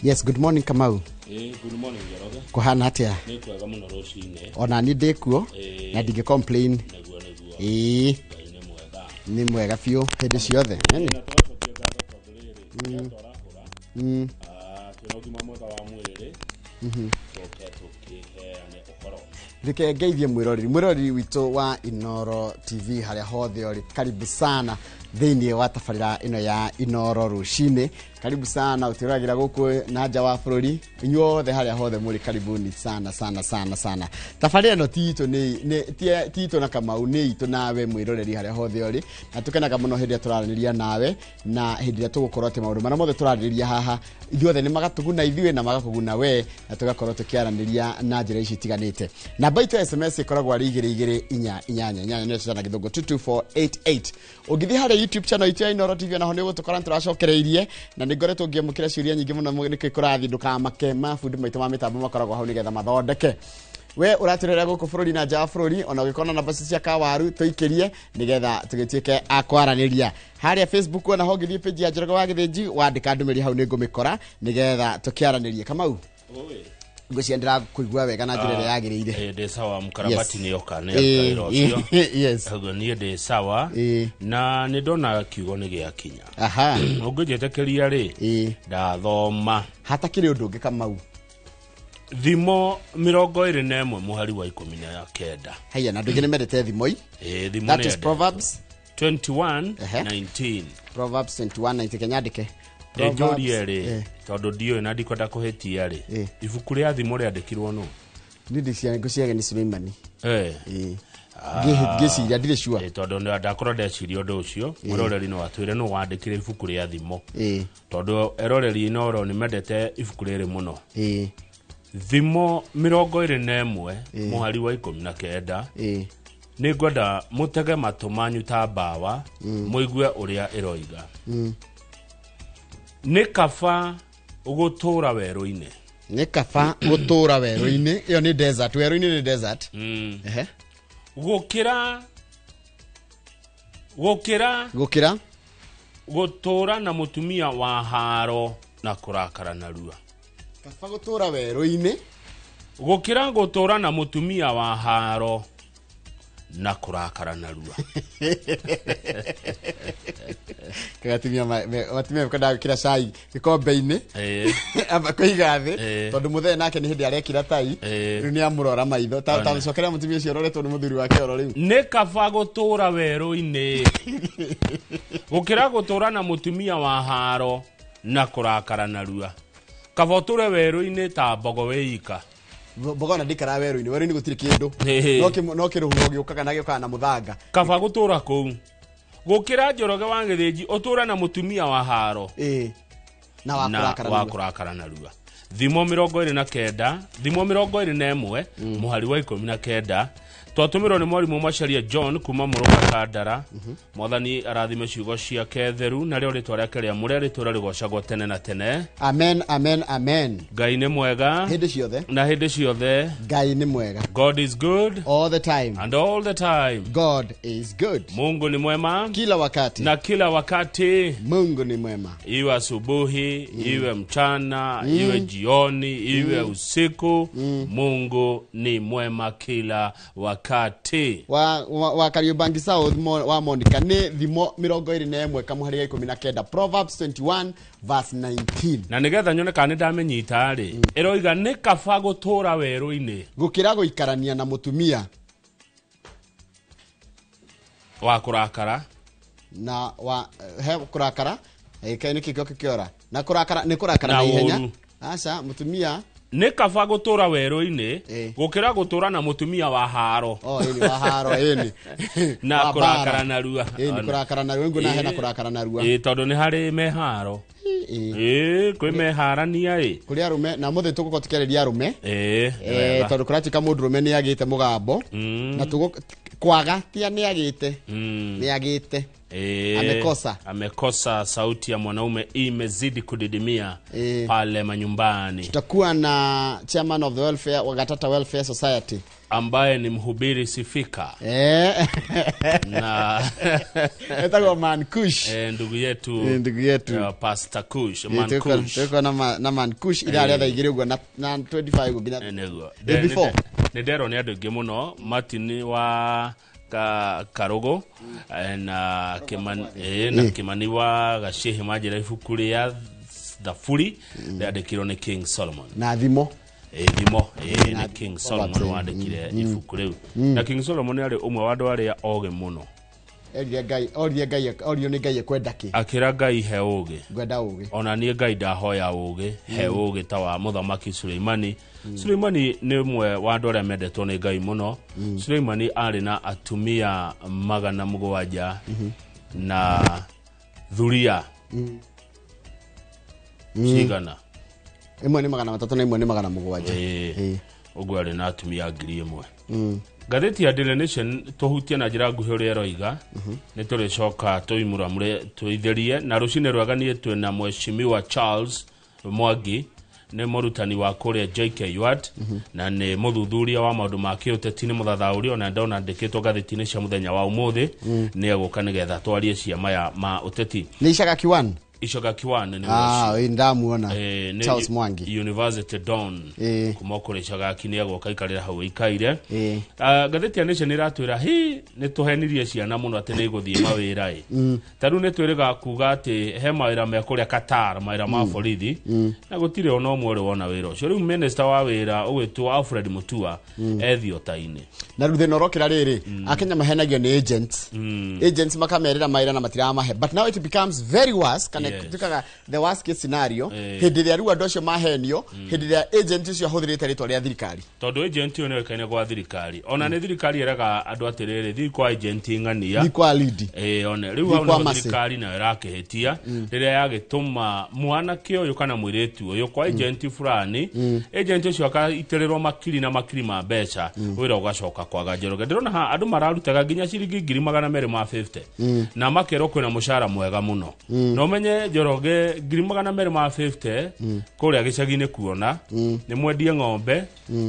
Yes, good morning Kamau. Good morning Njoroge. Kuhana atia? Ni kwega muno rucine. Ona ni ndikuo na ndinge complain. Naguo. Ni mwega biu hindi ciothe. Ni naturacokia ngatho tondu riri. Turahura. Turogima mwega wa mwiri. Tuke tukiheane uhoro. Reke ngeithie mwirori witu wa Inoro TV haria hothe uri. Karibu sana thiini wa tafarira ino ya Inoro rucine. Karibu sana utiragira guku na nja wa bururi. Inyuothe haria hothe muri karibuni sana. Tafarira no tito ni tito na Kamau ni itu nawe mwiroreri haria hothe uri. Na tukenaga muno hindi turaraniria nawe na hindi tugukorwo te maundu mana mothe turaraniria haha. Ithuothe ni magatuguna ithuwe na magakuguna we na tugakorwo tukiaraniria na njira ici tiganite. Namba itu SMS ikoragwo ari 2288 ni tutana githungu 22488. Ugithi haria YouTube channel itu ya Inoro TV na ho ni gutukora turacokereirie na ngoretwo ngiamukira ciuria nyingi muno niki kurathi ndukamake mabundi maitu ma mitambo makoragwo hau nigetha mathondeke. We uratirira guku bururi na nja bururi ona ugikona namba cia kawaru tuikirie nigetha tugituike akwaraniria haria Facebook ona ho ngithie page ya Njoroge wa Githinji wandika ndumiri hau ni ngumikora nigetha tukiaranirie. Kamau nguciendera kuigua wega na njira yagiriire de sawa mukarabati ni yoka ne akairo yes hago ni de sawa na ni ndona kiugo ni gia kinya ungujitekeria ri ndathoma hata kiri undu ungi Kamau thimo 21 muhari wa 19 haya na ndugine medete thimo thimo that is Proverbs 21:19 Proverbs 21:19 kenyandike Ejoriere todo dio na ndikwenda kuhetia ri ibuku ria thimo ria ndikirwo no ndindi cia nguciage ni Suleimani ngiciria ndire sure todo ndakorwo ndeciria undu ucio muroreri no atwire no wandikire ibuku ria thimo todo eroreri no ni mendete ibuku riri muno thimo 21 muhari wa 19 ni ngwenda mutege matumanyu ta bawa muigue uria iroiga ni kaba gutura weru-ini ni kaba gutura weru-ini iyo ni desert weru-ini ni desert gukira gutura na mutumia wa haro na kurakara na rua kaba gutura weru-ini gukira gutura na mutumia wa haro na kurakara na rua kagatimia watimia kada kira cai gikombe-ini aba kuiga thi tondu muthe nake ni hindi arekira tai riu ni amurora maitho ta cokera mutumia cio roretwo ni muthuri wake oro riu ni kaba gutura weru-ini gukira gutura na mutumia wa haro na kurakara na rua kaba uture weru-ini ta mbogo weika bogo na ndikara weru-ini weru-ini gutiri kindu no kiruhuo giukaga na gioka na muthanga kaba gutura kou gukira Njoroge wa Githinji utura na mutumia wa haro na wa kurakara na rua thimo 29 thimo 21 muhari wa 19 twatumirwo ni mwarimu Macharia John kuma Muruka Kandara mwathani arathime ciugo ciake theru na rio ritwa riake ria muria ritura rigocagwo tene na tene amen Ngai ni mwega hindi ciothe na hindi ciothe Ngai ni mwega God is good all the time and all the time God is good Mungu ni mwema kila wakati na kila wakati Mungu ni mwema iwe asubuhi iwe mchana iwe jioni iwe usiku Mungu ni mwema kila wakati wa Kariobangi South wa Monica ni thimo 21 kamuhari ya 19 Proverbs 21:19 na nigetha nyone kana ndamenyita ri eroiga ni kaba gutura weru-ini gukira guikarania na mutumia wa kurakara na wa kurakara kaini kikyo kikiora na kurakara ni kurakara na ihenya acha mutumia ni kaba gutura weru-ini gukira gutura na mutumia wa haro ini wa haro ini na kurakara na rua ni kurakara na rua nguna hena kurakara na rua tondu ni hari meharo kwi meharania kuri arume na muthe tuguko tukereria arume tondu kuratika mundu rume ni agite mugambo na tugo kwaga tia ni agite amekosa sauti ya mwanaume imezidi kudidimia pale manyumbani. Tutakuwa na chairman of the welfare wa Gatata Welfare Society ambaye ni mhubiri sifika na etagwo Man Kush ndugu yetu Pastor Kush Man Kush tuko na Man Kush ila aletha igire ugo na 25 gugina before ne dero ne ado gemuno Martin wa Karogo na Kimani wa gashehe majira ifukuri ya Dafuri ndandikirwo ni King Solomon na thimo na King Solomon wandikire ifuku riu na King Solomon ari umwe wa andu aria oge muno orie ni ngai kwendaki akira ngai he uge gwenda uge ona nie ngai ndahoya uge he uge ta wa muthamaki Suleimani Suleimani ni umwe wa andu aria mendetwo ni ngai muno Suleimani ari na atumia 700 na thuria cigana imwe ni 300 na imwe ni 700 ogwo ari na atumia 1000 gatheti ya Daily Nation tohutia na njira nguhi uri eroiga ni turi coka tuimuramure tuitherie na rucine rwaganie twe na Mheshimiwa Charles Mwangi ni murutani wa kuria JKUAT na ni muthuthuria wa maundu ma kiuteti ni muthathauri ona ndona ndikitwo gatheti-ini cia muthenya wa umuthi ni eguka nigetha twarie ciama ya ma uteti ni Ishaga Kiwan ni ndamuona Charles Mwangi University Don kumokore Ishaga kini eguka ikarira hau ikaire gatheti ya Nation iratwira ni tuhenirie ciana muno ati ni guthie mawira taru ni twiriga kuga ati he mawira me kuria Qatar mawira ma borithi na gutire ona omwe wona wira ucio riu minister wa wira ugwitwo Alfred Mutua ethio taine na ruthe norokira riri akenya mahenagio ni agents makamerera mawira na matira mahe but now it becomes very worse tukaga the worst case scenario hindi ya ruwa ndocio mahenio hindi ya agent cio huthirite ritwa ria thirikari tondu agent yo nekaine kwa thirikari ona ni thirikari eraga andu atiriri thi kwa agent ngania ni kwa lead ona riu hau thirikari na irakihitia riria yagituma mwana kio yo kana mwiretu uyu kwa agent fulani agent cio akaitererwo makiri na makiri ma mbeca wira ugacoka kwaga Njoroge ndirona ha andu mararutaga nginya ciringi 250 na makero kwina mushara mwega muno no menye Njoroge 250 kuria gicagi-ini kuona ni mwendie ng'ombe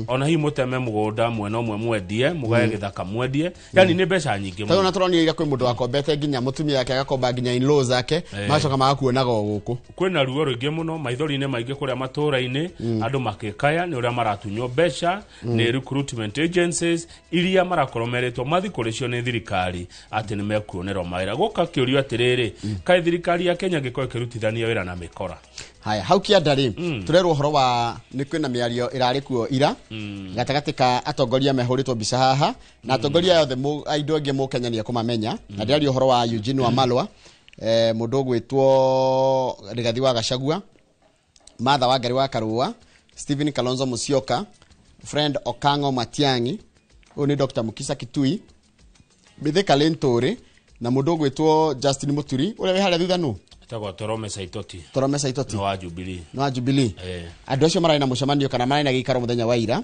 ona hi muteme mugunda mwena omwe mwendie mugaye githaka mwendie yani ni mbeca nyingi muno tona turonio ira kwi mundu akombete nginya mutumia yake agakomba nginya in-laws zake macoka magakuonaga guku kwina ruo ruingi muno maithori-ini maingi kuria matura-ini andu makikaya ni uria maratunyo mbeca ni recruitment agencies iria marakoromeretwo mathi kuricio ni thirikari ati ni mekuonerwo mawira guka kiurio atiriri kai thirikari ya Kenya giko kirutithania wira na mikora haya hau kiandari turerwo horo wa ni kwina miario irari kuo ira gatagati ka atongoria mehuritwo mbica haha na atongoria yothe aindo angi mu Kenya ni kumamenya na ndari horo wa Eugene Wamalwa mundu gwitwo Rigathi wa Gachagua Martha Wangari wa Karua Stephen Kalonzo Musyoka friend Okango Matiang'i oni Dr. Mukisa Kitui Mbithe Kalentore na mundu gwitwo Justin Muturi ule we haria thutha nu Tagwa Torome Saitoti no wa Jubilee andu acio marai na mucemanio kana marai na gikaro muthenya wa ira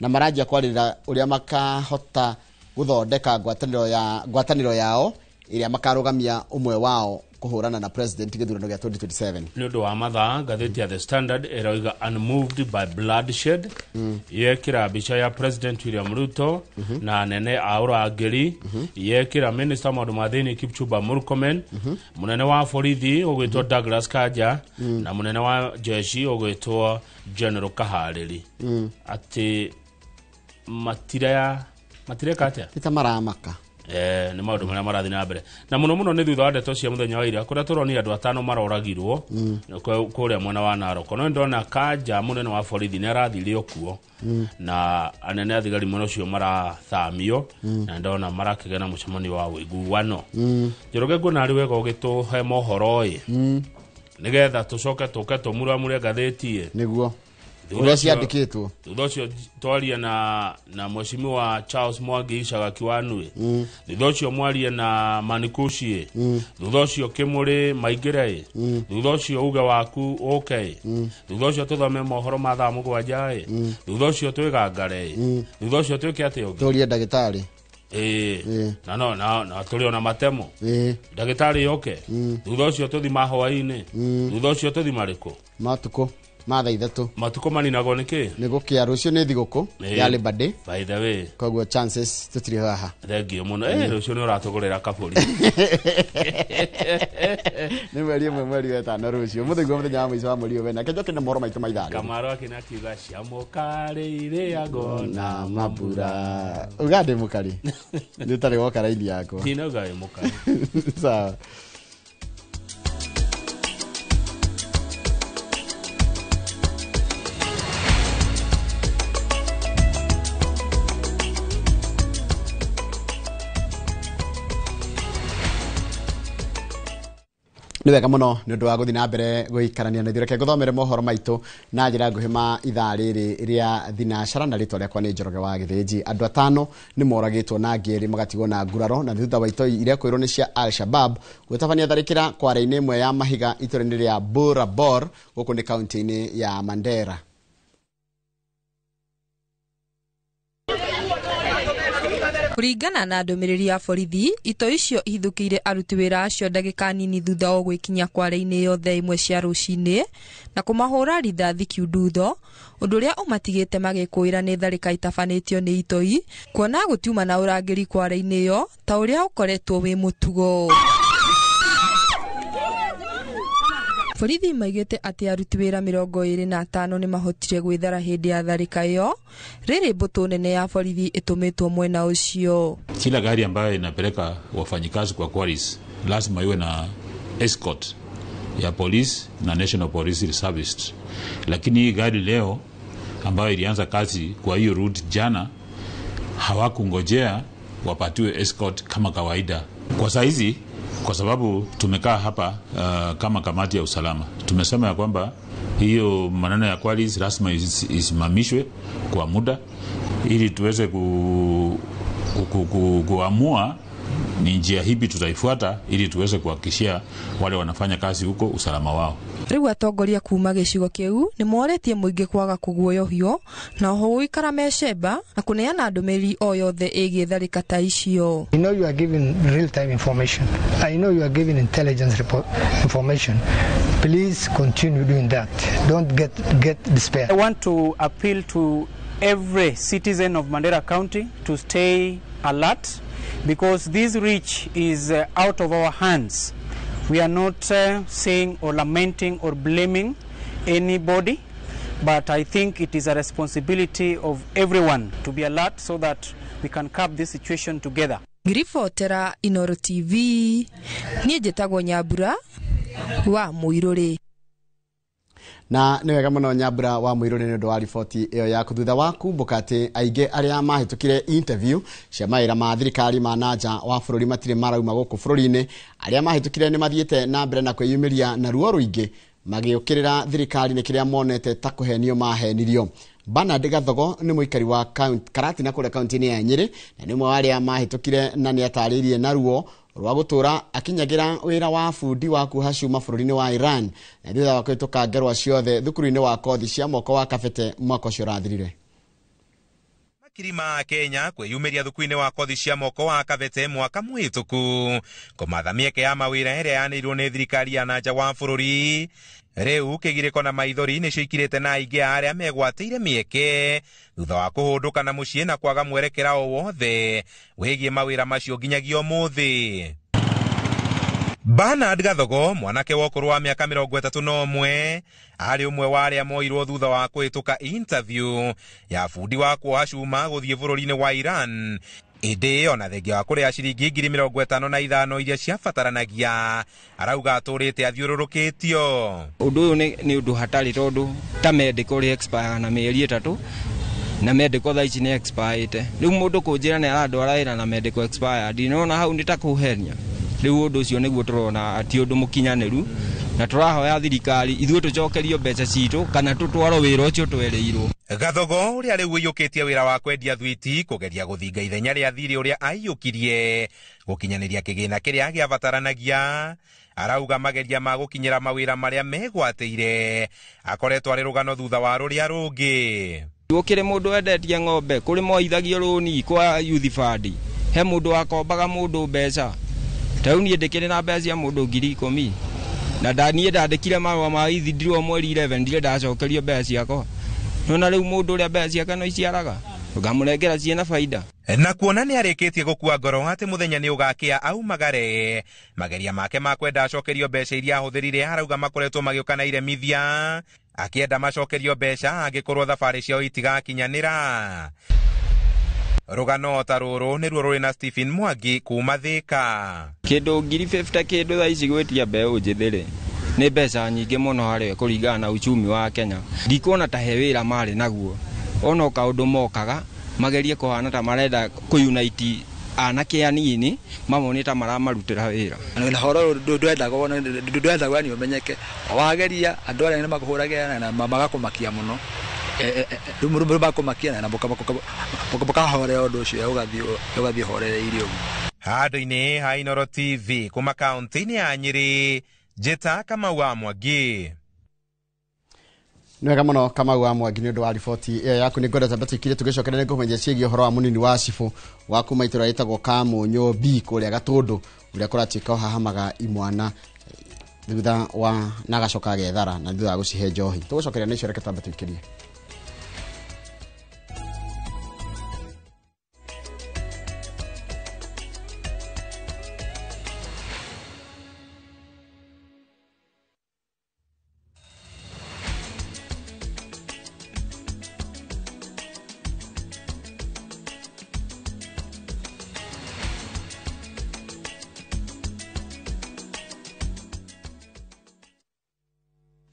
na marajia kwarira uria makahota guthondeka ngwataniro yao iria makarugamia umwe wao kuhurana na president githurano gya 2027 ni undu wa mathaa gatheti ya The Standard eroiga unmoved by bloodshed yekira bicha ya president William Ruto na nene aurangiri yekira minister maundu mathini Kipchumba Murkomen munene wa borithi ugwitwo Douglas Kanja na munene wa jeshi ugwitwo General Kahariri ati matire katia ita maramaka ni maundu maria marathi na mbere na muno ni thutha wa ndeto cia muthenya wa ira kuria turoni andu 5 maroragirwo kuria mwena wa Narok no ndona Kanja munene wa borithi ni arathirio kuo na anene athigari muno cio marathamio na ndona marakigena mucemanio wa wiguano Njoroge ngona ari wega ugituhe mohoro nigetha tucoke tuke tumuramure gatheti niguo uria ciandikitwo thutha twaria na Mheshimiwa Charles Mwangi Ishaga Kiwanui thutha mwaria na Manikushi thutha Kimuri Maigire thutha uga waku okay thutha tuthome mohoro ma thaa mugwanja thutha twigangare thutha twike ati ugi turia ndagitari na tuliona matemo ndagitari yoke thutha tuthi mahwa-ini thutha tuthi mariko matuko matha 3 matuko maninago niki nigukia rucio ni thiguku ya Labor Day by the way koguo chances tutiri haha thengio muno rucio ni uratugurira kaburi ni mweri wetano rucio muthigwo muthenya wa mwico wa mweri wena kejoke na moro maitu maithari Kamaro akina kiuga cia mukari ire agona mabura ugande mukari ni tari woka raini yako tinauga we mukari sawa ni wega muno ni undu wa guthi na mbere guikarania na thireke guthomere mohoro maitu na njira nguhima ithaa riri ria thinacara na ritwa riakwa ni Njoroge wa Githinji. Andu 5 ni moragitwo na ngiri magatigwo na nguraro na thutha wa itoi iria kwirwo ni cia Al-Shabab gutabania tharikira kware-ini imwe ya mahiga itura-ini ria Burabor guku ni kaunti-ini ya Mandera. Kuringana na ndumiriri ya borithi, ito icio ihithukire aruti wira acio ndagika nini thutha wa gwikinya kware-ini yothe imwe cia rucini na kumahura rithathi kiundutho, undu uria umatigite magikuira ni tharika itabanitio ni itoi kuona gutiuma na urangiri kware-ini yo ta uria ukoretwo wi mutugo. Borithi maigite ati aruti wira 25 ni mahotire gwithara hindi ya tharika iyo riri mbutu nene ya borithi itumitwo mwena ucio. Kila gari ambayo inapeleka wafanyikazi kwa quarries lazima iwe na escort ya police na National Police Service, lakini hii gari leo ambayo ilianza kazi kwa hiyo route jana hawakungojea wapatiwe escort kama kawaida. Kwa saizi kwa sababu tumekaa hapa kama kamati ya usalama, tumesema ya kwamba hiyo maneno ya quarries lazima isimamishwe kwa muda ili tuweze kuamua ni njia hipi tutaifuata ili tuweze kuhakikishia wale wanafanya kazi huko usalama wao. Riu atongoria kuma gicigo kiu ni moretie muingi kwaga kuguoyohio na oho guikara mecemba na kuneana ndumiri o yothe igie tharika ta icio. You know you are giving real time information. I know you are giving intelligence information. Please continue doing that. Don't get despair. I want to appeal to every citizen of Mandera County to stay alert because this reach is out of our hands. We are not saying or lamenting or blaming anybody, but I think it is a responsibility of everyone to be alert so that we can curb this situation together. Ngiribotera Inoro TV, nie njitagwo Nyambura wa Muiruri. Na ni wega muno Nyambura wa Muiruri ni undu wa riboti iyo yaku thutha wa kumbuka ati ainge aria mahitukire interview cia maira ma thirikari ma nanja wa bururi matire marauma guku bururi-ini aria mahitukire ni mathiete na mbere na kwiyumiria na ruo ruingi magiukirira thirikari ni kiria monete ta kuhenio mahenirio. Bernard Gathogo ni muikari wa Karati na kule kaunti-ini ya Nyeri na ni mwe wa aria mahitukire na ni ataririe na ruo rwa gutura akinyagira wira wa fundi wa kuhashuma bururi-ini wa Iran na thutha wa kwituka ngerwa ciothe thukuru-ini wa kothi cia moko wa Kabete mwaka ucio rathirire. Makirima Kenya kwiyumiria thuku-ini wa kothi cia moko wa Kabete mwaka mwituku kumatha mieke ya mawira iria yanirwo ni thirikari ya nanja wa bururi. Riu kigiriko na maithori ni ciikirite na aingi aria megwatire mieke thutha wa kuhunduka na mucii na kwaga mwerekera o wothe wigie mawira macio nginyagio muthi. Bernard Gathogo mwanake wa ukuru wa miaka 31 ari umwe wa aria moirwo thutha wa kwituka interview ya fundi wa kuhashuma guthie bururi-ini wa Iran. Indi ona thengia wa kuria ciringi 55,000 iria ciabataranagia arauga aturite athiururukitio. Undu uyu ni undu hatari tondu ta medical expire na mieri 3 na medical tha ici ni expired. Riu mundu kunjira ni aradwara ira na medical expire ndinona hau ni ta kuhenia. Riu undu ucio niguo turona ati undu mukinyaniru na turahoya thirikari ithuĩ tucokerio mbeca citu kana tutwaro wira ucio twereirwo. Gathogo uria riu wiyukitie wira wa kwendia thwiti kugeria guthinga ithenya ria thiri uria aiyukirie gukinyaniria kigina kiria giabataranagia arauga mageria ma gukinyira mawira maria megwatire akoretwo ari rugano thutha wa ruria rungi. Ukire mundu endetie ng'ombe kuri moithagio runi kwa youth fund he mundu akombaga mundu mbeca riu nie ndikire na mbeca cia mundu 10,000 na ndanie ndandikire marũa ma ithindirwo mweri 11 ndire ndacokerio mbeca ciakwa nona rĩu mũndũ ũrĩa mbeca ciake no iciaraga ngamũnengera ciena faida na kuona nĩ arĩkĩtie gũkua ngoro atĩ mũthenya nĩ ũgakĩa aumagare mageria make ma kwenda acokerio mbeca iria ahũthĩrire arauga makoretwo magĩũka na iremithia akĩenda macokerio mbeca angĩkorwo thabarĩ ciao itigakinyanĩra. Rũgano ta rũrũ nĩruo rũrĩ na Stephen Mwangi kuma Thika. Kĩndũ 50 kĩndũ thaa ici gwĩtia mbeũ njĩthĩ nĩ mbeca nyingĩ mũno harĩ kũringana na uchumi wa Kenya. Ndikuona ta he wĩra marĩ naguo ona kaũndũ mokaga magerie kũhana ta marenda kũunite anake anini mamwe ta maramarutĩra wĩra. Na horo ndwenda gwani umenyeke wageria andũ arĩa nĩmakũhũragĩra na magakũmakia mũno rumuru bakumakia na bukahore ũndũ ũcio ũgathiĩ horereirio. Handũ-inĩ ha Inooro TV kuma kaunti-inĩ ya Nyĩrĩ, Njĩta Kamau wa Mwangi. Nwega mũno Kamau wa Mwangi nĩ ũndũ wa riboti ĩyo yaku. Nĩ ngwenda twĩkire tũgĩcokereria kũmenya ciĩgiĩ ũhoro wa mũnini wa cibũ wa kuma itũra rĩtagwo Kamũnyũ B kũrĩa Gatũndũ ũrĩa kũratuĩka ũhahamaga imwana thutha wa nagacoka gethara na thutha wa gũcihe njohi. Tũgũcokereria nĩ icio reke twambe twĩkĩrie.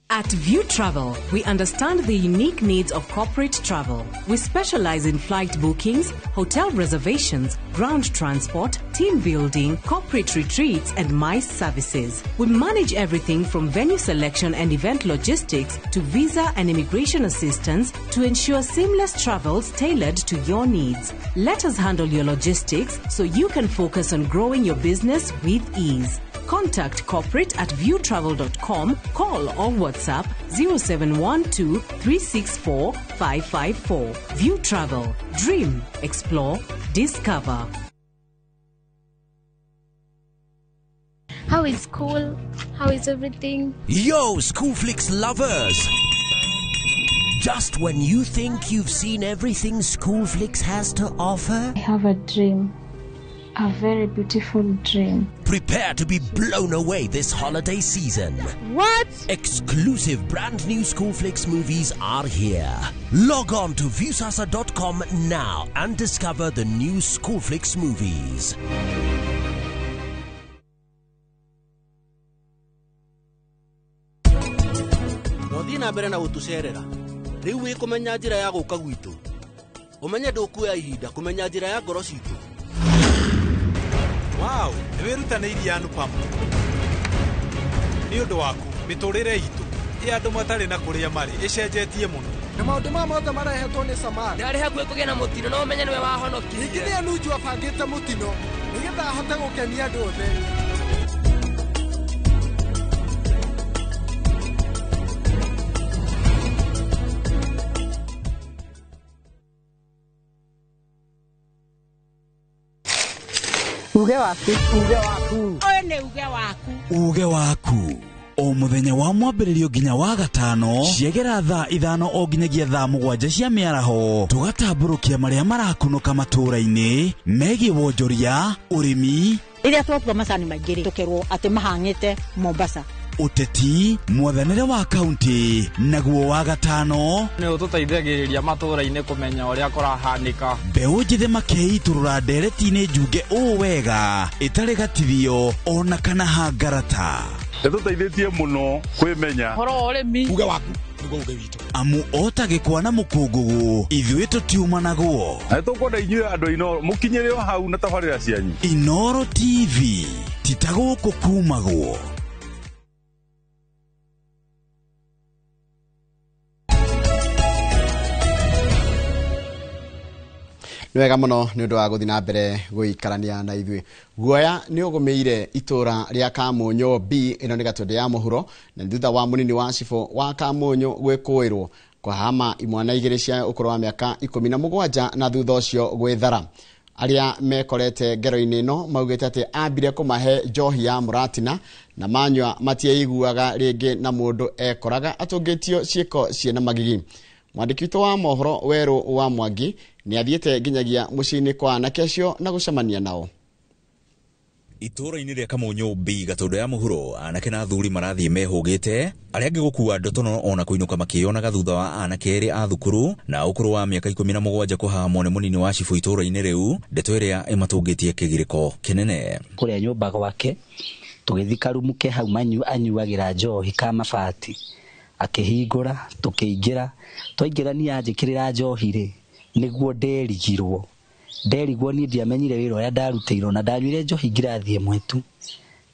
At View Travel, we understand the unique needs of corporate travel. We specialize in flight bookings, hotel reservations, ground transport, team building, corporate retreats, and MICE services. We manage everything from venue selection and event logistics to visa and immigration assistance to ensure seamless travels tailored to your needs. Let us handle your logistics so you can focus on growing your business with ease. Contact corporate at viewtravel.com, call or WhatsApp 0712 364 554. View Travel. Dream, explore, discover. How is school? How is everything? Yo, Schoolflix lovers! Just when you think you've seen everything Schoolflix has to offer, I have a dream. A very beautiful dream. Prepare to be blown away this holiday season. What? Exclusive brand new Schoolflix movies are here. Log on to viewsasa.com now and discover the new Schoolflix movies. Nothina mbere na gutucerera. Riu wi kumenya njira ya guka gwitu. Umenye ndukuya ihinda kumenya njira ya ngoro citu. Wow, niwirutanĩirie anu pamwe nĩ ũndũ waku mĩtũrĩre itũ andũ matarĩ na kũrĩa marĩ ĩcenjetie mũno na maũndũ ma mothe marehetwo nĩ Samara. Ndarĩ hakuhĩ kũgĩa na mũtino no ũmenye nĩwe wahonokirie. Ningĩ nĩ Anunju abangĩte mũtino nĩgetha ahote gũkenia andũ othe. Uge waku. Oyo nĩ uge waku. Uge waku. O muthenya wa mwambĩrĩrio nginya wa gatano ciegera thaa 5 o nginyagia thaa 7 cia mĩaraho tugatambũrũkia marĩa marakunũka matũũra-inĩ megiĩ wonjoria ũrĩmi rĩrĩa twatua macani maingĩ tũkerwo atĩ mahang'ĩte Mombasa uteti mwathanĩre wa kaunti naguo wa gatano nĩ ũtũteithagĩrĩria matũũra-inĩ kũmenya ũrĩa kũrahanĩka mbeũ njĩthĩ makeiturũra ndereti-inĩ njunge ũũ wega ĩtarĩ gatithio ona kana hangarata Nĩtũteithĩtie mũno kwĩmenya horo ũrĩmi uge waku nĩguo uge witũ amu otagĩkwa na mũkũngũgũ ithuĩ tũtiumanagwo na tũkwenda inyuĩ andũ Inooro mũkinyĩre o hau na tabarĩra cianyu Inooro TV titagũkũ kumagwo. Nwega mũno nĩ ũndũ wa gũthiĩ na mbere gũikarania na ithuĩ. Guoya nĩ ũgũmĩire itũra rĩa Kamũnyũ B ĩno nĩ Gatũndũ ya mũhuro na thutha wa mũnini wa cibũ wa Kamũnyũ gwĩkũĩrwo kwahama imwana igĩrĩ cia ũkũrũ wa mĩaka 17 na thutha ũcio gwĩthara. aria mekorete ngero-inĩ ĩno maugĩte atĩ ambire kũmahe njohi ya mũratina na manyua matiaiguaga rĩngĩ na mũndũ ekoraga atũngĩtio ciĩko ciĩna magigi. Mwandĩki witũ wa mohoro Werũ wa Mwangi nĩ athiĩte nginyagia mũciĩ-inĩ kwa anake acio na gũcemania nao. Itũra-inĩ rĩa Kamonyo B Gatũndũ ya mũhuro anake na athuri marathiĩ mehũgĩte arĩa angĩ gũkua ndotono ona kũinũka makĩonaga thutha wa anake erĩ a thukuru na ũkũrũ wa mĩaka 17 kũhahamwo nĩ mũnini wa cibũ itũra-inĩ rĩu, ndeto ĩrĩa ĩmatũngĩtie kĩgirĩko kĩnene. Kũrĩa nyũmba gwake tũgĩthi karumu ke hau anyuagĩra njohi ka mabati, akĩhingũra tũkĩingĩra, twaingĩrania njĩkĩrĩra njohi rĩ nĩguo nderigwo niĩ ndiamenyire wĩra ũrĩa ndarutĩirwo na ndanyuire njohi ngirathi ĩmwe tu,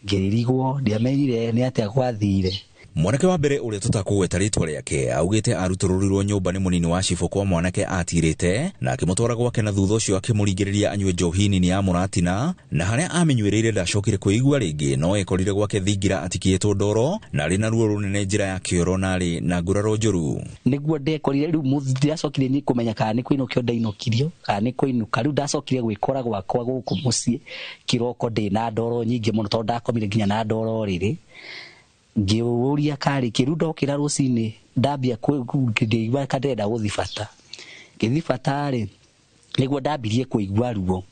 ngĩrigwo ndiamenyire nĩ atĩa gwathire. Mwanake wa mbere ũrĩa tũtakũgweta rĩtwa rĩake augĩte arutũrũrirwo nyũmba nĩ mũnini wa cibũ kwa mwanake atirĩte na akĩmũtwara gwake na thutha ũcio akĩmũringĩrĩria anyue njohi nini ya mũratina, na harĩa amenyuĩrĩire ndacokire kwĩigua rĩngĩ no ekorire gwake thingira atikĩtwo ndoro na arĩ na ruo rũnene njĩra ya kĩoro na arĩ na nguraro njũru. Nĩguo ndekorire rĩu ndacokire ni kũmenya kana nĩ kũinũkio ndainũkirio kana nĩ kũinũka, rĩu ndacokire gwĩkora gwakwa gũkũ mũciĩ kĩroko ndĩ na ndoro nyingĩ mũno tondũ ndakomire nginya na ndoro rĩrĩ. Ngĩũria karĩ kĩru ndokĩra rũcinĩ ndambia kũigua kadenda gũthibata. Ngĩthibata rĩ nĩguo ndambirie kũigua ruo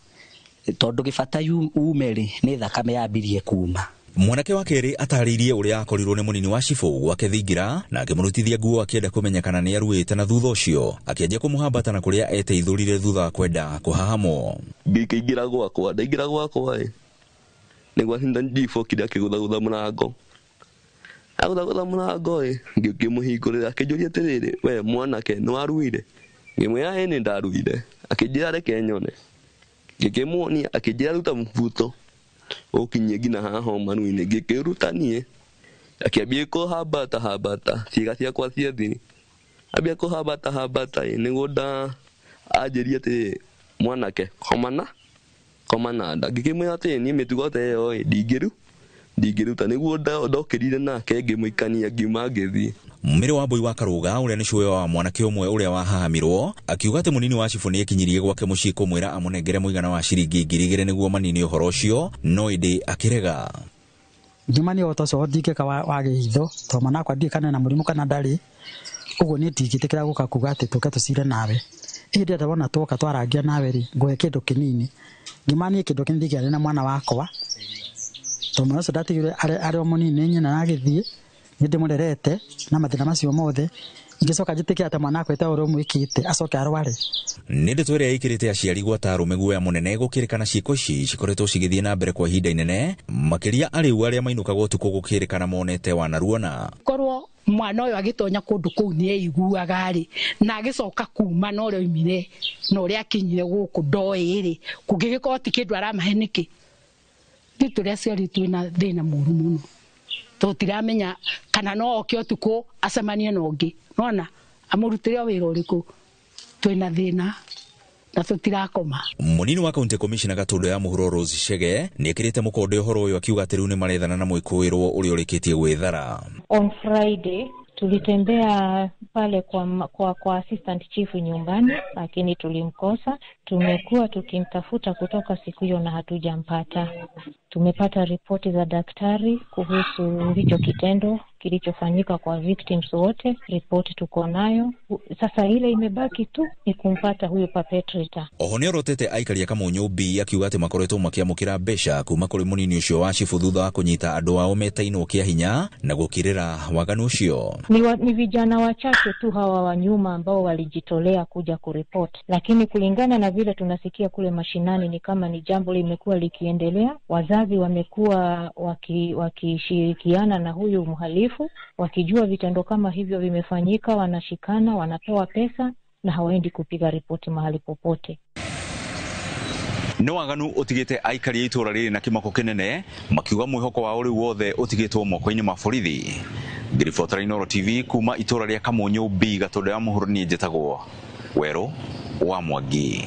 tondũ gĩbata umerĩ nĩ thakame yambirie kuma. Mwanake wa kerĩ atarĩirie ũrĩa akorirwo nĩ mũnini wa cibũ gwake thingira na akĩmũrutithia nguo akĩenda kũmenya kana nĩ aruĩte, na thutha ũcio akĩanjia kũmũhambata na kũrĩa eteithũrire thutha wa kwenda kũhahamwo. Ngĩingĩra gwakwa nĩguo ndifokire akĩgũthagũtha mũrango. Agũthagũtha mũrango ngĩmũhingũrĩra akĩnjũria atĩrĩrĩ, we mwanake nĩ waruire? Ngĩmwĩra ĩ nĩ ndaruire. Akĩnjĩra reke nyone. Ngĩkĩmuonia akĩnjĩra ruta mũbuto ũkinyie nginya haha maru-inĩ. Ngĩkĩruta niĩ akĩambia kũhambata ciĩga ciakwa cia thiri, ambia kũhambata nĩguo anjĩria atĩ mwanake komana nda. Ngĩkĩmwĩra atĩ niĩ mĩtugo ta ĩyo ndingĩruta, nĩguo ndokĩrire nake ngĩmũikania ngiuma ngĩthiĩ. Mũmĩrĩ wa Mbũi wa Karũga ũrĩa nĩ cũwe wa mwanake ũmwe ũrĩa wahahamirwo akiuga atĩ mũnini wa cibũ nĩ ekinyirie gwake mũciĩ kũmwĩra amũnengere mũigana wa ciringi 2,000 nĩguo manini ũhoro ũcio, no ĩndĩ akĩrega. Ngĩmani o toco ndingĩka wa gĩhitho tondũ manakwa ndikane na mũrimũ kana ndarĩ, ũguo niĩ ndingĩtĩkĩra gũka kuga atĩ tũke tũcire nawe. Hĩndĩ ĩrĩa wona twoka twarangia nawe rĩ ngũhe kĩndũ kĩnini. Ngĩmani kĩndũ kĩnini kĩarĩ na mwana wakwa tondũ mwana ũcio ndatigire arĩ o mũnini nyina agĩthiĩ nĩ ndĩmũrerete na mathĩna macio mothe. Ngĩcoka njĩtĩkia atĩ mwana akwĩte ũrĩa ũmwĩkĩte acoke arware. Nĩ ndeto ĩrĩa ĩkĩrĩte aciari gwata arũme guoya mũnene gũkĩrĩkana ciĩko ici cikoretwo cigĩthiĩ na mbere kwa ihinda inene, makĩria arĩu arĩa mainũkaga ũtukũ gũkĩrĩkana monete wanaruona. Korwo mwana ũyũ agĩtonya kũndũ kũu nĩ eiguaga rĩ na agĩcoka kuma na ũrĩa oimire na ũrĩa akinyire gũkũ ndoĩ rĩ, kũngĩgĩkorwo ti kĩndũ aramahe nĩkĩ? Tũrĩa aciari twĩna thĩna mũru mũno, tũtiramenya kana no oke ũtukũ acemanie na ũngĩ, nona amũrutĩre wĩra ũrĩkũ, twĩna thĩna na tũtirakoma. Mũnini wa County Commissioner Gatũndũ ya mũhuro Rose Chege nĩ ekĩrĩte mũkonde ũhoro ũyũ akiuga atĩ rĩu nĩ marethana na mwĩkũĩrwo ũrĩa ũrĩkĩtie gwĩthara. On Friday tulitembea pale kwa assistant chief nyumbani, lakini tulimkosa. Tumekuwa tukimtafuta kutoka siku hiyo na hatujampata. Tumepata ripoti za daktari kuhusu hicho kitendo kilichofanyika kwa victims wote. Ripoti tuko nayo. Sasa ile imebaki tu ni kumpata huyo perpetrator. Oho nĩ orotete aikari a Kamonyo B akiuga atĩ makoretwo makĩamũkĩra mbeca kuma kũrĩ mũnini ũcio wa cibũ thutha wa kũnyita andũ ao metainwo kĩa hinya na gũkĩrĩra waganu ũcio. Ni vijana wachache tu hawa wa nyuma ambao walijitolea kuja kuripoti, lakini kulingana na vile tunasikia kule mashinani ni kama ni jambo limekuwa likiendelea. Wazazi wamekuwa wakishirikiana na huyu mhalifu, wakijua vitendo kama hivyo vimefanyika, wanashikana, wanapewa pesa na hawaendi kupiga ripoti mahali popote. No waganu ũtigĩte aikari a itũra rĩrĩ na kĩmako kĩnene makiuga mwĩhoko wao rĩu wothe ũtigĩtwo moko-inĩ ma borithi. Ngĩribotera Inooro TV kuma itũra rĩa Kamonyo B Gatũndũ ya mũhuro, niĩ njĩtagwo Werũ wa Mwangi.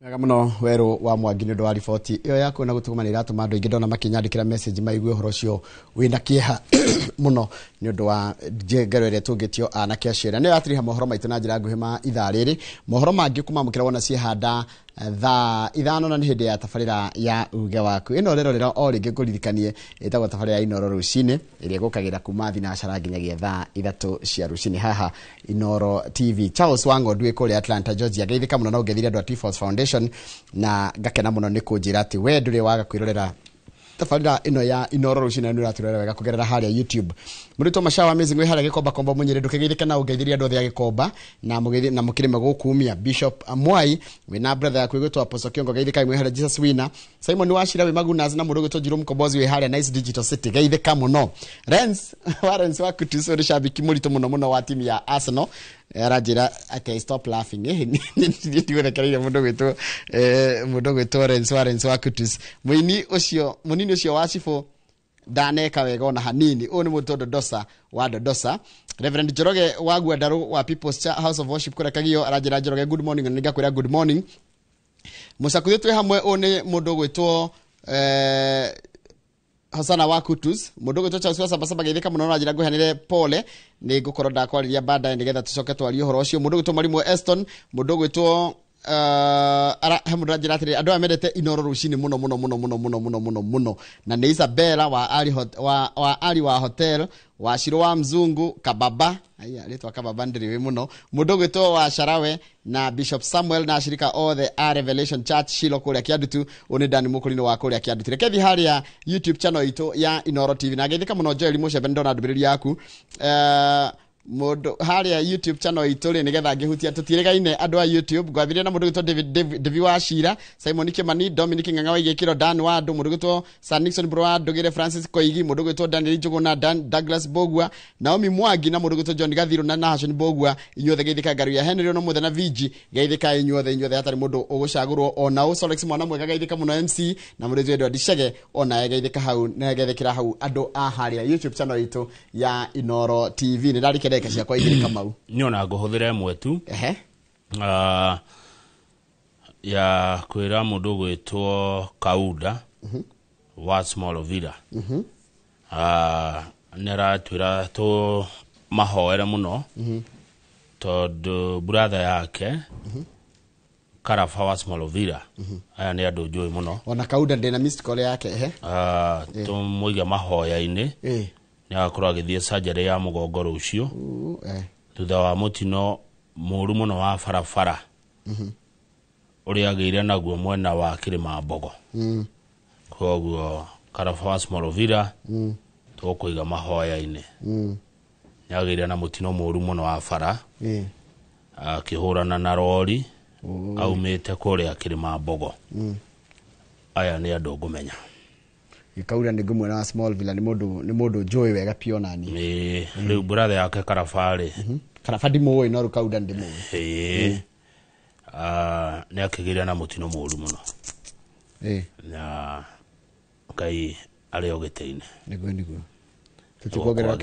Wega mũno Werũ wa Mwangi nĩ ũndũ wa riboti ĩyo yaku na gũtũmanĩra iratũma andũ aingĩ ndona makĩnyandĩkĩra message maigue ũhoro ũcio wĩna kĩeha mũno nĩ ũndũ wa ngero ĩrĩa tũngĩtio anake acio. Nĩ yatiriha mohoro maitũ na njĩra nguhĩ ma ithaa rĩrĩ. Mohoro mangĩ kuma mũkĩra wona ciehanda thaa 5 na nĩ hĩndĩ ya tabarĩra ya uge waku. Ĩno rero o rĩngĩ ngũririkanie ĩtagwo tabarĩra ya Inoro Rũcinĩ ĩrĩa ĩgũkagĩra kuma thinacara nginyagia thaa 3 cia rũcinĩ haha Inoro TV. Charles Wang'ondu kũrĩa Atlanta, Georgia, geithĩka mũno na ũgeithĩria andũ a T-Force Foundation, na ngakena mũno nĩ kũnjĩra atĩ we ndũrĩ waga kwĩrorera tabarĩra ĩno ya Inoro Rũcinĩ, nĩ ũratũrora wega kũgerera harĩa YouTube. Mũrutwo Mashawa Amazing wĩ harĩa Gĩkomba Kombo Mũnyerĩ, ndũkĩgeithĩke na ũgeithĩria andũ othe a Gĩkomba na mũkĩrĩme gũkumia. Bishop Mwai wĩna brother yaku gwĩtwo Apostle Kiongo, geithĩka imwe harĩa Jesus Wina. Simon Wachira wĩ Magunas na mũndũ gwĩtwo Jerome Kombozi wĩ harĩa Nice Digital City, geithĩka mũno. Renz wa Kutuso nĩ shabiki mũritũ mũno wa timu ya Arsenal, aranjĩra ati stop laughing ndiũrekereire mũndũ gwĩtwo Renz wa Kutuso. Mũnini ũcio wa Cibũ ndaneka wega ona hanini. Ũyũ nĩ mũtondo Dosa wa Dodosa. Reverend Njoroge wa Gwandarũ wa People's House of Worship kũrĩa Kagio aranjĩra Njoroge good morning, na ngakwĩra good morning. Mũcakũthi twĩ hamwe. Ũyũ nĩ mũndũ gwĩtwo Hosana wa Kutus, mũndũ gwĩtwo Charles wa Sabasaba, geithĩka mũno na njĩra ngũhanĩre pole, nĩ ngũkorwo ndakwarĩria baadaye nĩgetha tũcoke twarie ũhoro ũcio. Mũndũ gwĩtwo Marimũ Eston, mũndũ gwĩtwo mũndũ ranjĩra atĩrĩ andũ amendete Inoro Rũcinĩ mũno, na nĩ Isabella wa Ali wa Hotel, wa Shiro wa Mzungu, Kababa rĩtwa Kababa ndĩrĩ mũno, mũndũ gwĩtwo wa Sharawe na Bishop Samuel na ashirika all the Revelation Church Shilo kũrĩa Kĩandutu. Ũnĩ Dani Mũkũrinĩ wa kũrĩa Kĩandutu. Rekethi harĩa YouTube channel itũ ya Inoro TV, na geithĩka mũno Joel Mũcembe, ndona ndũmĩrĩri yaku mũndũ harĩa YouTube channel itũ rĩ, nĩgetha ngĩhutia tũtiĩrĩgaine andũ a YouTube. Ngwathirie na mũndũ gwĩtwo David wa Shira, Simon Kimani, Dominic Ng'ang'a wa Igĩkĩro, Dan wa Andũ, mũndũ gwĩtwo Sir Nixon Bro wa Ndũgĩre, Francis Koigi, mũndũ gwĩtwo Daniel Njogu na Douglas Bogua, Naomi Mwangi na mũndũ gwĩtwo John Gathiro na Nahashon Bogua. Inyuothe geithĩka Ngaru ya Henry no mũthe na Vigi, geithĩka inyuothe hatarĩ mũndũ ũgũcagũrwo. Ona Solex mwana mwega, geithĩka mũno MC na mũndũ gwĩtwo Edward Shege, ona geithĩka hau na geithĩkĩra hau andũ a harĩa YouTube channel itũ ya Inoro TV. Nĩ ndarĩkĩra ndeka ciakwa igĩrĩ Kamau. Nyona ngũhũthĩra ĩmwe tu ya kwĩra mũndũ gwĩtwo Kauda wa Small Villa, nĩratwĩra tũ mahoere mũno tondũ brother yake Karafa wa Small Villa, aya nĩ andũ njũĩ mũno. Ona Kauda ndĩna missed call yake tũmũiga mahoya-inĩ nĩ agakorwo agĩthiĩ surgery ya mũgongo rũciũ thutha wa mũtino mũru mũno wa barabara ũrĩa agĩire naguo mwena wa Kĩrĩma Mbogo. Koguo Karafa wa Small Villa tũkũiga mahoya-inĩ. Nĩ agĩire na mũtino mũru mũno wa bara akĩhũrana na rori aumĩte kũrĩa Kĩrĩma Mbogo. Aya nĩ andũ ngũmenya. Kauda nĩ ngũmwĩra wa Small Villa, nĩ mũndũ njũĩ wega pio nani. Rĩu brother yake Karafa rĩ, Karafa ndimũĩ no Kauda ndimũĩ. Nĩ akĩgĩire na mũtino mũru mũno na Ngai arĩ o gĩtĩ-inĩ. Nĩguo tũtikwongerera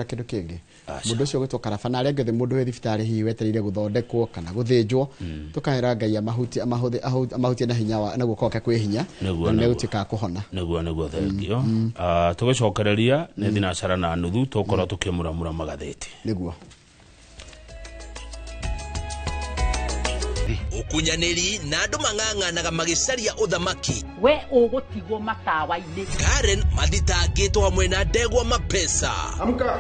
kĩndũ kĩngĩ. Mũndũ ũcio gwĩtwo Karafa na arĩa angĩ mũndũ wĩ thibitarĩ hihi wetereire gũthondekwo kana gũthĩnjwo, tũkahera Ngai amahutie na hinya na guoko gwake kwĩ hinya na nĩgũtuĩka kũhona. Nĩguo thengio. Tũgĩcokereria nĩ thinacara na nuthu tũkorwo tũkĩmuramura magathĩti. Nĩguo ukunyanĩri na andũ mang'ang'anaga magĩcaria ũthamaki. We ũgũtigwo matawa-inĩ. Karen mathitangĩtwo hamwe na Ndegwa Mapesa. Amuka.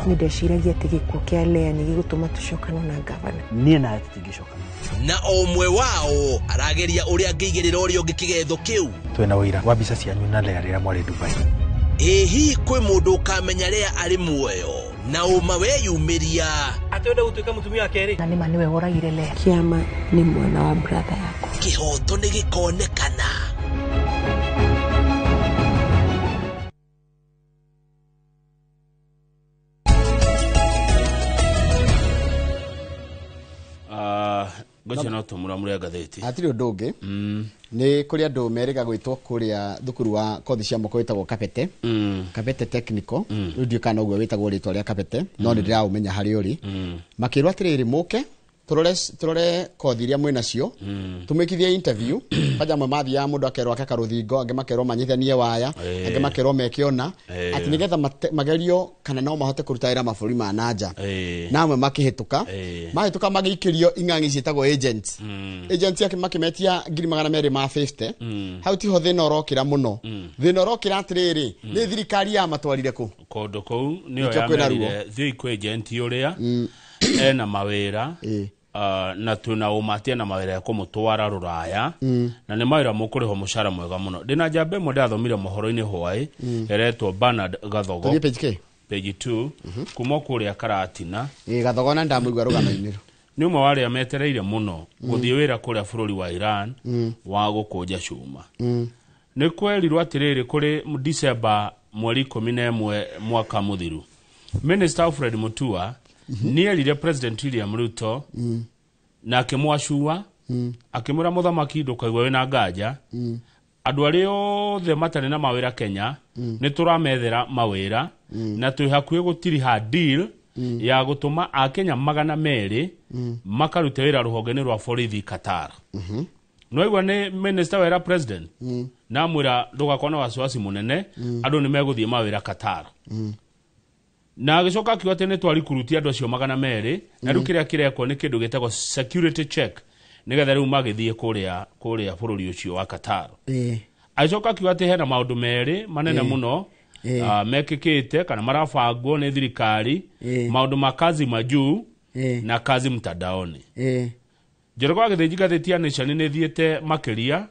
Nĩ ndeciragia atĩ gĩkuũ kĩa Lea nĩ gĩgũtũma tũcokane na ngavana. Niĩ nawe tũtingĩcokana. Na o ũmwe wao arageria ũrĩa angĩigĩrĩra ũrĩa ũngĩ kĩgetho kĩu. Twĩna ũira wa mbica cianyu na Lea rĩrĩa mwarĩ Dubai. Hihi kwĩ mũndũ ũkamenya Lea arĩ muoyo na ũma weyumĩria atwenda gũtuĩka mũtumia wa kerĩ. Na nĩma nĩwe woragire Lea. Kĩama nĩ mwana wa brother yako. Kĩhoto nĩ gĩkonekana. Ngoja no tũmuramure ngathĩti. Hatirĩ ũndũ ũngĩ. Nĩ kũrĩ andũ merĩga gwĩtwo kũrĩa thukuru wa kothi cia moko wĩtagwo Kapete. Kapete Technical. Rĩu ndiũĩ kana ũguo wĩtagwo rĩtwa rĩa Kapete, no nĩ ndĩraũmenya harĩ ũrĩ. Makĩrwo atĩrĩrĩ mũke turore kothiria mwina cio tumikithie interview paja mamathi ya mundu akerwa akaruthingo ange makerwo manyithanie waya ange makerwo mekiona ati nigetha magerio kana no mahote kurutaira maburi ma nanja namwe makihituka mahituka magikirio ingangi cietagwo agents agents yake makimetia 250 hau tiho thina urokira muno thina urokira atiriri ni thirikari ya matwarire ku kondo kou niyo yamerire thikwe agent uria ena mawira na tuna umatia na mawira ya kumutwara ruraya na ni mawira mukuriho mushara mwega muno ndina jambe mo ndathomire mohoro-ini hwai eretwo Bernard Gathogo page 2 kuma kuria Karatina Gathogo na ndamwigwa rugano-ini ni umwe wari ametereire muno guthie wira kuria bururi wa Iran wa gukunja cuma ni kwerirwo atiriri kuri December mweri 11 mwaka muthiru Minister Alfred Mutua nierire President William Ruto na akimwashua akimura muthamaki ndukaigwa wina nganja andu ari othe matane na mawira Kenya ni turamethera mawira na twi hakuhi gutiri ha deal ya gutuma a Kenya 200 makarute wira ruhongeni rwa borithi Qatar no igwa ni minister wera president na mwira ndugakona wasiwasi munene andu ni meguthie mawira Qatar na gicoka kiwate ne twari kurutia andu acio 200 na rukiria kireko ni kindu gitagwo security check nigetha riu magithie kuria bururi ucio wa Qatar acoka kiwate hena maundu meri manene muno mekikite kana marabangwo ni thirikari maundu makazi majuu na kazi mtadaoni Jorogwa githijika thetia nation ni thiete makiria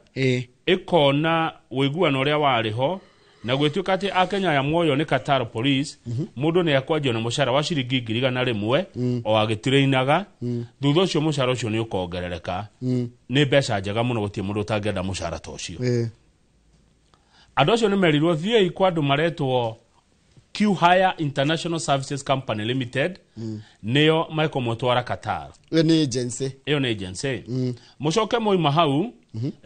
ikona wiguano uria wariho na gwituka ati Akenya ya moyo ni Qatar police mundu ni akwanjio na mushara wa ciringi 100 o agitireinaga thutha ucio mushara ucio ni ukongerereka ni mbeca njega muno gutie mundu utangenda mushara ta ucio andu acio ni merirwo thie ikwandu maretwo Q Hire International Services Company Limited niyo maiko motwara Qatar ni agency iyo ni agency mucoke moima hau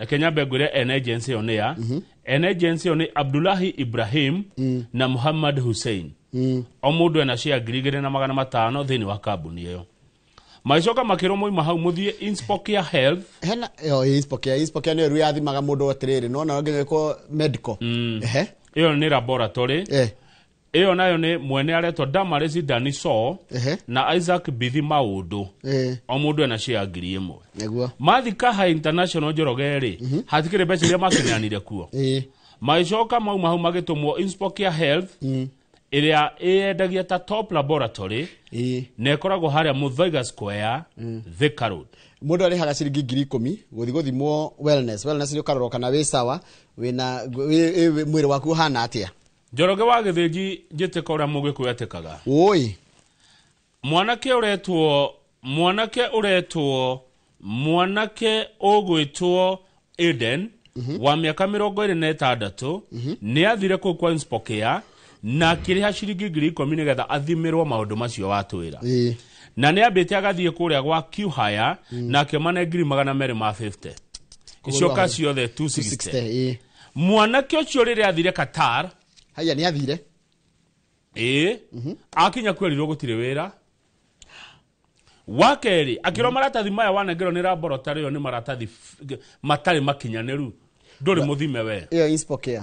Kenya begure en agency onia en agency oni Abdullahi Ibrahim na Muhammad Hussein omundu ena share 2,500 thini wa kambuni iyo maicoka makiro moima hau muthie Inspocare Health hena Inspocare ni ruya thimaga mundu atiriri no na nginya ko medical iyo ni laboratory iyo nayo ni mwene aretwo Damaresi Daniso na Isaac Bithi Maundu omundu ena share 1,000 neguo mathika ha international jorogeri hatikire mbeca iria makinyanire kuo maicoka mauma hau magitumwo Inspocare Health iria yendagia ta top laboratory na ikoragwo haria Muthaiga Square Thika Road mundu ari haga ciringi 10,000 guthi guthimwo wellness ni karoro kana wi sawa wina mwiri waku hana atia Njoroge wa githiji njiteka uria mugikwetekaga oi mwanake ogwitwo Eden wa miaka 26 ni athire ku kwa Inspocare na kiriha ciringi 10,000 nigetha athimirwo maundu macio watwira na ni ambite agathie kuria gwa Q Hire na kemane 250 icoka ciothe 260 mwanake ucio riri athire Qatar haya ni athire akinya kwerirwo gutire wira wakeri akiro maratathi maya wanengero ni laboratory yo ni maratathi matari makinyaniru nduri muthime we iyo Inspocare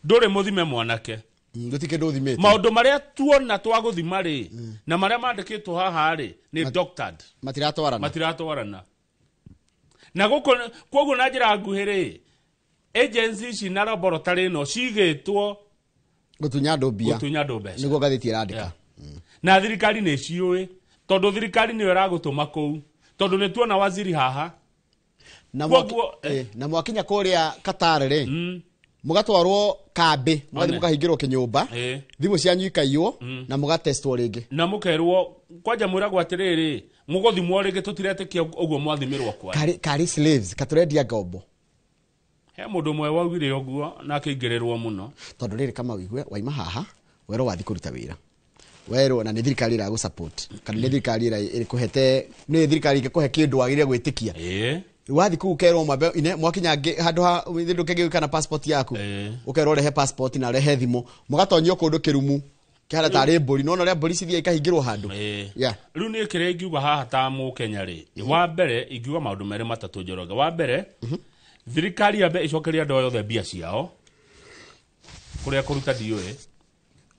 nduri muthime mwanake ndutike nduthimete maundu maria tuona twaguthima ri na maria mandikitwo haha ri ni doctored matiratwarana na koguo na njira nguhiri agency ici na laboratory no cigitwo gutunya ndobia niguo gathiti irandika na thirikari ni ciui tondu thirikari ni iragutuma kou tondu ni tuona waziri haha na mwakinya kuria Qatar ri mugatwarwo kambi mugathi mukahingirwo kinyumba thimu cianyu ikaiyo na mugatestwo ringi na mukerwo kwanja mwira gwatiriri mugothimwo ringi tutiretekia uguo mwathimirwo kwa kari slaves katurendia ngombo he mundu mwe waugire uguo na akingirerwo muno tondu riri kama wigwe waima haha wero wathi kuruta wira wero na ni thirikari ira gu support kana ni thirikari ira kuhete ni thirikari ikuhe kindu wagire gwitikia wathi ku kero mabe ine mwakinya handu ha ndu kege kana passport yaku ukero rehe passport na rehe thimo mugatonyio kundu kirumu Kihara tari mburi no ria mburi cithia ikahingirwo handu. Yeah. Riu ni kire ingiuga haha ta mu Kenya ri. Wa mbere ingiuga maundu mere matatu Njoroge. Wa mbere thirikari ambe icokeria ndo yothe bia ciao. Kuria kuruta DOA.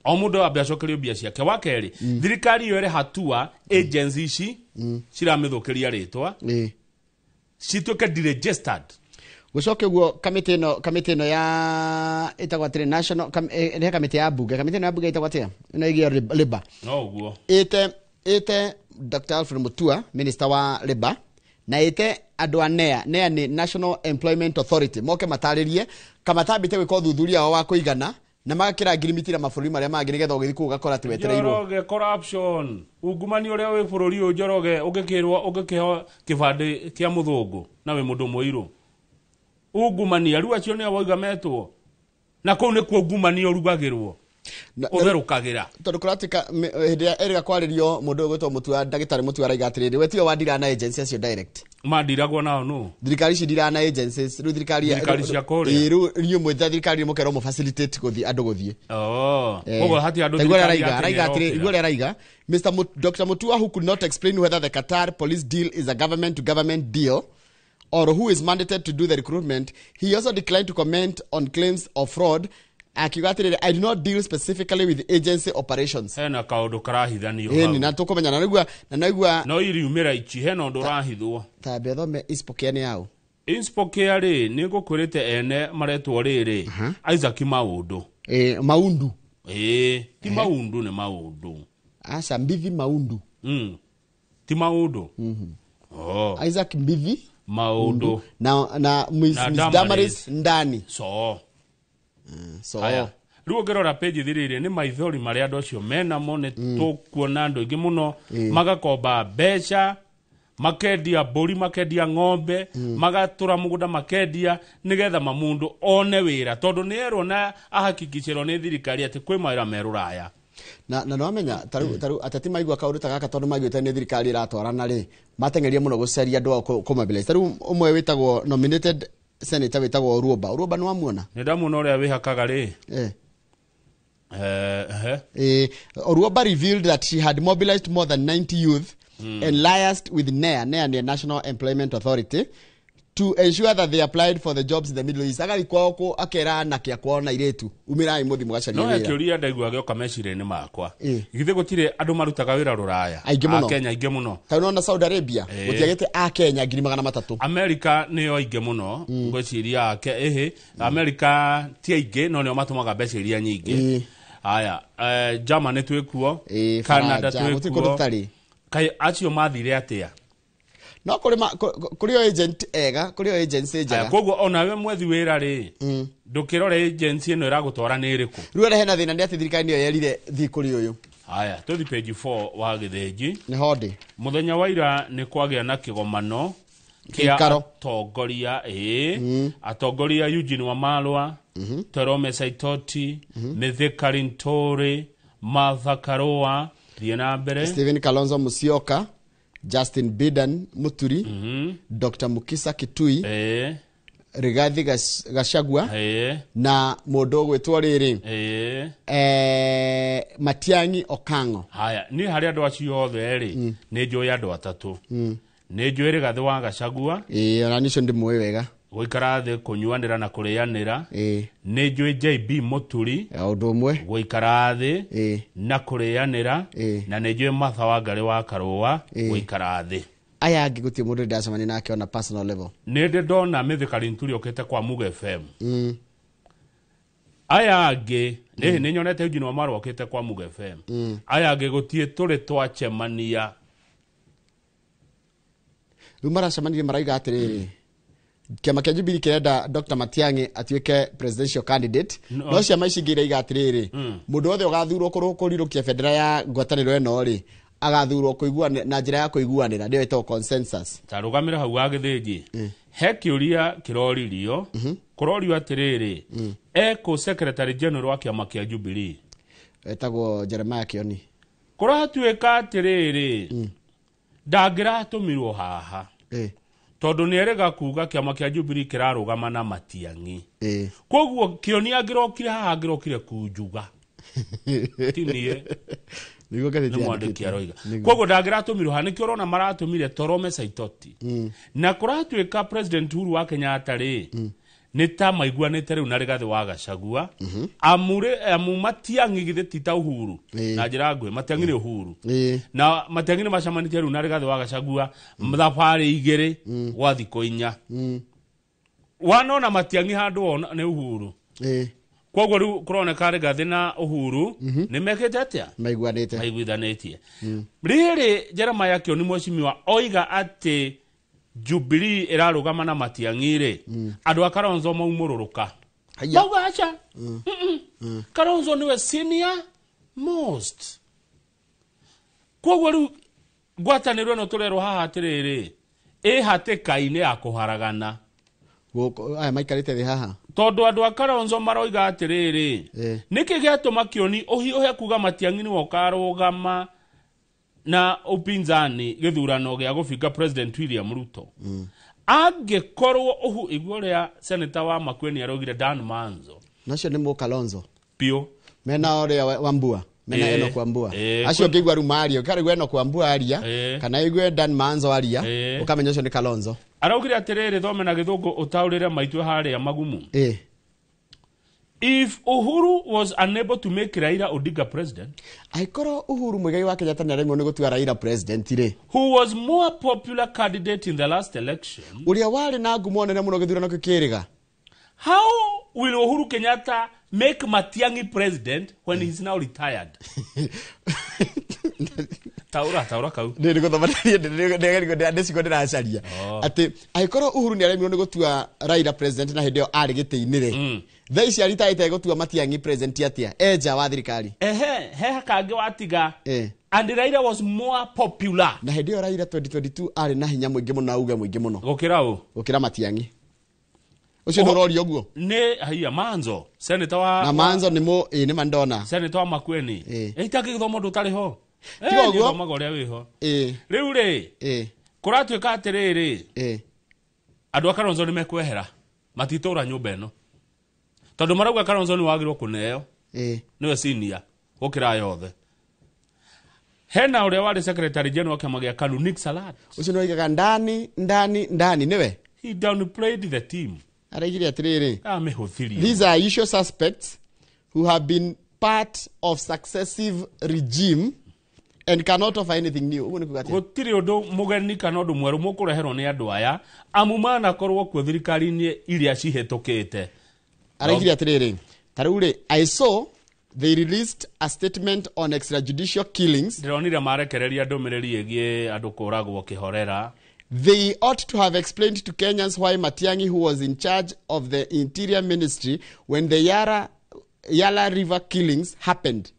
O mundu ambe acokerio bia ciake. Wa keri thirikari yo ire hatua agency ici ciramithukiria ritwa. Cituke deregistered. Gucoke guo kamiti no ya itagwatire national ne kamiti ya bunge ya bunge itagwatire ina igi labor no guo ite Dr. Alfred Mutua minister wa labor na ite andu anea ni National Employment Authority moke mataririe kama tabite gwiko thuthuria wa kuigana na magakira ngirimitira mabũrũri maria mangĩ nigetha ũgĩthiĩ kũu gakora ti wetereirwo. Njoroge corruption ungumani uria wi bũrũri ũyũ Njoroge ũngĩkĩho kĩbandĩ kĩa mũthũngũ na we mũndũ mũirũ ungumania riu acio nĩo waigametwo na kũu nĩkuo ungumania ũrugagĩrwo ũtherũkagĩra tondũ kũratika hĩndĩ ya erga kwarĩrio mũndũ ũgwĩtwo Mutua ndagĩtarĩ Mutua araiga atĩrĩrĩ we tiwe wandira na agency acio direct mandiragwo nao no thirikari cindira na agencies riu thirikari cia kũrĩa riu mwetha thirikari mũkero mu facilitate gũthiĩ andũ gũthiĩ koguo hati andũ thirikari araiga atĩrĩrĩ igũrĩa araiga Dr. Mutua who could not explain whether the Qatar police deal is a government to government deal or who is mandated to do the recruitment. He also declined to comment on claims of fraud. Akiuga I do not deal specifically with agency operations. Hena kaundu karahithanio hau. Ni na tukumenya na naigua no iriumira ichi hena undu rahithwo. Tabe thome ispokene yao. Inspokea ri ni ngukurite ene maretwo riri Isaac Maundu. Maundu. Ti Maundu ni Maundu. Asa Mbivi Maundu. Ti Maundu. Isaac Mbivi Maundu na Miss Damaris ndani so aya riu ngirora page thirire ni maithori maria andu acio mena mone tukuona andu ingi muno magakomba mbeca makendia mburi makendia ng'ombe magatura mugunda makendia nigetha mamundu one wira tondu ni erwo na ahakikiciro ni thirikari ati kwi mawira meruraya na no amenya taru atati maigua kaundu ta gaka tondu maiguite ni thirikari iratwarana ri matengeria muno gucaria andu kumobilize taru umwe witagwo nominated senator witagwo Ruoba no amuona ni ndamuona uria wihakaga ri Ruoba revealed that she had mobilized more than 90 youth and liaised with NEA the National Employment Authority to ensure that they applied for the jobs in the Middle East. Agari kwao akera na kia kwao na iretu umirai muthi mugacaria wira no akiuria ndaigua gioka mecireni makwa githe gutire andu marutaga wira ruraya a Kenya inge muno kana na Saudi Arabia gutiagete a Kenya 300 America niyo inge muno ngwiciria ake America ti inge no nio matumaga mbeca nyingi aya Germany twikuo Canada twikuo kai acio mathire atia no kuri agent ega kuri agency njega koguo ona we mwethi wira ri ndukirore agency eno iragutwara ni iriku riu hena thina ndi ati thirikari niyo yerire thi kuri uyu aya tuthi page 4 wa githenji ni hodi muthenya wa ira ni kwagia na kigomano kia atongoria atongoria Eugene Wamalwa Torome Saitoti Mithika Linturi Martha Karua thiena mbere Stephen Kalonzo Musyoka Justin Bidan Muturi Dr. Mukisa Kitui Rigathi Gachagua na mundu gwitwo riri Matiang'i Okango. Haya ni hari andu acio othe ri ni njui andu atatu ni njui Rigathi wa Gachagua ona nicio ndimwe wega guikara thi kunyuanira na kurianira ni njui JB Muturi undu umwe guikara thi na kurianira na ni njui Martha Wangari wa Karua guikara thi aya angi gutie mundu ndacemani nake on a personal level ni ndona Mithika Linturi okete kwa Muga FM aya angi ni nyonete Eugene Wamalwa okete kwa Muga FM aya angi gutie turi twachemania maracemanirie maraiga atiriri kiama kia Jubilee kirenda Dr. Matiang'i atuike presidential candidate no ciama ici ngira iga atiriri mundu othe ugathurwo kurirukia federa ya ngwataniro eno ri agathurwo kuiguana na njira ya kuiguanira ndio ito consensus tarugamira hau agithinji he kiuria kiroririo kurorio atiriri eko secretary general wa kiama kia Jubilee etagwo Jeremiah Kioni kuratuika atiriri ndagira tumirwo haha tondu ni erega kuga kiama kia Jubilee kirarugama na Matiang'i koguo Kioni angirokire haha angirokire kunjuga tinie niguo gatheti nĩ mwandĩki aroiga koguo ndangĩratũmirwo ha nĩkĩo ũrona maratũmire Torome Saitoti na kũratuĩka President Uhuru wa Kenyatta rĩ nĩ ta maiguanĩte rĩu na Rigathi wa Gachagua amu Matiang'i githĩ ti ta Uhuru na njĩra nguhĩ Matiang'i nĩ Uhuru na Matiang'i nĩ macamanĩtie rĩu na Rigathi wa Gachagua thabarĩ igĩrĩ gwa thikũ 4 wanona Matiang'i handũ nĩ Uhuru koguo rĩu kũroneka Rigathi na Uhuru nĩ mekĩte atĩa maiguithanĩtie rĩrĩ Jeremiah Kioni Mweshimiwa oiga atĩ Jubilee ĩrarũgama na Matiang'i rĩ andũ a Kalonzo maumũrũrũka mauga acha Kalonzo nĩwe senior most koguo rĩu ngwatanĩro ĩno tũrerwo haha atĩrĩrĩ hatĩka-inĩ ya kũharagana aya maikarĩte thĩ haha tondũ andũ a Kalonzo maroiga atĩrĩrĩ nĩkĩ gĩatũma Kioni ũhiũhe kuga Matiang'i nĩwe ũkarũgama na upinzani gĩthurano gĩa gũbinga President William Ruto angĩkorwo igũrũ rĩa Senator wa Makueni araugire Dan Manzo nacio nĩ Kalonzo pio mena ũrĩa Wambua mena eno kwa Mbua acio ngĩigua rumario karigwa eno kwa Mbua aria kana igwe Dan Manzo aria ukamenya ũcio nĩ Kalonzo araugire atĩrĩrĩ thome na gĩthũngũ ũtaũrĩre maitũ harĩa magumu if Uhuru was unable to make Raila Odinga president, aikoro Uhuru Muigai wa Kenyatta nĩ aremwo nĩ gũtua Raila president ire, who was more popular candidate in the last election, uria wari na ngumo nene muno gĩthurano kĩrĩga, how will Uhuru Kenyatta make Matiang'i president when he's now retired? Taura kau nĩ gũthoma ndĩciko ndĩracaria atĩ aikoro Uhuru nĩ aremwo nĩ gũtua Raila president na hĩndĩ ĩyo arĩ gĩtĩ-inĩ rĩ thaa ici aritaĩte gũtua Matiang'i president atia enja wa thirikari he kangĩ watiga and Raila was more popular na hĩndĩ ĩyo Raila 2022 arĩ na hinya mũingĩ mũno na uge mũingĩ mũno gũkĩra Matiang'i ucio nĩ ũroria ũguo nĩ haiya Manzo senator wa na Manzo nĩ mandona senator wa Makueni ĩtake gĩthomo ndũtarĩ ho tiga ũguo magorĩa wĩho rĩu rĩ kũratuĩka atĩrĩrĩ andũ a Kalonzo nĩ mekwehera matitũra nyũmba ĩno tondũ marauga Kalonzo nĩ wagĩrĩirwo kũneo nĩwe senior gũkĩra yothe. Hena ũrĩa warĩ secretary general wa kĩama gĩa KANU Nick Salat ucio nĩ oigaga ndani nĩwe he downplayed the team araigire atĩrĩrĩ amĩhũthirie these are usual suspects who have been part of successive regime and cannot offer anything new. Gũtirĩ ũndũ mũgeni kana ũndũ mwerũ mũkũreherwo nĩ andũ aya amumana korwo kuo thirikari-inĩ iria cihetũkĩte. Araigire atĩrĩrĩ tarĩu I saw they released a statement on extrajudicial killings. Ndĩronire marekereria ndũmĩrĩri ĩgiĩ andũ kũragwo kĩhorera. They ought to have explained to Kenyans why Matiang'i, who was in charge of the Interior Ministry when the Yala River killings happened.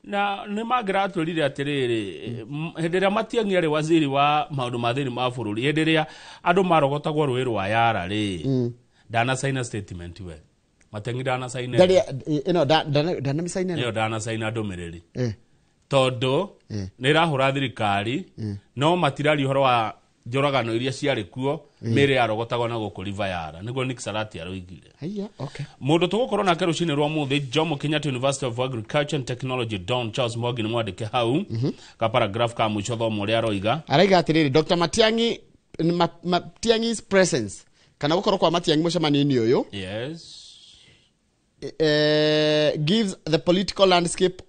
Na nĩ mangĩratwĩrire atĩrĩrĩ hĩndĩ ĩrĩa Matiang'i arĩ waziri wa maũndũ ma thĩinĩ ma bũrũri hĩndĩ ĩrĩa andũ marogotagwo rũĩ rwa Yara rĩ ndanasaina statement we Matiang'i ndanasaina ndanasaina ndũmĩrĩri tondũ nĩ ĩrahũra thirikari no matirari ũhoro wa njoragano iria ciarĩ kuo mĩrĩ yarogotagwo na gũkũ River Yara nĩguo Nick Salat aroigire. Mũndũ tũgũkorwo nake rũcinĩ rwa mũthĩ Jomo Kenyatta University of Agriculture and Technology Don Charles Mwangi nĩ mwandĩke hau ka paragraph ka mũico thomo ũrĩa aroiga araiga atĩrĩrĩ Dr. Matiang'i's presence kana gũkorwo kwa Matiang'i mũcemanio-inĩ ũyũ gives the political landscape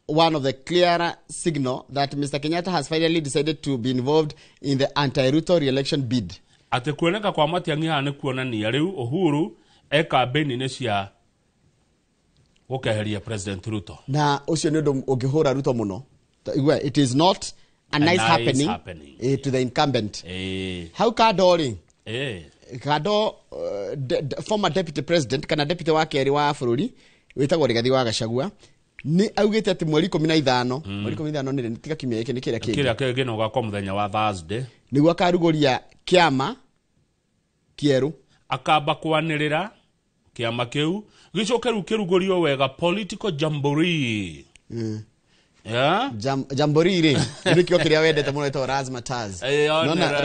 one of the clearer signal that Mr. Kenyatta has finally decided to be involved in the anti-Ruto re-election bid. Ate kuoneka kwa Matiang'i haha nĩ kuonania rĩu Uhuru kambĩini-inĩ cia gũkeheria President Ruto. Na ũcio nĩ ũndũ ũngĩhũra Ruto mũno. It is not a nice happening to the incumbent. Hau Kado Kado former deputy president kana deputy wa kerĩ wa bũrũri wĩtagwo Rigathi wa Gachagua ni augite ati mweri 15 nĩ tiga kimia gĩkĩ nĩ kĩrĩa kĩngĩ no gakwa mũthenya wa Thursday nĩguo akarugũria kĩama kĩerũ akamba kwanĩrĩra kĩama kĩu gĩcoke rĩu kĩrugũrio wega political jamboree Jamboree nikio kiria wendete muno to Razzmatazz. Nona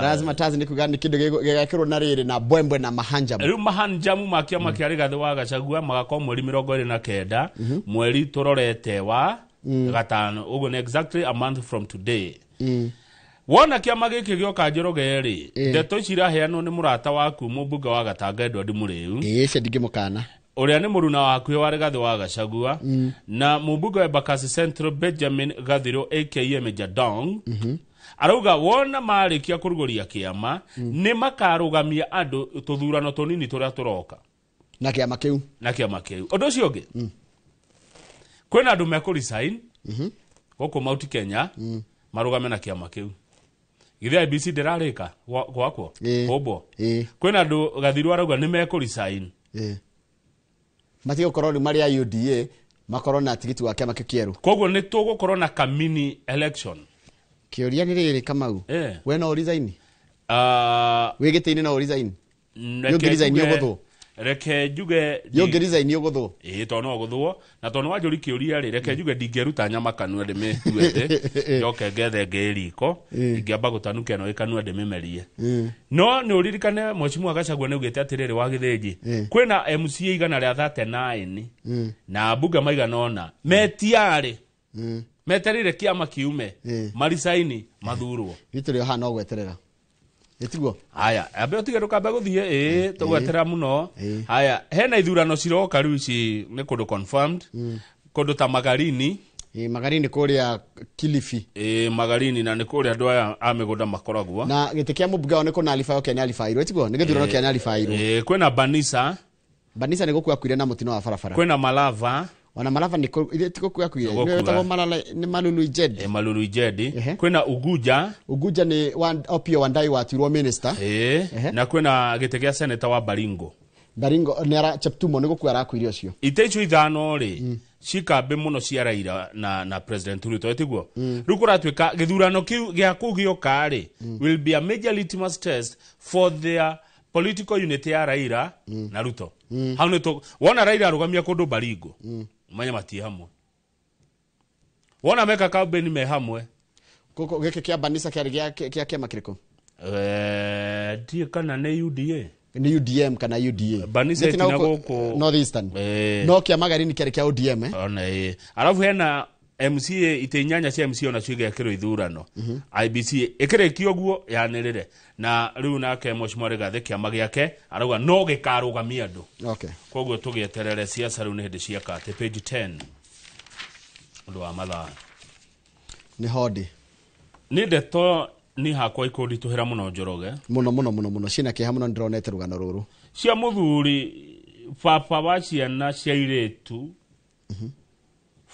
Razzmatazz ni kugani kindo gigakirwo na riri na Mbwembwe na Mahanjamu. Riu Mahanjamu makia makiari gathe wa Gachagua magakwa mweri 29 mweri turorete wa gatano ugo exactly a month from today. Wona kiama giki gioka Njoroge ri ndeto cira heano ni murata waku mubunga wa Gatanga Edward Muriu ce ndigimukana uria ni muruna waku wa Rigathi wa Gachagua na mubunga wa Embakasi Central Benjamin Gathiro aka Major arauga wona marikia kuruguria kiama ni makarugamia andu tuthurano tonini turia turoka na kiama kiu undu ucio ungi kwina andu mekuri sign goko Mount Kenya marugame na kiama kiu githia IBC ndirarika gwakwo hobo kwina andu Gathiro arauga ni mekuri sign matigo koroni mari ya UDA makorona tigiti wa kiama kieru koguo ni tugukorwo na kamini election kiuria ni riri Kamau we no resign wigitini no resign resign yogotho reke njuge resign yogotho to no guthwo na to no wajuri kiuria ri reke njuge ndingeruta nyama kanua ndimituete njoke ngethe ngeriko ingiamba gutanuka no ikanua ndimimerie no ni uririkane Mheshimiwa Gachagua ni ugite atiriri wa Githinji kwina MCA igana ria 39 na bunge maiganona metiari meterire kiama kiume marisaini mathurwo gituri ha no gweterera etiguo haya abe otigeruka be guthie tugweterera muno haya hena ithurano ciroka riu ici ni kundu confirmed kundu ta Magarini Magarini kuria Kilifi Magarini na ni kuria andu aya amigunda makoragwo na gite kia mubunga ne kuna alifayo Kenya alifairo etiguo ni githurano Kenya alifairo kwina Banisa ni gukua kwire na mutino wa farafara kwina Malava wana Malava ni tiko kwire ni tawo malala ni Malulu Ijedi Malulu Ijedi kwina Uguja ni Opio Wandai watirwo minister na kwina gite kia senator wa Baringo ni ara Cheptumo ni gukua arakwire ucio itecho ithano ri cikambe muno cia Raila na President Ruto etiguo rukura twika githurano kiu gia kugioka ri will be a major litmus test for their political unity ya Raila na Ruto hau ni to wona Raila arugamia kundu Baringo manya mati hamwe wona meka campaign me hamwe koko geke kia Banisa kia kiama kiriko die kana ne UDA ni UDM kana UDA Banisa tina goko Northeastern no kia Magarini kia ODM ona alafu hena MCA itenyanya cia MCA ona ciige kiro ithurano IBC ikire kioguo yanirire na riu nake Mheshimiwa Rigathi kiama giake arauga no gikarugamia andu koguo tugieterere siasa riu ni hindi ciaka ate page 10 ndu wa mathaa ni hodi ni ndeto ni hakwa ikundi tuhira muno Njoroge muno cina kiha muno ndironete rugano ruru cia muthuri baba wa ciana cia iretu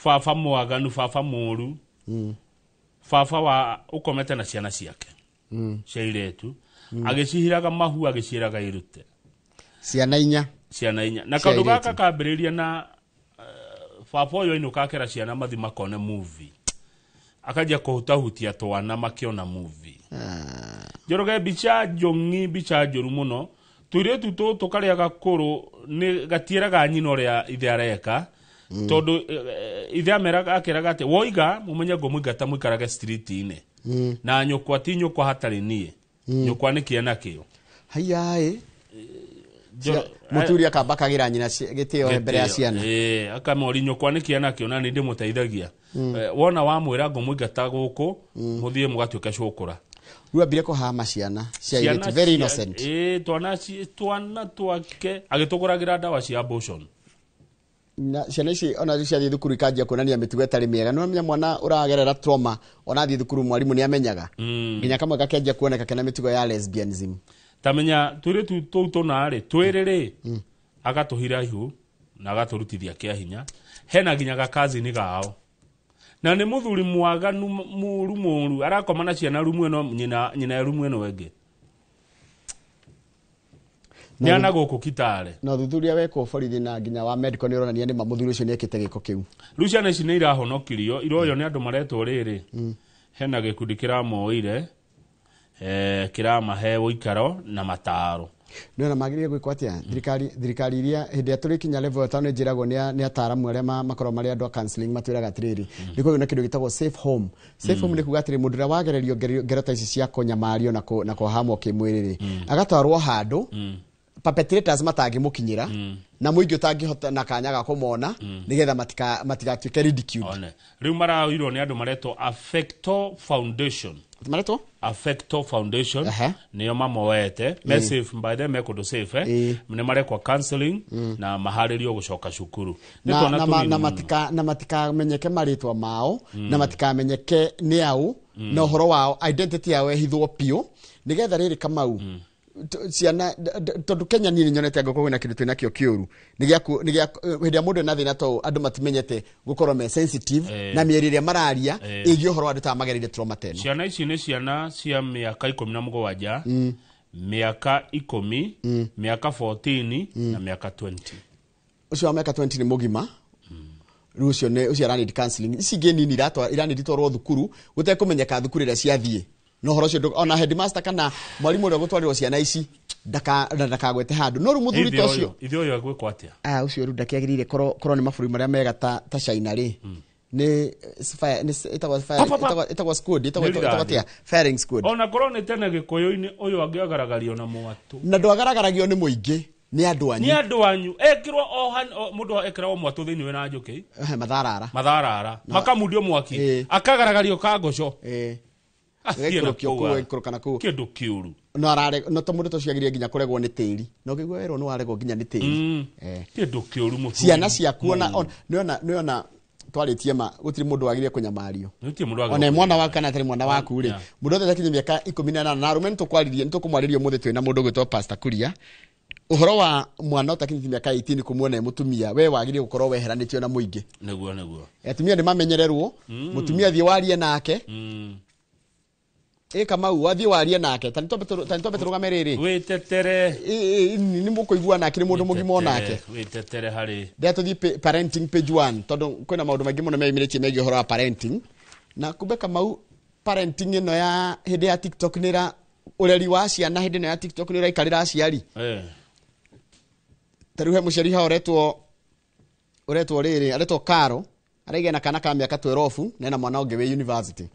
baba mwaganu baba muru baba wa ukomete na ciana ciake cia iretu agicihiraga mahu agiciraga irute ciana inya na kaundu gaka kambiriria na baba uyu inukakera ciana mathi makone movie akaja kuhutahutia twana makiona movie Njoroge bicha jongi bicha joru muno tuiretu tukaria gakuru ni gatieraga nyino ria ithe areka tondu ithe ameraga akeraga ati woiga mumenye ngo muigata muikaraga street ine na nyukwa ti nyukwa hatari nie nyukwa ni kiana kio hayai muturi akabakagira nyina gitio mbere ya ciana akamori nyukwa ni kiana kio na ni ndimuteithagia wona wa mwira ngo muigata guku muthie mugatuika cukura ruambire kuhama ciana cia very innocent twana twake agituguragira ndawa cia abortion na ciana ici ona cia thukuru ikanjia kuonania mitugo itari miega no menya mwana uragerera trauma ona thi thukuru mwarimu ni amenyaga nginya kamwe gakenjia kuoneka kana mitugo ya lesbianism tamenya turitu tunari twiriri agatuhira ihu na agaturutithia kia hinya hena nginya gakazi ni gao na ni muthuri mwaganu muru arakoma na ciana rumu eno nyina rumu eno wenge ni ana guku Kitale na thuthuria weko borithi na nginya wa medical ni uronania ni mamuthuri ucio ni ekite giko kiu Luciana ici ni irahonokirio iroyo ni andu maretwo riri hena gikundi kiramoire kiramahe uikaro na mataro Nona magirire gwikwa atia thirikari iria hindi ya turi kinya level ya njiragwo ni ataramu aria makoro mari andu counseling matwiraga atiriri ndiko yuna kindu gitagwo safe home ni kuga atiri mundu ria wagererio ngero ta ici cia kunyamario na kuhamwo kimwiriri agatwarwo handu perpetrators matangimukinyira na muingi utangihota na kanyaga kumona nigetha matigatuike ridiculed. Riu marawirwo ni andu maretwo Affecto Foundation niyo mamoete safe by them mekundo safe ne marekwa counseling na maharirio gucoka cukuru na matika menyeke maritwa mao na matika menyeke ni au na horo wao identity yao ehithwo pio nigetha riri Kamau ciana tondu Kenya ni nyonete ngoko na kindu twina kio kiuru nigia hedi mundu na thina to andu matimenyete gukorwo me sensitive na mierire mararia igio horo andu ta magerire trauma tena. Ciana ici ni ciana cia miaka 17 miaka 10 miaka 14 na miaka 20. Ucio miaka 20 ni mugima rucio ne ucio arani counseling ici geni ni ratwa irani ditoro thukuru gutekumenyeka thukuru ira ciathie no horo cio ona headmaster kana mwalimu uri gutwarirwo ciana ici ndakagwete handu no rumuthuri to cio ithio yo gwikwa atia ucio ru ndakiagirire korwo ni maburi maria mega ta China ri ni itagwa squad itagwa tia firing squad ona korwo ni tene gikoyo-ini uyu angiagaragario na mwatu na ndwagaragaragio ni muingi ni andu anyu ekirwo mundu ekirwo mwatu thiini we na njuki matharara makamundio mwaki akagaragario kangoco kindu kiuru no arare no to mundu to ciagirie ginya kuregwo ni tiri no kigwa wero no aregwo ginya ni tiri kindu kiuru mutu ciana ciaku niona twaritie ma gutiri mundu wagirie kunyamario ona mwana wako kana tari mwana waku ri mundu othe takinye miaka 18 na rumen to kwaririe nto kumwaririo muthe twina mundu gwitwa Pastor Kuria uhoro wa mwana utakinye miaka 18 kumuona mutumia we wagirie gukorwo weheranitio na muingi neguo atumia ni mamenyererwo mutumia thie warie nake Kamau wathie warie nake tanitobe turugamerere witetere ni mukuigua nake ni mundu mugimo nake witetere hari tuthi parenting page 1 tondu kwina maundu maingi muno meimiritie megie horo wa parenting na kumbe Kamau parenting ino ya hindi ya TikTok nira ureri wa ciana hindi no ya TikTok nira ikarira aciari taruhe muciari ha uretwo riri aretwo Karo arege na kana ka miaka 12 na mwana ungi we university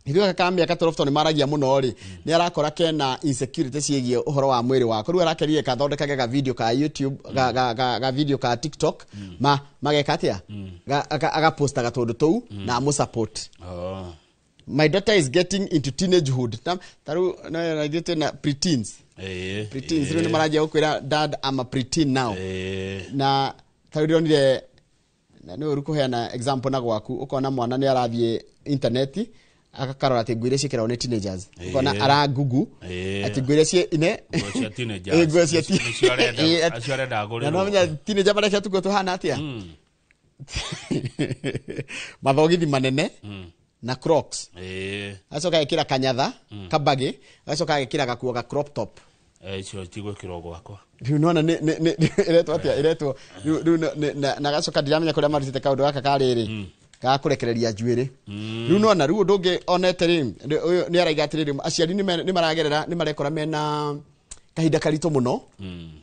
Hiyo kama miaka 12 ni maragia muno ri ni arakora kena insecurity ciegie uhoro wa mwiri wako ru arakerie kathondekaga ga video ka YouTube ga video ka TikTok mageka atia aga posta gatundu tou na mu support. My daughter is getting into teenagehood taru na gete na preteens preteens ru ni maragia ukwira dad I'm a preteen now na taru ni na no rukuheana example na gwaku ukona mwana ni arathie internet akakarora ati ngwire cikira one teenagers ukona ara gugu ati ngwire cie ine cia teenagers acio arenda agore no menya teenager bare cia tuko tuhana atia mathogithi manene na Crocs acoka ekira kanyatha kabagi acoka ekira gakuo ga crop top icio tigwe kirogo gwakwa unaona ne iretwo atia iretwo na gacoka ndiramenya kuria marutite kaundu gaka kariri gakurekereria njuiri riu nona riu ndungi onete ri ni araiga atiriri aciari ni maragerera ni marekora mena kahinda karito muno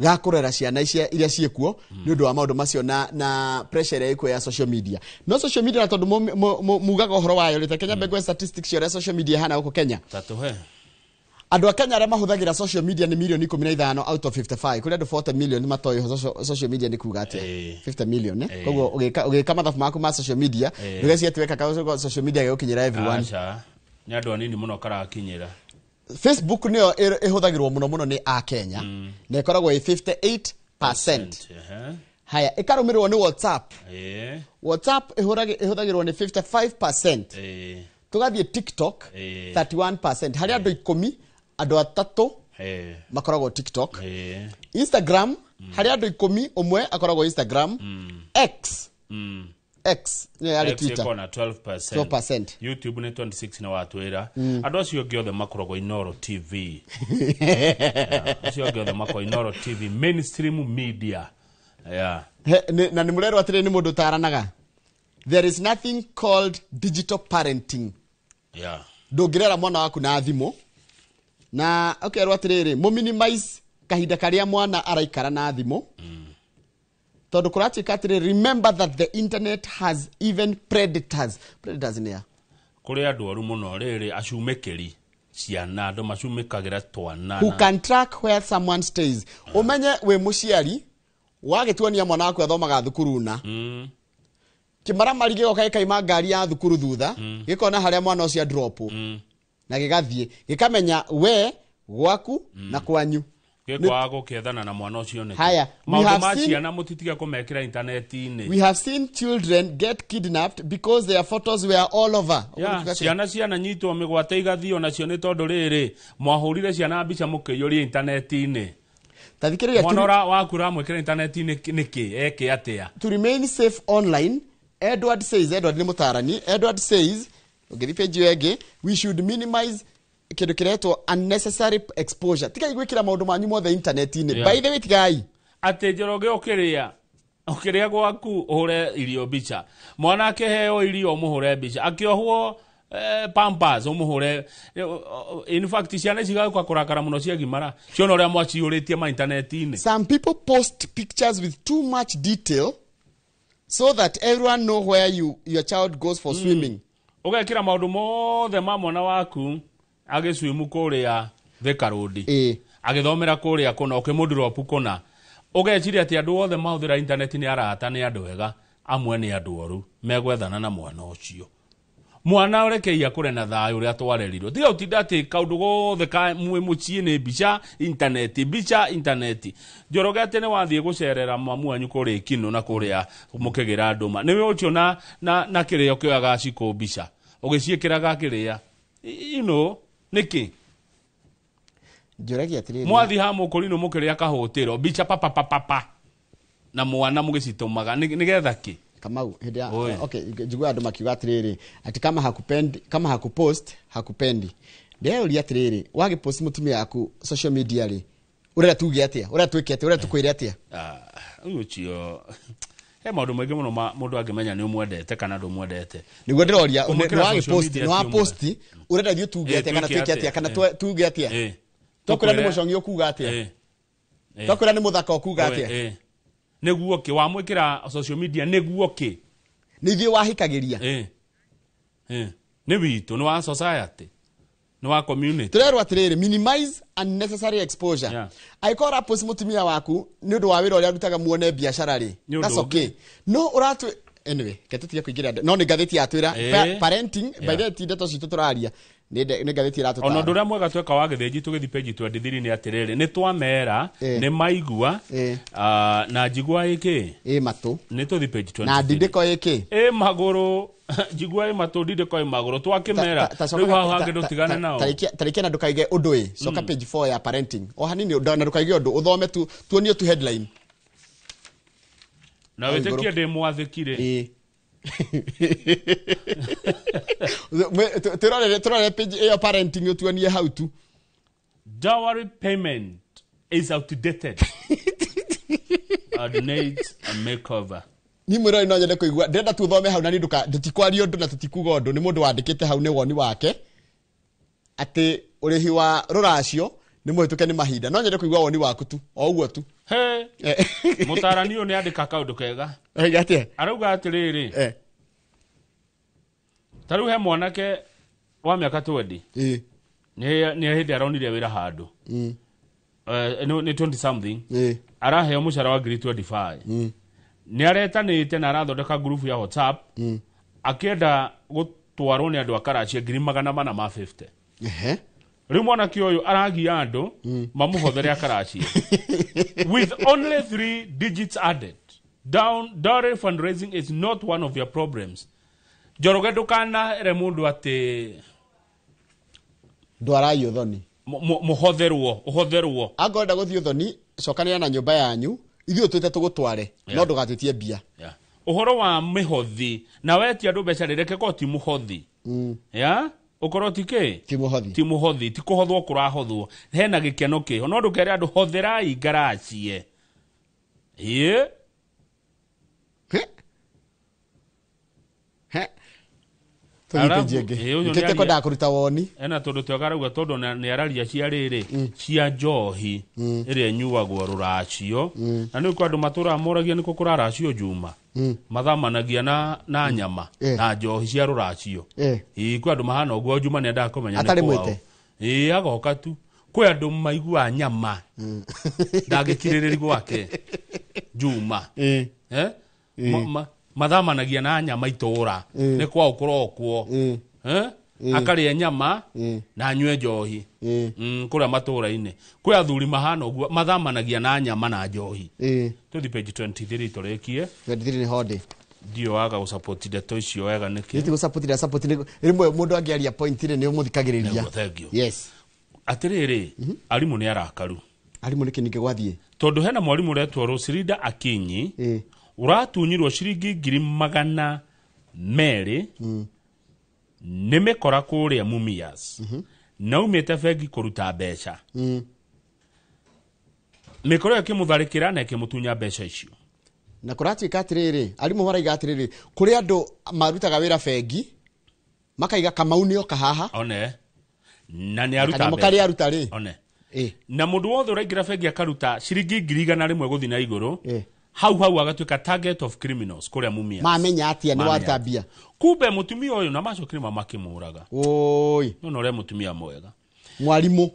gakurera ciana iria ciekuo ni undu wa maundu macio na pressure iko ya social media no social media na tondu mugaga uhoro wayo rite Kenya Bengo statistics ya social media hana huko Kenya andu a Kenya arĩa mahũthagĩra social media ni milioni 15 out of 55 kuri andu 40 million matoi social media ni kuga ati 50 million koguo ugika mathabu maku ma social media ndugeci atweka ka social media gĩukinyira everyone ni andu anini muno karakinyira Facebook niyo ihũthagĩrwo muno ni a Kenya na ikoragwo 58%. Haya ikarumirwo ni WhatsApp WhatsApp ihũthagĩrwo ni 55%. Tugathie TikTok 31%. Hari andu 10 andu atatu makoragwo TikTok. Instagram hari andu 10 umwe akoragwo Instagram. X ni ali Twitter kona 12%. YouTube ni 26 na watu era andu acio giothe makoragwo Inoro TV acio giothe makoragwo Inoro TV mainstream media na ni murero atire ni mundu taranaga there is nothing called digital parenting ndungirera mwana waku na thimo na okay atiriri mo minimize kahinda karia mwana araikara na thimu tondu kurachika atiri remember that the internet has even predators nĩa kuri andu oru muno riri acumikiri ciana andu macumikagira twana who can track where someone stays umenye we muciari wagituania mwana waku athomaga thukuru na kimara marige gokai kaima ngari ya thukuru thutha gikona haria mwana ucio drop na gigathie gikamenya we gwaku na kwanyu gekwa gukethana na mwana ucio ne haya maciana mutitiga kumekira interneti-ini we have seen children get kidnapped because their photos were all over ciana nyitwo migwate igathio nacio ni tondu riri mwahurire ciana mbica mukiyuria interneti-ini tathikiriria mwana wakura mwekira interneti-ini niki eke atia to remain safe online. Edward ni mutarani. Edward says ugithi page yege we should minimize kindu kiretwo unnecessary exposure tika igwikira maundu manyu mothe internet-ini by the way tigai ate Njoroge ukiria gwaku uhure irio bicha mwana akeheo irio muhure bicha akiohwo pampers umuhure in fact ciana cigaukwa kurakara muno cia gimara cio no ria mwaciuritie ma internet-ini. Some people post pictures with too much detail so that everyone know where your child goes for swimming. Ugekira maundu mothe ma mwana waku agiswimu kuria Thika Road agithomera kuria kuna ukimudrop kuna ugeciria ati andu othe mahuthira internet ni arata ni andu wega amwe ni andu oru megwethana na mwana ucio mwana urekeia kure na thayu ria twarerirwo tiga utinda ati kaundu gothe ka mwe mucie ni bicha internet Njoroge ati ni wathie gucerera mamu anyu kuri kino na kuria mukigira nduma niwe ucio na kirio kioga ciko bicha ugiciikiraga kiria niki Njoroge atiri mwathi ha mukurino mukiria kahotero bicha papa na mwana mugicitumaga nigetha ki Kamau hidia okay jigwa andu makiuga atiriri ati kama hakupendi ndio uli atiriri wage post mutumia yaku social media ri urera tuge atia urera twike atia urera tukwire atia ucio he maundu maingi muno mundu angimenya ni umwendete kana ndumwendete niguo ndiroria no wa post urera thio tuge atia kana twike atia kana tuge atia tokura ni mucongi okuga atia tokura ni muthaka okuga atia neguo ki wa mwikira social media neguo ki nithio wahikagiria ni witu ni wa society ni wa community turero atiriri minimize unnecessary exposure aikora post mutumia waku ni undu wa wira uria rutaga muone biashara ri that's okay no uratu anyway ketutia kuigira no ni gatheti atwira parenting by the ndeto citu turaria ni gatheti iratu ono ndura mwega tweka wa githenji tugithi page 23 ni atiriri ni twamera ni maigua na jigwa iki matu ni tuthi page 23 na dideko iki maguru jigwa matu dideko maguru twakimera riu haha ngindo tigane nao tariki na ndukaige undu soka page 4 ya parenting o hanini na ndukaige undu uthome tuonio tu headline na wetekia de mwathikire turare page ya parenting utuonie how to dowry payment is outdated needs a makeover ni mwira ino nyende kuigua ndenda tuthome hau na ni nduka tutikwaria undu na tutikuga undu ni mundu wandikite hau ni woni wake ati urihi wa ruracio ni muhituke ni mahinda no nyende kuigua woni waku tu o uguo tu mutarani uyu ni andika kaundu kega atia arauga atiriri taru he mwanake wa miaka 20 ni hindi aronire wira handu ni 20 something araheo mushara wa 25 ni aretanite na arathondeka group ya WhatsApp akienda gutwarwo ni andu akaracia 450 riu mwanake uyu aragia andu mamuhothere akaracia with only 3 digits added. Dowry fundraising is not one of your problems. Njoroge ndukana ere mundu ati ndwarayo thoni muhotherwo agonda guthio thoni cokanira na nyumba yanyu ithio twite tugutware no ndugatitie bia uhoro wa mihothi na wetia andu beca rireke ko ti muhothi ukorwo ti muhothi ti kuhothwo kurahothwo hena gikeno kiho no ndukere andu hotherai ngaracie Nikete ko ndakuruta woni. Ena tondu twagarauga tondu ni araria cia riri cia njohi ire nyuagwo ruracio. Na ni kwa andu matura moragia ni kukura racio juma. Mathamanagia na nyama na njohi cia ruracio. Kwa andu mahana ogwo juma ni nda komenya ni kwao. Agoka tu. Kwa andu maigua nyama. Ndagikiriri gwake. Juma. Mathamanagia na nyama itura ni kwa ukurokwo akaria nyama na nywe njohi kuria matura-ini kwa athuri mahana uguo mathamanagia na nyama na njohi tuthi page 23 turekie 23 ni hodi ndio waga usupport ndeto icio wega niki niti gusupport rimwe mundu angiaria point ile ni umuthikagiriria yes atiriri arimu ni arakaru arimu niki ninge gwathie tondu hena mwarimu retwo Rosrinda Akinyi uratunyirwo ciringi 200 nimekora kuria Mumias na umete bengi kuruta mbeca mikoro yakimutharikira na ikimutunya mbeca icio na kuratuika atiriri arimu maraiga atiriri kuri andu marutaga wira bengi makaiga kamaunio kahaha one na ni aruta mbeca kari aruta ri one na mundu wothe uraingira bengi akaruta ciringi 100 guthi na iguru hau agatuika target of criminals kuria Mumias mamenya atia ni watabia kumbe mutumia uyu na macokire makimuraga oi no ore mutumia mwega mwarimu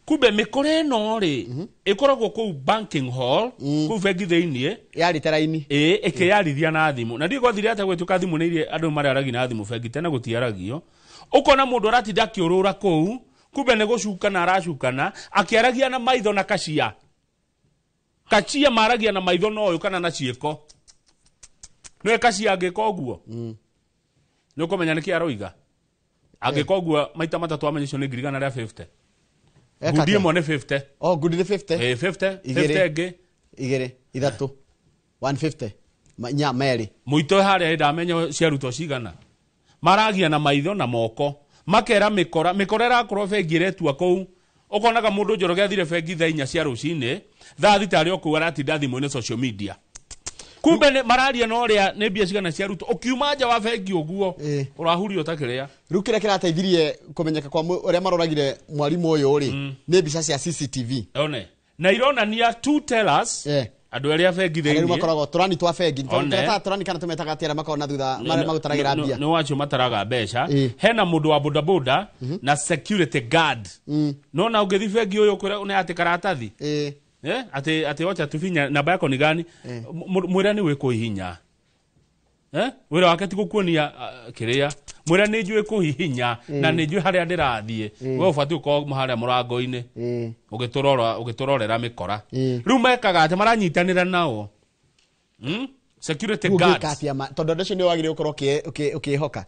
kumbe mikore no ri ikoragwo ku banking hall ku bengi theinie yari taraini ikiyarithia na thimu na ndio gwathire ata gwetuka thimu ni irie andu mararagi na thimu bengi tena gutiaragio ukona mundu aratinda kiurura kou kumbe ne gucukana aracukana akiaragia na maitho na kashia maragia na maitho no kana na cieko no kashia angiko oguo no komenya niki aroiga angiko oguo maita matatu amenyesho ni ngiriga na 50 gudi mo ne 50 gudi ne 50 50 ege igere ithatu 150 nya meri muito haria ndamenya ciaruto cigana maragia na maitho na moko makera mikora ra kurofengire tu akou ukonaga mundu njoroge athire bengi thaa 4 cia rucini thaa thitari okuwa ratinda thimu-ini social media kumbe ne mararia no ria ne bia cigana cia ruto ukiuma nja wa bengi uguo urahurio takiria riu kira kirateithirie kumenyeka kwa uria maroragire mwarimu uyu ri ni bica cia CCTV one na ironania two tellers andu aria bengi theinie makoragwo turani twa bengi turani kana tumetaga atira makona thutha maria magutaragira mbia no wacho mataraga mbeca hena mundu wa bodaboda na security guard no na ungethi bengi uyu kwira une ati karatathi ati wacha tufinya namba yako ni gani mwira ni wikuhihinya wira wake ti gukuonia kiria mwira ni njui kuhihinya na ni njui haria ndirathie we ubati uko haria murango-ini ugiturorera mikora riu mekaga ati maranyitanira nao security guards tondu ndecio ni wagire ukorwo ukihoka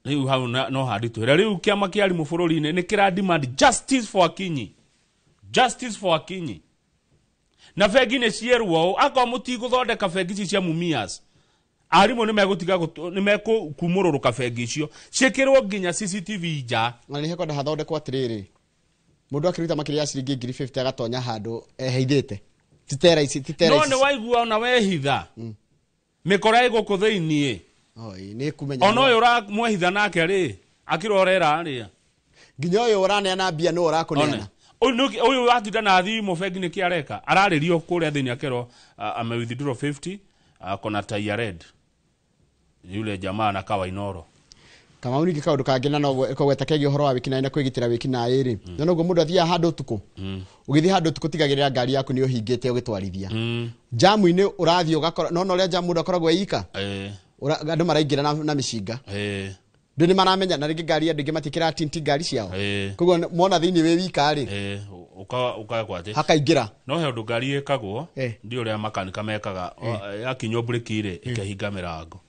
riu hau no handitu riu kiama kia arimu bururi-ini ni kira demand justice for Akinyi na bengi ni cierwo akwa mutiguthondeka bengi cia Mumias arimu ni megutiga ni mekuumururuka bengi icio ciekirwo nginya CCTV nja na ni heko ndathondekwo atiriri mundu akiruta makiria ciringi 50 agatonya handu heithite titera no ni waigua na wehitha mikora iguku theinie ni kumenya ono uyu uramwehitha nake ri akirorera aria nginya uyu uraneana mbia no urakuneana uyu watinda na thimu bengi ni kiareka araririo kuria thiini akero ame withdraw 50 akona tie red yule jamaa na kawa inoro kama uniki kaundu kangena no gweta kegi uhoro wa wikina ina kwigitira wikina iri no go mundu athia handu tuku ugithi handu tuku tigagirira ngari yaku ni uhingite ugitwarithia jamu ini urathio ugakora no ria jamu ndakoragwo yika andu maraingira na mishinga ndini maramenya na ringi ngari andu ingi matikira tinti ngari ciao koguo mona thiini we wika ri uka kwate hakaingira no he undu ngari ikagwo ndio ria makanika mekaga yakinyo breki ri ikehinga mirango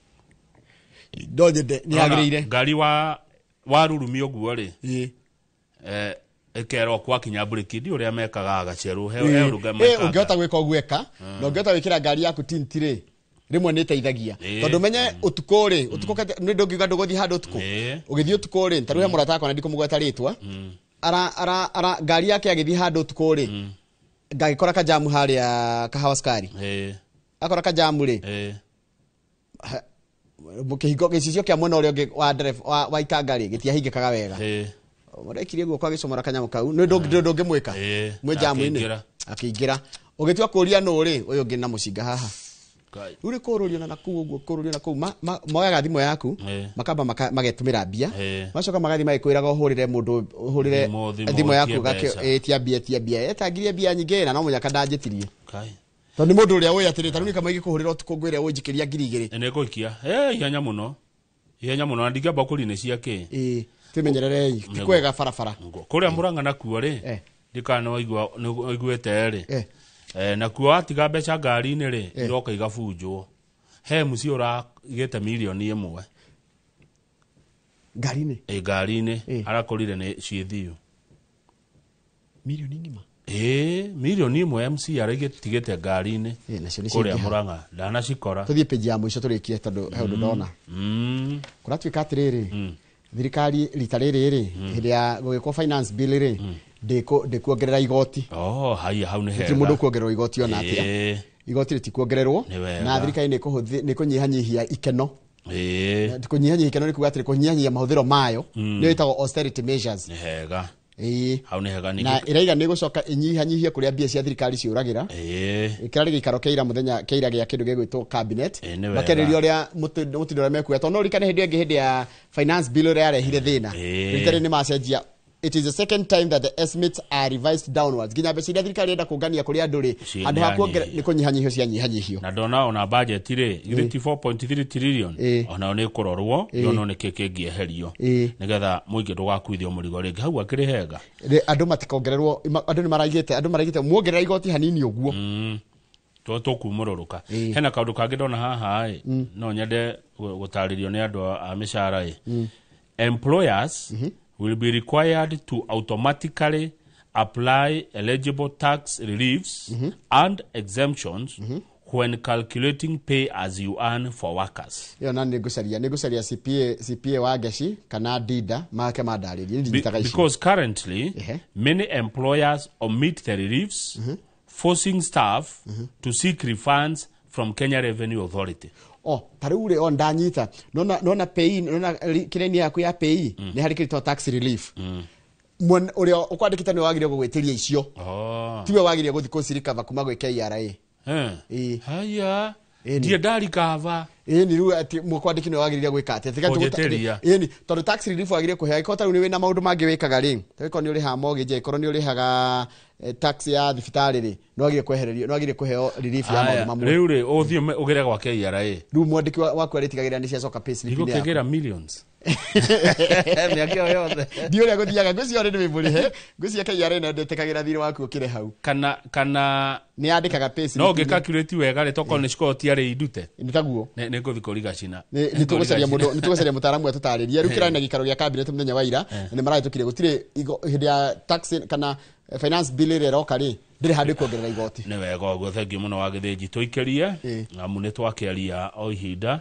ndonyende ni agirire ngari wa rurumi oguo ri ekero kwa kinya breki ndio ria mekaga agaceru he undu mekaga ungiota gwika ogweka no ungiota wikira ngari yaku tinti ri rimwe ni teithagia tondu menye utuko ri ni ndungiuga nduguthi handu utuko ugithi utuko ri taruhe murata akona ndikumugweta ritwa ara ngari yake agithi handu utuko ri ngagikora ka jamu haria kahawa skari akora ka jamu ri mukihingo gicicio kia mwena uria wa driver wa ikangari gitiahingikaga wega murekirie guo kwa gicomora kanyamu kau no ndongimwika mwe jamu-ini akiingira ugitua kuria no ri uyu ngi na mucinga haha uri kururio na naku kururio na ku moyaga thimo yaku makamba magetumira mbia macoka magathi magikwiraga uhurire mundu uhurire thimo yaku gatia mbia etangirie mbia nyingi na no munyaka ndanjitirie tondu mundu uria we atirita runi kama igikuhurira utuko ngwire unjikiria 2,000 ene guikia ihenya muno ndingamba kurine ciake tumenyerere tikwega farafara kuria Murang'a nakuo ri ndikana waiguete ri nakuo atiga mbeca ngari-ini ri iroka igabunjwo he muci ura igete milioni 1 ngari-ini arakorire ni ciithiu milioni ngima milioni 1 MC araigĩtigĩte ngari-inĩ kuria Murang'a ndanacikora tuthie page ya mwisho turikie tondu he undu ndona kuratuika atiriri thirikari rita riri hindi ya gugikwo finance bill ri ndikuongerera igoti haya hau ni hega mundu kuongererwo igoti ona atia igoti ritikuongererwo na thirikari ni kunyihanyihia ikeno kunyihanyihia ikeno ni kuga atiri kunyihanyihia mahuthiro mayo ni witagwo austerity measures hega hau ni hega na iraiga ni gucoka inyihanyihia kuria mbia cia thirikari ciuragira ikirari gikaro keira muthenya keira gia kindu gegwitwo cabinet makeririo ria mutindo mekuya tono rikane hindi ya finance bill ria yarehire thina thirikari ni macenjia. It is the second time that the estimates are revised downwards. Ginya mbeca iria thirikari enda kungania kuri andu ri andu ha kuongera ni kunyihanyihio cia nyihanyihio na ndona ona budget ri 34.3 trillion ona ni kurorwo yono ni kikingieherio nigetha muingi ndugakuithio murigo ringi hau akiri hega andu matikongererwo andu ni maragite muongerera igoti hanini uguo tukumurũrũka hena kaundu kangi ndona haha no nyende gutaririo ni andu a mishara employers will be required to automatically apply eligible tax reliefs and exemptions when calculating pay as you earn for workers. Yo na negosaria CPA wa Gashi kana Dida make madariria because currently many employers omit the reliefs forcing staff to seek refunds from Kenya Revenue Authority. Tarure on ndanyita nona pay nona kireni yaku ya pay ni hari kirito tax relief uria ukwandikita ni wagire gugwetiria icio tiwe wagire guthi kusirikava kuma gwe KRA haya ndiye ndari kava ni ru ati mukwandiki ni wagire gwika ati ni tondu tax relief wagire kuhe ikota ru ni wina maundu mangi wikaga ri tawiko ni uri ha mortgage ikoro ni uri haga tax ya thibitari ri no wagire kwehererio no wagire kuheo relief ya maundu mamwe riu ri uthie ugire gwa KRA ru mwandiki waku aritigagira ni cia soka pay slip ni kugira millions miakio yothe ndio ria guthiaga nguci ore ni miburi nguci KRA na ndetekagira thiri waku ukire hau kana ni andikaga pay slip no gicalculate wega ri toko ni Scott ari idute nitaguo ni nguthi kuriga cina ni tugucaria mutaramu atutariria rukira na gikaro gia cabinet muthenya wa ira ni marai tukire gutire hindi ya tax kana finance bill ire roka ri ndire handi kuongerera igoti ni wega uguo thengi muno wa githiji tuikerie amu ni twakiaria o ihinda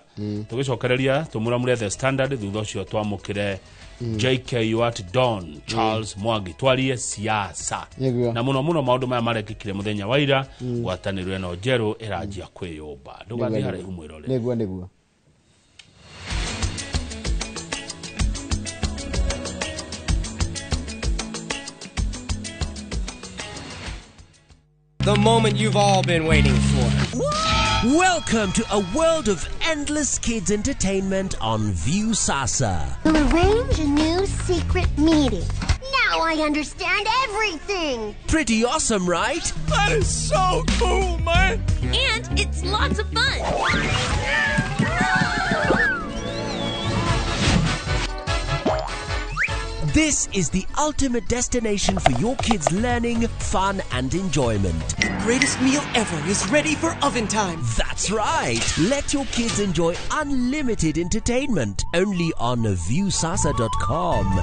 tugicokereria tumuramure the standard thutha ucio twamukire JK at Don Charles Mwangi twarie siasa na muno maundu maya marekikire muthenya wa ira gwatanirwe no njeru iranjia kwiyumba ndugathi hari humwirore niguo The moment you've all been waiting for. Welcome to a world of endless kids entertainment on Viusasa. We'll arrange a new secret meeting. Now I understand everything. Pretty awesome, right? That is so cool, man. And it's lots of fun. This is the ultimate destination for your kids' learning, fun, and enjoyment. The greatest meal ever is ready for oven time. That's right. Let your kids enjoy unlimited entertainment only on viusasa.com.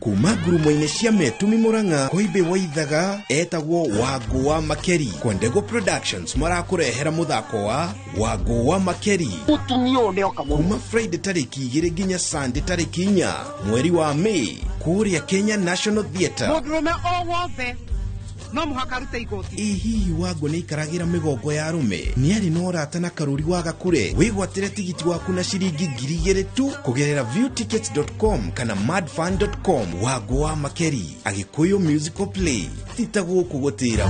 kuma ngurumo-inĩ cia metumi Murang'a Koibe Waithaga etagwo Wangũ wa Makeri kwa Ndego Productions marakũrehera muthako wa Wangũ wa Makeri kuma Friday tariki 2 nginya Sunday tariki 4 mweri wa Mei kuria Kenya National Theatre. Mũndũrũme o wothe no muhaka rute igoti. Hihi Wangũ nĩ ikaragira mĩgongo ya arũme nĩ arĩ na ũrata na Karũri wa Gakũre. Wĩgwatĩre tigiti waku na ciringi 2,000 tu kũgerera viewtickets.com kana madfan.com. Wangũ wa Makeri, Agĩkũyũ musical play, tita gũkũ gũtĩra.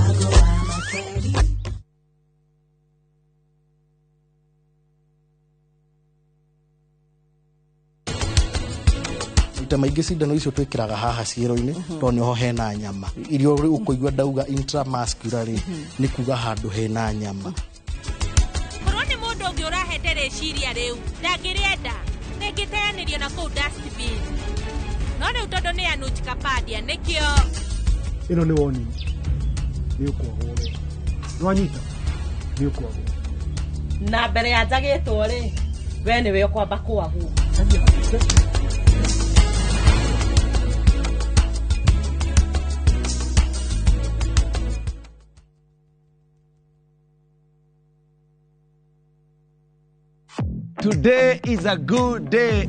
Maingĩ cindano icio twĩkĩraga haha ciero-inĩ to nĩho hena nyama. Irio ũkũigua ndauga intramuscular nĩ kuga handũ hena nyama. Korwo nĩ mũndũ ũngĩ ũrahete rĩciria rĩu ndangĩrĩenda nĩngĩteanĩrio na kũu dustbin. No rĩu tondũ nĩ anuchikapadia nĩkĩo. Ĩno nĩ woni. Nĩ ũkwagwo we. Nĩwanyita. Nĩ ũkwagwo. Na mbere ya njagĩtwo rĩ we nĩwe ũkwamba kwagwo. Today is a good day.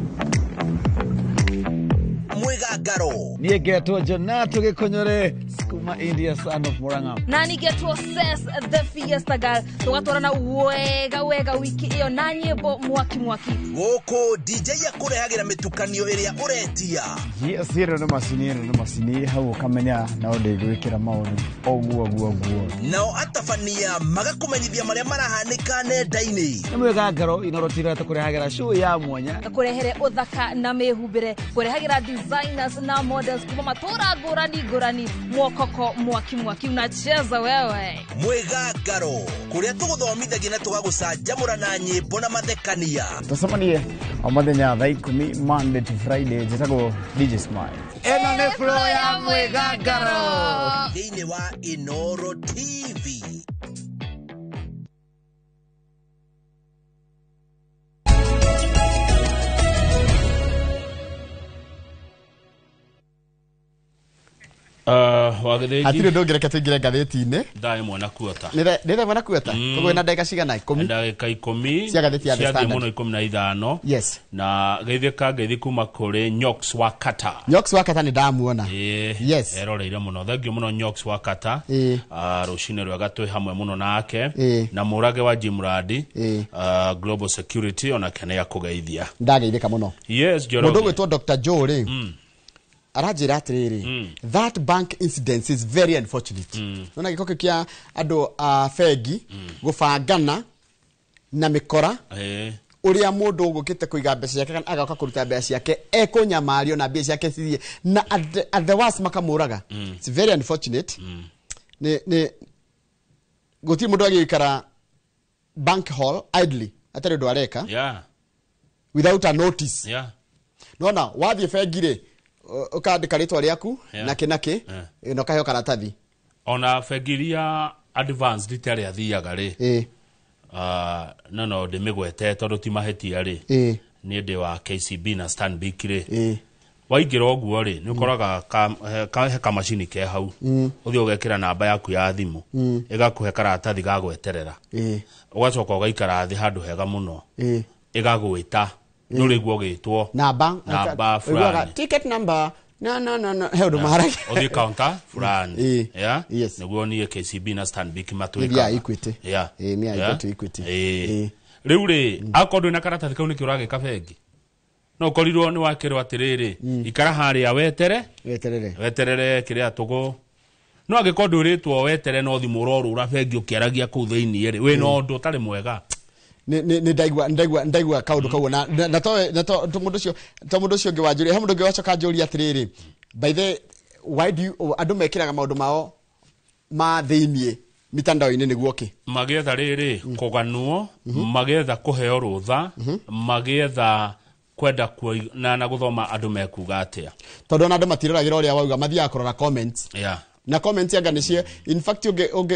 Mwegagaro. Niĩ ngetwo Jonato Gĩkũnyũrĩ, kuma India, son of Murang'a. Na nĩngetwo Ses the Fiesta Girl. Tũgatwarana wega wiki ĩyo na nyĩmbo mwaki. Gũkũ DJ akũrehagĩra mĩtukanio ĩrĩa ũretia. Yes, ĩno nĩ macini hau ũkamenya na ũndĩgwĩkĩra maũndũ oguo. Nao atabania magakũmenyithia marĩa marahanĩka nenda-inĩ. Nĩ Mwegagaro Inooro TV tũkũrehagĩra show ya mwanya. Kũrehere ũthaka na mĩhumbĩre, kũrehagĩra designers na models kuma matũra ngũrani mwokoko mwaki unacheza wewe. Mwegagaro kũrĩa tũgũthomithagia na tũgagũcanjamũra na nyĩmbo na mathekania. Tũcemanie o mũthenya thaa 10 Monday to Friday. Njĩtagwo DJ Smile. Ĩno nĩ flow ya Mwegagaro thĩinĩ wa Inooro TV. Wagĩthĩnji hatirĩ ndũngĩreka tũingĩre ngathĩti-inĩ. Ndaĩ mwana kuota. Nĩ mwana kuota. Koguo na ndagĩka cigana 10. Ndagĩka 10 cia ngathĩti ya The Standard. Mũno 15. Yes. Na ngeithi kuma kũrĩ Nyox wa Kata. Nyox wa Kata nĩ ndamuona. Yes. Eroreire mũno. Thengio mũno Nyox wa Kata. Rũcinĩ rwega twĩ hamwe mũno nake. Na mũrage wa Jimradi. Global Security ona kene ya kũgeithia. Ndageithĩka mũno. Yes, Njoroge. Mũndũ gwĩtwo Dr. Joe rĩ. Arajira atiriri that bank incident is very unfortunate. Nona gĩko kĩa andũ a fegi gũbangana na mĩkora ũrĩa mũndũ ũgũkĩte kũiga mbeca ciake kana agoka kũruta mbeca ciake ekũnyamario na mbeca ciake cirie na at the worst makamũraga. It's very unfortunate. Nĩ gũtirĩ mũndũ agĩikara bank hall idly atarĩ ũndũ areka without a notice. Nona wathiĩ fegi rĩ ukandika ritwa rĩaku naki no kaheo karatathi ona fegiria advance rĩtarĩ athiaga rĩ no ndĩmĩgwete tondũ ti mahĩtia rĩ nĩ ndĩ wa KCB na Stanbic rĩ waingĩra ũguo rĩ nĩ ũkoraga ka macini ke hau ũthiĩ ũgekĩra namba yaku ya thimũ ĩgakũhe karatathi ga gweterera ũgacoka ũgaikara thĩ handũ hega mũno ĩgagwĩta nũrĩguo gĩtwo namba fulani ticket number no heudo maharage othi counter fulani nĩguo niĩ KCB na Stanbic matwĩka ya Equity mia Equity rĩu rĩ akorwo na karatathi kau nĩkĩo ũragĩka bengi no korirwo nĩ wakĩrwo atĩrĩrĩ ikara harĩa weterere kĩrĩa tũgũ no agĩkorwo ndũrĩtwo wetere no thimũ ũrorũra bengi ũkĩaragia kũu thĩinĩ rĩ wĩ no ũndũ ũtarĩ mwega ni ndaigua kaundu kau na to mundu cio ngi wanjuri he mundu ngi wacoka njuri atiriri by the why do you andu mekiraga maundu mao ma thiinie mitandao-ini niguo ki magetha riri kuganuo magetha kuheo rutha magetha kwenda na guthoma andu mekuga atia tondu na andu matiriragira uria wauga mathia kurora comments na comments yanga nicie in fact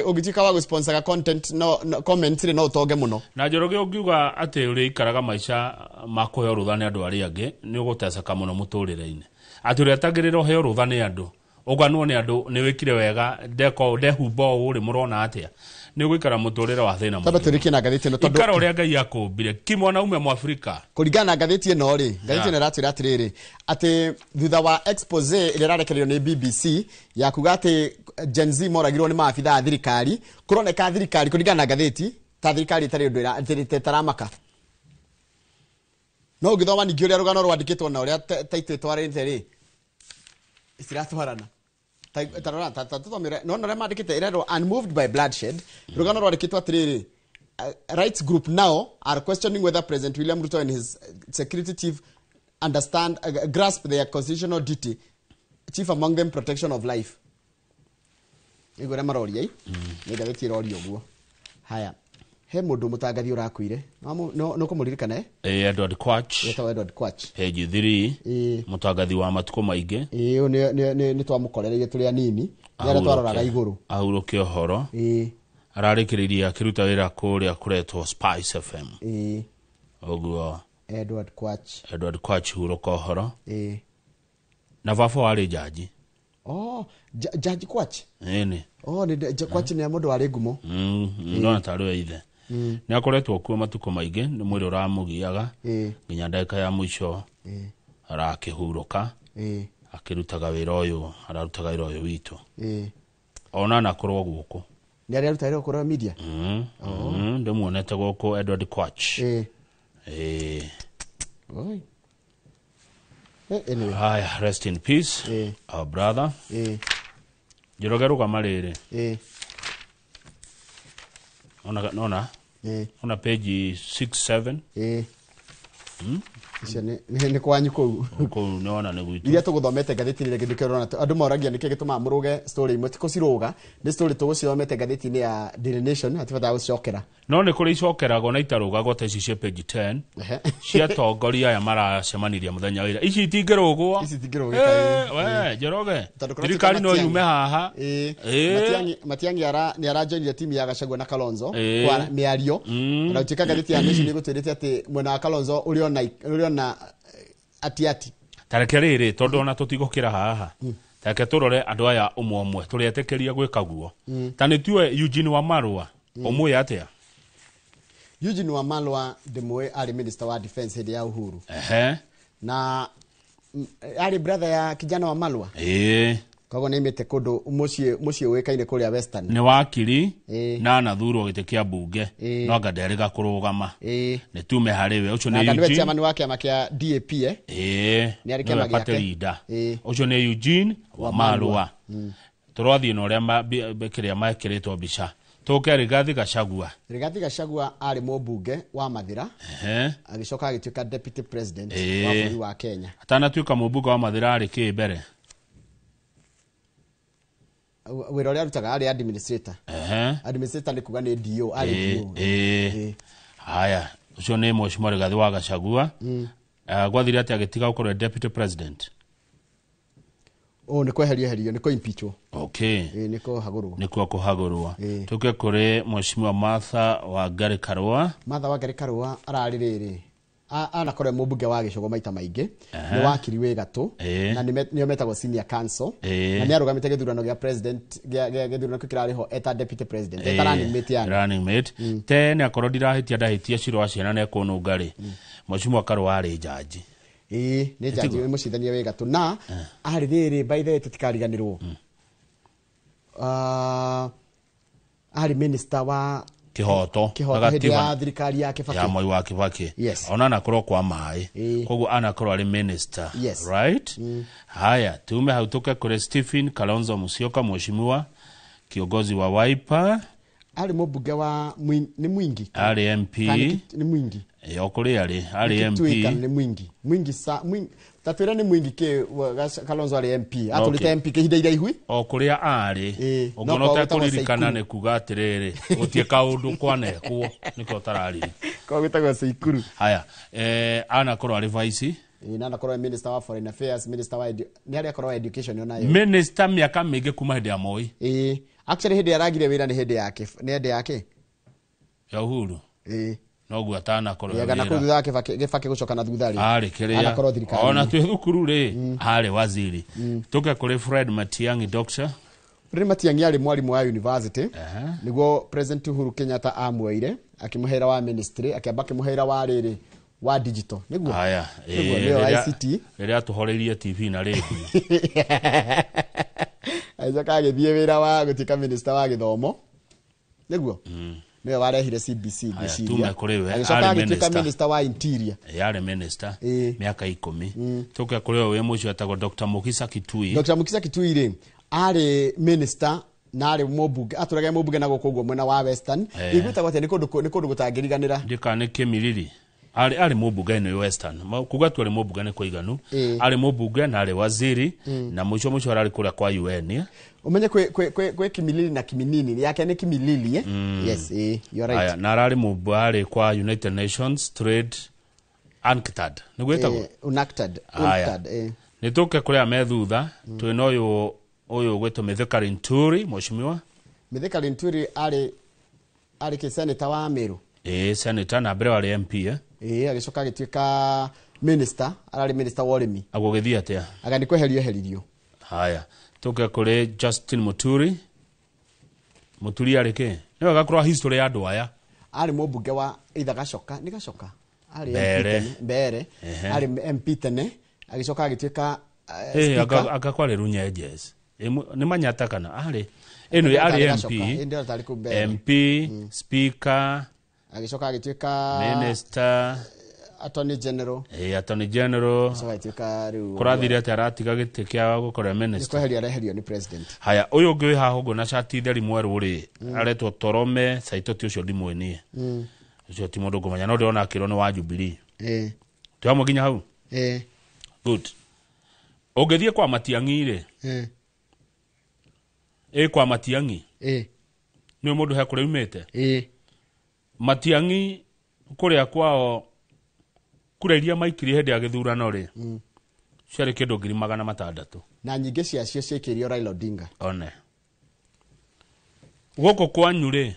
ugitika wa sponsor content no comments ri no utoge muno na Njoroge ungiuga ati uri ikaraga maisha makuheo rutha ni andu ari angi ni uguteceka muno muturire-ini ati uri atagirira heo rutha ni andu uganuo ni andu ni wikire wega ndehumbo uri murona atia ni gwikara muturire wa thina tondu turiki na ngathiti no tondu ikara uria Ngai akumbire kimwana ume mu Afrika kuringana na ngathiti ino ri ngathiti ino ratira atiriri ati thutha wa expose ile rarekererio ni BBC ya kuga ati Gen Z moragirwo ni maabitha a thirikari kuroneka thirikari kuringana na ngatheti ta thirikari tari undu taramaka no ngithoma ningi uria rugano rwandikitwo na uria taitwe twarite ri isiratwarana tarora tatumire no no mandikite irero unmoved by bloodshed rugano rwandikitwo atiriri rights group now are questioning whether President William Ruto and his security chief understand grasp their constitutional duty, chief among them protection of life. Igore marori ai ni gatheti rori oguo haya he mundu mutangathi urakuire no kumuririkana Edward Kwach Edward Kwach page 3 mutangathi wa matuko maingi ni twamukorereire turi anini yara twaroraga iguru ahuruke horo ararikiriria akiruta wira kuria kuretwo Spice FM oguo Edward Kwach huruka horo na baba wari jaji Jaji Kwach ni Kwach ni mundu wari ngumo no tarwe ithe ni akoretwo kuo matuko maingi ni mwiri uramugiaga nginya ndeka ya mwisho arakihuruka akirutaga wira uyu ararutaga wira uyu witu ona nakorwo guku ni ari arutaga wira media ndimuonete guku Edward Kwach oi anyway rest in peace our brother Jirogeruka marere ona page 67 ni kwanyu ko nona ne gwitu iria tuguthomete gatheti-ini rege ndikerona andu moragia niki gituma muruge story imwe tiko ciruga ni story tuguciomete gatheti-ini ya Daily Nation atifata gucokera no ni kuri icokerago na itarugago ta ici cia page 10 cia tongoria ya maracemaniria muthenya wira ici itingirugwo we Njoroge thirikari no yume haha Matiang'i ni arajoinire timu ya Gachagua na Kalonzo kwa miario na utika gatheti ya Nation igutwirite ati mwena wa Kalonzo uriona atiati tarekerere tondu ona tutigukira haha take turore andu aya umwe turietekeria gwika guo tani tuwe Eugene Wamalwa umwe atia Eugene Wamalwa ndimwe ari minister wa defense hedi ya Uhuru na ari brother ya kijana Wamalwa kogo nimete kundu mucie wekaine kuria Western ni wakiri na nathuro gite kia bunge no ngaderega kurugama ni tume hariwe ucio ni Eugene chairman wake amakia DAP ni ari kema gake ucio ni Eugene Wamalwa turathie no ria bekiria makiritwo bica tuke Rigathi Gachagua ari mubunge wa Mathira agicoka agituika deputy president wa bũrũri wa Kenya atana tuika mubunge wa Mathira ari kibere wira uria arutaga ari administrator administrator ni kuga ni DO ari DO haya ucio ni Mheshimiwa Rigathi wa Gachagua gwathire ati agitiga ukorwo deputy president ni kweherio ni ko impeachwo ni ko kuhagurwa tuke kuri Mheshimiwa Martha Wangari Karua araririri anakorwo mubunge wa Gicogo maita maingi ni wakiri we gatu na ni metagwo senior counsel na ni arugamite githurano gia president gia githurano kirariho eta deputy president eta running mate te ni akorwo ndirahitia ndahitia ciro aciana na ekunungari Mheshimiwa Karua ari jaji ni jaji mucithania we gatu na aririri by the way tutikariganirwo ari minister wa kihoto ya thirikari ya Kibaki ya Moi wa Kibaki ona nakorwo kwa mai koguo anakorwo ari minister right haya tume hautoka kule Stephen Kalonzo Musyoka Mheshimiwa kiongozi wa Wiper ali mubunge wa ni mwingi ali MP ni mwingi okuri ali MP ni mwingi tatwira ni mwingi ke Kalonzo ali MP atulite MP ke hinda iraihu okuria ari ugonota kuririkana ne kuga atiriri utie kaundu kwanekwo niko tarari ko gitagwa Seikuru haya anakorwo ali vice na anakorwo minister wa foreign affairs minister wa ni ari akorwo education ona yo minister miaka mingi kuma hindi ya Moi actually hindi aragire wira ni hindi yake ya Uhuru no guatana korwo yega na kuthutha yake Kibaki gucoka na thutha ri ari kiria anakorwo thirikari ona twi thukuru ri ari waziri tuke kuri Fred Matiang'i doctor Fred Matiang'i ari mwalimu wa university niguo president Uhuru Kenyatta amweire akimuhera wa ministry akiamba kimuhera wa riri wa digital niguo haya niguo ICT ria tuhoreirie TV na radio Agicoka agithie wira wa gutika minister wa githomo niguo niwe warehire CBC ngiciria agicoka agituika minister wa interior yare minister miaka 10 tuke kuri we mucio atagwo Dr. Mukisa Kitui ri ari minister na ari mobunge aturage mobunge na gukuguo mwena wa Western igwitagwo ati ni kundu gutangiriganira ndikane Kimilili ari mobunge ni Western kuga tu ari mobunge ni kuiganu ari mobunge na ari waziri na mucio ari kura kwa UN umenye kwe Kimilili na Kiminini yake ni Kimilili yes you are right na ari mobunge kwa United Nations Trade UNCTAD nigwetagwo UNCTAD nituke kuri amethutha twina uyu gwetwo Mithika Linturi mheshimiwa Mithika Linturi ari ki senator wa Meru senator na mbere wari MP agicoka agituika minister arari minister wa urimi agugithia atia agani kweheririo haya tuke kuri Justin Muturi ari ki niwe gakorwa history ya andu aya ari mubunge wa Gacoka ni Gacoka ari mbere ari MP tene agicoka agituika agakware runyenjes ni manyata kana ari eno ari MP speaker agicoka agituika minister attorney general so agituika riu kurathire ati aratiga gite kia gukora minister kweheria ni president haya uyu ngi haho go na chati theri mweru ri aretwo Torome Saitoti ucio ndimwenie ucio ti mundu ngumanya no ndiona akiro ni wa Jubilee tuamwe ginya hau good ogethie kwa Matiang'i ri kwa Matiang'i ni mundu he kure umete Matiang'i kuria kwao kureria maikiri hende ya githurano ri ciari kindu 600 na nyingi cia cio ciekirio Raila Odinga one goko kwanyu ri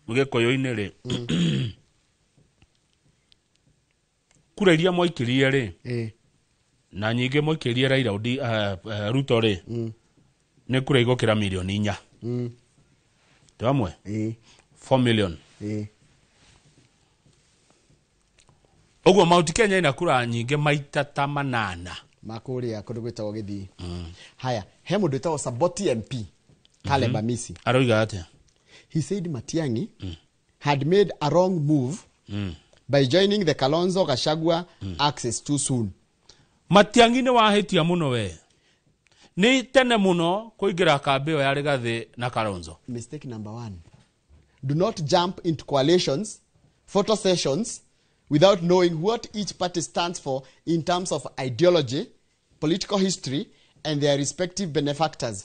Gikuyu-ini ri kureria moikirie ri na nyingi moikirie Raila Ruto ri ni kure igokira milioni 4 tamwe 4 million ogwo Mount Kenya ina kura nyingi maita ta 8 makuria kundu gwitagwo Githii haya he mundu witagwo Saboti MP Caleb Amisi aroiga atia he said Matiang'i had made a wrong move by joining the Kalonzo Gachagua access too soon. Matiang'i ni wahitia muno we ni tene muno kuingira kambio ya Rigathi na Kalonzo. Mistake number 1, do not jump into coalitions, photo sessions without knowing what each party stands for in terms of ideology, political history and their respective benefactors.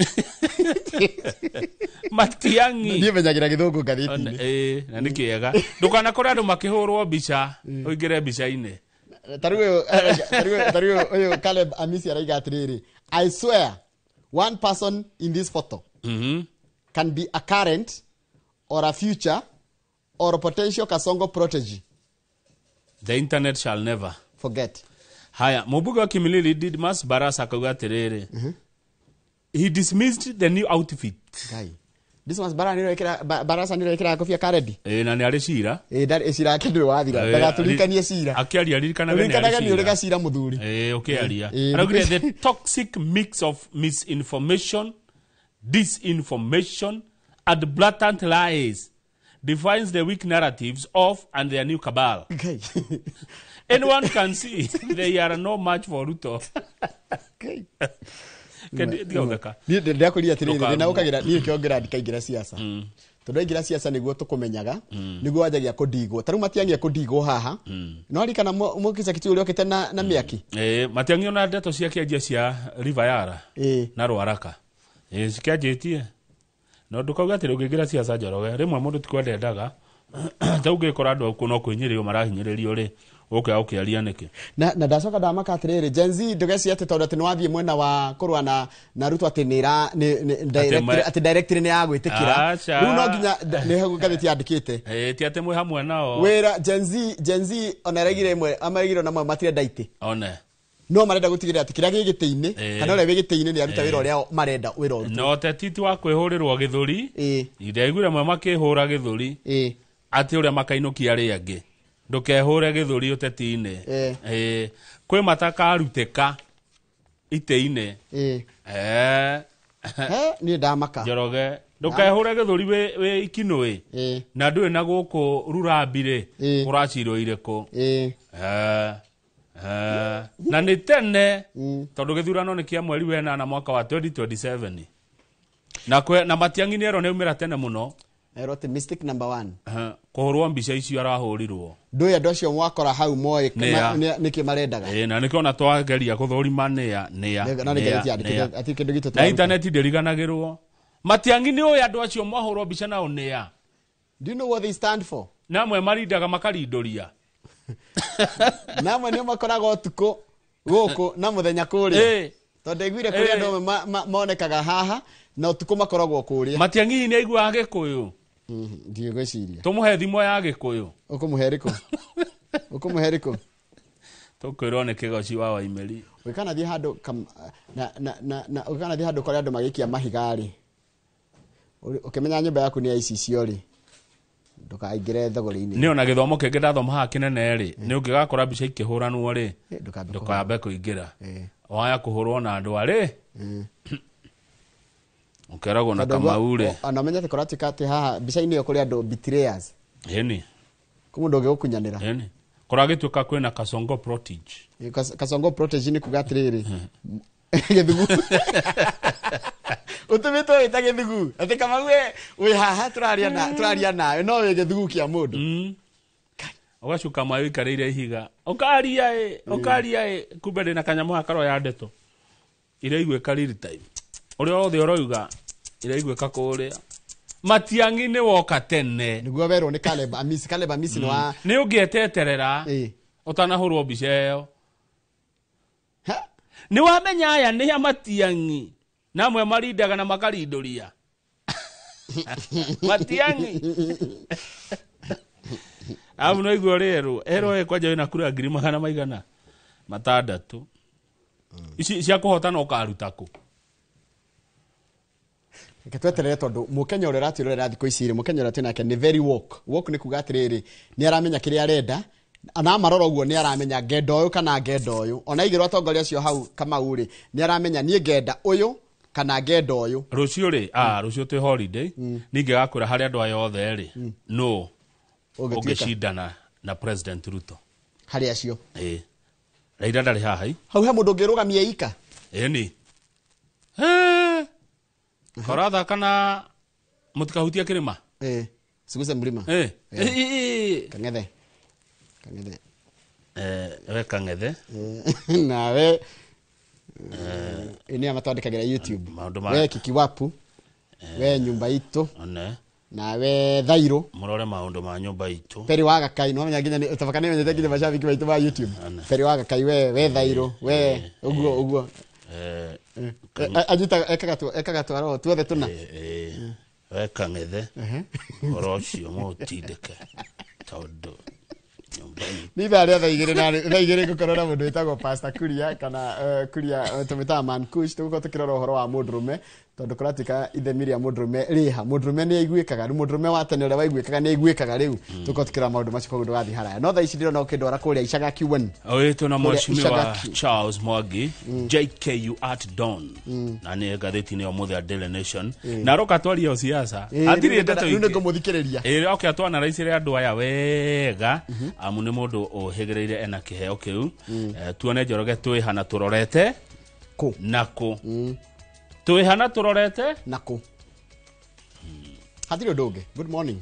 Matiang'i ni menyagira githungu gathiti na nikiega ndukana kora andu makihurwo bica uingire bica-ini taruo uyu Caleb Amisi araiga atiriri I swear one person in this photo can be a current or a future or a potential Kasongo protege. The internet shall never forget. Haya mubuga wa Kimilili Didmas Barasa akauga atiriri he dismissed the new outfit. Didmas Barasa niro ikira kofia karedi na ni ari cira ndari cira kindu wathira ndagatulikanie cira akiaria ririkana we ni uri gacira muthuri ukiaria araugire the toxic mix of misinformation, disinformation and blatant lies defines the weak narratives of and their new cabal. Anyone can see they are no match for Ruto. Ndio kulia tiriri na ukagira ni kiongera ndikaingira siasa tondu ingira siasa niguo tukumenyaga niguo wajagia kudigwo taru Matiang'i kudigwo haha no ari kana Mukisa Kitui uri okete na miaki Matiang'i ona ndeto cia kianjia cia River Yara na Ruaraka cikianjitie no ndukauga ati ungingira siasa Njoroge rimwe mundu tikwendendaga tauge kora andu kuno kwinyirio marahinyiririo ri ukiaria niki na ndacoka ndamaka atiriri Gen Z ndugeci ati tondu ati niwathie mwena wa kurwa na Ruto ati nira director ni agwitikira riu no nginya ni hagu gatheti yandikite ti ati mwe hamwe nao wira Gen Z onaregire imwe amarigiro na matire ndaite one no marenda gutigira ati kiria gigite-ini kana ule wigite-ini ni aruta wira uria marenda wira urutu no teti wa kwihurirwo githuri ndaiguire mwe makihura githuri ati uria makainukia ri angi ndukehure githuri uteti-ini kwi mataka aruteka ite-ini ni ndamaka Njoroge ndukehure githuri we ikinui na ndui na guku rurambire uracirwo iriko na ni tene tondu githurano ni kia mweri wena na mwaka wa 2027 na Matiang'i ni ero neumira tene muno erote mistake number 1 kuhurwo mbica icio arahurirwo ndui andu acio mwakora hau moe niki marendaga na niki ona twageria kuthurima nia na internet ndiriganagirwo Matiang'i ni oya andu acio mwahurwo mbica nao nia. Do you know what they stand for? Namwe marindaga makarindoria namwe ni makoraga utuko guku na muthenya kuria tondu igwire kuria andu monekaga haha na utuko makoragwo kuria. Matiang'i ni aigua Gikuyu ndio gwiciria tumuhe thimo ya Gikuyu ukumuheriko tukwirwo ni kigoci wa Waimeri wikana thi handu na wikana thi handu koria andu magikia mahigari ukimenya nyumba yaku ni ICC ri ndukaingire thogori-ini ni ona githomo kingi ndathoma ha kinene ri ni ungigakora mbica ikihuranwo ri ndukambe kuingira waya kuhurwo na andu ari ukeragwo na Kamau ri ana menya te koratika ati haha mbica-ini yo kuri andu betrayers yeni kumu ndoge gukunyanira yeni kuragituka kwina Kasongo Protege Kasongo Protege ni kugatiriri githugu utumito ita githugu ati Kamau we haha turaria nawe no we githugu kia mundu ugacuka mayo ikareire ihiga ukaria kumbe ndina kanyamu hakaro ya ndeto ire igwe kariri time uri othe oroiga ire igwe kakuria Matiang'i ni woka tene niguo werwo ni Caleb Amisi no ni ungieteterera utanahurwo mbica iyo ni wamenya aya ni ya Matiang'i namwe marindaga na makarindoria Matiang'i abu no igwo ero kwanja wina kura ngiri magana maigana matandatu ici cia kuhotana ukarutako ketweterere tondu mukenya ure ratirorera thiko ici ri mukenya ure tinake ni very walk ni kuga atiriri ni aramenya kiri arenda ana maroro uguo ni aramenya ngendo uyu kana ngendo uyu ona igirwo atongoria cio hau Kamau ri ni aramenya ni ngenda uyu kana ngendo uyu rucio ri rucio twi holiday ninge gakura hari andu ayo othe ri no ugishindana na President Ruto hari acio Raila ndari haha hau he mundu ngirugamia ika ni koratha kana mutikahutia kirima siguse mlima kangethe we kangethe nawe ini amatwandikagira YouTube we Kikiwapu we nyumba itu nawe Thairo murore maundu ma nyumba itu Peri wa Gakai no menya nginya utabakane menya nginya mashabiki baitu ba YouTube Peri wa Gakai we Thairo we uguo ajita ekaga twaro tuothe tuna we kangethe orocio mutindike tondu ni thari thaigire gukorora mundu witagwo Pastor Kuria kana Kuria tumita man kush tuko tukirora uhoro wa mundurume tondu kuratika ithemi ria mundurume riha mundurume ni aiguikaga mundurume wa tene ure waiguikaga ni aiguikaga riu tuko tukira maundu macio koguo ndugathi haraya no tha ici ndiro no kindwara kuria icaga kiwen oito na mweshimiwa Charles Mwangi JKU at Dawn na ni gatheti-ini ya Mother Daily Nation na roka twaria siasa atiri ndeto ni ngo muthikiriria okay atwana raicire andu aya wega amu ni mundu uhegereire ena kiheo kiu tuone Njoroge twihana turorete nako twihana turorete nako hatiri ndoge good morning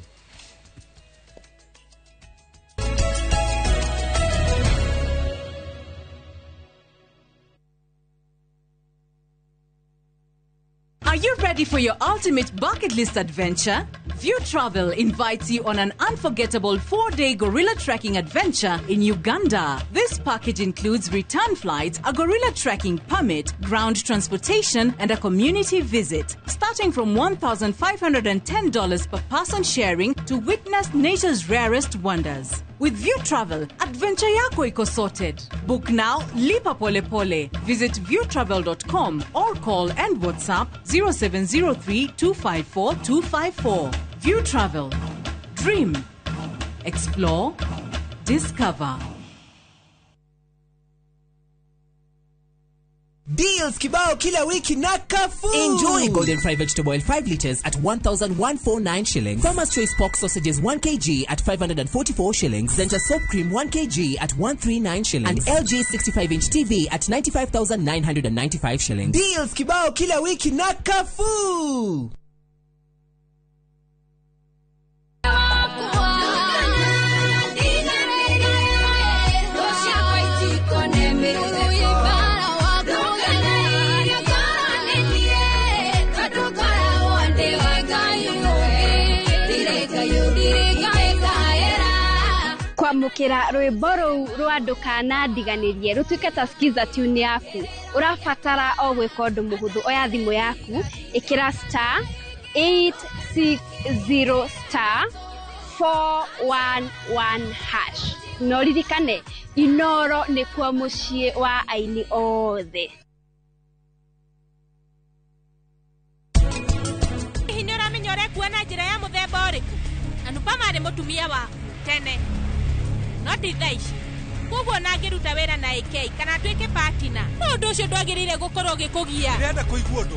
Are you ready for your ultimate bucket list adventure? View Travel invites you on an unforgettable 4-day gorilla trekking adventure in Uganda. This package includes return flights, a gorilla trekking permit, ground transportation, and a community visit. Starting from $1,510 per person sharing to witness nature's rarest wonders. With View Travel, adventure yako iko sorted. Book now, lipa pole pole. Visit viewtravel.com or call and WhatsApp 0703 254 254. View Travel. Dream. Explore. Discover. Deals kibao kila wiki na Carrefour. Enjoy Golden Fry vegetable oil 5 liters at 1,149 shillings. Farmer's Choice pork sausages 1 kg at 544 shillings. Zenta soap cream 1 kg at 139 shillings. And LG 65-inch TV at 95,995 shillings. Deals kibao kila wiki na Carrefour. Kwamukira rwimbo ruu rwa ndukana ndiganirie rutuike ta skiza tune yaku urafatara o gwika undu muhuthu oya thimu yaku ikira star 860 star 411 hash no ririkane Inoro ni kwa mucie wa aini othe. Hinyora minyore kuona njira ya muthemba uriku anupa mari mutumia wa tene no dithaici koguo nangiruta wira na AK kana twike partner no ndu ucio ndwagirire gukorwo gikugia ndenda kuigua ndu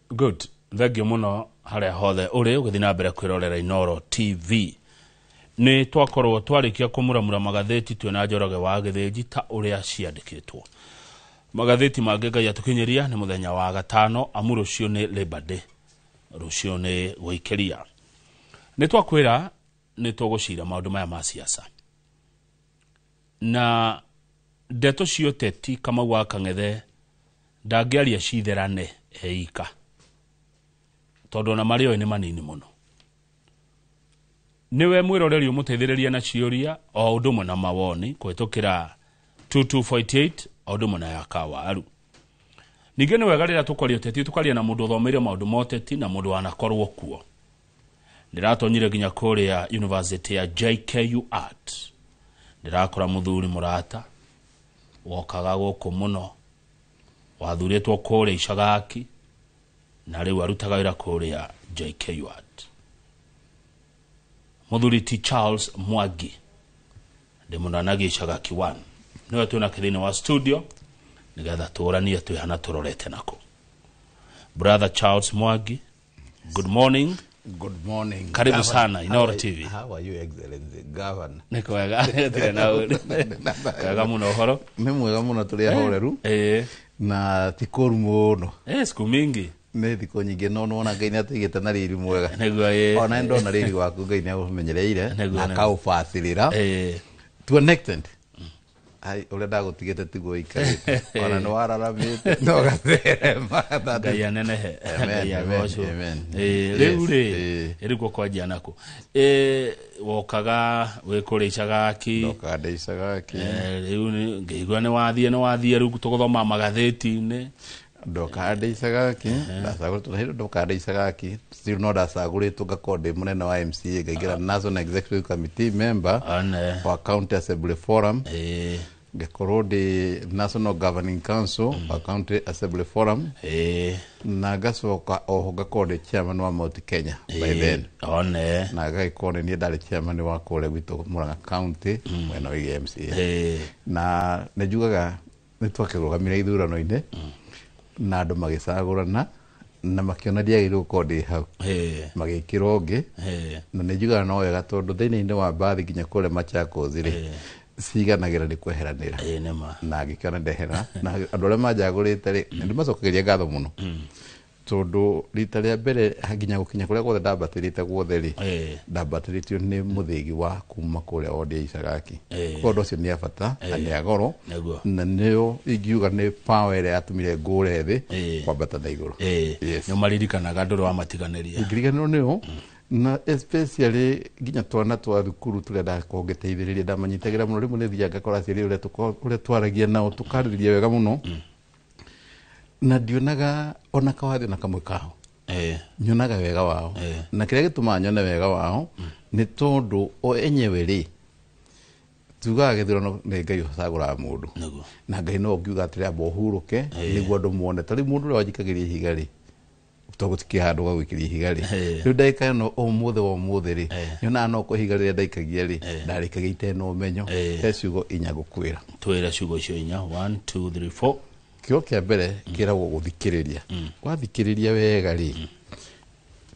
Good. Thengio muno haria hothe uri ugithi na mbere kwirorera Inoro TV. Ni twakorwo twarikia kumuramura magatheti twena Njoroge wa Githĩnji ta uria ciandikitwo. Magatheti mangĩ Ngai atukinyiria ni muthenya wa gatano amu rucio ni Labor Day. Rucio ni gwikiria. Ni twakwira ni tugucira maundu maya ma siasa. Na ndeto cio teti kama wa Kang'ethe ndangiaria citherane eika. Tondu na mario ni manini muno. Niwe mwiroreri umuteithiriria na ciuria o undu na mawoni kwetukira 2248 o undu na yakawaru. Ningĩ nĩ wega rĩrĩa tukwaria teti tukaria na mundu uthomeire maundu moteti na mundu anakorwo kuo. Ndiratonyire nginya kuria University ya JKU Art. Ndirakora muthuri murata wokaga guku muno wathuritwo kuria Icagaki na riu arutaga wira kuria JKU Art. Muthuri ti Charles Mwangi ndi munanagia Icagaki 1 niwe twina kithini wa studio nigetha turania twihana turorete nako. Brother Charles Mwangi, good morning. Good morning. Karibu sana Inoro TV. How are you, Excellency Governor? Niko wega tire na uri. Kaga muno horo. Ni mwega muno turi ahoreru. Na tikoru muno. Siku mingi. Ni thiko nyingi no nona Ngai ni atigite na riri mwega. Niguo ona ndona riri waku Ngai ni agumenyereire akaufacirira. To an extent. Ai ule ndagutigite tiguo ikarite ona no araramite no gatherema Ngai anenehe Ngai agoco riu ri iriko kwajia nako wokaga wikuria Icagaki ndoka Icagaki riu ngĩigua nĩ wathie riu tuguthoma magatheti-inĩ ndoka Icagaki ndacagũrĩtwo hĩndĩ ndoka Icagaki still no ndacagũrĩtwo ngakorwo ndĩ mũnene wa MCA ngaingĩra National Executive Committee member wa County Assembly Forum ngakorwo ndĩ National Governing Council wa County Assembly Forum na ngacoka oho ngakorwo ndĩ chairman wa Mount Kenya by then na ngagĩkorwo nĩ ndarĩ chairman wa kũrĩa gwitũ Murang'a County mwena wa MCA na nĩ njugaga nĩ twakĩrũgamire ithurano-inĩ na andũ magĩcagũrana na makĩona ndiagĩrĩirwo gũkorwo ndĩ hau magĩkĩra ũngĩ na nĩ njugaga no wega tondũ thĩinĩ wa mbathi nginya kũrĩa Machakos rĩ ciganagĩra nĩ kweheranĩra na ngĩkĩona ndehera na andũ arĩa manjagũrĩte rĩ nĩ ndĩmacokagĩria ngatho mũno tondũ rita rĩa mbere nginya gũkinya kũrĩa guothe ndambatĩrĩte guothe rĩ ndambatĩrĩtio nĩ mũthĩgi wa kuma kũrĩa wodi Icagaki koguo ũndũ ũcio nĩ abata na nĩ agoro na nĩyo ingiuga nĩ power ĩrĩa yatũmire ngũre thĩ kwambata na igũrũ nĩ maririkanaga ndũrĩ wa matiganĩria ngiriganĩrwo nĩyo na especially nginya twana twa thukuru tũrĩa ndakorwo ngĩteithĩrĩria ndamanyitagĩra mũno rĩmwe nĩ thiaga ngakora ciĩrĩ ũrĩa twaragia nao tũkarĩrĩria wega mũno na ndionaga ona kawathi na kamwe kao nyonaga wega wao na kĩrĩa gĩtũmaga nyone wega wao nĩ tondũ o enyewe rĩ tugaga githurano nä ngai cagå mundu na ngai no ngiuga atä rä amba å hurũke nĩguo andũ muone tarĩ mũndũ ũrĩa wanjikagĩria ihiga rĩ tondũ gũtikĩ handũ gwa gwĩkĩria ihiga rĩ rĩu ndagĩka ĩno ũmũthĩ rĩ nyonaga no kwa ihiga rĩrĩa ndaikagia rĩ ndarĩkagia itena ũmenyo he ciugo inya gũkwĩra twĩra ciugo icio inya 1 2 3 4 kiugo kĩa mbere kĩragwo gũthikĩrĩria wathikĩrĩria wega rĩ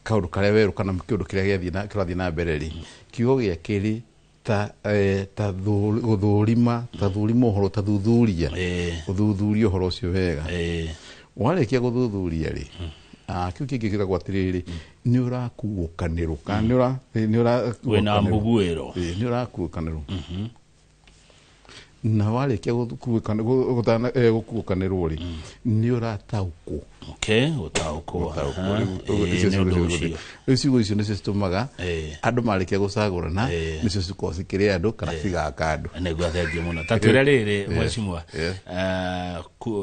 kaũndũ karĩa werũ kana kĩũndũ kĩrĩa kĩrathiĩ na mbere rĩ kiugo gĩa kerĩ ta gũthũrima ũhoro ta thuthuria gũthuthuria ũhoro ũcio wega warĩkia gũthuthuria rĩ kiu kĩngĩ gĩtagwo atĩrĩrĩ nĩ ũrakuũkanĩrwo kana wĩna mbuguĩro nĩ ũrakuũkanĩrwo na warĩkia gũkuũkanĩrwo rĩ nĩ ũrataũkwo gũtaũkwo rĩu ciugo icio nĩcio citũmaga andũ marĩkia gũcagũrana nĩcio cikorwo cikĩrĩ andũ kana cigaka andũ nĩguo thengiũ mũno ta twĩra rĩrĩ mwecimwa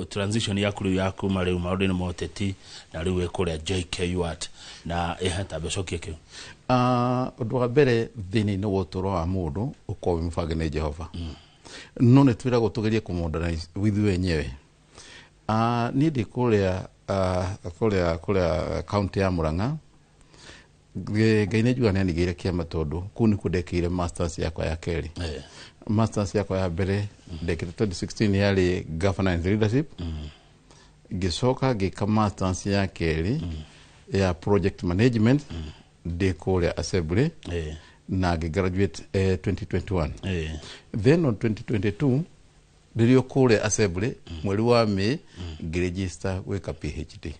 transition yaku rĩu ya kuma rĩu maũndũ-inĩ ma ũteti na rĩu ĩkũrĩa JKUAT na ĩhata mbecokie kĩu ũndũ wa mbere thĩinĩ-inĩ wa ũtũũro wa mũndũ ũkorwo wĩ mũbange nĩ Jehova no nĩ twĩragwo tũgerie kũmodernize with wenyewe niĩ ndĩ kũrĩa kaunti ya Mũrang'a ngai nĩ njuga nĩ anigĩire kĩama tondũ kũu nĩkuo ndekĩire masters yakwa ya kerĩ masters yakwa ya mbere ndekĩte 2016 yarĩ governance leadership ngĩcoka ngĩka masters ya kerĩ ya project management ndĩ kũrĩa assembly na graduate 2021 then on 2022 rĩrĩa kũrĩa assembly mweri wa May ngĩregister gwĩka PhD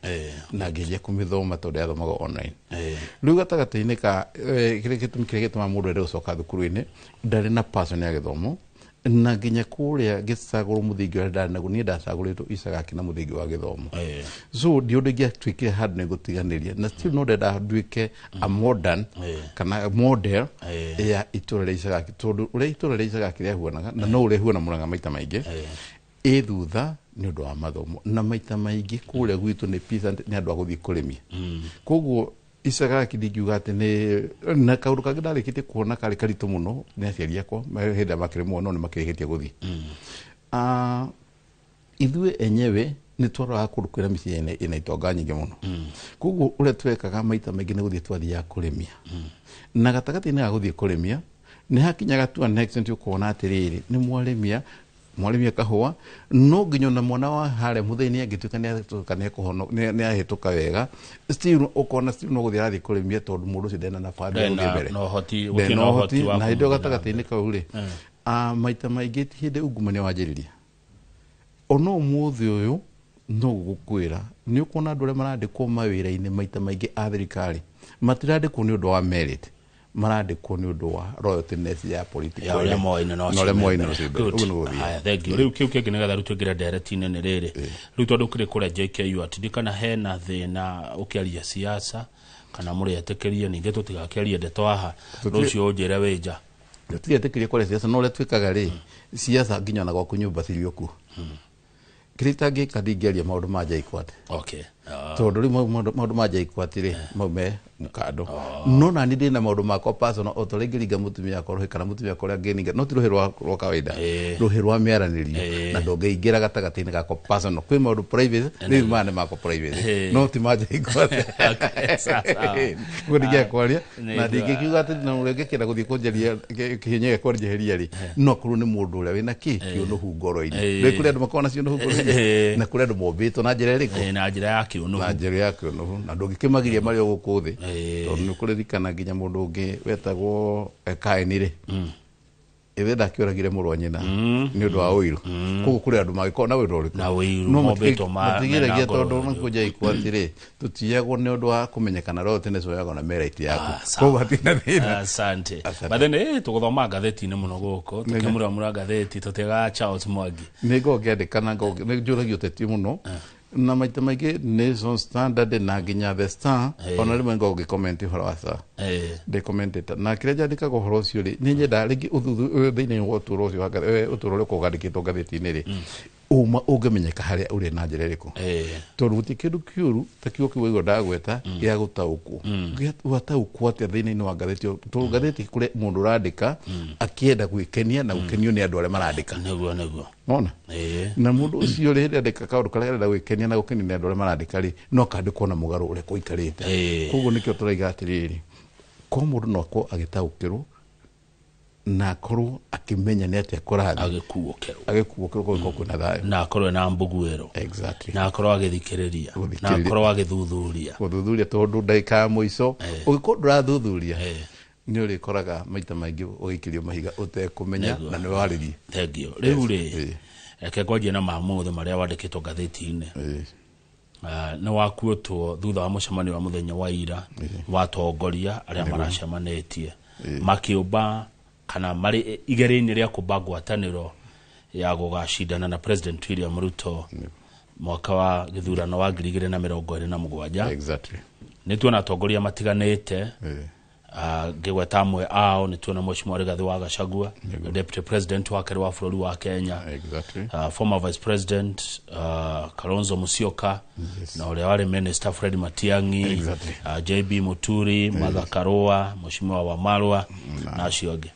na ngĩnjia kũmĩthoma tondũ yathomaga online rĩu gatagatĩ-inĩ ka kĩrĩa gĩtũma mũndũ ende gũcoka thukuru-inĩ ndarĩ na passion ya gĩthomo na nginya kũrĩa gĩcagũrwo mũthingi ũrĩa ndarĩ naguo niĩ ndacagũrĩtwo Icagaki na mũthingi wa gĩthomo so ndiũndũ ingĩatuĩkire handũ nĩ gũtiganĩria na still no ndenda nduĩke a modern kana model ya itũũra rĩa Icagaki tondũ ũrĩa itũũra rĩa Icagaki rĩahuanaga na no ũrĩa huana Mũrang'a maita maingĩ ĩ thutha nĩ ũndũ wa mathomo na maita maingĩ kũrĩa gwitũ nĩ peasant nĩ andũ a gũthiĩ kũrĩmia koguo Icagaki ndingiuga atĩ nĩ na kaũndũ kangĩ ndarĩkĩtie kuona karĩ karitũ mũno nĩ aciari akwa hĩndĩ ĩrĩa makĩrĩmwo no nĩ makĩrĩkĩtie gũthiĩ ithuĩ enyewe nĩ twaroraga kũndũ kwĩna mĩciĩ ĩna itonga nyingĩ mũno koguo ũrĩa twekaga maita maingĩ nĩ gũthiĩ twathiaga kũrĩmia na gatagatĩ-inĩ ga gũthiĩ kũrĩmia nĩ hakinyaga tu an extent ũkuona atĩrĩrĩ nĩ mwarĩmia kahũa no nginya na mwana wa harĩa mũthenya angĩtuĩka nĩ ahĩtũka wega still ũkona still no gũthiĩ arathiĩ kũrĩmia tondũ mũndũ ũcio ndena na bado gũthiĩ mbere na hĩndĩ gatagatĩ-inĩ kau rĩ maita maingĩ hĩndĩ ungumania wanjĩrĩria ona ũmũthĩ ũyũ no gũkwĩra nĩ ũkuona andũ arĩa marandĩkwo mawĩra-inĩ maita maingĩ a thirikari matirandĩkwo nĩ ũndũ wa merit marandĩkwo nĩ ũndũ wa royaltiness ya political ũrĩa moine no rĩu kĩu kĩngĩ nĩgetha rĩu tũingĩre ndereti-inĩ nĩ rĩrĩ rĩu tondũ kĩrĩ kũrĩa JKUAT ndikana hena thĩna ũkĩaria siasa kana mũrĩetĩkĩrie ningĩ tũtigakĩarie ndeto haha rũciũ ũnjĩre wĩ nja tũtiretĩkĩrie kũrĩa siasa no ũrĩa twĩkaga rĩ siasa nginya na gwaku nyũmba cirĩ okuo kĩrĩa itangĩka ndingĩaria maũndũ ma JKUAT tondũ rĩu maũndũ ma JKUAT rĩ maume mkando no nani ndĩna maũndũ makwa personal o ta rĩngĩ ringa mũtumia yakwa rũhĩ kana mũtumia yakwa ũrĩa ngĩninga no ti rũhĩ rwa kawaida rũhĩ rwa mĩaranĩrio na ndũngĩingĩra gatagatĩ-inĩ gakwa personal kwĩ maũndũ private rĩu maya nĩ makwa private no ti ma JKUAT ũguo ndingĩakwaria na ndingĩkiuga atĩ na ũrĩa ngĩkĩenda gũthiĩ kũnjaria kĩhinya gĩakwa njeheria rĩ no korwo nĩ mũndũ ũrĩa wĩna kĩũnũhu ngoro-inĩ rĩu kũrĩ andũ makoragwo na cionũhu ngoro-inĩ na kũrĩ andũ mombĩtwo na njĩra ĩrĩkũ na njĩra ya kĩũnũhu na ndũngĩkĩmagiria marĩ o gũkũ thĩ tondũ nĩ kũririkana nginya mũndũ ũngĩ wetagwo Kaini rĩ ithe ndakĩũragire mũrũ wa nyina nĩ ũndũ wa ũiru koguo kũrĩ andũ magĩkorwo na ũiru ũrĩkũ no matigĩragia tondũ nakuo JKUAT rĩ tũtiagwo nĩ ũndũ wa kũmenyekana royaltiness yoyagwo na merit yaku koguo hatina thĩna asante bathene tũgũthoma ngatheti-inĩ mũno gũkũ tũkĩmũramũra ngatheti tũtigaga Charles Mwangi nĩ ngongĩandĩkana nĩ njũragio ũteti mũno na maita maingĩ Nation Standard na nginya The Star ona rĩmwe ngogĩkomenti ũhoro wa Star ndĩkomentĩte na kĩrĩa njandĩkaga ũhoro ũcio rĩ nĩ nyendaga rĩngĩ thĩinĩ wa ũtũũro ũcio ũtũũro ũrĩa ũkũgandĩkĩtwo ngatheti-inĩ rĩ uma ũngĩmenyeka harĩa ũrĩ na njĩra ĩrĩkũ tondũ gũtirĩ kĩndũ kĩũru ta kiugo kĩu ũguo ndagweta gĩa gũtaũkwo gũtaũkwo atĩa thĩinĩ wa ngathĩti tondũ ngathĩti kũrĩa mũndũ ũrandĩka akĩenda gwĩkenia na gũkenio nĩ andũ arĩa marandĩka nĩguo ona na mũndũ ũcio rĩ ndandĩka kaũndũ karĩa arenda gwĩkenia na gũkenio nĩ andũ arĩa marandĩka rĩ no kandĩkwo na mũgarũ ũrĩa kũikarĩte koguo nĩkĩo tũraiga atĩrĩrĩ ko mũndũ no akorwo agĩtaũkĩrwo na akorwo akimenya nĩ atĩa kũrathiĩ agĩkuũkĩrwo kũrĩ kwĩna thayũ na akorwo na mbuguĩro na akorwo agĩthikĩrĩria na akorwo agĩthuthuria tondũ ndagĩka ya mũico ũgĩkorwo ndũrathuthuria nĩ ũrĩkoraga maita maingĩ ũgĩikĩrio mahiga ũtekũmenya na nĩ warĩrie thengio rĩu rĩ reke ngwanjie na maamũthĩ marĩa wandĩkĩtwo ngathĩti-inĩ nĩ wakuĩtwo thutha wa mũcemanio wa mũthenya wa ira wa atongoria arĩa maracemanĩtie makĩũmba kana marĩ igeria-inĩ rĩa kũmba ngwatanĩro ya gũgacindana na President William Ruto mwaka wa gĩthurano wa 2027 nĩ tuona atongoria matiganĩte ngĩgweta amwe ao nĩ tuona Mheshimiwa Rigathi wa Gachagua Deputy President wa kerĩ wa bũrũri wa Kenya former Vice President Kalonzo Musyoka na ũrĩa warĩ Minister Fred Matiang'i JB Muturi Martha Karua Mheshimiwa Wamalwa na acio angĩ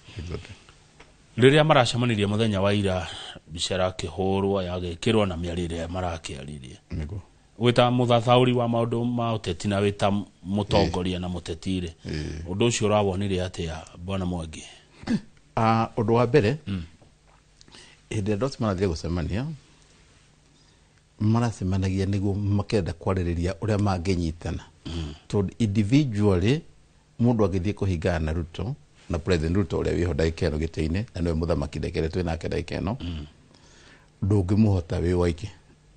rĩrĩa maracemanirie mũthenya wa ira bicara kĩhũrwo yagĩkĩrwo na mĩarĩre marakĩaririe wĩta mũthathaũri wa maũndũ ma ũteti na wĩta mũtongoria na mũtetire ũndũ ũcio ũrawonire atĩa bwana Mwangi ũndũ wa mbere hĩndĩ ĩrĩa marathiĩ gũcemania maracemanagia nĩguo makenda kwarĩrĩria ũrĩa mangĩnyitana tondũ individually mũndũ agĩthiĩ kũhingana na Ruto na President Ruto ũrĩa wĩho ndagĩka ĩno gĩtĩ-inĩ na nĩwe mũthamaki ndekere twĩ nake ndagĩka ĩno ndũngĩmũhota wĩ waiki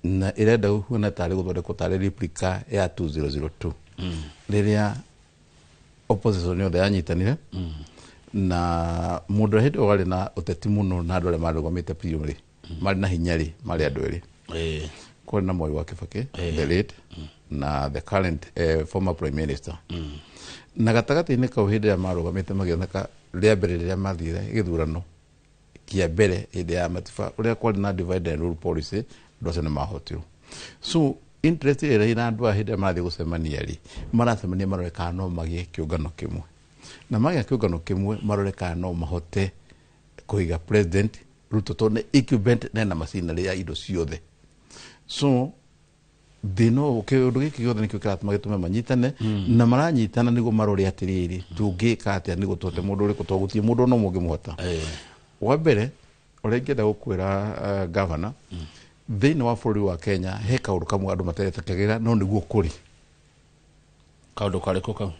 na irenda huona tarĩ gũthondekwo tarĩ replica ya 2002 rĩrĩa opposition yothe yanyitanire na mũndũ hĩndĩ warĩ na ũteti mũno na andũ arĩa marũgamĩte biũ rĩ marĩ na hinya rĩ marĩ andũ erĩ kwarĩ na Mwai wa Kibaki the late na the current former prime minister na gatagatĩ-inĩ kau hĩndĩ ĩrĩa marũgamĩte magĩoneka rĩa mbere rĩrĩa mathire gĩthurano kĩa mbere hĩndĩ ya matiba ũrĩa kwarĩ na divide and rule policy ndose nĩ mahotirwo so interest ĩrĩa ĩna andũ hĩndĩ ĩrĩa marathiĩ gũcemania rĩ maracemania marore kana no magĩe kĩũngano kĩmwe na magĩa kĩũngano kĩmwe marore kana no mahote kũiga President Ruto tondũ equipment na macinarĩ ya indo ciothe so thino kĩũndũ gĩkĩ gĩothe nĩkĩo kĩratũma gĩtũme manyitane na maranyitana nĩguo marore atĩrĩrĩ tũngĩka atĩa nĩguo tũhote mũndũ ũrĩkũ tũgũtie mũndũ no mũngĩmũhota wa mbere ũrĩa ingĩenda gũkwĩra governor thĩinĩ wa bũrũri wa Kenya he kaũndũ kamwe andũ materetĩkagĩra no nĩguo kũrĩ kaũndũ karĩkũ kau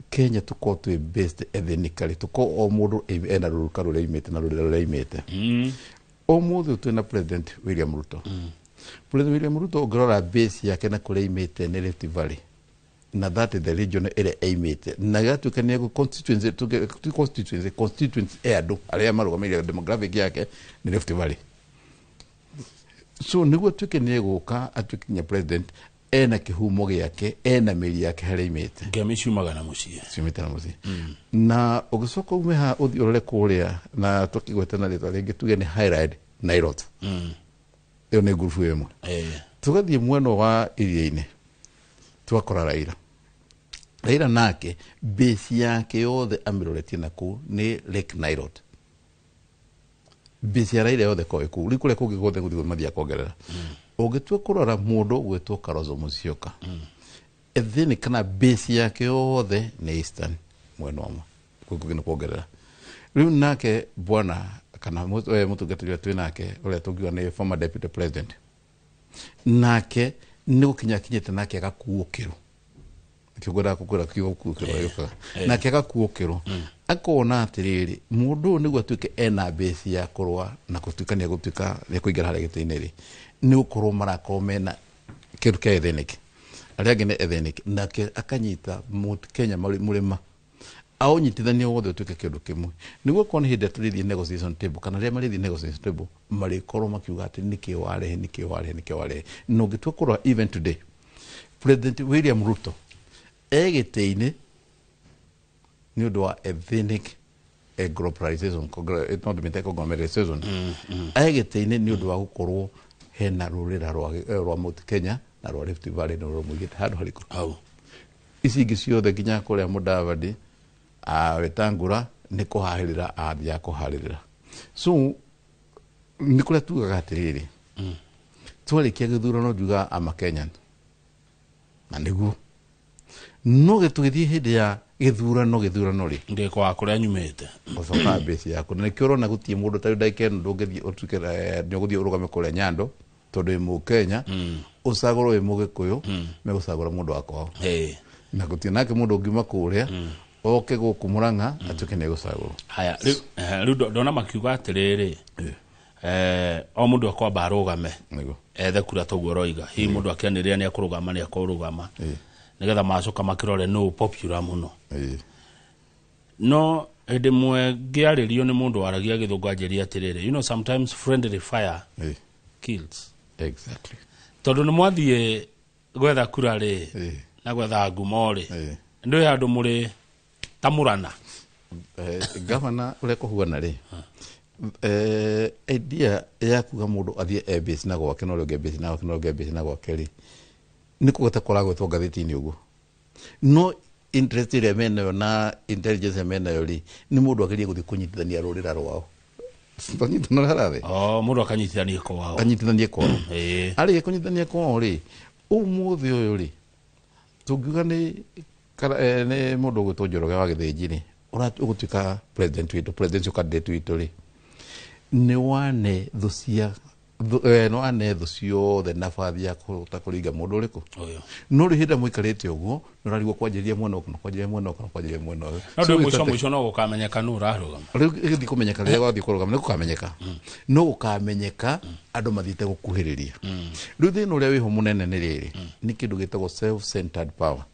Kenya tuko twĩ based ethnically tuko o mũndũ ena rũruka rũrĩa imĩte na rũrĩa imĩte ũmũthĩ twĩna President William Ruto President William Ruto ũngĩrora base yake na kũrĩa imĩte nĩ Rift Valley na that is the region ĩrĩa aimĩte na gatuĩka nĩ constituency andũ arĩa marũgamĩrĩire demographic yake nĩ Rift Valley so nĩguo tuĩke nĩ gũka atuĩke nginya president ena kĩhumo gĩake ena mĩri yake harĩa imĩte ngemi ciumaga na mũciĩ ciumĩte na mũciĩ na ũgĩcoka ume ha ũthiĩ ũrore kũrĩa na tũkĩgweta na rĩtwa rĩngĩ tuge nĩ Highland Nairot ĩyo nĩ ngurubu ĩmwe tũgathiĩ mwena wa iria-inĩ twakora Raila nake base yake yothe amĩroretie na kũu nĩ Lake Nairot base ya Raila yothe koe kũu rĩu kũrĩa kũngĩ gothe gũthiĩ mathiĩ kuongerera ũngĩtua kũrora mũndũ gwĩtwo Kalonzo Musyoka ethini kana base yake yothe nĩ Eastern mwena ũmwe kũngĩ kuongerera rĩu nake bwana kana mũtungatĩri wa twĩ nake ũrĩa tũngiuga nĩ former deputy president nake nĩ gũkinya kinyĩte nake agakuũkĩrwo kĩgwera kũkũra kĩgũkuũkĩrwo nake agakuũkĩrwo akona atĩrĩrĩ mũndũ ũyũ nĩguo atuĩke ena base ya kũrũa na gũtuĩkania gũtuĩka nĩ kũingĩra harĩa gĩtĩ-inĩ rĩ nĩ gũkorwo marakorwo mena kĩndũ kĩa ethnic arĩa angĩ nĩ ethnic nake akanyita Kenya mũrĩma aũnyitithania wothe ũtuĩke kĩndũ kĩmwe nĩguo korwo nĩ hĩndĩ tũrĩthiĩ negotiation table kana rĩrĩa marĩthiĩ negotiation table marĩkorwo makiuga atĩ nĩkĩĩ warehe na ũngĩtua kũrora even today President William Ruto egĩtĩ-inĩ nĩ ũndũ wa ethnic globalization not conglomeration egĩtĩ-inĩ nĩ ũndũ wa gũkorwo hena rurira rwa Mount Kenya na rwa Rift Valley no rumugite handu hariku au ici ingi ciothe nginya kuria Mudavadi Wetangula ni kuharira athia kuharira so ni kuria tugaga atiriri twarikia githurano njuga ama Kenyan na niguo no gitugithie hindi ya githurano ri ndi kwa kuria nyumite osoka base yako na kioro na gutie mundu ta ndaikeno ndungithie utukira nyoguthie urugame kuria Nyando tondu mu Kenya usagoro we mugikuyu me usagora mundu wako na gutie nake mundu ngima kuria oke guku Murang'a atuke ne gusagoro haya riu ndona makiuga atiriri o mundu akwamba arugame ethe kura toguo roiga hi mundu akianiria ni akurugama ni akurugama nigetha macoka makirore no popular muno no edemwe giaririo ni mundu waragia githungu anjeria atiriri sometimes friendly fire kills exactly tondu ni mwathie gwetha kura ri na gwetha ngumo ri ndio andu muri tamurana governor ule kuhuana ri idea ya kuga mundu athie ebase na gwake no rege base na gwake no rege base na gwake ri ni kugota koragwo to gatheti-ini uguo no interest ire mena na intelligence mena yori ni mundu agerie guthi kunyitithania rurira rwao tonyitana harathe mundu akanyitithania kwao ari kunyitithania kwao ri umuthi uyu ri tungiuga ni mundu gwitwo Njoroge wa Githinji ri ugutuika president candidate witu ri ni wane thucia no ane thucio the nafathi ya kutakuringa mundu riku no rihinda muikarite uguo no rarigwo kwanjiria mwena uko kwanjiria mwena uko kwanjiria mwena uko no mwisho no gukamenyeka no urarugama riu kumenyeka ria gwathi kurugama ni gukamenyeka no gukamenyeka andu mathite gukuhiriria riu thina uria wiho munene ni riri ni kindu gitagwo self centered power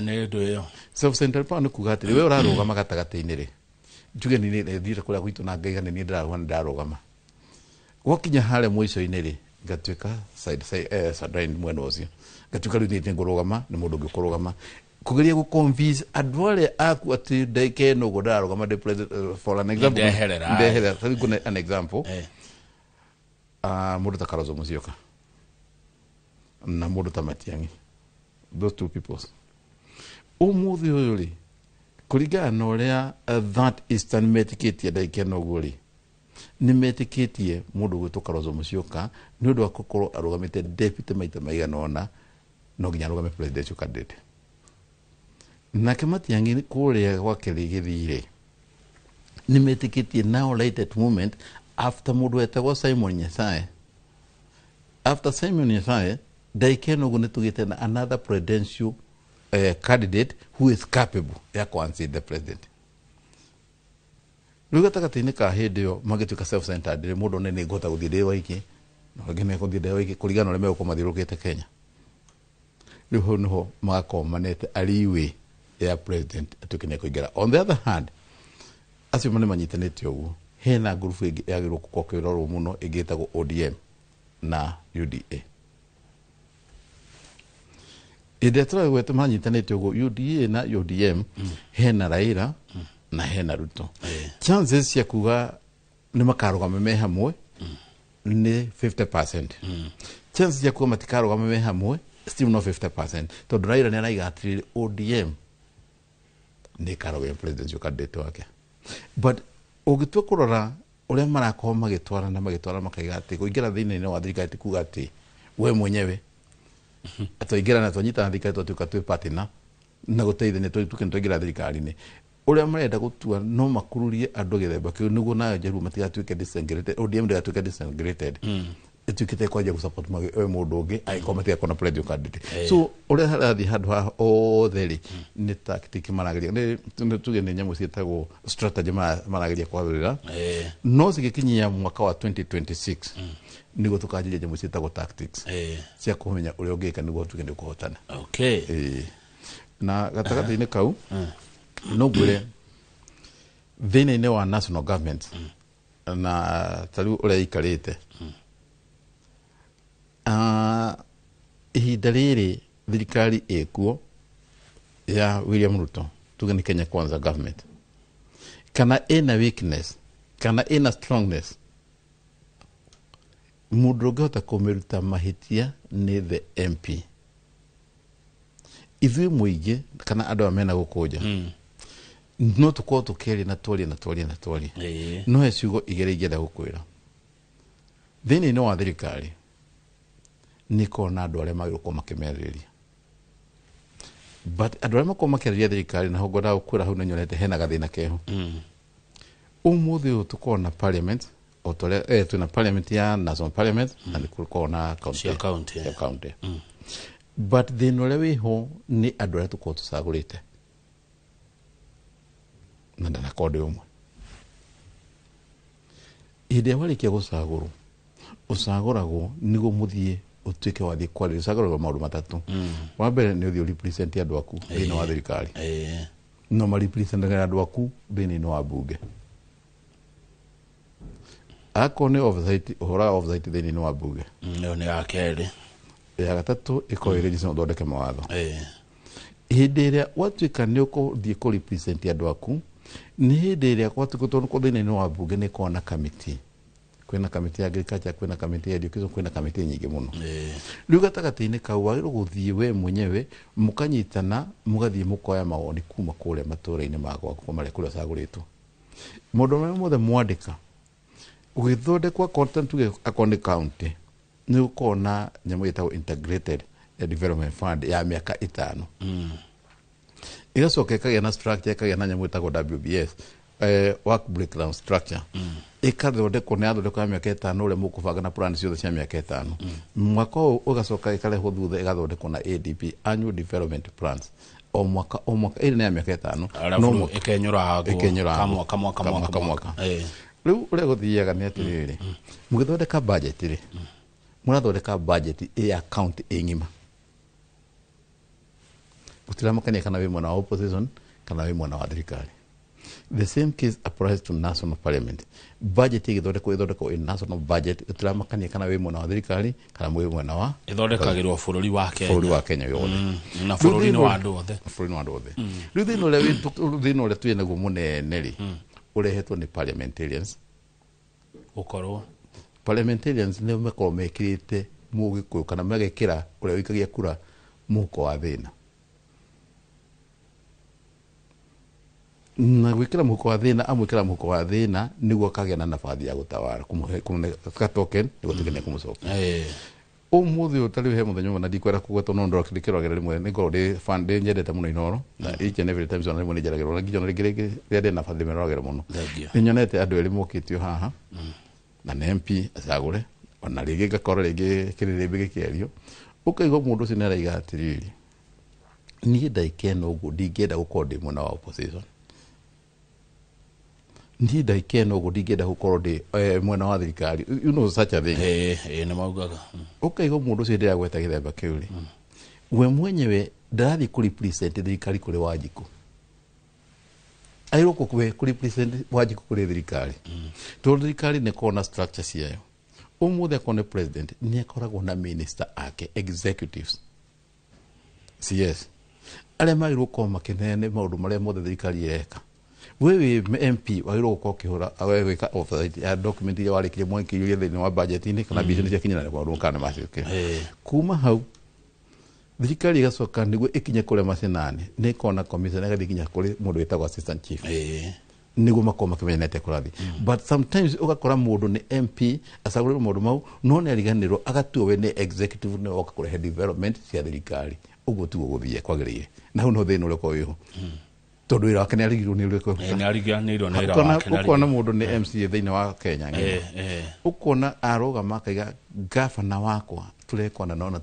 ni ndu iyo self centered power ni kuga atiri we urarugama gatagati-ini ri njuge ni thire kuria gwitu na ngaiga ni ndarugama wakinya hale mwico-ini ri ngatuika side mwena ucio ngatuika riu ni ngurugama ni mundu ngikurugama kugeria guconvince andu aria aku ati ndaike no godarugama the president for an example ndeherera kuna an example mundu ta Kalonzo Musyoka na mundu ta Matiang'i those two people umuthi uyu ri kuringana na uria that eastern metikitie ndaike no guo ri ni metikitie mundu gwitwo Kalonzo Musyoka ni undu wa gukorwo arugamite deputy maita maigana ona no nginya arugame presidential candidate nake Matiang'i kuria gwake Githii ni metikitie now right at moment after mundu etagwo Simon Nyasaye after Simon Nyasaye ndaike no guo tugite na another presidential candidate who is capable ya kuanswer the president ruga takatini ka hindio magituka self centered ri mundu ne ngota guthii ndi waiki no ngene guthii ndi waiki kurigana ule meko mathirukite Kenya riu no magakomanete ariwe ya president atukine kuigera on the other hand acio mane manyitanite uguo hena group ingi yagirwo gukokirwo muno igitagwo ODM na UDA idetra wetu manyitanite uguo UDA na ODM hena Raila na hena Ruto chances ya kuga ni makarugama me hamwe ni 50% chances ya kuga matikarugama me hamwe still no 50% to Raila ni anaiga atiri ODM ni karoge presidential candidate wake but ugitwe kurora uria marakorwo magitwara makaiga ati kuingira thini-ini wa thirikari kuga ati we mwenyewe atoingira na tonyita thirikari tutuka twi partner na guteithania tukingira thirikari-ini uria marenda gutua no makururie andu githemba kiu niguo nayo njeru matigatuike disintegrated ODM ndigatuike disintegrated etukite kwaje gu support mundu ungi aiko matiga kona president candidate so uria harathi handu ha otheri ni tactic marageria ni tuge ni nyamu cietagwo strategy marageria kwabirira no cigikinyia mwaka wa 2026 niguo tukanjia nyamu cietagwo tactics cia kumenya uria ungika niguo tuge ndi kuhotana na gatagati-ini kau no gwire thina-ini wa national government na tariu uria ikarite ihinda riri thirikari ikuo ya William Ruto tuge ni Kenya Kwanza government kana ina weakness kana ina strongness mundu ngehota kumiruta mahitia ni the MP ithui muingi kana andu amena gukuja no tuko tukeri na twali no eciugo igere igenda gukwira thini no wa thirikari niko na andu aria magirwo makimerĩria but andu aria makoma makiarĩria thirikari na hongo na gukwira hau nĩnyonete hena gathina keho umuthi uyu tuko na parliament otole tuna parliament ya national parliament na nikuko na county but the nolewe ho ni andu aria tuko tusagurite na ndana kode umwe ide walikia gusaguru usaguragwo nigo muthie utuike wathi kwali usaguragwo maundu matatu wa mbere ni uthio represent andu aku thini wa thirikari no ma represent andu aku thini wa bunge akone oversight uhora oversight thini wa bunge no ni akere ya gatatu iko ile jisho thondeke mawatho hinde ria watuika ni ukothie ku represent andu aku ni hinde ria watuika ko thini wa bunge ni kona committee kwina committee ya agriculture kwina committee ya education kwina committee nyingi muno riu gatagati-ini kau wagirwo guthie we mwenyewe mukanyitana mugathie mukoya mawoni kuma kuria matura-ini magwa kuma maria kuria saguritwo mundu mothe mwandika ugithondekwa content account county ni ukona nyamu yetagwo integrated development fund ya miaka 5 igacoka ikagĩa na structure ikagĩa na nyamu yetagwo WBS work breakdown structure ikathondekwo nĩ athondekwo ya miaka 5 ũrĩa mũkũbanga na plan ciothe cia miaka 5 mwaka ũyũ ũgacoka ikarehwo thutha igathondekwo na ADP annual development plans o mwaka ĩrĩ ya miaka 5 no ikenyũra kamwaka riu ũrĩa gũthiaga nĩ atĩrĩrĩ mũgĩthondeka budget rĩ mũrathondeka budget ya account ng'ima gũtiramakania kana wĩ mwena wa opposition kana wĩ mwena wa thirikari. The same case applies to national parliament. Budget ithondekwo in national budget gũtiramakania kana wĩ mwena wa thirikari kana wĩ mwena wa ithondekagĩrwo bũrũri wa Kenya yothe na bũrũri-inĩ wa andũ othe rĩu thĩna ũrĩa twĩ naguo mũnene rĩ urehetwo ni parliamentarians ukorwo parliamentarians ne makorwo mekirite mugikuyu kana magekira uria wikagia kura muko wa thina na gwikira muko wa thina amwikira muko wa thina niguo kagĩa na nabathi ya gutawara ka token niguo kumucoka umuthi utari he muthenya na ndikwera kugwetwo no ndo kirogera rimwe ni ngoro ri fund nyendete muno Inoro na each and every time zona rimwe ni njeragirwo nginya na ringire ria na bathi merogera muno nyonete andu eri mukitio haha na MP asagure ona ringi ngakora ringi kiririmbi gikiario ukaigwa mundu ucio ni araiga atiriri ni ndaikeno uguo ndingenda gukorwo ndi mwena wa opposition ndi ndaikeno uguo ndingenda gukorwo ndi mwena wa thirikari you know such a thing ni maugaga ukaigwa mundu ucio ndi agweta githemba kiu ri we mwenyewe ndarathi ku represent thirikari kuri Wanjiku airo ku represent Wanjiku kuri thirikari to thirikari ne kona structure ciayo umuthe kone president ni akoragwo na minister ake executives CS ale magirwo ko makenene maundu maria mothe thirikari ireka wewe MP wagirwo ko kihura awe ka oversight ya document ya wale kile mwanki yule thini wa budget ni kana business ya kinyana kwa ndo kana masike kuma hau thirikari igacoka niguo ikinye kure macinani ni kona commissioner gathkinya kuri mundu wetagwo assistant chief niguo makoma kimenete kurathi but sometimes ugakora mundu ni MP asagurira mundu mau no ne ariganirwo agatuo we ni executive ne oka kure development cia thirikari uguo tugo guthie kwagirire na hu no thina ule ko wiho tondu wira wake ni arigirwo ni ule ko ni ariganirwo ni wira wake na ukona mundu ni MCA thina wa Kenya ukona arugama kaiga governor wakwa tulekona nona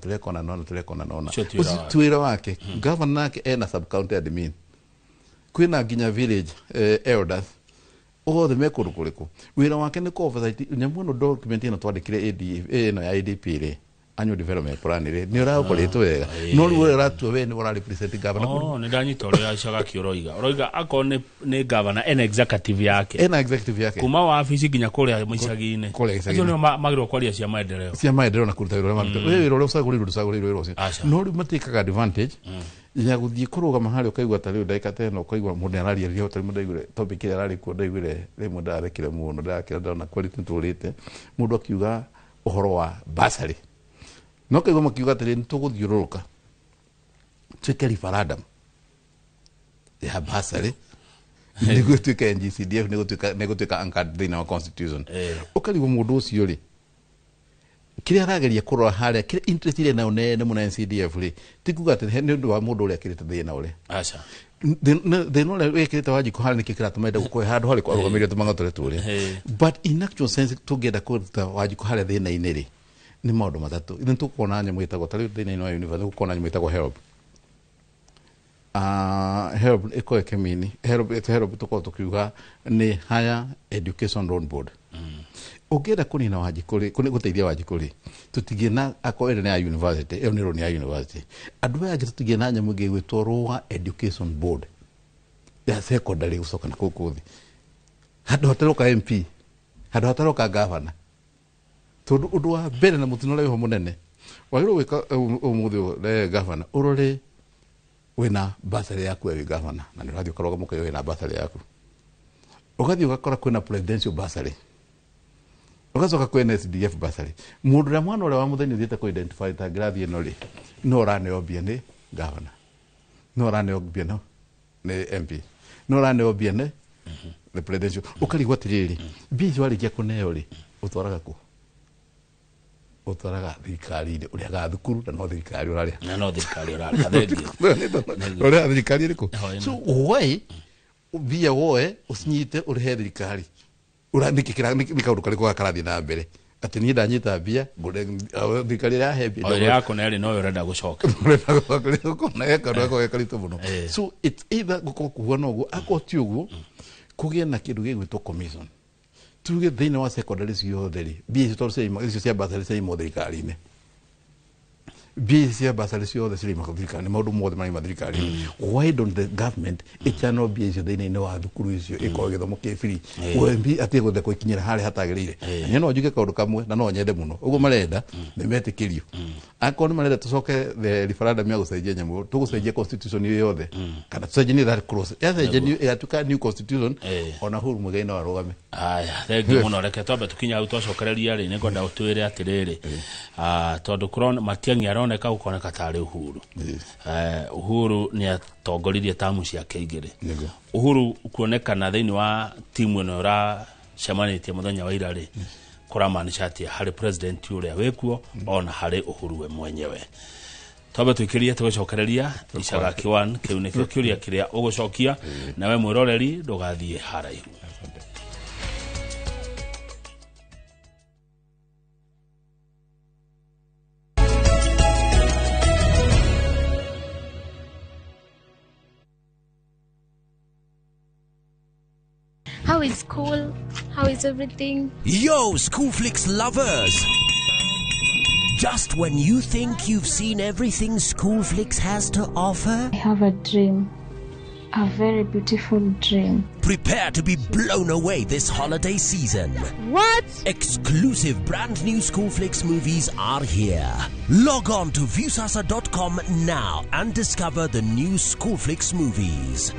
twira wake governor nake ena sub county admin kwina nginya village elders othe mekurukuriku wira wake ni ko oversight nyamu no document ino twandikire ADA no ya ADP ri annual development plan ri ni urakoretwo wega no ri uratu we ni ura represent governor ni ndanyita uri acaga kioroiga ako ni governor en executive yake kuma wa office nginya kuria muicagi-ini acio ni magirwo kwaria cia maendeleo na kuruta wira we wira uri usagurirwo wira ucio no ri matikaga advantage ya guthie kurugama hari ukaigwa tari ndaika tena ukaigwa mundu araria rio tari mundu aigure topic ile arari ku ndaigure rimwe ndarekire mundu ndakira ndona quality turite mundu akiuga uhoro wa basari no kaigua makiuga atĩrĩ nĩ tũgũthiũrũrũka twĩke referendum ya basari nĩguo tuĩke NGCDF nĩ gũtuĩka anchored thĩinĩ wa constitution ũkarigwo mũndũ ũcio rĩ kĩrĩa arageria kũrora harĩa kĩrĩa interest ile nayo nene mũno NCDF rĩ ti kuga atĩ nĩ ũndũ wa mũndũ ũrĩa akĩrĩte thĩna ũrĩa aca thĩna ũrĩa wĩkĩrĩte Wanjikũ harĩa nĩkĩo kĩratũma gũkũhe handũ harĩ kwarũgamĩrĩria tũmang'otore tũrĩa but in actual sense tũngĩenda kũruta Wanjikũ harĩa thĩna-inĩ rĩ nĩ maũndũ matatũ ithuĩ tũkuona nyamũ ĩtagwo ta rĩu thĩna-inĩ wa university tũkuona nyamũ ĩtagwo HELB HELB ĩkorwo ĩkĩmini HELB tũkorwo tũkiuga nĩ Higher Education Loan Board ũngĩenda kũnina Wanjikũ rĩ gũteithia Wanjikũ rĩ tũtigie na akorwo ĩrĩ ya university ĩyo nĩ roni ya university andũ aya angĩ tũtigie na nyamũ ĩngĩ ĩgwĩtwo Lower Education Board ya secondary gũcoka na kũkũ thĩ handũ hataroka MP handũ hataroka gavana tondũ ũndũ wa mbere na mũtino ũrĩa wĩho mũnene wagĩrĩirwo gwĩka ũmũthĩ gavana ũrore wĩna basari yaku wĩ gavana na nĩ ũrathiĩ ũkarũgama mũkaiga wĩna basari yaku ũgathiĩ ũgakora kwĩna presidential basari ugacoka kwena SDF basari mundu ũrĩa mwana ũrĩa wa mũthenya ũthiĩte kũ identify ta ngirathi ĩno rĩ no ũraneo mbia nĩ gavana no ũraneo mbia no nĩ MP no ũraneo mbia nĩ the presidential ũkarigwo atĩrĩrĩ mbia icio warĩkia kũneo rĩ ũtwaraga kũ ũtwaraga thirikari-inĩ ũrĩa ga thukuru na no thirikari ũrarĩa na no thirikari ũrarĩa thengiũ ũrĩa thirikari ĩrĩkũ so why mbia woe ũcinyite ũrĩhe thirikari nĩ kaũndũ karĩkũ gakarathi na mbere atĩ niĩ ndanyita mbia thirikari ĩrahe mbia o yako na ĩrĩ no ũrenda gũcoka karitũ mũno so it's either gũkorwo kuhuana ũguo akorwo ti ũguo kũgĩe na kĩndũ gĩgwĩtwo commission tuge thĩinĩ wa secondary ciothe rĩ mbia icio cia basari ciaimwo thirikari-inĩ mbia cia basari ciothe ciraima thirikari-inĩ maũndũ mothe maraima thirikari-inĩ why don't the government ĩkĩanwo mbia icio thĩinĩ wa thukuru icio ĩkorwo gĩthomo kĩ free atĩ gũthe kũikinyĩra harĩa hatagĩrĩire na no njuge kaũndũ kamwe na no nyende mũno ũguo marenda nĩ metĩkĩrio akorwo nĩ marenda tũcoke the referendum ya gũcenjia nyamũ tũgũcenjia constitution iyo yothe kana tũcenjie that close yacenjia ĩgatuĩka new constitution ona Uhuru Muigai no arũgame aya thengiũ mũno reke twambe tũkinya hau twacokereria rĩ nĩngwenda ũtwĩre atĩrĩrĩ tondũ kũrona Matiang'i aroneka gũkoneka tarĩ Uhuru Uhuru nĩ atongoririe tamu ciake igĩrĩ Uhuru kuonekana thĩinĩ wa timu ĩno ũracemanĩtie mũthenya wa ira rĩ kũramaanisha atĩ harĩ president ũrĩa wĩkuo ona harĩ Uhuru we mwenyewe twambe twĩkĩrie tũgũcokereria Icaga Kĩwan kĩu nĩkĩo kĩũria kĩrĩa ũgũcokia nawe mwĩroreri ndũgathiĩ haraihu How is school? How is everything? Yo, Schoolflix lovers! Just when you think you've seen everything Schoolflix has to offer, I have a dream. A very beautiful dream. Prepare to be blown away this holiday season. What? Exclusive brand new Schoolflix movies are here. Log on to viewsasa.com now and discover the new Schoolflix movies.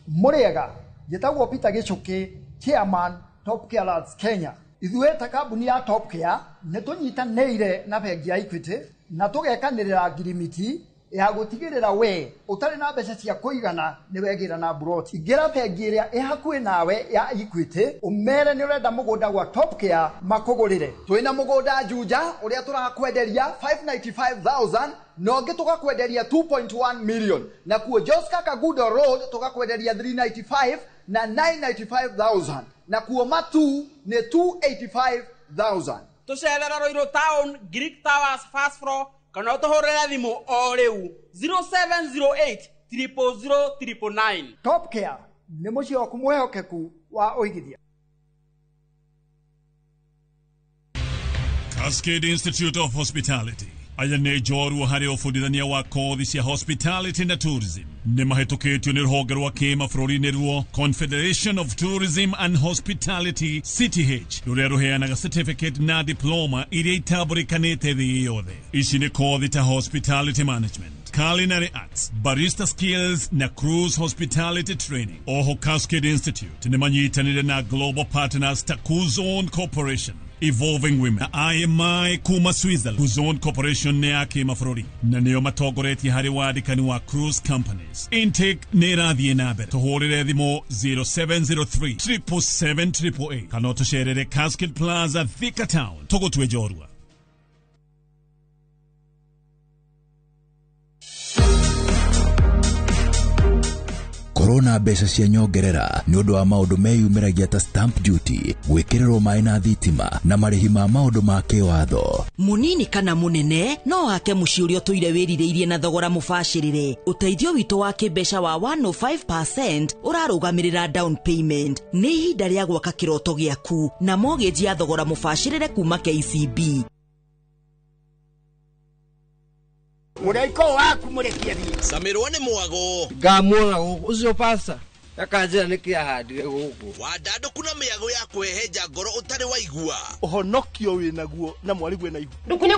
Muriega, gitagwo Peter Gichuki, Chairman Top Care Lads Kenya. Ithuĩ ta kambuni ya Top Care nĩ tũnyitanĩire na bengi ya Equity na tũgekanĩrĩra ngirimiti ya gũtigĩrĩra we ũtarĩ na mbeca cia kũigana nĩ wegĩra na broti. Ingĩra bengi ĩrĩa ĩ hakuhĩ nawe ya Equity ũmere nĩ ũrenda mũgũnda gwa Top Care makũgũrĩre. Twĩna mũgũnda Juja ũrĩa tũrakwenderia 595,000 na ũngĩ tũgakwenderia 2.1 million na kuo Joska Kagudo Road tũgakwenderia 395 na 995,000 na kuo Matu nĩ 285,000. Tũcerera Roiro Town, Greek Towers first floor kana ũtũhũrĩre thimũ o rĩu 0708 000 999. Top Care nĩ mũciĩ waku mwĩhokeku wa ũigithia. Cascade Institute of Hospitality aya nĩ njorua harĩ ũbundithania wa kothi cia hospitality na tourism nĩ mahĩtũkĩtio nĩ rũhonge rwa kĩmabũrũri-inĩ ruo Confederation of Tourism and Hospitality CTH rũrĩa rũheanaga certificate na diploma iria itambũrĩkanĩte thĩ yothe. Ici nĩ kothi ta hospitality management, culinary arts, barista skills na cruise hospitality training. Oho Cascade Institute nimanyitanire na global partners ta Kuzone Corporation, Evolving Women na IMI kuma Switzerland. Kuzone Corporation ne ake mafrori na neo matogoreti hari wadikani wa cruise companies. Intake ne radhi nabere tohorere dhimo 0703 777 kanoto sherere Cascade Plaza Thika Town togo tuwe jorua. Corona mbeca cia nyongerera ni undu wa maundu meyumiragia ta stamp duty, gwikiriro mai na thitima na marihi ma maundu ma kiwatho. Munini kana munene no ake muci uria tuire wirireirie na thogora mubashirire. Uteithio witu wa kimbeca wa 105% urarugamirira down payment. Ni ihinda ria gwaka kiroto giaku na mortgage ya thogora mubashirire kuma KCB. Muraiko waku murekia thi Samirwa ni mwago ngamwona ucio pasta akanjira nikia handire guku wadando kuna miago ya kweheja ngoro utari waigua uhonokio winaguo na mwarigu na igu ndukunye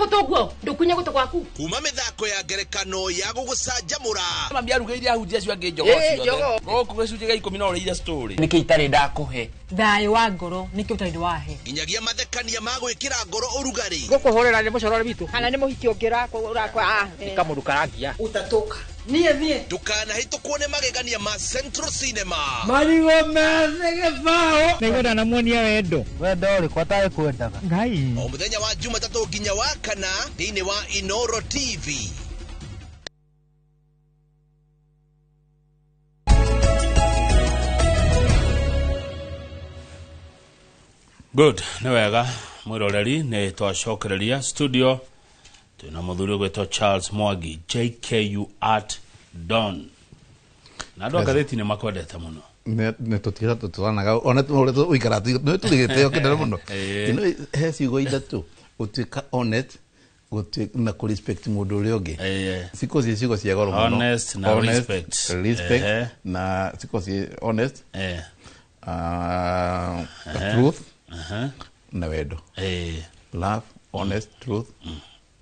guto gwaku kuma mithako ya ngerekano ya gugucanjamura mambia rugeire ahunjia cio ange njogo cio goku gicunje ga 10 na ureira story niki itari ndakuhe thai wa ngoro niki utari wahe nginyagia mathekania ma gwikira ngoro urugari gukuhorera ni mucorore bitu kana ni muhiki ungira urakwa kamundu karagia utatoka nie dukana hitukwo ne magegania ma Central Cinema marigo methege bao nigona na muonia wendo uri kwatae kwendaga ngai o muthenya wa Jumatatu nginya wa kana thiini wa Inoro TV. Good, ni wega mwiroreri ni twacokereria studio tuna muthuri gwetwo Charles Mwangi JKU Art Don na ndo gatheti ni makwendete muno ne tutira tutwanaga ona tu uikaratu no tuligete okendera muno ino hesi go idatu utika honest utika na ku respect mundu uri ongi siko cia goro muno honest na respect na siko honest truth na wendo love honest truth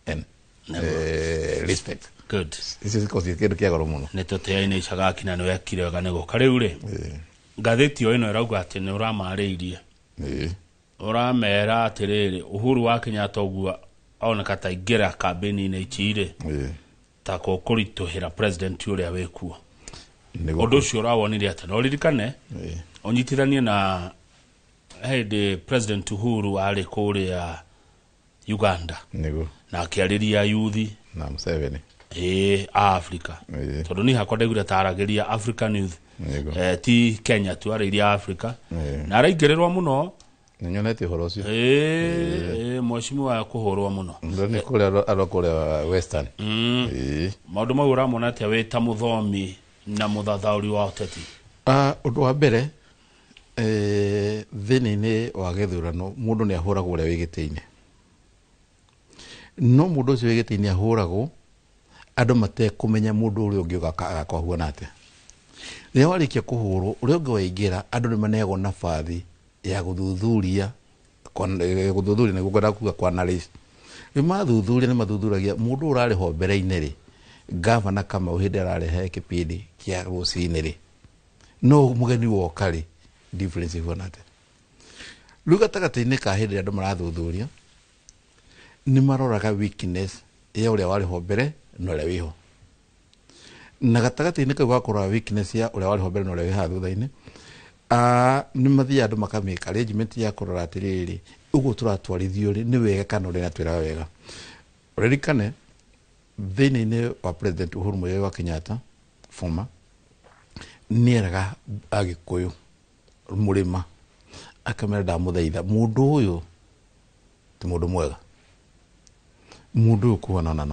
and respect. Good. This is because kindu kia goro muno ne toteaine icaga kina no yakire wega nego kariu ri gatheti o ino irauga ati ni uramariirie uramera atiriri Uhuru wa Kenyatta ogua ona kataingira kambeni ine ichire ta kukurituhira president uria wekuo undu ucio urawonire ati no ririkane onyitithanie na hede president Uhuru ari kuria Uganda na akiariria yuthi na Museveni Africa tondu ni hakondeguria tarageria African youth ti Kenya tu ariria Africa na araingirirwa muno nyonete horo cio mwashimi wa kuhorwa muno ndoni kule arokole western maundu mau uramona atia wita muthomi na muthathauri wa uteti undu wa mbere thini-ini wa githurano mundu ni ahuragwo uria wigitiine no mundu ucio wigitiine ahuragwo andu mate kumenya mundu uri ungi agakwahuna atia ria warikia kuhurwo uri ungi waingira andu ni manego nafathi ya guthuthuria na gukwenda kuga kwa analysis ni mathuthuria ni mathuthuragia mundu urari ho mbere-ini ri gavana kama uhinde ararehe kipindi kia rucini ri no mugeni woka ri difference ihona atia riu gatagati-ini ka hindi andu marathuthuria ni maroraga weakness ya uria wari ho mbere no uria wiho na gatagati-ini kau gakorwa weakness ya uria wari ho mbere no uria wiha thutha-ini ni mathia andu makamika arrangement ya kurora atiriri uguo turatwarithio ri ni wega kana uri natwira wega uririkane thini-ini wa president Uhuru Muigai wa Kenyatta former ni eraga Agikuyu murima akamera ndamuthaitha mundu uyu ti mundu mwega mundu kuwa nona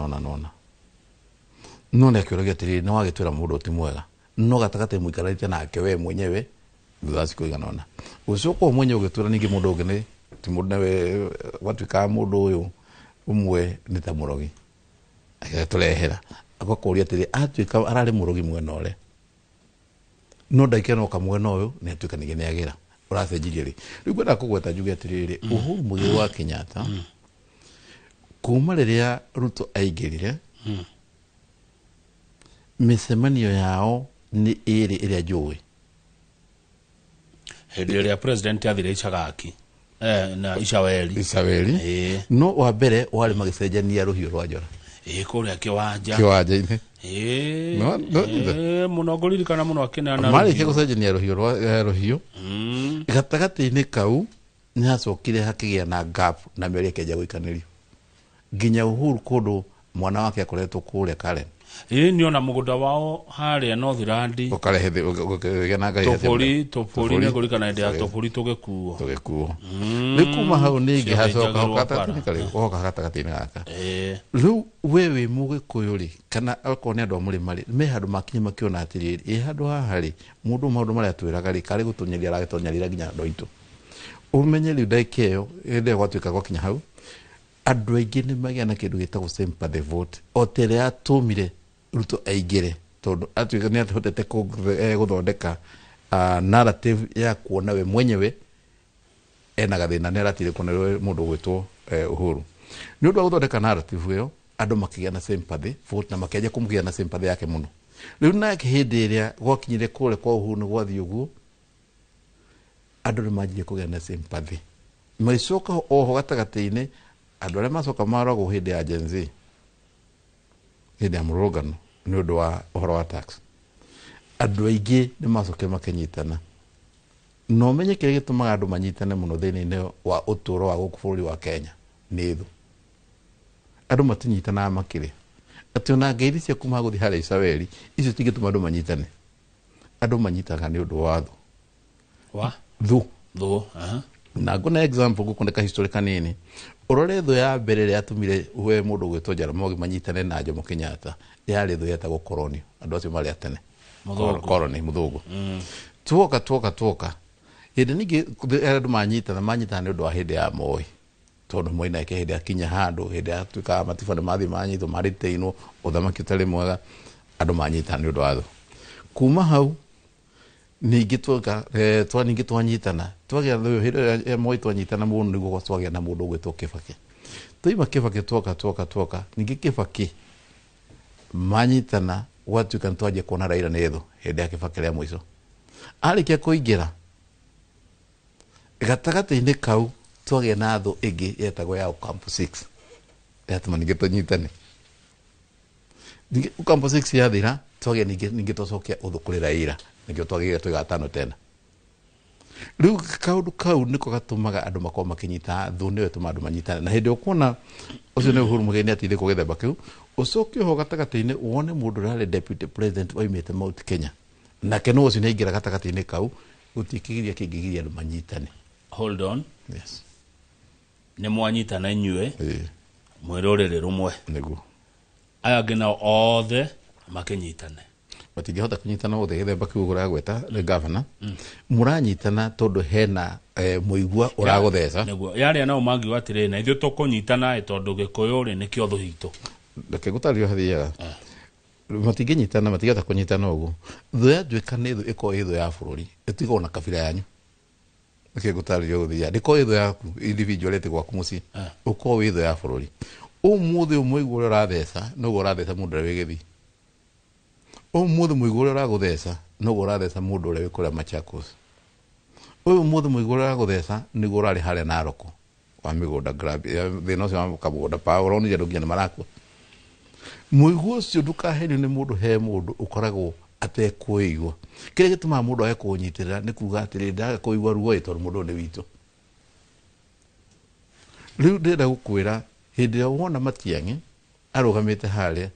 no akiuragia atiriri no agitwira mundu ti mwega no gatagate muikarite nake we mwenyewe thutha kuiganona ucio kwa mwenye ugitura ningi mundu ungi ni ti mundu nawe watwika mundu uyu umwe ni ta murogi agaturehera agakuria atiri atwika arari murogi mwena ore no ndaikeno kamwena uyu ni atwika ningi ni agira uracenjirie ri riu kwenda kugweta njuge atiriri Uhuru Muigai wa Kenyatta kuma riria Ruto aingirire misemanio yao ni ĩrĩa njũĩ hĩndĩ ĩrĩa president athire Icagaki na Icaweli no wa mbere wale magĩcenjania rũhiũ rwa njora kũrĩa kĩwanja-inĩ mũno ngũririkana mũno akĩneana marĩkia gũcenjania rũhiũ gatagatĩ-inĩ kau nĩhacokire hakĩgĩa na gap na mĩeri ĩkĩanjia gũikanĩrio nginya Uhuru kũndũ mwana wake akoretwo kũrĩa Karen nĩona mũgũnda wao harĩa Northland ũkarehe gena ngai tobori nĩ ngũririkana hĩndĩ ya tobori tũgĩkuo rĩu kuma hau ningĩ hacoka gatagatĩ-inĩ gaka rĩu we wĩ Mũgĩkũyũ rĩ kana okorwo nĩ andũ a mũrĩma rĩ me handũ makinya makĩona atĩrĩrĩ handũ haha rĩ mũndũ maũndũ marĩa twĩraga rĩ karĩ gũtũnyeria aragĩtonyarĩra nginya andũ aitũ ũmenye rĩu ndagĩka ĩyo hĩndĩ ĩyo gwatuĩka gwakinya hau andũ aingĩ nĩ magĩa na kĩndũ gĩtagwo sympathy vote o ta ĩrĩa atũmire Ruto aingĩre tondũ atuĩka nĩ ahotete gũthondeka narrative ya kuona we mwenyewe ena gathĩna nĩ aratire kuona mũndũ gwĩtwo Uhuru nĩ ũndũ wa gũthondeka narrative ĩyo andũ makĩgĩa na sympathy vote na makĩanjia kũmũgĩa na sympathy yake mũno rĩu nake hĩndĩ ĩrĩa gwakinyire kũrĩa kwa Uhuru nĩ gwathiĩ ũguo andũ nĩ manjirie kũgĩa na sympathy magĩcoka oho gatagatĩ-inĩ andũ arĩa macoka maragwo hĩndĩ ya Gen Z hĩndĩ ya mũrũrũngano nĩ ũndũ wa ũhoro wa tax andũ aingĩ nĩ macokire makĩnyitana no ũmenye kĩrĩa gĩtũmaga andũ manyitane mũno thĩinĩ wa ũtũũro wa gũkũ bũrũri wa Kenya nĩ thũ andũ matinyitanaga makĩrĩ atĩ ona ngeithi cia kuma gũthiĩ harĩa Icaweli icio tingĩtũma andũ manyitane andũ manyitaga nĩ ũndũ wa thũ na ngona example gũkũndĩka history kanini ũrore thũ ya mbere ĩrĩa yatũmire we mũndũ gwĩtwo Jaramogi manyitane na Jomo Kenyatta yarĩ thũ yetagwo koloni andũ acio marĩ atene koloni mũthũngũ tuoka hĩndĩ ningĩ andũ manyitana nĩ ũndũ wa hĩndĩ ya Moi tondũ Moi nake hĩndĩ akinya handũ hĩndĩ atuĩkaga matiba nĩ mathiĩ manyitwo marĩtĩinwo ũthamaki ũtarĩ mwega andũ manyitana nĩ ũndũ wa thũ kuma hau ningĩ twanyitana twagĩa thũ hĩndĩ ya Moi twanyitana mũno nĩguo twagĩa na mũndũ gwĩtwo Kibaki tũima Kibaki tuoka ningĩ Kibaki manyitana gwatuĩka nĩ twanjia kuona Raila nĩ thũ hĩndĩ ya Kibaki rĩa mũico arĩkia kũingĩra gatagatĩ-inĩ kau twagĩa na thũ ĩngĩ yetagwo ya Ocampo 6 yatũma ningĩ tũnyitane ningĩ Ocampo 6 yathira twagĩa ningĩ tũcokia ũthũ kũrĩ Raila nĩkĩo twagĩrĩire tũgatano tena rĩu kaũndũ kau nĩko gatũmaga andũ makorwo makĩnyita thũ nĩyo ĩtũma andũ manyitane na hĩndĩ ũkuona ũcio nĩ Uhuru Mũigai nĩ ateithĩtie gĩthemba kĩu ũcoke ho gatagatĩ-inĩ wone mũndũ ũrarĩ deputy president oimĩte Mount Kenya nake no ũcio nĩ aingĩra gatagatĩ-inĩ kau gũtikĩgiria kĩngĩgiria andũ manyitane hold on nĩ mwanyitana inyuĩ mwĩ rũrĩrĩ rũmwe nĩguo aya angĩ nao othe makĩnyitane matingĩhota kũnyitana othe gĩthemba kĩu ũragweta nĩ governor mũranyitana tondũ hena mũigua ũragũtheca nĩguo yarĩa nao mangiuga atĩrĩrĩ na ithuĩ tũkũnyitana tondũ Gĩkũyũ rĩ nĩkĩo thũ hitũ reke gũtarĩrio hathiaga matingĩnyitana matingĩhota kũnyitana ũguo thũ yatuĩka nĩ thũ ĩkorwo ĩ thũ ya bũrũri ĩtigwo na kabira yanyu reke gũtarĩrio gũthia ndĩkorwo ĩ thũ yaku individual ĩtĩ gwaku mũciĩ ũkorwo wĩ thũ ya bũrũri ũmũthĩ mũigua ũrĩa ũratheca noguo ũratheca mũndũ ũrĩa wĩ Gĩthii ũmũthĩ mũigua ũrĩa ũragũtheca noguo ũratheca mũndũ ũrĩa wĩ kũrĩa Machakos ũmũthĩ mũigua ũrĩa ũragũtheca nĩguo ũrarĩ harĩa Narok wa mĩgũnda grab thĩna ũcio wa kamũgũnda pa ũronire andũ nginya nĩ marakua mũigua ũcio ndũkahenio nĩ mũndũ he mũndũ ũkoragwo atekũigua kĩrĩa gĩtũmaga mũndũ age kũnyitĩrĩra nĩ kuuga atĩrĩ ndaga kũigua ruo tondũ mũndũ nĩ witũ rĩu ndĩrenda gũkwĩra hĩndĩ ĩrĩa wona Matiang'i arũgamĩte harĩa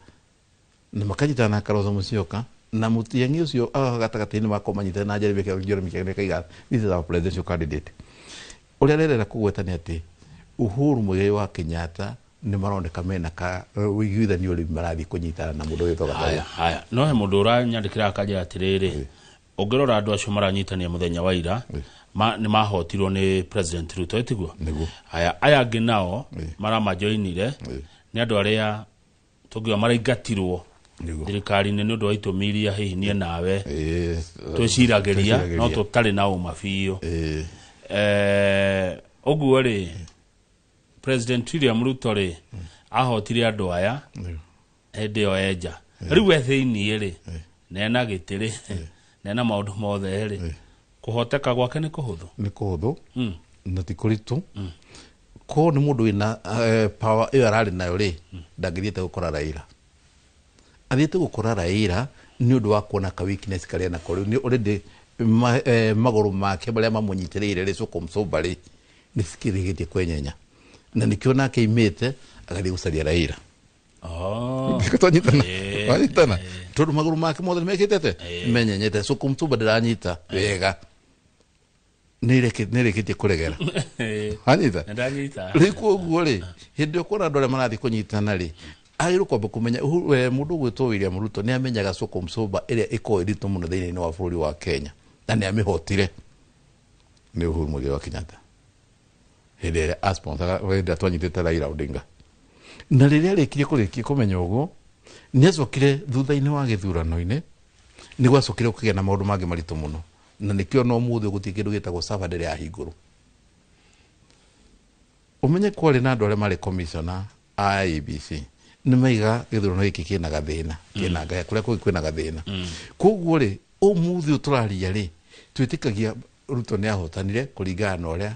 na makanyitana na Kalonzo Musyoka na Matiang'i ũcio gatagatĩ-inĩ makorwo manyitana na Jeremy Kĩgata this is our presidential candidate ũrĩa rerera kũgweta nĩ atĩ Uhuru Mũigai wa Kenyatta nĩ maroneka mena ũiguithanio ũrĩa marathiĩ kũnyitana na mũndũ wĩtwo Gachagua haya no he mũndũ ũranyandĩkĩra akanja atĩrĩrĩ ũngĩrora andũ acio maranyitania mũthenya wa ira nĩ mahotirwo nĩ president Ruto etiguo haya aya angĩ nao maramajoinire nĩ andũ arĩa tũngiuga maraingatirwo thirikari-inĩ nĩ ũndũ wa itũmi iria hihi niĩ nawe twĩciragĩria no tũtarĩ na ũma biũ ũguo rĩ president William Ruto rĩ ahotire andũ aya hĩndĩ ĩyo enja riu ethiini ri nena gitiri nena maundu mothe ri kuhoteka gwake ni kuhuthu na ti kuritu ko ni mundu wina power iyo arari nayo ri ndangithiete gukora Raila athiete gukora Raila ni undu wa kuona ka weakness karia na kori ni already maguru make baria mamunyitiriire ri Sukumsuba ri ni fikirigitie kwenyenya na nikiona ke imete agathi gucaria Raila wanyitana tondu maguru make mothe mekitete menyenyete Sukumsuba ndiranyita wega nirekitie kuregera hanyita riku guo ri hindi ukora ndore marathi kunyitana ri airu kwamba kumenya mundu gwitwo William Ruto ni amenyaga Sukumsuba iria iko iritu muno thiini wa bururi wa Kenya na ni amihotire ni Uhuru Muigai wa Kenyatta hele asponsa wenda twanyitete Raila Odinga na riria arikirie kumenya uguo ni acokire thutha-ini wa githurano-ini ni gwacokire kugia na maundu mangi maritu muno na nikio no muthe guti kindu gitagwo savadere ya higuru umenye kwari na andu aria mari commissioner IEBC ni maiga githurano giki kina gathina kina ga kuria kwina gathina koguo ri umuthe uturaria ri twitikagia Ruto ni ahotanire kuringana na uria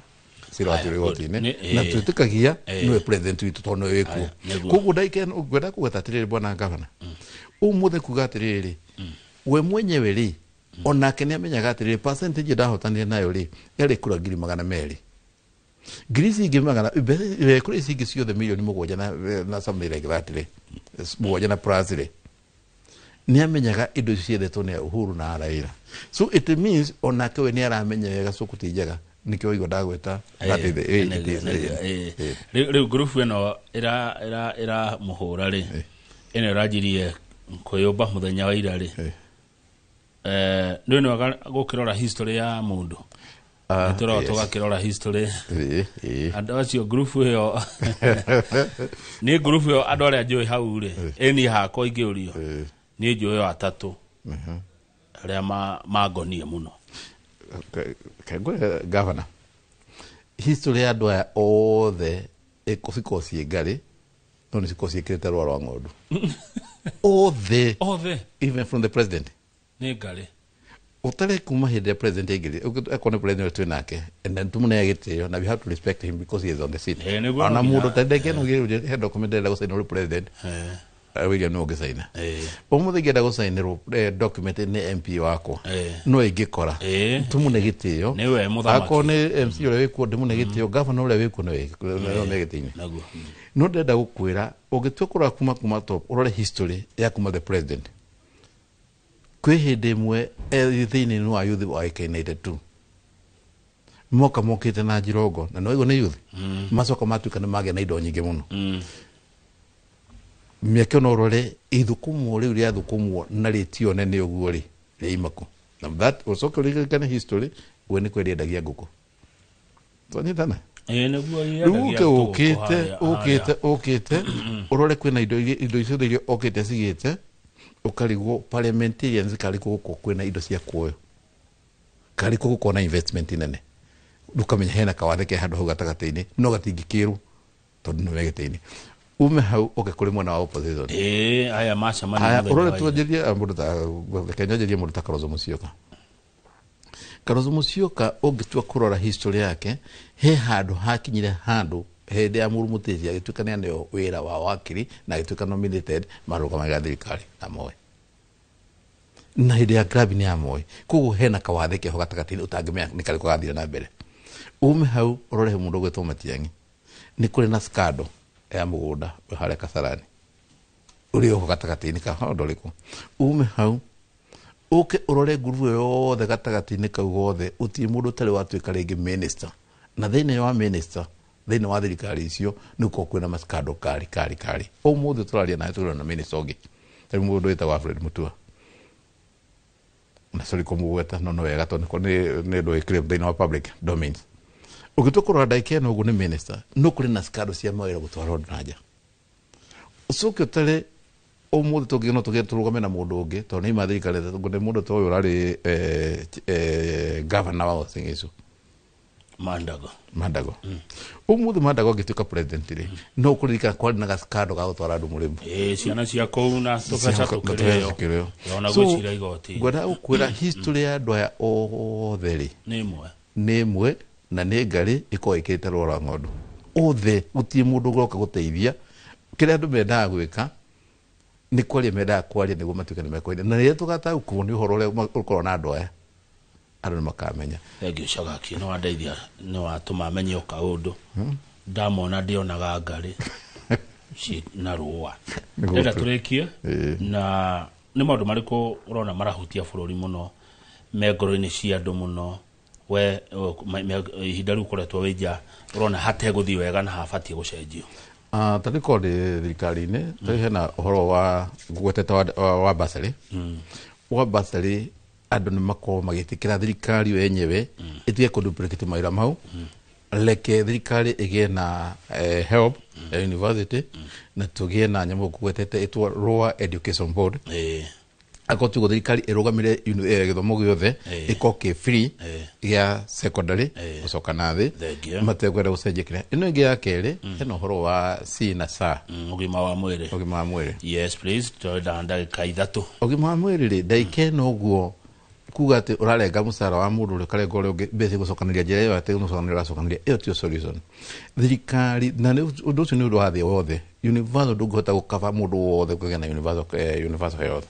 siratire gotine na twitikagia niwe president witu tono weku koguo ndaiken ugwenda kugatatire bwana governor umuthe kugatiriri we mwenyewe ri onake ni amenyaga atiriri percentage ndahotanire nayo ri yari kura 200,000 Grisi ngimagana kuri singi ciothe milioni 7 na something like that ri 7 na plus ri ni amenyaga indo ciethetwo ni Uhuru na Raila so it means onake we ni aramenya wega Sukutijaga nikio igo ndagweta riu group eno ira muhura ri ene rajirie kuyumba muthenya wa ira ri ndio gukirora history ya mundu turo tugakirora history and acio group yo ni group yo andu aria njui hau ri eni hako ingiurio ni njui atatu aria magonie muno kagwe governor history ya doya othe ekofikosi ngari no nisikosi kirete rwa ng'ondu othe even from the president ni ngari utare kuma hinde president ingiri ekone president twinake and then tumune agitio na we have to respect him because he is on the seat ana mundu tendeke no gire he document la gusaina ro president William no gusaina umuthe genda gusainirwo document ni MP wako no ingikora tumune gitio niwe muthamaki akone MC ule wiko ndimune gitio governor ule wiko no megitini no ndenda gukwira ugitwekura kuma top urore history ya kuma the president kwi hindi imwe thiini no youth wa ikainaite tu moka mokite na jirogo na no igo ni youth macoka matuika ni mage na indo nyingi muno miaka no rore ithukumo riu ria thukumo na ritio nene uguo ri imako na that also kana history we ni kweria ndagia nguko twanyitana neguo yendagia ukite urore kwina indo icio thirio okite cigite ukarigwo parliamentarians kariko guko kwina indo cia kuoyo kariko guko na investment nene dukamenya hena kawathe ke handu hau gatagataini no gatingikiru tondu no wegetaini ume hau kuri mwana wa opposition aya masha mani urore tuajeria mundu ta kenyajeria mundu ta Kalonzo Musyoka ugitua kurora history yake he handu hakinyire handu hende ya murumutezi agituka ni aneo wira wa wakiri na agituka nominated maruga magathirikari na moe na hende ya cabinet ya moe kugu hena kawathe ke hogatagati utangimenya ni kari kugathira na mbere ume hau urore mundu gwetwo Matiang'i ni kuri na skado ya mugunda hare Kasarani uri hogatagati ka hondo liko ume hau urore ngurubu yothe gatagati-inĩ kau gothe uti mundu tari watuika ringi minister na thiini wa minister thiini wa thirikari icio niko kwina maskado kari umuthi turaria na turo na minister ongi tari mundu wetagwo Alfred Mutua na sori kumugweta no wega tondu ni ndo ikire thiini wa public domains ugitukura ndaike no ugu ni minister no kuri na skado cia mawira gutwarwo nanja ucoke utare umuthi tugino tugiturugame na mundu ungi to ni mathirikari ngune mundu to urari governor wa Uasin Gishu Mandago umuthi Mandago ngituka president ri no kuririka kwa na gaskado ga gutwara andu murimu ciana cia kou na tugaca tukireo ona gwicira igoti gwada ukwira history ya andu aya othe ri ni imwe na ni ngari iko ikirite rora ng'ondu othe gutie mundu goka guteithia kire andu mendaga gwika ni kwaria mendaga kwaria niguo matuike ni mekoine na ria tugataukwo ni uhoro uria ukorwo na andu aya andu makamenya thengio cagaki no andeithia no atuma amenye o kaundu ndamona ndionaga ngari na ruwa ndenda turikie na ni maundu mariku urona marahutia bururi muno megoro-ini cia andu muno we ihinda riu koretwo wija urona hateguthii wega na habatie gucenjio tariko ndi thirikari-ini tari hena uhoro wa gweteta wa basari wa basari andu ni makorwo magitikira thirikari wenyewe itige kuduplicate mawira mau leke thirikari igie na help university na tugie na nyamu gwetete itwa Lower Education Board akotu thirikari irugamire githomo giothe ikoke free ya secondary gucoka na thi matekwenda gucenjekira ino ingi ya keri hena uhoro wa C na SA ugima wa mwiri yes please to ndagika ithatu ugima wa mwiri ri ndaike no guo kuga ati urarenga musara wa mundu uri karenga uri bese gucokaniria njira iyo ati gucokanira gucokaniria iyo tio solution thirikari na undu ucio ni undu wa thi wothe universal ndungihota gukava mundu wothe kugena na universal health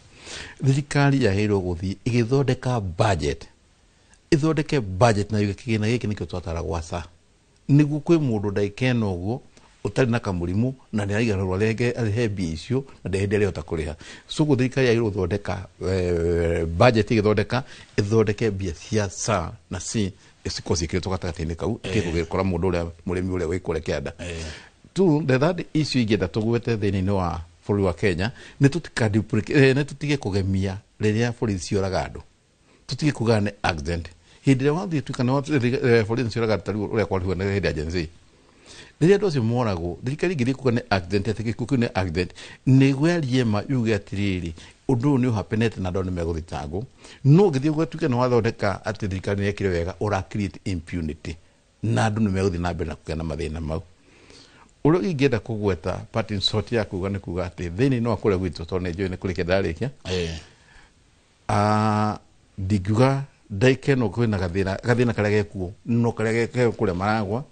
thirikari yahirwo guthi igithondeka budget ithondeke budget na igikigina giki nikio twatara gwasa niguo kwi mundu ndaikeno guo utari na kamurimu na ni aigarurwa rege arihe icio na ndehendere utakuriha so thirikari yahirwo thondeka budget igithondeka ithondeke bia cia SA na C isikosi kireto gatagati-ini kau ikikugikora mundu uria murimi uria wikure kianda tu the that issue igenda tugwete thini-ini wa bũrũri wa Kenya nĩ tũtige kũgemia rĩrĩa borithi cioraga andũ tũtige kuga nĩ accident hĩndĩ ĩrĩa wathiĩ tuĩka nĩ borithi cioraga andũ tarĩu ũrĩa kwarĩhwo nĩ hĩndĩ ya Gen Z rĩrĩa andũ acio moragwo thirikari ingĩthiĩ kuga nĩ accident atĩ gĩkuũ kĩu nĩ accident nĩguo yarie ma yuge atĩrĩrĩ ũndũ ũyũ nĩ ũhapenete na andũ nĩ megũthitangwo no ũngĩthiĩ ũgatuĩka nĩ wathondeka atĩ thirikari nĩ yekire wega ũra create impunity na andũ nĩ megũthiĩ na mbere na kũgĩa na mathĩna mau uro ingenda kugweta parting shot ya kuga ni kuga ati thini no akure gwitu tone jo ni kurike ndarikia diguga daike no kwina gathina kare gekuo no kare gekuo kure maragwa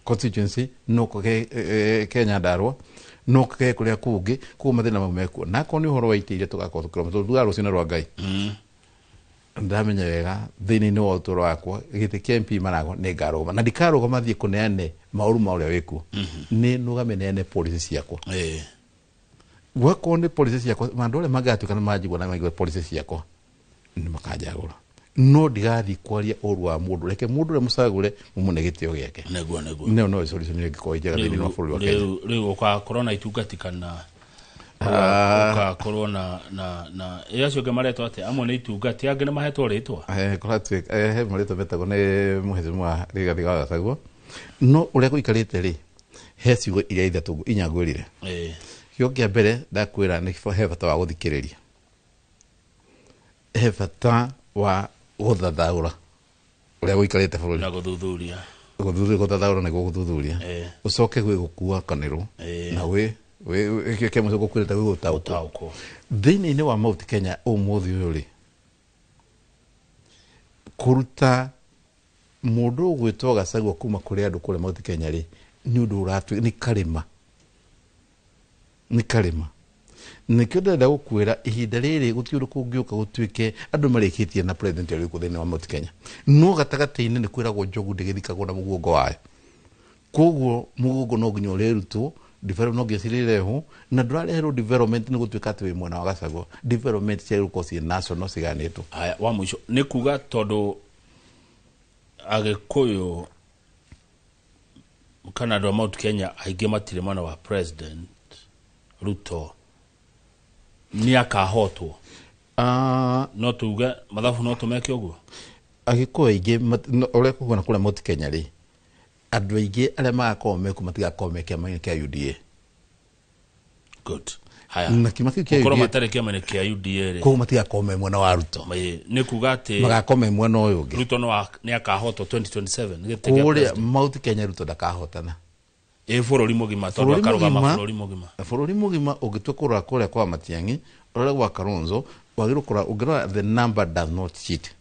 constituency no ke Kenya Ndarwa no ke kure kungi ku mathina mamekuo na ko ni horo waitire tugakorwo kilometro duga rucina rwa Ngai ndamenya wega thini no utoro wakwa gite KMP marago ne garoma na dikaro kama thie kuneane mauru maure wiku ni nugamenene police ciakwa wako ni police ciakwa mandole magatu kana majigwa na magwe police ciakwa ni makajagura no digathi kwaria orwa mundu reke mundu le musagure mumunegitio giake neguo no solution ni giko ijega thini no bũrũri wa Kenya riu kwa corona itugatikana ka corona na yacio ke maretwo ate amwe ni itungati ange ni mahetwo ritwa koratwe he maretwo betagwo ni muhezimwa Rigathi wa Gachagua no uria guikarite ri he ciugo iria ithatu inyagwirire kio kia mbere ndakwira ni he bata wa guthikiriria he bata wa guthathaura uria guikarite bururi na guthuthuria guthathaura na guthuthuria ucoke gwi gukua kaniro na we ke muzo gukwirita gwi gutauko thini-ini wa Mount Kenya umuthi uyu ri kuruta mundu gwitwo Gachagua kuma kuri andu kure Mount Kenya ri ni undu uratu ni karima nikio ndenda gukwira ihinda riri gutiuru kungiuka gutuike andu marikitie na president uri kuthini wa Mount Kenya no gatagati-ini ni kwiragwo njogu ndigithikagwo na mugongo wayo koguo mugongo no nginya urerutwo development no gesirire ho na ndurareherwo development ni gutuika ati wi mwena wa Gachagua development cia rukosi national siganetwo aya wa mwisho ni kuga tondu agikuyu kana ndo Mount Kenya aige matire mwana wa president Ruto ni akahotwo no tuga mathabu no tumeke uguo agikuyu aige ore kuona kula Mount Kenya ri andu aige aria magakorwo meku matigakorwo mekia kiama kia UDA good haya na Kimaki kia ukoro matare kiama ne kia UDA ko matia kome mwena wa Ruto ne kugate magakome mwena uyu ngi Ruto no ne akahoto 2027 ngetekia ule Mount Kenya Ruto ndakahotana bururi mugima tondu akarugama bururi mugima ugitukura kule kwa Matiang'i ule wa Kalonzo wagirukura ugira the number does not cheat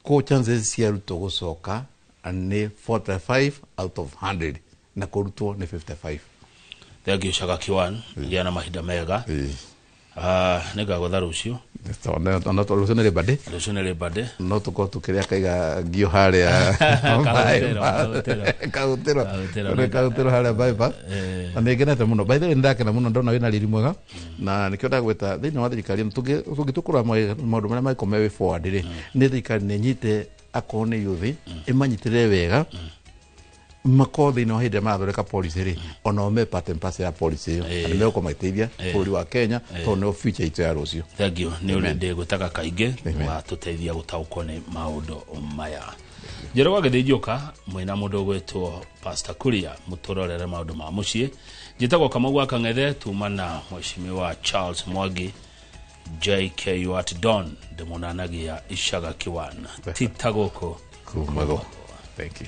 ko chances cia Ruto gucoka ni 45 out of 100 na kuruto ni 55 thegio Shaga Kiwan yana mahinda mega nega gotha rucio ona to rucio nere bade no tuko tukiria kaiga ngio haria kautero haria baiba na negenete muno by the way ndakena muno ndona wina riri mwega na nikionda gweta thini wa thirikari tugitukura maundu maria maikome way forward ri ni thirikari ni nyite akone yuthi imanyitire wega makothi no hinde mathoreka policy ri ona me pattern pass ya policy ni meko maiteithia bũrũri wa Kenya to no future itu ya rucio thank you ni uri ndi gutaka kainge wa tuteithia gutaukwo ni maundu maya njero gagithĩnjũka mwina mundu gwetwo Pastor Kuria muturorere maundu ma mucie njitagwo Kamau wa Kang'ethe tumana mheshimiwa Charles Mwangi JK at Don ndimunanagia Shaga Kiwan titagoko kumago thank you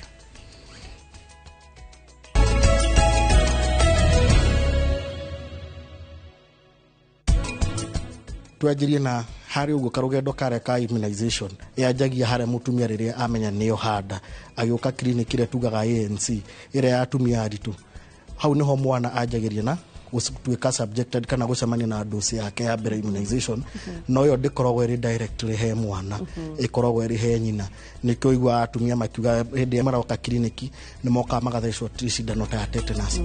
twajirie na hari ugo karugendo kare ka immunization yajagia hare mutumia riria amenya niyo handa agioka clinic ire tugaga ANC ire ya atumia aritu hau niho mwana ajagiria na gutuika subjected kana gucemania na dosi yake ya mbere immunization no yo ndikoragwo iri directly he mwana ikoragwo iri he nyina nikyo igwa atumia makiuga hindi maroka clinic ni moka magathecwo cindano ta tetanus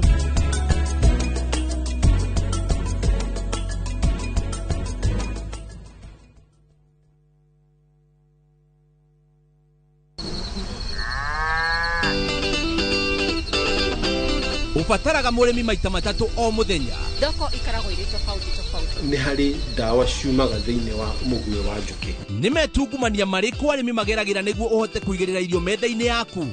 ubataraga murimi maita matatu o muthenya thoko ikaragwo iri tofauti ni hari dawa ciumaga thiini wa muguĩ wa njuki ni metungumania marĩkũ arĩmi mageragira nĩguo ũhote kũigĩrĩra irio metha-inĩ yaku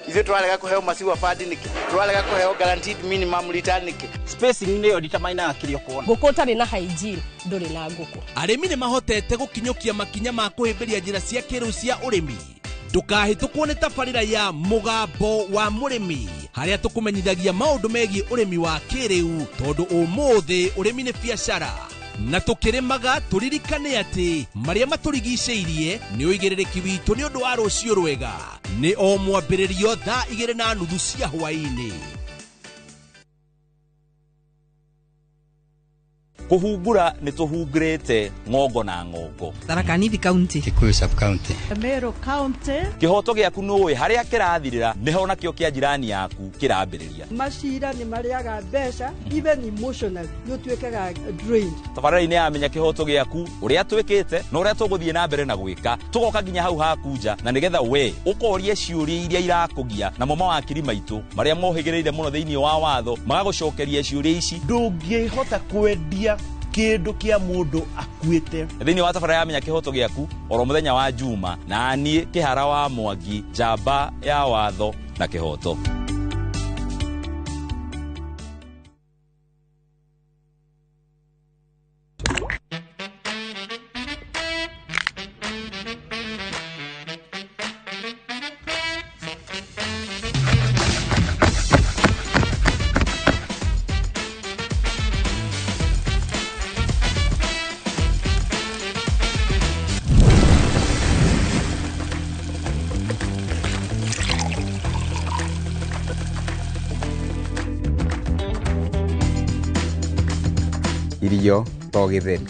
ithuĩ tũrarega kũheo maciwa fadi nĩkĩ tũrarega kũheo guaranteed minimum return nĩkĩ spacing nĩyo determine kĩrĩa kuona ngũkũ ũtarĩ na hygiene ndũrĩ na ngũkũ arĩmi nĩ mahotete gũkinyũkia makinya ma kũhĩmbĩria njĩra cia kĩrĩu cia ũrĩmi ndũkahĩtũkwo nĩ tabarĩra ya mũgambo wa mũrĩmi harĩa tũkũmenyithagia maũndũ megiĩ ũrĩmi wa kĩrĩu tondũ ũmũthĩ ũrĩmi nĩ biacara na tũkĩrĩmaga tũririkane atĩ marĩa matũrigicĩirie nĩ ũigĩrĩrĩki witũ nĩ ũndũ wa rũciũ rwega nĩ o mwambĩrĩrio thaa 2:30 cia hwaĩ-inĩ kuhungura ni tuhungurite ngongo na ngongo Tharaka Nithi County Kikuyu sub county Meru County kihoto giaku nuwe haria kirathirira niho nakio kia jirani yaku kirambiriria macira ni mariaga mbeca even emotional you twekaga drained tabarari-ini amenya kihoto giaku uria twikite na uria tuguthie na mbere na gwika tugoka nginya hau hakunja na nigetha we ukorie ciuria iria irakugia na mama wa kiri maitu maria mohigireire muno thiini wa watho magagucokeria ciuria ici ndungihota kwendia kindu kia mundu akuite thiini wa tabara ya menya kihoto giaku oro muthenya wa juma na nie kihara wa Mwangi jamba ya watho na kihoto irio to githeri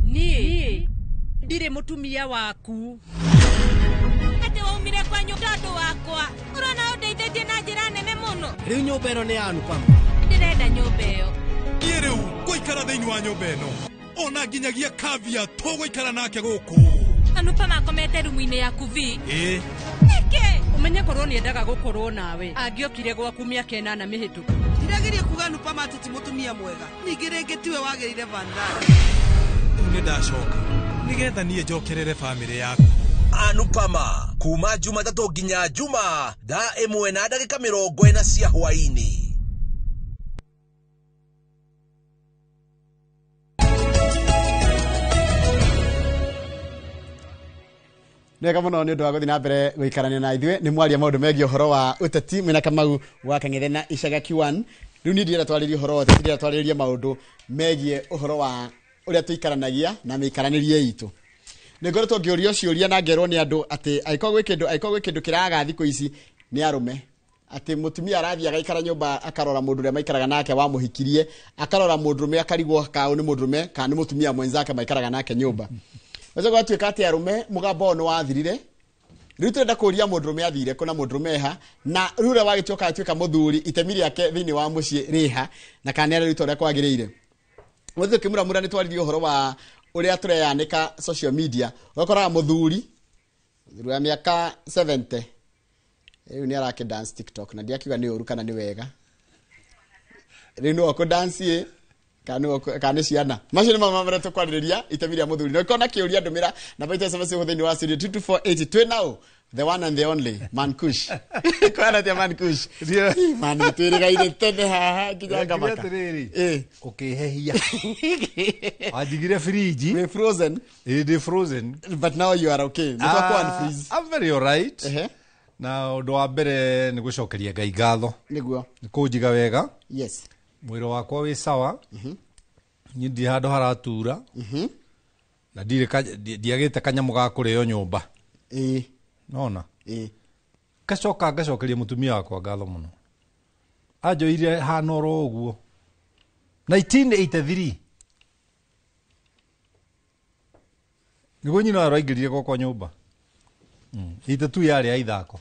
ni ndire mutumia waku ati waumire kwanyu ndondo wakwa urona undeithĩtie na njĩra nene mũno rĩu nyũmba ĩno nĩ yanu Pam ndĩrenda nyũmba ĩyo niĩ rĩu ngũikara thĩinĩ wa nyũmba ĩno ona nginyagia kavia tũgũikara nake gũkũ anupa makomete rumu-inĩ yaku vi ĩĩ nĩkĩ umenye korwo nĩendaga gũkorwo nawe angĩokire gwaku mĩaka 8 mĩhĩtũku ndirageria kuga Anupa Matu ti mũtumia mwega ningĩ rĩngĩ tiwe wagĩrĩire Van Dani rĩu nĩ ndacoka nĩgetha niĩ njokerere bamĩrĩ yaku Anupama kuma Jumatatu nginya Juma thaa 1:40 cia hwaini. Nega muno ni undu wa guthi na mbere guikarania na ithwe ni mwaria maundu megie uhoro wa uteti mwina Kamau wa Kang'ethe na Icaga Q1 riu ni ndira twaririe uhoro wa uteti ndira twaririe maundu megie uhoro wa uria tuikaranagia na miikaranirie itu ni ngoretwo ngiorio ciuria na ngerwo ni andu ati aikorwo kindu kiraga thiku ici ni arume ati mutumia arathia agaikara nyumba akarora mundu ria maikaraga nake wa muhikirie akarora mundurume akarigwo kaũ ni mundurume kana ni mutumia mwenzake maikaraga nake nyumba Wacha gwatuika ati arume mugambo no wathirire riu turenda kuria mundurume athire kuna mundurume ha na riu ria wagituka atuika muthuri itemi riake thiini wa mucii riha na kana riu tore kwagirire muthu kimuramura ni twaririe uhoro wa uria tureyanika social media wakora muthuri wa miaka 70 riu ni arake dance TikTok na ndiakiuga ni uru kana ni wega riu no ko dance kana ciana macio ni mamamara tukwariria itemiria muthuri no kona kiuria ndumira na baita SMS huthiini wa studio 22480 twi now the one and the only Mankush kwana tia Mankush man twirigaire tene haha kinyanga maka ukihehia ajigire fridge we frozen it is frozen but now you are okay no kwa unfreeze I'm very alright na undu wa mbere ni gucokeria Ngai ngatho niguo ni kunjiga wega yes mwiro wakwa wi sawa ni ndi handu haratura na ndiagite kanyamu ga kurio nyumba nona ngacokeria mutumia wakwa ngatho muno anjoire hana oro uguo 1983 nigo nyina araingirire goko nyumba ita tu yari ya ithako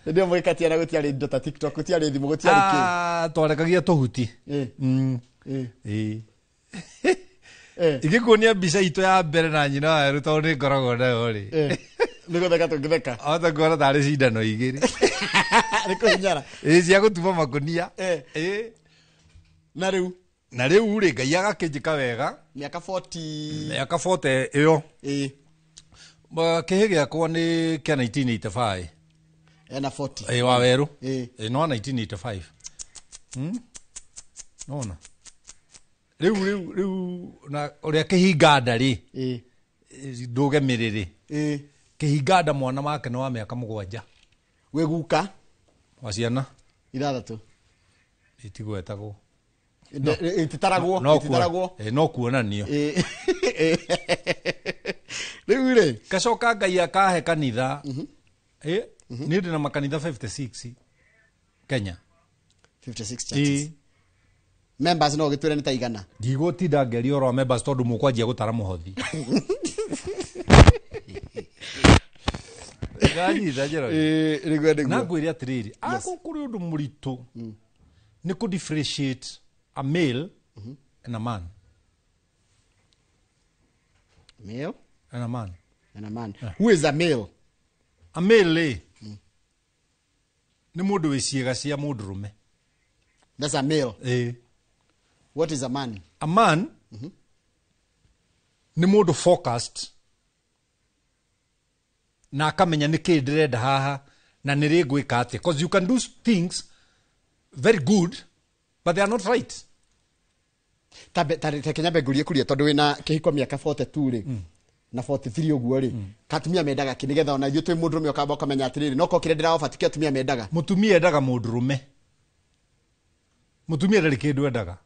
ndio mwikatia na gutiari ndota TikTok gutiari thimu gutiari ki twarekagia tuhuti igikunia mbica itu ya mbere na nyina wa ruto ni ngorogo nayo ri nigo theka tungitheka ota ngora tari cindano igiri niko hinyara cia gutuma makunia na riu ri Ngai agakinjika wega miaka 40 iyo kihi giakwa ni kia 1985 ena 40 wa weru no 1985 nona riu na uria kihinganda ri ndugemiriri kihinganda mwana wake no wa miaka 7 we guka wa ciana 6 itigwetagwo ititaragwo no kuonanio riu ri gacoka Ngai akahe kanitha ni ndi na makanitha 56 Kenya 56 churches members no gitwire ni taigana ndigũtinda ngeria oro members tondu mukwanjia gutara muhothi ganyitha njero na ngwĩre atiriri ako kuri undu muritu ni ku differentiate a male and a man and a man who is a male a male ni mundu wi ciega cia mundurume that's a male what is a man a man ni mundu focused na akamenya niki ndirenda haha na niri ngwika atia because you can do things very good but they are not right Kenya begurie kuria tondu wina kihiko miaka 42 ri na 43 uguo ri katumia mendaga kinigetha ona ithu twi mundurume ukamba ukamenya atiriri noko kire ndira ofatikia atumia mendaga mutumia endaga mundurume mutumia ndari kindu endaga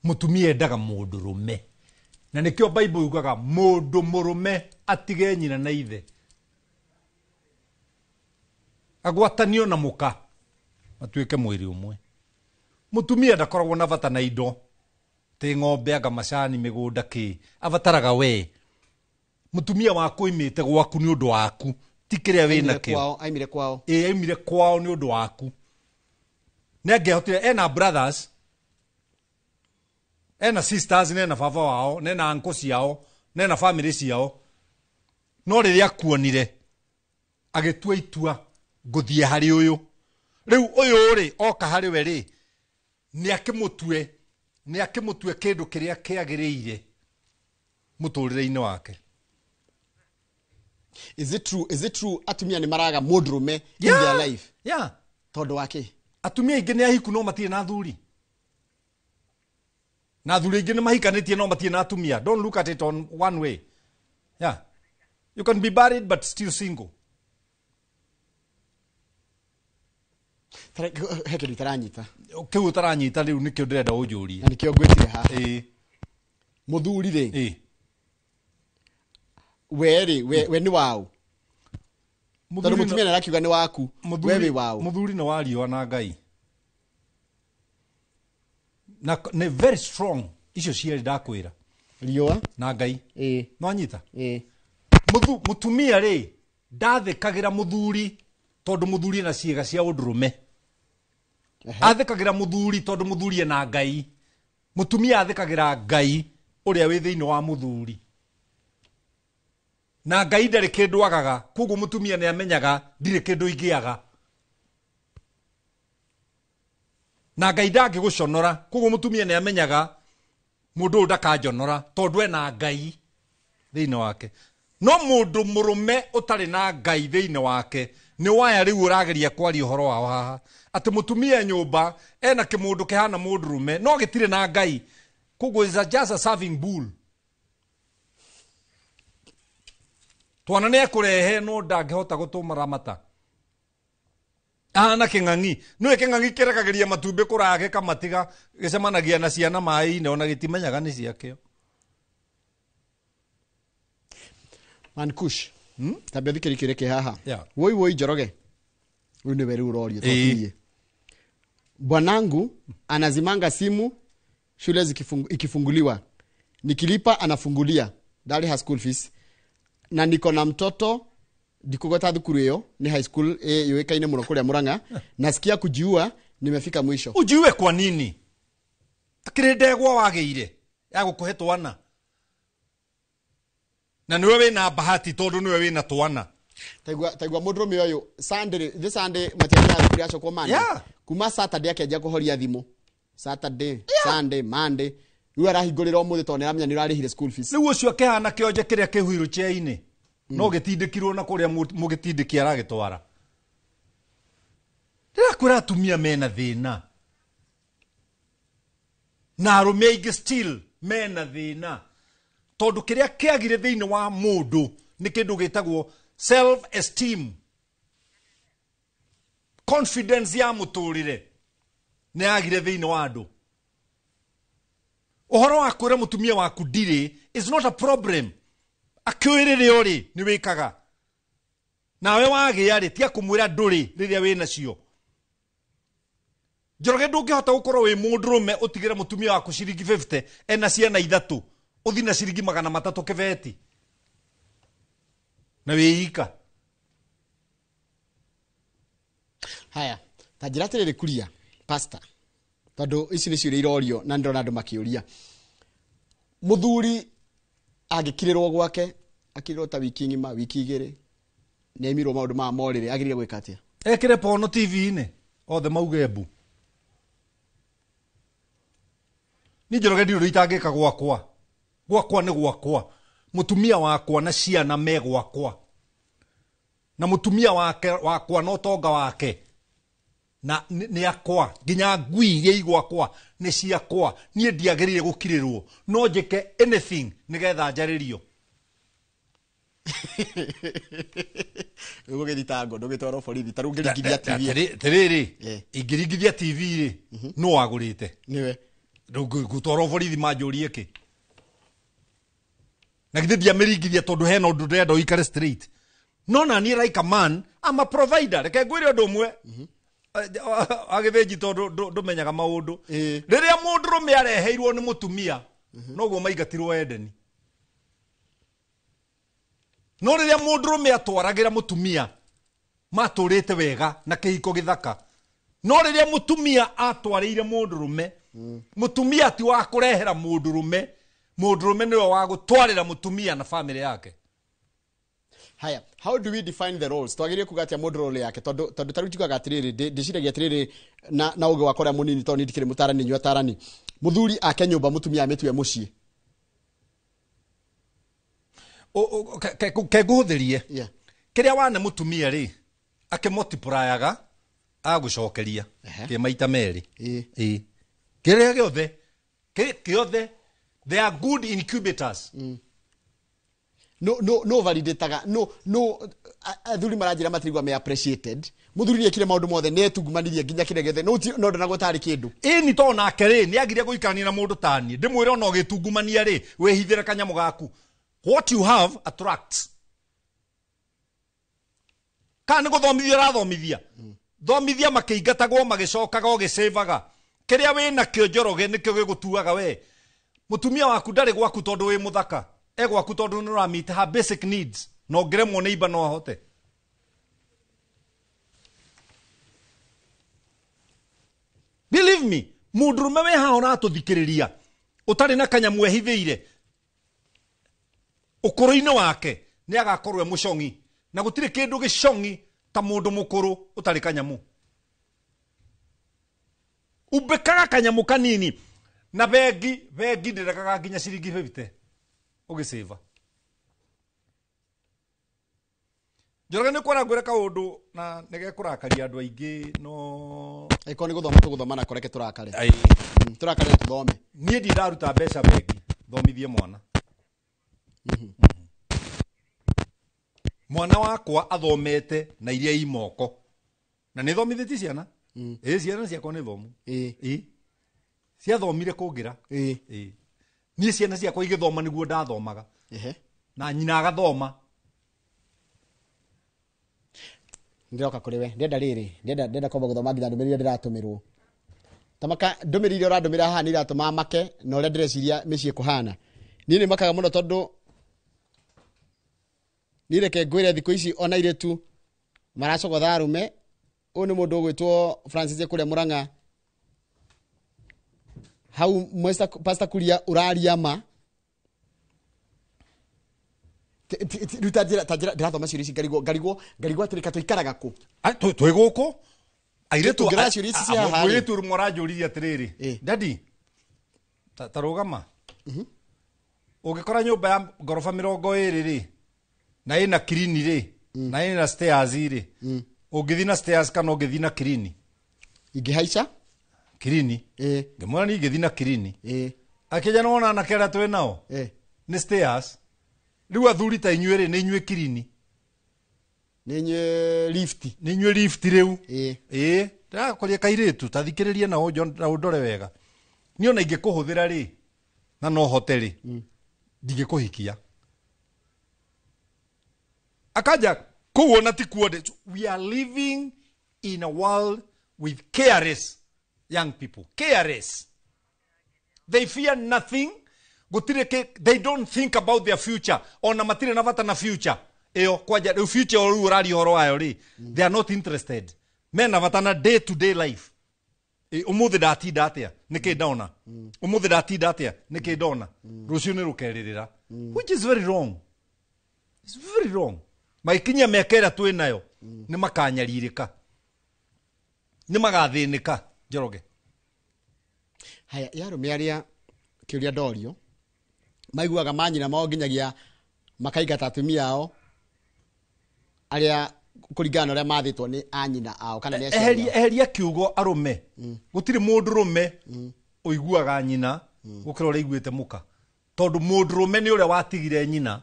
mutumia endaga mundurume na nikio Bible yugaga mundu murume atige nyina na ithe agwatanio na muka atuike mwiri umwe mutumia ndakoragwo na bata na indo ti ng'ombe anga macani migunda ki abataraga we mutumia waku imite gwaku ni undu waku tikiria wina kio aimire kwao aimire kwao ni undu waku nengehotire ena brothers ena sisters nena baba wao nena uncle ciao nena family ciao no riria kuonire agitua itua nguthie hari uyu riu uyu ri oka hari we ri ni akimutue kindu kiria kiagiriire muturire-ini wake. Is it true atumia ni maraga mũndũrũme in their life? Yeah. Tondu wake. Atumia aingĩ nĩ ahiku no matirĩ na athuri. Na athuri aingĩ nĩ mahikanĩtie no matirĩ na atumia. Don't look at it on one way. Yeah. You can be married but still single. Heke utaranyita. Kĩu utaranyita rĩu nĩkĩo ndĩrenda ũnjũrie. Na nĩkĩo ngwĩtire haha. Mũthuri rĩ. We ni wao. Tondũ mũtumia nĩ arakiuga nĩ waku. We wĩ wao. Mũthuri nĩ wa riũa na Ngai. Na nĩ very strong icio cierĩ ndakwĩra. Riũa na Ngai. No anyita. Mũtumia rĩ ndathĩkagĩra mũthuri tondũ mũthuri ena ciĩga cia ũndũrũme. Athĩkagĩra mũthuri tondũ mũthuri ena Ngai. Mũtumia athĩkagĩra Ngai ũrĩa wĩ thĩinĩ wa mũthuri. Na Ngai ndarĩ kĩndũ agaga, koguo mũtumia nĩ amenyaga ndirĩ kĩndũ ingĩaga. Na Ngai ndangĩgũconora, koguo mũtumia nĩ amenyaga mũndũ ũyũ ndakanjonora tondũ ena Ngai thĩinĩ wake. No mũndũ mũrũme ũtarĩ na Ngai thĩinĩ wake nĩ waya rĩu ũrageria kwaria ũhoro wao haha. Atĩ mũtumia nyũmba ena kĩmũndũ kĩhana mũndũrũme no gĩtirĩ na Ngai. Koguo is just a serving bull. Twana nĩ ekũrehe no ndangĩhota gũtũmaramata. Na kĩng'ang'i. Nĩwe kĩng'ang'i kĩrekagĩria matumbĩ kũraya gĩkamatiga gĩcemanagia na ciana maĩ-inĩ ona gĩtimenyaga nĩ ciakĩo. Mankush. Tabia thikĩrĩ kĩrĩ haha. Woi Njoroge. Huyu nĩwe rĩu ũrorio twakirie. Bwanangu anazimanga simu shule ikifunguliwa. Nikilipa anafungulia. Dali ha school fees. Na niko na mtoto ndikugota thukuru hiyo ni high school yoekaine muno kuria Murang'a. Nasikia kujiua nimefika mwisho. Ujiue kwa nini? Takire ndegwa wagĩire ya gũkũhe twana. Na niwe wĩna bahati tondu niwe wĩna twana. Taigua mũndũrũme ũyũ Sunday matiaga thukuru ya coko Monday. Kuma Saturday akĩanjia kũhoria thimũ. Saturday, Sunday, Monday. Rĩu arahingũrĩra ũmũthĩ tondũ nĩramenya nĩũrarĩhire school fees. Rĩu ũcio kĩhana kĩonje kĩrĩa kĩhuirwo chia-inĩ. No gĩtindĩkirwo na kũrĩa mũgĩtindĩki aragĩtwara. Ndĩrakwĩra atumia mena thĩna. Na arũme aingĩ still mena thĩna. Tondũ kĩrĩa kĩagire thĩinĩ wa mũndũ nĩ kĩndũ gĩtagwo self esteem. Confidence ya mũtũrĩre nĩ yagire thĩinĩ wa andũ. Ũhoro wa kwĩra mũtumia waku ndirĩ is not a problem. Akĩwĩrĩre ũrĩ nĩ wĩkaga. Nawe wagĩa rĩ tia kũmwĩra ndũrĩ rĩrĩa wĩ nacio. Njoroge ndũngĩhota gũkorwo wĩ mũndũrũme ũtigĩre mũtumia waku ciringi 50 ena ciana 3 ũthi na ciringi 300 kĩbeti. Na wĩika. Haya, tajira atĩrĩrĩ kuria pastor. Tondũ ici nĩ ciũria irorio na ndĩrona andũ makĩũria. Mũthuri agĩkirĩrwo gwake, akirĩrwo ta wiki ng'ima, wiki igĩrĩ. Nĩaimirwo maũndũ ma morĩre, agĩrĩire gwĩka atĩa? Ekĩre pono TV-inĩ, othe mauge mbu. Ni Njoroge ndirĩ itangĩka gwakwa. Gwakwa nĩ gwakwa. Mũtumia wakwa na ciana me gwakwa. Na mũtumia wakwa no tonga wake. Na nĩ akwa nginya ngui iria igwakwa nĩ ciakwa niĩ ndiagĩrĩire gũkirĩrwo no njĩke anything nĩgetha njarĩrio. Ũgũgĩthitango ndũgĩtwarwo borithi ta rĩu ngĩringithia TV. Tĩrĩrĩ ingĩringithia TV rĩ no wagũrĩte nĩwe ngũtwarwo borithi manjũrie kĩ. Na githĩ ndiamĩringithia tondũ hena ũndũ ndĩrenda ũikare straight. No na niĩ like a man I'm a provider. Reke ngwĩre ũndũ ũmwe. Agĩthĩnji tondũ ndũmenyaga maũndũ. Rĩrĩa mũndũrũme areheirwo nĩ mũtumia noguo maingatirwo Edeni. No rĩrĩa mũndũrũme atwaragĩra mũtumia matũrĩte wega na kĩhiko gĩthaka. No rĩrĩa mũtumia atwarĩire mũndũrũme mũtumia ti wa kũrehera mũndũrũme nĩwe wa gũtwarĩra mũtumia na family yake. Haya, how do we define the roles? Twagĩrĩire kuga atĩa mũndũ role yake tondũ tarĩu tugaga atĩrĩrĩ ndĩciragia atĩrĩrĩ na ũgĩ wakwa ũrĩa mũnini tondũ ndikĩrĩ mũtarani nyua tarani. Mũthuri ake nyũmba mũtumia ametue mũciĩ. ke nguhuthirie kiria wane mutumia ri akimultiplyaga agucokeria ke maita meri kiria giothe they are good incubators. No validataga no athuri maranjira matirigwa me appreciated muthuri ekire maundu mothe ne tungumanirie nginya kire gethe no ndona gutari kindu ni to nake ri ni agiria guikarania na mundu tani ndimwire ona ugitungumania ri wehithira kanyamu gaku. What you have attracts. Kana guthomithia rathomithia thomithia makeingatagwo magicokaga ugicevaga kiria wina kio njoroge nikio gigutuaga we mutumia waku ndari gwaku tondu wi muthaka gwaku tondu nura meet her basic needs no ngeremwo ni iba no ahote. Believe me, mundurume we ha ona atuthikiriria utari na kanyamu ehithiire ukuru-ini wake ni agakorwo mucongi na gutire kindu gicongi ta mundu mukuru utari kanyamu. Ubekaga kanyamu kanini na bengi ndirekaga nginya ciringi 50 ugiseva. Njoroge ni kwara ngwira kaundu na nege kurakaria andu aingi no eko ni guthoma na koreke turakare turakare tuthome nie ndaruta mbeca bengi thomithie mwana mwana wakwa athomete na iria imoko na ni thomithiti ciana ciana ciakwa ni thomu cia thomire kungira nie ciana ciakwa igithoma niguo ndathomaga na nyina agathoma. Ndiroka kuri we ndenda riri ndenda kwamba guthoma nginya ndumirire ndiratumirwo tamaka ndumirire urandumira haha ni iratuma make na uria ndireciria micii kuhana ni makaga muno tondu ni reke ngwire thiko ici ona ire tu maracogotha arume u ni mundu ugwitwo Francis kuria Murang'a hau Pastor Kuria uraria ma ndirathoma ciuria ici ngarigwo atirika tuikaraga ku twi guku airetu ngira ciuria ici cia haha airetu muranjuriria atiriri daddy tarugama ugikora nyumba ya ngorofa 20 ri na ina kirini ri na ina stairs ri ungithi na stairs kana ungithi na kirini ingihaica kirini ngemwana ni ingithi na kirini akija nona na kera twe nao ni stairs riu athuri ta inyuere ni inyue kirini ni inyue lift riu da koria kairetu tathikiririe na undore wega ni ona ingikuhuthira ri na no hoteli ndigikuhikia akaja kuona ti kuode. We are living in a world with careless young people. Careless. They fear nothing. They don't think about their future. Ona matire na vata na future. Eo kwaja the future oru urari horo wayo ri. They are not interested. Men na vata na day to day life. Umuthi datinda atia niki ndona. Umuthi datinda atia niki ndona. Rucio ni rukeririra. Which is very wrong. It's very wrong. Maikinya mekera twi nayo ni makanyaririka ni magathinika Njoroge. Haya yarume aria kiuria ndorio maiguaga manyina mao nginyagia makaigata atumia ao aria kuringana uria mathitwo ni anyina ao kana ni eheria kiugo arume gutiri mundu rume uiguaga nyina gukira uria iguite muka tondu mundu rume ni uria watigire nyina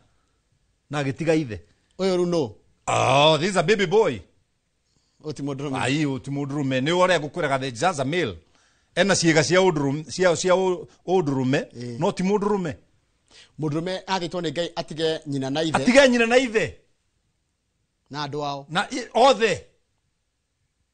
na agitiga ithe. Oyo runo. Oh, this is a baby boy. Oti modrume. Ai, oti modrume. Ni ore gukwiraga the just a male. Ena ciega cia udrum, cia udrume, no ti modrume. Modrume agitwo ni Ngai atige nyina na ithe. Atige nyina na ithe. Na andu ao. Na othe.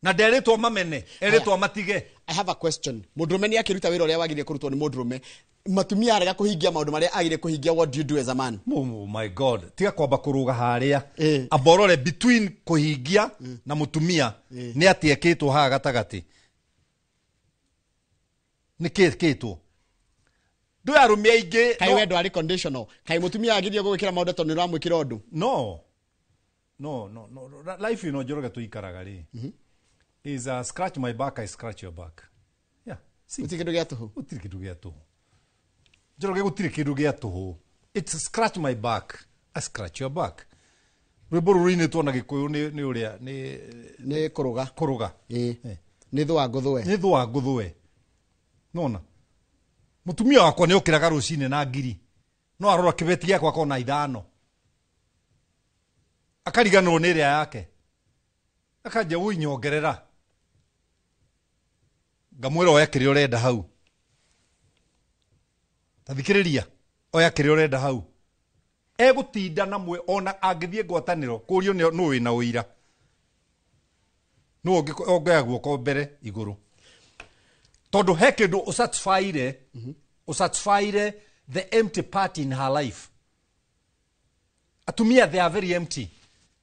Na nderetwo mamene, eretwo matige. I have a question. Modrume ni akiruta wira uria wagire kurutwo ni modrume. Matumia arega kuhingia maundu maria agire kuhingia. What do you do as a man? Oh my God. Tiga kwamba kuruga haria. Aborore between kuhingia na mutumia ni atieketwo ha gatagati. Ni ketwo. Do arumia ingi kai wendo ari conditional. Kai mutumia agirie gwikira maundu tondu ramwikira undu. No. Life you know Njoroge tuikaraga ri. Is scratch my back, I scratch your back. Yeah. Uti kindu gia tuhu. Utiri kindu gia tuhu. Njoroge gutiri kindu gia tuhu. It's scratch my back. A scratch your back. Rwimbo rũrũ-inĩ tuona Gĩkũyũ nĩ ũrĩa nĩ kũrũga. Kũrũga. Nĩ thũa ngũthũe. Nĩ thũa ngũthũe. Nona. Mũtumia wakwa nĩ okĩraga rũcinĩ na ngiri. No arora kĩbeti gĩakwa akona 5. Akariganĩrwo nĩ ĩrĩa yake. Akanja ũinyongerera. Ngamwĩra oya kĩrĩa ũrenda hau. Tathikĩrĩria. Oya kĩrĩa ũrenda hau. Egũtinda namwe ona angĩthiĩ ngwatanĩro kũrio nũ wĩna ũira. Nũ ongea guoko mbere igũrũ. Tondũ he kĩndũ ũsatisfyire the empty part in her life. Atumia they are very empty.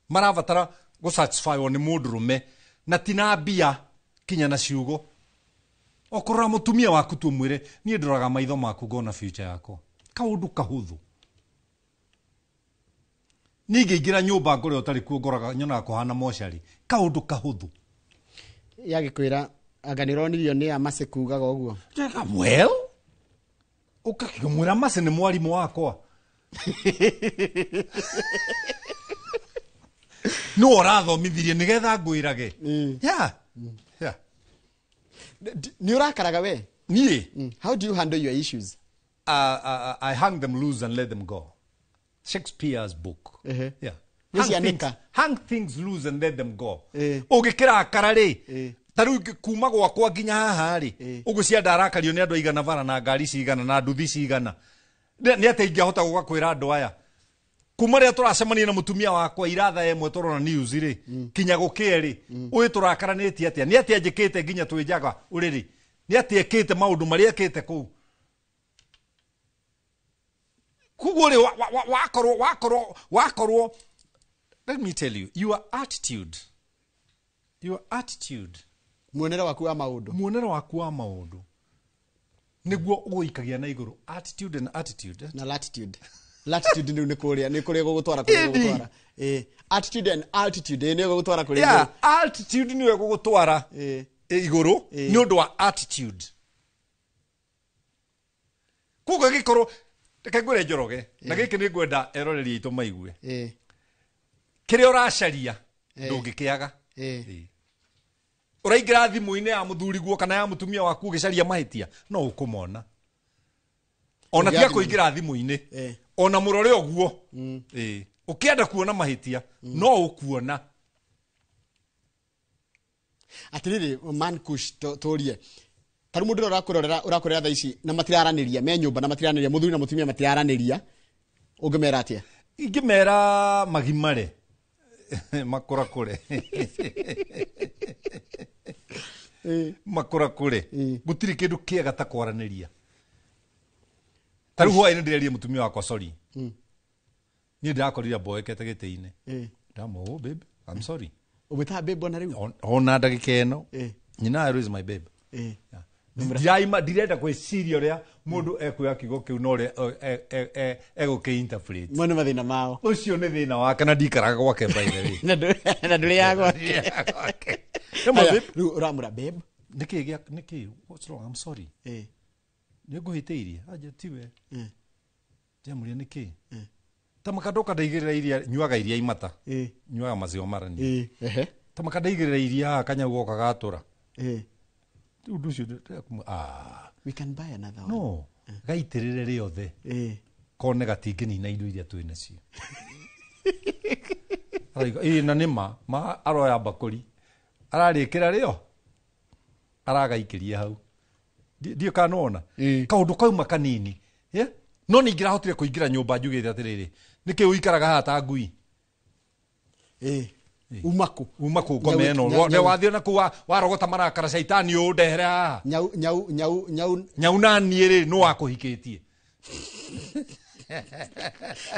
Marabatara gũsatisfywo nĩ mũndũrũme na tina mbia kinya na ciugo. Okorora mũtumia waku tumwĩre niĩ ndoraga maitho maku ngona future yako. Kaũndũ kahũthũ. Ningĩ ingĩra nyũmba ngore ũtarĩ kuo ngoraga nyonaga kũhana mocarĩ. Kaũndũ kahũthũ. Yagĩkwĩra anganĩronirio nĩ amase kugaga ũguo. Well, ũkakĩmwĩra Mase nĩ mwarimũ wakwa. No ũrathomithirie nĩgetha ngwĩrage. Yeah. Nĩ ũrakaraga we? Niĩ. How do you handle your issues? I hang them loose and let them go. Shakespeare's book. Yeah. Hang things loose and let them go. Ũgĩkĩrakara rĩ. Tarũ kuma gwakwa nginya haha rĩ. Ũgũcia ndarakario nĩ andũ aigana bara na ngari cigana na nduthi cigana. Nĩ atĩ ingĩhota gũgakwĩra andũ aya. Kuma rĩa tũracemania na mũtumia wakwa iratha ĩmwe tũrona news rĩ. Kinya gũkĩerĩ. Ũyũ tũrakaranĩtie atĩa. Nĩ atĩ njĩkĩte nginya twĩnjaga ũrĩrĩ. Nĩ atĩ ekĩte maũndũ marĩa ekĩte kũu. Kugore wakorwo. Let me tell you, your attitude. Muonere waku wa maũndũ. Nĩguo ũgũikagia na igũrũ. Attitude and attitude. Na latitude. Latitude nĩ kũrĩa gũgũtwara kũrĩa. Attitude and altitude nĩ gũgũtwara kũrĩa. Yeah, altitude nĩ gũgũtwara igũrũ nĩ ũndũ wa attitude. Kuga gĩkorwo reke ngwĩre Njoroge na gĩkĩ nĩ ngwenda eroreri aitũ maigue. Kĩrĩa ũracaria ndũngĩkĩaga. Ũraingĩra thimũ-inĩ ya mũthuri guo kana ya mũtumia waku ũgĩcaria mahĩtia no ũkũmona. Ona tia kũingĩra thimũ-inĩ. Ona mũrore ũguo. Ũkĩenda kuona mahĩtia no ũkuona. Atĩrĩrĩ man kush tũrie. Tarũ mũndũ ũrakorera thaa ici na matiraranĩria me nyũmba na matiraranĩria mũthuri na mũtumia matiraranĩria. Ũngĩmera atĩa? Ingĩmera magimare. Makũra kũre. Makũra kũre. Gũtirĩ kĩndũ kĩega ta kwaranĩria. Tarũ hwaĩ-inĩ ndĩreria mũtumia wakwa sorry. Niĩ ndĩrakorire mboekete gĩtĩ-inĩ. Ndamũ babe I'm sorry. Ũgĩtaha babe ona rĩu? Ona ndagĩka ĩno. Nyina is my babe. Ndirenda gwĩciria ũrĩa mũndũ ekuoya kiugo kĩu na ũrĩa egũkĩ-interpret. Mo nĩ mathĩna mao. Ũcio nĩ thĩna wake na ndikaraga gwake by the way. Na ndũrĩ ya gwake. Rĩu ũramũra babe. Nĩkĩ? What's wrong? I'm sorry. Nĩ ngũhĩtĩirie. Aja tiwe. Jamũria nĩkĩ? Tamaka ndoka ndaigĩrĩra iria nyuaga iria imata. Nyuaga maziwa mara ni. Tamaka ndaigĩrĩra iria kanya goka gatũra. We can buy another one. No. Gaitĩrĩre rĩothe. Kone gatingĩnina indo iria twĩ nacio. Na nĩma aroya mbakũri. Ararĩkĩra rĩo. Aragaikĩria hau. Ndiũ kanona. Kaũndũ kauma kanini. No nĩ ingĩrahotire kũingĩra nyũmba njugĩte atĩrĩrĩ. Nĩkĩ ũikaraga haha ta ngui? Umaku ngome ĩno. Ne wathiĩ na kũu warogota marakara caitani ũndehere haha. Nyau na niĩ rĩ no wakũhikĩtie.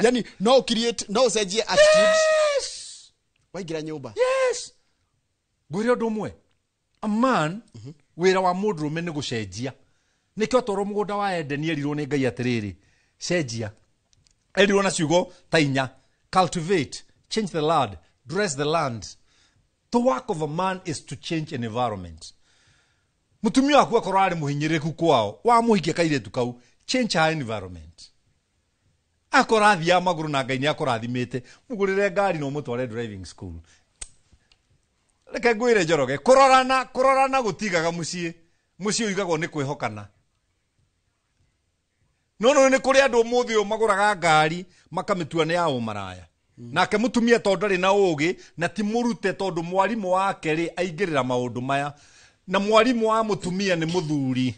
Yani no create no ũcenjie attitude. Waingĩra nyũmba. Yes. Ngwĩre ũndũ ũmwe. A man wĩra wa mũndũrũme nĩ gũcenjia. Nĩkĩo atwarwo mũgũnda wa Edeni erirwo nĩ Ngai atĩrĩrĩ. Cenjia. Erirwo na ciugo ta 4. Cultivate, change the land, dress the land. The work of a man is to change an environment. Mũtumia waku akorwo arĩ mũhinyĩrĩku kwao, wa mũhikia kairĩtu kau, change her environment. akorathia maguru na Ngai ni akorathimite mugurire ngari no mutware driving school. Reke ngwire Njoroge kurorana gutigaga mucii uigagwo ni kwihokana. No ni kuri andu muthi u maguraga ngari makamitua ni ya umaraya. Nake mutumia tondu ri na ugi na ti murute tondu mwarimu wake ri aingirira maundu maya na mwarimu wa mutumia ni muthuri.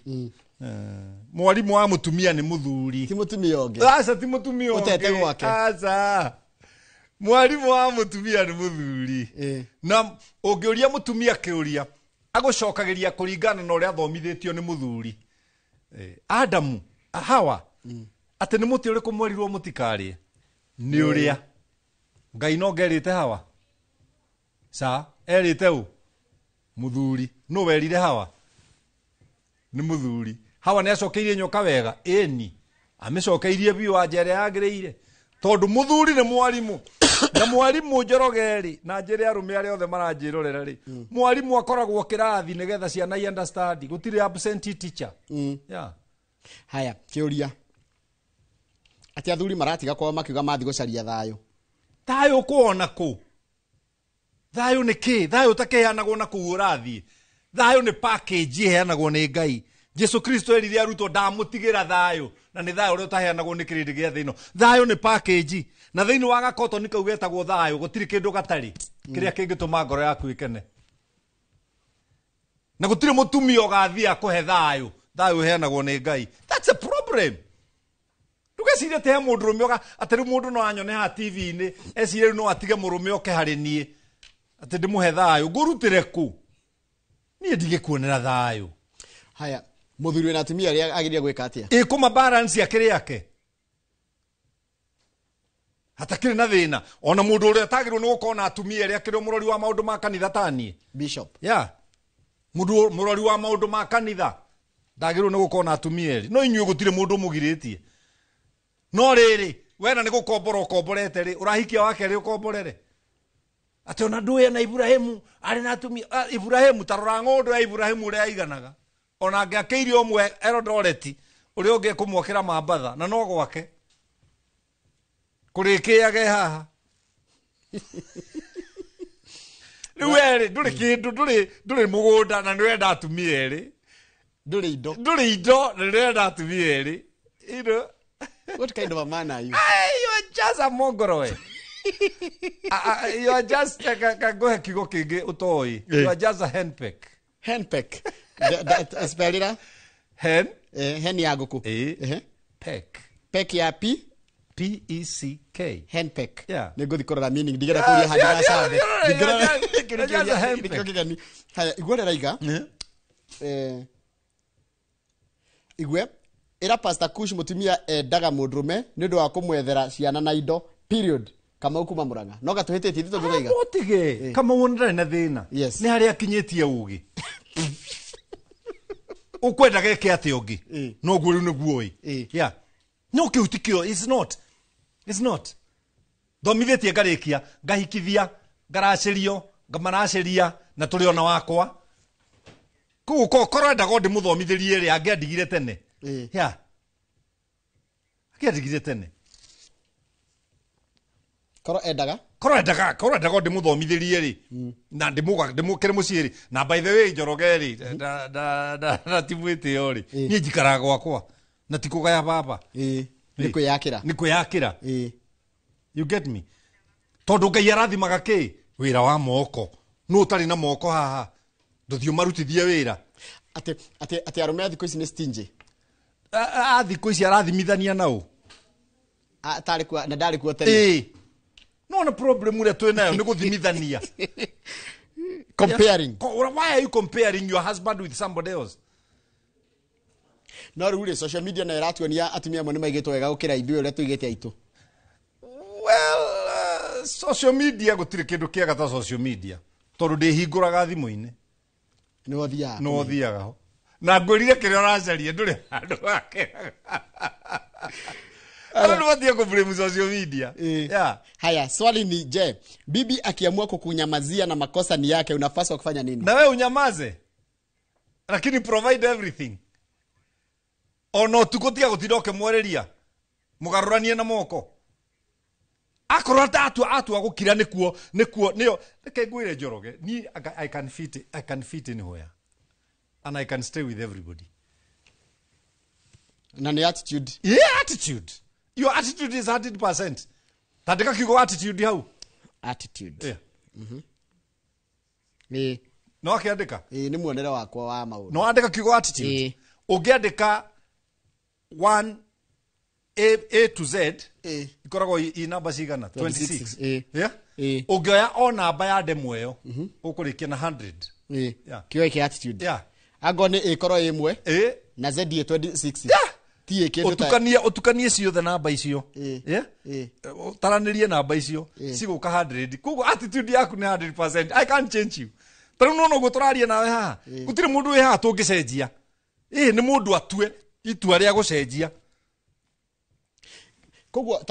Mwarimu wa mutumia ni muthuri. Ti mutumia onge. Asa ti mutumia onge. Utete gwake. Asa. Mwarimu wa mutumia ni muthuri. Na ungiuria mutumia kiuria agucokagiria kuringana na uria athomithitio ni muthuri. Adamu, Hawa. Ati ni muti uriku mwerirwo mutikari. Ni uria. Ngai no ngerite Hawa. Sa, erite u. Muthuri. No werire Hawa. Ni muthuri. Hawa ni acokeirie nyoka wega. Eni. Amicokeirie biu ajere yagireire. Tondu muthuri ni mwarimu. Na mwarimu Njorogeri na njere arume ari othe maranjirorera ri. Mwarimu akoragwo kirathi nigetha ciana i understand. Gutire absent teacher. Yeah. Haya, kiuria. Ati athuri maratiga kwa makiuga mathi gucaria thayo. Thayo kuona ku. Thayo ni ki? Thayo takehanagwo na ku urathi. Thayo ni package iheanagwo ni Ngai. Jesu Kristo erire arutwo ndamutigira thayo na ni thayo uri utaheanagwo ni kirindi gia thino. Thayo ni package na thini wa gakoto ni kau getagwo thayo gutiri kindu gatari kiria kingituma ngoro yaku ikene. Na gutiri mutumia ugathia kuhe thayo. Thayo heanagwo ni Ngai. That's a problem. Ndugecire te mundu rume atari mundu no anyone ha TV ni ecire no atige murume oke hari nie ati ndimuhe thayo ngurutire ku nie ndigikuonera thayo. Haya, muthuri na atumia aria agiria gwika atia kuma balance yakire yake hatakire na thina ona mundu uria tagirwo ni gukona atumia aria kire murori wa maundu ma kanitha tani bishop mundu murori wa maundu ma kanitha ndagirwo ni gukona atumia no inyuĩ gutire mundu mugiritie no riri wena ni gukombora ukomborete ri urahikia wake ri ukomborere ati ona nduya na Ibrahimu ari na atumia Ibrahimu tarora ng'ondu ya Ibrahimu ria aiganaga ona angiakeirie omwe Erodoreti uria ungi kumwokera mambatha na no gwake kurikiage haha riwere nduri kindu nduri mugunda na ndirenda atumia eri nduri indo na ndirenda atumia eri What kind of a man are you? You are just a mongoroe. You are just go kigo kingi utoi. You are just a henpeck. Henpeck. Spell it. Hen. Hen ya guku. Peck. Peck ya P. P-E-C-K. Henpeck. Yeah. Nego dikorora meaning. Digera kuria hadira sabe. Just a henpeck. Haya, igwere raiga. Igwe. Ira Pastor Kush mutumia daga mudrume nindo wa kumwethera ciana na indo period kama ukuma muranga no gatuhitete thito thugaiga mutige kama wonera na thina ni hari akinyetie ugi ukwenda geke ati ugi no guru ni guoi no kiutikio is not thomithetie ngarikia ngahikithia ngaracerio ngamaraceria na turi ona wakwa kuko korenda godi muthomithirie ri angiandigire tene agiandigire tene koro endaga godi muthomithirie ri na ndimukire muciiri na by the way Njorogeri na timwite yori ni njikaraga gwakwa na tikugaya baba nikuyakira you get me tondu Ngai arathimaga ki wira wa moko no utari na moko haha nduthio marutithie wira ati arume thiko ici ni stingy thiko ici arathimithania nao atari kwa na ndari kwa tene no problem ule tu nayo ni guthimithania comparing why are you comparing your husband with somebody else no rule social media na iratuonia atumia amwe ni maigitwo wega gukira ithuĩ uria tuigite aitu social media gutire kindu kiega ta social media tondu ndihinguraga thimu-ini no thiaga ho na ngurire kiria uracaria nduri handu wake Ano watia kublame social media. Haya, swali ni je, bibi akiamua kukunyamazia na makosa ni yake, unapaswa kufanya nini? Na wewe unyamaze. Lakini provide everything. Ono tukotia gutiroke mwereria. mugaruranie na moko akorwo atu agukira nikuo niyo reke ngwire Njoroge ni I can fit anywhere and I can stay with everybody. Na ni attitude. Yeah, attitude. Your attitude is 100%. Tandika kigo attitude hau. Attitude. Yeah. No akiandika? Ni muonere wakwa wa maundu. No andika kigo attitude. Ungiandika 1 A to Z ikoragwo i namba cigana 26. Yeah. Ungioya o namba ya ndemwe yo ukurikia na 100. Yeah. Kio iki attitude. Yeah. Agone ikorwo imwe na Z 26. Yeah. Tie kindu utukanie ciothe namba icio. Yeah. Utaranirie namba icio ciguka 100. Koguo attitude yaku ni 100%. I can't change you. Taru no go turaria nawe ha. Gutire mundu wi ha tungicenjia. Ni mundu atue itua ria gucenjia. Koguo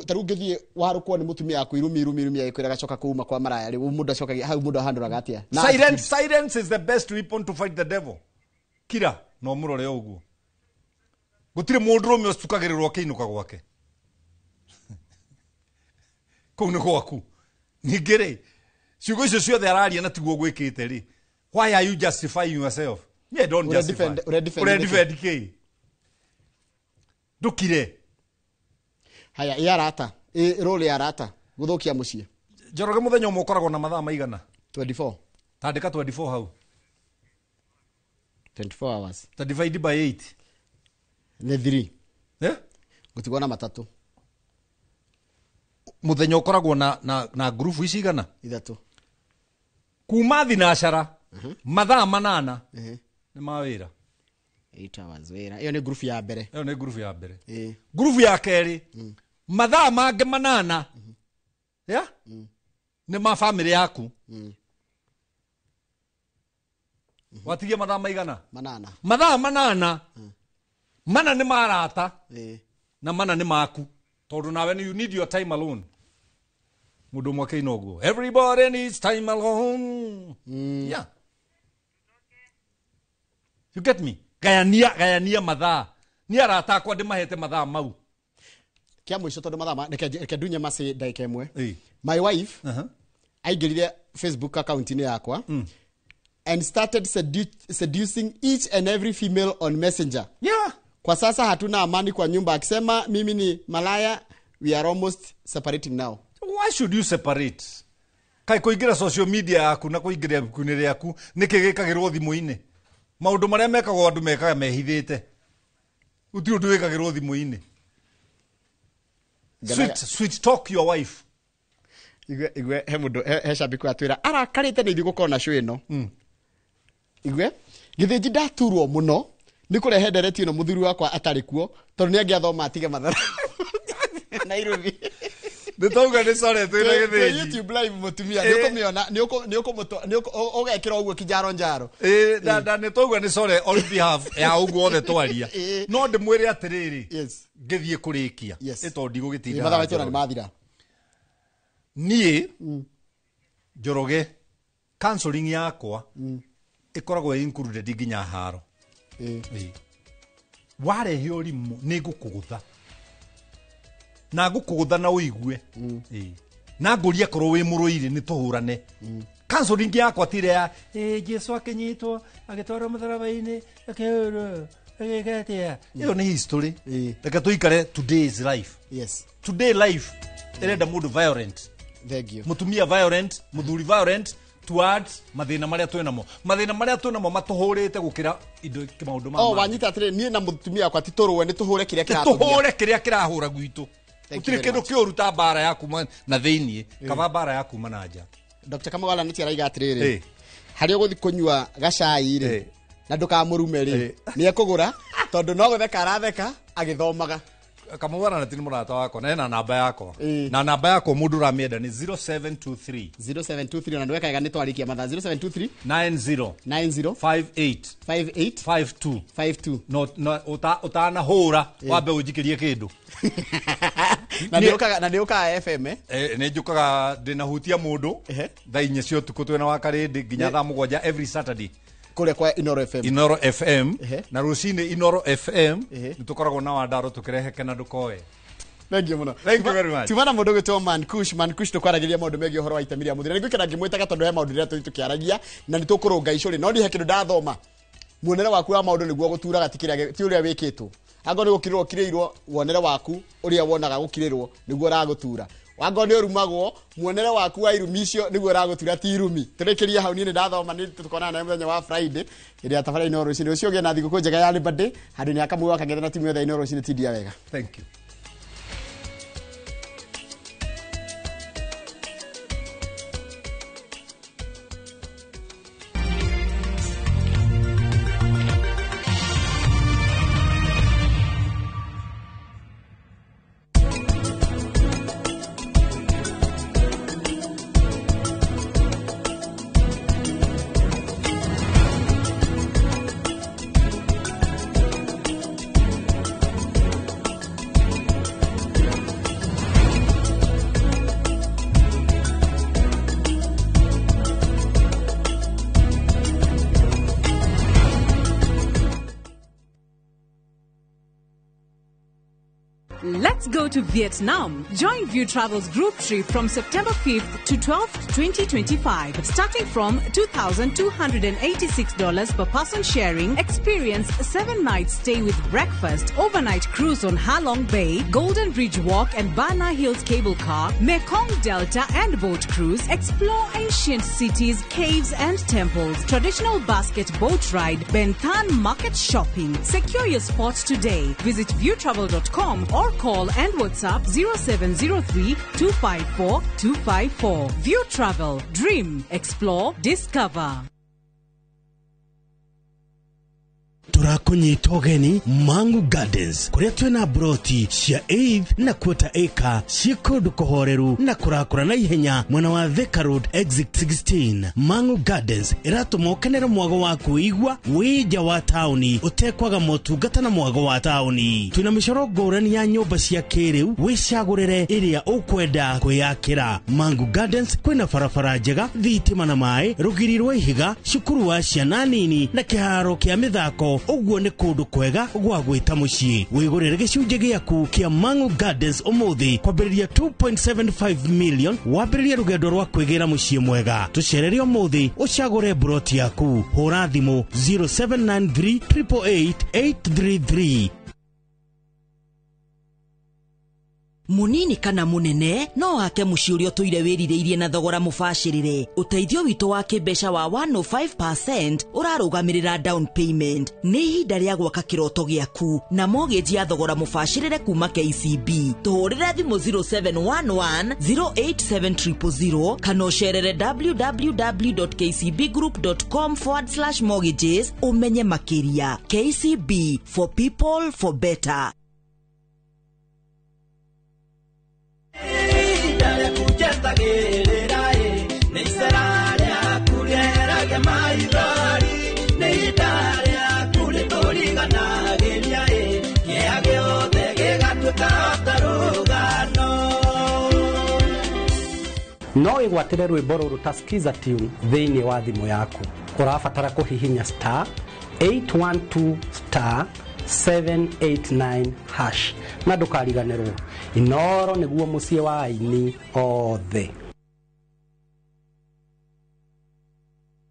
taru ngithie warukwo ni mutumia yaku irumi ayikwira gacoka kuuma kwa maraya ri mundu acokagia hau mundu ahanduraga atia. Silence is the best weapon to fight the devil. Kira no murore uguo. Gutire mundu rume ucukagirirwo kiinuka gwake. Kou ni gwaku. Ningire ciugo icio ciothe araria na tiguo gwikite ri. Why are you justifying yourself? Me don't justify. Defend kei. Ndukire. Haya yarata. Role yarata. Guthukia mucie. Njoroge muthenya umwe ukoragwo na mathaa maigana? 24. Tandika 24 hau. 24 hours. Divide by 8. Ni 3. Gutigwo na matatu. Muthenya ukoragwo na group ici igana? 3. Kuma thinacara mathaa 8 ni mawira. 8 hours wira. Iyo ni group ya mbere. Group ya keri mathaa mange 8. Yeah? Ni ma family yaku. Watigia mathaa maigana? 8. Mathaa 8. Mana ni marata. Na mana ni maku. Tondu nawe you need your time alone. Mundu mwake inoguo. Everybody needs time alone. Yeah. You get me? Gayania mathaa. Ni arata akwa ndimahete mathaa mau. Kia mwisho tondu mathaa reke dunye masi ndaika imwe. My wife aingirire Facebook account ni yakwa and started seducing each and every female on Messenger. Yeah. Kwa sasa hatuna amani kwa nyumba akisema mimi ni malaya, we are almost separating now. Why should you separate? Kai kuingira social media yaku na kuingira kunire yaku niki gikagirwo thimu-ini. Maundu maria mekagwo andu mekaga mehithite. Uti undu wikagirwo thimu-ini. Sweet talk your wife. Igwe he mundu he shabiki atwira arakarite ni thiguko na show ino. Igwe githiji ndaturwo muno ni kurehe ndereti ino muthuri wakwa atari kuo tondu ni angiathoma atige mathara Nairobi. Nditauga ni sore twina githiji YouTube live mutumia ni ukomiona ni ugekira uguo kijaro njaro. Da nitauga ni sore on behalf ya uguo othe twaria. No ndimwire atiriri. Yes. Ngithie kurikia. Ito ndigo gitinda. Mathaa wetu ni mathira. Nie Njoroge counseling yakwa ikoragwo included nginya haro. Warehe urimu ni gukugutha na gukugutha na uigue na nguria korwo wi muruire ni tuhurane. Counseling yakwa tire ya Jesu akinyitwo agitwarwo mutharaba-ini akehoro agikatia. Iyo ni history. Reke tuikare today's life. Yes. Today life irenda mundu violent. Thank you. Mutumia violent, muthuri violent towards mathina maria twinamo. Mathina maria twinamo matuhurite gukira indo kimaundu ma. Wanyita atire nie na mutumia kwa titorwe ni tuhure kiria kirahura. Tuhure kiria kirahura gwitu. Utire kindu kiuruta bara yaku na thiini kaba bara yaku manaja. Dr. Kamagala niti araiga atiriri. Hari uguthi kunywa gacai ri na ndukamurume ri ni ekugura tondu no gutheka aratheka agithomaga. Kamugara na tini murata wako na namba yako na namba yako mundu ramienda ni 0723 na ndweka gani twarikia mathaa 0723 90 58 52 no utana hura wabe ujikirie kindu na ndioka FM ni njukaga ndina hutia mundu thaa 4 cio tuku twena wakarindi nginya thaa 7 every Saturday kule kwa Inoro FM. Inoro FM na rucini Inoro FM nitukoragwo na wandaro tukirehe kana ndukoe Thank you muno. Thank you very much. Tumana mundu gitwo Mankush tukwaragiria maundu megie horo wa itamiria muthira. Ngwikira ngimwitaga tondu he maundu ria tukiaragia na nitukurunga icuri no ndi he kindu ndathoma. Muonere waku wa maundu niguo gutura gatikiria ti uria wikitwo. Ango ni gukirirwo kirirwo wonere waku uria wonaga gukirirwo niguo ragutura. Wango ni urumagwo muonere waku wa irumi icio niguo ragutura ti irumi. Turekeria hau ni ndathoma ni tukona na muthenya wa Friday iria tafara ino rucini ucio ge na thiguku njega ya Liberty handu ni akamwe wa kangethana timu yothe ino rucini tidia wega. Thank you. Let's go to Vietnam. Join View Travel's group trip from September 5th to 12th, 2025. Starting from $2,286 per person sharing, experience a 7-night stay with breakfast, overnight cruise on Ha Long Bay, Golden Ridge Walk and Bana Hills cable car, Mekong Delta and boat cruise, explore ancient cities, caves and temples, traditional basket boat ride, Ben Thanh market shopping. Secure your spots today. Visit viewtravel.com or call and WhatsApp 0703 254 254. View Travel. Dream. Explore. Discover. Turakunyita ugeni Mangu Gardens kuria twina broti cia Eve na quarter acre cia kundu kuhoreru na kurakura na ihenya mwena wa Thika Road exit 16. Mangu Gardens iratuma ukenera mwago waku igwa wija wa tauni utekwaga motungata na mwago wa tauni. Twina micoro ngurani ya nyumba cia kiriu wicagurire iria ukwenda kwiyakira. Mangu Gardens kwina barabara njega, thitima na mai, rugiri rwa ihiga, cukuru wa ciana nini na kiharo kia mithako. Uguo ni kundu kwega gwa gwita mucii. Wigurire gicunje giaku kia Mangu Gardens umuthi kwambiriria 2.75 million wambiriria rugendo rwa kwigira mucii mwega. Tucererie umuthi ucagure broti yaku. Hura thimu 0793 888 833. Munini kana munene no ake mucii uria tuire wiririirie na thogora mubashirire. Uteithio witu wa kibesha wa 105% urarugamirira down payment. Ni ihinda ria gwaka kiroto giaku na mortgage ya thogora mubashirire kuma KCB. Tuhurire thimu 0711 087000 kana ucerere www.kcbgroup.com/mortgages umenye makiria. KCB, for people, for better. No igwatire rwimbo ruru ta skiza tune thiini wa thimu yaku. Urabatara kuhihinya *812*789# na ndukariganirwo. Inoro niguo mucie wa aini othe.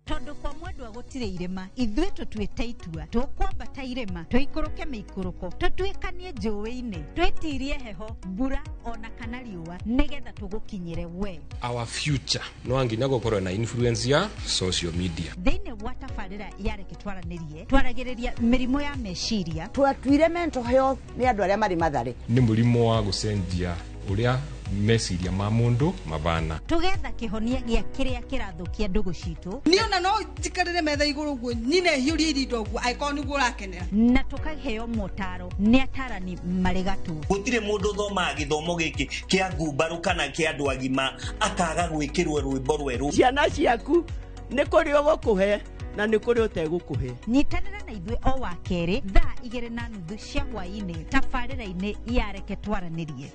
Tondu kwa mwendwa gutire irema ithuĩ tũtuĩte itua tũkwambata irema tũikũrũke mĩikũrũko tũtuĩkanie njũĩ-inĩ twĩtirie heho mbura ona kana riũa nĩgetha tũgũkinyĩre we. Our future no anginya gũkorwo na influence ya social media thĩinĩ wa tabarĩra ya Reke Twaranĩrie twaragĩrĩria mĩrimũ ya meciria. Twatuire mental health nĩ andũ arĩa marĩ matharĩ. Nĩ mũrimũ wa gũcenjia ũrĩa meciria ma mundu mabana. Tugetha kihonia gia kiria kirathukia ndugu citu. Niona no jikarire metha iguru guo nyine hiuri irindo guo aikoni guo rakenera. Na tukaheo motaro ni atarani marigatu. Gutire mundu thoma githomo giki kia ngumbaru kana kia andu agima akaga gwikirwe rwimbo rweru. Ciana ciaku ni kuri ugukuhe na ni kuri utegukuhe. Nyitanira na ithuĩ o wa keri thaa 2:30 cia hwaĩ-inĩ tabarĩra-inĩ ya Reke Twaranĩrie.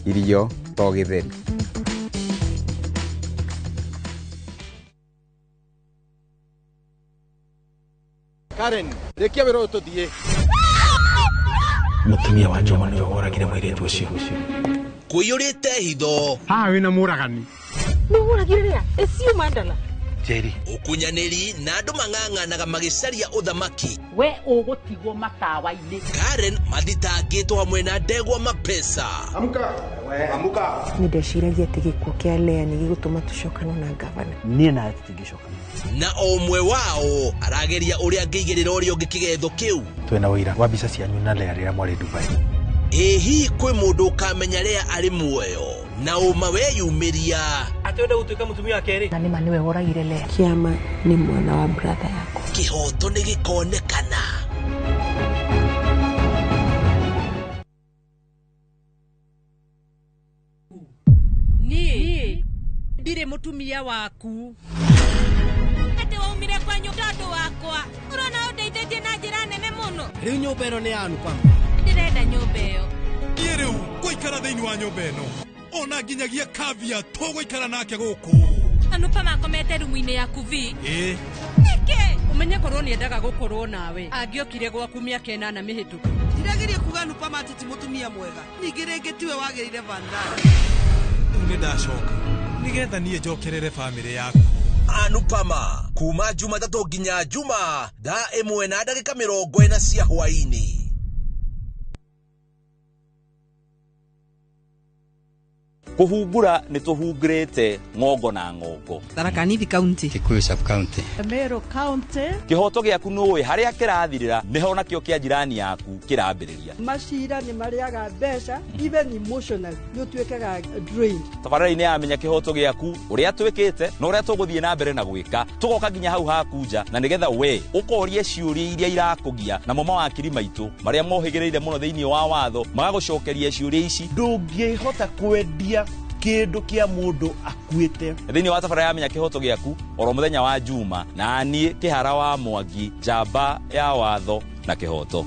irio to githeri. Karen, rekia wero tuthie. Mutumia wa Joma niwe woragire mwiritu ucio. Kuyurite hitho. Ha wina muragani. Nuragire ria, esiu mandala. Jerry. Ukunyaniri na andu mang'ang'anaga magicaria uthamaki. We ugutigwo matawa-ini. Karen mathitangitwo hamwe na Ndegwa Mapesa. Amuka, amuka. Nindeciragia ati gikuo kia Lea ni gigutuma tucokana na gavana. Nie na tutingicokana. Na omwe wao arageria uria ngigirira uria ungi kigetho kiu. Twena wira wa mbica cianyu na Lea rira mwari Dubai. Ehi kwi mundu ukamenya Lea ari muoyo na uma weyumiria atwenda gutuika mutumia akeri na nima niwe woragire Lea. Kiama ni mwana wa brother yako. Kihoto ni gikonekana. Ni ndire mutumia waku. Ate waumire kwanyu ndondo wakwa. Urona undeithĩtie na njĩra nene mũno. Riu nyumba ĩno nĩ Anupama. Ndirenda nyumba ĩyo. Niĩ rĩu ngũikara thĩinĩ wa nyũmba ĩno. Ona nginyagia Kavia tũgũikara nake gũkũ. Anupama akomete rumu-inĩ yaku vi. Ĩĩ. Nĩkĩ? Ũmenye korwo nĩendaga gũkorwo nawe. Angĩokire gwaku mĩaka 8 mĩhĩtũku. Ndirageria kuga Anupama ati ti mutumia mwega. Ningĩ rĩngĩ tiwe wagĩrĩire Vandana. Rĩu nĩndacoka nĩgetha niĩ njokerere bamĩrĩ yaku. Anupama kuma Jumatatu nginya Juma thaa 1:40 cia hwaini. Kuhumbura ni tuhungurite ngongo na ngongo. Tharaka Nithi County, Kikuyu Sub County, Meru County. Kihoto giaku nuwe haria kirathirira niho nakio kia jirani yaku kirambiriria. Macira ni mariaga mbeca, even emotional yo twekaga drain. Tabarani amenya kihoto giaku uria twikite na uria tuguthie na mbere na gwika tugoka nginya hau hakunja na nigetha we ukorie ciuria iria irakugia na mama wa akiri maitu maria mohigireire muno thiini wa watho magagucokeria ciuria ici Ndungihota kwendia kindu kia mundu akuite. Thiini wa tabara ya menya kihoto giaku oro muthenya wa Juma na nie Kihara wa Mwangi njamba ya watho na kihoto.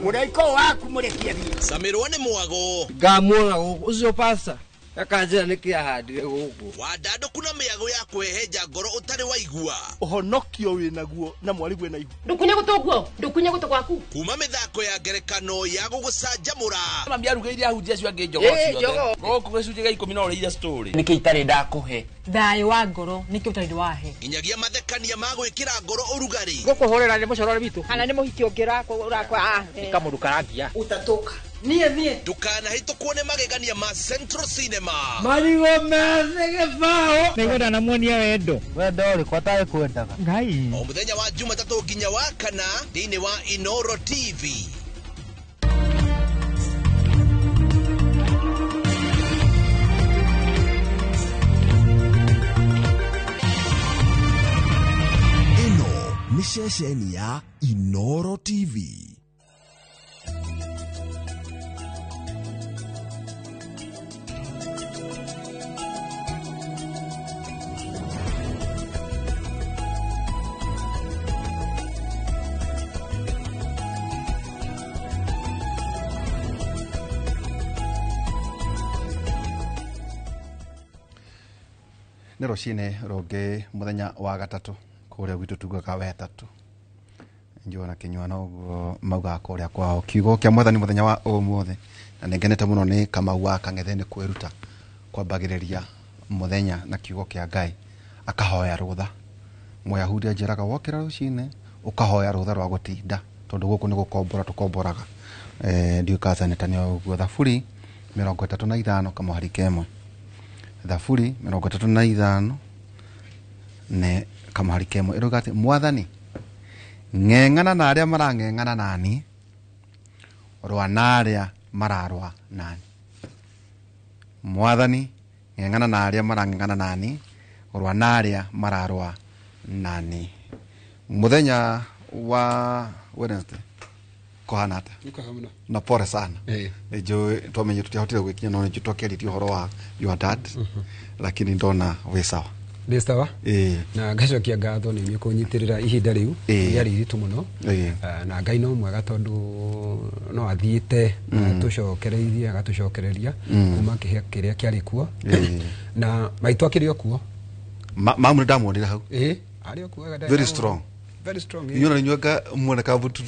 Muraiko waku murekia bi. Samirwa ni mwago. Ngamwona ucio pasa. Akanjira nikia handire guku. Wadado kuna miago ya kweheja ngoro utari waigua. Uhonokio winaguo na mwari gwe na igu. Ndukunya gutoguo, ndukunya guto gwaku. Kuma mithako ya ngerekano ya gugucanjamura. Mambia rugeire ahunjia cio ange njogo ciothe. Goku gicunje ga 10 no ria story. Niki itari ndakuhe. Thayo wa ngoro niki utari wahe. Nginyagia mathekania ma gwikira ngoro urugari. Gukuhorera ni mucorore bitu. Kana ni muhiki ungirako urakwa. Ikamundu karagia. Utatoka. Niye. Dukana hitukuo ni magegania ma Central Cinema. Marigo mezege fao. Nĩgwenda na muonia wendo. Wendo ũrĩkũ atarĩ kwendaga. Ngai. O muthenya wa Jumatatu nginya wa Kana thiini wa Inoro TV. Ino ni ceceni ya Inoro TV. nä rå cinä rå ngä må thenya wa gatatu kå rä a gwitå tugaga wetatu njå na kä nyua noguo maugaga kå rä a kwao kiugo kä a mwathani må thenya wa å muothe na nä ngenete må no nä Kamau wa Kang'ethe nä kwä ruta kwambagä rä ria må thenya na kiugo kä a Ngai akahoya rå tha Mũyahudi anjä raga wokä ra rå cinä å kahoya rå tha rwa gå tinda tondå gå kå nä gå kombora tå komboraga ndiå kacanätania å guo thaburi 35 kamũhari kemwe thaburi 35 ne kamũhari kemwe ĩrauga atĩ mwathani ng'eng'ana na arĩa marang'eng'ana nani rwa na arĩa mararwa nani mwathani ng'eng'ana na arĩa marang'eng'ana nani rwa na arĩa mararwa nani muthenya wa Wednesday kohana ata na pore sana njo twamenye tutihotire gwikinya no njo twakeritie horo wa your dad lakini ndona we sawa Ndestawa na ngacokia ngatho nĩ niĩ kũnyitirĩra ihinda rĩu rĩarĩ iritũ mũno na Ngai no mwega tondũ no athiĩte tũcokereirie agatucokereria kuma kĩrĩa kĩarĩ kuo na maitũ akĩrĩ o kuo mamu ndamuonire hau arĩ o kuo very strong Yuna nyuaka mwana kabutu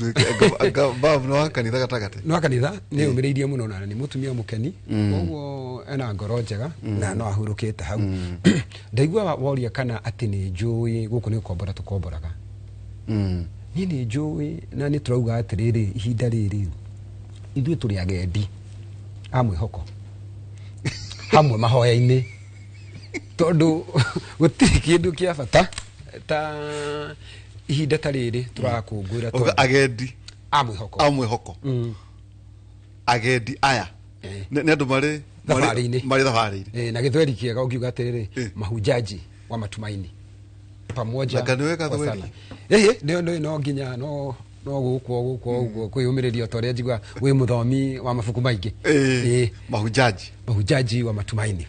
babu no kanitha gatagate. No kanitha ni umireirie muno na ni mutumia mukeni. Koguo ena ngoro njega na no ahurukite hau. Ndaigua woria kana ati ni njui guku ni ukombora tukomboraga. Ni njui na ni turauga atiriri ihinda riri. Ithuĩ tũrĩ agendi a mwĩhoko hamwe mahoya-inĩ tondũ gũtirĩ kĩndũ kĩa bata ta ihinda ta rĩrĩ turakũngũĩra tondũ agendi a mwĩhoko agendi aya nĩ andũ marĩ thabarĩ-inĩ na gĩthweri kĩega ũngiuga atĩrĩrĩ mahujaji wa matumaini pamoja no nginya no gũkwo kwĩyũmĩrĩria ta ũrĩa njigua wĩ mũthomi wa mabuku maingĩ mahujaji wa matumaini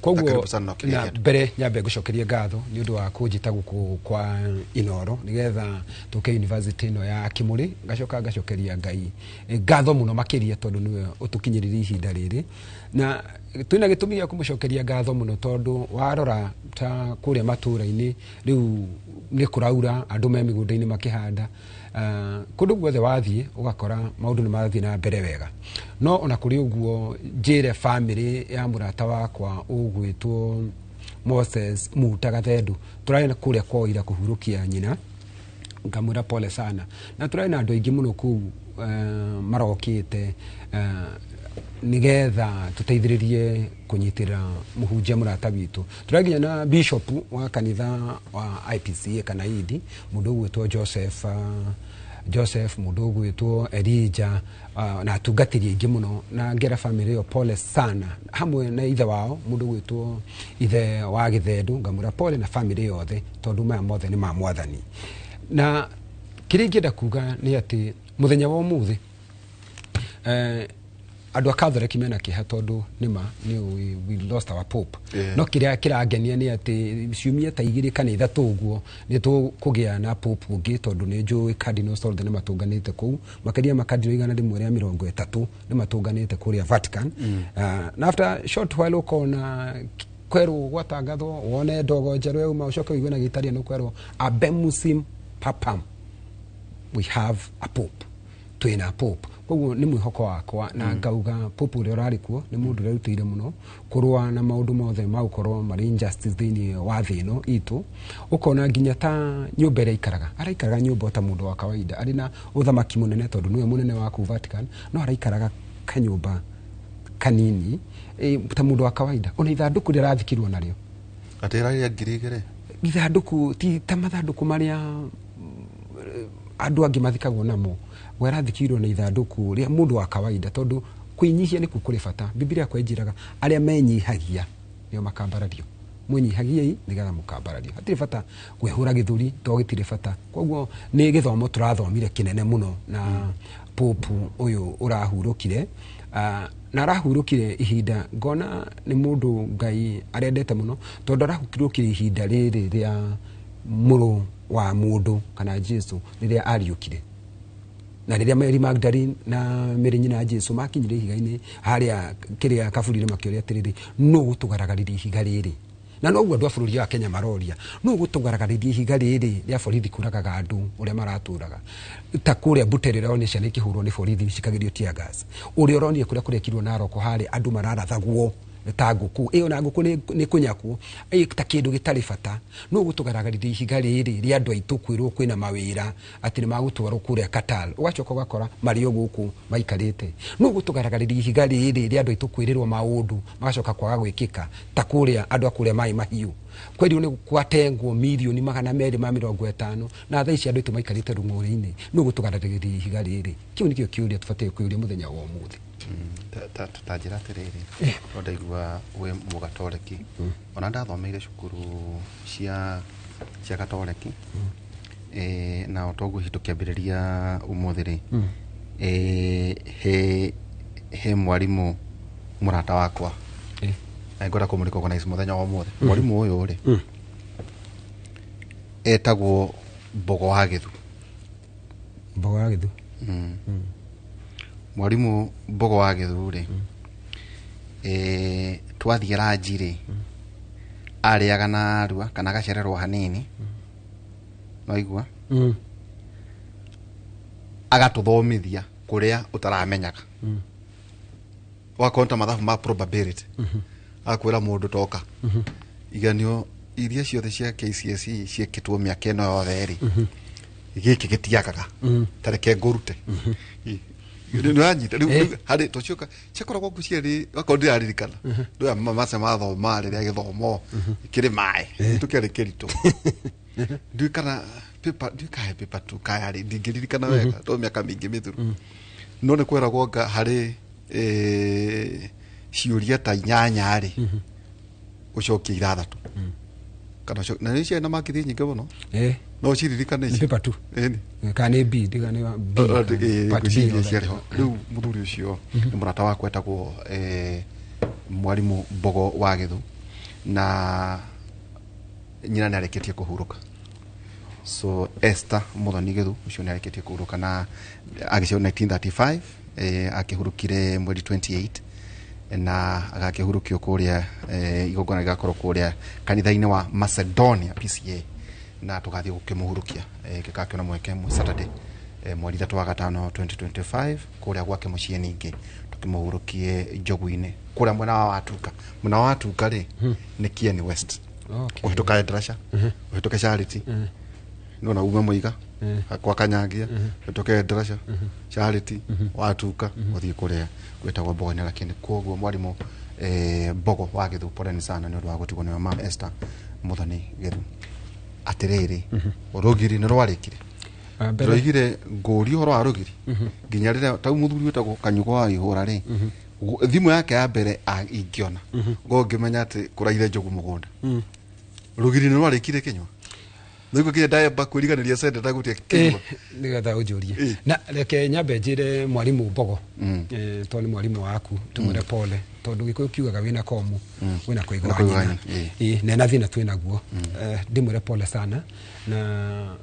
koguo na mbere nyambe ngũcokerie ngatho nĩ ũndũ wa kũnjĩta gũkũ kwa Inooro nĩgetha tũke university ĩno ya Kimũrĩ ngacokeria Ngai ngatho mũno makĩria tondũ nĩwe ũtũkinyĩrĩrie ihinda rĩrĩ na twĩna gĩtũmi gĩa kũmũcokeria ngatho mũno tondũ warora ta kũrĩa matũũra-inĩ rĩu nĩ kũraura andũ me mĩgũnda-inĩ makĩhanda kũndũ guothe wathiĩ ũgakora maũndũ nĩ marathiĩ na mbere wega no ona kũrĩ ũguo njĩre family ya mũrata wakwa ũgwĩtwo Moses Muta Gathendu tũrarĩ kũrĩa kwa ira kũhurũkia nyina ngamwĩra pole sana na tũrarĩ na andũ aingĩ mũno kũu marokĩte nigetha tuteithĩrĩrie kunyitira muhunjia mũrata witũ tũraginya na bishop wa kanitha wa IPCA kana idi mundu gwitwo Joseph mundu gwitwo Elijah na tungatiri ingi muno na ngera family yo pole sana hamwe na ithe wao mundu gwitwo ithe wa Githendu ngamura pole na family yothe tondu maya mothe ni ma mwathani na kĩrĩa ingĩenda kuga nĩ atĩ muthenya wa ũmũthĩ andũ a Catholic mena kĩha tondũ nĩma we lost our pope no kĩrĩa kĩrangenia nĩ atĩ ciumia ta 2 kana 3 ũguo nĩ tũkũgĩa na pope ũngĩ tondũ nĩ njũĩ cardinals othe nĩ matũnganĩte kũu makĩria makardinal 130 nĩ matũnganĩte kũrĩa Vatican na after short while ukona kwerwo gwatangathwo wone ndogo njerũ yauma ucoke uigwe na Gĩitariano kwerwo abemusim papam we have a pope twina pope koguo nĩ mwĩhoko wakwa na ngauga pope ũrĩa ũrarĩ kuo nĩ mũndũ ũrĩa ũrutĩire mũno kũrũa na maũndũ mothe ma gũkorwo marĩ injustice thĩinĩ wa thĩ ĩno itũ ũkona nginya ta nyũmba ĩrĩa araikaraga nyũmba ta mũndũ wa kawaida arĩ na ũthamaki mũnene tondũ nĩwe mũnene wa kũu Vatican no araikaraga kanyũmba kanini ta mũndũ wa kawaida ona ithandũkũ rĩrathikirwo narĩo atĩragia ngiri ithandũkũ ti ta mathandũkũ marĩa andũ angĩ mathikagwo namo werathikirwo na ithandũkũ rĩa mũndũ wa kawaida tondũ kwĩnyihia nĩ kũrĩ bata Biblia kwenjiraga arĩa menyihagia nĩo makambarario mwĩnyihagiei nĩgetha mũkambarario hatirĩ bata kwĩhũra gĩthũri to gĩtirĩ bata koguo nĩ gĩthomo tũrathomire kĩnene mũno na pope ũyũ ũrahurũkire na arahurũkire ihinda ngona nĩ mũndũ Ngai arendete mũno tondũ arahurũkire ihinda rĩrĩ rĩa mũrũ wa mũndũ kana Jesu rĩrĩa ariũkire na rĩrĩa Mary Magdalene na Mary nyina Jesu makinyire ihiga-inĩ harĩa kĩrĩa kaburi-inĩ makĩoria atĩrĩrĩ no gũtũgaragariria ihiga rĩrĩ na noguo andũ a bũrũri wa Kenya maroria no gũtũgaragariria ihiga rĩrĩ rĩa borithi kũragaga andũ ũrĩa maratũraga ta kũrĩa Butere rĩonio ciana ikĩhũrwo nĩ borithi cikagĩrio tear gas ũrĩa ũronire kũrĩa kũrekirwo Naroko harĩ andũ mararathagwo ta ngũkũ ĩyo na ngũkũ nĩ kũnyakwo ta kĩndũ gĩtarĩ bata no gũtũgaragariria ihiga rĩrĩ rĩa andũ aitũ kwĩrwo kwĩna mawĩra atĩ nĩ magũtwarwo kũrĩa Qatar ũgacoka ũgakora marĩ o gũkũ maikarĩte no gũtũgaragariria ihiga rĩrĩ rĩa andũ aitũ kwĩrĩrwo maũndũ magacoka kwaga gwĩkĩka ta kũrĩa andũ a kũrĩa Mai Mahiũ kweli nĩ gwatengwo milioni 250 na thaa ici andũ aitũ maikarĩte rũng'ũrĩ-inĩ no gũtũgaragariria ihiga rĩrĩ kĩu nĩkĩo kĩũria tũbatiĩ kwĩũria mũthenya wa ũmũthĩ ta njĩra atĩrĩrĩ ndaigua wĩ mũgatoreki ona ndathomeire cukuru cia gatoreki na otoguo hitu kĩambĩrĩria ũmũthĩ rĩ he mwarimũ mũrata wakwa ngora kumulika organize muthenya wa mothe mwalimu uyu ri etagwo Mbogo wa Githu. Mbogo wa Githu. Mwalimu Mbogo wa Githu ri twathie ranji ri ariaga na arua kana gacererwo hanini no igua agatuthomithia kuria utaramenyaga wakonta mathabu ma probability akwira mundu toka iganio iria ciothe cia KCSE ciekitwo miaka ino yothe ri giki gitiakaga tareke ngurute nanyita hari tocioka ciakoragwo nguciari wakondia aririkana ndoya mama mathoma riria githomo kiri mai tukiri kirito ndikana paper tu kaya ndingiririkana wega to miaka mingi mithuru no ne kwera gwoga hari ciuria ta nyanya ri ucokia irathatu kana na ni ciana makithi nyingi muno no ciririkana ici paper tu kana B digane B part B ciariho riu muthuri ucio ni murata wakwa etagwo mwalimu Mbogo wa Githu na nyina ni areketie kuhuruka so Esther Muthoni Githu ucio ni areketie kuhuruka na agicio 1935 akihurukire mweri 28 na agakihurukio kuria igongona gakorwo kuria kanitha-ini wa Macedonia PCA na tugathie gukimuhurukia gikakiona mweke mu Saturday mweri 3 wa gatano 2025 kuria gwake mucie ningi tukimuhurukie Njogu-ini kuria mwena wa Watuka ri ni Kieni West uhituka Endrasha uhituka Charity no na ume muiga kwa Kanyangia uhituka Endrasha Charity Watuka uthie kuria gwetagwo Mbogo-ini lakini koguo mwalimu Mbogo wa Githu poleni sana ni ndwa gutigwo ni mama Esther Muthoni Githu atiriri rugiri ni rwarikire roigire nguri horo wa rugiri nginya rira tau muthuri wetagwo Kanyugo wa ihura ri thimu yake ya mbere ingiona ngo ngimenya ati kuraire Njogu mugunda rugiri ni rwarikire kinywa niguo kia diaba kwiriganiria sende tagutia kinywa nigetha ujurie na reke nyambe njire mwalimu Mbogo to ni mwalimu waku tumure pole tondu gikuyu kiugaga wina komu wina kuigwa na na thina twina guo ndimure pole sana na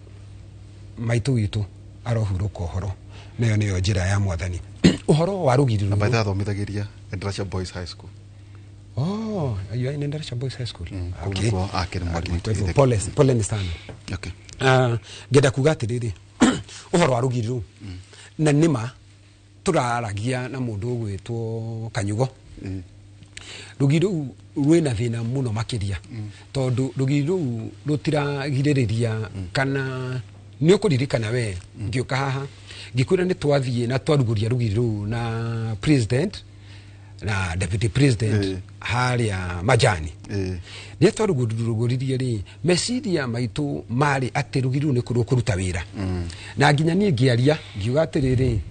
maitu witu arohuruka uhoro nayo niyo njira ya mwathani uhoro wa rugiri na baitha thomithagiria Endrasha Boys High School ayo ina Endrasha Boys High School okay akiri mwalimu pole ni sana okay ngenda kuga atiriri uhoro wa rugiri na nima turaragia na mundu gwitwo Kanyugo rugiri rwina thina muno makiria tondu rugiri rutiragiririria kana ni ukuririkana we ngioka haha ngikwira ni twathie na twaruguria rugiri na president na deputy president haria Majani ni twaruguririe ri meciria maitu mari ati rugiri ni kuruta wira na nginya ni ngiaria ngiuga atiriri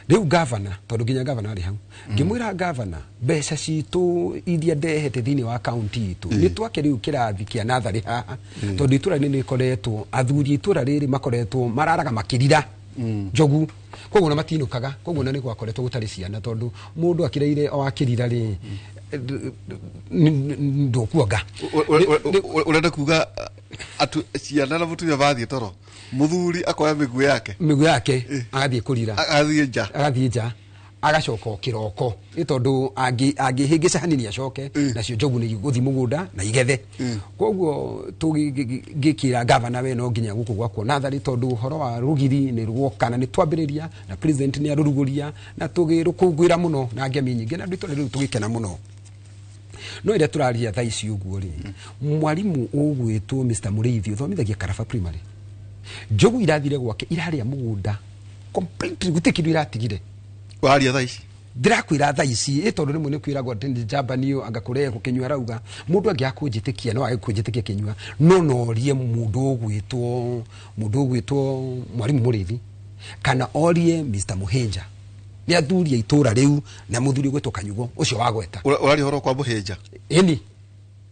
riu governor tondu nginya governor ari hau ngimwira governor mbeca citu iria ndehete thini wa county itu ni twake riu kirathi kia nathari haha tondu itura ni koretwo athuri itura riri makoretwo mararaga makirira Njogu koguo na matinukaga koguo na ni gwakoretwo gutari ciana tondu mundu akireire o akirira ri ndokuaga urenda kuga atu ciana na mutumia bathie toro muthuri akoya miguu yake agathie kurira agathie nja agacoka kiroko itondu angihingica hanini acoke nacio Njogu ni guthi mugunda na igethe koguo tugikira governor we no nginya guku gwakwo nathari tondu horo wa rugiri ni rwokana ni twambiriria na president ni aruruguria na tugirukungwira muno na ngemi nyingi na ndito riu tugikena muno no ire turaria tha ici uguo ri mwalimu ugwitwo Mr Muriithi uthomithagia Karafa primary Njogu irathire gwake iraria mugunda completely gutikiru iratigire waria tha ici ndirakwira tha ici itondu rimwe ni kwiragwo ndi jambanio angakure gukinywa rauga mundu angiakujitikia no agikujitikia kinywa no rie mundu ugwitwo mwalimu Muriithi kana orie Mr Muhinja ni athuria itura riu na muthuri ugwitwo Kanyugo ucio wagweta urari horo kwa Muhinja eni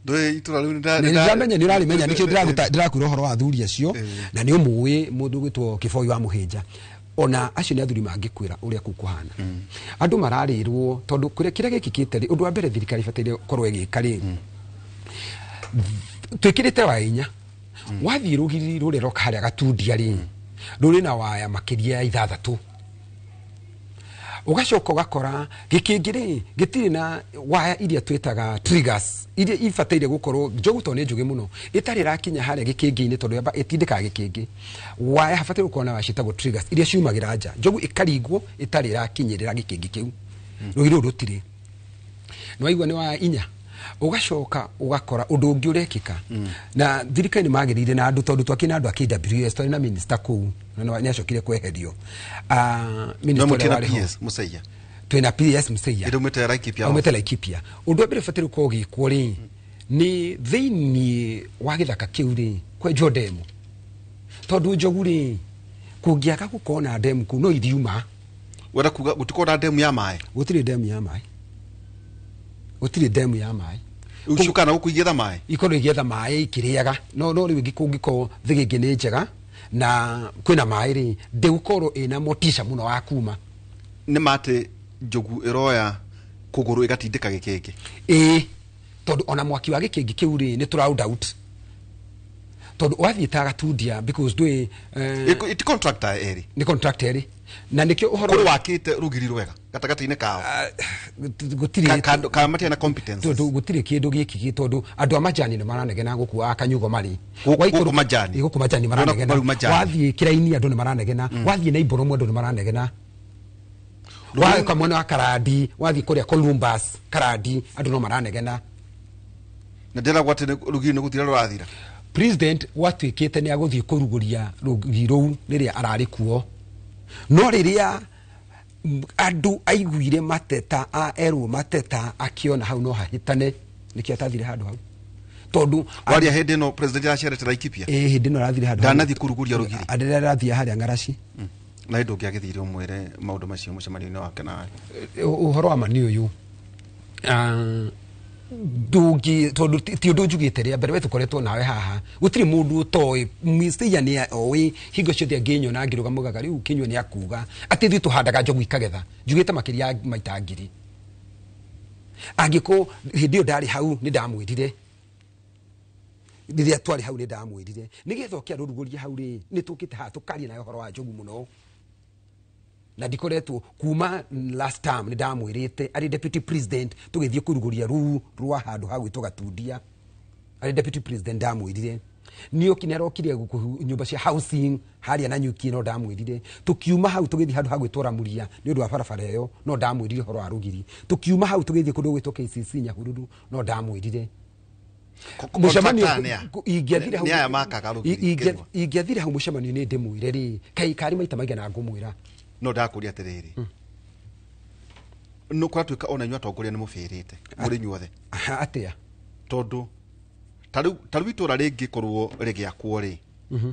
ndwe itura riu ndamenya ni urarimenya nikio ndirakwira horo wa athuri acio na ni umuwi mundu ugwitwo Kiboi wa Muhinja ona acio nĩ athuri mangĩkwĩra ũrĩa kukuhana andũ mararĩrwo tondũ kĩrĩa gĩkĩkĩte rĩ ũndũ wa mbere thirikari bataire korwo ĩgĩka rĩ twĩkĩrĩte wainya wathiĩ rũgiri rũrĩa harĩa Gatundia rĩ rũrĩ na waya makĩria ya 6 ugacoka ugakora gĩkĩngĩ rĩ gĩtirĩ na waya iria twĩtaga triggers iria ibataire gũkorwo njogu to nĩ njũgĩ mũno itarĩ rakinya harĩa gĩkĩngĩ-inĩ tondũ yamba ĩtindĩkaga gĩkĩngĩ waya habataire gũkorwo na waya ciĩtagwo triggers iria ciumagĩra nja njogu ĩkaringwo itarĩ rakinyĩrĩra gĩkĩngĩ kĩu rũgiri rũu rũtirĩ no aigua nĩ waya 4 ugacoka ugakora ũndũ ũngĩ ũrekĩka na thirikari nĩ magĩrĩire na andũ tondũ twakĩna andũ a KWS twarĩ na minister kũu na nĩ acokire kweherio minister wa PS Musaia twĩna PS Musaia irumĩte Laikipia umĩte Laikipia ũndũ mbere bataire gũkorwo gĩkwo rĩ nĩ thĩinĩ wa gĩthaka kĩu rĩ kwenjwo ndemu tondũ njogu rĩ kũngĩaga gũkorwo na ndemu kũu no ithiuma wenda kuga gũtikorwo na ndemu ya maĩ gũtirĩ ndemu ya maĩ gũtirĩ ndemu ya maĩ ucuka na gũkũigĩtha maĩ ikorwo igĩetha maĩ ikĩrĩaga no rĩu gĩkũngĩkorwo thĩgĩngĩ nĩ njega na kwĩna maĩ rĩ ndĩgũkorwo ĩna motisha mũno wa kuma nĩ mate njogu ĩroya kũgũrũ ĩgatindĩka gĩkĩngĩ tondũ ona mwaki wa gĩkĩngĩ kĩu rĩ nĩ tũround out tondũ wathiĩ ta Gatundia because ndũĩ it contractor eri nĩ contractor eri na nikio uhoro kuri wakite rugiri rwega gatagati-inĩ kao gutiri ka matia na competence tondu gutiri kindu giki tondu andu a majani ni maranegena guku akanyugo mari guku majani maranegena wathie kiraini andu ni maranegena wathie na iboro andu ni maranegena wathie kwa mwana wa Karadi wathie kuria Columbus Karadi andu no maranegena na ndera gwate rugiri ni gutira rurathira president watwikite ni aguthie kuruguria rugiri ruu riria arari kuo no riria andu aiguire mateta erwo mateta akiona hau no hahitane nikio atathire handu hau tondu waria hindi no president acerete Laikipia hindi no arathire handu ndanathi kuruguria rugiri andira arathia haria Ngaraci na indo ngiagithire umwere maundu macio mucemanio-ini wake na uhoro wa mani uyu ndungi tondu ti undu njugite ria mbere wetukoretwo nawe haha gutiri mundu toy Musaia ni owi hingo ciothe nginyo na ngiruga mugaga riu kinywa ni akuga ati thi tuhandaga njogu ikagetha njugite makiria maita ngiri angiko hindi ndari hau ni ndamwirire riria twari hau ni ndamwirire nigethokia ruruguria hau ri ni tukite ha tukaria nayo horo wa njogu muno na ndikoretwo kuma last time ni ndamwirite ari deputy president tugithie kuruguria ru rwa handu ha gwitwo Gatundia ari deputy president ndamwirire nio kinerokire guku nyumba cia housing haria na nyuki no ndamwirire tukiuma hau tugithie handu ha gwitwo Ramuria ni undu wa barabara yo no ndamwirire horo wa rugiri tukiuma hau tugithie kundu gwitwo KCC Nyahururu no ndamwirire mucemanio ingiathire hau ingiathire hau mucemanio ni ndimwire ri kai kari maita maigana na ngumwira no ndakuria atiriri no kwatuika ona nywa tongoria ni mufirite muri nyuothe atia tondu taru itura ringi korwo rigiakwo ri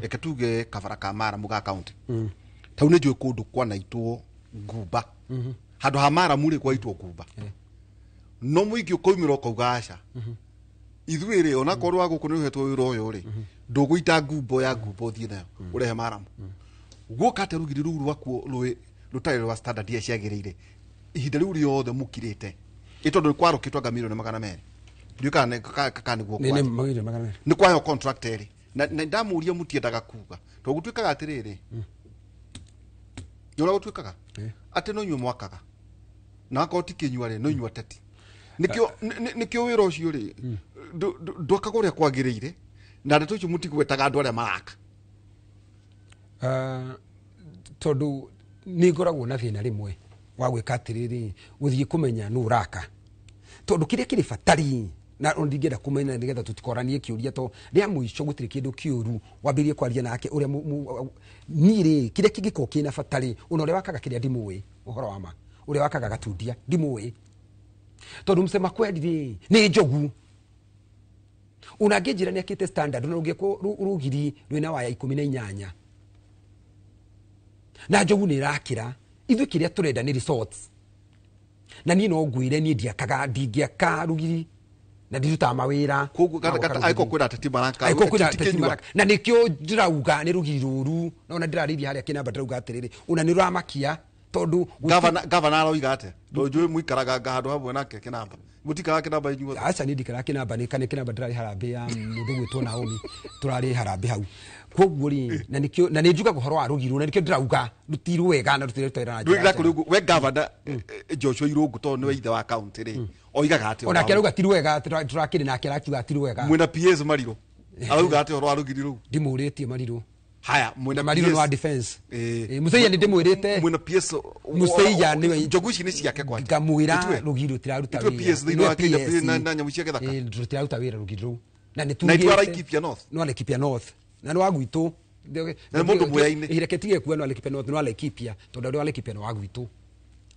eke tuge Kabara ka Mara muga county tau ni njui kundu kwanaitwo Ngumba handu ha Mara muri kwaitwo Ngumba no muigi ukoimira ukaugaca ithuire ona korwo aguku ni uhetwo wira uyu ri nduguita ngumbo ya ngumbo thie nayo urehe Maramu gukate rugiri ruru rwakuo rwe rutari rwa standard ya ciagirire ihinda riu riothe mukirite itondu kwarukitwa ngamiro na 200 ndiukane kakani guo kwa ni kwayo contract eri na ndamuria mutiendaga kuga to gutwikaga atiriri yora gutwikaga ati no nywe mwakaga na akoti kinywa no nywa teti nikio wira ucio ri ndwakaguria kwagirire na ndeto icio mutigwetaga andu aria maraka tondu ni ngoragwo na thina rimwe wa gwika atiriri guthie kumenya nu raka tondu kiria kiri fatari na ndingenda kumenya nigetha tutikoranie kiuria to ria muico gutiri kindu kiuru wabirie kwaria nake uria niri kiria kigiko kina fatari unore wakaga kiria ndimui uhoro wa ma uria wakaga Gatundia ndimui tondu msema kweli ni njogu unangejira ni akite standard na ungeko rugiri rwina waya 18 na njogu ni rakira ithu kiria turenda ni resorts na ni no ngwire ni ndiakaga ndingiaka rugiri na ndiruta mawira koguo kata aiko kwira ateti maraka aiko kwira ateti maraka na nikio ndirauga ni rugiri ruru na ndirarithia haria kinamba ndirauga atiriri una ni ramakia tondu governor aroiga ate ndojwe muikaraga handu hamwe nake kinamba mutikara kinamba inyuothe aca ni ndikara kinamba ni kane kinamba ndirari harambe ya mundu gwitwo Naomi turari harambe hau koguo ri na nikio na ninjuga guhoro wa rugiru na nikio ndirauga rutirwe wega na rutirwe twera na ndwigira kuri we governor Joshua Irungu to ni ithe wa county ri oigaga ati ona kirauga tirwe wega turakiri na kirakiuga tirwe wega mwina PS Mariro arauga ati horo wa rugiru ndimuritie Mariro haya mwina Mariro no defense Museia ni ndimwirite mwina PS Museia ni njoguci ni ciake kwa ngamwira rugiru tiraruta wira PS thino akija na nyamu ciake thaka tiraruta wira rugiru na ni tu Laikipia North no Laikipia North na no agwitu na mundu muyaine ireketige kuwa no Laikipia North no Laikipia tondu ndo Laikipia no agwitu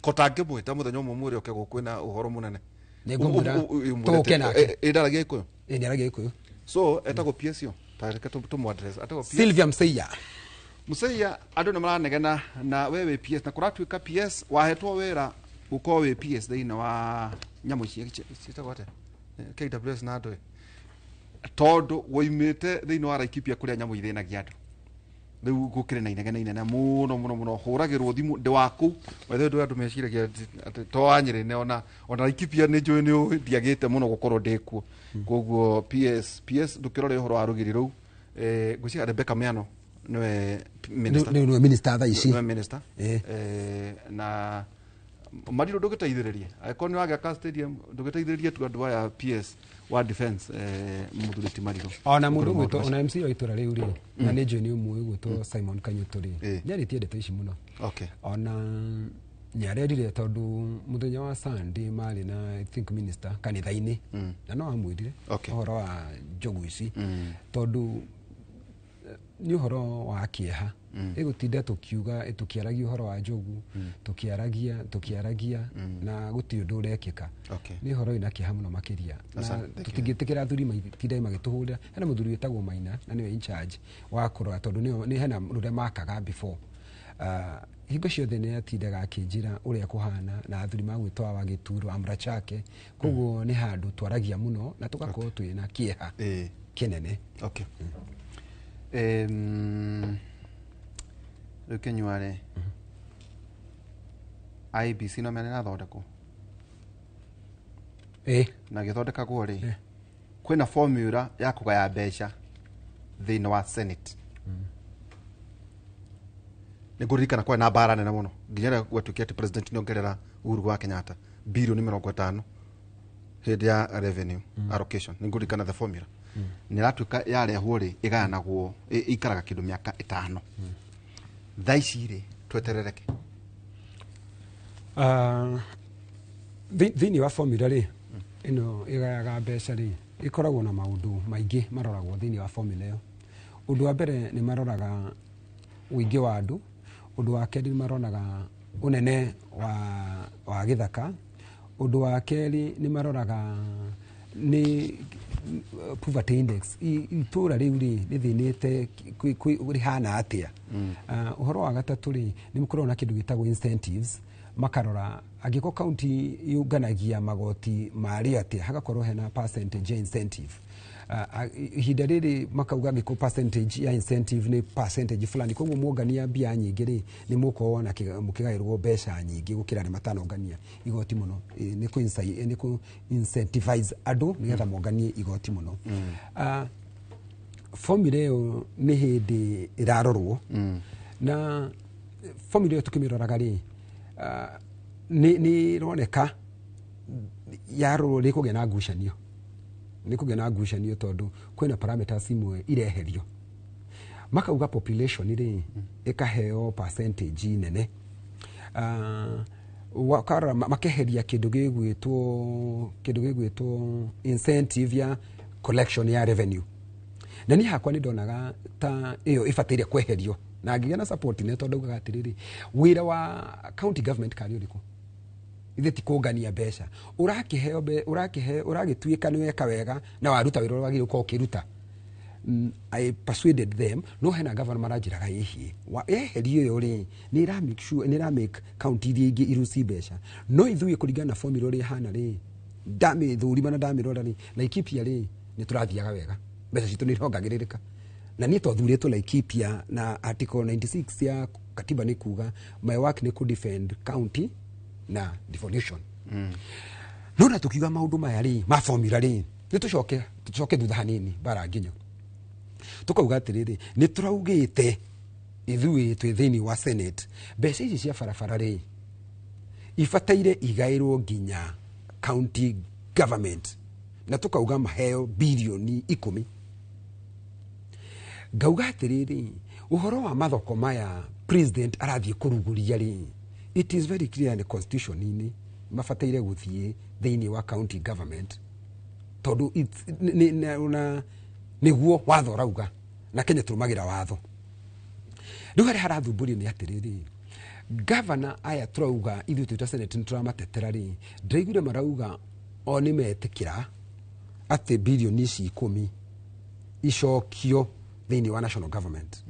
kotange mwita muthenya umwe oke gukwina uhoro munene ningumura toke nake idaragia ikuyo ndaragia ikuyo so etagwo PS yo tareke tumu address atagwo PS Sylvia Museia andu ni maranegena na wewe PS na kuratuika PS wahetwo wira uko we PS thina wa nyamu cietagwo ate KWS na andu tondu woimite thini wa Laikipia kuria nyamu ithinagia andu riu gukire na inegena muno huragirwo thimu ndi waku wethe ndu andu meciragia ati to anyire ne ona Laikipia ni njui ni ndiagite muno gukorwo ndikuo koguo PS ndukirore uhoro wa rugiri ru gucia Rebecca Miano niwe minister thaici niwe minister na Mariro ndugiteithiririe aikoni wagaka stadium ndugiteithiririe tu andu aya PS wa defense muthuriti Mariro ona mundu gwito ona MC wa itura riu ri na ni njui ni umwe gwito Simon Kanyuto ri nyaritie ndeto ici muno okay ona nyarerire tondu muthenya wa Sunday mari na I think minister kanitha-ini na no amwirire uhoro wa njogu ici tondu ni uhoro wa kieha igutinda tukiuga tukiaragia uhoro wa njogu tukiaragia na guti undu urekika ni uhoro ina kieha muno makiria na tutingitikira thuri maitinde magituhurira hena muthuri wetagwo Maina na niwe in charge wa kurora tondu ni hena rure makaga before hingo ciothe ni atindaga akinjira uria kuhana na athuri magwitwa wa Gituro Amrachake koguo ni handu twaragia muno na tugakorwo twina kieha kinene okay Kenyuare IBC no mena thondeko na githondeka gwori kwina formula ya kugaya mbeca thini wa Senate niguririkana kwa na bara nene muno nginya gwatukia ati president niongerera Uhuru wa Kenyatta bilioni 50 hindi ya revenue allocation niguririkana the formula niratuika yarehwo ri iganagwo ikaraga kindu miaka 5 thaici ri tweterereke thini wa formula ri ino igayaga mbeca ri ikoragwo na maundu maingi maroragwo thini wa formula iyo undu wa mbere ni maroraga uingi wa andu undu wa keri maronaga unene wa githaka undu wa keri ni maroraga ni poverty index itura riu ri nithinite rihana atia uhoro wa gatatu ri ni mukorwo na kindu gitagwo incentives makarora agiko county yunganagia magoti mari atia hagakorwo hena percentage incentive ihinda riri makauga giko percentage ya incentive ni percentage fulani koguo muongania mbia nyingi ri ni muko na mukigairwo mbeca nyingi gukira ni matanongania igoti muno ni ku incentivize andu nigetha muonganie igoti muno formula yo ni hindi irarorwo na formula yo tukimiroraga ri ni roneka yarorwo ri kugena ngucanio ni kugena ngucanio tondu kwina parameters imwe ireherio makauga population ri ikaheo percentage nene wakara makeheria kindu gigwitwo incentive ya collection ya revenue na ni hakwa ni ndonaga ta iyo ifatiria kweherio na ngigena support ne tondu ugaga atiriri wira wa county government kari uriku itheti kungania mbeca urakiheo uragituika ni weka wega na waruta wira wagire uko kiruta I persuaded them no hena governor marajiraga ihi eherio yo ri ni ra make sure ni ra make county ringi iruci mbeca no ithuye kuringana na formula ri hana ri ndamithurima na ndamirora ri Laikipia ri ni turathiaga wega mbeca citu ni rongagiririka na ni twathuritwo Laikipia na article 96 ya katiba ni kuga my work ni ku defend county na devolution no na tukiuga maundu maya ri ma formula ri ni tucoke thutha hanini bara nginya tukauga atiriri ni turaugite ithui twi thiini wa Senate mbeca ici cia barabara ri ifataire igairwo nginya county government na tukauga maheo bilioni 10 ngauga atiriri uhoro wa mathoko maya president arathie kuruguria ri it is very clear in the constitution ini mafataire guthie thiini wa county government tondu niguo watho rauga na Kenya turumagira watho riu hari harathumburio ni atiriri governor aya turauga ithu twita Senate nturamatetera ri ndaiguire marauga o ni metikira ati bilioni 10 icokio thiini wa national government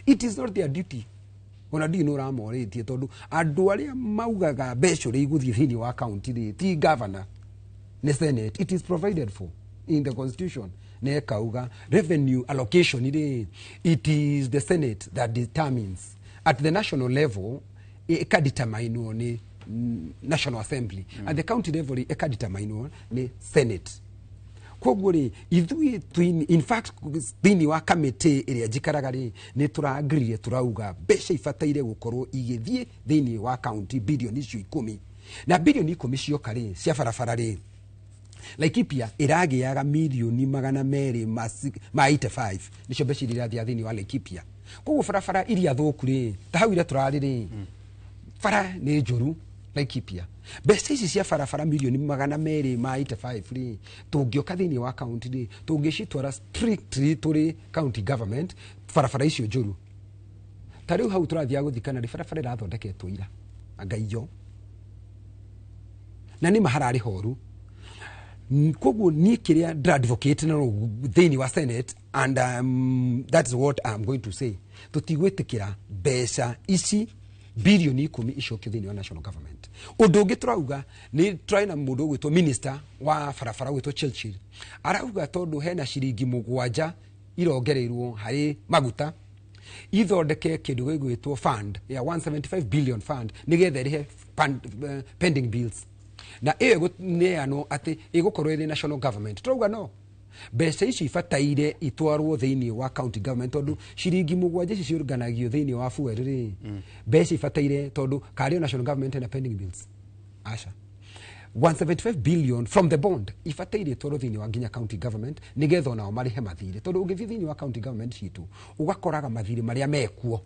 it is not their duty ona dino ramoritie tondu andu aria maugaga mbeca ri iguthie thiini wa county ri ti governor ni Senate it is provided for in the constitution ne kauga revenue allocation ri it is the Senate that determines at the national level determine ni National Assembly at the county level determine ni Senate koguo ri ithui in fact thini wa committee iria jikaraga ri ni turaagririe turauga mbeca ifataire gukorwo igithie thini wa county bilioni 10 na bilioni 10 cio kari cia barabara ri Laikipia iragiaga milioni 285 nicio mbeca iria thia thini wa Laikipia koguo barabara iria thuku ri ta hau ira turari ri bara ni njuru Laikipia mbeca ici cia barabara milioni 285 ri tungioka thini wa county ri tungicitwara strictly turi county government barabara icio njuru ta riu hau turathia guthikana ri barabara irathondeketwo ira angaiyo na ni maharari horu koguo ni kiria advocate na thini wa Senate and that is what I'm going to say tutigwitikira mbeca ici bilioni 10 icokio thini wa national government undu ungi turauga ni try na mundu gwitwo minister wa barabara gwitwo Churchill arauga tondu hena ciringi 7 irongereirwo hari maguta ithondeke kindu gwitwo fund ya 175 billion fund nigetha rihe pending bills na ego neano ati igukorwo iri national government turauga no mbeca ici ifataire itwarwo thiini wa county government tondu ciringi 7 ici ciorganagio thiini wa fuel ri mbeca ifataire tondu kario national government na pending bills asha 175 billion from the bond ifataire toro thiini wa nginya county government nigetha onao marihe mathire tondu ungithi thiini wa county government citu ugakoraga mathire maria mekuo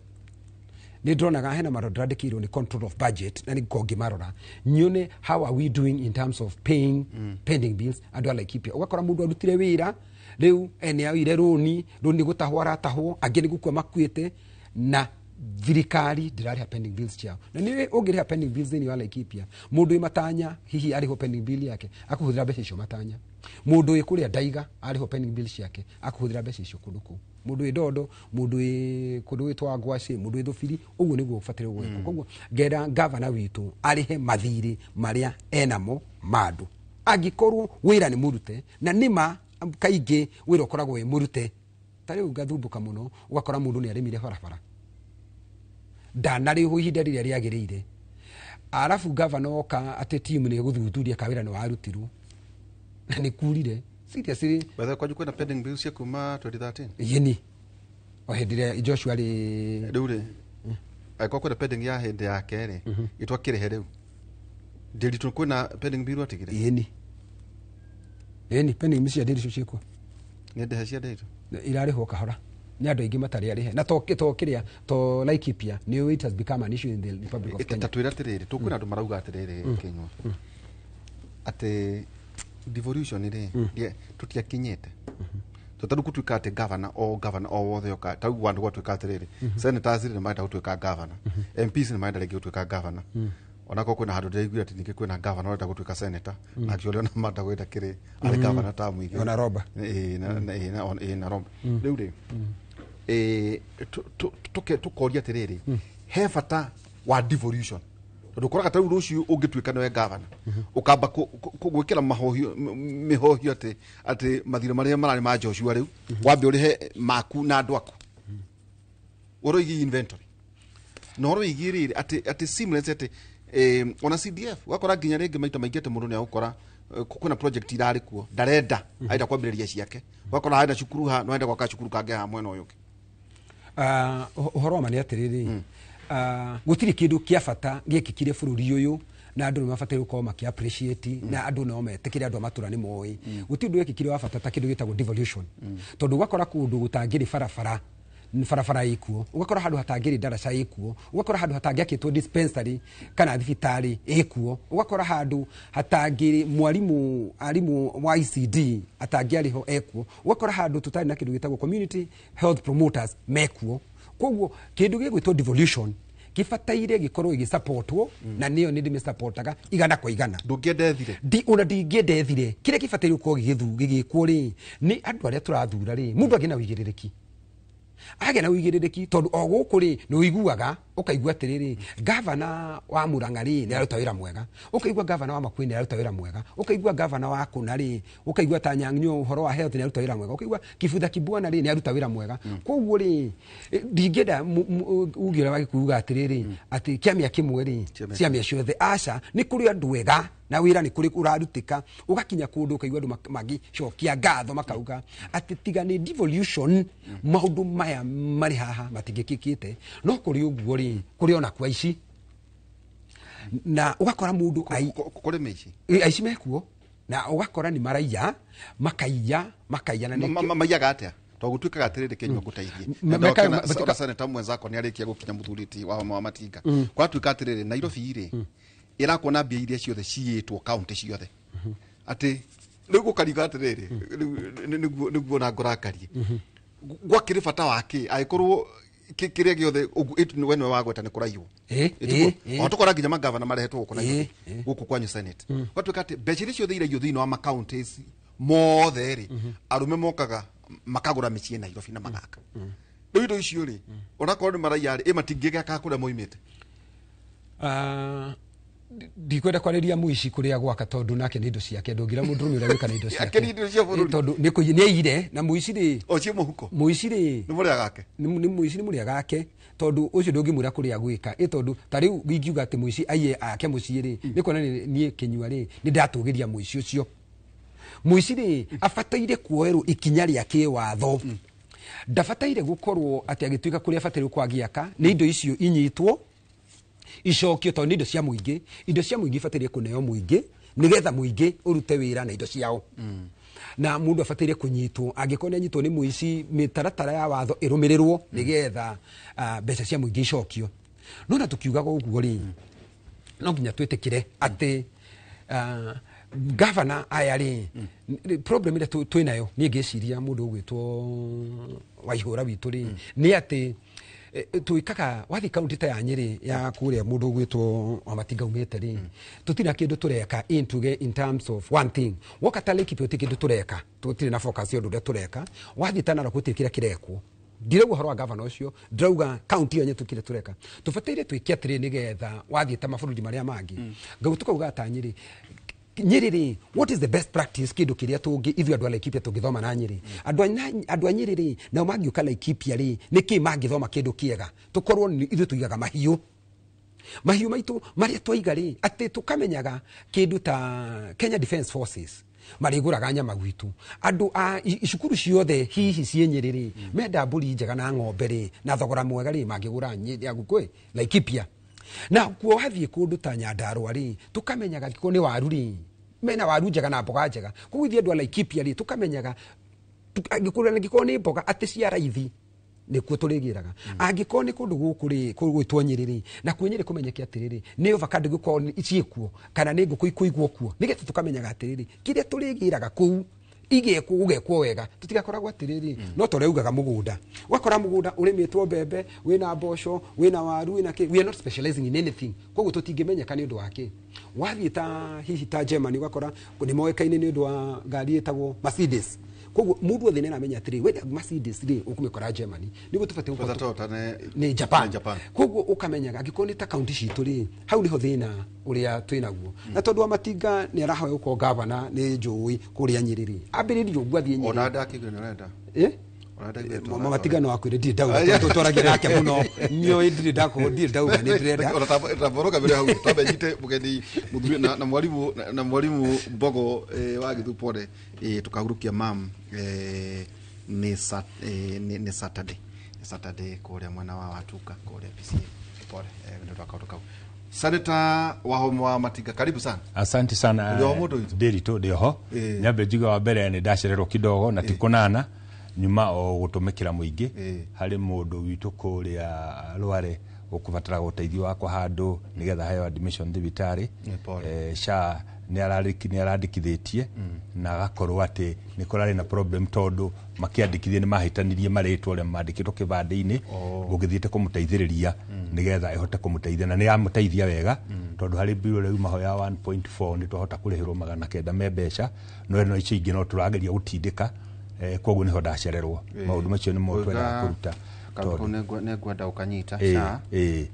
ni dronaga hena marodradikiro ni control of budget na ni kongi marora nyone how are we doing in terms of paying pending bills andu Laikipia ugakora mundu arutire wira riu ene awire runi gutahwara taho angi ni gukua makuite na thirikari ndirari pending bills ciao na ni ungiriha pending bills ni wa Laikipia mundu imatanya hihi ariho pending bill yake akuhuthira mbeca icio matanya mundu ikuria ndaiga ariho pending bills yake akuhuthira mbeca icio kunduku mundu idodo mundu kundu itwa ngwaci mundu ithufiri uguo niguo ufatire gweko koguo ngera governor witu arihe mathiri maria enamo mandu angikorwo wira ni murute na nima kaingi wira ukoragwo wi murute tari ugathumbuka muno ugakora mundu ni arimire barabara ndanari ihinda riria riagirire arafu governor oka ati team ni guthuthuria kawira ni warutirwo na ni kurire seriously whether kwa jukwena pending bills ya kuma 2013 yeni o hedire Joshua ri dure aiko kwa pending ya hende ya kere itwa kirehe riu ndiri tukwena pending bill atigire yeni pending misia ndiri ciucikwa ni ndehe cia ndiri irari ho kahora ni andu ingi matari arihe na to kiria to Laikipia new it has become an issue in the Republic of Kenya tatwira tiriri tukwina andu marauga atiriri Kenya ate devolution iri tutiakinyete tutaru kutuika ati governor o wothe oka tau wandu gwatuika atiriri senators ni maenda gutuika governor MPs ni maenda regi gutuika governor onako kwina handu ndaiguira ati niki kwina governor enda gutuika senator actually ona maenda gwenda kiri ari governor ta mwigi ona roba na roba riu ri tukoria atiriri he bata wa devolution ndukoraga ta rucio ungituika no governor ukamba gwikira mahohio mihohio ati mathire maria marari ma Joshua riu wambe urihe maku na andu aku oroigi inventory no oroigi riri ati seamless ati ona CDF wakora nginya ringi maita maingi ati mundu ni agukora kuna project irari kuo ndarenda aida kwambiriria ciake wakora haida cukuru ha no aida gwaka cukuru kange ha mwena uyu uhoro mani atiriri gutiri kindu kia bata giekikire bururi uyu na andu mabatire gukorwo maki appreciate na andu no metikire andu amatura ni moyi gutiri ndu giekikire wa bata ta kindu gitagwo devolution tondu gwakora kundu gutangiri farafara ikuo ugakora handu hatangiri daraca ikuo ugakora handu hatangiakitwo dispensary kana thibitari ikuo ugakora handu hatangiri arimu wa ICD atangiariho ekuo ugakora handu tutari na kindu gitagwo community health promoters mekuo koguo kindu gigwitwo devolution gifataire gikorwo igisupportwo na niyo ni ndimi supportaga igana kwa igana ndungiendethire ona ndingiendethire kire gifataire uko gigikwo ri ni andu aria turathura ri mundu agina wigiririki agena wigiririki tondu o guku ri ni uiguaga ukaigua atiriri governor wa Murang'a ri ni aruta wira mwega ukaigua governor wa Makueni ni aruta wira mwega ukaigua governor wa Kuna ri ukaigua ta Nyang'nyo uhoro wa health ni aruta wira mwega ukaigua Kibutha Kibwana ri ni aruta wira mwega koguo ri ndingenda ugira wagikuuga atiriri ati kiamia kimwe ri ciamia ciothe aca ni kuri andu wega na wira ni kuri urarutika ugakinya kundu ukaigua andu magi cokia ngatho makauga ati tiga ni devolution maundu maya mari haha matingikikite no kuri uguo ri kuri ona kwa ici na ugakora mundu kuri meici aici mekuo na ugakora ni maraiya makaiya na maiyaga atia to gutuikaga atiriri Kenya guteithie ndoka seneta mwenzako ni arikia gukinya muthuriti wa matinga kwa tuika atiriri Nairobi ri irakuona mbia iria ciothe ciitwo county ciothe ati rigu kariga atiriri niguo na ngorakarie gwakiri bata wake aikorwo kiria giothe wenwe wagweta ni kuraiwo otukora nginya magavana marehetwo guku na guku kwanyu senate gwatuika ati mbeca iria ciothe iraio thiini wa macounties mothe ri arume mokaga makagura micii Nairobi na magaka riu indo icio ri onakorwo ni maraiya ri matingigaka kuria moimite ndikwenda kwariria muici kuria gwaka tondu nake ni indo ciake ndungira mundu rumira wika na indo ciake tondu ni ire na muici ri ocie muhuko muici ri ni muria gake ni muici ni muria gake tondu ucio ndungimura kuria gwika tondu tariu wingiuga ati muici aiye ake mucii ri ni kuona ni kinyua ri ni ndatugiria muici ucio muici ri afataire kuoerwo ikinya ria kiwatho ndafataire gukorwo ati agituika kuria afataire kwagiaka ni indo icio inyitwo icokio tondu indo cia muingi fatire kuneo muingi nigetha muingi urute wira na indo ciao na mundu afatire kunyitwo angikona anyitwo ni muici mitaratara ya watho irumirirwo nigetha mbeca cia muingi icokio nona tukiugaga uguo ri no nginya twitikire ati governor ayari problem ile twinayo ni ngeciria mundu ugwitwo Waihura witu ri ni ati tuikaga wathi county ta ya Nyeri ya kuria mundu gwitwo Wamatinga umete ri tutina kindu tureka in terms of one thing wakata leki pyo kindu tureka tutire na focus yo ndu tureka wathi tana ra gutikira kirekwo ndire guhoro wa governor ucio drauga county yenye tukire tureka tufatire twikia tire nigetha wathi ta maburudi maria mangi ngautuka uga ta Nyeri Nyeri what is the best practice kindu kiria tungi ithu andu ala Laikipia tungithoma na Nyeri andu a Nyeri ri na magiuka Laikipia ri niki magithoma kindu kiega tukorwo ithu tuigaga mahiu maitu maria twaiga ri ati tukamenyaga kindu ta Kenya Defence Forces mariguraga nyama gwitu andu a icukuru ciothe hihi cie Nyeri ri menda mburi njega na ng'ombe ri na thogora mwega ri magigura Nyeri Laikipia na kuo hathie kundu ta Nyandarua ri tukamenyaga giko ni waru ri mena waru njega na mboga njega kuguthie andu a Laikipia ri tukamenyaga angikura na giko ni mboga ati cia raithi nikuo turigiraga angiko ni kundu guku ri gwitwo Nyeri ri na kwenyere kumenyeke atiriri ni avocado giko iciekuo kana ni nguku ikuigwo kuo nigetha tukamenyaga atiriri kiria turigiraga kuu igekwo ugekwo wega tutigakoragwo atiriri no toreugaga mugunda wakora mugunda urimitwo mbembe wina mboco wina waru wina ki we are not specializing in anything koguo tutingimenyeka ni undu wake wathieta hihi ta Germany wakora ni moekaine ni undu wa ngari etagwo Mercedes koguo mundu othe nena menya atiri we Mercedes ri ukumikora Germany nigo tufate ni Japan koguo ukamenyaga ngikoni ta county citu ri hau niho thina uria twinaguo na tondu Matinga ni arahoe uko governor ni njui kuria Nyiriri ambiririo gwathie Nyiriri ona ndakigwe nenda mama Matinga no akwire ndi ndauga tutoragira nake muno nyo ndi ndauga ni ndrenda taboroka mbere hau tabenyite mugeni muthuri na mwalimu Mbogo wa Githu pole tukahurukia mam ni Saturday kuria mwana wa watuka kuria PC pole ndio tukatoka. Senator wa Matinga, karibu sana. Asante sana. Ndio moto Deri to ndio nyabe jiga wa mbere ni ndacererwo kidogo na tikonana nyuma o gutumikira muingi hari mundu witu kuria Rware ukubatara guteithio wako handu nigetha hayo admission thibitari sha ni arandikithitie na gakorwo ati ni kurari na problem tondu makiandikithie ni mahitanirie maritwo le mandikitwo kibande-ini gugithiete kumuteithiriria nigetha ihote kumuteithia na ni amuteithia wega tondu hari bill reu mahoya 1.4 ni tuhota kurihirwo 900 mbeca no icio ingi no turageria gutindika koguo niho ndacererwo maundu macio ni mo twenda kuruta ne gwenda ukanyita sha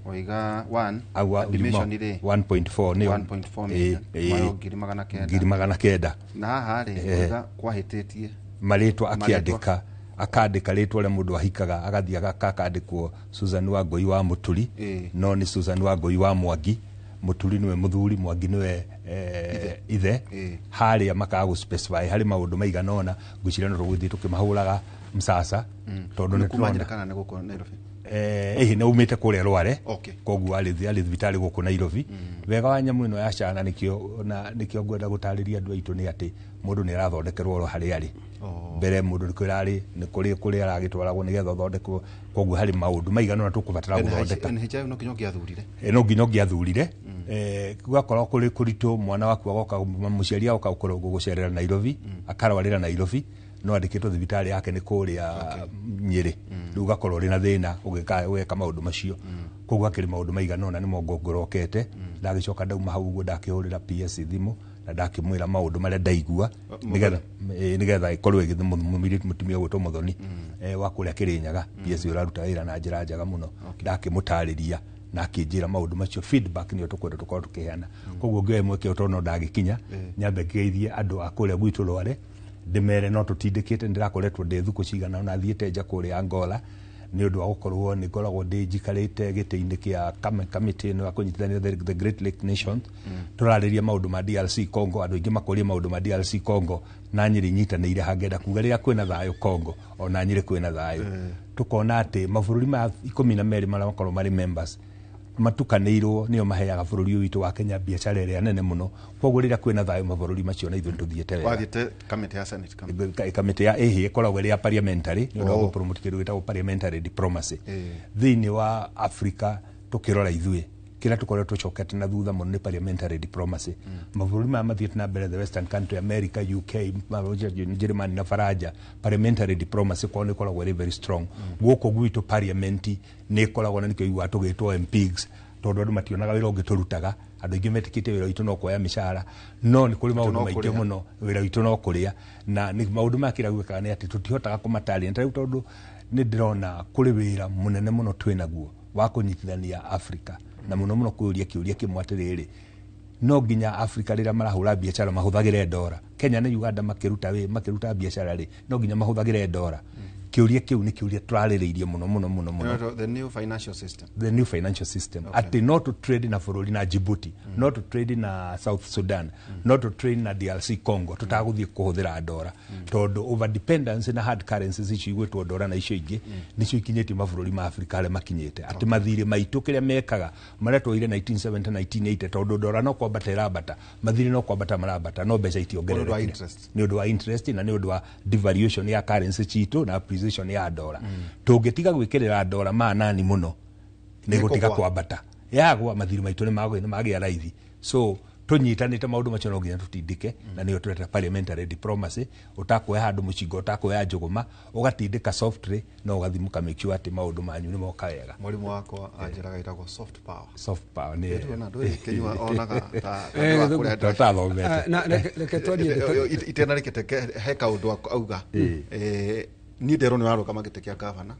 oiga 1 admission ile 1.4 ni 1.4 ngiri magana kenda na haha ri oiga kwahitetie maritwa akandika ritwa le mundu ahikaga agathia akandikwo Susan Wangui wa Muturi no ni Susan Wangui wa Mwangi Muturi niwe muthuri Mwangi niwe ithe haria makaga specify hari maundu maiganona ngucira no ruguthi tukimahuraga msasa tondu ni kumanyikana na guko Nairobi ni umite kuria Rware koguo ali thibitari guko Nairobi wega wa nyamu ino ya Shana nikio ngwenda gutariria andu aitu ni ati mundu ni arathondekerwo ro hari ari mbere mundu nikwirari ni kuri aragitwaragwo nigetha thondekwo koguo hari maundu maiganona tukubatara guthondeka NHI no kinyo giathurire no nginyo giathurire gugakorwo kuri kuritu mwana waku agoka muciari agoka gukorwo gucerera Nairobi akarwarira Nairobi no andikitwo thibitari yake ni kuria Nyeri riu gakorwo rina thina ugeka maundu macio koguo akiri maundu maiganona ni mongongorokete ndagicoka ndauma hau guo ndakihurira PS thimu na ndakimwira maundu maria ndaigua nigetha ikorwo igithimumiri mutumia gwitwo Muthoni wa kuria Kirinyaga PS uraruta wira na njira njega muno ndakimutariria na akinjira maundu macio feedback ni tukwenda tukorwo tukiheana koguo ngiye mweke utono ndagikinya nyambe ngeithie andu akuria gwitu Rware ndimere no tutindikite ndirakoretwo ndethuko cigana na thiete nja kuria Angola ni undu wa gukorwo ni ngoragwo ndijikarite giti-ini kia committee no akunyitithania the Great Lake Nations turariria maundu ma DRC Congo andu ingi makoria maundu ma DRC Congo na Nyeri nyitanire hangenda kuga riria kwina thayo Congo ona Nyeri kwina thayo tukona ati mabũrũri ma 12 maria makorwo mari members matukanirwo niyo maheaga bũrũri witu wa Kenya biacara iria nene muno koguo riria kwina thayo mabũrũri macio na ithuĩ tuthiete wega wathite committee ya Senate committee ya ikoragwo ria parliamentary ni ndo promote kiru gitagwo parliamentary diplomacy thiini wa Africa tukirora ithuĩ kira tukoretwo chokete na thutha muno ni parliamentary diplomacy mabũrũri ma mathiete na mbere the western country America UK Germany na Faraja parliamentary diplomacy kwa ni koragwo very strong guko gwitu parliament ni koragwo na nikyo igwa tugitwo MPs tondu andu mationaga wira ungiturutaga andu ingi metikite wira witu no kuoya mishara no ni kuri maundu maingi muno wira witu no kuria na ni maundu makira gwikaga ni ati tutihotaga kumatari tondu ni ndirona kuri wira munene muno twinaguo wa kunyitithania Africa na muno kuuria kimwe atiriri no nginya Africa rira marahura biacara mahuthagire dola Kenya na Uganda makiruta biacara ri no nginya mahuthagire dola kiuria kiu ni kiuria turaririirie muno the new financial system ati not to trade na bũrũri na Djibouti not to trade na South Sudan not to trade na DRC Congo tutaguthie kuhuthira dola tondu over dependence na hard currencies icio igwitwo dola na icio ingi nicio ikinyetie mabũrũri ma Africa ale makinyete ati mathiri maitu kiria mekaga maria twaire 1970 1980 tondu dola no kwambata irabata mathiri no kwambata marabata no mbeca itiongerereka ni undu wa interest na ni undu wa devaluation ya currency citu na ya dola tungitiga gwikirira dola ma nani muno ni gutiga kwambata yagwa mathiri maitu ni magia raithi so tunyitanite maundu macio no nginya tutindike na niyo tureta parliamentary diplomacy utakuoya handu mucingo utakuoya njuguma ugatindika softly no ugathimuka make sure ati maundu manyu ni moka wega. Mwalimu wakwa anjiraga itagwo soft power ni na ndwe kenywa onaga ta thomete na reke twarie itena reke he kaundu auga ni ndero ni waruka magitekia gavana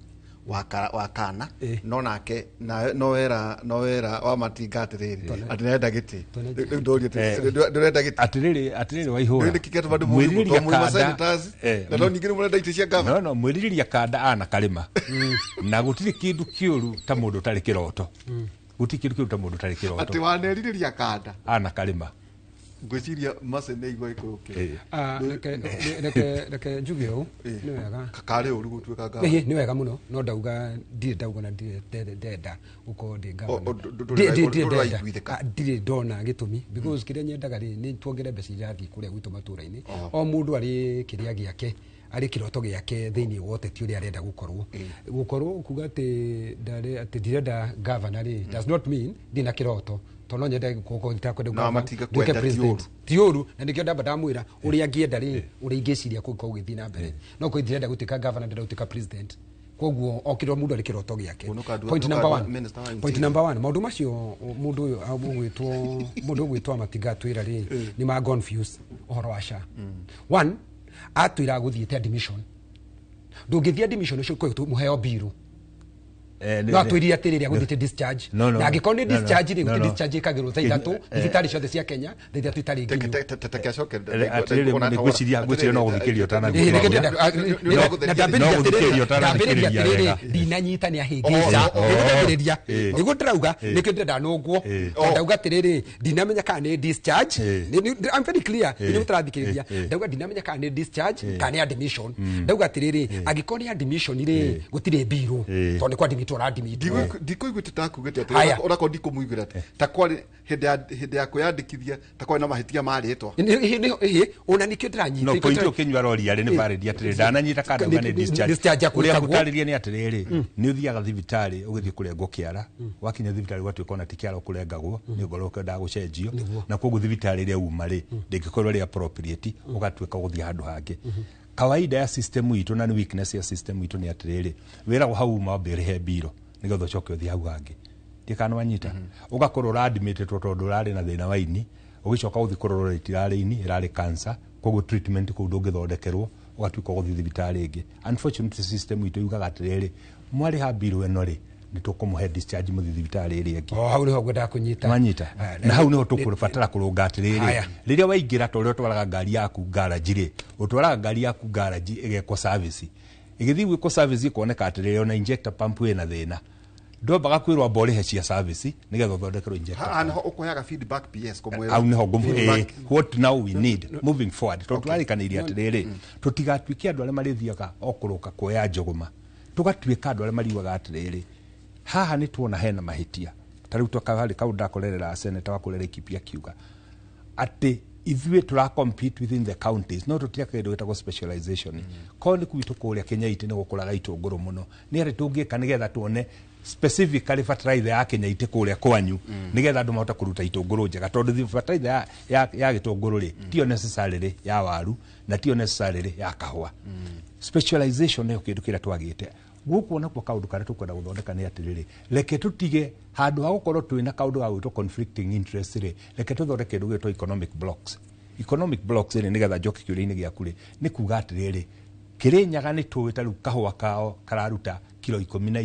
wakana no nake no wera wa matinga atiriri atirenda giti ndurenda giti atiriri wa ihura ndi kiketu vandu mwiriria kada na no ningire murenda iti cia gava no mwiriria kada ana kalima na gutiri kindu kiuru ta mundu tari kiroto gutiri kindu kiuru ta mundu tari kiroto ati waneriria kada ana kalima ngwiciria masene igwa ikuruke reke njuge u ni wega kakare uru gutwika gava ni wega muno no ndauga ndauga na ndenda uko ndinga ndire ndona gitumi because kiria nyendaga ri ni tuongere mbeca irathi kuria gwitu matura-ini o mundu ari kiria giake ari kiroto giake thiini wote ti uria arenda gukorwo kuga ati ndirenda governor ri does not mean ndina kiroto tono nyenda guko ntakwenda guka president tiuru na nikio ndamba ndamwira uria ngienda ri uria ingiciria kuko githii na mbere no ko ndirenda gutika governor ndenda gutika president koguo okiro mundu ari kiroto giake point number 1 maundu macio mundu mundu gwitwa matiga twira ri ni ma confuse ohoro asha 1 atwira guthiete admission ndungithia admission ucio ko muheo biru no atwiriria atiriri aguthite discharge na ngikoni discharge ri guthi discharge kagirwo tha ithatu thibitari ciothe cia Kenya tha ithatu itari nginyu tekecoke atiriri ni gwiciria no guthikirio tana ndambiriria ndinanyita ni ahingica ndiriria niguo ndirauga nikio ndirenda nungwo ndauga atiriri ndinamenya kana ni discharge I'm very clear ni mutarathikiriria ndauga ndinamenya kana ni discharge kana ni admission ndauga atiriri angikoni admission ri gutire biru tondu kwa ndiko igwite takugete ati orako ndiko muigwira ati takwari hinde ya kuyandikithia takwari na mahitia maritwa ona nikio ndiranyita no point ukinywa rori ari ni valid atire ndananyita kada ngane discharge kuria gutariria ni atiriri ni uthiaga thibitari ugithie kurengo kiara wakinya thibitari gwatuika ona tikiara kurengagwo ni ngoroke ndagucenjio na koguo thibitari ria uma ri ndingikorwo ri appropriate ugatuika guthie handu hangi kawaida ya system itu na ni weakness ya system itu ni atiriri wira hau mabere he biro nigetho choke uthi hau hangi ndikana wanyita ugakorwo ra admitted tondu rari na thina wa ini ugicoka uthi kororo itirari ini irari cancer koguo treatment ku ndungithondekerwo ugatuika guthi thibitari ingi unfortunately system itu yugaga atiriri mwari ha biro eno ri nitukumuhe discharge muthi thibitari iri ingi hau niho ngwenda kunyita wanyita na hau niho tukubatara kurunga atiriri riria waingira to rio twaraga ngari yaku garage ri utwaraga ngari yaku garage igeko service igithi gwiko service ikoneka atiriri ona injector pump ina thina ndombaga kwirwa mbori he cia service nigetha uthondekerwo injector ana ukoyaga feedback PS komwe au niho what now we need moving forward to twarikaniria atiriri tutigatuike andu aria marithiaga okuruka kuoya njuguma tugatuika andu aria mariwaga atiriri haha ni tuona hena mahitia tariu twakahari kaunda korerera senator wa kurera ikipi akiuga ati ithuĩ tura compete within the counties no tutia kindu gitagwo specialization ko ni kwitu kuria Kenya ite ni gukuraga itunguru muno ni ari tungika nigetha tuone specifically fertilizer ya Kenya ite kuria kwanyu nigetha andu mahota kuruta itunguru njega tondu fertilizer ya gitunguru ri tio necessarily ya waru na tio necessarily ya kahua specialization ni kindu kira twagite guku na kwa kaundu kare tukwenda guthondeka ni atiriri reke tutige handu ha gukorwo twina kaundu ga gwitwo conflicting interest ri reke tuthondeke kindu gwitwo economic blocks ni nigetha njoke kiuria-ini giaku ri ni kuga atiriri Kirinyaga ni tuwita riu kahua kao kararuta kilo 13 nginya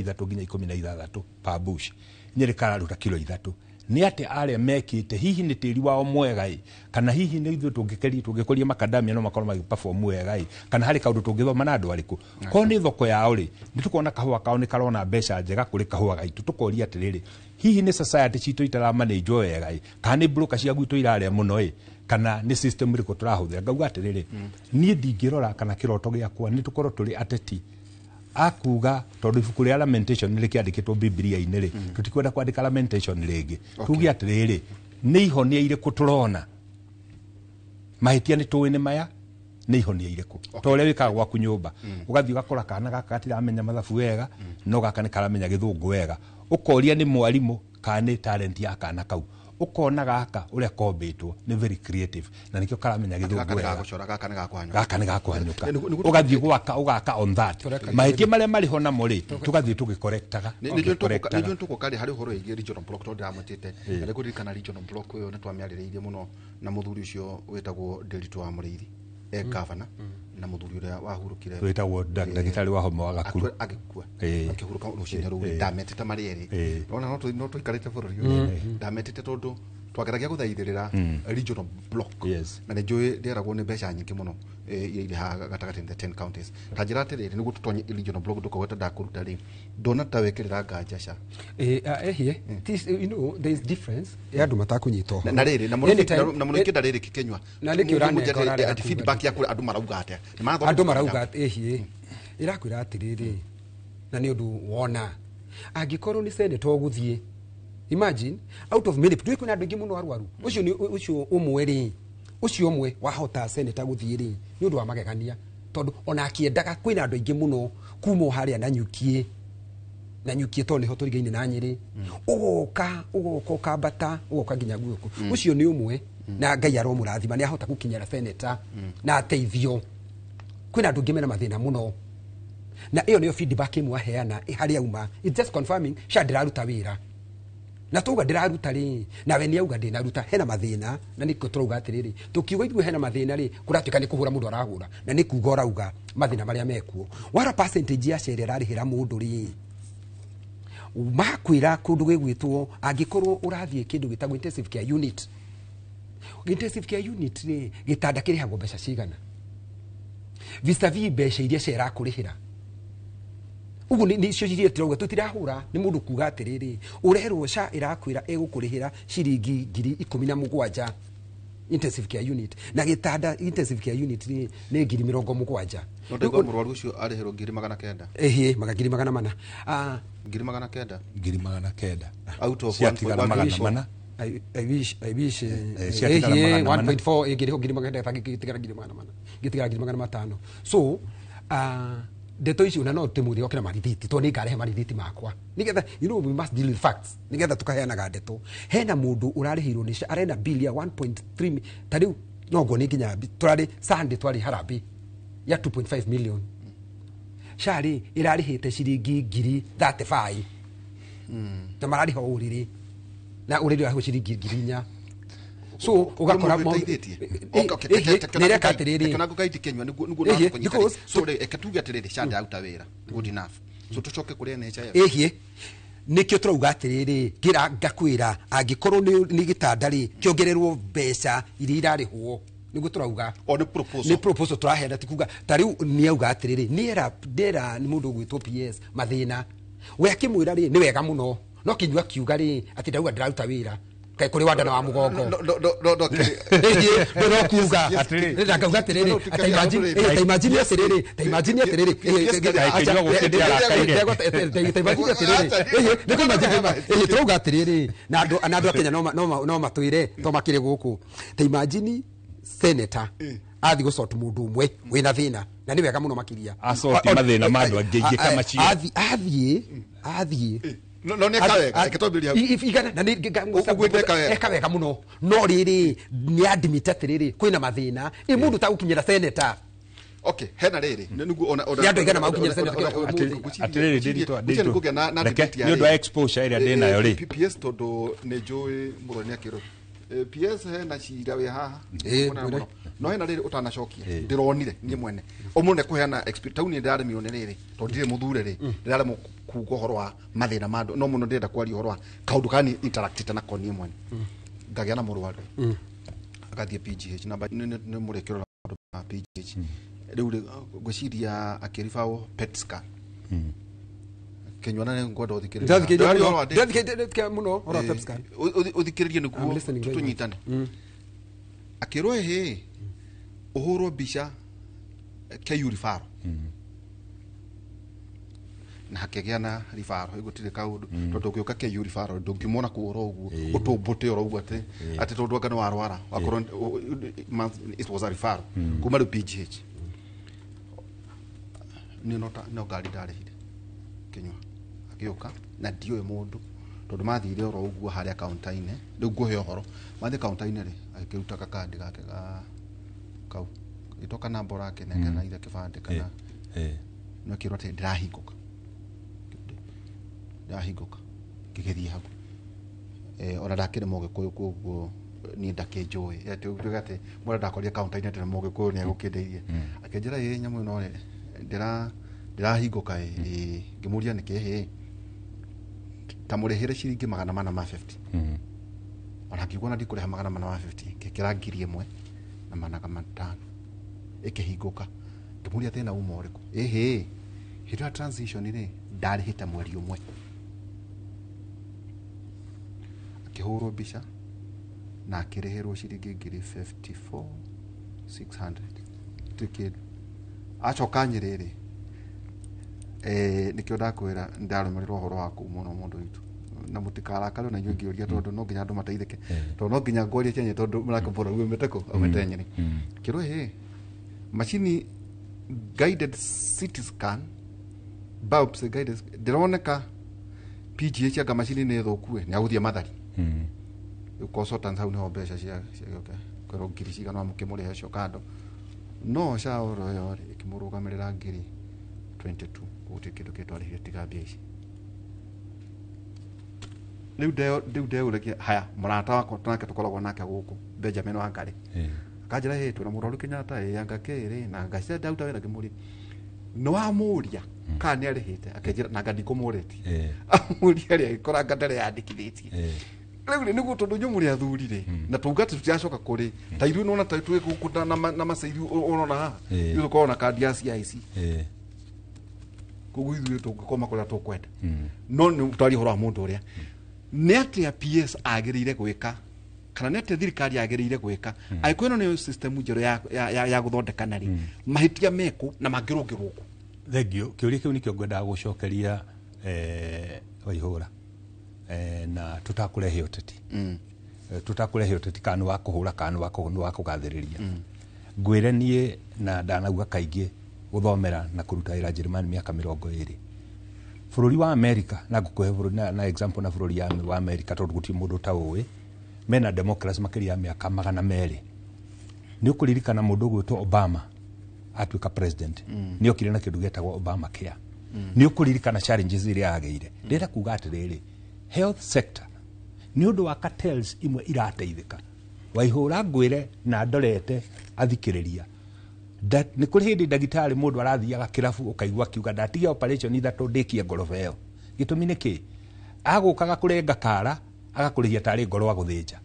16 pa bush Nyeri kararuta kilo 3 ni ati aria mekite hihi ni tiri wao mwega kana hihi ni ithu tungikoria makadamia no makorwo magiperform wega kana hari kaundu tungithoma na andu ariku ko ni thoko yao ri ni tukona kahua kao ni karona mbeca njega kuri kahua gaitu tukoria atiriri hihi ni society citu itara manage wega kana ni broker cia gwitu iraria muno kana ni system riko turahuthira ngauga atiriri nie ndingirora kana kiroto giakwa ni tukorwo turi ateti akuga tondu ibuku ria lamentation ni rikiandikitwo Biblia-ini ri tutikwenda kwandika lamentation ringi tugi atiriri ni ihonia iriku turona mahitia ni tuwini maya ni ihonia iriku to ria wikaga gwaku nyumba ugathi ugakora kana gaka gatiramenya mathabu wega no gaka ni karamenya githungu wega ukoria ni mwarimu kana ni talent ya kana kau ukona gaka uria kombitwo ni very creative na nikio karamenya githungu gaka ni gakwanyuka ugathii gwaka ugaka on that mahiki maria mari ho na muri tugathii tugicorrectaga nijun tukukari hari horo igi regional block to ndamutite ari kuririkana regional block uyo nitwamiaririirie muno na muthuri ucio wetagwo Nderitu wa Muriithi governor na muthuri uria wahurukire wetagwo ndagitari wa homa wa Gakuru agikua akihuruka rucinda ru ndametete mari eri ona no twikarite bururi ndametete tondu twageragia guthaithirira regional block na ni njui nderagwo ni mbeca nyingi muno iri ha gatagati the 10 counties tajira atiriri niguo tutonye regional block ndukogota ndakuruta ri ndona ta wekirira nganja here you know there is difference andu matakunyitwo na riri na muno ikida riri kikenywa na riki urane feedback ya kuri andu marauga ate andu marauga irakwira atiriri na ni undu wona angikorwo ni senator guthie imagine out of many people kwina andu ingi muno arwaru ucio umwe ri ucio umwe wahota senator guthie ri ni undu wa magegania tondu ona akiendaga kwina andu ingi muno kumo haria na nyukie to ni ho turigaine na Nyeri ugoka bata ugoka nginya guku ucio ni umwe na Ngai aromurathima ni ahota gukinyira senator na ateithio kwina andu ingi mena mathina muno na iyo niyo feedback imwe aheana haria uma it's just confirming ndiraruta wira na tuga ndiraruta ri na we ni auga ndinaruta hena mathina na niko turuga atiriri tukiuga ithu hena mathina ri kuratuika ni kuhura mundu arahura na ni kuga urauga mathina maria mekuo wara percentage ya share ararihira mundu ri makwira kundu gwitwo angikorwo urathie kindu gitagwo intensive care unit ri gitanda kirihagwo mbeca cigana vis-a-vis mbeca iria share kurihira ugu ni cio cirie tiroga tutirahura ni mundu kuga atiriri urerwo sha irakwira egukurihira ciringi 17,000 intensive care unit na gitanda intensive care unit ni 70,000 ndego murwaru ucio arihirwo 900 magana 900 out of 1.4 I wish 1.4 egiriho 900 so ndeto ici una no timuthi okira marithiti to ni ngarehe marithiti makwa nigetha you know we must deal with facts nigetha tukaheanaga ndeto hena mundu urarihirwo ni arena bill ya 1.3 tariu no go ni nginya turari Sunday twari Harambee ya 2.5 million shari irarihite ciringi 35 na marariho uriri na uriri wa ciringi 4 so ugakora mo nireka atiriri kana gukaiti kenywa niguo na kunyita so ekatuga atiriri shanda auta wira good enough so tucoke kuri NHIF nikio turauga atiriri gira ngakwira angikorwo ni gitandari kiongererwo mbeca iri irarihwo niguo turauga ni proposal turahenda tikuga tariu ni auga atiriri ndera ni mundu gwitwo PS mathina we akimwira ri ni wega muno no kinywa kiuga ri ati ndauga ndiraruta wira kai kuri wadana wa mugongo no kuuga atiriri ndakauga atiriri imagine atiriri turuga atiriri na andu akenya no matwire to makire guku ta imagine senator athi gusort mundu umwe wina thina na ni wega muno makiria asort mathina mandu angi kama cio athie no ne kawega eketobiria igana na eka muno no riri ni admit atiriri kwina mathina mundu ta gukinyira senator okay hena riri niguo ona yandu igana magukinyira senator atiriri ndito ni ndo exposure area ndina yo ri PS todo ne joy muroni akiro PS hena cira we haha no hena riri utanacokia ndironire nie mwene omune kuheana experience ni ndare mione riri to ndire muthure ri ndare kugo horo wa mathina mando no muno ndenda kwari horo wa kaundu kani interactite na konie mwene ngagia na murwaru akathie PGH namba ni murekero na PGH riu guciria akirifao petska kenywana ngodo uthikiririe muno ora petska uthikiririe niguo tunyitane akirwe he uhuru bisha kayuri faro na hakegea na rifaro igutire kaundu tondu ukiuka kayuri faro ndungimona kuoro uguo utumbote oro uguo ati tondu ngano warwara wakorwo it was a rifaro kuma ru PGH ni no ngari ndarehire kinywa akiuka na ndio mundu tondu mathire oro uguo haria kaunta-ini riu nguhe ohoro mathi kaunta-ini ri akiruta kakandi gake ga kau itoka namba rake nengana ile kibande kana no kirote ndirahinguka ngigithie hau ona ndakire Mũgĩkũyũ koguo ni ndakinjui ati ugate mwana ndakoria kaunta-ini ati Mũgĩkũyũ ni agukindeirie akinjira nyamu no ndirahinguka ngimuria niki tamurihire ciringi 450 ona kigona ndikuriha 450 kikira ngiri imwe na 500 ikihinguka ngimuria tena uma uriku hira transition ri ndarihita mweri umwe akihurwo mbica na akirihirwo ciringi ngiri 54,600 tikid acoka nyiriri nikio ndakwira ndarumirwo horo waku muno mundu witu na mutikarakare na inyuĩ ngĩũria tondu no nginya andũ mateithĩke tondu no nginya ngwarie chenye tondu mũrakabora umĩte kũ umĩte nyeri kĩrwo machine guided CT scan bulbs guided ndironeka PGH anga machine nĩ thũkue nĩ agũthia mathari consultants hau nĩho mbeca cia kwĩrwo ngiri cigana mũkĩmũrĩhe cio kando no caũro yo ĩkĩmũrũgamĩrĩra ngiri 22 gũtirĩ kĩndũ kĩtwarĩhire tiga mbia ici riu ndeurekia haya mũrata wakwa tunake tukoragwo nake gũkũ Benjamin Wangari akanjĩra twĩna mũrwaru Kenyatta anga kĩrĩ na ngacĩra ndauta wĩra ngĩmũria no amũria kana nĩ arĩhĩte akanjĩra na ngandikũmũrĩtie amũria rĩ agĩkoranga ndarĩ yandĩkithĩtie rĩu nĩguo tondu nyumu ria thurire na tungati tutiacoka kuri ta iru nona ta twi gukuta na macairi urona haha iru ko na kandi ya CIC koguo ithuĩ tũngĩkoma kũrĩa tũkwenda no nĩ ũtari ũhoro wa mũndũ ũrĩa nĩ atĩa PS agĩrĩire gwĩka kana nĩ atĩa thirikari agĩrĩire gwĩka angĩkorwo ĩno nĩ system njerũ ya gũthondeka narĩ mahĩtia mekũ na mangĩrũngĩrwo kũ thengio kĩũria kĩu nĩkĩo ngwendaga gũcokeria Waihũra na tutakurehe ũteti tutakurehe ũteti kana wa kũhũra kana wa kũgathĩrĩria ngwĩre niĩ na ndanauga kaingĩ guthomera na kuruta ira Jerumani miaka 20 bururi wa America na ngukuhe bururi na example na bururi wa America tondu guti mundu ta uwe mena democracy makiria miaka 200 ni ukuririkana mundu gwitwo Obama atuika president ni okire na kindu getagwo Obama care ni ukuririkana challenges iria ageire ndira kuga atiriri health sector ni undu wa cartels imwe irateithika Waihũra ngwire na ndorete athikiriria that ni kuri hindi ndagitari mundu arathiaga kirabu ukaigwa kiuga ndatigia operation ithatu ndikie ngorofa iyo gitumi niki agukaga kurenga kara agakurihia tari ngoro wa guthinja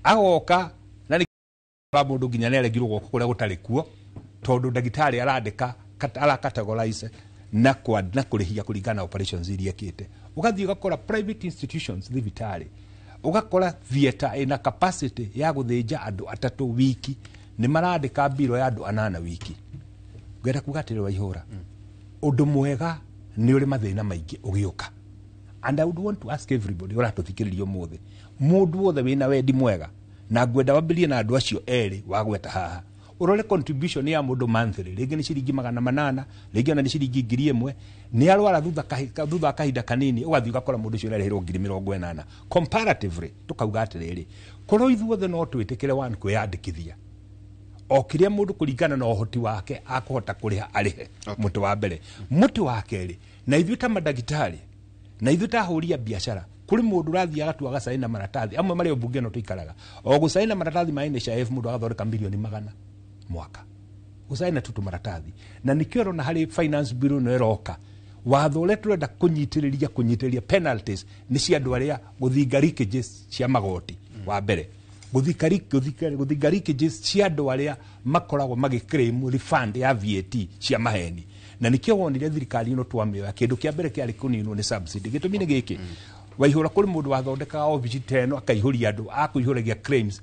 agoka na ni mundu nginya ne aregirwo goko kuria gutari kuo tondu ndagitari arandika ala categorize na kurihia kuringana operations iria kite ugathii ugakora private institutions thibitari ugakora theater ina capacity ya guthinja andu 3 wiki ni marandika biro ya andu 8 wiki ngenda kugatira Waihũra undu mwega ni uri mathina maingi ugiuka and I would want to ask everybody ora tuthikiririo muthe mundu wothe wina wendi mwega na ngwenda wambirie na andu acio eri wa gweta haha urore contribution ya mundu monthly ringi ni ciringi 800 ringi ni ciringi 1000 ni arwara thutha kahinda kanini ugathi ugakora mundu ucio arehirwo 80,000 comparatively tukauga atiriri koro ithuothe no twitikire one kwiyandikithia okiria mundu kuringana na uhoti wake akuhota kuriha arihe muti wa mbere muti wa keri na ithuĩ ta madagitari na ithuĩ ta ahũri biashara kuri mundu rathiaga tu agacaina maratathi amwe mari obunge no tuikaraga o gucaina maratathi ma NHIF mundu agathoreka milioni 100 mwaka gucaina tu maratathi na nikio na hari finance bureau no eroka watho uria turenda kunyitiriria penalties ni cia andu aria guthinga leakages cia magoti wa mbere guthinga leakages cia andu aria makoragwo magiclaim refund ya VAT cia maheni na nikio wonire thirikari ino twamioya kindu kia mbere kiari kuninwo ni subsidy gitumi ni giki Waihũra kuri mundu wathondekaga office teno akaihuria andu akuihuragia claims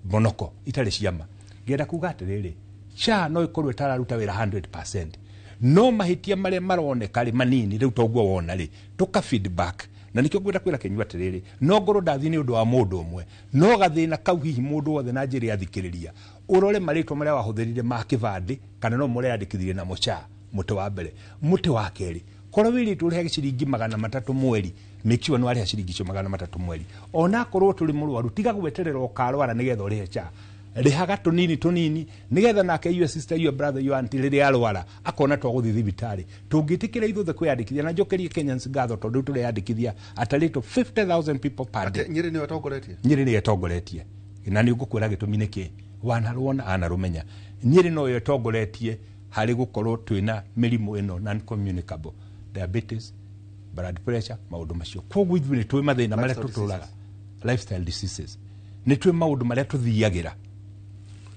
monoko itari ciama ngenda kuga atiriri SHA no ikorwe tararuta wira 100% no mahitia maria maroneka ri manini riu toguo wona ri tuka feedback na nikio ngwenda kwira kenywa atiriri no ngoro ndathi ni undu wa mundu umwe no gathina kau hihi mundu wothe na njiri athikiriria urore maritwa maria wahuthirire ma kibandi kana no muria yandikithirie na SHA muti wa mbere muti wa keri korwo wiri turihe ciringi 300 mweri make sure no ariha ciringi cio 300 mweri ona korwo turi murwaru tiga gweterera ukarwara nigetha urihe cha rihaga tunini nigetha nake your sister your brother your auntie riri arwara akona twaguthi thibitari tungitikira ithuthe kwiyandikithia na njokerie Kenyans ngatho tondu turiyandikithia at a rate of 50,000 people per day. Nyeri ni watongoretie Nyeri ni yatongoretie na ni ugukwira gitumi niki wanarwona anarumenya Nyeri no yatongoretie hari gukorwo twina mirimu ino non communicable diabetes blood pressure maundu macio koguo ithuĩ nĩ twĩ mathĩna marĩa tũtũraga lifestyle diseases nĩ twĩ maundu marĩa tũthiagĩra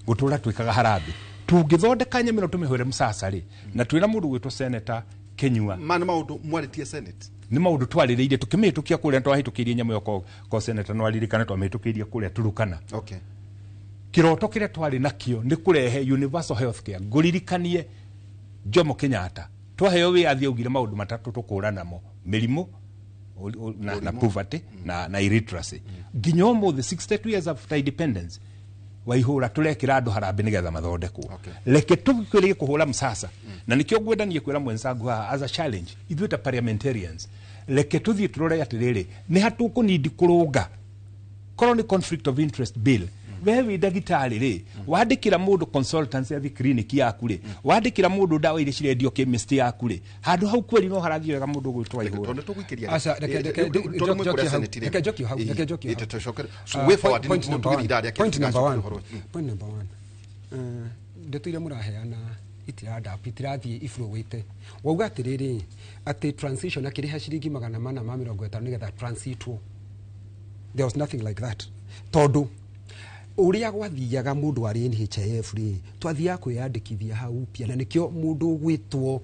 gũtũra twĩkaga harambĩ tũngĩthondeka nyamĩno tũmĩhũre mũcacari na twĩna mũndũ gwĩtwo Senator Kenyua nĩ maundu mwaritie Senate nĩ maundu twarĩrĩirie tũkĩmĩhĩtũkia kũrĩa twahĩtũkĩirie nyamũ yoko ko Senator no aririkana twamĩhĩtũkĩirie kũrĩa Turukana. Okay. Kiroto kĩrĩa twarĩ nakĩo nĩ kũrehe universal healthcare ngũririkanie Jomo Kenyatta twaheo wĩathi augire maundu matatũ tũkũra namo mĩrimũ na poverty na illiteracy nginya ũmũthĩ 62 years after independence waihũra tũrekĩra andũ harambĩ nĩgetha mathondekwo reke tũkwĩrĩge kũhũra msasa na nĩkĩo ngwendanie kwĩra mwensangu as a challenge ithuĩ ta parliamentarians reke tũthiĩ tũrore atĩrĩrĩ nĩ hatũkũnindi kũrũnga korwo nĩ conflict of interest bill wewe ndagitari ri wandikira mundu consultancy athi clinic yaku ri wandikira mundu dawa ile cirendio chemist yaku ri handu hau kweli no harathio wega mundu gwitwa ihura tondu tuguikiria aca reke joki hau way forward point number 1 ndeto ile muraheana itirathie iflowete wauga atiriri ati transition akiriha ciringi 450 nigetha transitwo there was nothing like that tondu uria gwathiaga mundu ari NHIF ri twathia kwiyandikithia hau pia na nikio mundu gwitwo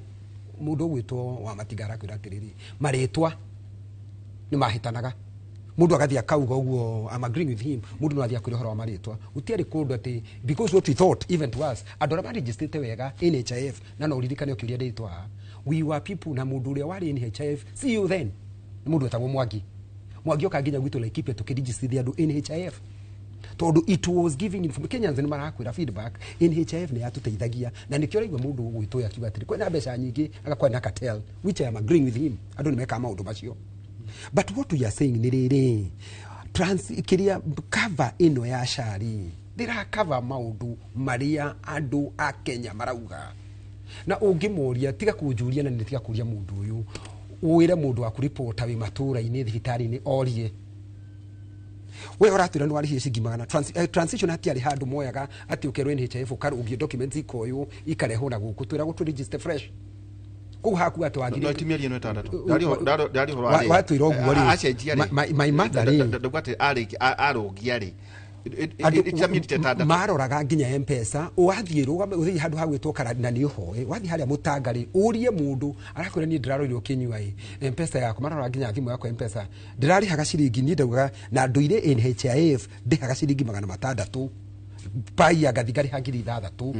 wa matigara kwira atiriri maritwa ni mahitanaga mundu agathia kauga uguo I'm agreeing with him mundu no athia kwira horo wa maritwa utiari kundu ati because what we thought even to us andora ba registered wega NHIF na no uririkane ukiuria nditwa we were people na mundu uria wari NHIF see you then mundu etagwo Mwangi okanginya gwitå Laikipia tũkĩregistrithia andũ NHIF tondu it was giving information Kenyans nĩ marakwĩra feedback NHIF nĩ yatũteithagia na nĩkĩo raigua mũndũ gwitũ akiuga atĩrĩ kwĩna mbeca nyingĩ agakorwo na cartel which I am agreeing with him andũ nĩ mekaga maũndũ macio but what we are saying nĩ rĩrĩ kiria cover ĩno ya shari ndĩra cover maũndũ marĩa andũ a Kenya marauga na ũngĩmoria tiga kũnjũria na tiga kũria mũndũ ũyũ wĩra mũndũ wa kũripota wĩ matũra-inĩ thibitarĩ-inĩ orie we ũratwĩra nĩ warĩhie ciringi 100 transition hatiarĩ handũ moyaga atĩ ũkerwo NHIF ũkarũgio documents ikoywo ikarehwo na gũkũ twĩra gũtũ register fresh kũu haku atĩ wathire no timĩarie no ĩtandatũ watwĩra ũguo rĩ my mother rĩ ndauga atĩ arũgia rĩ maroraga nginya M-Pesa wathiĩ rũgame ũthiĩ handũ ha gwĩtwo karani na nĩ ũhoe wathiĩ harĩa mũtangarĩ ũrie mũndũ arakwĩra niĩ ndĩraroirwo Kenyua M-Pesa yaku mararora nginya thimũ yakwa M-Pesa ndĩrarĩhaga ciringi niĩ ndauga na ndũire NHIF ndĩhaga ciringi 600 pai agathigari hangiri 6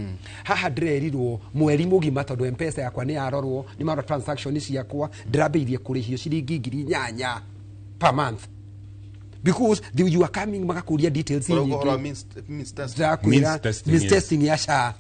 haha ndĩrerirwo mweri mũgima tondũ M-Pesa yakwa nĩ yarorwo nĩ marora transaction ciakwa ndĩrambĩirie kũrĩhio ciringi 8,000 per month because you are coming magakuria details means testing ya SHA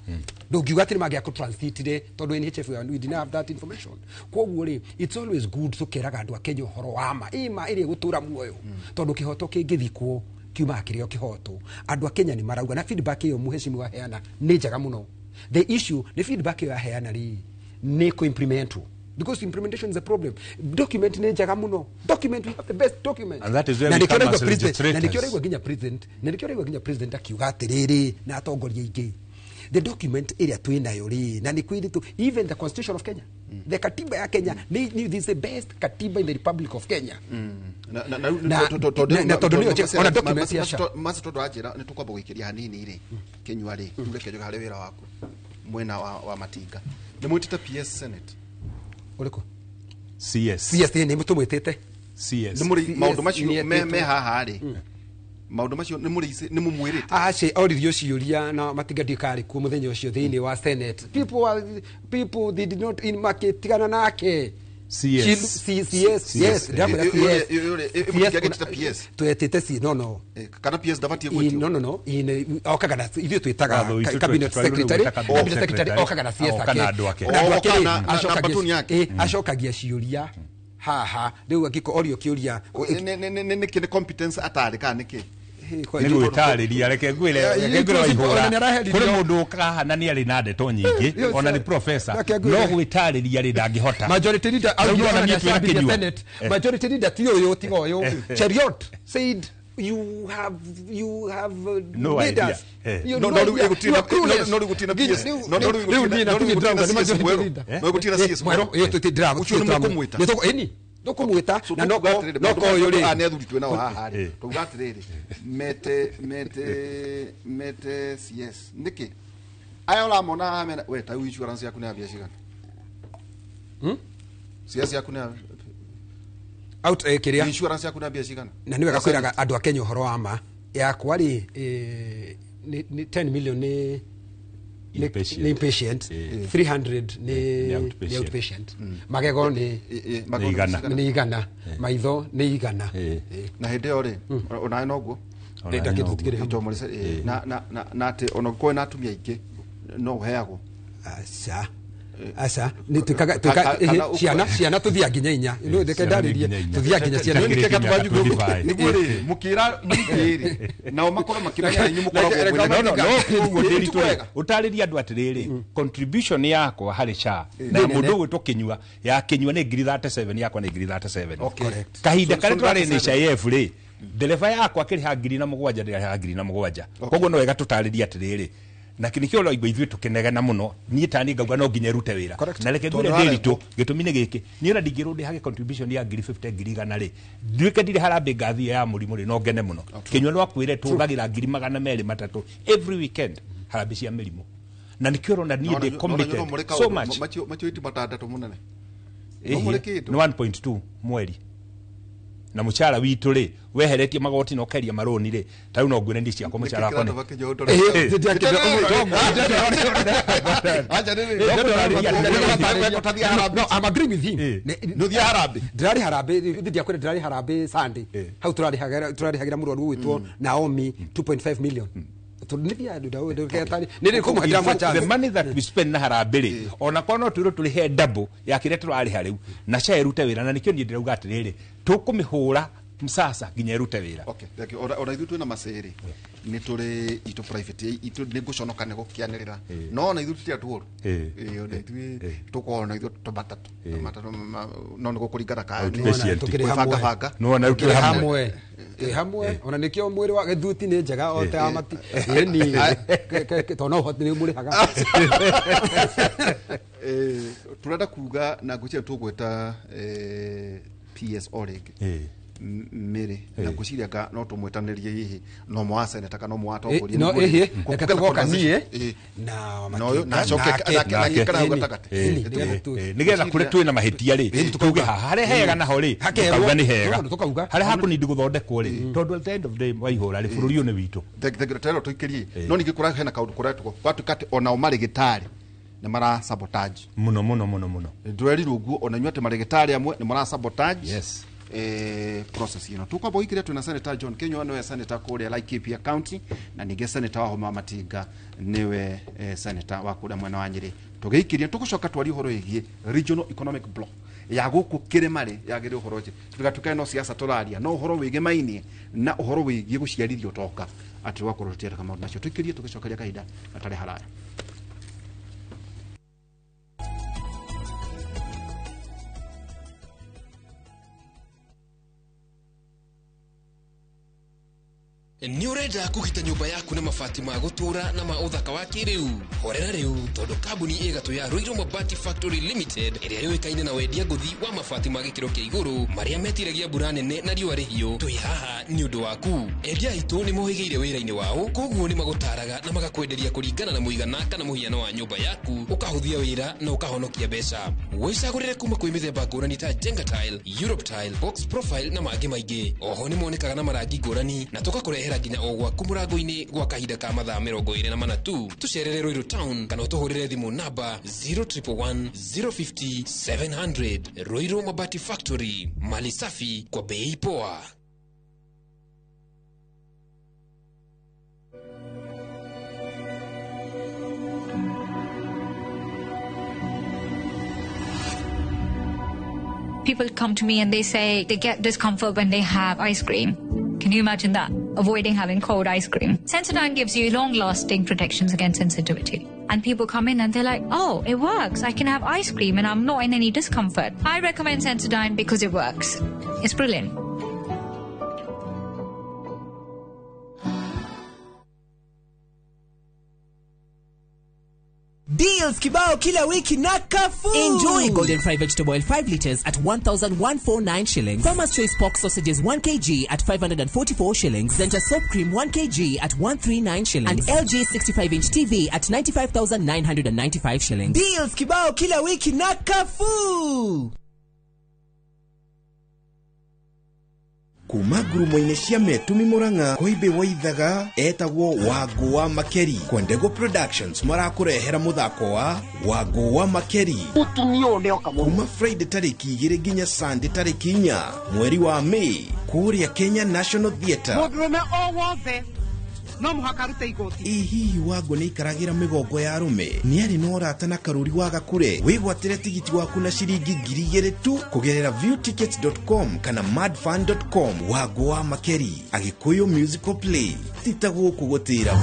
ndũngiuga atĩ magĩa ku transitire tondũ NHIF we didn't have that information koguo rĩ it's always good tukeraga andũ a Kenya ũhoro wa ma ĩrĩa gũtũra muoyo tondũ kĩhoto kĩngĩthikwo kiuma kĩrĩo kĩhoto andũ a Kenya nĩ marauga na feedback ĩyo muheshimu waheana nĩ njega mũno the issue nĩ feedback ĩyo yaheana rĩ nĩ ko implementwo because implementation is a problem document nĩ njega mũno document we have the best document and that is where we come as legislators na nĩkĩo raigua nginya president akiuga atĩrĩrĩ na atongoria aingĩ the document ĩrĩa twĩ nayo rĩ na nĩ kwĩrĩtwo even the constitution of Kenya the katiba ya Kenya this is the best katiba in the Republic of Kenya na tondũ ona document ya SHA master tondu anjĩra nĩ tũkwamba gũikĩria hanini rĩ Kenyua rĩ reke njoke harĩ wĩra waku mwena wa matinga nĩ mwĩtĩte PS Senate uriko CS nĩ mũtũmwĩtĩte CS maũndũ macio me haha rĩ maũndũ macio nĩ mũmwĩrĩte ace oririo ciũria na matigadi kari kuo mũthenya ũcio thĩinĩ wa Senate people did not in market tigana nake CS ndakwira CS twetete si no kana PS dabatie gwetio no okaga na ithuĩ twĩtaga cabinet secretary okaga na CS acokagia ciũria haha rĩu angĩko orio kĩũria nĩ competence atari kana nĩkĩ nĩgwĩtarĩria reke ngwĩre waihũra kũrĩ mũndũ ũkaha na nĩ arĩ na ndeto nyingĩ ona nĩ professor no gwĩtarĩria rĩ ndangĩhota majority leader majority leader ti ũyũ tiga ũyũ Cheriot said you have no idea tukumwita na noko yuri anethuritwe nao haha ri tugatiriri mete CS niki aya uramona amena we ta insurance yaku na biashara CS yaku na out kiria insurance yaku na biashara na niwe gakwiraga andu a Kenya uhoro wa ma yakwa ri ni 10 million ni inpatient 300 ni outpatient magego ni igana maitho ni igana na hende ore ona noguo ndenda kitu tikire na ate ona ko na atumia ingi no heago asa ni tukaga ciana tuthia nginya inya no ndeke ndaririe tuthia nginya ciana ndeke tubanju nigure mukira mukiri na makoro makiranya inyu mukoro utariria andu atiriri contribution yakwa hari SHA na mundu gwitwo kinyua ya kinyua ni 37 yakwa ni 37 kahinda kare twari ni SHIF ri ndereba yakwa kiriha 7,000 ndiriha 7,000 koguo no wega tutariria atiriri na kinikio lo igwe ithuĩ tukenegana muno niĩ tani ngauga no nginya rute wĩra na reke ngwĩre ndĩritũ gĩtũmi nĩ gĩkĩ niĩ ona ndingĩrũndĩ hage contribution ya 50 100 rĩ nduĩke ndirĩ harambĩ ngathi ya mũrimũ rĩ no ngene mũno Kĩnyua no akwĩre tũgagĩra 200 300 every weekend harambĩ cia mĩrimũ na nikio rona niĩ ndĩ committed so much macho iti matandatu munene ni 1.2 mweri na muchara witu ri weheretie magoti no keria maroni ri ta no ngwene ndi ciakwa muchara wakwa ni I'm agree with him no thia harambe ndia kwere ndirari harambe Sunday hau turari hagira murwaru witwo Naomi 2.5 million the money that we spend na harambiri ona kono twiro tuli he double ya kire turari hariu na SHA erute wira na nikio ndirauga atiriri tukumihura msasa nginya erute wira okay ora ithu twina maceri ni turi ito private ito ni guconoka ne gukianirira no na ithu tutia tuoru ona ithu tukona ithu tobatatu no ni gukuringana ka tukiribanga no na tukire hamwe ona nikio mwiri wa githuti ni njega o ta amati ni tono hot ni muri haga turenda kuga na gucia tugweta PS Oleg mere na guciria ka no tumwetanirie hihi no mwa seneta kana mwa tongoria no reka tugoka nie na no na coke kana gatagati nigetha kure twina mahitia ri tukuge hare hega naho ri tukauga ni hega hare hakuni ndi guthondekwo ri tondu at the end of the day waihura ri bururi une witu tegretero tuikirie no ningi kura hena kaundu kuretwo kwatukate ona umarigitari ni mara sabotage muno ndwerirwo guo ona nywate marigitari amwe ni mara sabotage yes process ino tukabo ikire tuna Senator John Kenywa no senator kule Laikipia County na nige senator wa Homa Matinga niwe senator wa kuda mwana wa Nyeri tugiikirie tugucoka twari horo igie regional economic block ya guku kiremare yagire horo je tugatukae no siasa turaria no horo wige mainie na horo wigie guciarithio toka ati wakoro tutira kama nacio tukirie tugicokaria kahinda atare haraya Ni urenda kugita nyumba yaku na mabati ma gutura na ma uthaka wa kiriu horera riu tondu kambuni igatu ya Ruiru Mabati Factory Limited iria yuikaine na wendia nguthi wa mabati ma gikiro kia iguru maria metiragia mbura nene na riua rihio twi haha ni undu waku endia itu ni mohigeire wira-ini wao koguo ni magutaraga na magakwenderia kuringana na muigana kana muhiano wa nyumba yaku ukahuthia wira na ukahonokia mbeca wicagurire kuma kwi mithemba ngurani ta Jenga Tile, Europe Tile, Box Profile na mangi maingi oho ni monekaga na marangi ngurani na tukakurehe tũkarehera nginya o gwaku mũrango-inĩ gwa kahinda ka mathaa 24 tu. Tũcerere Ruiru Town kana ũtũhũrĩre thimũ namba 0111 050 700. Ruiru Mabati Factory, mali safi kwa bei poa. People come to me and they say they get discomfort when they have ice cream. Can you imagine that? Avoiding having cold ice cream. Sensodyne gives you long-lasting protections against sensitivity. And people come in and they're like, oh, it works. I can have ice cream and I'm not in any discomfort. I recommend Sensodyne because it works. It's brilliant. Deals kibao kila wiki na Carrefour. Enjoy Golden Fry vegetable oil 5 liters at 1,149 shillings. Farmer's Choice pork sausages 1 kg at 544 shillings. Zenta soap cream 1 kg at 139 shillings. And LG 65-inch TV at 95,995 shillings. Deals kibao kila wiki na Carrefour. Kuma ngurumo-inĩ cia Metumi Murang'a Koibe Waithaga etagwo Wangũ wa Makeri. Kwendego Productions marakũrehera mũthako wa Wangũ wa Makeri. Kuma Friday tarĩki 2 nginya Sunday tarĩki 4 mweri wa Mei kũrĩa Kenya National Theatre. Mũndũrũme o wothe no mũhaka rute igoti. Hihi Wangũ nĩ ikaragira mĩgongo ya arũme nĩ arĩ na ũrata na Karuri wa Gakure. Wĩgwatĩre tigiti waku na ciringi 2,000 tu kũgerera viewtickets.com kana madfan.com. Wangũ wa Makeri, Agĩkũyũ musical play, tita gũkũ gũtĩra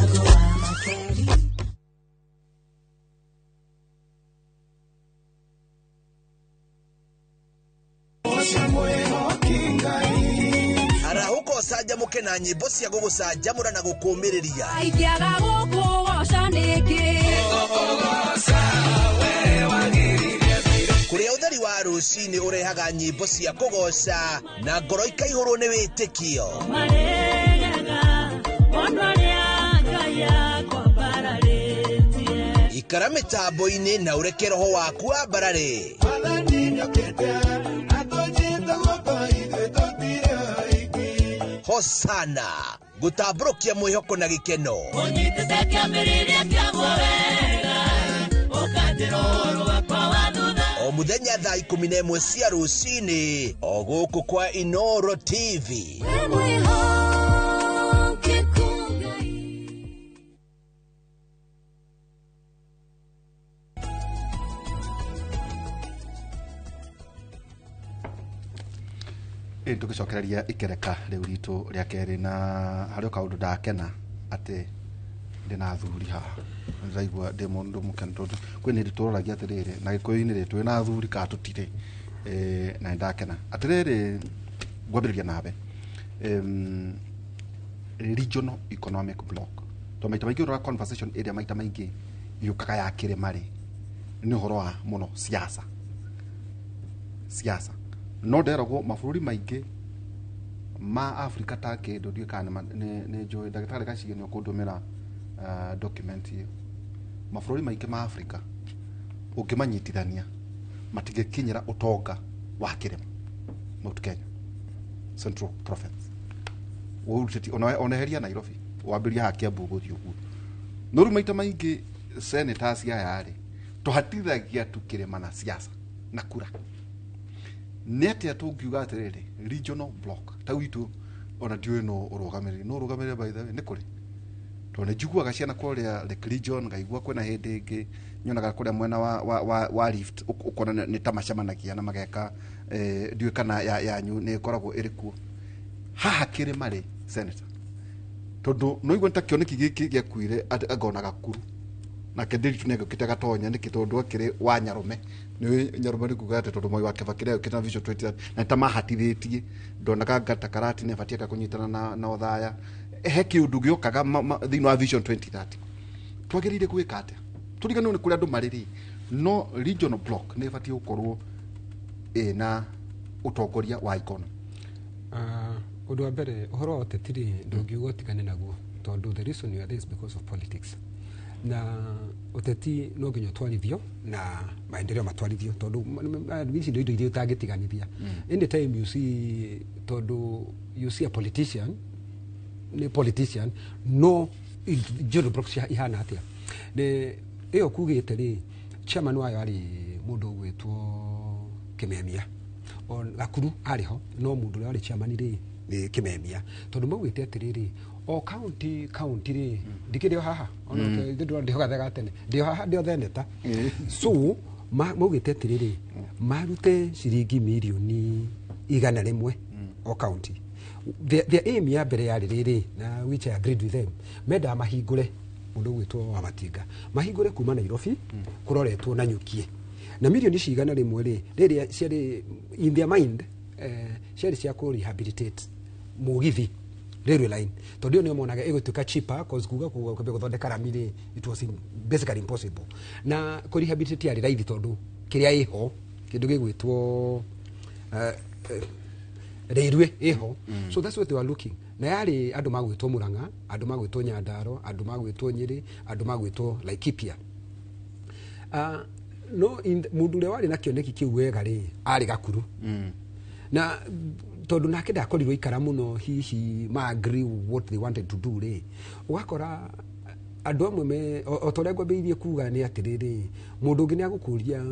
Arahuko saja muke na nyimbo cia gũgũcanjamũra na gũkũmĩrĩria. Aithiaga gũkũgoca nĩngĩ. Kũrĩa ũtheri wa rũcinĩ ũrehaga nyimbo cia kũgoca na ngoro ikaihũrwo nĩ wĩtĩkio. Ikara mĩtambo-inĩ na ũreke roho waku wambarare. Hosana gũtambũrũkia mwĩhoko na gĩkeno. Ũnyitĩte kĩambĩrĩria kĩaguo wega, ũkanjĩra ũhoro wakwa wa thutha. O mũthenya thaa 11 cia rũcinĩ o gũkũ kwa Inoro TV. Tugicokereria ikereka riu ritu ria keri na hario kaundu ndakena ati ndina athuri haha ndaigua ndi mundu mukenu tondu kwini ndituragia atiriri na gikuyu-ini ritu na athuri ka tutire na ndakena atiriri ngwambiriria nawe regional economic block to maita maingi ura conversation area maita maingi yukaga ya kiremari ni horo wa muno siasa no deragwo mabũrũri maingĩ ma Africa ta kĩndũ ndiũ kana nĩ njũĩ ndagĩtarĩ Gacige nĩ ũkũndũmĩra document ĩyo. Mabũrũri maingĩ ma Africa ũngĩmanyitithania matingĩkinyĩra ũtonga wa kĩrĩma Mount Kenya Central Province. Oneheria Nairobi wambĩria ha Kiambu gũthiĩ ũguo. No rĩu maita maingĩ senators aya rĩ tũhatithagia tu kĩrĩma na siasa na kura. Nete atungiuga atiriri regional block ta witu ona ndiwe no urugamirire by the way ni kuri to ne jiguaga ciana kuria Lake Region ngaigua kwena hindi ingi nyonaga kuria mwena wa Rift ukona ni tamacamanagia na mageka ndiwe kana yanyu ni koragwo iriku haha kirima ri senator tondu no igwa ntakioneki giki giakuire agona gakuru na kendiri tunego kitagatonya ni kitondu akire wa Nyarume ni Nyarume nikugate tondu moi wake bakire kitana vision 20 na tamahatithitie ndonaga ngata karati ne batie ka kunyitana na othaya he kiundu giokaga thino wa vision 2030 twagirire gwika atia turigano ni kuri andu mariri no regional block ne batie gukorwo na utongoria wa economy. Undu wa mbere uhoro wa tetiri ndungiuga utigane naguo tondu the reason you are there is because of politics. Na uteti no nginya twarithio na maendeleo matwarithio tondu hizi ndio indo utangitiganithia. Any time you see tondu you see a politician ni politician no John Brooks ihana atia ne iyo kugite ri chairman wayo ari mundu gwitwo Kimemia on Gakuru ariho no mundu ari chairman ri Kimemia tondu mogwite atiriri o county ri ndikire haha ono ndio ndio gathaga tene ndio haha ndio theneta so mogwite atiriri marute ciringi milioni 100 o county the aim ya mbere ya riri na which I agreed with them meda mahingure mundu gwitwo wa Matinga mahingure kuma Nairobi kuroretwo na nyukie na milioni cigana rimwe riri ciari in their mind ciari cia ku rehabilitate mugithi railway line tondu nio monaga igutuka cheaper cause kuga guthondeka ramiri it was basically impossible na ku rehabilitate ari raithi tondu kiria iho kindu gigwitwo railway iho so that's what they were looking na yari andu magwitwo Muranga andu magwitwo Nyandaro andu magwitwo Nyeri andu magwitwo Laikipia no mundu ule wari na kioneki kiu wega ri ari Gakuru na tondu nake ndakorirwo ikara muno hihi ma agree what they wanted to do ri ugakora andu amwe me otoregwa beithie kuga ni atiriri mundu ungi ni agukuria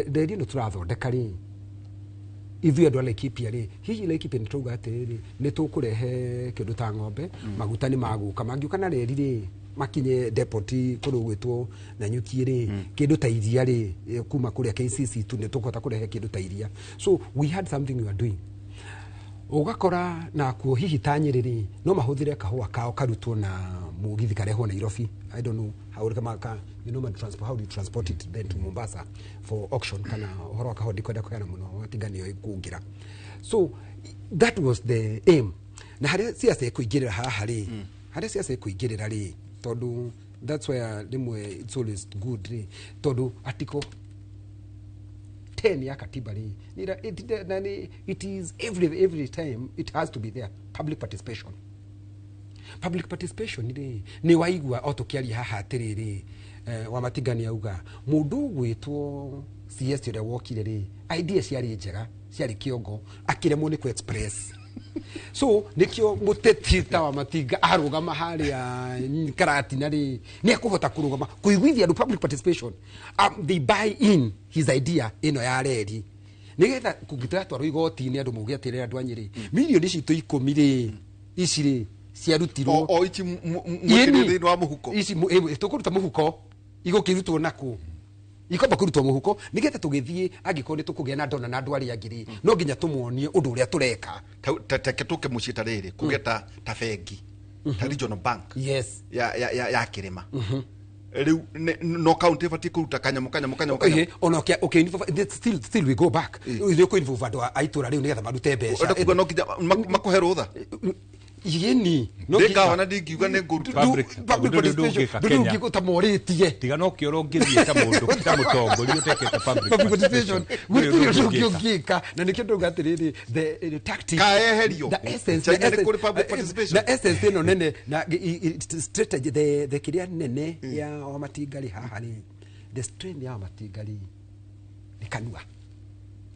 nderi no turathondeka ri ithuĩ andũ a Laikipia ri hihi Laikipia nĩ tũuga atĩrĩrĩ nĩ tũkũrehe kĩndũ ta ng'ombe maguta nĩ magũka mangĩũka na reri rĩ makinye depot kũrĩa gwĩtwo na nyuki rĩ kĩndũ ta iria rĩ kuma kũrĩa KCC tu nĩ tũkũhota kũrehe kĩndũ ta iria so we had something we were doing ugakora na kuo hihi ta Nyeri rĩ no mahũthĩre kahũa kao karutwo na mũgithi karehwo Nairobi I don't know how you know transport how do you transport it then to Mombasa for auction kana horo kahodi kwenda kana muno watigania ikungira so that was the aim na haria siasa ikuingirira haha ri haria siasa ikuingirira ri tondu that's where limwe it's always good ri tondu article 10 ya katiba ri it is every time it has to be there public participation ni waigua otokiaria haha atiriri wa Matigani auga mundu gwitwo CS ure wokire ri idea ciari njega ciari kiongo akiremwo ni ku express so nikio muteti ta wa Matinga arugama haria karati na ri ni akuhota kurugama kuiguithia public participation they buy in his idea ino ya reri nigetha kugitira twaro igoti-ini andu muge atirira andu anyiri milioni citu 10 ri ici ri ciarutirwo o ichi mwekire wa muhuko ici tukuruta muhuko igukirutwo naku ikomba kurutwo muhuko nigetha tugithie angikoni tukugia na ndona na andu ari angiri no nginya tumuonie undu uria tureka teke tuke mucita riri kugeta ta bengi ta regional bank yes ya kirima riu no county fati kuruta kanyamu ono okay still we go back you go involve ado aitura riu nigetha marute mbeca kuga no kija makuhe rutha yeni no kija wana dingiuga ne ngurutu public participation ndugi utamoritie tiga no kioro ngithie ta mundu ta mutongoria utekete public participation gutio ngika na nikio nduga atiriri the tactic kaeherio the essence no nene na strategy the kiria nene ya wa Matigari haha ni the strength ya Matigari ni kanua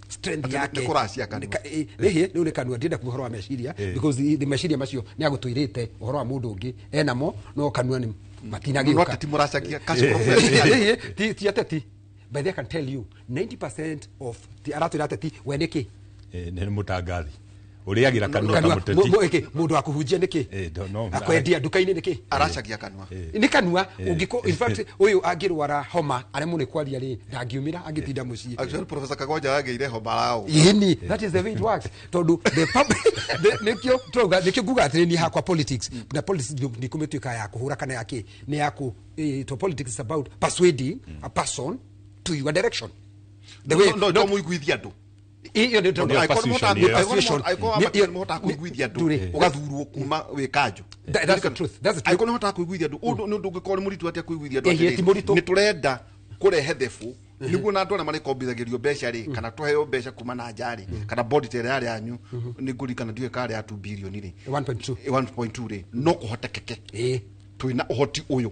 strength yake kuracia kanua riu ni kanua ndenda kuhoro wa meciria because the meciria macio ni agutwirite uhoro wa mundu ungi enamo no kanua ni matinagioka no timuracagia cash professional ti ateti but they can tell you 90% of the aratu ateti weniki ni mutangathi uriagira kanua ta muteti mundu akuhunjia niki akwendia duka-ini niki aracagia kanua ni kanua ungiko in fact uyu angirwara homa aremu ni kwaria ri ndangiumira agitinda mucii actually professor Kagonja ageire homa rao yeni that is the way it works tondu the public nikio tuga nikio guga atiri ni hakwa politics na politics ni kumetuika ya kuhura kana yake ni yako to politics is about persuading a person to your direction the way no muiguithia andu iyo ndio muhota kuiguithia andu ugathurwo kuma wikanjo that's the truth aiko no hota kuiguithia andu undu ndungikora muritu atia kuiguithia andu ni turenda kurehe thefu niguo na andu na mari kombithagirio mbeca ri kana tuheo mbeca kuma na njari kana body tere yari anyu ni nguri kana ndiwe kare ya 2 billion ri 1.2 ri no kuhotekeke twina uhoti uyu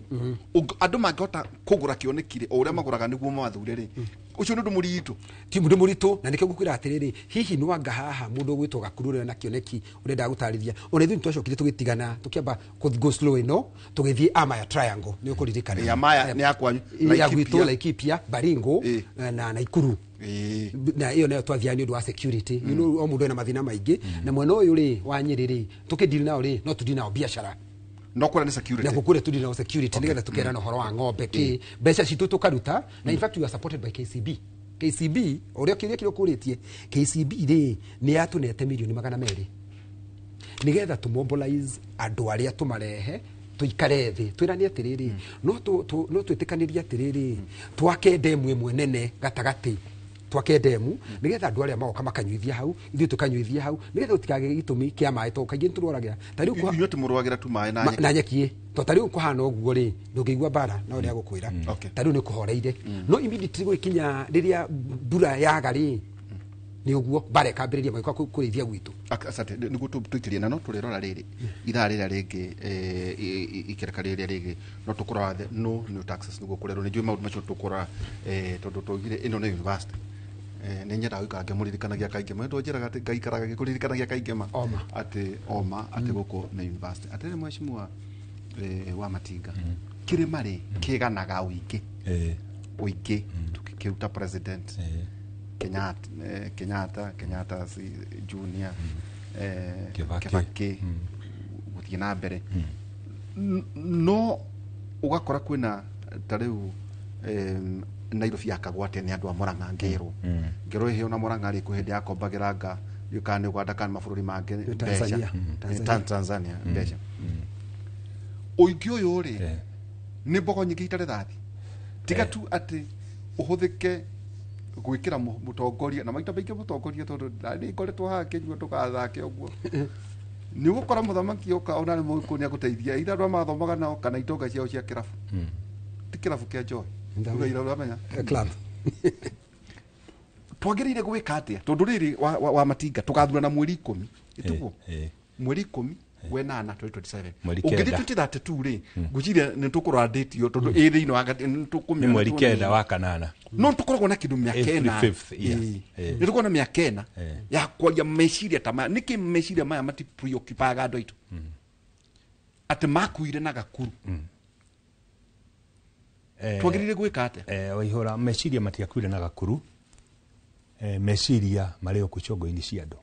andu mangihota kugura kionekire o uria maguraga niguo mathure ri ucio ndu muritu ti mundu muritu na nikio gukwira atiriri hihi nwanga haha mundu gwitwo gakurure na kioneki urenda gutarithia ona ithu twacokire tugitigana tukiamba go slow ino tugithie ama ya triangle ni ukuririkana ya maya ni yakwa ya gwitwo Laikipia Baringo na Naikuru na iyo nayo twathia ni undu wa security you know o mundu ena mathina maingi na mwena uyu ri wa Nyeri tukidili nao ri no tudili nao biashara no kura ni security na kukure tudili nao security nigetha tukerana horo wa ng'ombe ki mbeca citu tukaruta na in fact we are supported by KCB uria kiria kiro kuritie KCB ri ni yatunete milioni 200 nigetha tu mobilize andu aria tumarehe tuikare thi twiranie atiriri no twitikaniria atiriri twake demu imwe nene gatagati twake demu nigetha andu aria magoka makanyuithia hau ithu tukanyuithia hau nigetha utikage gitumi kia mai to kaingĩ turwaragira tari uko iyo tumurwagira tu mai na nyeki to tari uko hana uguo ri ndungĩigua bara no ria gukwira tari ni kuhoreire no immediately gwikinya riria mbura yaga ri ni uguo bare kambiriria magikwa kurithia gwitu asante niguo tuikirie na no turirora riri ithaa rĩrĩa rĩngĩ ikereka rĩrĩa rĩngĩ no tukora no new taxes niguo kurero ni njui maundu macio tukora tondu tugire ino ni university ni nyenda gwikara ngimuririkanagia kaingĩ mwendo njiraga ati ngaikaraga ngikuririkanagia kaingĩ ma ati guku na university ati mheshimiwa wa Matinga kirima ri kiganaga uingĩ tukiruta president Kenyatta si junior Kibaki guthie na mbere no ugakora kwina tariu Nairobi yakagwate ni andu a Murang'a ngero hio na Murang'a ri kuhindi yakombagiranga yukane Uganda kan mabũrũri mangĩ Tanzania mbeca uingĩ uyu ri ni mbogo nyingĩ itare thathi tiga tu ati uhuthike gwikira mutongoria na maita baingi mutongoria tondu ni ngoretwo haha Kenya tukathake uguo ni gukora muthamaki oka ona ni muku ni aguteithia itha andu mathomaga nao kana itonga ciao cia kirabu ti kirabu kia joy ndugaira uramenya club twagirire gwika atia tondu riri wa Matinga tugathura na mweri 10 itugo mweri 10 wenana 2027 ugithi 2032 ri nguciria ni tukurora date yo tondu iri ino agati ni tukumya mweri 9 wa kanana no tukoragwo na kindu miakena ni tukoragwo na miakena ya kwaria meciria tama niki meciria maya mati preoccupied andu aitu ati makuire na gakuru twagirire gwika ate waihora meciria matiakuire na gakuru meciria mari o kuchongo-ini cia andu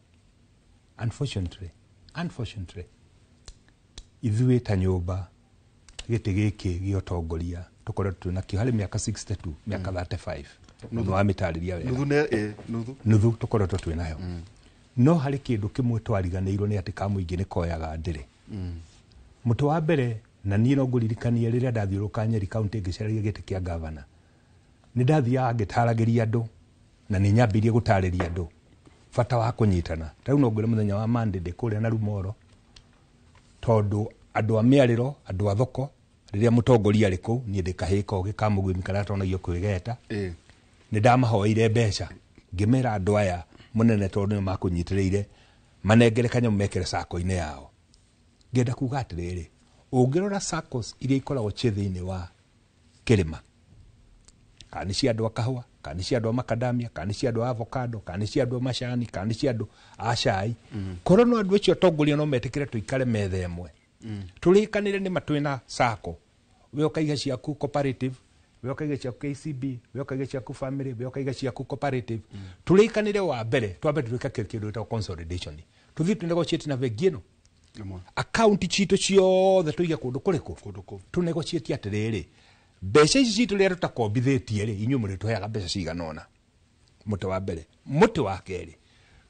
unfortunately ithuĩ ta nyũmba gĩtĩ gĩkĩ gĩa ũtongoria tũkoretwo nakĩo harĩ mĩaka 62 mĩaka 35 nuthu wa mĩtarĩria wega nuthu tũkoretwo twĩ nayo no harĩ kĩndũ kĩmwe twariganĩirwo nĩ atĩ ka mũingĩ nĩ koyaga ndĩrĩ mũtĩ wa mbere na niĩ no ngũririkanie rĩrĩa ndathiũrũka Nyeri kaunti ngĩcaragia gĩtĩ kĩa gavana nĩ ndathiaga ngĩtaragĩria andũ na nĩ nyambĩrie gũtarĩria andũ bata wa kũnyitana rĩu no ngwĩre mũthenya wa Monday kũrĩa na Rumoro tondu andu a miariro andu a thoko riria mutongoria ari ku ni ndikahika ugi kamugwimi kana tonagio kwigeta ni ndamahoire mbeca ngimera andu aya munene tondu makunyitiriire manengere kanyamu mekere sako-ini yao ngenda kuga atiriri ungirora SACCOs iria ikoragwo chithini wa Kirima kani cia andu a kahua kani cia andu a macadamia kani cia andu a avocado kani cia andu a macani kani cia andu a cai korwo no andu acio atongoria no metikire tuikare metha ĩmwe turikanire ni matwina SACCO we ukaiga ciaku cooperative we ukaiga ciaku KCB we ukaiga ciaku family we ukaiga ciaku cooperative turikanire wa mbere twambe twika kindu ta consolidation tuthi tu negotiate na vegino account chito ciothe tuiga kundu kuriku tu negotiate atiriri mbeca ici citu rĩa tutakombithĩtie rĩ inyuĩ mũrĩ tũheaga mbeca ciganona mũtĩ wa mbere mũtĩ wa kerĩ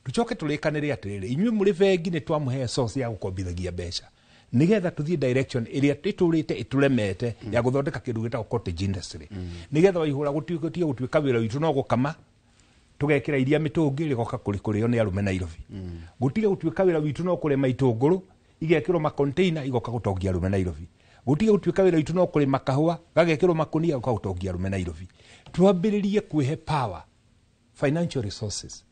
tucoke tũrĩkanĩre atĩrĩrĩ inyuĩ mũrĩ bengi nĩ twamũhe source ya gũkombithagia mbeca nigetha tuthie direction ĩrĩa ĩtũrĩte ĩtũremete ya gũthondeka kĩndũ gĩtagwo cottage industry nigetha waihũra gũtuĩka wĩra witũ no gũkama tũgekĩra iria mĩtũngi rĩgoka kũrĩo nĩ arũme Nairobi gũtiga gũtuĩka wĩra witũ no kũrĩma itũngũrũ igekĩrwo ma container igoka gũtongia arũme Nairobi gutiga gutuika wira witu no kuri makahua gagekirwo makunia kwa utongia rume Nairobi twambiririe kwihe power financial resources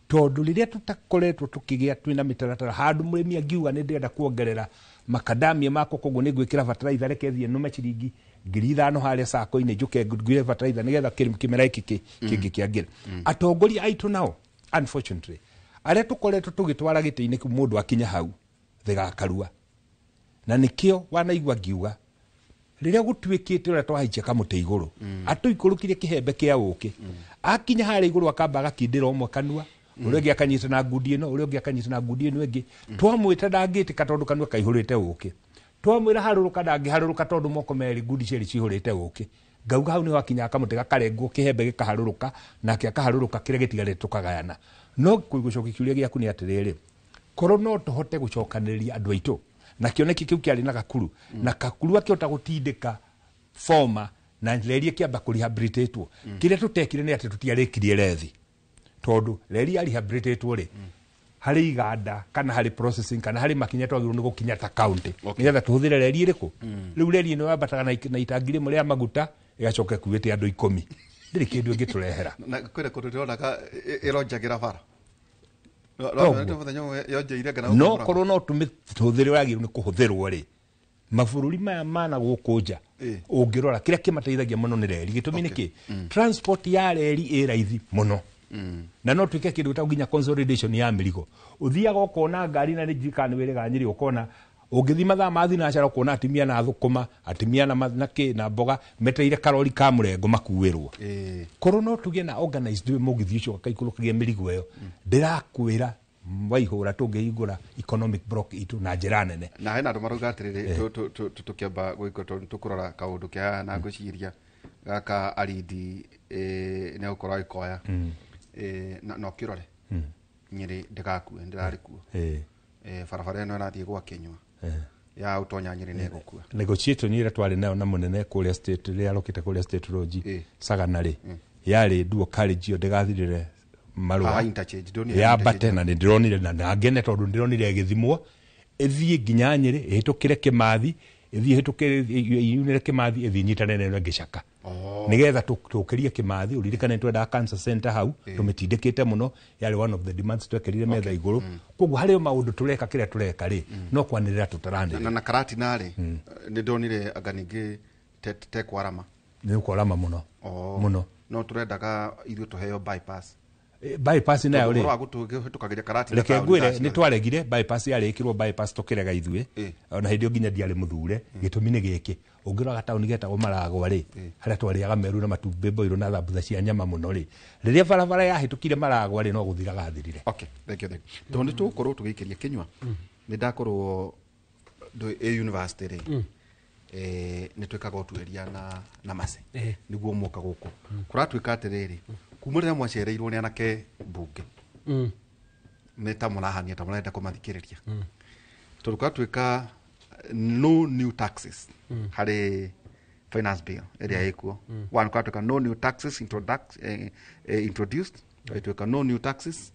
tondu riria tutakoretwo tukigia twina mitaratara handu murimi angiuga ni ndenda kuongerera makadamia mako koguo ni gwikira fertilizer reke thie nume ciringi 5,000 harĩa sako-inĩ njuke ngũire bataraitha nĩgetha kĩmera gĩkĩ kĩngĩ kĩangĩra atongoria aitũ nao unfortunately arĩa tũkoretwo tũgĩtwara gĩtĩ-inĩ mũndũ akinya hau thĩgakarua na nĩkĩo wanaigua ngiuga rĩrĩa gũtuĩkĩte ũrĩa twahaikia kamũtĩ igũrũ atũikũrũkirie kĩhembe kĩa ũkĩ akinya harĩa igũrũ akamba agakindĩra ũmwe kanua ũrĩa ũngĩ akanyita na ngundi ĩno ũrĩa ũngĩ akanyita na ngundi ĩno ĩngĩ twamwĩta ndangĩtĩka tondũ kanua kaihũrĩte ũkĩ twamwĩra harũrũka ndangĩharũrũka tondũ moko merĩ ngundi cierĩ cihũrĩte ũkĩ ngauga hau nĩho akinya kamũtĩ gakarengwo kĩhembe gĩkaharũrũka nake akaharũrũka kĩrĩa gĩtigarĩte tũkagayana no gũcokia kĩũria gĩaku nĩ atĩrĩrĩ korwo no tũhote gũcokanĩrĩria andũ aitũ na kĩoneki kĩu kĩarĩ na Gakuru na Gakuru akĩhota gũtindĩka forma na reri kĩamba kũrehabilitatwo kĩrĩa tũtekire nĩ atĩ tũtiarĩkirie rethi tondũ reri ya rehabilitatwo rĩ harĩ iganda kana harĩ processing kana harĩ makinya twagĩrĩirwo nĩ gũkinya ta county nĩgetha tũhũthĩre reri ĩrĩkũ rĩu reri ĩno yambataga na itangi rĩmwe rĩa maguta ĩgacoka ĩkuĩte andũ 10 ndĩrĩ kĩndũ ĩngĩtũrehera na kwĩra kũndũ ndĩronaga ĩronjagĩra bara no korwo no tũmĩhũthĩre wagĩrĩirwo nĩ kũhũthĩrwo rĩ mabũrũri maya mana gũkũ nja ũngĩrora kĩrĩa kĩmateithagia mũno nĩ reri gĩtũmi nĩkĩ transport ya reri ĩ raithi mũno na no twĩke kĩndũ gĩtagwo nginya consolidation ya mĩrigo ũthiaga ũkona ngari na nĩjika nĩ wĩrĩga Nyĩrĩ ũkona ũngĩthi mathaa ma thinacara ũkona atimia na thũkũma atimia na mboga meteire karori ka mũrengo makuĩrwo korwo no tũgĩe na organized mũgithi ũcio gakaikũrũkagia mĩrigo ĩyo ndĩrakwĩra waihũra tũngĩhingũra economic block itũ na njĩra nene na hena andũ marauga atĩrĩrĩ tũkĩamba gwĩka tũkũrora kaũndũ kĩa na ngũciria gaka aridi nĩ gũkorwo agĩkoya na ũkĩrore Nyĩrĩ ndĩgakue ndĩrarĩ kuo barabara ĩno ĩrathiĩ gwa Kĩnyua ya ũtonya Nyĩrĩ nĩ gũkua negotiator nĩ ĩrĩa twarĩ nayo na mũnene kũrĩa state rĩrĩa arokĩte kũrĩa state road Sagana rĩ yarĩ duo carriage yo ndĩgathirĩre marũa yambate na nĩndĩronire na ngene tondũ ndĩronire ĩgĩthimwo ĩthiĩ nginya Nyĩrĩ ĩhĩtũkĩre Kĩmathi ĩthiĩ ĩhĩtũkĩre yunĩre Kĩmathi ĩthiĩ nyitane na ĩno ĩngĩcaka nĩgetha tũkĩrie Kĩmathi ũririkane twendaga cancer center hau tũmĩtindĩkĩte mũno yarĩ one of the demands twekerire metha igũrũ koguo harĩ maũndũ tũreka kĩrĩa tũreka rĩ no kwanĩrĩra tũtaranĩrĩra na Karatina rĩ nĩ ndonire anga ningĩ tekwarama nĩ ũkwarama mũno no tũrendaga ithuĩ tũheo bypass bypass nayo rĩ reke ngwĩre nĩ twaregire bypass yarĩ ĩkĩrwo bypass tũkĩrega ithuĩ ona hĩndĩ ĩyo nginya ndiarĩ mũthure gĩtũmi nĩ gĩkĩ ũngĩrora gataũni getagwo Maragwa rĩ harĩa twarĩaga meru na matumbĩ mboirũ na thambutha cia nyama mũno rĩ rĩrĩa barabara yahĩtũkire Maragwa rĩ no gũthiraga thirire thank you tondũ nĩ tũgũkorwo tũgĩikĩria Kĩnyua nĩ ndakorwo university rĩ nĩ twĩkaga ũtuĩria na Mase nĩguo mũka gũkũ kũratuĩka atĩrĩrĩ kuma rĩrĩa mwacereirwo nĩ anake mbunge nĩ ta mũrahania ta mũrenda kũmathikĩrĩria tondũ kwatuĩka no new taxes harĩ finance bill ĩrĩa ĩkuo one kwatuĩka no new taxes introduced kwatuĩka no new taxes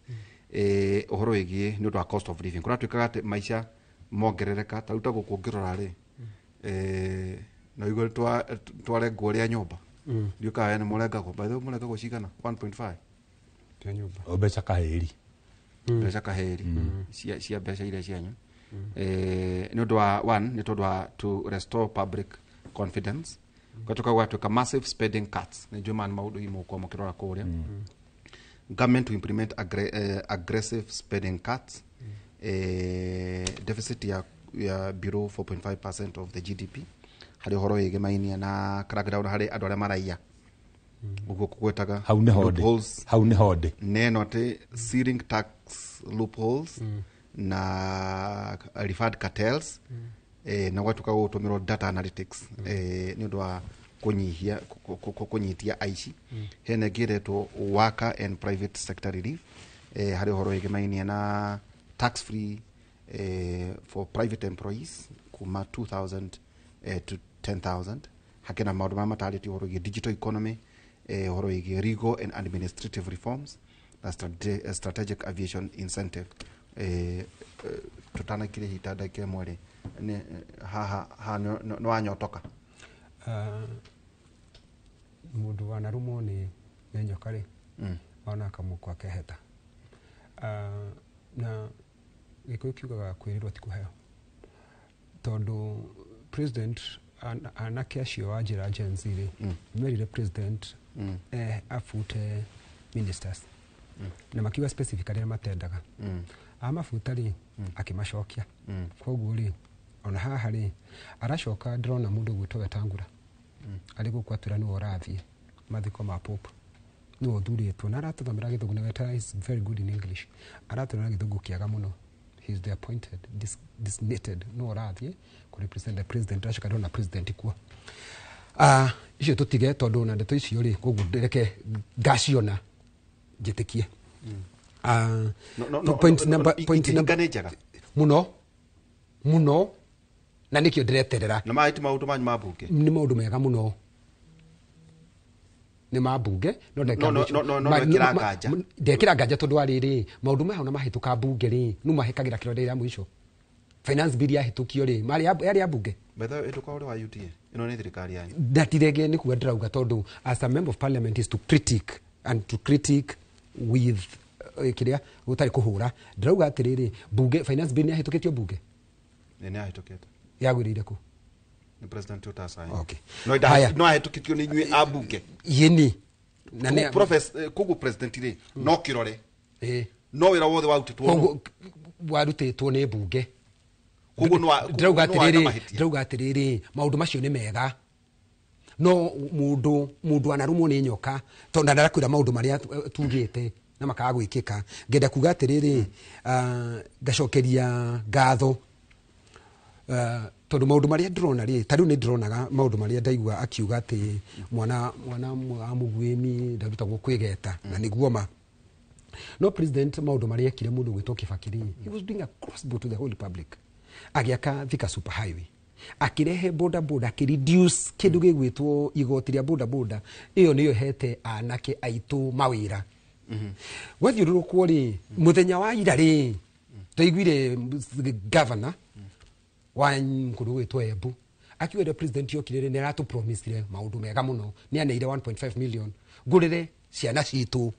ũhoro wĩgiĩ nĩ ũndũ wa cost of living kũratuĩkaga atĩ maica mongerereka ta rĩu ta gũkũ ũngĩrora rĩ na igũrũ twarengwo rĩa nyũmba ndiũkaga nĩ mũrengagwo by the way mũrengagwo cigana 1.5 kĩa nyũmba mbeca kaheri cia mbeca iria cianyu nĩ ũndũ wa one nĩ tondũ wa to restore public confidence gwatuĩka gwatuĩka massive spending cuts nĩ njũĩ mani maũndũ imũkwo mũkĩrora kũrĩa government to implement aggressive spending cuts deficit ya below 4.5% of the GDP harĩ ũhoro wĩgiĩ mainia na crackdown harĩ andũ arĩa maraiya ũguo kũgwetaga hau nĩ honde neno atĩ searing tax loopholes na referred cartels na gwatuĩka gũtũmĩrwo data analytics nĩ ũndũ wa kũnyitia aici hena ĩngĩretwo worker and private sector relief harĩ ũhoro wĩgiĩ mainia na tax free for private employees kuma 2,000 to 10,000 hakena maũndũ marĩa matarĩtio ũhoro wĩgiĩ digital economy ũhoro wĩgiĩ legal and administrative reforms na strategic aviation incentive tũtanakire hita ndagĩka ĩmwe rĩ haha nĩ wanyotoka mũndũ wanarumwo nĩ nyoka rĩ ona akamũkwa keheta na gĩkũyũ kiugaga kwĩrĩrwo ti kũheo tondũ president anake acio ajira Gen Z merire president afute ministers na makiwa specifically matendaga amafuta ri akimacokia koguo ri ona haha ri aracoka ndrona mundu gwitwa Wetangula ari gukwatura ni orathie mathiko ma pope no thuritwo na aratũthomera gĩthũngũ na Weta is very good in English aratũthomera gĩthũngũ kĩaga mũno. He is the appointed designated no orathie ku represent the president acoka ndona president kuo icio tutige tondu na ndeto icio ri koguo ndereke ngaciona njitikie point number muno na nikio ndireterera na maiti maundu manyu mabunge ni maundu mega muno ni mabunge ndekira nganja tondu ariri maundu maho na mahituka bunge ri nu mahikagira kirode ya mwisho finance bill ya hitukio ri mari ya bunge betha ituka uri wa UTA ino ni thirikari yanyu ndatirege ni kuwa ndirauga tondu as a member of parliament is to critique with kiria gutari kuhura ndirauga atiriri bunge finance bill ya hitukitio bunge ni ahitukite yagwirire ku ni president utasa okay no ahitukitio ni nywe abunge yeni na ne professor kugu president ri no kirore no wira wothe wautitwo warutitwo ni bunge kugu no ndauga atiriri maundu macio ni mega no mundu anarumwo ni nyoka tonda ndarakwira maundu maria tugite na makaga gwikika ngenda kuga atiriri gacokeria ngatho tondu maundu maria ndrona ri tariu ni ndronaga maundu maria ndaigua akiuga ati mwana amugwimi ndarutagwo kwigeta na niguo ma no president maundu maria ekire mundu gwitwo Kibakiri he was doing a crossbow to the whole republic agiaka Thika super highway akirehe boda akireduce kindu gigwitwo igoti ria boda iyo niyo hete anake aitu mawira wathiururukwo ri muthenya wa ira ri tuiguire governor wa mkundu gwitwo Embu akiwira president yokire ni aratu promise maundu mega muno ni aneire 1.5 million ngurire ciana citu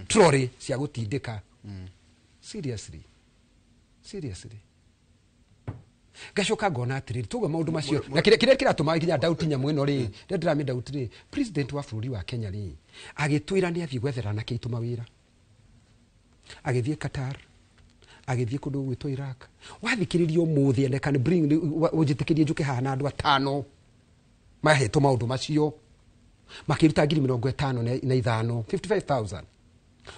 trolley cia gutindika seriously gacoka ngona atiriri tuga maundu macio na kire kiratuma kinya doubt nya mweno ri ndirami doubt ri president wa bururi wa Kenya ri agitwira ni athie gwethera na kiituma wira agithie Qatar agithie kundu gwitwo Iraq wathikiririo muthi and can bring ujitikirie njuke hana andu atano mahetwo maundu macio makiruta 50,000 55,000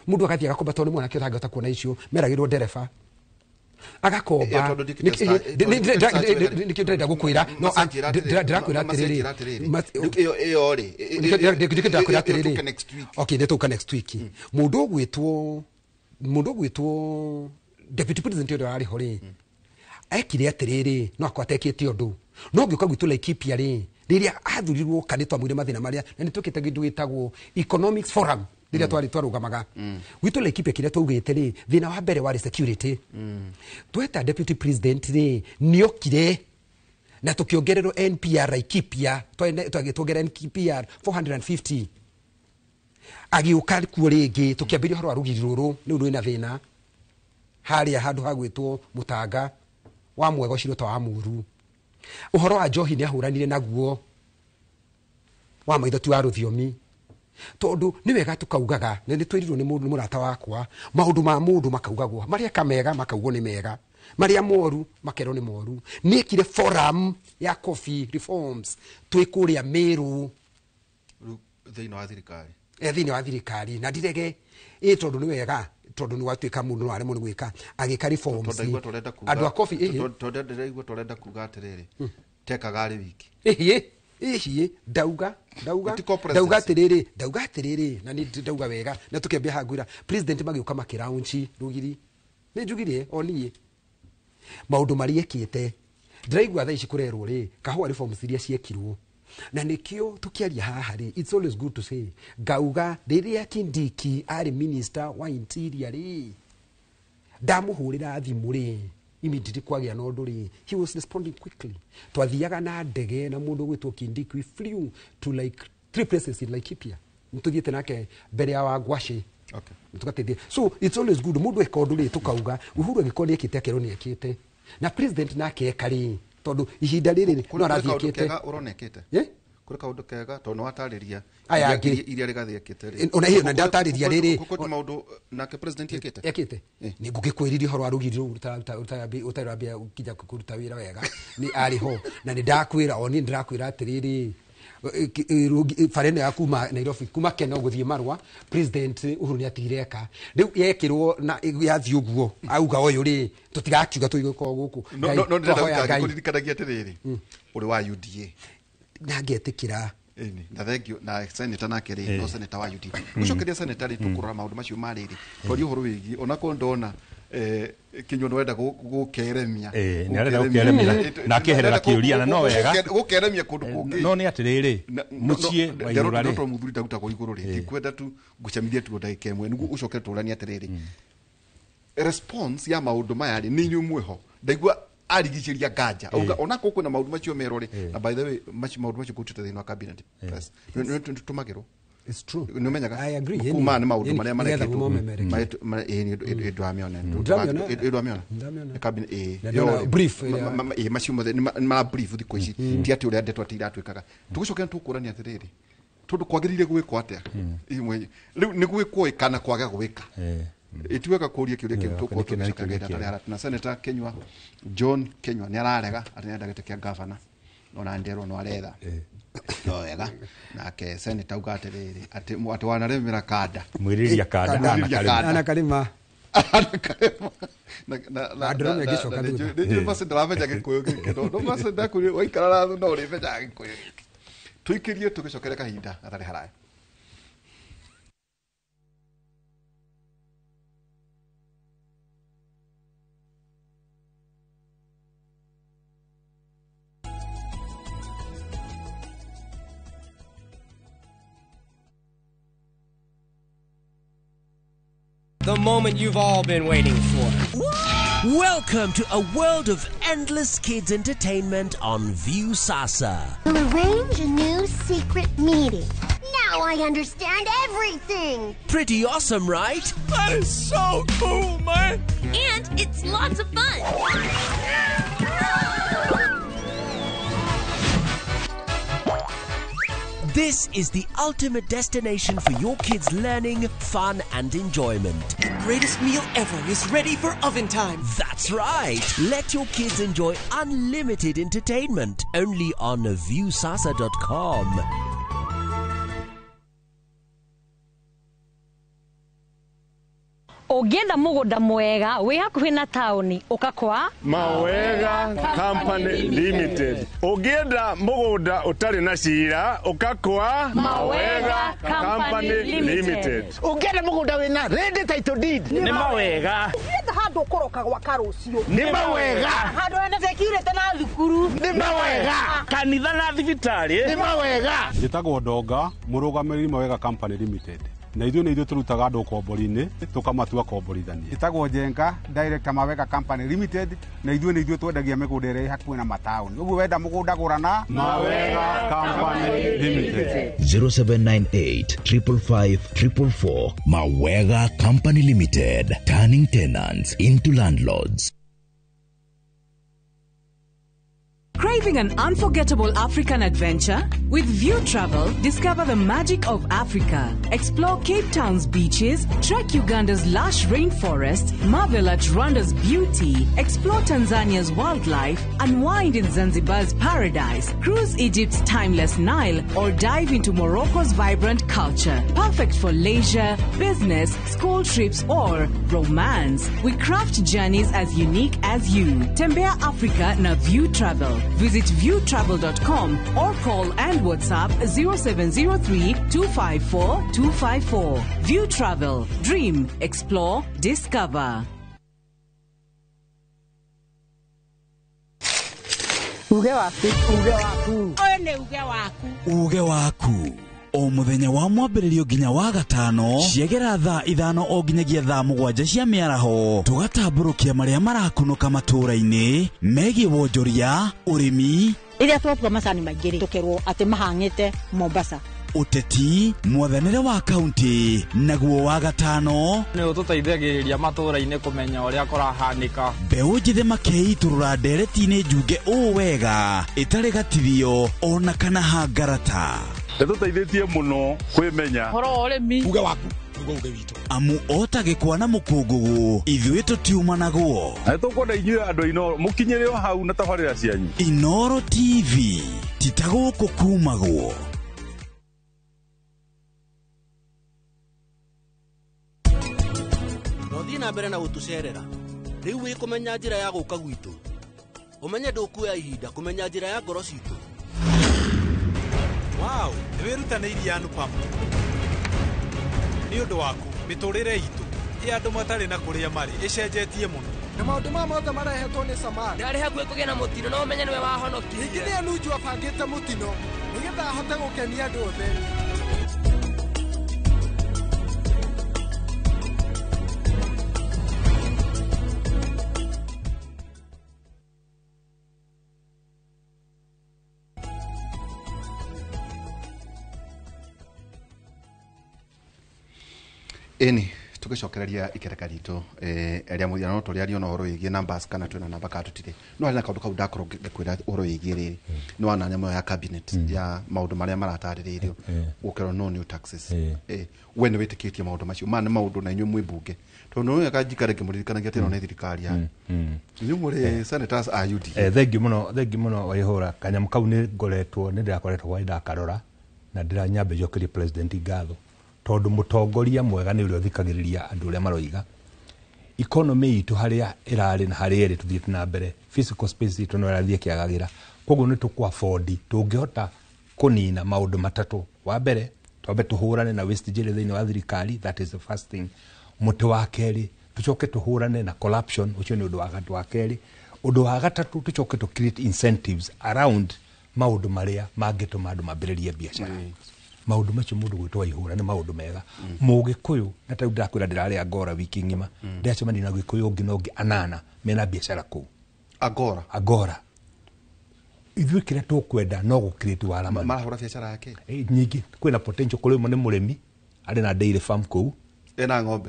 mundu akathia gakomba tondu mwana kio thangata kuona icio meragirwo ndereba agakomba nikio ndenda gukwira no ndirakwira atiriri iyo ri ndirakwira atiriri okay ndetuka next week mundu gwitwo deputy president yoro ari hori ekire atiriri no akwatekete undu no ngiuka gwitwo Laikipia ri riria athurirwo kanitwa mwire mathina maria na nitukite gindu gitagwo economics forum riria twari twarugamaga gwitwo Laikipia kiria twaugite ri thina wa mbere wari security tweta deputy president ri niokire na tukiongererwo NPR Laikipia twagitwongera NPR 450 agiuka kuo ringi tukiambiria horo arugiri ruru ni undu ina thina haria handu hagwitwo Mutanga wa Mwego Shirota wa Muru uhoro wa njohi ni ahuranire naguo wa maithotu wa ruthiomi tondu ni wega tukaugaga ni twirirwo ni mundu murata wakwa maundu ma mundu makaugagwo maria kamega makaugwo ni mega maria moru makero ni moru nikire forum ya coffee reforms twikuria Meru thina wa thirikari thini wa thirikari na ndirege tondu ni wega tondu ni watwika mundu ari mundu gwika agika reforms andu a coffee torenda kuga atiriri tekaga ari wiki ndauga atiriri na ni ndauga wega na tukiambia hagwira president magiuka makiraunchi rugiri ni njugirie onie maundu mari ekite ndiraigua tha ici kurerwo ri kahua reforms iria ciekirwo na nikio tukiaria haha ri it's always good to say gauga riria Kindiki ari minister wa interior ri ndamuhurira thimu ri immediately kwagia no nduri he was responding quickly twathiaga na ndege na mundu gwitwo Kindiki we flew to like 3 places in Laikipia mtuthiete nake mbere ya Wangwashi okay tukatethia so it's always good mundu ekondu ri tukauga Uhuru agikondi ekite akero ni ekite na president nake ekari tondu ihinda riri no rathiekete uronekete kuri kaundu kega tondu watariria aya iria rigathiekete ri ona hiyo na ndatariria riri ko maundu nake president ekete ni ngugikwiririe horo arugiri utarambia ukija kuruta wira wega ni ari ho na ni ndakwira oni ndirakwira atiriri farene ya kuma Nairobi kuma Kenya guthie marwa president Uhuru ni atireka riu yekirwo na yathi uguo auga oyo ri tutigakiuga tuigeko guku no ndiraga kuririkanagia atiriri uri wa UDA na ngetikira na thengio na senator nake ri no senator wa UDA ucokeria senator ri tukurora maundu macio mariri tori uhoro wigi ona ko ndona kinyo no wenda gukeremia ni arenda gukeremia na kiherera kiuria na no wega gukeremia kundu kungi no ni atiriri mucie wa iguru ri ndo muthuri ndaguta ko iguru ri kwenda tu gucamithia tu ndagika imwe nigu ucoke turani atiriri response ya maundu maya ri ni nyumwe ho ndaigua arigiceria nganja ona ko kuna maundu macio merore na by the way maundu macio kutute thina wa cabinet press tumagiro. It's true. No menyaga. I agree. Kuma ni maundu maria mareketwo. Edwamiona. Cabinet yo brief. Macio mothe ni ma brief thiko ici. Ti ati uria ndetwa ti iratwikaga. Tugucoke tukurania atiriri. Tondu kwagirire gwikwo atia. Imwe. Riu ni gwikwo ikana kwaga gwika. Ituweka kuria kiuria kiu tukutukagenda tare na senator Kenywa John Kenywa ni ararega atinenda gitekia governor ona ndero no aretha no wega nake senator ugatiriri ati mwatu wanaremera kada mwiriria kada ana kalima na drone gishoka ndio basi ndarameja gikuyu gikido no basi ndakuri waikara na no rimeja gikuyu tuikirie tugicokere kahinda atari haraya. The moment you've all been waiting for. Welcome to a world of endless kids entertainment on Viusasa. We'll arrange a new secret meeting. Now I understand everything. Pretty awesome, right? That is so cool, man. And it's lots of fun. This is the ultimate destination for your kids' learning, fun, and enjoyment. The greatest meal ever is ready for oven time. That's right. Let your kids enjoy unlimited entertainment only on viusasa.com. Ugienda mugunda mwega wi hakuhi na tauni ukakwa Mawega Company Limited. Ugienda mugunda utari na cira ukakwa Mawega Company Limited. Ugienda mugunda wina ready title deed ni mawega. Ugienda handu ukoroka gwa karucio ni mawega. Handu ene security na thukuru ni mawega. Kanitha na thibitari ni mawega. Njitagwo Ndonga murugamiri Mawega Company Limited. Na ithuĩ nĩ ithuĩ tũrutaga andũ kombori-inĩ tũkamatua komborithania. Itagwo Njenga Director Mawega Company Limited na ithuĩ nĩ ithuĩ twendagia mĩgũnda ĩrĩa hakuhĩ na mataũni. Ũguo wenda mũgũnda gũrana Mawega Company Limited. 0798 555 444. Mawega Company Limited, turning tenants into landlords. Craving an unforgettable African adventure? With View Travel, discover the magic of Africa. Explore Cape Town's beaches, trek Uganda's lush rainforest, marvel at Rwanda's beauty, explore Tanzania's wildlife, unwind in Zanzibar's paradise, cruise Egypt's timeless Nile, or dive into Morocco's vibrant culture. Perfect for leisure, business, school trips, or romance. We craft journeys as unique as you. Tembea Africa na View Travel. Visit viewtravel.com or call and WhatsApp 0703 254 254. View Travel. Dream, explore, discover. Uge waku. One uge waku. Uge waku. O muthenya wa mwambĩrĩrio nginya wa gatano ciegera thaa 5 o nginyagia thaa 7 cia mĩaraho tugatambũrũkia marĩa marakunũka matũũra-inĩ megiĩ wonjoria ũrĩmi Iria twatua macani maingĩ tukerwo atĩ mahang'ĩte Mombasa uteti mwathanire wa kaunti naguo wa gatano nĩ ũtũteithagĩrĩria matũũra-inĩ kũmenya ũrĩa kũrahanĩka mbeũ njĩthĩ makeiturũra ndereti-inĩ njunge ũũ wega ĩtarĩ gatithio ona kana hangarata nĩtũteithĩtie mũno kwĩmenya ũhoro wa ũrĩmi uge waku amu otagĩkwa na mũkũngũgũ ithuĩ tũtiuma naguo nĩtũkwenda inyuĩ andũ ino mũkinyĩre o hau na tabarĩra cianyu Inooro TV titagũkũ kumagwo Nothi na mbere na gũtũcerera rĩu wĩ kũmenya njĩra ya gũka gwitũ ũmenye ndũkuoya ihinda kũmenya njĩra ya ngoro citũ wow nĩwĩrutanĩirie anu pamu nĩ ũndũ waku mĩtũrĩre itũ ĩ andũ matarĩ na kũrĩa marĩ ĩcenjetie mũno na maũndũ ma mothe marehetwo nĩ Samara ndarĩ hakuhĩ kũgĩa na mũtino no ũmenye nĩwe wahonokirie ningĩ nĩ Anunju abangĩte mũtino nĩgetha ahote gũkenia andũ othe Eni tugicokereria ikereka ritũ eria mũthiano tũrĩario na ũhoro wĩgiĩ numbers kana twĩna namba katutire no harĩ na kaũndũ kau ndakorwo ngĩkwĩra ũhoro wĩgiĩ rĩrĩ nĩ wana nyamũ ya cabinet ya maũndũ marĩa maratarĩrĩirio gũkerwo no new taxes we nĩ wĩtĩkĩtie maũndũ macio ma nĩ maũndũ na inyuĩ mwĩ mbunge tondũ nĩ wega njikare ngĩmũririkanagia atĩ ĩno nĩ thirikari ya inyuĩ mũrĩ senators a UDA thengi mũno waihũra kanyamũ kau nĩ ngoretwo nĩ ndĩrakoretwo hwaĩ ndakarora na ndĩranyambe njokerie president ngatho tondũ mũtongoria mwega nĩ ũrĩa ũthikagĩrĩria andũ ũrĩa maroiga economy itũ harĩa ĩrarĩ na harĩa ĩrĩ tũthiĩte na mbere physical space itũ no ĩrathiĩ kĩagagĩra koguo nĩ tũkũafford tũngĩhota kũnina maũndũ matatũ wa mbere twambe tũhũrane na wastage ĩrĩ thĩinĩ wa thirikari that is the first thing mũtĩ wa kerĩ tũcoke tũhũrane na corruption ũcio nĩ ũndũ wa kerĩ ũndũ wa gatatũ tũcoke tũ create incentives around maũndũ marĩa mangĩtũma andũ mambĩrĩrie biacara maũndũ macio mũndũ gwĩtwa ihũra nĩ maũndũ mega mũgĩkũyũ na ta ndakwĩra ndĩrarĩa Agora wiki ng'ima ndĩacemania na gĩkũyũ ũngĩ na ũngĩ anana mena biacara kũu Agora ithuĩ kĩrĩa tũkwenda no gũkirĩti wara marahũra biacara yake nyingĩ kwĩna potential kũrĩ ũmwe nĩ mũrĩmi arĩ na dairy farm kũu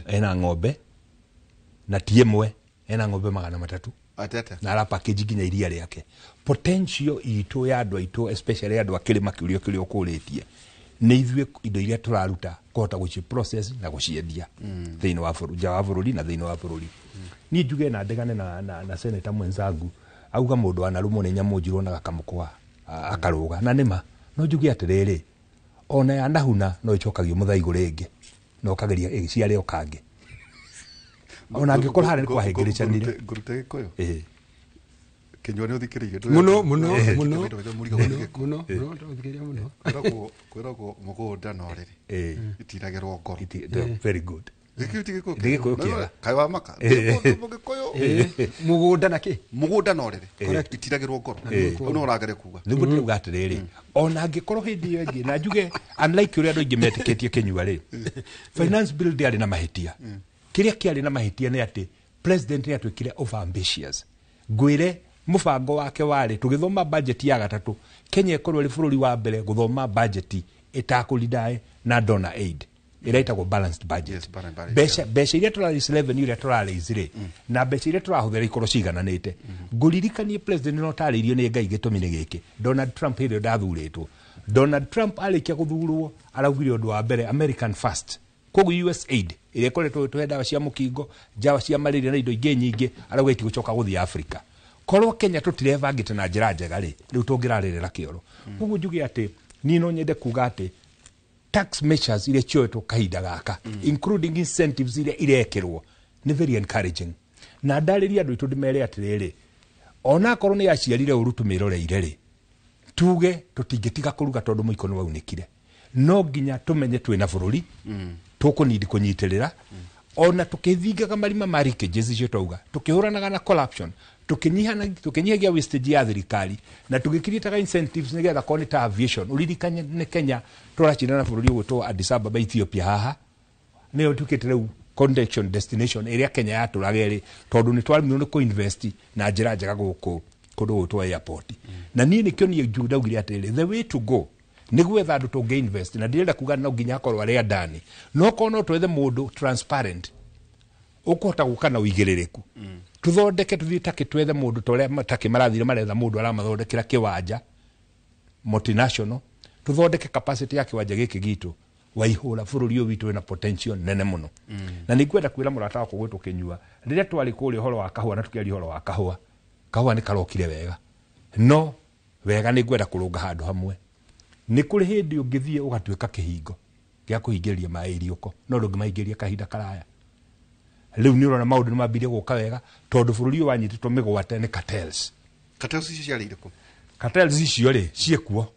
ena ng'ombe na ti ĩmwe ena ng'ombe 300 na ara package nginya iria rĩake potential itũ ya andũ aitũ especially andũ a kĩrĩma kĩrĩa ũkũrĩtie nĩ ithuĩ indo iria tũraruta kũhota gũci process na gũciendia thĩinĩ wa bũrũri na thĩinĩ wa bũrũri niĩ njuge na ndegane na senator mwenzangu auga mũndũ anarumwo nĩ nyamũ njirwo na gakamũkwa akarũga na nĩma no njuge atĩrĩrĩ ona ya nahuna no ĩcokagio mũthaigu rĩngĩ no ũkageria ĩciare ũkange ona angĩkorwo harĩ kwahĩngĩrĩcanire ngũrute gĩkũyũ Kinywa nĩ ũthikĩrĩire mũno kwĩragwo mũgũnda no rĩrĩ itiragĩrwo ngoro very good kaĩ wa maka mũgũnda na kĩ mũgũnda no rĩrĩ itiragĩrwo ngoro no ũrageria kuga nĩguo ndĩruga atĩrĩrĩ ona angĩkorwo hĩndĩ ĩyo ĩngĩ na njuge unlike ũrĩa andũ aingĩ metĩkĩtie Kinyua rĩ finance bill ndĩarĩ na mahĩtia kĩrĩa kĩarĩ na mahĩtia nĩ atĩ president nĩ atuĩkire over ambitious ngwĩre mũbango wake warĩ tũgĩthoma budget ya gatatũ Kenya ĩkorwo ĩrĩ bũrũri wa mbere gũthoma budget ĩtakũrindae na donor aid ĩrĩa ĩtagwo balanced budget mbeca iria tũrarĩ revenue iria tũrarĩ na mbeca iria tũrahũthĩra ikorwo cigananĩte ngũririkanie president no tarĩirio nĩ Ngai gĩtũmi nĩ gĩkĩ Donald Trump hĩndĩ ndathurĩtwo Donald Trump arĩkia gũthurwo araugire ũndũ wa mbere American first koguo USAID ĩrĩa ĩkoretwo tũhe ndawa cia mũkingo ndawa cia malaria na indo ingĩ nyingĩ arauga itigũcoka gũthiĩ Africa korwo Kenya tũtirebangĩte na njĩra njega rĩ rĩu tũngĩrarĩrĩra kĩoro koguo njuge atĩ niĩ no nyende kuga atĩ tax measures iria cioetwo kahinda gaka including incentives iria irekĩrwo nĩ very encouraging na ndarĩria andũ aitũ ndĩmere atĩrĩrĩ ona korwo nĩ yaciarire ũru tũmĩroreire rĩ tuge tũtingĩtiga kũruga tondũ mũiko nĩ waunĩkire no nginya tũmenye twĩna bũrũri tũkũnindi kũnyitĩrĩra ona tũkĩthingaga marima ma leakages icio twauga tũkĩhũranaga na corruption tũkĩnyihagia wastage ya thirikari na tũgĩkiritaga incentives nĩgetha korwo nĩ ta aviation ũririkanye nĩ Kenya tũracindana na bũrũri ũgwĩtwo Addis Ababa Ethiopia haha nĩyo tukĩte rĩu connection destination ĩrĩa Kenya yatũraga ĩrĩ tondũ nĩ twaremirwo nĩ kũ-invest na njĩra njega gũkũ kũndũ gwĩtwo airport na niĩ nĩkĩo niĩ ndaugire atĩrĩ the way to go niguo etha andu tungi invest na ndirenda kuga no nginya akorwo aria ndani no kono twethe mundu transparent ukuhota guka na uigiririku tuthondeke tuthie take twethe mundu toria matake marathire maretha mundu aramathondekera kiwanja multinational tuthondeke capacity ya kiwanja giki gitu waihura bururi uyu witu na potential nene muno na ningwenda kwira murata wako gwitu kinyua riria twari kuri horo wa kahua na tukiari horo wa kahua ni karokire wega no wega ningwenda kurunga handu hamwe ni kuri hindi ungithie ugatwika kihingo gya kuhingiria mairi uko no ndungimahingiria kahinda karaya riu ni urona maundu ni mambire guka wega tondu bururi uyu wanyititwo migwate ni cartels icio ciari iriku cartels icio ri ciekuo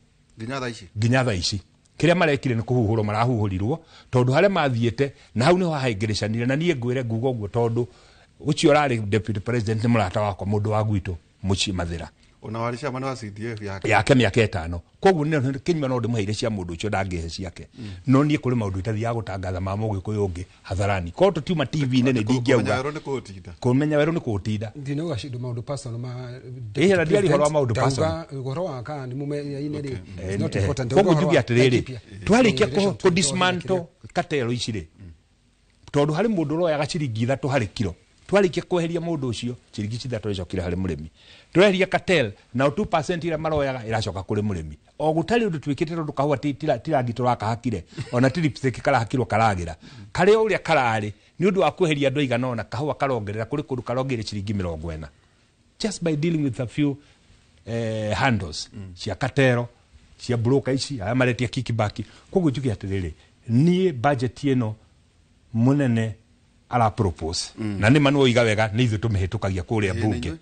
nginya thaa ici kiria marekire ni kuhuhurwo marahuhurirwo tondu hare mathiete na hau niho hahengerecanire na nie ngwire ngugo guo tondu ucio rari deputy president ni murata wakwa mundu wa gwitu muci mathira ona wari chama wa CDF yake miaka 5 koguo ni kinyuma no ndimuheire cia mundu ucio ndangehe ciake no nie kuri maundu itathia gutangatha ma mugikuyu ungi hatharani ko tutiuma TV nene ndingiauga kumenya wero ni kutinda ndine ugashindu maundu personal ma na ndiari horo wa maundu personal goro waka ni mume ine ri not important koguo njugi atiriri twarikia ku dismantle katero icire tondu hari mundu roya gaciringi 3 hari kilo twarikia kweheria mundu ucio ciringi 3 icokire hari murimi tweheria cartel na 2% ira maroyaga iracoka kuri murimi o gutari undu twikite tondu kahua tirangi turakahakire ona lipstick kala hakirwo karagira kare uria karari ni undu wa kweheria andu igana ona kahua karongerera kuri kundu karongere ciringi 40 just by dealing with a few handles cia katero cia broker ici aya maretia kickback koguo njugi atiriri nie budget ino munene ala propose na ni manu oiga wega ni ithu tumihitukagia kuria bunge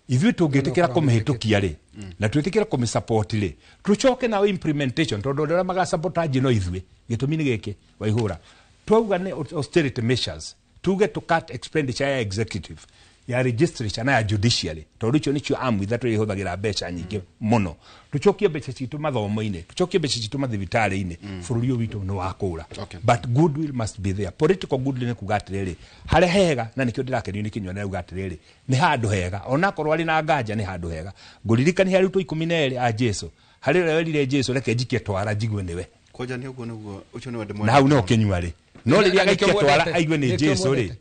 ithu tungitikira kumihitukia ri na twitikira kumisupport ri tucoke na implementation tondu ndira maga sabotage no ithu gitumi ni giki waihura twauga ni austerity measures tuge to cut expenditure ya executive ya registry na ya judiciary tondu icio nicio amu ithatu ihuthagira mbeca nyingi muno tucokie mbeca citu mathomo-ine tucokie mbeca citu mathibitari-ine bururi witu ni wakura but goodwill must be there political goodwill ni kugatiriri hare hega na nikio ndirakenio ni kinywa na ugatiriri ni handu hega ona korwo ari na nganja ni handu hega nguririkani hari tu 12 a Jesu hari werire Jesu reke njikie twara njigwe niwe koja ni uguo niguo ucio ni wende na hau no kinywa ri no riria gaikia twara aigwe ni Jesu ri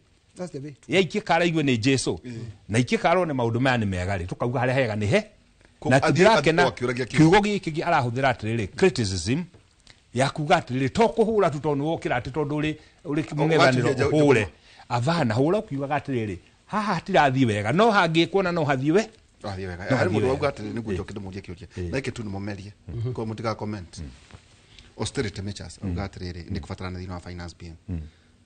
ya ikikara igwe ni Jesu na ikikara ne maundu maya ni mega ri tukauga hare hega ni he na tirakena kiugo giki arahuthira atiriri criticism ya kuga atiriri to kuhura tu tondu wokira ati tondu uri kimung'ethaniro hure avana hura ukiuga atiriri haha hatirathi wega no hangikwo na no hathiwe wega hari mundu wauga atiriri niguo njokire murie kiuria na iki tu ni mumerie ko mutiga comment austerity measures uga atiriri ni kufatarana thina wa finance bill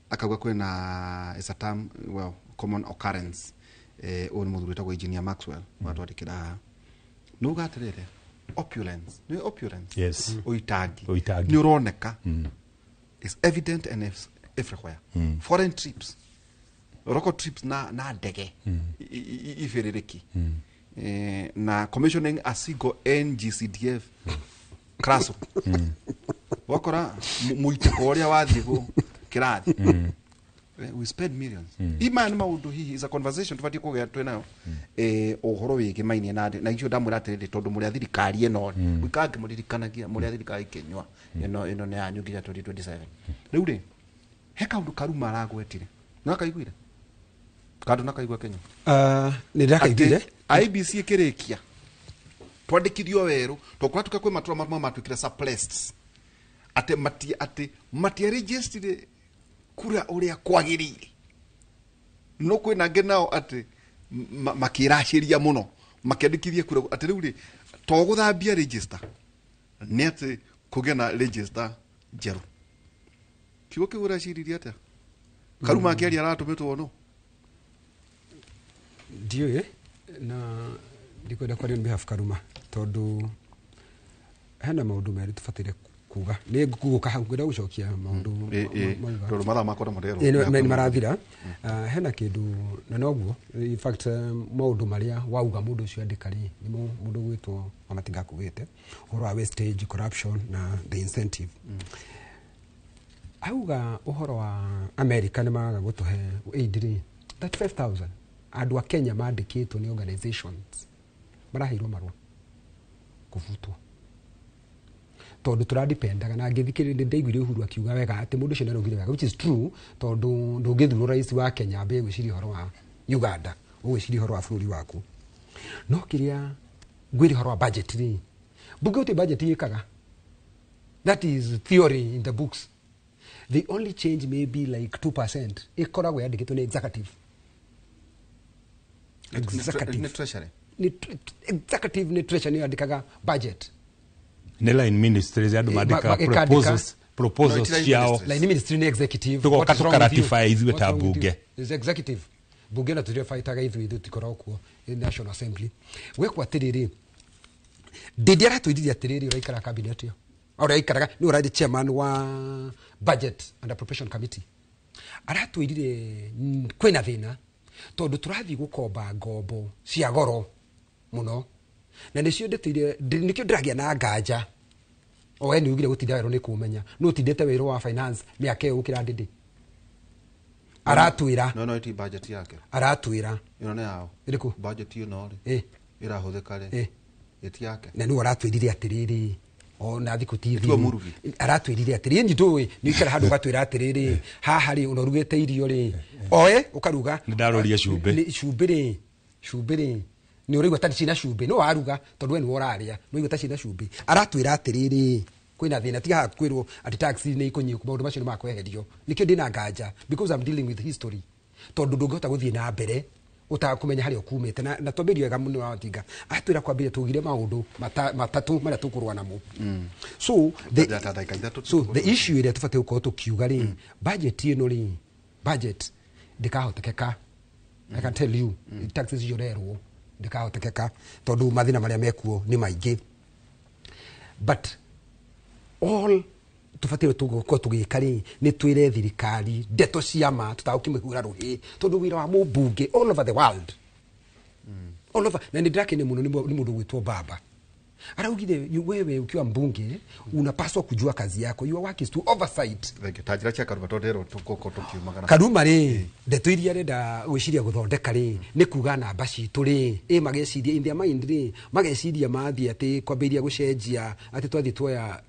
akauga kwina is a term well common occurrence oni mundu witagwo engineer Maxwell watwandikira nuga atiriri opulence ni opulence yes uitagi ni uroneka is evident and everywhere foreign trips local trips na ndege iferereki na commissioning a single NGCDF crasso wakora muiteko uria wathigo kirathi we spend millions imani maundu hihi is a conversation tufati kugia twenayo uhoro wigi maini na icio ndamwira atiriri tondu muri athirikari eno wikange muririkanagia muri athirikari kenywa eno ne anyu nginya 2027 riu ri he kaundu karuma aragwetire na kaiguire kandu na kaigua Kenya ni ndakaiguire IBC ikirikia twandikirio weru tokura tukakwe matura maruma matwikire suppressed ate mati registered kura uria kwagirire no kwina ngenao ati makiraciria muno makendikithie kura ati riu ri to guthambia register ni ati kugena register jeru kiugo kiura ciriria ata karuma akiari aratumitwo no ndio na ndikwenda kwaria on behalf karuma tondu hena maundu meri tufatire kuga ni nguguka hau ngwenda gucokia maundu tondu mathaa makora modero ni marathira hena kindu na noguo in fact maundu maria wauga mundu ucio andikari ni mundu gwitwo amatinga kugite uhoro wa wastage corruption na the incentive auga uhoro wa America ni maraga gutuhe aid 35000 andu a Kenya mandikitwo ni organizations maraheirwo marua kuvutwo tondu turadipendaga na ngithikirinde ndaiguire Uhuru akiuga wega ati mundu ucio narugire wega, which is true, tondu ndungithurwo rais wa Kenya ambe gwiciria horo wa Uganda, ugwiciria horo wa bururi waku. No kiria gwiri horo wa budget ri bunge uti budget yikaga, that is theory in the books. The only change may be like 2%. Ikoragwo yandikitwo ni executive. Treasury. Executive ni treasury yandikaga budget. Ne line ministries andu mandika proposals ciao. Line ministry ni executive. Tuko ratify ithuĩ ta bunge. Is executive. Bunge na turia fightaga ithuĩ tutikora kuo in National Assembly. Wekwa tiriri. Ndidi aratwithithia atiriri uraikara cabinet yo. Ora ikaraga ni uradi chairman wa budget and appropriation committee. Aratwithire kwina thina tondu turathi gukomba ngombo cia goro muno. Na nicio nditire nikio ndiragia na nganja. O eni ugire gutinda wero ni kumenya. No tindete wero wa finance miaka yo ukira ndidi. Aratwira. No iti budget yake. Aratwira. Ino ne yao. Iriku. Budget yo no ri. Irahuthika ri. Iti yake. Na ni aratwirire atiriri. Ona thiku TV aratwirire atiri nyitwe ni ikara handu gatwira atiriri haha ri unarugete irio ri oe ukaruga ndaroria cumbe cumbe ni urigwa tari cina cumbe no waruga tondu ni woraria no igwa tari cina cumbe aratwira atiriri kwina thina tiga hakwirwo ati taxi ni ikunyiku maundu macio makweherio nikio ndina nganja because I'm dealing with history tondu ndungihota guthie na mbere utakumenya hari okumete na twambirio wega muno watinga atwira kwambire tugire maundu matatu maria tukurwa namo. So the issue ire tufate uko tukiuga ri budget ino ri budget ndikahotekeka. I can tell you taxes yorerwo ndikahotekeka tondu mathina maria mekuo ni maingi, but all tufatire tugo tugikari ni twire thirikari ndeto ciama tutagukimihura ruhi tondu wira wa mubunge all over the world all over na ndirake muno ni mundu gwitwo baba araugire wewe ukiwa mbunge unapaswa kujua kazi yako, your work is to oversight. Tajira cha Karuma tondero tukoko tukiumagana Karuma ri ndeto iria renda gwiciria guthondeka ri ni kuga namba citu ri mageciria in their mind ri mageciria mathi ati kwambiria gucenjia ati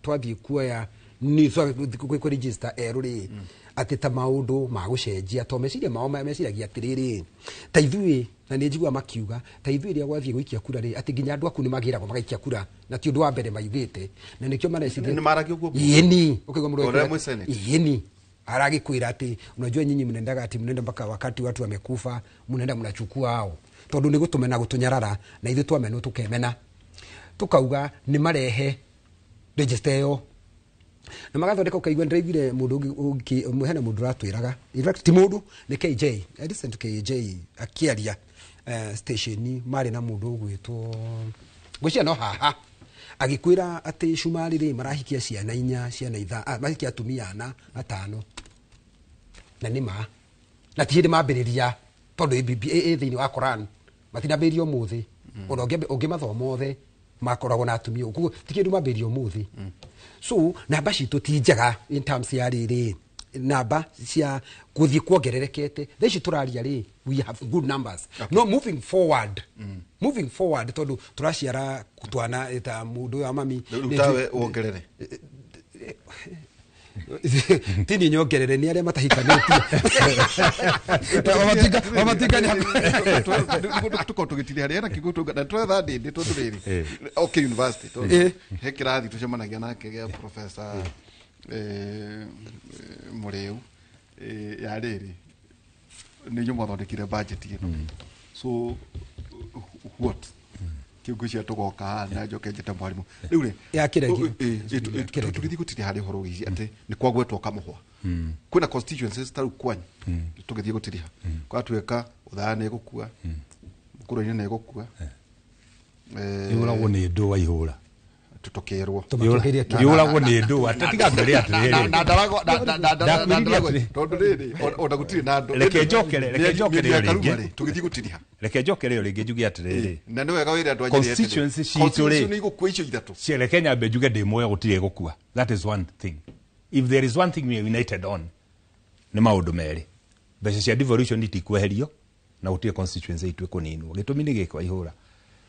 twathi kuoya ni ku register eruri ati ta maundu ma gucenjia to meciria mao meciragia atiriri ta ithui na ni njigua makiuga ta ithui ria gwathie guikia kura ri ati ginya andu aku ni magiragwo magaikia kura na ti undu wa mbere maigite na nikio mareciria ni maragio guo yeni ukigwa muro yeni aragikwira ati unajua nyinyi mnaendaga ati mnaenda mpaka wakati watu wamekufa mnaenda mnachukua hao tondu ni gutumena gutunyarara na ithu twameno tukemena tukauga ni marehe register yo na magathondeka ukaigwa ndiraigire mundu muhena mundu ratwiraga in fact ti mundu ni KJ I listen to KJ akiaria station mari na mundu gwitwo gwicia no haha agikwira ati shumari ri marahikia ciana 4 ciana 5 mahikia atumia 4 5 na nima na ti hindi mambiriria tondu BBA thiini wa Quran matinambirio muthi ungi mathomo othe makoragwo na atumia kuo ti kindu mambirio muthi. So namba citu ti njega in terms ya riri namba cia kuthie kuongererekete theci turaria ri we have good numbers no moving forward tondu turaciara kutwana eta mundu ya mami utawe wongerere tini nyongerere ni aria matahikanĩtie amatika ni tuko tugitire hari na kigutu na twetha ndindi tunduriri okay university to he kirathi tucemanagia nake gya professor Mureu ya riri ni nyumo thondekire budget ino so what kigucia tugoka na njoke njite mwarimu riu ri ya kiregi tugithi gutire hari horo wici ati ni kwagwetwo kamuhwa kwina constituencies taru kwanyu tugithi gutiriha kwa tweka uthane gukua mukuru-ini ne gukua yuragwo ni ndu wa ihura tutokerwo yuragwo ni ndu atatiga mbere atiriri na ndarago tondu riri ona gutire na ndu reke njokere ringi tugithi gutiriha reke njokere ringi njugi atiriri na niwe gawire andu ajiri constituency citu ri ni gukua icio ithatu ciere Kenya be njuge ndi moyo gutire gukua. That is one thing. If there is one thing we are united on ni maundu meri mbeca cia devolution itikweherio na gutire constituency itu kuninwo gitumi ni gikwa ihura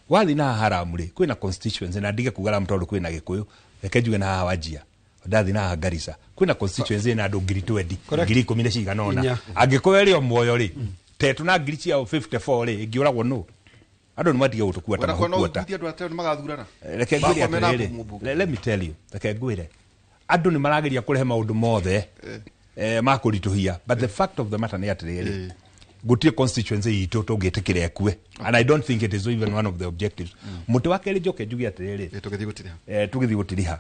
wathi na haramu ri kwina constituency na ndige kugara mtondu kwina gikuyu reke njuge na Wajia ndathi na Garissa kwina constituency na andu 20 cigana ona angikuwa ri o muoyo ri tetu na ngiri cia 54 ri ingiuragwo no andu ni matige gutukua ta makuota reke ngwire let me tell you reke ngwire andu ni marageria kurehe maundu mothe ma kurituhia but the fact of the matter ni atiriri gutie constituency itu tungitikire ekue and I don't think it is even one of the objectives muti wake ri njoke njugi atiriri tugithi gutiriha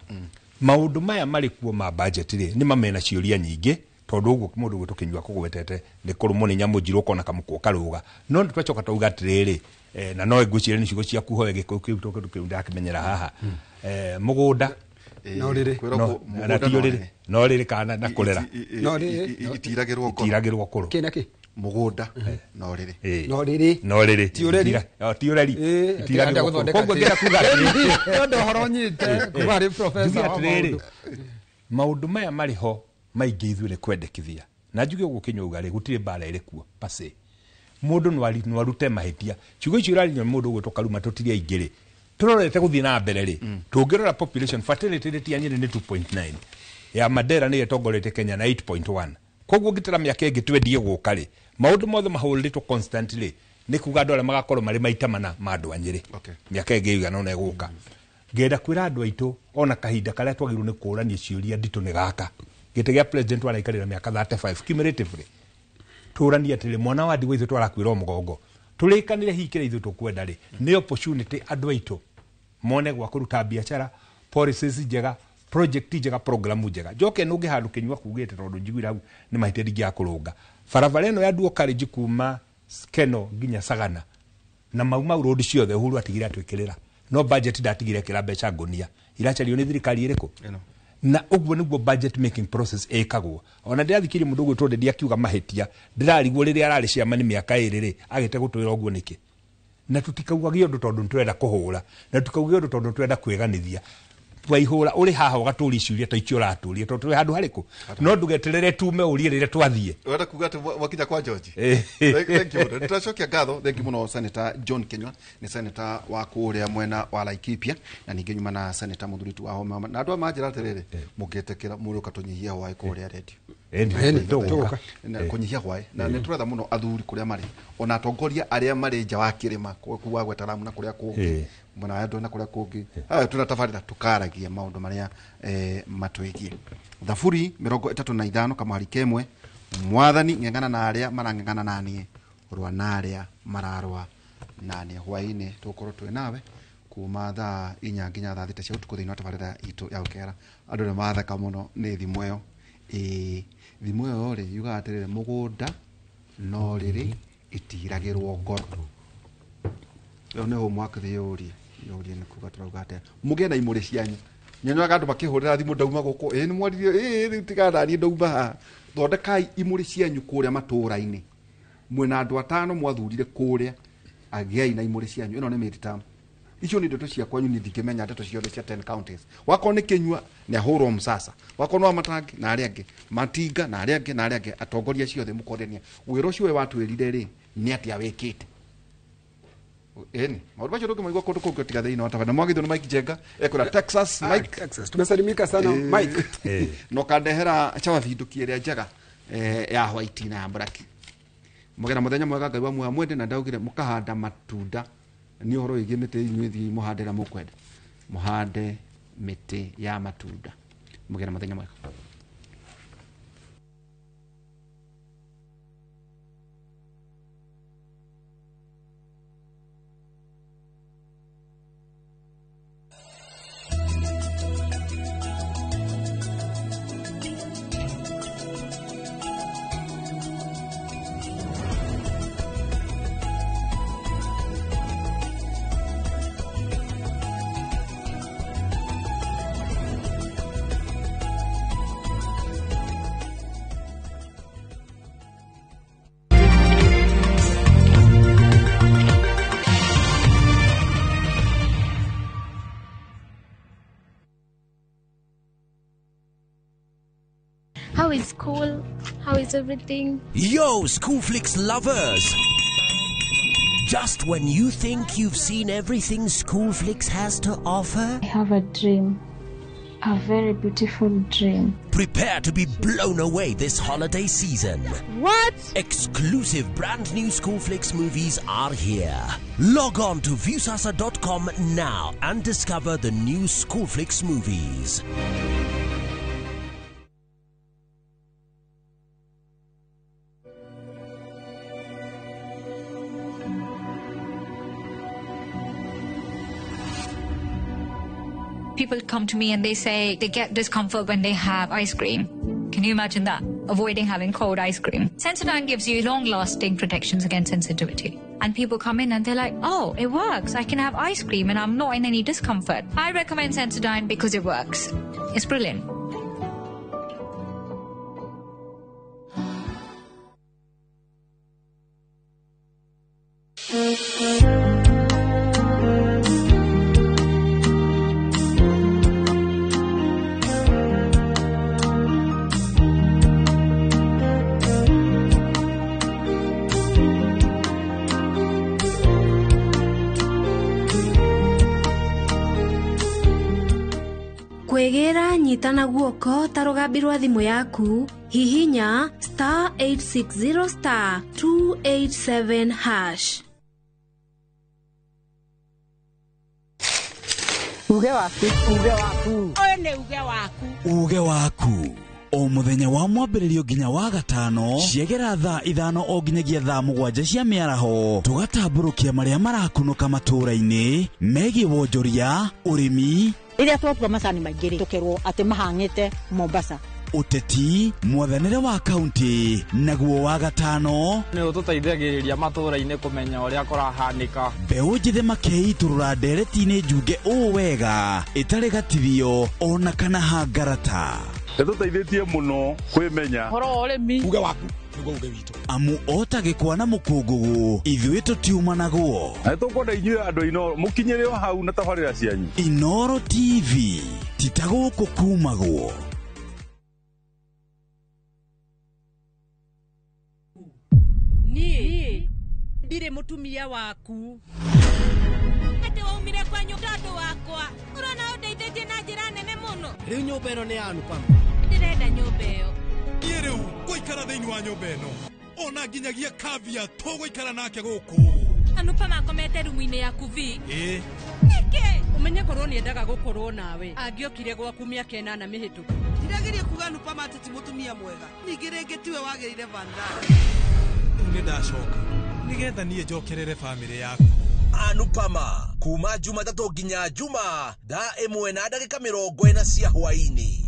maundu maya mari kuo ma budget ri ni mamena ciuria nyingi tondu uguo mundu gutukinywa kugwetete ni kurumo ni nyamu njiro kona kamuko karuga no twachoka tauga atiriri na no ngucire ni cigo cia kuhoya giko kiu tukiunda kimenyera haha mugunda no riri kana na kurera itiragirwo kuru kinaki mugunda no riri ti ureri itiragirwo koguo ngira kuga ndo horonyite kuba ri professor maundu maya mariho maingi ithuire kwendekithia na njuge gukinyuga ri gutire bara iri kuo pase mundu no arute mahitia ciugo icio irari mundu gwetuka ruma tutiria ingiri turorete guthii na mbere ri tungirora population fertility rate ya nyiri ni 2.9 ya Madera ni yetongorete Kenya na 8.1 koguo ngitira miaka ingi twendie guka ri maundu mothe mahulditwo constantly ni kuga andu aria magakorwo mari maita mana ma andu a Nyeri miaka ingi igana ona guka ngenda kwira andu aitu ona kahinda karia twagirwo ni kurania ciuria nditu ni gaka gite gya president waraikarira miaka 35 cumulatively turania atiri mwana wa ndigwa ithu twarakwira mugongo turikanire hikire ithu tukwenda ri ni opportunity andu aitu mone gwa kuruta biashara policies njega project njega program njega njoke nungi handu kinywa kugite tondu njiguira hau ni mahitedi gya kurunga faravareno ya duo college kuma Keno nginya Sagana na mauma road ciothe huru atigira twikirira no budget datigire kira becha ngonia irachario ni thirikari iriko na uguo niguo budget making process ekagwo ona ndiathikiri mundu gwe tonde ndiakiuga mahitia ndirarigwo riria arari ciama ni miaka iriri agite gutwira uguo niki na tutikaugagia undu tondu twenda kuhura na tukaugagia undu tondu twenda kweganithia twaihura uri haha ugaturi ciuria ta icio raturia tondu twi handu hariku no ndugeterere tume urie rire twathie wenda kuga ati wakinya kwa George thank you tutacokia ngatho thank you muno Senator John Kenywa ni senator wa kuria mwena wa Laikipia na ninge nyuma na senator muthuritu wa Homa na andu amajira atiriri mugetekera muri ukatunyihia hwae kuria radio kunyihia hwae na nituretha muno athuri kuria mari ona atongoria aria mari nja wa kirima kuwa gwetaramu na kuria kungi mwana ando na kuria kungi tunatafarira tukaragia maundu maria matwigie Thaburi 35 kamari kemwe mwathani ngengana na aria marangengana nanie rwa na aria mararwa nanie hwaini tukorwo twi nawe kuma thaa 4 nginya thaa 6 cia utuku thiini wa tabarira itu ya ukera andu ni mathaka muno ni thimu iyo thimu iyo ri yuga atirire mugunda no riri itiragirwo ngoro yo ne ho mwaka thiyuri yuri ni kuga turauga atia muge na imuri cianyu nyanywa gandu makihurira thimu ndauma guku ni mwaririe tigana ni ndauma thondekai imuri cianyu kuria matura-ini mwena andu atano mwathurire kuria agiai na imuri cianyu ino ni midterm icio ni ndeto cia kwanyu ni ndikimenya ndeto ciothe cia 10 counties wako ni Kenywa ni ahurwo msasa wako no Matangi na aria angi Matinga na aria angi na aria angi atongoria ciothe mukorenia wiro cio we watwirire ri ni atia wikite eni maundu macio ndungimaigua kundu kungi tiga thiini wa tavana mwagithwo ni Mike Jenga ekura Texas Mike Texas tumesalimika sana Mike no kandehera chawa vinduki iria njega ya white na black mugera muthenya mwega Ngai wa muoyo mwende na ndaugire mukahanda matunda ni horo igi miti inyuithi muhandira mukwenda muhande miti ya matunda mugera muthenya mwega How is school? How is everything? Yo, Schoolflix lovers! Just when you think you've seen everything Schoolflix has to offer, I have a dream. a very beautiful dream. Prepare to be blown away this holiday season. What? Exclusive brand new Schoolflix movies are here. Log on to viewsasa.com now and discover the new Schoolflix movies. People come to me and they say they get discomfort when they have ice cream. Can you imagine that? Avoiding having cold ice cream. Sensodyne gives you long-lasting protections against sensitivity. And people come in and they're like, oh, it works. I can have ice cream and I'm not in any discomfort. I recommend Sensodyne because it works. It's brilliant. Kwegera nyitana guoko ta rugambi rwa thimu yaku hihinya *860*287#. Uge waku. One uge waku. Uge waku. O muthenya wa mwambĩrĩrio nginya wa gatano ciegera thaa 5 o nginyagia thaa 7 cia mĩaraho tugatambũrũkia marĩa marakunũka matũũra-inĩ megiĩ wonjoria ũrĩmi Iria twatua macani maingĩ tukerwo atĩ mahang'ĩte Mombasa. Uteti mwathanĩre wa kaunti naguo wa gatano nĩ ũtũteithagĩrĩria matũũra-inĩ kũmenya ũrĩa kũrahanĩka. Mbeũ njĩthĩ makeitũrũra ndereti-inĩ njunge ũũ wega ĩtarĩ gatithio ona kana hangarata. Nĩtũteithĩtie mũno kwĩmenya Horo ũrĩmi. Uge waku. Amu ota gĩkwa na mũkũngũgũ ithuĩ tũtiuma naguo. Nĩtũkwenda inyuĩ andũ Inoro mũkinyĩre o hau na tabarĩra cianyu. Inoro TV titagũkũ kumagwo. Niĩ ndirĩ mũtumia waku. Ate waumire kwanyu ndandũ wakwa. Ũrona ũndeithĩtie na njĩra nene mũno. Rĩu nyũmba ĩno nĩ yanu Pam. Ndĩrenda nyũmba ĩyo. Niĩ rĩu ngũikara thĩinĩ wa nyũmba ĩno. Ona nginyagia Kavia tũgũikara nake gũkũ. Anupa makomete rumu-inĩ yaku vi. Ĩĩ. Nĩkĩ? Umenye korwo nĩ endaga gũkorwo nawe. Angĩokire gwaku mĩaka 8 mĩhĩtũku. Ndirageria kuga Anupa atĩ ti mũtumia mwega. Ningĩ rĩngĩ tiwe wagĩrĩire Vandana. Rĩu nĩ ndacoka nĩgetha niĩ njokerere bamĩrĩ yaku. Anupama kuma Jumatatu nginya Juma thaa 1:40 cia hwaĩ-inĩ.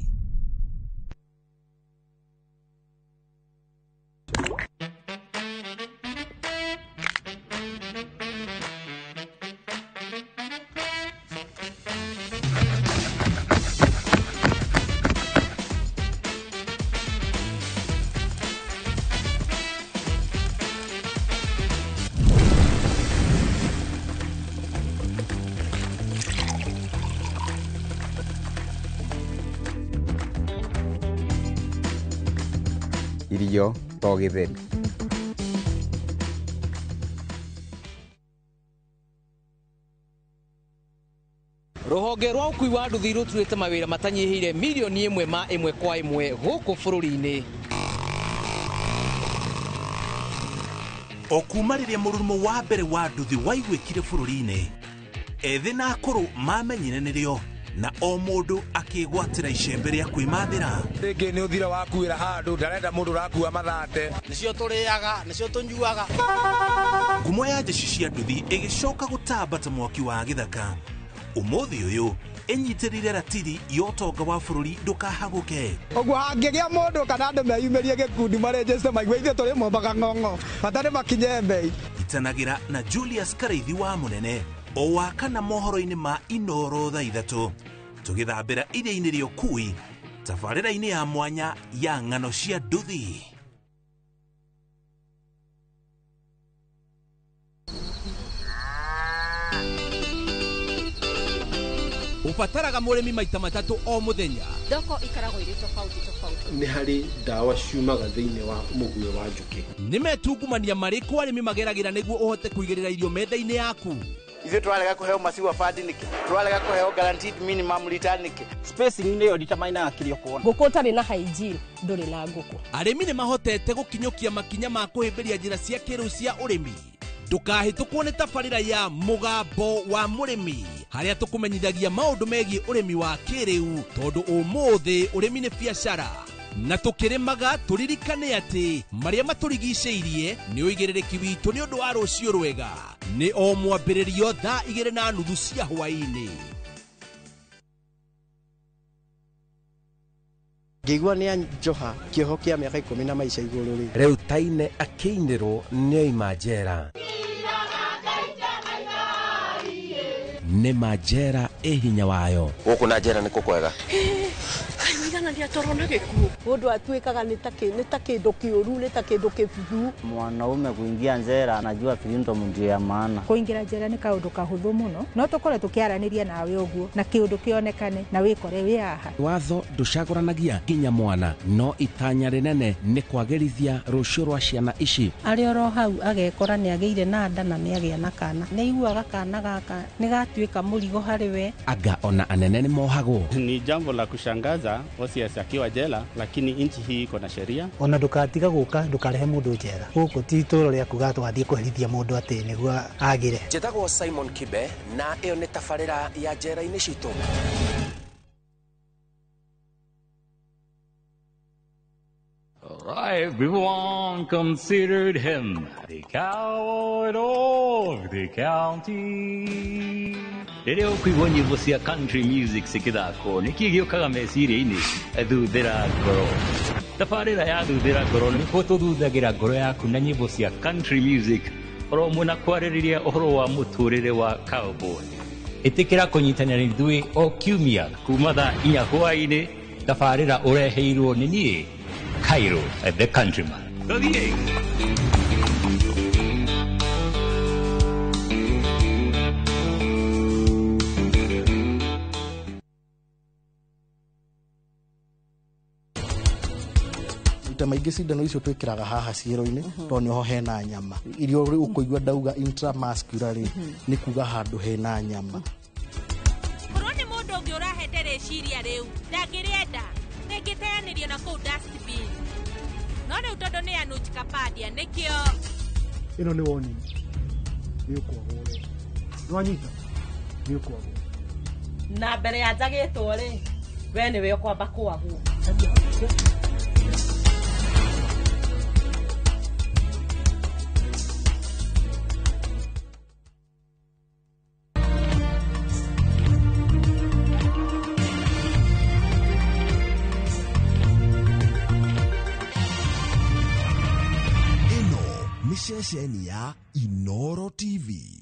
Irio to gĩtheri. Rũhonge rwa ũkui wa nduthi rũturĩte mawĩra matanyihĩire milioni 1 ma 1 kwa 1 gũkũ bũrũri-inĩ. O kuma rĩrĩa mũrurumo wa mbere wa nduthi waiguĩkire bũrũri-inĩ, ethĩ na akũrũ mamenyire nĩrĩo na o mũndũ akĩgwatĩra icembe rĩa kwĩmathĩra. Rĩngĩ nĩ ũthire wakuĩra handũ ndarenda mũndũ ũrakua mathate. Nĩcio tũrĩaga, nĩcio tũnyuaga. Ngumo ya njeci cia nduthi ĩgĩcoka gũtamba ta mwaki wa gĩthaka. Ũmũthĩ ũyũ ĩnyitĩrĩire ratiri ya ũtonga wa bũrũri ndũkahagũke. Ũguo hangĩgĩa mũndũ kana andũ meyumĩrie gĩkundi marĩnjĩce maigua ithuĩ tũrĩ Mombaga ng'ong'o hatarĩ makinye mbei. Itanagĩra na Julius Karaithi wa Mũnene o wakana mohoro-inĩ ma Inoro thaa 3 tũgĩthambĩra iria-inĩ rĩa ũkui tabarĩra-inĩ ya mwanya ya ng'ano cia nduthi. Ũbataraga mũrĩmi maita matatũ o mũthenya. Thoko ikaragwo irĩ tofauti. Nĩ harĩ ndawa ciumaga thĩinĩ wa mũguĩ wa njũkĩ. Nĩ metungumania marĩkũ arĩmi mageragĩra nĩguo ũhote kũigĩrĩra irio menda-inĩ yaku. ithuĩ tũrarega kũheo maciwa fund nĩkĩ tũrarega kũheo guaranteed minimum return nĩkĩ spacing nĩyo determine kĩrĩa ũkuona ngũkũ ũtarĩ na hygiene ndũrĩ na ngũkũ. Arĩmi nĩ mahotete gũkinyũkia makinya ma kũhĩmbĩria njĩra cia kĩrĩu cia ũrĩmi. Ndũkahĩtũkwo nĩ tabarĩra ya mũgambo wa mũrĩmi harĩa tũkũmenyithagia maũndũ megiĩ ũrĩmi wa kĩrĩu tondũ ũmũthĩ ũrĩmi nĩ biacara na tũkĩrĩmaga tũririkane atĩ marĩa matũrigicĩirie nĩ ũigĩrĩrĩki witũ nĩ ũndũ wa rũciũ rwega. Nĩ o mwambĩrĩrio thaa 2:30 cia hwaĩ-inĩ. ngĩigua nĩ anjoha kĩoho kĩa mĩaka 10 na maica igũrũ rĩu Taine akĩinĩrwo nĩoima njera. nĩ manjera hinya wayo gũkũ na njera nĩ kũkwega Igana ndia torona gĩkuũ mũndũ atuĩkaga nĩ ta kĩndũ kĩũru nĩ ta kĩndũ kĩbuthu. Mwanaume kuingia njera anajua freedom ndio ya maana. Kuingira njera nĩ kaũndũ kahũthũ mũno no tũkore tũkĩaranĩria nawe ũguo na kĩũndũ kĩonekane na wĩkore wĩ haha. Watho ndũcagũranagia nginya mwana no itanya rĩnene nĩ kwagĩrithia rũciũ rwa ciana ici. Arĩ oro hau agekora nĩ agĩire na nda na nĩ agĩa na kana nĩ iguaga kana gaka nĩ gatuĩka mũrigo harĩ we. Anga ona anene nĩ mohagwo. Ni jambo la kushangaza OCS akiwa jela, lakini nchi hii iko na sheria. Ona ndukatiga guka ndukarehe mundu njera. Guku ti itũũro rĩa kuga twathie kũherithia mundu atĩ nĩguo agire. Njĩtagwo Simon Kibe na ĩyo nĩ tabarĩra ya njera-inĩ citũ. Everyone considered him the coward of the county. Rĩrĩa ũkũigua nyĩmbo cia country music cikĩthakwo nĩkĩ gĩũkaga meciria-inĩ? Thuthĩra ngoro. Tabarĩra ya thuthĩra ngoro nĩkuo tũthuthagĩra ngoro yaku na nyĩmbo cia country music oro mũna kwarĩrĩria ũhoro wa mũtũrĩre wa cowboy. Ĩtĩkĩra kũnyitanĩra ithuĩ o kiumia kuma thaa 4 hwaĩ-inĩ. Tabarĩra ũreheirwo nĩ niĩ Cairo, the countryman. Maingĩ cindano icio twĩkĩraga haha ciero-inĩ to nĩho hena nyama. Irio ũkũigua ndauga intramuscular nĩ kuga handũ hena nyama. Korwo nĩ mũndũ ũngĩ ũrahete rĩciria rĩu ndangĩrĩenda nĩngĩteanĩrio na kũu dustbin. No rĩu tondũ nĩ anuchika padia nĩkĩo. Ĩno nĩ woni nĩ ũkwagwo we nwanyita nĩ ũkwagwo na mbere ya njagĩtwo rĩ we nĩwe ũkwamba kwagwo. Ceceni ya Inoro TV.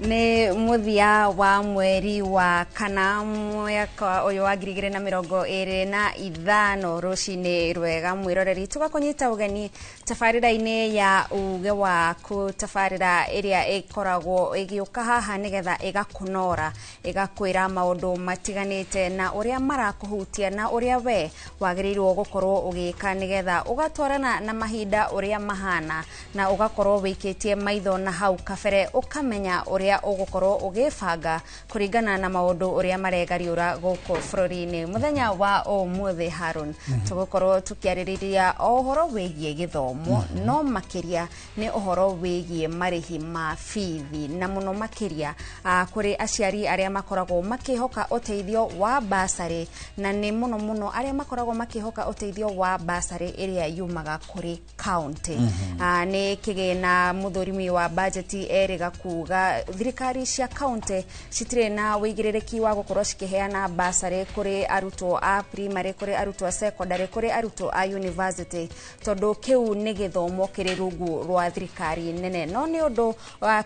Nĩ mũthia wa mweri wa kana mwaka ũyũ wa 2025 rũcinĩ rwega mwĩroreri tũgakũnyita ũgeni tabarĩra-inĩ ya uge waku tabarĩra ĩrĩa ĩkoragwo ĩgĩũka haha nĩgetha ĩgakũnora ĩgakwĩra maũndũ matiganĩte na ũrĩa marakũhutia na ũrĩa we wagĩrĩirwo gũkorwo ũgĩka nĩgetha ũgatwarana na mahinda ũrĩa mahana na ũgakorwo wĩkĩtie maitho na hau kabere ũkamenya ũrĩa ũgũkorwo ũgĩbanga kũringana na maũndũ ũrĩa maregariũra gũkũ bũrũri-inĩ. Mũthenya wa ũmũthĩ Harun tũgũkorwo tũkĩarĩrĩria ũhoro wĩgiĩ gĩthomo no makĩria nĩ ũhoro wĩgiĩ marĩhi ma bithi na mũno makĩria kũrĩ aciari arĩa makoragwo makĩhoka ũteithio wa basarĩ na nĩ mũno arĩa makoragwo makĩhoka ũteithio wa basarĩ ĩrĩa yumaga kũrĩ county. Nĩ kĩgĩna mũthũrimi wa bajeti erĩga kuga thirikari cia county citirĩ na wĩigĩrĩrĩki wa gũkorwo cikĩheana basarĩ kũrĩ arutwo a primary, kũrĩ arutwo a secondary, kũrĩ arutwo a university tondũ kĩu nĩ gĩthomo kĩrĩ rungu rwa thirikari nene. No nĩ ũndũ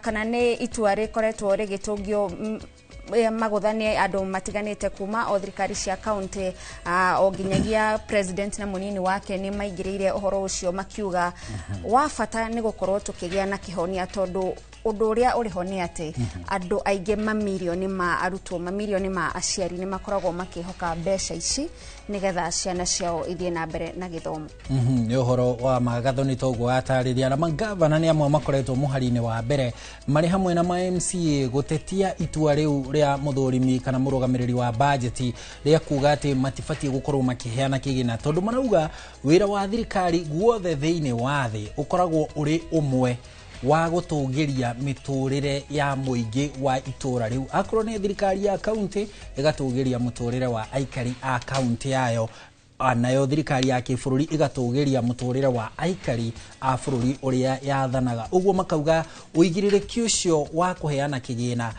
kana nĩ itua rĩkoretwo rĩgĩtũngio maguthanie andu matiganite kuma o thirikari cia county o ginyagia president na munini wake ni maingirire uhoro ucio makiuga wa bata ni gukorwo tukigia na kihonia tondu undu uria uriho ni ati andu aige mamilioni ma arutwo mamilioni ma aciari ni makoragwo makihoka mbeca ici nigetha ciana ciao ithie na mbere na githomo. Ni uhoro wa magatho ni toguo atariria na magavana ni amwe makoretwo muharine wa mbere mari hamwe na ma MCA gutetia itua riu ria muthurimi kana murugamiriri wa budget ria kuga ati matifatie gukorwo makiheana kigina tondu marauga wira wa thirikari guothe thiini wa thi ukoragwo uri umwe wa gutugiria miturire ya muingi wa itura riu akorwo ni thirikari ya county igatugiria muturire wa aikari a county yayo nayo thirikari ya kibũrũri igatugiria muturire wa aikari a bũrũri uria yathanaga uguo makauga uigirĩrĩki ucio wa kuheana kigina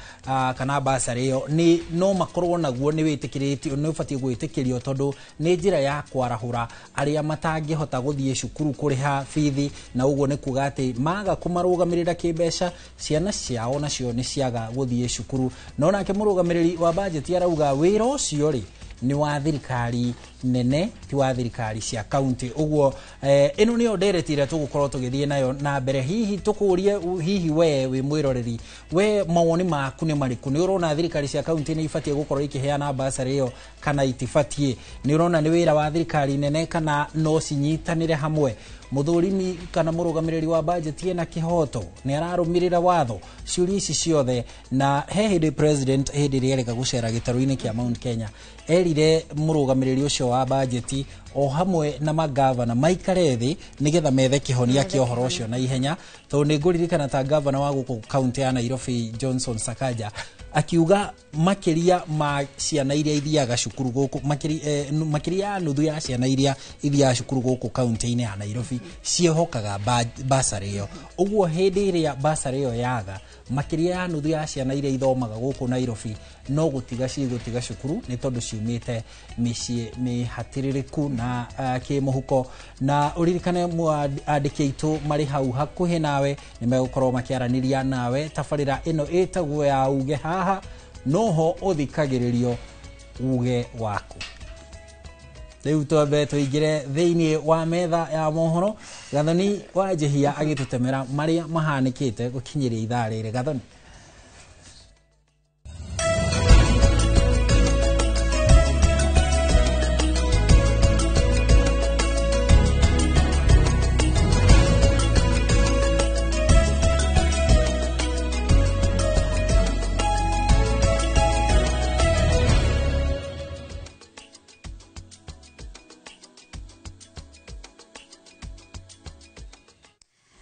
kana basari yo ni no makorwo naguo ni witikiritio ni ubatie gwitikirio tondu ni njira ya kwarahura aria matangihota guthie cukuru kuriha fithi na uguo ni kuga ati maga kumarugamirira kimbeca ciana ciao nacio ni ciaga guthie cukuru no nake murugamiriri wa budget arauga wira ucio ri ni wa thirikari nene ti wa thirikari cia county uguo ino ni nderetire tugukorwo tugithie nayo na mbere hihi tukurie hihi we mwiroreri we mawoni maku ni mariku ni urona thirikari cia county ni ifatie gukorwo ikiheana basari iyo kana itifatie ni urona ni wira wa thirikari nene kana no cinyitanire hamwe muthurimi kana murugamiriri wa budget ena kihoto ni ararumirira watho ciuri ici ciothe na hehide president hehide riereka gucera gitaruini kia Mount Kenya erire murugamiriri ucio wa budget o hamwe na magavana maikare thi nigetha methe kihonia kia uhoro ucio na ihenya to ni nguririkana ta governor wa guku county ya Nairobi Johnson Sakaja akiuga makiria ma ciana iria ithiaga cukuru guku makiria nuthu ya ciana iria ithiaga cukuru guku county-ini ya Nairobi ciehokaga basari yo uguo hindi iria basari yo yaga makiria ya nuthu ya ciana iria ithomaga guku Nairobi no gutiga cukuru ni tondu ciumite micii mihatiririku na kimuhuko na uririkane andiki aitu mari hau hakuhi nawe ni megukorwo makiaraniria nawe tafarira ino etagwo ya uge haha noho uthikagiririo uge waku riu twambe tuingire thiini wa metha ya mohoro Gathoni wa Jehia agitutemera maria mahanikite gukinyiria ithaa riri Gathoni.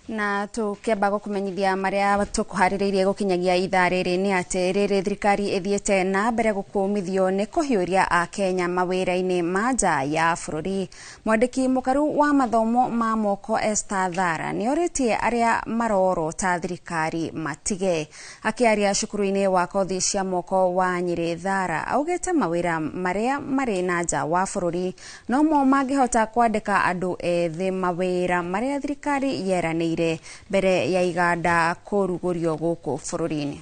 na tukiamba gukumenyithia maria tukuhaririirie gukinyagia ithaa riri ni ati riri thirikari ithiete na mbere gukumithio ni kuhiuria a Kenya mawira-ini ma nja ya bururi. Mwandiki mukaru wa mathomo ma moko Esther Thara ni oritie aria maroro ta thirikari matige. Akiaria cukuru-ini wa kothi cia moko wa Nyeri, Thara augete mawira maria mari na nja wa bururi no mo mangihota kwandika andu ethi mawira maria thirikari yeranire bere ya iganda kurugurio guku fururini.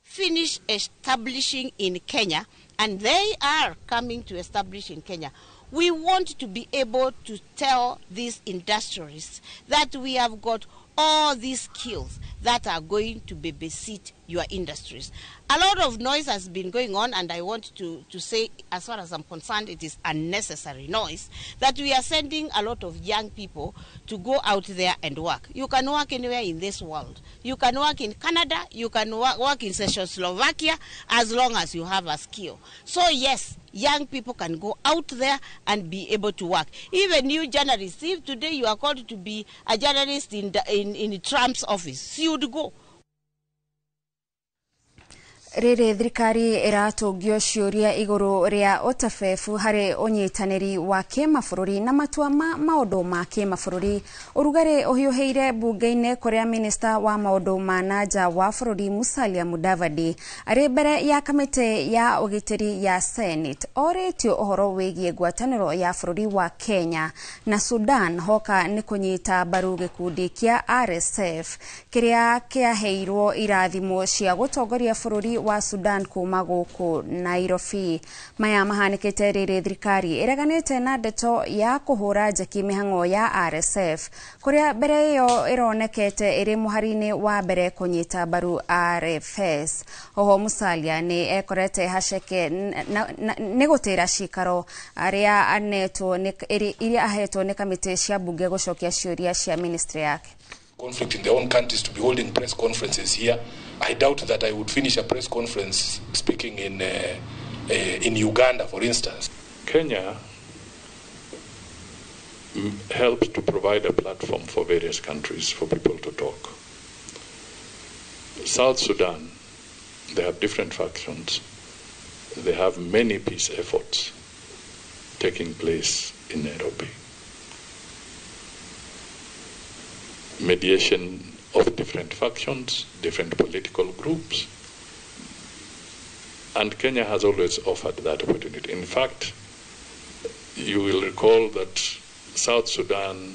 Finish establishing in Kenya, and they are coming to establish in Kenya. We want to be able to tell these industries that we have got all these skills that are going to babysit your industries. A lot of noise has been going on, and I want to say, as far as I'm concerned, it is unnecessary noise, that we are sending a lot of young people to go out there and work. You can work anywhere in this world. You can work in Canada, you can work in Czechoslovakia, as long as you have a skill. So yes, young people can go out there and be able to work. Even you journalists, if today you are called to be a journalist in Trump's office, you would go. riri thirikari iratungio ciuria iguru ria utafefu hari unyitaniri wa kimabũrũri na matua ma maundu ma kimabũrũri. Urugari uhiuheire bunge-ini kuria minista wa maundu ma nanja wa bũrũri Musalia Mudavadi ari mbere ya kamiti ya ugitiri ya Senate oretio uhoro wigie ngwataniro ya bũrũri wa Kenya na Sudan hoka ni kunyita mbaru gikundi kia RSF kiria kiaheirwo irathimo cia gutongoria bũrũri wa Sudan kuma guku Nairobi. Maya mahanikite riri thirikari ireganite na ndeto ya kuhura njeki mihango ya RSF kuria mbere yo ironekete iri muharini wa mbere kunyita mbaru RFS. Oho Musalia ni ekorete haceke ni gutira cikaro aria aneto iria ahetwo ni kamiti cia bunge gucokia ciuria cia ministry yake. Conflict in their own countries to be holding press conferences here. I doubt that I would finish a press conference speaking in Uganda, for instance. Kenya helps to provide a platform for various countries for people to talk. South Sudan, they have different factions. They have many peace efforts taking place in Nairobi. Mediation of different factions, different political groups. And Kenya has always offered that opportunity. In fact, you will recall that South Sudan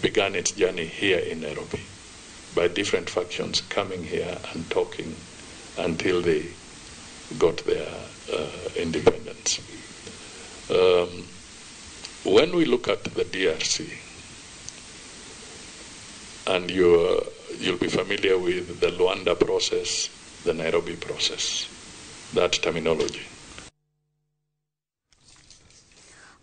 began its journey here in Nairobi by different factions coming here and talking until they got their independence. When we look at the DRC, and you'll be familiar with the Luanda process, the Nairobi process, that terminology.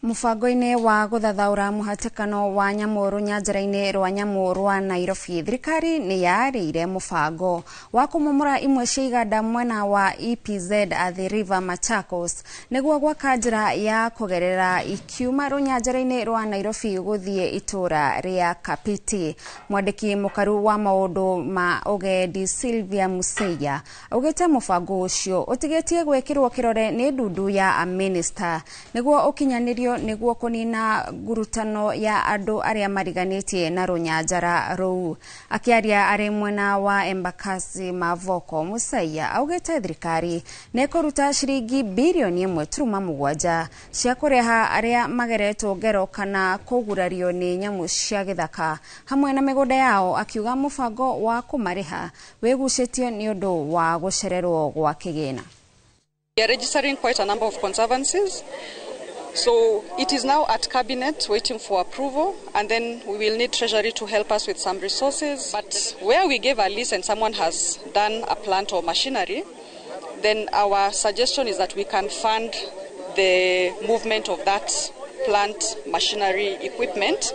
Mubango-ini wa guthathaura muhatikano wa nyamuru nyanjara-ini rwa nyamu rwa Nairobi, thirikari ni yarire mubango wa kumomora imwe cia iganda mwena wa EPZ Athi River Machakos niguo gwaka njira ya kugerera ikiuma runyanjara-ini rwa Nairobi guthie itura ria Kapiti. Mwandiki mukaru wa maundu ma ugendi Sylvia Museia augite mubango ucio utigetie gwekirwo kirore ni ndundu ya minister niguo ukinyanirio niguo kunina ngurutano ya andu aria mariganitie na runyanjara ruu. Akiaria ari mwena wa Embakasi Mavoko, Musaia augite thirikari nekuruta ciringi bilioni 1.7 cia kureha aria mageretwo ngero kana kugurario ni nyamu cia githaka hamwe na migunda yao, akiuga mubango wa kumariha wegucitio ni undu wa gucererwo gwa kigina. We are registering quite a number of conservancies. So it is now at cabinet waiting for approval, and then we will need Treasury to help us with some resources. But where we gave a lease and someone has done a plant or machinery, then our suggestion is that we can fund the movement of that plant, machinery, equipment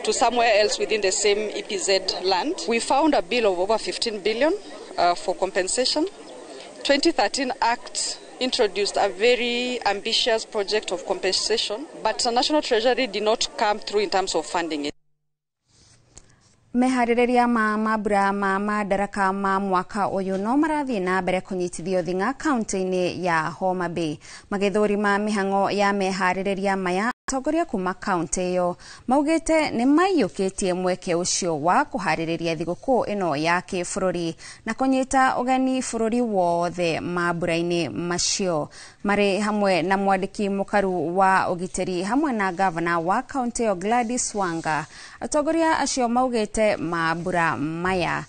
to somewhere else within the same EPZ land. We found a bill of over 15 billion for compensation. 2013 Act introduced a very ambitious project of compensation, but the National Treasury did not come through in terms of funding it. Meharireria ma mabura ma madaraka ma mwaka uyu no marathi na mbere kunyitithio thinga kaunti-ini ya Homa Bay. Magithuri ma mihango ya meharireria maya atongoria kuma kaunti yo maugite ni maiyukitie mweke ucio wa kuhaririria thiguku ino ya kibũrũri na kunyita ugeni bũrũri wothe mambura-ini macio. Mari hamwe na mwandiki mukaru wa ugitiri hamwe na governor wa kaunti yo Gladys Wanga, atongoria acio maugite mambura maya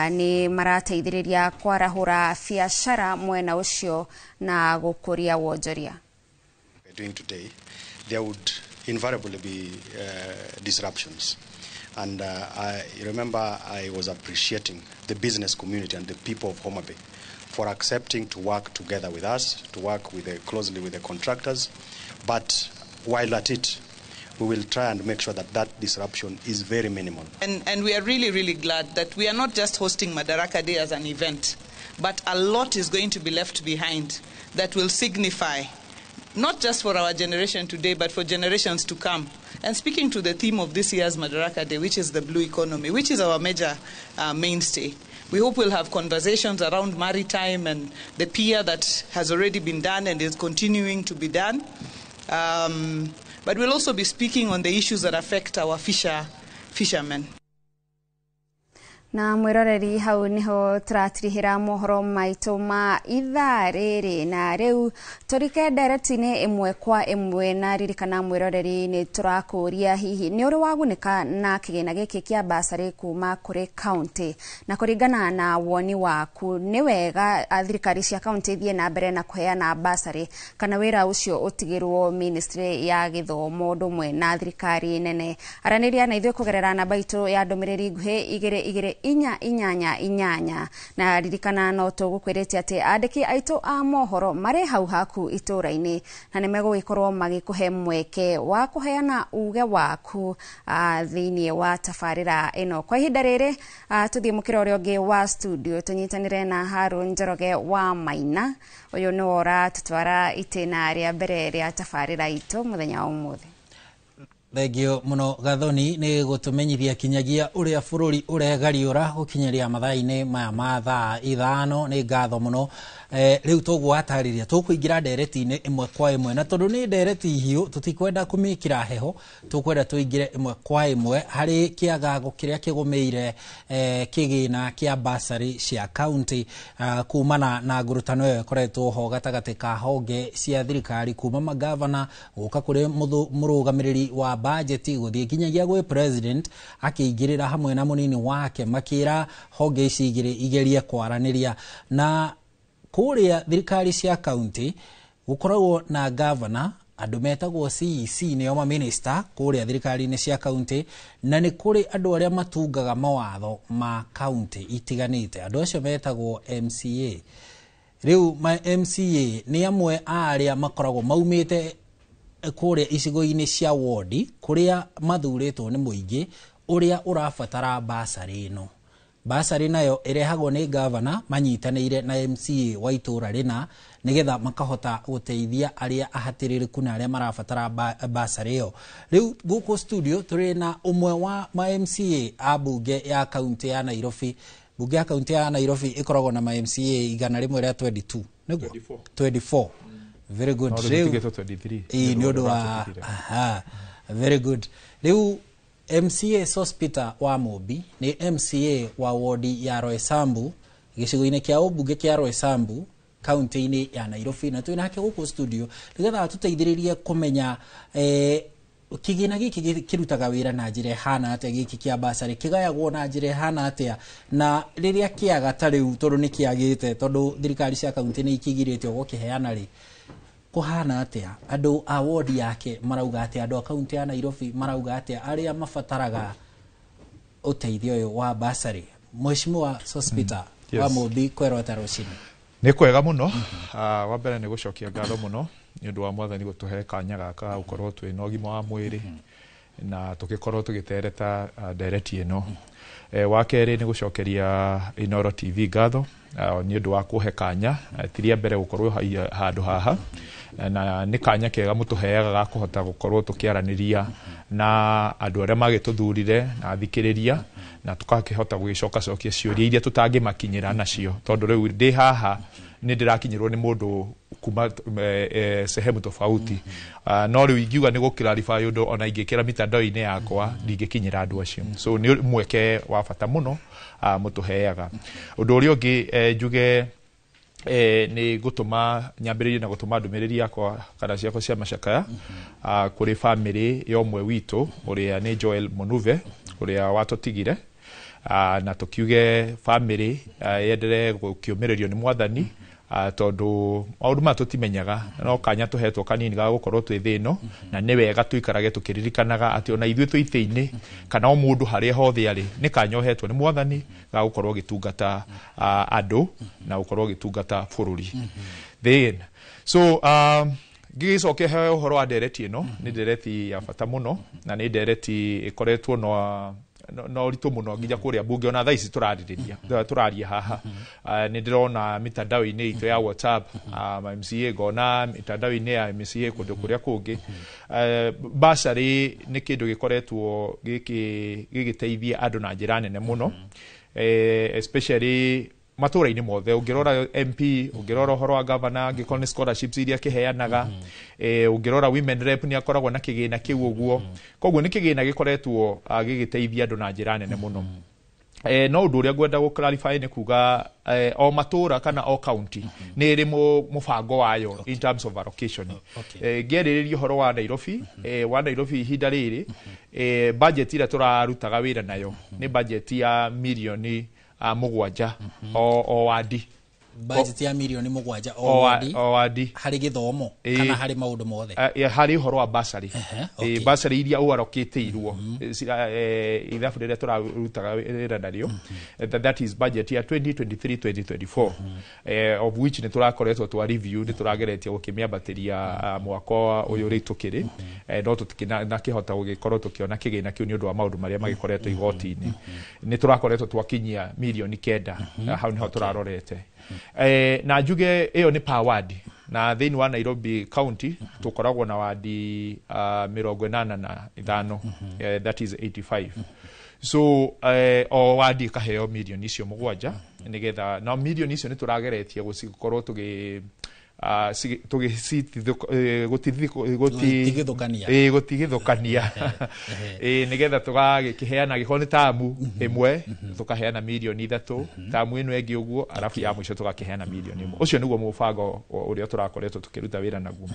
ni marateithiriria kwarahura biashara mwena ucio na gukuria wonjoria. Doing today, there would invariably be disruptions. And I remember I was appreciating the business community and the people of Homa Bay for accepting to work together with us, to work closely with the contractors. But while at it, we will try and make sure that that disruption is very minimal. And we are really, really glad that we are not just hosting Madaraka Day as an event, but a lot is going to be left behind that will signify not just for our generation today, but for generations to come. And speaking to the theme of this year's Madaraka Day, which is the blue economy, which is our major mainstay, We hope we'll have conversations around maritime and the pier that has already been done and is continuing to be done. But we'll also be speaking on the issues that affect our fishermen. Na mwiroreri hau niho turatirihira mohoro maitu ma ithaa riri na riu turike directine imwe kwa imwe na ririkana mwiroreri ni turakuria hihi ni uri wagunika na kigina giki kia basari kuma kuri county na kuringana na woni waku ni wega thirikari cia county thie na mbere na kuheana basari kana wira ucio utigirwo ministry ya githomo ndumwe na thirikari nene araniria na ithuĩ kugerera namba itu ya ndumiriri nguhi igire inyanya na ririkana no tugukwirite ati andiki aitu a mohoro mari hau haku ituraini na nimeguikorwo magikuhe mweke wa kuheana uge waku thiini wa tafarira ino kwa ihinda riri tuthie mukira uria ungi wa studio tunyitanire na Harun Njoroge wa Maina uyu ni ora tutwara itena ria mbere ria tafarira itu muthenya wa umuthi. Thegio muno Gathoni ni gutumenyithia kinyagia uria bururi uregariura gukinyeria mathaini maya ma thaa ithano ni ngatho muno riu tugwatariria tukuingira ndereti-ini imwe kwa imwe na tondu ni ndereti hiu tutikwenda kumikira heho tukwenda tuingire imwe kwa imwe hari kiagago kiria kigumeire kigina kia basari cia county kumana na ngurutano yo koretwo ho gatagati ka honge cia thirikari kuma magavana guka kuri murugamiriri wa budget guthie kinyagia gwe president akiingirira hamwe na munini wake makira honge ici igerie kwaraniria na kuria thirikari cia county gukoragwo na governor andu metagwo CEC nio ma minister kuria thirikari-ini cia county na ni kuri andu aria matungaga mawatho ma county itiganite andu acio metagwo MCA. Riu ma MCA ni amwe aria makoragwo maumite kuria icigo-ini cia ward kuria mathuritwo ni muingi uria urabatara basari ino. Basari nayo irehagwo ni governor manyitanire na MCA wa itura rina nigetha makahota guteithia aria ahatiririku na aria marabatara basari yo. Riu guku studio turi na umwe wa ma MCA a bunge ya county ya Nairobi. Bunge ya county ya Nairobi ikoragwo na ma MCA igana rimwe ria 22 niguo 24. Very good. Ni undu wa very good. Riu MCA Sospita wa Mobi ni MCA wa wodi ya Roysambu gicigo-ini kia ubunge kia Roysambu county-ini ya Nairobi na twinake guku studio nigetha tuteithiririe kumenya kigina giki kirutaga wira na njire hana atia giki kia basari kigayagwo na njire hana atia na riria kiaga tariu tondu ni kiagite tondu thirikari cia county ni ikigiritio gukiheana ri kuhana atia andu a ward yake marauga atia andu a county ya Nairobi marauga atia aria mafataraga uteithio uyu wa basari. Mheshimiwa Sospita wa Mobi kwero tarucini ni kwega muno wa mbere ni gucokia ngatho muno ni undu wa mwathani gutuhe kanya gaka ukorwo twi na ugima wa mwiri na tugikorwo tugitereta ndereti ino. Wa keri ni gucokeria Inoro TV ngatho ni undu wa kuhe kanya tiria mbere gukorwo handu haha na ni kanya kega mutuheaga ga kuhota gukorwo tukiaraniria na andu aria magituthurire na thikiriria na tukakihota gugicoka cokia ciuria iria tutangimakinyira nacio tondu riu ndi haha ni ndirakinyirwo ni mundu kuma sehemu tofauti no riu ingiuga ni gukirarify undu ona ingikira mitandao-ini yakwa ndingikinyira andu acio so ni mweke wa bata muno mutuheaga. Undu uria ungi njuge ni gutuma nyambiririe na gutuma ndumiriri yakwa kana ciakwa cia macakaya kuri family yomwe witu uria ni Joel Munuve uria watutigire na tukiuge family yendere gukiumiririo ni mwathani tondu maundu ma tutimenyaga no kanya tuhetwo kanini ga gukorwo twi thino na ni wega tuikarage tukiririkanaga ati ona ithuĩ twi thĩinĩ kana o mundu haria hothe ari ni kanya uhetwo ni mwathani ga gukorwo gitungata andu na gukorwo gitungata bururi then so gigicokia he uhoro wa ndereti ino ni ndereti ya bata muno na ni ndereti ikoretwo no ritu muno nginya kuria bunge ona thaa ici turaria haha ni ndirona mitandao-ini itu ya WhatsApp MCA gona mitandao-ini ya MCA kundu kuria kungi basari ni kindu gikoretwo gigiteithia andu na njira nene muno especially matura-inĩ mothe ũngĩrora MP ũngĩrora ũhoro wa governor angĩkorwo nĩ scholarships iria kĩheanaga ũngĩrora women rep nĩ akoragwo na kĩgĩna kĩu ũguo koguo nĩ kĩgĩna gĩkoretwo gĩgĩteithia andũ na njĩra nene mũno no ũndũ ũrĩa ngwenda gũ clarify nĩ kuga o matura kana o county nĩ ĩrĩ mũbango wayo in terms of allocation ngĩarĩrĩria ũhoro wa Nairobi ihinda rĩrĩ budget ĩrĩa tũrarutaga wĩra nayo nĩ budget ya mirioni 7 o wadi budget ya mirioni 7 o wadi harĩ gĩthomo kana harĩ maũndũ mothe harĩ ũhoro wa bursary bursary iria ũarokĩtĩirwo ithabu rĩrĩa tũrarutaga wĩra narĩo that is budget ya 2023-2024 of which nĩ tũrakoretwo twa review nĩ tũrageretie gũkĩmĩambatĩria mwaka ũyũ rĩ tũkĩrĩ no tũtikĩhota gũgĩkorwo tũkĩona kĩgĩna kĩu nĩ ũndũ wa maũndũ marĩa magĩkoretwo igoti-inĩ nĩ tũrakoretwo twakinyia mirioni 9 hau nĩho tũrarorete na njuge ĩyo nĩ per ward na thĩinĩ wa Nairobi county tũkoragwo na wadi 85 that is 85 so o wadi kaheo mirioni icio 7 nigetha na mirioni icio nĩ tũrageretie gũkorwo gũtigithũkania nigetha tũgagĩkĩheana gĩkorwo nĩ tamu ĩmwe tũkaheana mirioni 3 tamu ĩno ĩngĩ ũguo arabu ya mũico tũgakĩheana mirioni 1 ũcio nĩguo mũbango ũrĩa tũrakoretwo tũkĩruta wĩra naguo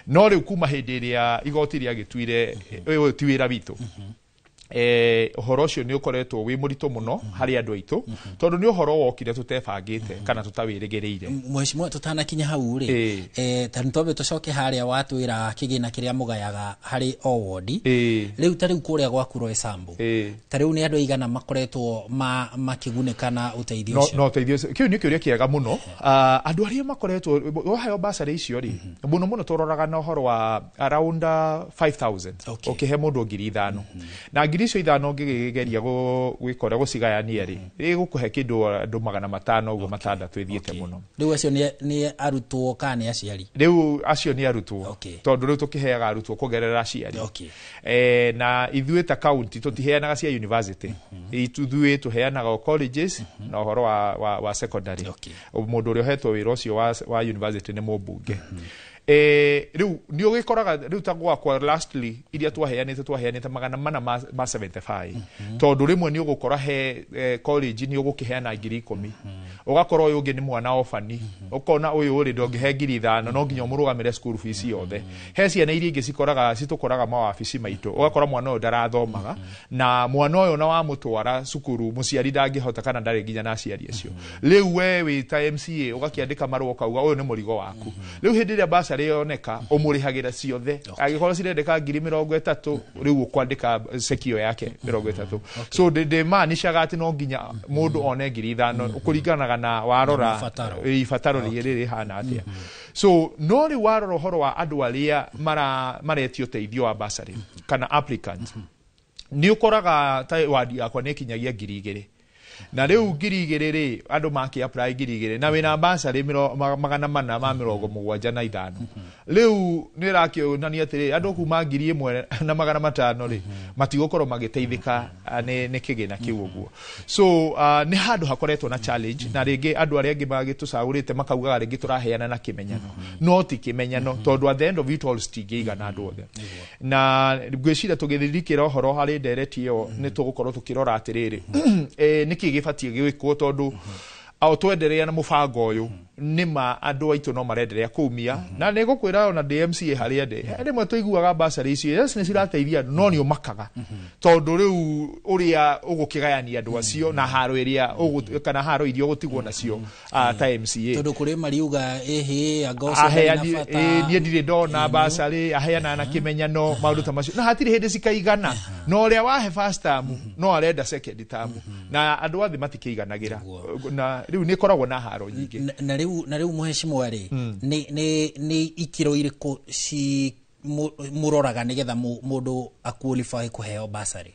no rĩu kuma hĩndĩ ĩrĩa igoti rĩagĩtuire ũyũ ti wĩra witũ ũhoro ũcio nĩ ũkoretwo wĩ mũritũ mũno harĩ andũ aitũ tondũ nĩ ũhoro wokire tũtebangĩte kana tũtawĩrĩgĩrĩire mheshimiwa tũtanakinya hau rĩ tondũ tũbe tũcoke harĩa watwĩra kĩgĩna kĩrĩa mũgayaga harĩ o wodi rĩu ta rĩu kũrĩa gwaku Roysambu ta rĩu nĩ andũ aigana makoretwo makĩgunĩka na ũteithio ũcio no ũteithio kĩu nĩ kĩũria kĩega mũno andũ arĩa makoretwo waheo basarĩ icio rĩ mũno mũno tũroraga na ũhoro wa around 5,000 ũkĩhe mũndũ 5,000 na ngiri icio 5 ũngĩgeria gwĩkora gũcigayania rĩ gũkũhe kĩndũ andũ 500 ũguo 6 ithiĩte mũno rĩu acio nĩ arutwo kana nĩ aciari rĩu acio nĩ arutwo tondũ rĩu tũkĩheaga arutwo kũgerera aciari na ithuĩ ta county tũtiheanaga cia university ithuĩ tũheanaga colleges na ũhoro wa secondary mũndũ ũrĩa ũhetwo wĩra ũcio wa university nĩ mũmbunge rĩu nĩ ũgĩkoraga rĩu ta gwakwa lastly iria twaheanĩte 475 tondũ rĩmwe nĩ ũgũkora he college nĩ ũgũkĩheana 10,000 ũgakora ũyũ ũngĩ nĩ mwana ofani ũkona ũyũ ũrĩ ndongĩhe 5,000 no nginya mũrũgamĩre school fees yothe he ciana iria ingĩ citũkoraga mawabici maitũ ũgakora mwana ũyũ ndarathomaga na mwana ũyũ na wamũtwara cukuru mũciari ndangĩhota kana ndarĩ nginya na aciari acio rĩu we wĩ ta MCA ũgakĩandĩka marũa kauga ũyũ nĩ mũrigo waku rĩu hĩndĩ ĩrĩa basarĩ yoneka ũmũrĩhagĩra ciothe agĩkorwo cirendeka 30,000 rĩu ũkwandĩka sekio yake 30,000 so ndĩmaanishaga atĩ no nginya mũndũ one 5,000 kũringanaga na warora ibataro rĩrĩ rĩhana atĩa so no rĩu warora ũhoro wa andũ arĩa maretio ũteithio wa basarĩ kana applicants nĩ ũkoraga ta wadi yakwa nĩ kinyagia 2,000 na rĩu 2,000 rĩ andũ maki apply 2,000 na wĩna basarĩ 475 rĩu nĩ rakĩonania atĩrĩ andũ kuma 1,500 rĩ matigũkorwo magĩteithĩka nĩ kĩgĩna kĩu ũguo so nĩ handũ hakoretwo na challenge na rĩngĩ andũ arĩa angĩ magĩtũcagũrĩte makaugaga rĩngĩ tũraheana na kĩmenyano no ti kĩmenyano tondũ at the end of it all citingĩigana andũ othe na ngwĩciria tũgĩthirikĩra ũhoro harĩ ndereti ĩyo nĩ tũgũkorwo tũkĩrora atĩrĩrĩ nĩkĩ gĩbatiĩ gwĩkwo tondũ ao twenderea na mũbango ũyũ nĩma andũ aitũ no marenderea kumia na nĩ gũkwĩra ona DMCA harĩa ndĩ rĩmwe tũiguaga basarĩ icio nĩ cirateithia no nĩ ũmakaga tondũ rĩu ũrĩa ũgũkĩgayania andũ acio na haro ĩrĩa kana haro iria ũgũtigwo nacio ta MCA tondũ kũrĩ mariuga niĩ ndirĩ ndona basarĩ aheana na kĩmenyano maũndũ ta macio na hatirĩ hĩndĩ cikaigana na ũrĩa wahe first term no arenda second term na andũ athĩ matikĩiganagĩra na rĩu nĩ koragwo na haro nyingĩ na rĩu mheshimiwa rĩ nĩ ikiro irĩkũ muroraga nigetha mundu aqualify kuheo bursary?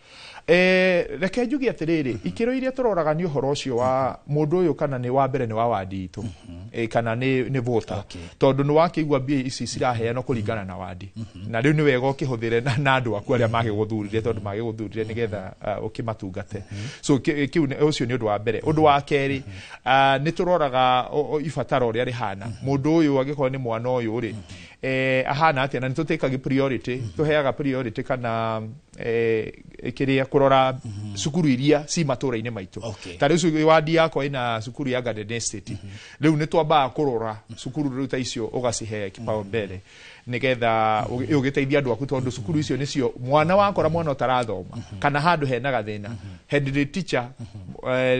Reke njuge atiriri ikiro iria turoraga ni uhoro ucio wa mundu uyu kana ni wa mbere ni wa wadi itu kana ni voter tondu ni wakigwa mbia ici ciraheanwo kuringana na wadi na riu ni wega ukihuthire na andu aku aria magiguthurire tondu magiguthurire nigetha ukimatungate so kiu ucio ni undu wa mbere. Undu wa keri ni turoraga ibataro ria rihana mundu uyu agikorwo ni mwana uyu ri ahana atia na nitutikaga priority tuheaga priority kana kiria kurora sukuru iria si matura-ini maitu tari ucio wadi yako ina sukuru ya Garden Estate riu ni twamba kurora sukuru riu ta icio ugacihe kipao mbele nigetha ugiteithia andu aku tondu sukuru icio nicio mwana wakora mwana utarathoma kana handu hena gathina head teacher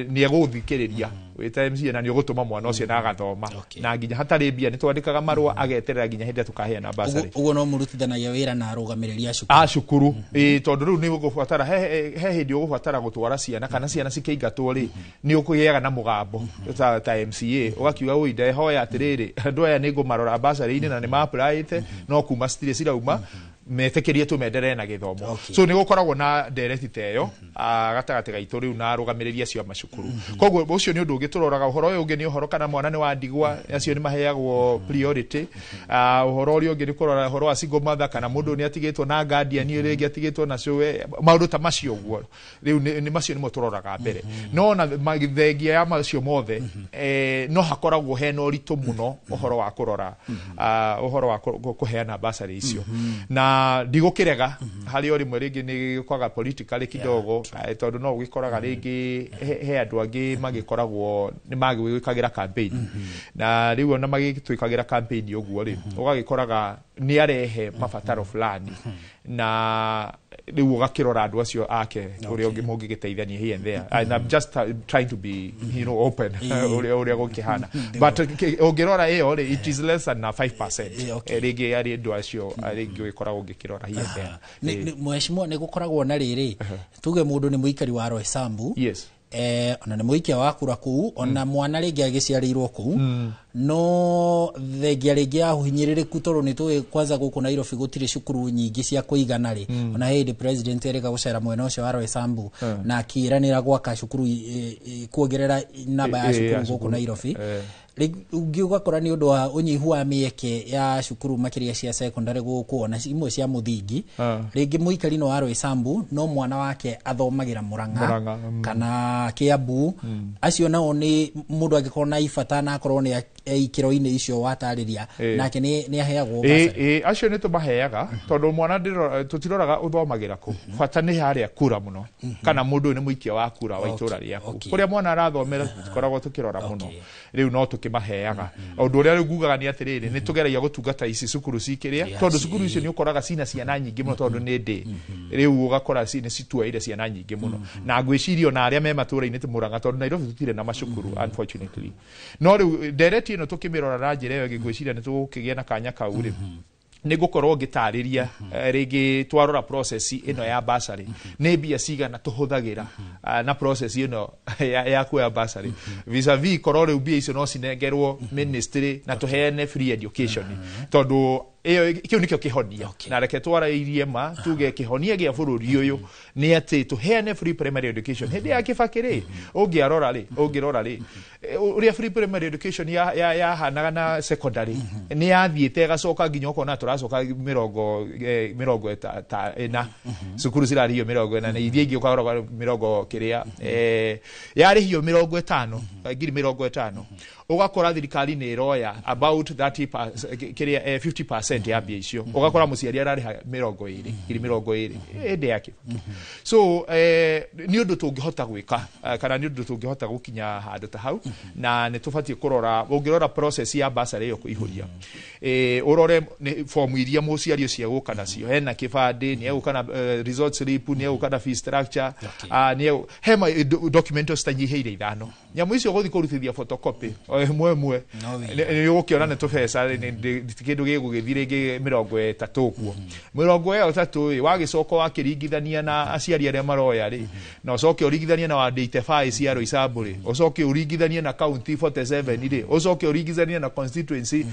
ni eguthikiriria wita MC na ni ugutuma mwana ucio na agathoma na nginya hatari mbia ni twandikaga marua ageterera nginya hindi tukaheana bursary ugo no murutithanagia wira na arugamiriria cukuru tondu riu ni ugubatara he hindi ugubatara gutwara ciana kana ciana cikeingatwo ri ni ukugiaga na mugambo ta MCA ugakiuga uinde hoya atiriri andu aya ni ngumarora bursary ini na ni ma apply no kuma stile cirauma metekerie tumendere na githomo so ni gukoragwo na direct teyo gatagati gaitu riu na arugamiriria cio macukuru koguo ucio ni undu ugituroraga uhoro uyu ungi ni uhoro kana mwana ni wa ndigwa acio ni maheagwo priority uhoro uri ungi ni kurora uhoro wa single mother kana mundu ni atigitwo na guardian ni ringi atigitwo na cowe maundu ta macio guo riu ni macio ni mo turoraga mbere no na magithengia ya macio mothe no hakoragwo hena uritu muno uhoro wa kurora uhoro wa kuheana bursary icio na ndigukirega hari ori mwe ringi ni kwaga politically kidogo tondu no gikoraga ringi he andu angi magikoragwo ni magwikagira campaign na riu ona magitwikagira campaign uguo ri ugagikoraga ni arehe mabataro fulani na riu ugakirora andu acio ake uria ungi mungigiteithania here and there and I'm just trying to be open uria gukihana but ungirora iyo ri it is less than 5% ringi ari andu acio ringi ugikoragwo ungikirora here and there mheshimiwa ni gukoragwo na riri tuge mundu ni muikari wa Roysambu ona ni muikia wa kura kuu ona mwana ringi agiciarirwo kuu no thengia ringi ahuhinyirireku tondu ni tuwe kwanza guku Nairobi gutire cukuru nyingi cia kuigana ri ona hindi president erega gucera mwena ucio wa Roysambu na akiranira gwaka cukuru kuongerera namba ya cukuru guku Nairobi ugiuga kora ni undu wa unyihu wa mieke ya cukuru makiria cia secondary guku ona imwe cia muthingi ringi muikari no wa Roysambu no mwana wake athomagira Murang'a kana Kiambu acio nao ni mundu agikorwo na ifata na akorwo ni ikiro-ini icio watariria nake ni aheagwo bursary acio ni tumaheaga tondu mwana tutiroraga uthomagira ku fata ni haria kura muno kana mundu ni muikia wa kura wa itura riaku kuria mwana arathomera tukoragwo tukirora muno riu no tukimaheaga undu uria ngugaga ni atiriri ni tugeragia gutungata ici cukuru cikiria tondu cukuru icio ni ukoraga cina ciana nyingi muno tondu ni ndi riu ugakora cina situaire ciana nyingi muno na ngwicirio na aria me matura-ini ti Murang'a tondu Nairobi tutire na macukuru unfortunately no riu direct ino tukimirora na njira iyo ngwiciria ni tugikia na kanya kau ri ni gukorwo ngitariria ringi twarora process ino ya bursary ni bia cigana tuhuthagira na process ino ya kuya bursary vis-a-vis korore ubia icio no cinengerwo ministry na tuheane free education tondu iyo kiu nikio kihonia na reke twarairie ma tuge kihonia gia bururi uyu ni ati tuheane free primary education hindi ya kibakiri ungirora ri uria free primary education ya hanaga na secondary ni yathiite gacoka nginya ukona turacoka mirongo ena cukuru cirariyo mirongo ena na ithie ingi ukarora mirongo kiria yarihio 50 ngiri 50 ugakora thirikari ni roya about 50% ya mbia icio ugakora muciari arariha 20 ende yake so ni undu tungihota gwika kana ni undu tungihota gukinya handu ta hau na ni tubatie kurora ungirora process ya bursary yo kuihuria urore form iria muciari ucio guka nacio hena kibande ni guka na result slip ni guka na fee structure ni hema documents tanyiheire ithano nyamu icio guthi kurutithia photocopy mwe ni ukiona ne tofesa ni kindu gigugithire ngi 30 kuo 30 wagicoka wakiringithania na aciari aria maroya ri na ucoke uringithania na wandite fai cia Roysambu ri ucoke uringithania na county 47 ri ucoke uringithania na constituency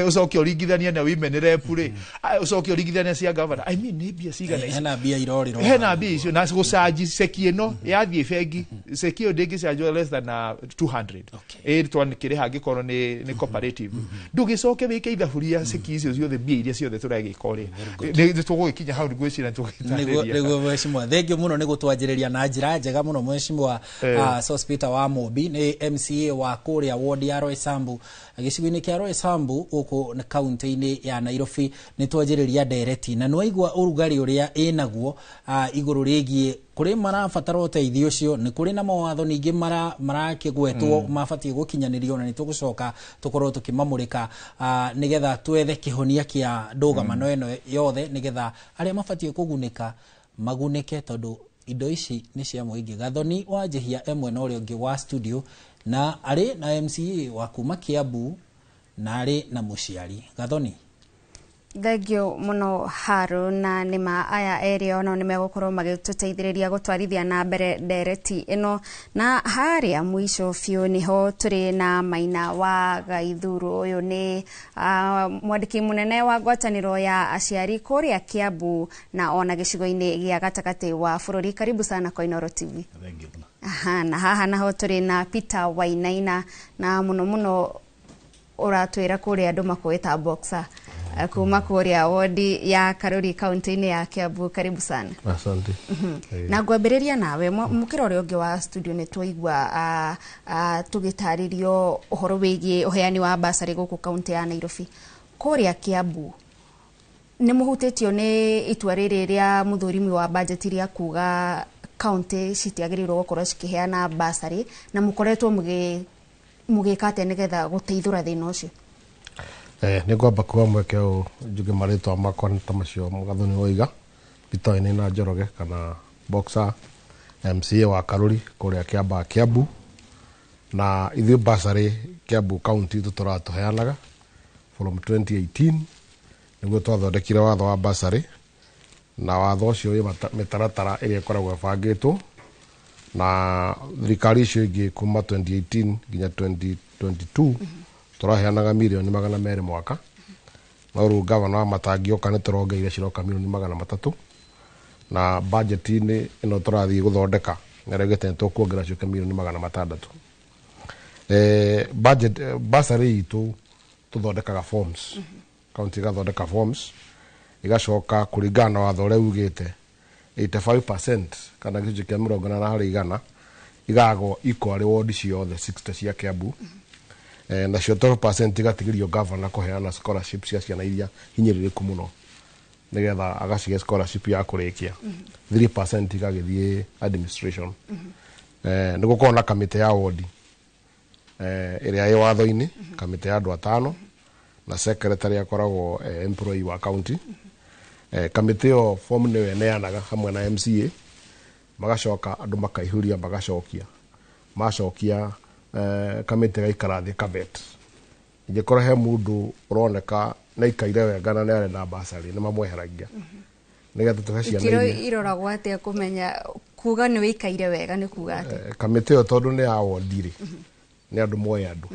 ucoke uringithania na women rep ri ucoke uringithania cia governor I mean ni bia cigana hena bia iroriro hena bia icio na gucaji sekino yathie fegi sekio ndingi cia less than 200 twan kire hangikorwo ni cooperative ndugicoke wike ithaburia seki icio ciothe bia iria ciothe turagikore ni tugukinya hau ngwicira tugitariria niguo mheshimiwa thengio muno ni gutwanjiriria na njira njega muno mheshimiwa Sospita wa Mobi ni MCA wa kuria ward ya Roysambu gicigo-ini kia Roysambu uko na county-ini ya Nairobi ni twanjiriria dereti na nwaigua urugari uria inaguo iguru rigie kuri marabatara uteithio ucio ni kuri na mawatho ningi marakigwetwo mabatie gukinyanirio na nitugucoka tukorwo tukimamurika nigetha twethe kihonia kia ndugamano eno yothe nigetha aria mabatie kugunika magunike tondu indo ici ni cia muingi. Gathoni wanjihia emwe na uria ungi wa studio na ari na MCA wa kuma Kiambu na ari na muciari. Gathoni thengio muno Haru na nima aya eri ono nimegukorwo magituteithiriria gutwarithia na mbere dereti ino na haria mwisho fiu niho turi na Maina wa Gaithuru uyu ni mwandiki munene wa ngwataniro ya aciari kuria Kiambu na ona gicigo-ini gia gatakati wa bururi. Karibu sana kwa Inooro TV. Na haha naho turi na Peter Wainaina na muno uratwira kuria andu makwita boxer kuma kuria wodi ya Karuri county-ini ya Kiambu. Karibu sana. Asante. Na ngwambiriria nawe mukira uri ungi wa studio ni twaigua tugitaririo uhoro wigie uheani wa basari guku county ya Nairobi kuria Kiambu ni muhutitio ni itua riri ria muthurimi wa budget ria kuga county citiagirirwo gukorwo cikiheana basari na mukoretwo mugikate nigetha guteithura thina ucio. Ni ngwamba kuwa mweke u njuge maritwa makwa ta macio Gathoni Oiga Bitoini na Njoroge kana boxer MCA wa Karuri kuria Kiambu na ithu basari Kiambu county tuturatuheanaga from 2018 niguo twathondekire watho wa basari na watho ucio wi mitaratara iria ikoragwo bangitwo na thirikari icio ingi kuma 2018 nginya 2022 turaheanaga milioni 200 mwaka na uru gavana wa Matangioka ni turongeire ciroka milioni 300 na budget-ini ino turathii guthondeka ngeregete tukuongera ciroka milioni 600 budget basari itu tuthondekaga forms county gathondeka forms igacoka kuringana na watho uria ugite 85% kana gicunjĩ kia 80 harĩ 100 igagwo equal ward ciothe 60 cia Kiambu na cio 12% igatigirio governor kuheana scholarship cia ciana iria hinyĩrĩrĩku muno nigetha agacihe scholarship ya kurikia 3% igagithie administration nigukorwo na kamite ya ward iria ĩ watho-ini kamite ya andu 5 na secretary akoragwo employee wa county kamite yo form niwe neanaga hamwe na MCA magacoka andu makaihuria macokia kamite gaikara thi kabet ingikora he mundu uroneka na ikaire wega na arenda basari ni mamweheragia nigetha tugaciana ikiro iroragwo atia kumenya kuga ni wikaire wega ni kuga atia kamite yo tondu ni ya wodiri ni andu moya andu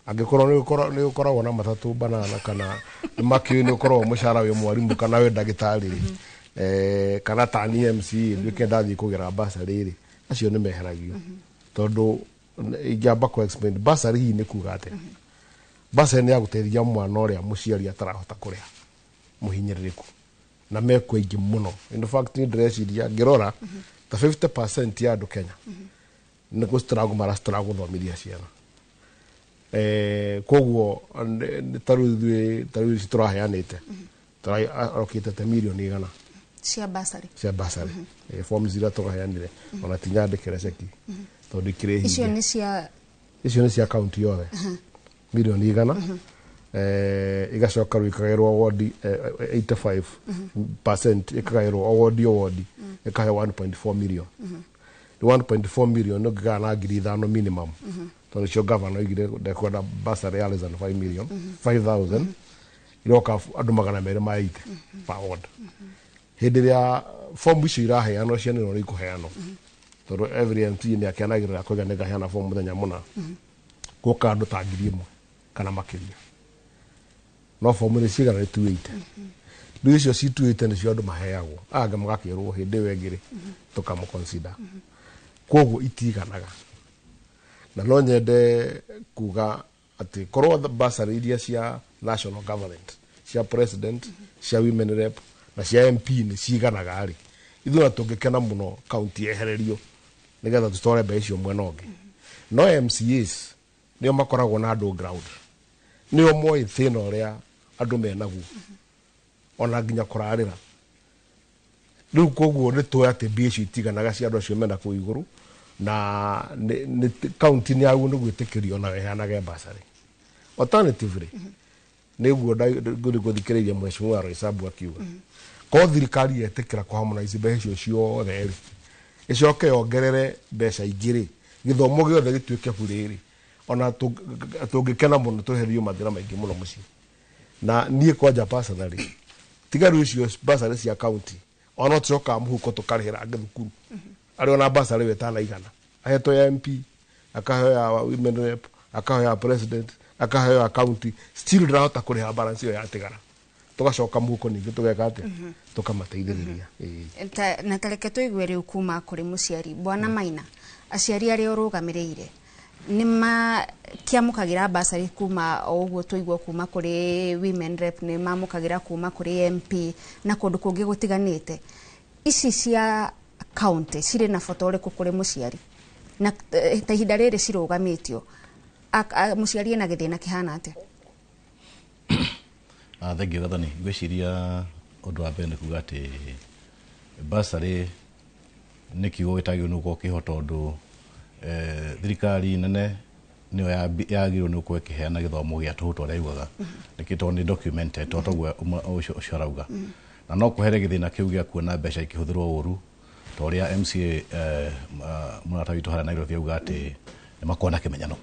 angikorwo ni ukoragwo na matatu banana kana makio ni ukoragwo mushara wi mwarimu kana we ndagitari kana tani MC ndike ndathi kugera basari ri acio ni meheragio tondu ingamba ku explain basari hi ni kuga ate basari ni ya guteithia mwana uria muciari atarahota kuria muhinyiririku na mekwo ingi muno in fact ni ndreciria ngirora ta 50% ya andu Kenya ni struggle thomithia ciana koguo taru turaheanite turarokite te milioni 100 cia basari forms zira turaheanire ona tinyandikire ceki tondu ikire hi icio ni cia county yothe milioni 100 igacoka rwikagerwo ward 85% ikagerwo ward ikahe 1.4 million 1.4 million no gana ngiri 5 minimum tondu cio governor igire ndekwenda bursary ya less than 5 million 5,000 iroka andu 200 maite per ward hindi ria form icio iraheanwo ciana no ikuheanwo tondu every MP ni akianagirira kuga ni gaheana form muthenya muna guka andu ta 1,000 kana makiria no form ni cigana ni 280 ndu icio ci 280 ni cio andu maheagwo anga magakirwo hindi wengire tukamu consider koguo itiganaga na no nyende kuga ati korwo bursary iria cia national government cia president cia women rep na cia MP ni ciganaga ari ithuna tungikena muno county ehererio nigetha tutore mbe icio mwena ungi no MCAs nio makoragwo na andu ground nio moi thina uria andu menaguo ona nginya kurarira riu koguo ni tu ati mbe icio itiganaga cia andu acio mena ku iguru na ni county ni agu ni gwitikirio na wehanage bursary alternatively niguo guthikiriria mheshimiwa Roysabu akiuga ko thirikari yetikira ku harmonize mbeca icio ciothe icoke yongerere mbeca ingiri githomo giothe gituike buriri ona tungikena muno tweherio mathira maingi muno muci na nie kwanja personally tigaru icio bursary cia county ona tucoka muhuko tukarihira ange thukuru ari ona bursary wetana igana aheto ya MP akaheyo ya women rep akaheyo ya president akaheyo ya county still drauta kuriha balance yo yatigara tugacoka muhuko ningi tugeka ati tukamateithiriria na tareke tuigwe riu kuma kuri muciari bwana Maina aciari ari orugamirire nima kiamukagira bursary kuma oguo tuigwa kuma kuri women rep ni mamukagira kuma kuri MP na kundu kungi gutiganite ici cia county cire na fotore kuri muciari na ta ihinda riri cirugamitio muciari ena githina kihana ate thank you gathani gwiciria undu wa mbere kuga ati bursary ni kiugo gitagio nuko kihoto undu thirikari nene niyo yagirwo ni uko ikiheana githomo gia tuhuto uria yugaga nikito ni documented toguo ucio arauga na no kuhere githina kiu gia kuona mbeca ikihuthirwo uru to ria MCA murata witu hara Nairobi yuga ati ni makona kimenyano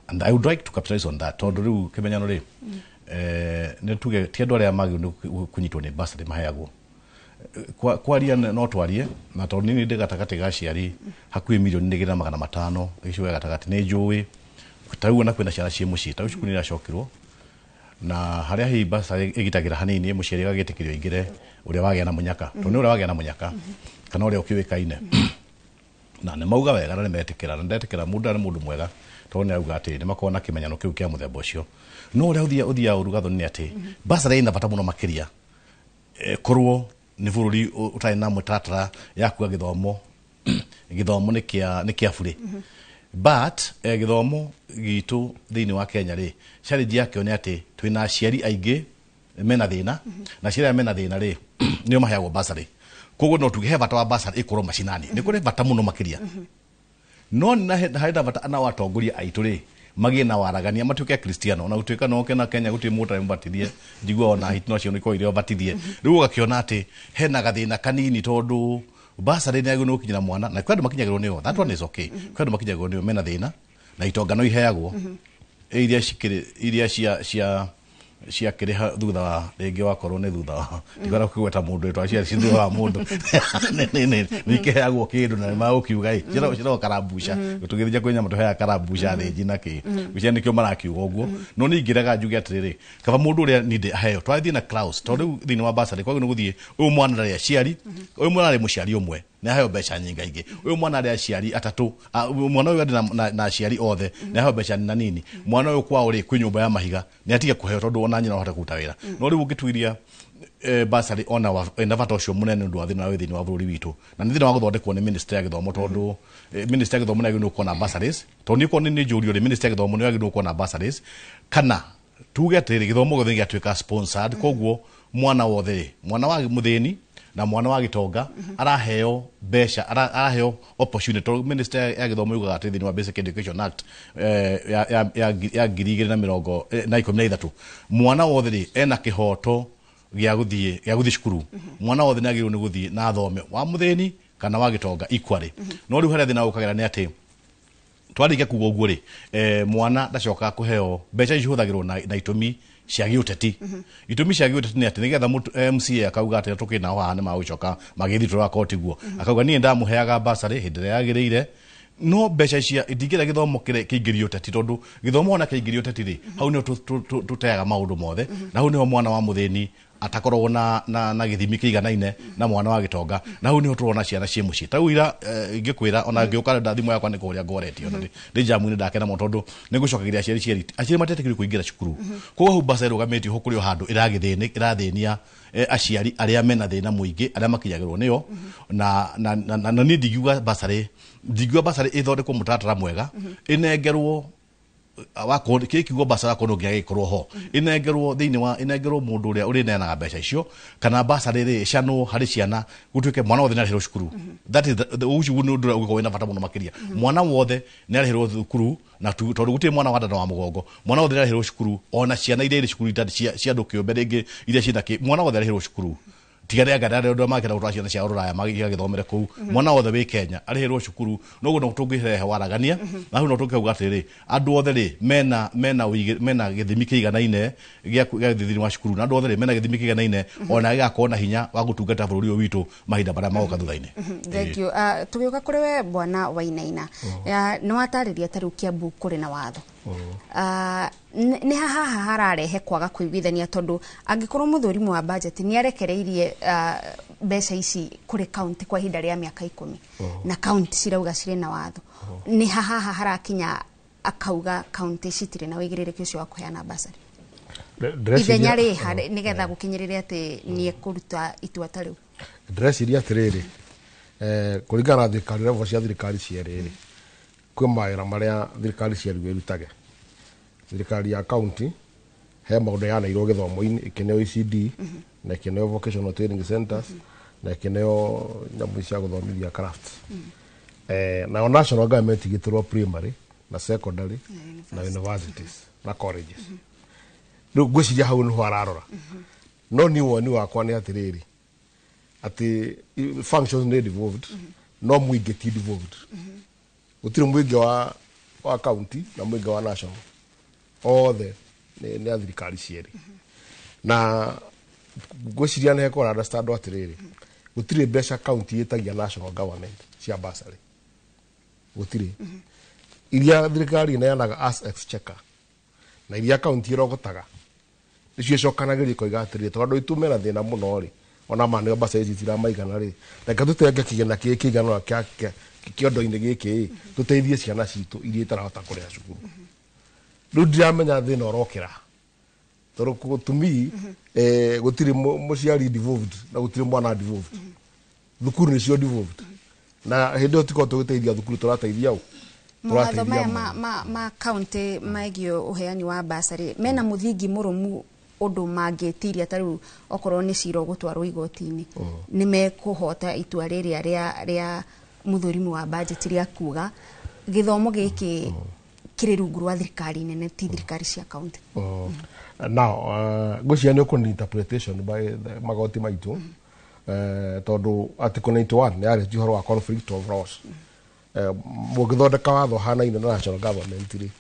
and I would like to capitalize on that tondu riu kimenyano ri ne tuge ti andu aria magirwo ni kunyitwo ni bursary maheagwo kwaria no twarie na tondu nini ndigatagati gaciari hakui milioni ndigina 500 giciwe gatagati ni njui tauo na kwina ciana cie muci tau cukuni iracokirwo na haria hi bursary igitagira hanini muciari gagitikirio ingire uria wagia na munyaka tondu uria wagia na munyaka kana uria ukiwikaine na ne mauga wega na metikira na ndetikira mundu ni mundu mwega tondu ni auga ati ni makona kimenyano kiu kia muthemba ucio no uria uthia urugatho ni ati bursary ina bata muno makiria korwo ni bururi utai na mutatara yaku githomo githomo ni kia bure but githomo gitu thiini wa Kenya ri challenge yake ni ati twina aciari aingi mena thina na ciria mena thina ri nio maheagwo bursary koguo no tugihe bata wa bursary ikorwo macinani ni kuri bata muno makiria no na haida bata ana watongoria aitu ri magie na waragania matuke Kristiano na utuika no kena Kenya guti muta mbatithie ndigwa ona hitno cio niko irio batithie riu gakiona ati hena gathina kanini tondu bursary ni aguno kinyira mwana na kwandu makinyagirwo niyo that one is okay kwandu makinyagirwo niyo mena thina na itongano iheagwo iria cia kiriha thutha ringi wakorwo ni thutha tigara kweta mundu etwa cia thutha wa mundu ni kiheagwo kindu na maukiuga ciro karabusha tugithija kwenya matuhea karabusha thinji na ki gucia nikio marakiuga uguo no ningiraga njuge atiriri kaba mundu uria ninde aheo twathie na clause tondu thini wa bursary kwa guthie uyu mwana ria ciari uyu mwana ri muciari umwe na hayo mbeca nyinga ingi uyu mwana ria ciari atatu mwana uyu na ciari othe na hayo mbeca na nini mwana uyu kwa uri kwi nyumba ya mahiga ni atige kuheo tondu ona nyina hota kuta wira no riu gitwiria bursary ona ena bata ucio munene ndu athina we thini wa bururi witu na ni thina wa guthondekwo ni minister ya githomo tondu minister ya githomo nagirwo kuona bursaries tondu iko ni jurio ri minister ya githomo nagirwo kuona bursaries kana tuge atiri githomo gothe giatuika sponsored koguo mwana wothe mwana wa muthini na mwana wa gitonga araheo besha araheo opportunity to minister ya githomo yuga ati thini wa Basic Education Act ya ngiri na mirongo na 13 mwana wothe ena kihoto gia guthie cukuru mwana wothe nagirwo ni guthie na thome wa muthini kana wa gitonga equally no riu haria thina ukagira ni ati twarike kugo uguo ri mwana ndacoka kuheo mbeca ici huthagirwo na itumi cia giuteti itumi cia giuteti ni ati nigetha MCA akauga ati tukina ho hane ma gucoka magithitwo akoti guo akauga ni ndamuheaga basari hindire yagirire no mbeca icia itingire githomo kiingirio teti tondu githomo ona kiingirio teti ri hau ni tuteaga maundu mothe na hau ni mwana wa muthini atakorwo na githimi kiiganaine na mwana wa gitonga na hau ni turona ciana cie muci tawira ingikwira ona ngiuka ndathimo yakwa ni kuria ngoretio ndi jamu ni ndakena mo tondu ni gucokagiria aciari matetekiri kuingira cukuru koguo hau basari ugametio hukurio handu irathenia aciari aria mena thina muingi aria makinyagirwo niyo na ni ndigiuga basari ithondekwo mutatara mwega inengerwo wako kikigo basara kono giagikorwo ho inengerwo mundu uria uri nenaga mbeca icio kana basari ri cano hari ciana gutwike mwana wothe narihirwo cukuru that is the ucu ni ndura ugo wina bata muno makiria mwana wothe narihirwo cukuru na tondu gutie mwana wa ndana wa mugongo mwana wothe narihirwo cukuru ona ciana iria iri cukuru itati cia ndukio ringi iria cinaki mwana wothe narihirwo cukuru tigare agadare ndo makira utwaciana cia uraya magiga githomere ku mwana wothe wi Kenya arihirwo cukuru noguo no tungirehe waragania na hu no tungiuga atiri andu othe ri mena githimi kiiganaine gia githimi wa cukuru na andu othe ri mena githimi kiiganaine ona gakona hinya wa gutungata bururi uyu witu mahinda bara magoka thuthaine. Thank you. Tugiuka kuri we bwana Wainaina no atariria taru Kiambu kuri na watho ni haha hararehe kwaga kuiguithania tondu angikorwo muthurimu wa budget ni arekereirie mbeca ici kuri county kwa ihinda ria miaka 10 na county cirauga cire na watho ni haha harakinya akauga county citire na wigirire ucio wa kuheana basari ithenya ri nigetha gukinyirire ati ni kuruta itua tariu dress iria atiriri kuringana na thirikari level cia thirikari cieriri kwi mawira maria thirikari cieriwe irutage thirikari ya county he maundu yanairwo githomo-ini ikineo ECD na ikineo vocational training centers na ikineo nyamu cia guthomithia craft na national government igitirwo primary na secondary na universities na colleges riu gwiciria hau ni hararora no ni woni wakwa ni atiriri ati functions need devolved no muingi ti devolved utire muingi wa county na muingi wa national othe ni athirikari cieri na gwiciria ne ko understand atiriri utire mbeca county itagia national government cia basari utire iria thirikari neanaga as exchequer na iria county irogotaga nicio cokanagiria koiga atiriri tondu itumera thina muno ri ona mane basari citira maigana ri reka tutenge kigena kigana kya kiondo-ini giki tuteithie ciana citu iria itarahota kuria cukuru riu ndiramenya thina urokira tondu tumi gutire muciari devolved na gutire mwana devolved thukuru nicio devolved na hindi utiko tugiteithia thukuru turateithia u mawatho maya ma county maigio uheani wa basari mena muthingi murumu undu mangetiria tariu okorwo ni ciro gutwarwo igoti-ini ni mekuhota itua riria ria muthurimu wa budget ria kuga githomo giki kiri rungu rwa thirikari nene ti thirikari cia county now gucia ni ukuni interpretation by magoti maitu tondu article 91 ni ari jihoro wa conflict of laws mugithondeka watho hana-ine na national government ri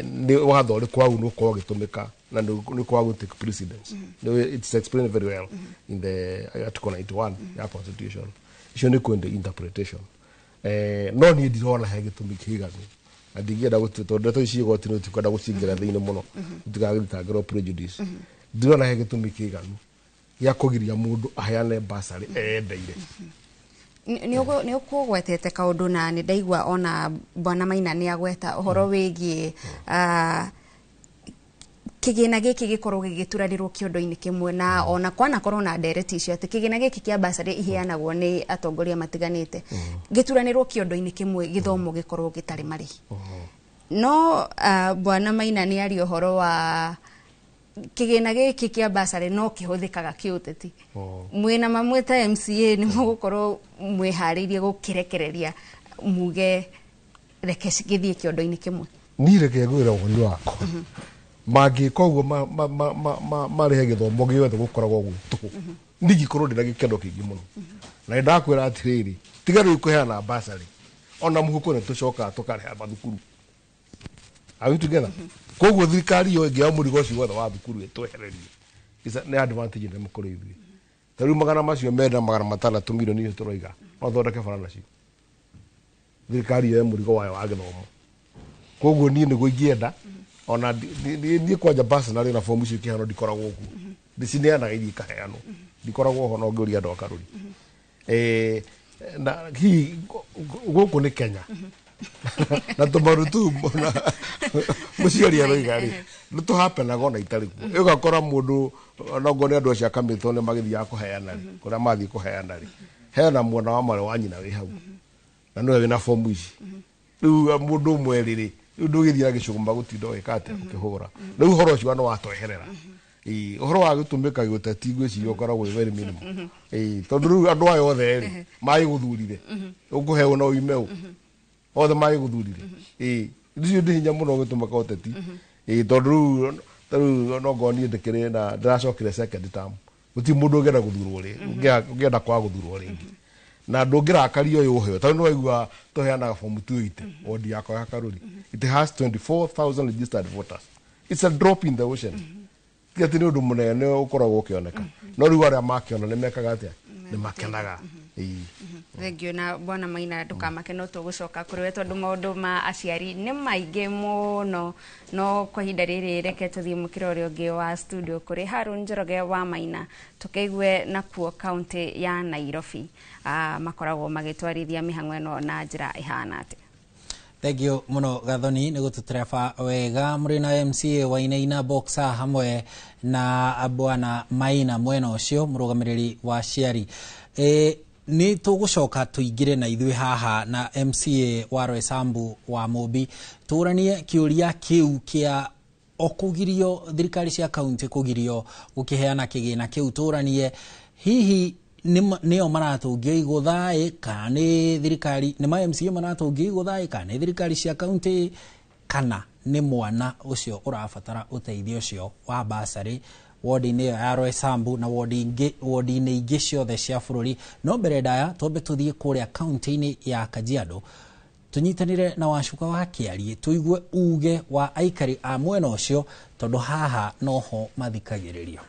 ni watho ri kwau no ko gitumika na ni kwau take precedence it's explained very well in the article 91 ya constitution icio ni kwende interpretation no ni ndirona he gitumi kiganu adigira tondu to ici igoti no tikwenda gucingira thiini muno tutigagitangirwo prejudice ndirona he gitumi kiganu ya kugiria mundu aheane basari endeire ni ukugwetete kaundu na ni ndaigua ona bwana Maina ni agweta uhoro wigie kigina giki gikorwo gigituranirwo kiondo-ini kimwe na ona kwana korwo na direct icio ati kigina giki kia basari iheanagwo ni atongoria matiganite gituranirwo kiondo-ini kimwe githomo gikorwo gitari marihi no bwana Maina ni ari uhoro wa kigina giki kia basari no kihuthikaga kiuteti mwina mamwe ta MCA ni mugukorwo mwihariirie gukirekereria muge reke githie kiondo-ini kimwe ni reke gwira woni wako magi koguo marihe githomo giothe gukoragwo gwitu ndigikorwo ndina gikendo kingi muno na ndakwira atiriri tiga riu kuheana basari ona muhuko ne tucoka tukareha mathukuru. Are we together? Koguo thirikari yo ngia murigo cio wothe wa thukuru etwehererie. Isa ne advantage ne mukuru ithui. Taru magana macio menda magana matala milioni turoiga. No thondeke barabara cio. Thirikari yo murigo wayo wa githomo. Koguo ni niguo ingienda ona ni kwanja basi na rena form cio kihano dikoragwo ku. Ndicineanaga iria ikaheanwo. Dikoragwo ho no ngiuria ndo akaruri. Na hi guku ni Kenya. Na tumarutu na muciari aroiga ri ntu happen gona itari ku igakora mundu no ngone andu acia kamitho ne magithia kuheana ri kuria mathi kuheana ri hena mwana wa mare wa nyina wi hau na no wina form ici riu mundu mweri ri ndu githia gicuguma gutindo wikate ukihura riu horo ucio no watoherera uhoro wa gutumika gutati gwiciria ukoragwo very minimum tondu riu andu ayo othe ri mai guthurire ukuhewa no imeu othe mai guthurire ndicio ndihinya muno gutumaka uteti tondu no ngoni ndikire na ndiracokire second term guti mundu ngenda guthurwo ri ngenda kwa guthurwo ringi na ndungirakario yo heo tondu waigua toheana form 280 odi yako ya karuri it has 24,000 registered voters. It's a drop in the ocean. Tiati ni undu munene ukoragwo ukioneka no riu aria makiona ni mekaga atia ni makenaga. Thank you na bwana Maina ndukamake no tugucoka kuri we tondu maundu ma aciari ni maingi muno no kwa hinda riri reke tuthie mukiro uri ungi wa studio kuri Harun Njoroge wa Maina tukeigue nakuo county ya Nairobi makoragwo magitwarithia mihango eno na njira ihana ati. Thank you muno Gathoni ni gututreba wega muri na MCA wa Inaina Boxer hamwe na bwana Maina mwena ucio murugamiriri wa ciari ni tugucoka tuingire na ithui haha na MCA wa Roysambu wa Mobi turanie kiuria kiu kia okugirio thirikari cia county kugirio ukiheana kigina kiu turanie hihi nio maratungio iguthai kana ni thirikari ni ma MCA maratungio iguthai kana ni thirikari cia county kana ni mwana ucio urabatara uteithio ucio wa basari wodi-inĩ ya Roysambu na wodi-inĩ ingĩ ciothe cia bũrũri no mbere ndaya twambe tuthie kũrĩa kaunti-inĩ ya Kajiado tunyitanire na Wacuka wa Kĩarie tuigue uge wa aikari a mwena ũcio tondu haha noho mathikagĩrĩrio.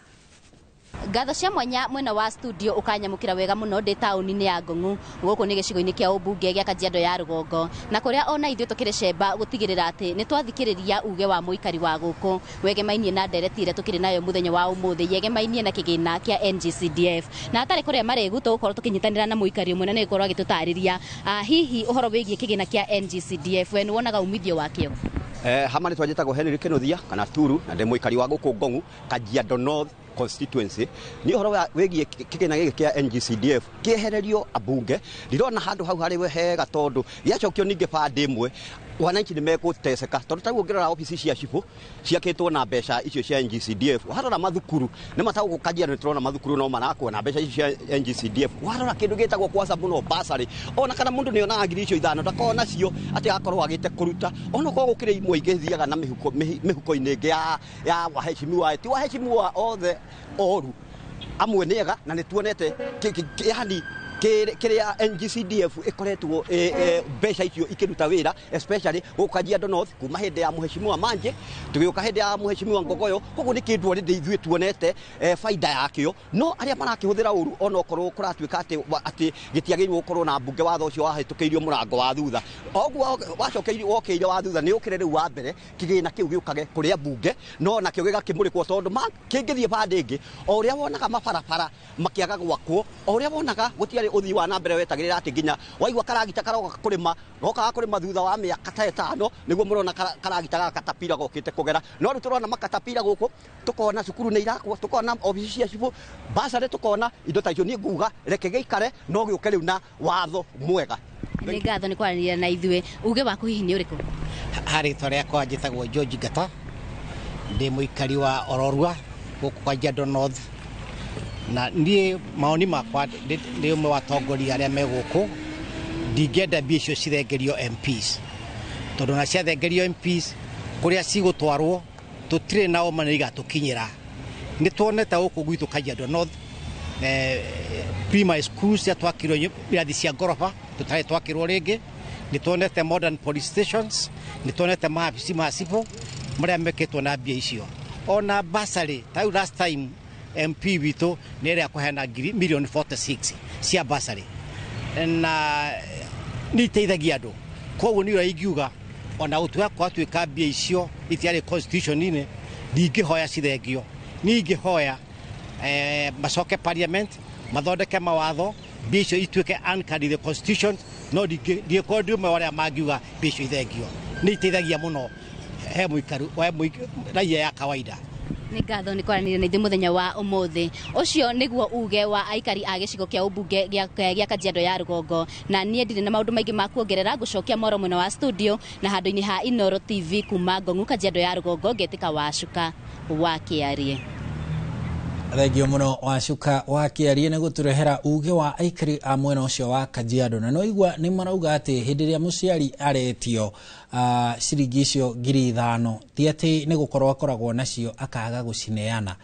Ngatho cia mwanya mwena wa studio ukanyamukira wega muno ndi tauni-ini ya Ng'ong'u guku ni gicigo-ini kia ubunge gia Kajiado ya Rugongo na kuria ona ithuĩ tukire cemba gutigirira ati ni twathikiriria uge wa muikari wa guku wegemainie na ndereti ire tukire nayo muthenya wa umuthi yegemainie na kigina kia NGCDF na atari kuria maregu tugukorwo tukinyitanira na muikari umwe na ni gukorwo agitutariria hihi uhoro wigie kigina kia NGCDF we ni wonaga umithio wakio. Hama ni twajitagwo Henry Kinuthia kana Turu na ndi muikari wa guku Ng'ong'u Kajiado North constituency ni horo wegie kigina giki kia NGCDF kiehererio abunge ndirona handu hau hari we hega tondu giacokio ninge pande imwe wananchi ni meguteseka tondu taguo ngirora ofisi cia cibu ciakitwo na mbeca icio cia NGCDF harora mathukuru ni matagu Kajiado ni turona mathukuru no marakwo na mbeca icio cia NGCDF harora kindu gitagwo kwa sabuno basari ona kana mundu ni ona ngiri icio ithano ndakona cio ati akorwo agite kuruta ona ko gukire imwe igithiaga na mihuko inenge ya waheshimiwa ti waheshimiwa othe oru amwe nega na ni tuonete yani kiria NGCDF ikoretwo mbeca icio ikiruta wira especially Kajiado North kuma hindi ya muheshimiwa Manje tugioka hindi ya muheshimiwa Ngogoyo koguo ni kindu ndi ithuĩ tuonete faida yakio no aria marakihuthira uru ona okorwo kuratuika ati gitiagirwo gukorwo na mbunge watho ucio wahetukeirio murango wa thutha oguo wacokeirio wokeire wa thutha ni ukire riu wa mbere kigina kiu giukage kuria mbunge no nakio gigakimurikwo tondu kingithie pande ingi o uria wonaga mabarabara makiaga gwakwo o uria wonaga gutiari uthi wa na mbere wetagirira ati ginya waigwa karagita karoga kurima goka kurima thutha wa miaka ta 5 niguo murona karagita gatapira gokite kugera no ru turona makatapira guku tukona cukuru ni irakwo tukona ofisi cia cibu basari tukona indo ta icio ni nguga reke geikare no giuke riu na watho mwega. Ni ngatho ni kwaranĩria na ithuĩ uge waku hihi ni uriku hari tore kwa njitagwo George Ngata ndi muikari wa Ororua guku Kajiado North na ndiye maoni makwa ndi umwe wa tongoria aria meguku ndingenda mbia icio cirengerio MPs tondu na ciathengerio MPs kuria cigutwarwo tutire nao maniga tukinyira ni tuonete guku gwitu Kajiado North primary schools ya twakirwo irathi cia ngorofa tutare twakirwo ringi nituonete modern police stations, nituonete maabisi masipo maria meketwo na mbia icio. Ona basari tau last time MP witũ nĩ ĩrĩa kũheana million 46 cia basari na nĩ iteithagia andũ. Koguo nĩ ũraiguga ona ũtua kwatuĩka mbia icio itiarĩ constitution-inĩ ndingĩhoya cithengio. Niĩ ingĩhoya macoke parliament mathondeke mawatho mbia icio ituĩke anchored the constitution, no ndingĩkorwo ndĩ ũmwe wa arĩa mangiuga mbia icio ithengio. Nĩ iteithagia mũno he mũikaru raia ya kawaida. Nĩ ngatho nĩ kwaranĩria na ithuĩ mũthenya wa ũmũthĩ. Ũcio nĩguo uge wa aikari a gĩcigo kĩa ũmbunge gĩa Kajiado ya Rũgongo, na niĩ ndirĩ na maũndũ maingĩ ma kuongerera. Ngũcokia Moro mwena wa studio na handũ-inĩ ha Inooro TV kuma Ngong'u, Kajiado ya Rũgongo, Ngetĩka Wacuka wakĩarie. Thengio muno Wacuka wakĩarie nĩ gũtũrehera uge wa aikari a mwena ũcio wa Kajiado, na no igua nĩ marauga atĩ hĩndĩ ĩrĩa mũciari aretio ciringi icio 5,000 ti atĩ nĩ gũkorwo akoragwo nacio akaga gũcineana,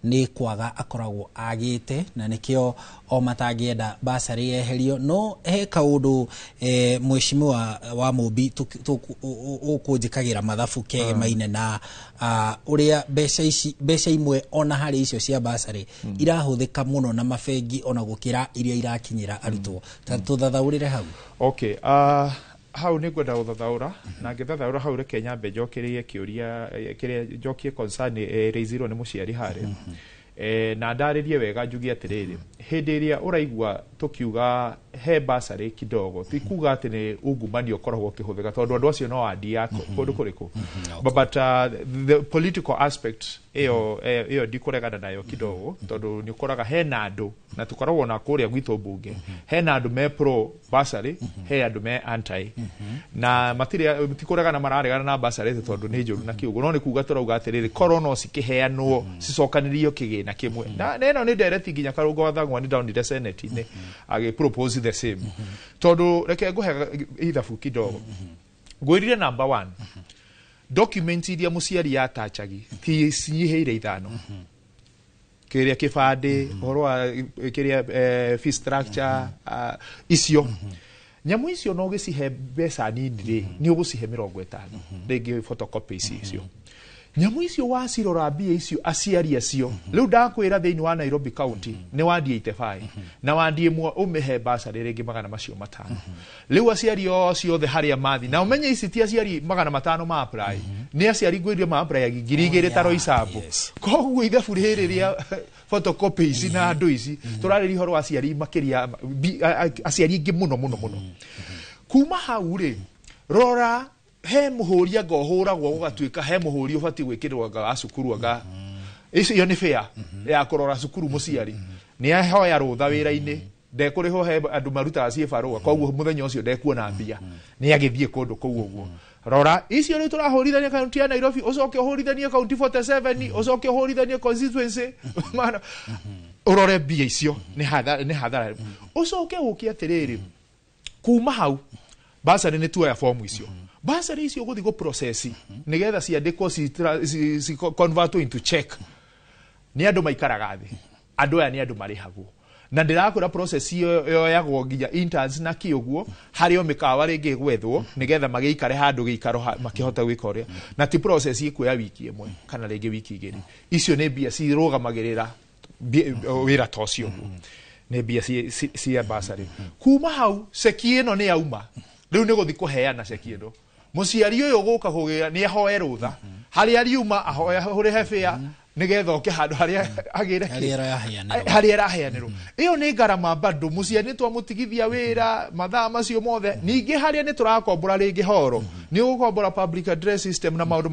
nĩ kwaga akoragwo agĩte, na nĩkĩo o matangĩenda basari yeherio. No he kaũndũ mweshimiwa wa Mũmbi ũkũnjĩkagĩra mathabu kegemaine na ũrĩa mbeca imwe ona harĩ icio cia basari irahũthĩka mũno na mabengi ona gũkĩra iria irakinyĩra arutwo. Tũthathaũrĩre hau. Okay, hau nĩ ngwenda gũthathaũra na ngĩthathaũra hau reke nyambe njokerie kĩũria kĩrĩa njokie concern raisirwo nĩ mũciari harĩ na ndarĩrie wega njugie atĩrĩrĩ, hĩndĩ ĩrĩa ũraigua tũkiuga he basari kidogo ti kuga atĩ nĩ ungumania ũkoragwo ũkĩhũthĩka, tondũ andũ acio no andi yako kũndũ kũrĩkũ, but the political aspect ĩyo ndikũregana nayo kidogo, tondũ nĩ ũkoraga hena andũ na tũkoragwo na kũrĩa gwitũ mbunge hena andũ me pro basari he andũ me anti, na tikũregana mararegana na basari tondũ nĩ njũru na kiugo, no nĩ kuga tũrauga atĩrĩrĩ korwo no cikĩheanwo cicokanĩrio kĩgĩna kĩmwe, na ĩno nĩ ndereti nginya Karũngũ wa Thang'wa nĩ downire senate-inĩ agĩ propose the same, tondũ reke ngũhe ithabu kidogo. Ngwĩrire number 1 document iria mũciari yatachagi ti cinyihĩire 5 kĩrĩa kĩbandĩ ũhoro wa kĩrĩa fee structure icio nyamũ icio no gĩcihe mbeca nini rĩ nĩ ũgũcihe 50 rĩngĩ photocopy icio nyamũ icio wacirora mbia icio aciari acio rĩu ndakwĩra thĩinĩ wa Nairobi County nĩ wandie 85 na wandie ũmĩhe basari rĩngĩ 500 rĩu aciari o ciothe harĩa mathi na ũmenye ici ti aciari 500 ma apply nĩ aciari ngwĩrio ma apply 2,000 taro icambo koguo ithabu rĩrĩ rĩa photocopy ici na andũ ici tũrarĩria ũhoro wa aciari makĩria aciari ingĩ mũno kuma hau rĩ rora he muhũria ngohũragwo gũgatuĩka he muhũri ũbatiĩ gwĩkĩrwo ga cukuru anga icio nĩ fair ya kũrora cukuru mũciari nĩ ahoya rũtha wĩra-inĩ ndekũrĩho he andũ marutaga ciĩbarũa, koguo mũthenya ũcio ndekuona mbia nĩ agĩthiĩ kũndũ kũu ũguo. Rora icio rĩu tũrahũrithania kaunti ya Nairobi, ũcoke ũhũrithanie kaunti 47, ũcoke ũhũrithanie constituency ũrore mbia icio nĩ hathara. Ũcoke ũke atĩrĩrĩ kuma hau basari nĩ tuoya form icio basari icio gũthiĩ go process nigetha ciandĩkwo si convert into check nĩ andũ maikaraga thĩ, andũ aya nĩ andũ marĩhagwo na ndĩrakũra process iyo yoyagwo nginya interns na kĩũguo harĩ o mĩkawa rĩngĩ gwethwo nigetha magĩikare handũ gĩikaro makĩhota gwĩka ũrĩa, na ti process ikuoya wiki ĩmwe kana rĩngĩ wiki igĩrĩ. Icio nĩ mbia cirũgamagĩrĩra wĩra ta ũcio, nĩ mbia cia basari. Kuma hau ceki ĩno nĩ yauma rĩu nĩ gũthiĩ kũheana ceki ĩno mũciari ũyũ gũka kũgĩra nĩ ahoe rũtha harĩa ariuma ahoya hũrĩhe fĩa nigetha oke handũ harĩa agĩre harĩa araheanĩrwo. Ĩyo nĩ ngarama bado mũciari nĩ twamũtigithia wĩra mathaa macio mothe, ningĩ harĩa nĩ tũrakombora rĩngĩ horo nĩ ũgũkombora public address system na maũndũ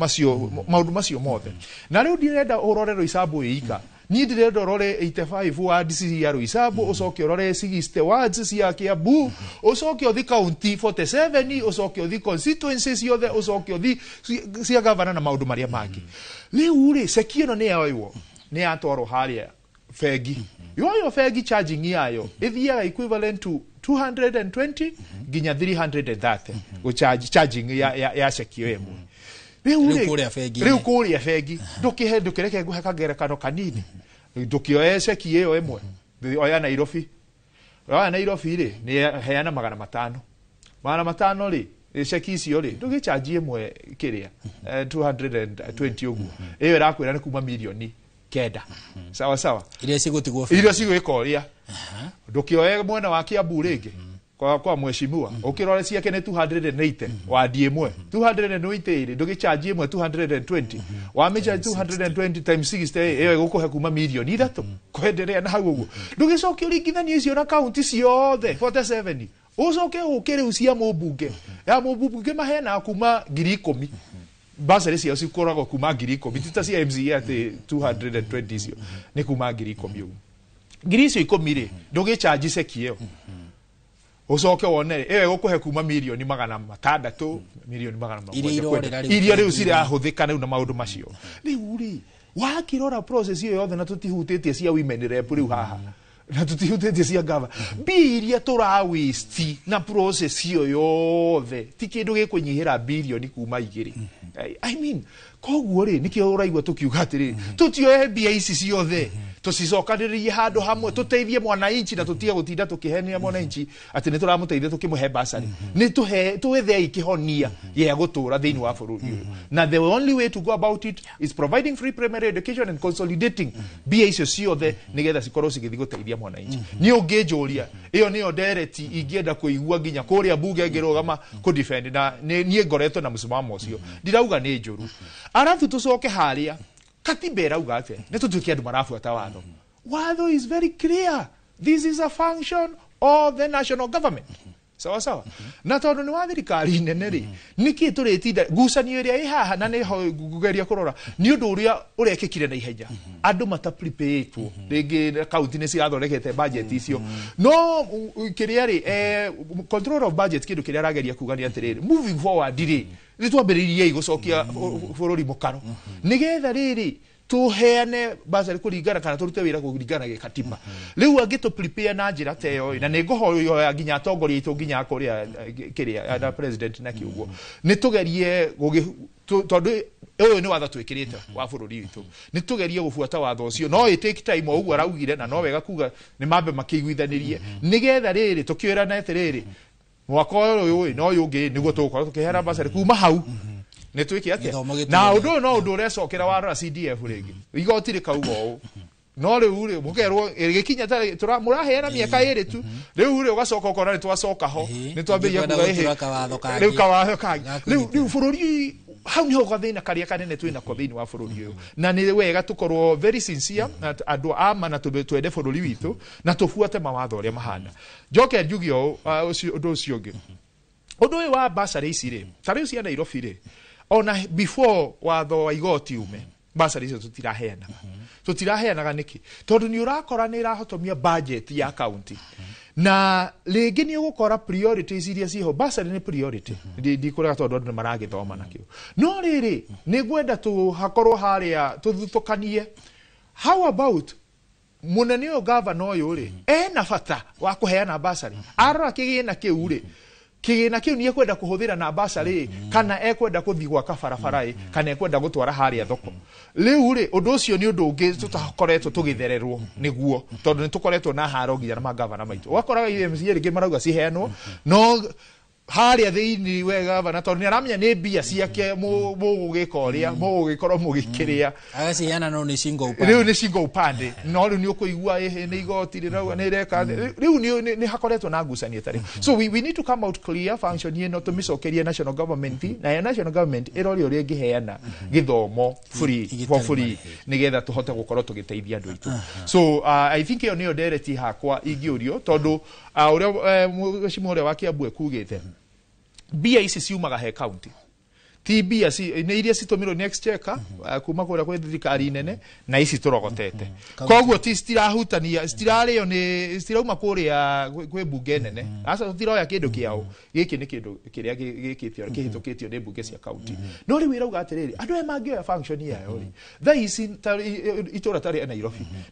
macio mothe. Na rĩu ndirenda ũrore Roysambu ĩika, niĩ ndirenda ũrore 85 words cia Roysambu, ũcoke ũrore 60 words cia Kiambu, ũcoke ũthi county 47, ũcoke ũthi constituencies ciothe, ũcoke ũthi cia governor na maũndũ marĩa mangĩ. Rĩu rĩ ceki ĩno nĩ yoywo nĩ yatwarwo harĩa bengi, yoyo bengi charging yayo ĩthiaga equivalent to 220 nginya 330 charging ya ceki ĩyo ĩmwe. Rĩu kũrĩa bengi ndũkĩreke ngũhe kagerekano kanini, ndũkĩoye ceki ĩyo ĩmwe oya Nairobi rĩ nĩ heana 500 500 ri ceki icio ri ndugichanji imwe kiria 220 uguo iyo irakwira ni kuma milioni 9 sawa sawa iria cigutigwo ria ndukioye mwena wa Kiambu ringi kwa mheshimiwa ukirore ciake ni 280 wa diemwe 280 ndugichanji imwe 220 wa mecha 220 times 60 iyo igukuhe kuma milioni 3 kwenderea na hau uguo ndugicoke uringithanie icio na county ciothe 47 ucoke ukire ucia mubunge ya mubunge mahena kuma 10,000 basari cio cikoragwo kuma 10,000 tita cia MCA ati 220 icio ni kuma 10,000 ngiri icio 10 ri ndugichanji ceki iyo ucoke wone iyo igukuhe kuma milioni 600 milioni 700 iria riu ciri ahuthika riu na maundu macio riu ri wakirora process iyo yothe na tutihutitie cia women rep riu haha na tutihutitie cia gava biria turawisti na process iyo yothe ti kindu gikunyihira bilioni kuma 2 I mean koguo ri nikio uraigwa tukiuga atiri tutioe mbia ici ciothe tucicokaniririe handu hamwe tuteithie mwananchi na tutige gutinda tukihenia mwananchi ati ni turamuteithia tukimuhe basari ni tuwethe ikihonia ye gutura thiini wa bururi uyu na the only way to go about it is providing free primary education and consolidating mbia icio ciothe nigetha cikorwo cigithi guteithia mwananchi ni ungijuria iyo niyo dereti ingienda kuigua nginya kuria bunge ngirugama ku defend na nie ngoretwo na msimamo ucio ndirauga ni njuru arafu tucoke haria katiba irauga atia ni tutukie andu marafuata watho watho is very clear this is a function of the national government sawa sawa na tondu ni wa thirikari nene ri niki turitinda gucanio iria i haha na ni gugeria kurora ni undu uria urekikire na ihenya andu mata preparedwo ringi county ni cirathondekete budget icio no kiria ri control of budget kindu kiria arageria kuga ni atiriri moving forward ri ni twambiririe gucokia bururi mukaro nigetha riri tuheane basari kuringana kana turute wira kuringana ge katiba riu angito prepare na njira teyo na ni ngohoyo nginya atongoria itu nginya kuria kiria na president na kiugo ni tugerie tondu uyu ni watho twikirite wa bururi witu ni tugerie gufuata watho ucio no it take time uguo araugire na no wega kuga ni mambe makiguithanirie nigetha riri tukiira na etiriri mwaka uyu no yungi niguo tukorwo tukihera basari kuma hau ni twiki atia na undu no undu urecokera wa CDF ringi igoti rikauga u no riu ri mugerwo igikinya tura muraheana miaka iri tu riu ri ugacoka ukora ni twacoka ho ni twambiria kuga riu kawatho kangi riu bururi hau niho gathina karia kanene twina ko thiini wa bururi uyu na ni wega tukorwo very sincere andu ama na twende bururi witu na tufuate mawatho uria mahana njoke njugio undu ucio ngi undu uyu wa basari ici ri tari cia Nairobi ri ona before watho wa igoti ume basari icio tutiraheanaga niki tondu ni urakora ni irahotomia budget ya county na ringi ni ugukora priorities iria ciho basari ni priority ndikuraga tondu andu maragithoma nakio no riri ni gwenda tu hakorwo haria tuthutukanie how about munene uyu governor uyu ri ena bata wa kuheana basari arora kigina kiu ri kigina kiu ni ekwenda kuhuthira na basari kana ekwenda kuthi gwaka barabara kana ekwenda gutwara haria thoko riu ri undu ucio ni undu ungi tutakoretwo tugithererwo niguo tondu ni tukoretwo na haro nginya na magavana maitu wakoraga IMCA ringi marauga ciheanwo no haria thiini wega bana tondu ni aramenya ni mbia ciake mugugika uria mugugikorwo mugikiria agaciana no ni single upande riu ni single upande no riu ni ukuigua ni igoti rirauga ni reka riu ni hakoretwo na ngucanio tari so we need to come out clear function ye no tumicokerie national government na national government irori uria ngiheana githomo free nigetha tuhote gukorwo tugiteithia andu itu so I think yo ni direct hakwa ingiurio tondu uria mheshimiwa uria wa Kiambu ekugite bia ici ciumaga he county ti bia ni iria citumirwo next checker kuma kuria kwe thirikari nene na ici turogotete koguo ti stirahutania stirario ni stirauma kuria kwe bunge nene asa tutiroya kindu kiao giki ni kindu kiria gikitio kihitukitio ni bunge cia county no ri wirauga atiriri andu emangioya function yayo ri thaisi itura tari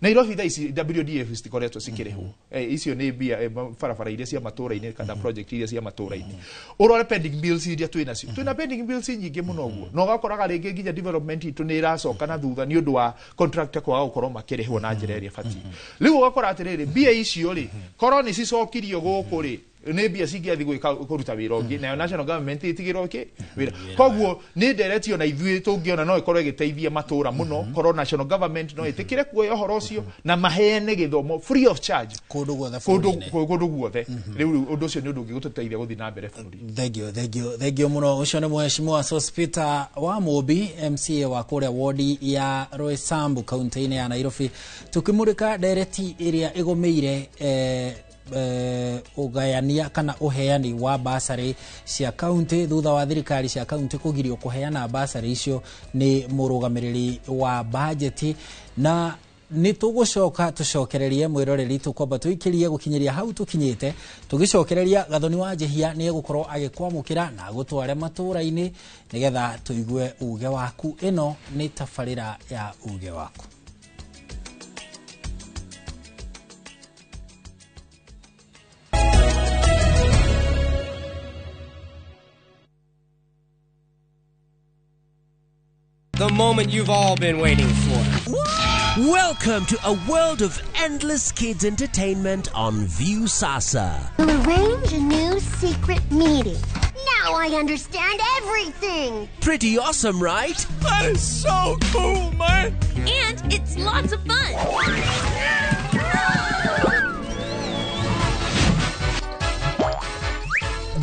Nairobi thaisi WDF stikoretwo sikirihwo icio ni bia barabara iria cia matura-ini kana project iria cia matura-ini urore pending bills iria twina pending bills nyingi muno guo no gakoraga ringi nginya development itu ni iracoka na thutha ni undu wa contractor kwa gukorwo makirihwo na njira iria fati riu gakora atiriri bia icio ri korwo ni cicokirio guku ri nä mbia cingäathi kå ruta wä ra å ngä nayo national government itigä ra kä wä ra koguo nä ndereti ona ithuä tå ngä ona no ä korwo ä gä teithia matå ra må no korwo national government no ä tä kä re kuoya å horo å cio na maheane gä thomo free of charge kå ndå guothe rä u å ndå å cio nä å ndå å ngä gå tå teithia gå thiä na mbere bå rå thengio må no å cio nä mheshimiwa Sospeter wa Mũmbi MCA wa kå rä a wodi ya Roysambu kauntä-inä ya Nairobi tå kä må rä ka ndereti ä rä a ä gå mä ire ugayania kana uheani wa basari cia kaunti thutha wa thirikari cia kaunti kugirio kuheana basari icio ni murugamiriri wa budget na ni tugucoka tucokererie mwiroreri tukwamba tuikirie gukinyiria hau tukinyite tugicokereria Gathoni wa Njihia ni egukorwo agikwamukira na gutware matura-ini nigetha tuigue uge waku. Ino ni tabarira ya uge waku. The moment you've all been waiting for. Welcome to a world of endless kids entertainment on Viusasa. We'll arrange a new secret meeting. Now I understand everything. Pretty awesome, right? That is so cool, man. And it's lots of fun.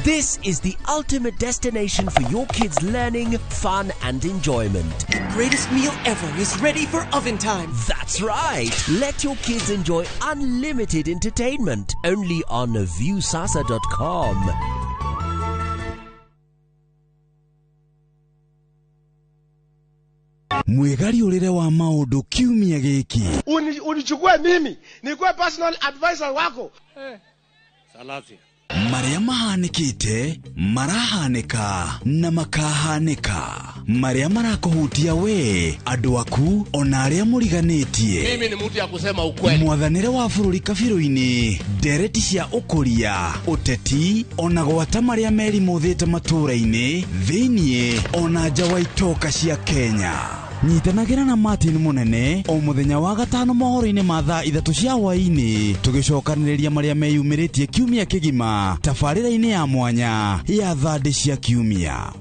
This is the ultimate destination for your kids' learning, fun, and enjoyment. The greatest meal ever is ready for oven time. That's right. Let your kids enjoy unlimited entertainment only on viusasa.com. Mwegari ulire wa maundu kiumia giki. Unichukue mimi nikuwe personal advisor wako. Salazia. Maria mahanikite marahanika na makahanika Maria marakohutia we andu aku ona aria muriganitie. Mimi ni mtu ya kusema ukweli. Mwathanire wa bururi kabiru-ini ndereti cia ukuria uteti ona gwata maria meri muthite matura-ini thiini ona nja wa itoka cia Kenya. Nyitanagira na Martin Munene o muthenya wa gatano mohoro-ini ma thaa 3 cia hwaini tugicokaniriria maria meyumiritie kiumia kigima tabarira-ini ya mwanya ya thandi cia kiumia.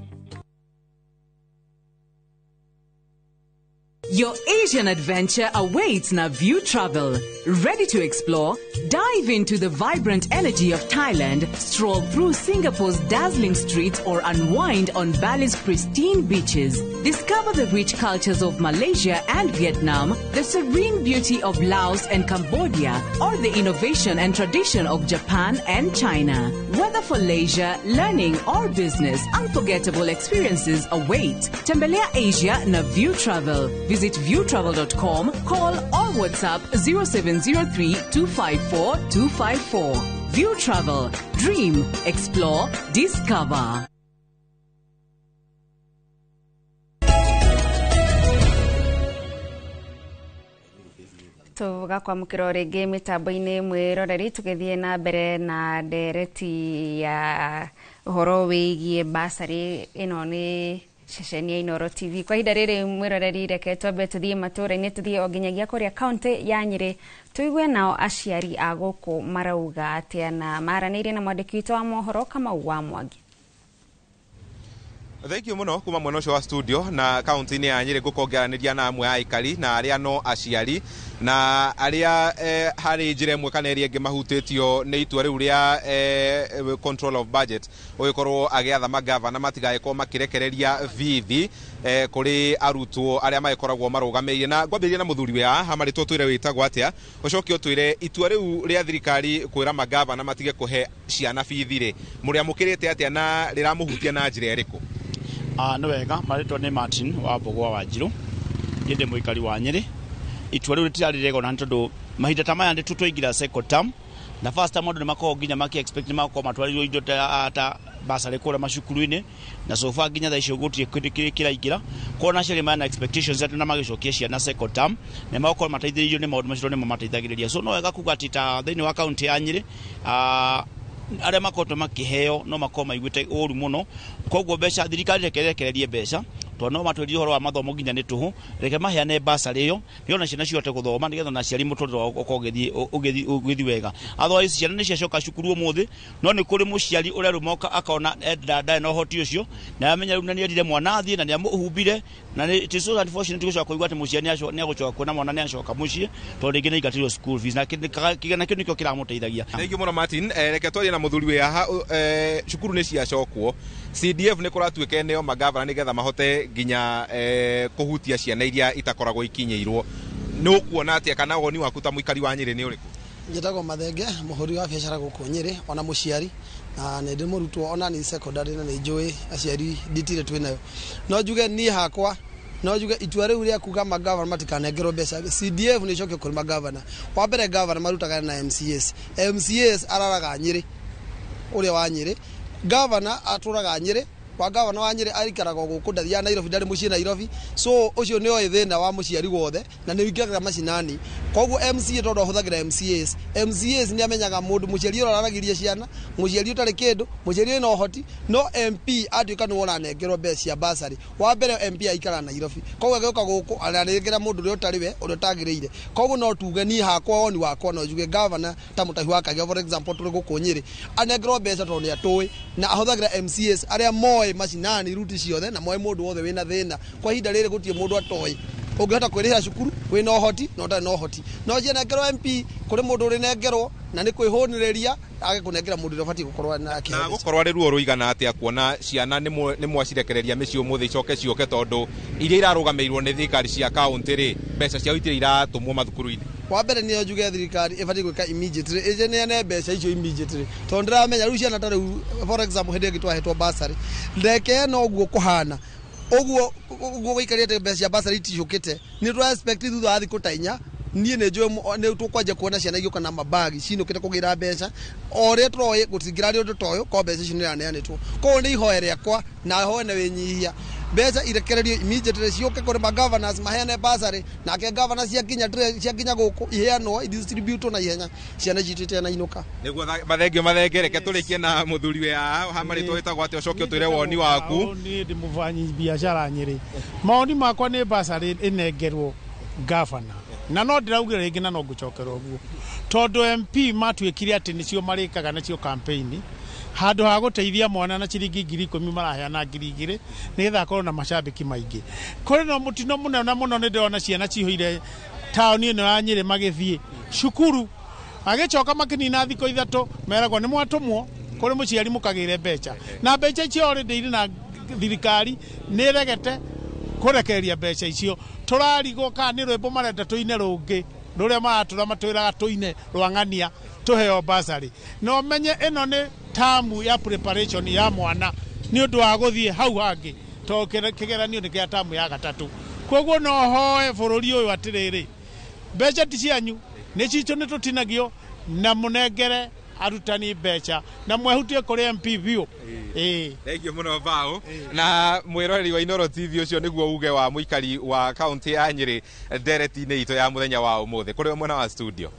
Your Asian adventure awaits na View Travel. Ready to explore? Dive into the vibrant energy of Thailand, stroll through Singapore's dazzling streets, or unwind on Bali's pristine beaches. Discover the rich cultures of Malaysia and Vietnam, the serene beauty of Laos and Cambodia, or the innovation and tradition of Japan and China. Whether for leisure, learning, or business, unforgettable experiences await. Tembelea Asia na View Travel. Visit viewtravel.com, call or WhatsApp 0703 254 254. View Travel. Dream, explore, discover. tugakwamukira ringi mitambo-ini mwiroreri tugithie na mbere na ndereti ya uhoro wigie basari. Ino ni ceceni ya Inooro TV. Kwa ihinda riri mwiroreri reke twambe tuthie matura-ini tuthie o nginyagia kuria kaunti ya Nyeri tuigue nao aciari a guku marauga atia na maraniire na mwandiki witu wa mohoro Kamau wa Mwangi. Thank you muno kuma mwena ucio wa studio na kaunti-ini ya Nyeri gukongeraniria na amwe aikari na aria no aciari na aria hari njira imwe kana ĩrĩa ĩngĩ mahutĩtio nĩ itua rĩu rĩa control of budget ũgĩkorwo agĩatha magavana matigagĩkorwo makĩrekereria bithi kũrĩ arutwo arĩa magĩkoragwo marũgamĩrĩire. Na ngwambĩrĩria na mũthuri wa haha marĩtwo twĩre wĩtagwo atĩa, ũcoke ũtwĩre itua rĩu rĩa thirikari kwĩra magavana matige kũhe ciana bithi-rĩ mũrĩamũkĩrĩte atĩa na rĩramũhutia na njĩra ĩrĩkũ? Nĩ wega, marĩtwa nĩ Martin wa Mbogwa wa Njirũ, niĩ ndĩ mũikari wa Nyeri. Itua rĩu rĩtirarĩ rĩega na tondũ mahinda ta maya tũingĩra second term na first term andũ nĩ makoragwo nginya maki-expect nĩ makorwo matwarĩrwo indo ta basarĩ kũrĩa macukuru-inĩ na so far nginya thaa icio gũtirĩ kĩndũ kĩraingĩra. Korwo na aciari mena expectations atĩ na magĩcokia ciana second term nĩ magokorwo mateithĩrĩirio nĩ maũndũ macio nĩmo mateithagĩrĩria. So no wega kuga atĩ ta thĩinĩ wa kaunti ya Nyeri aria makoretwo makĩheo no makorwo maiguĩte ũru mũno. Koguo mbeca thirikari rekererie mbeca to no matwiri horo wa mathomo nginya ni tuhu reke maheane basari iyo niona ciana ciote guthoma nigetha na ciari muturire ugithi wega otherwise ciana ni ciacoka cukuru umuthi no ni kuri muciari uria rumoka akona ndada no hoti ucio na amenya ru ni erire mwana athie na ni amuhumbire na ni it is so unfortunate gucoka kuigwa ati muciari ni agucoka kuona mwana ni acoka mucie to ringi ni igatirwo school fees na kigana kio nikio kiramuteithagia thank you muno Martin reke twarie na muthuri we aha cukuru ni ciacokwo CDF ni kuratuike neo magavana nigetha mahote nginya kuhutia ciana iria itakoragwo ikinyeirwo no kuona atia kana woni waku ta muikari wa Nyeri ni uriku njetago Mathenge muhuri wa biashara guku Nyeri ona muciari na ndi murutwo ona ni secondary na ni njui aciari nditire twinayo no njuge ni hakwa no njuge itua riu ria kuga magavana matikanengerwo mbeca CDF ni cokio kuri magavana wa mbere governor marutaga na MCAs araraga Nyeri uria wa Nyeri governor aturaga Nyeri wa governor wa Nyeri arikaraga guku ndathia Nairobi ndari mucie Nairobi so ucio ni oi thina wa muciari wothe na ni wingiraga macinani koguo MCA todo huthagira MCAs ni amenyaga mundu muciari uraragiria ciana muciari utari kindu muciari no hoti no MP atuika ni wona nengerwo mbeca basari wa mbere MP aikara Nairobi koguo ageuka guku aranengera mundu uri utari we uri utagiriire koguo no tuge ni hakwa oni wakwa no juge governor ta mutahi wa Kagera for example turi guku Nyeri anengerwo mbeca to ni atui na ahuthagira MCAs aria moe macinani ruti ciothe na moe mundu wothe wina thina kwa hinda riri gutie mundu atoi ungihota kwirira cukuru wina ohoti no ta no hoti no je nengerwo MP kuri mundu uri nengerwo na ni kwihonireria age kunengera mundu rofati gukorwa na kihe na gukorwa ri ruo ruigana atia kuona ciana ni mwacirekereria mici umuthi icoke cioke tondu iria irarugamirwo ni thirikari cia county ri mbeca cia itire iratumwo mathukuru-ini wa mbere ni njuge thirikari ibati gwika immediately eje ni ane mbeca icio immediately tondu ndiramenya riu ciana ta riu for example hindi ngitwahetwo basari ndeke no guo kuhana oguo guikarite mbeca basari iticukite ni twa expect thutha wa thiku tainya nie ne njwe ne tukwaje kuona ciana igioka na mabagi cinukite kugira mbeca ore troye gutingira ri undu toyo ko mbeca icio ni aneanitwo ko ni ihoere akwa na hoene wenyihia mbeca irekererio immediately cioke kuri governors maheane basari na ke governors cia kinya guku iheanwo distribute na ihenya ciana citite na inuka niguo mathenge reke turikie na muthuri we ha marito wetagwo ati ucoke utwire woni waku ni ndi muvanyi biashara Nyeri maoni makwa ni basari inengerwo governor na no ndiraugira ringi na no ngucokerwo guo tondu MP matwikire ati nicio marikaga nacio campaign handu ha guteithia mwana na ciringi 10,000 maraheana 2,000 nigetha akorwo na macambiki maingi kuri no mutino muno ni ndona ciana cihoire taoni ino ya Nyeri magithie cukuru agicoka makinina thiko ithatu meragwo ni mwatumwo kuri muciari mukagire mbeca na mbeca icio already iri na thirikari ni regete kurekereria mbeca icio turarigwo kana ni rwimbo marenda tuine rungi ruria maratura matwiraga tuine rwang'ania tuheo basari no menye ino ni tamu ya preparation ya mwana ni undu wa guthie hau hangi to kigeranio ni kia tamu ya gatatu koguo no hoe bururi uyu atiriri mbeca ti cianyu ni citu ni tutinagio na munengere arutani mbeca na mwehutie kuri MP biu thank you muno bao na mwiroreri wa Inoro TV ucio niguo uge wa muikari wa county ya Nyeri ndereti-ini itu ya muthenya wa umuthi kuri mwena wa studio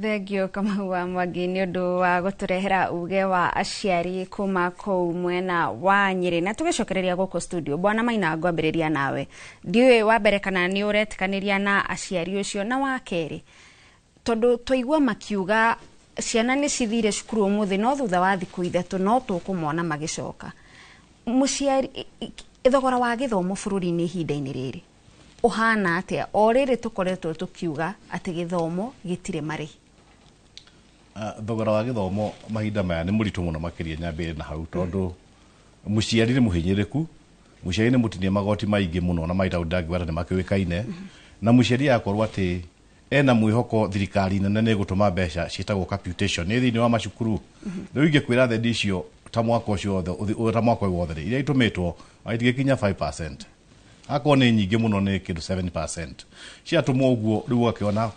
thengio kama wa Mwangi ni undu wa guturehera uge wa aciari kuma kou mwena wa Nyeri na tugicokereria guku studio bwana Maina ngwambiriria nawe ndiwe wa mbere kana ni uretikaniria na aciari ucio na wa keri tondu twaigua makiuga ciana ni cithire cukuru umuthi no thutha wa thiku ithatu no tukumona magicoka muciari thogora wa githomo bururi-ini ihinda-ini riri uhana atia o riri tukoretwo tukiuga ati githomo gitire marihi thogora wa githomo mahinda maya ni muritu muno makiria nyambire na hau tondu muciari ni muhinyiriku muciari ni mutinie magoti maingi muno na maita undangi wara ni makiwikaine na muciari akorwo ati ena mwihoko thirikari nene ni gutuma mbeca cietagwo capitation ni thiini wa macukuru riu ingikwira thendi icio ta mwaka ucio ta mwaka wothe iria itumitwo aitigikinya 5% ako ni nyingi muno ni kindu 7% ciatumwo uguo riu akiona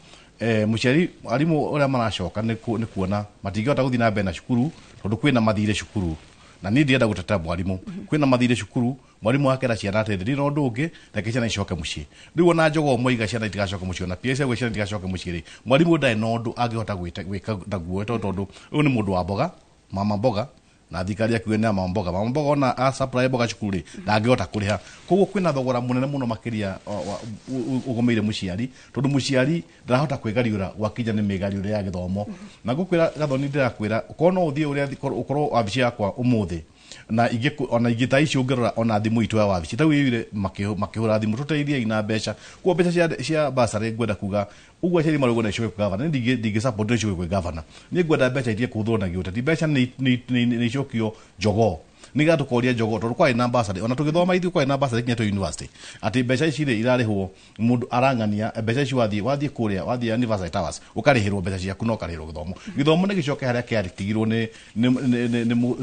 muciari arimu uria maracoka ni kuona matingihota guthii na mbere na cukuru tondu kwina mathire cukuru na ni ndienda guteta mwarimu kwina mathire cukuru mwarimu akera ciana ati ndi no ndungi reke ciana icoke mucii riu ona njogo moiga ciana itigacoke mucii na PSA gwe ciana itigacoke mucii ri mwarimu ndai no ndu angihota gwika naguo tondu uyu ni mundu wa mboga mama mboga na thikari akiwe na mamboga ona a supply boga cukuru ndangihota kuriha koguo kwina thogora munene muno makiria ugomeire muciari tondu muciari ndarahota kwigariura gwakinya ni migariure ya githomo na gukwira gathoni ndirakwira kono uthie uria ukorwo wabici yakwa umuthi na ona igita ici ungerora ona thimu itu ya wabici tau ire makihura thimu tuteithia ina mbeca kwa mbeca cia basari ngwenda kuga ugwa ciri marugo na icwe governor ndigi support icwe kwa governor ni ngwenda mbeca itie kuthwo na giuta ti mbeca ni icokio jogo niga tukoria jogo tondu kwa ina basari ona tugithoma ithu kwa ina basari kinya to university ati mbeca ici ri irarihwo mundu arangania mbeca ici wathie kuria wathie university towers ukarihirwo mbeca ciaku no karihirwo githomo ni gicoke haria kiaritigirwo ni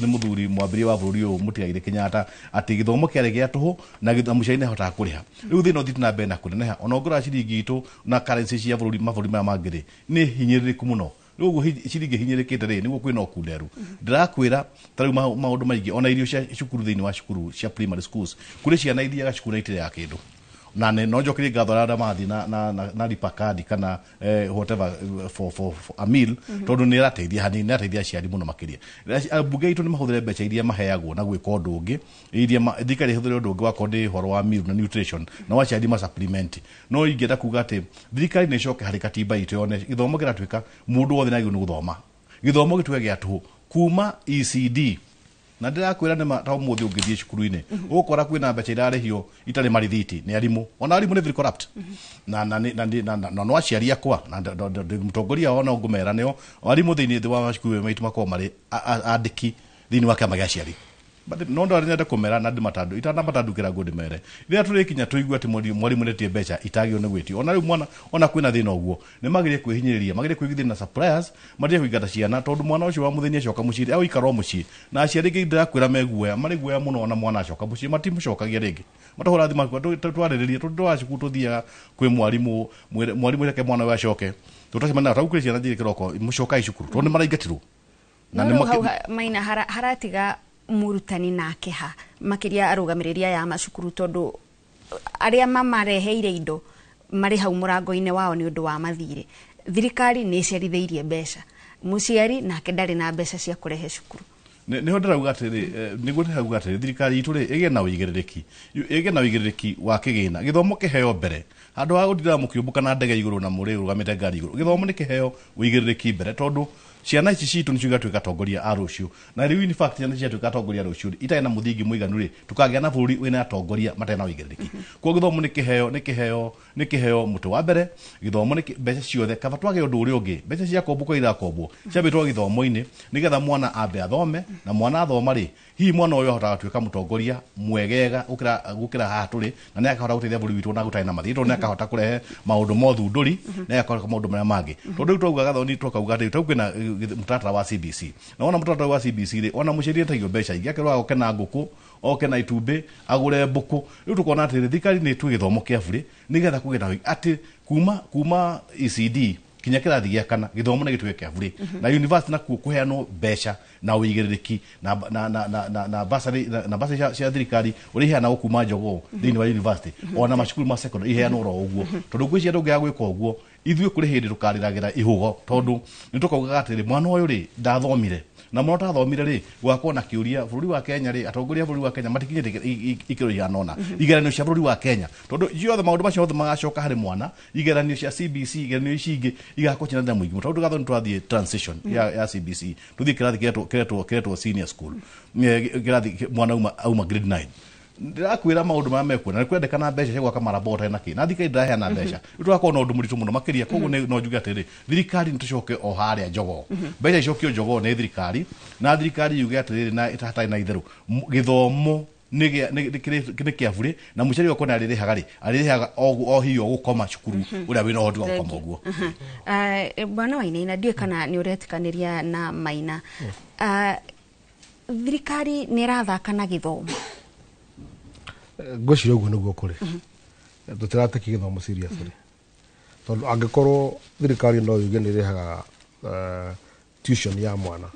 muthuri mwambiri wa bururi uyu Mutigaire Kenyatta ati githomo kiari gia tuhu na githomo cia inahota kuriha riu thino thitu na bena kuneneha ona ngora ciringi itu na currency cia bururi maburi maya mangiri ni hinyiririku muno uguo ciringi hinyirikite ri niguo kwina okunderu ndirakwira tariu maundu maingi ona irio cia cukuru thiini wa cukuru cia primary schools kuri ciana ithiaga cukuru itire ya kindu na no njokirie ngatho rada mathi na lipakadi kana whatever for a meal tondu ni rateithia hanini ni rateithia ciari muno makiria bunge itu ni mahuthere mbeca iria maheagwo na gwika undu ungi iria thikari huthere undu ungi wa kondi horo wa meal na nutrition na waciari ma supplement no ingenda kuga ati thikari ni coke hari katiba itu yone githomo giratwika mundu wothe nagiu ni guthoma githomo gitwe gia tuhu kuma ECD na ndirakwira ni matawo muthi ungithie cukuru-ini ukora kwina mbeca irarihio itari marithiti ni arimu ona arimu ni very corrupt na no aciari akwa na mutongoria ona ngumera nio arimu thiini wa cukuru maitu makoo mari andiki thiini wa kiama gia aciari no ndo arenda kumera na ndimatadu itana matandukira ngudi mere ria turikinya tuigua ati mwalimu netie mbeca itagio ni gwitio ona riu mwana ona kwina thina uguo ni magirie kwihinyiriria magirie kwigithia na suppliers magirie kuigata ciana tondu mwana ucio wa muthenya acoka muciri au ikaro mucii na aciari ngi ndirakwira meguoya mari guoya muno ona mwana acoka mucii matimucokagia ringi matahura thima twaririria twacukuru tuthia kwi mwalimu reke mwana we acoke tutacemana taukwira ciana njiri kiroko mucoka icukuru tondu maraingatirwo na ni maina haratiga murutani nake ha makiria arugamiriria ya macukuru tondu aria mamareheire indo mari hau murango-ini wao ni undu wa mathire thirikari ni ciaritheirie mbeca muciari nake ndari na mbeca cia kurehe cukuru niho ndarauga atiri niguo ndirauga atiri thirikari itu ri ige na uigiriki wa kigina githomo kiheo mbere handu ha gutira mukiumbuka na ndege iguru na muri rugamite ngari iguru githomo ni kiheo uigiriki mbere tondu ciana ici citu nicio igatuika atongoria a ruciu na riu in fact ciana ciatuika atongoria ruciu itai na muthingi muiganu ri tukagia na bururi wina atongoria matai na uigiriki kwa githomo ni kiheo mutu wa mbere githomo ni mbeca ciothe kaba twage undu uri ungi mbeca cia kombuko irakombwo ciabitwo githomo-ini nigetha mwana ambe athome na mwana athoma ri hihi mwana uyu ahotaga tuika mutongoria mwegega gukira haha turi na ni akahota guteithia bururi witu na gutai na mathito ni akahota kurehe maundu mothunduri na akahota maundu maria mangi tondu twauga gathoni twakauga ati twakina mutata wa CBC na ona mutata wa CBC ri ona mucirie tagio mbeca ingi akirwa oke na nguku oke na itumbi agure mbuku riu tukona ati thikari ni tu githomo kia bure nigetha kugena ati kuma ECD kinya kirathi gia kana githomo ni gitwe kia bure na university na kuheano mbeca na uigiririki na basari cia thirikari uri heana kuma jogo thiini wa university ona macukuru ma secondary iheano ro uguo tondu gwi cia ndungi agwika uguo ithuĩ kuri hindi tukariragira ihugo tondu nitukaugaga atiri mwana uyu ri ndathomire na mwana tathomire ri gwakwo na kiuria bururi wa Kenya ri atongoria bururi wa Kenya matikinyite ikiro ihanona igeranio cia bururi wa Kenya tondu ciothe maundu macio othe magacoka hari mwana igeranio cia CBC igeranio ici ingi igakucina na muigi tondu gathoni twathie transition ya CBC tuthie kirathi kiretwo senior school kirathi mwana auma grade 9 ndirakwira maundu maya mekuona ni kwendekana mbeca cia gwaka marabota na ki na thikari ndiraheana mbeca itwakona undu muritu muno makiria koguo no njuge atiri thirikari nitucoke o haria jogo mbeca icokio jogo ni thirikari na thirikari yuge atiri na itahatai na itheru githomo ni kia bure na muciari wakwa na arirehaga o hiyo gukoma cukuru uria wina uhoti wa gukoma uguo bwana Wainaina ndiye kana ni uretikaniria na Maina thirikari ni rathaka na githomo ngwiciria uguo niguo kuri tutirateki githomo seriously tondu angikorwo thirikari no yuge ni rehaga tuition ya mwana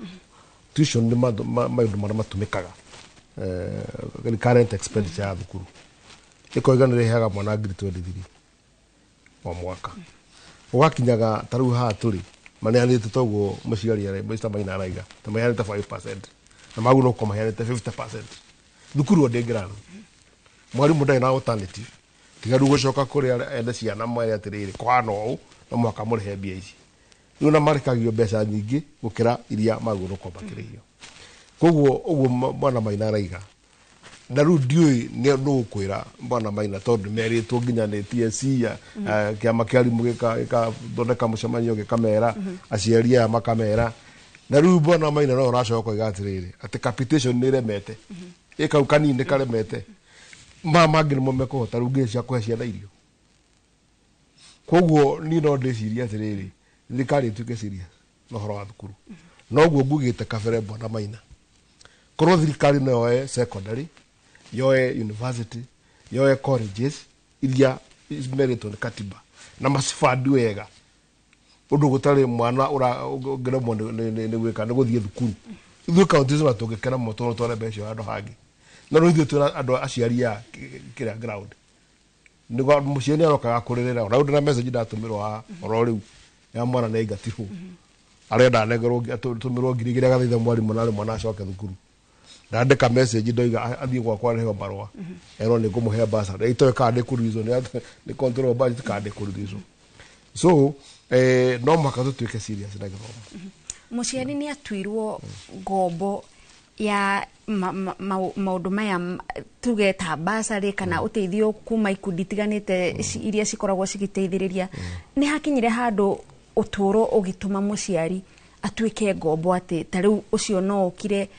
tuition ni maundu maria matumikaga current expenditure ya thukuru ikoiga ni rehaga mwana ngiri 23 wa mwaka ugakinyaga tariu haha turi maneanite toguo muciari Mr. Maina araiga tamayanite 5% na magu no komaheanite 50%. Thukuru wa ndengerana mwarimu ndai na alternative tiga rugo coka kuri ende ciana mwere atiriri kwana ũũ no mwaka mũrĩhe mbia ici rĩu na marĩkagio mbeca nyingĩ gũkĩra iria magu no komakĩrĩhio koguo ũguo mwana Maina araiga na rĩu ndiũĩ nũ kwĩra mwana Maina tondũ merĩtwo nginya nĩ TSC kĩama kĩa arimũ gĩkathondeka mũcemanio gĩkamera aciari aya makamera na rĩu mwana Maina no ũracoka oiga atĩrĩrĩ atĩ capitation nĩ ĩremete ĩkau kanini karemete mangĩ nĩmo mekũhota rĩu nginya cia kũhe ciana irio koguo niĩ no ndĩciria atĩrĩrĩ thirikari ĩtuĩke serious na ũhoro wa thukuru noguo ngugĩte kabere mwana Maina korwo thirikari no yoe secondary yoe university yoe colleges iria meritwo nĩ katiba na macibandi wega ũndũ gũtarĩ mwana ũngĩremwo nĩ gwĩka nĩ gũthiĩ thukuru ithuĩ kaunti icio tũngĩkena mũno tondũ tware mbeca handũ hangĩ na rĩu ithuĩ twĩna andũ aciari a kĩrĩa ground nĩguo mũciĩ nĩ arokaga kũrĩrĩra na ndĩ na message ndatũmĩrwo haha oro rĩu ya mwana nĩ aingatirwo arenda nengerwo tũmĩrwo 2,000 agathaitha mwarimũ na mwana acoke thukuru ndandĩka message ndoiga athiĩ gwakwa rĩheo barũa erwo nĩ ngũmũhe bursary itoĩ kana ndĩkũrudithwo nĩ control budget kana ndĩkũrudithwo so no mũhaka tũtuĩke serious na gĩthomo mũciari nĩ atuirwo ngombo ya maũndũ maya tuge ta bursary kana ũteithio kuma ikundi itiganĩte iria cikoragwo cigĩteithĩrĩria nĩ hakinyire handũ ũtũũro ũgĩtũma mũciari atuĩke ngombo atĩ ta rĩu ũcio no okire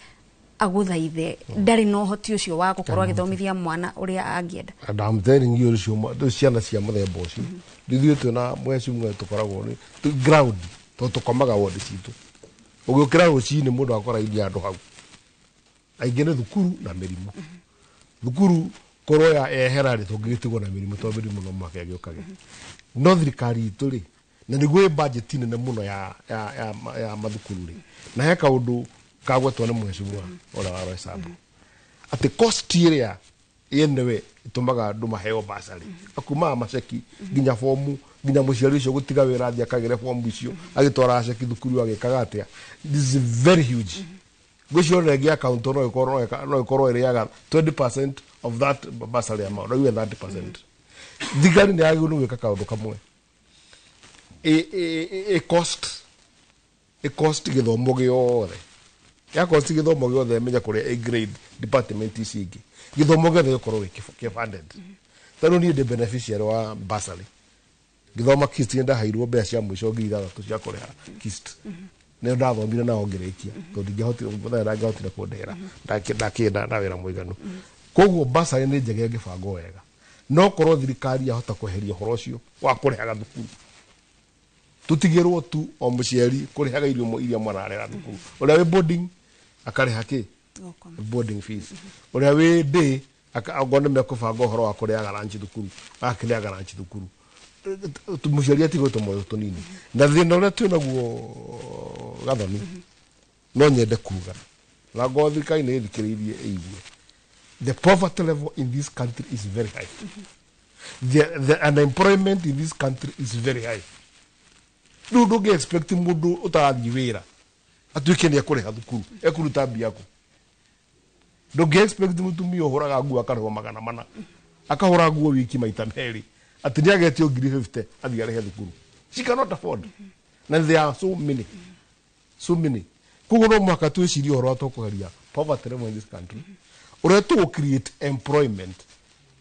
agũthaithe ndarĩ na ũhoti ũcio wa gũkorwo agĩthomithia mwana ũrĩa angĩenda and I'm telling you ũcio ciana cia mũthemba ũcio ithuĩ twĩna mwecimu tũkoragwo nĩ ground tondũ tũkomaga wodi citũ ũgĩũkĩra rũcinĩ mũndũ akora iria andũ hau aingĩ nĩ thukuru na mĩrimũ thukuru korwo ehera rĩ tũngĩgĩtigwo na mĩrimũ tondũ mĩrimũ no mwaka ĩgĩũkage no thirikari itũ rĩ na nĩguo budget nene mũno ya mathukuru rĩ na he kaũndũ kagwetwo nĩ mwecimu ũrĩa wa Roysambu atĩ cost ĩrĩa yenewe ĩtũmaga andũ maheo bursary akumaga maceki nginya fomu nginya mũciari ũcio gũtiga wĩra athiĩ akagĩre fomu icio agĩtwara ceki thukuru agĩkaga atĩa this is very huge gũcio rĩngĩ account no ĩkorwo ĩrĩaga 20% of that bursary amount no 30% thigari nĩ yagĩrĩirwo nĩ gwĩka kaũndũ kamwe cost gĩthomo gĩothe ya cost gĩthomo gĩothe menya kũrĩa A grade department ici ingĩ gĩthomo gĩothe gĩkorwo gĩ-funded tondũ niĩ ndĩ beneficiary wa bursary gĩthoma KIST ndaheirwo mbeca cia mũico 6,000 cia kũrĩha KIST nĩ ndathomire na ongerekia tondũ ndingĩahotire kũndĩhĩra ndakĩenda na wĩra mũiganu koguo bursary nĩ njega ĩngĩbangwo wega no korwo thirikari yahota kweheria ũhoro ũcio wa kũrĩhaga thukuru tutigĩrwo tu o mũciari kũrĩhaga irio iria mwana arera thukuru ũrĩa wĩ boarding akarĩha kĩ boarding fees ũrĩa wĩ day akagona mekũbanga ũhoro wa kũrĩhaga lunch thukuru akĩrĩhaga lunch thukuru mũciari atigwo tũmoyo tũnini na thĩna ũrĩa twĩnaguo Gathoni no nyende kuga na ngo thirikari nĩ ĩthikĩrĩirie ĩigue the poverty level in this country is very high the unemployment in this country is very high rĩu ndũngĩ expect mũndũ ũtarathiĩ wĩra atuĩke nĩ ekũrĩha thukuru ekũruta mbia kũ ndũngĩ expect mũtumia ũhũraga nguo akarĩhwo 400 akahũra nguo wiki maita merĩ atĩ nĩ agetio 50 athiĩ arĩhe thukuru she cannot afford na there are so many koguo no mũhaka twĩcirie ũhoro wa tũkũgeria poverty level in this country ũrĩa tũgũ create employment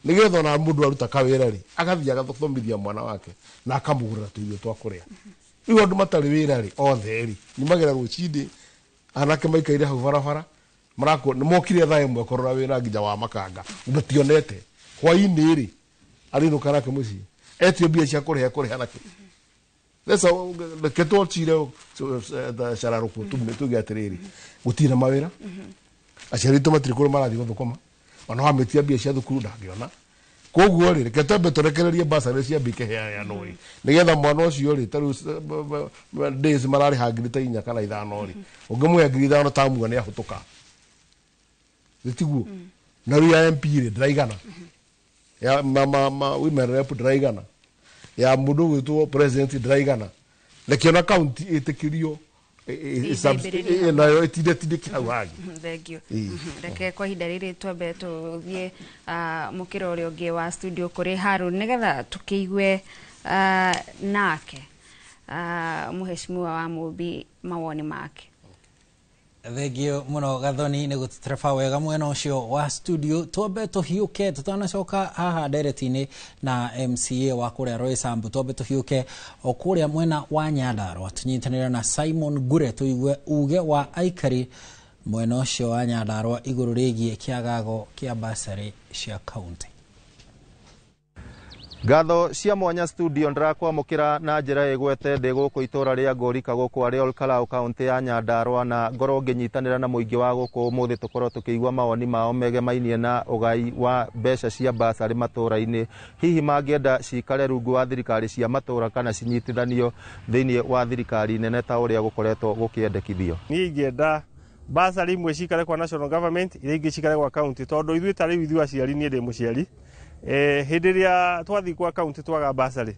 nĩgetha ona mũndũ aruta kawĩra rĩ agathiĩ agathomithia mwana wake na akamũgũrĩra tũirio twa kũrĩa rĩu andũ matarĩ wĩra rĩ othe rĩ nyumagĩra rũcinĩ anake maikaire hau barabara nĩ mokire thaa ĩmwe kũrora wĩra nginya wa makanga mationete hwainĩ rĩ arĩnũka nake mũciĩ etio mbia cia kũrĩha nake Lesa keto chire shararoko tuge atiriri gutina mawira aciari to matrikuru marathi guthukuma ona wametia bia cia thukuru ndangiona koguo ri keto betorekererie basari cia bike ya noi nigetha mwana ucio ri taru days marari hangirite inya kana ithano ri ungimwe ngiri ithano tamu ne ahutuka gitiguo na ri MP ri draigana ya mama women rep draigana ya mundu witwo president draigana lekiona county itikirio nayo itindetindĩke hau hangĩ. Thengiũ. Reke kwa ihinda rĩrĩ twambe tũthiĩ mũkĩra ũrĩa ũngĩ wa studio kũrĩ Harun nĩgetha tũkĩigue nake Mheshimiwa wa Mũmbi mawoni make. Thengio muno Gathoni nĩ gũtũtereba wega mwena ũcio wa studio. Twambe tũhiũke tũtanacoka haha ndereti-inĩ na MCA wa kũrĩa Roysambu. Twambe tũhiũke o kũrĩa mwena wa Nyandarua tũnyitanĩra na Simon Gure tũigue uge wa aikari mwena ũcio wa Nyandarua igũrũ rĩgiĩ kĩagago kĩa basarĩ cia kaunti. Ngatho cia mwanya studio ndirakwamũkĩra na njĩra ĩgwete ndĩ gũkũ itũra rĩa Ngorika gũkũ arĩ Olkalau kaunti ya Nyandarua na ngorwo ngĩnyitanĩra na mũingĩ wa gũkũ ũmũthĩ tũkorwo tũkĩigua mawoni mao megemainie na ũgai wa mbeca cia basarĩ matũra-inĩ. Hihi mangĩenda cikare rungu wa thirikari cia matũra kana cinyitithanio thĩinĩ wa thirikari nene ta ũrĩa gũkoretwo gũkĩendekithio. Niĩ ingĩenda basarĩ imwe cikare kwa national government iria ingĩ cikare kwa county tondũ ithuĩ ta rĩu ithuĩ aciari niĩ ndĩ mũciari. Hĩndĩ ĩrĩa twathi kwa county twaga basarĩ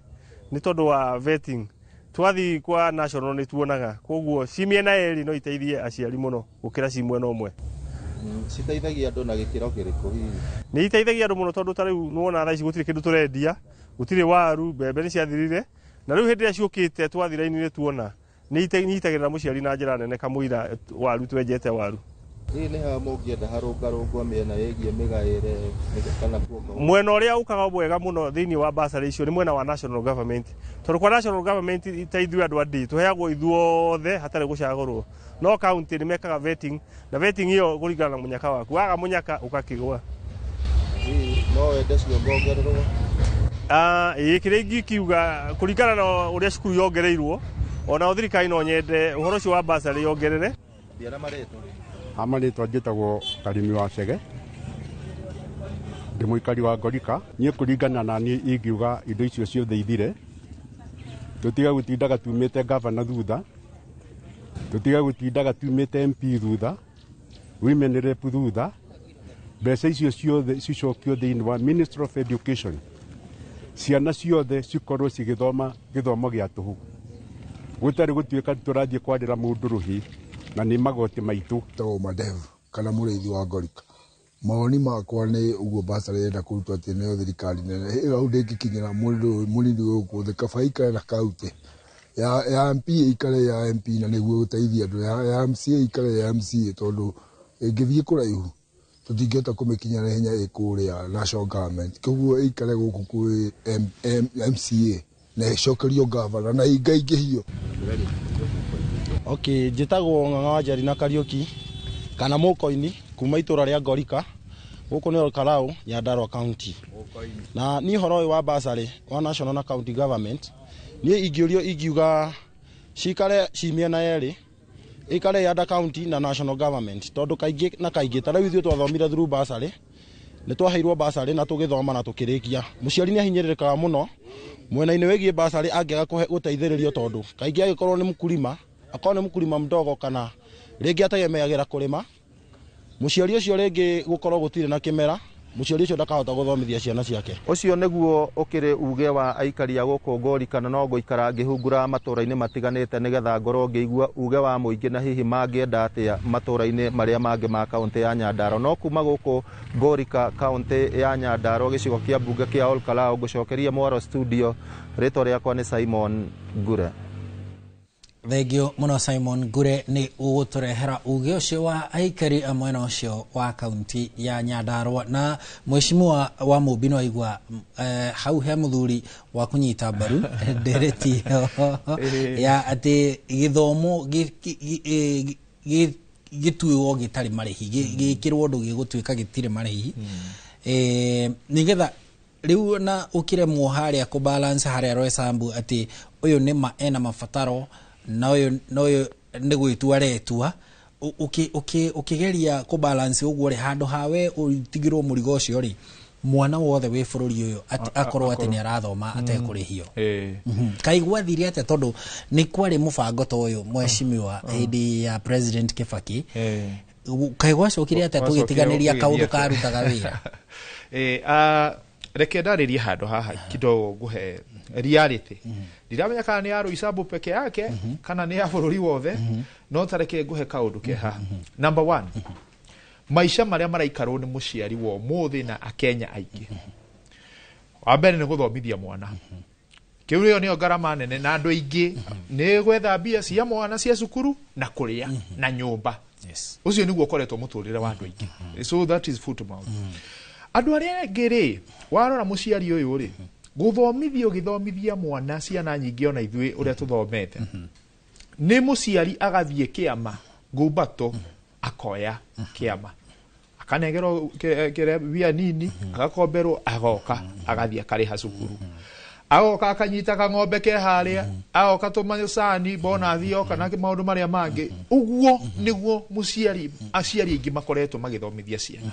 nĩ tondũ wa vetting, twathi kwa national nĩ tuonaga, koguo cimiena erĩ no iteithie aciari mũno gũkĩra ci mwena ũmwe. Citeithagia andũ na gĩkĩro kĩrĩkũ hihi? Nĩ iteithagia andũ mũno tondũ ta rĩu nĩwona thaa ici gũtirĩ kĩndũ tũrendia, gũtirĩ waru, mbembe nĩ ciathirire, na rĩu hĩndĩ ĩrĩa ciũkĩte twathi raini-inĩ tuona nĩ inyitagĩrĩra mũciari na njĩra nene kamũira waru twenjete waru. Hihi nĩ haha mũngĩenda harũngarũngwo mĩena ĩgiĩ mĩgaĩre kana kuonga? Mwena ũrĩa ũkaga mwega mũno thĩinĩ wa basarĩ icio nĩ mwena wa national government. Tondũ kwa national government ta ithuĩ andũ andĩ tũheagwo ithuothe hatarĩ gũcagũrwo. No county nĩ mekaga vetting na vetting ĩyo kũringana na mũnyaka waku. Waga mũnyaka ũkakĩgwa. No wende ciongongererwo? Kĩrĩa ingĩkiuga kũringana na ũrĩa cukuru yongereirwo ona thirikari no nyende ũhoro ũcio wa basarĩ yongerere. Ndiana marĩtwa. Amarĩtwa njĩtagwo Karimi wa Cege, ndĩ mũikari wa Ngorika. Niĩ kũringana na niĩ ingiuga indo icio ciothe ithire, tũtiga gũtindaga tumĩte gavana thutha, tũtiga gũtindaga tumĩte MP thutha, women rep thutha, mbeca icio ciothe cicokio thĩinĩ wa Ministry of Education, ciana ciothe cikorwo cigĩthoma gĩthomo gĩa tũhũ, gũtarĩ gũtuĩka tũrathiĩ kwarĩra mũndũ rũhi na nĩ magoti maitũ. Tagwo Madevu kana mũrĩithi wa Ngorika. Mawoni makwa nĩ ũguo basarĩ yenda kũrutwo atĩ nĩyo thirikari nene. Hau ndĩngĩkinyĩra mũnini gũkũ thĩ kaba ikare na kaunti ya MP ikare ya MP na nĩguo gũteithia andũ, ya MCA ikare ya MCA tondũ ĩngĩthiĩ kũraihu tũtingĩhota kũmĩkinya na hinya ĩkũrĩa national government. Koguo ikare gũkũ kwĩ MCA na ĩcokerio gavana na ingaingĩhio. Okay, njĩtagwo Ng'ang'a wa Njeri na Kariuki kana Mũkoini kuma itũra rĩa Ngorika gũkũ nĩ Olkalau Nyandarua County. Na niĩ horo ũyũ wa basarĩ wa national na county government niĩ ingĩũrio ingiuga cikare cimiena yerĩ, ikare ya county na national government tondũ kaingĩ na kaingĩ ta rĩu ithuĩ twathomire through basarĩ, nĩ twaheirwo basarĩ na tũgĩthoma na tũkĩrĩkia. Mũciari nĩ ahinyĩrĩrĩkaga mũno mwena-inĩ wĩgiĩ basarĩ angĩaga gũteithĩrĩrio tondũ kaingĩ agĩkorwo nĩ mũkulima, akorwo nĩ mũkulima mdogo kana rĩngĩ ategemeagĩra kũrĩma, mũciari ũcio rĩngĩ gũkorwo gũtirĩ na kĩmera, mũciari ũcio ndakahota gũthomithia ciana ciake. Ũcio nĩguo ũkĩrĩ uge wa aikari a gũkũ Ngorika, na no ngũikara ngĩhungura matũra-inĩ matiganĩte nĩgetha ngorwo ngĩigua uge wa mũingĩ na hihi mangĩenda atĩa matũra-inĩ marĩa mangĩ ma kaunti ya Nyandarua. No kuma gũkũ Ngorika kaunti ya Nyandarua gĩcigo kĩa mbunge kĩa Olkalau ngũcokeria Mwaro studio, rĩtwa rĩakwa nĩ Simon Gure. Thengio muno Simon Gure nĩ ũgũtũrehera uge ũcio wa aikari a mwena ũcio wa kaunti ya Nyandarua. Na Mheshimiwa wa Mũmbi no aigua hau he mũthuri wa kũnyita mbaru ndereti ya atĩ gĩthomo gĩtuĩrwo gĩtarĩ marĩhi, gĩkĩrwo ũndũ gĩgũtuĩka gĩtirĩ marĩhi, nĩgetha rĩu na ũkĩremwo harĩa kũbalance harĩa Roysambu atĩ ũyũ nĩ ena mabataro na ũyũ nĩ gwĩtua retua, ũkĩgeria kũbalance ũguo rĩ handũ hawe ũtigĩrwo mũrigo ũcio rĩ mwana wothe wĩ bũrũri ũyũ akorwo atĩ nĩ arathoma atekũrĩhio. Kaigua thiri atĩa tondũ nĩ kwarĩ mũbango ta ũyũ Mheshimiwa hĩndĩ ya President Kibaki, kaigua cokire atĩa tũgĩtiganĩria kaũndũ karutaga wĩra. Reke ndarĩrie handũ haha kidogo nguhe reality ndiramenya kana ni ya Roysambu peke yake kana ni ya bururi wothe no tareke nguhe kaundu ke ha. Number 1, maisha maria maraikarwo ni muciari wo muthi na akenya aingi. Wambere ni guthomithia mwana. Kiu rio ni ngarama nene na andu aingi ni gwetha mbia cia mwana cia cukuru na kuria na nyumba. Yes. Ucio niguo koretwo muturire wa andu aingi. So that is foot to mouth. Andu aria aingi ri warora muciari uyu ri githomithia mwana ciana nyingi ona ithwe uria tuthomete. Ni muciari agathie kiama ngumbato akoya kiama akanegero kire bia nini agakomberwo agoka agathia kariha cukuru agoka akanyita kang'ombe ke haria agoka tumanyo sani bona thio kana maundu maria mangi uguo niguo muciari aciari ingi makoretwo magithomithia ciana.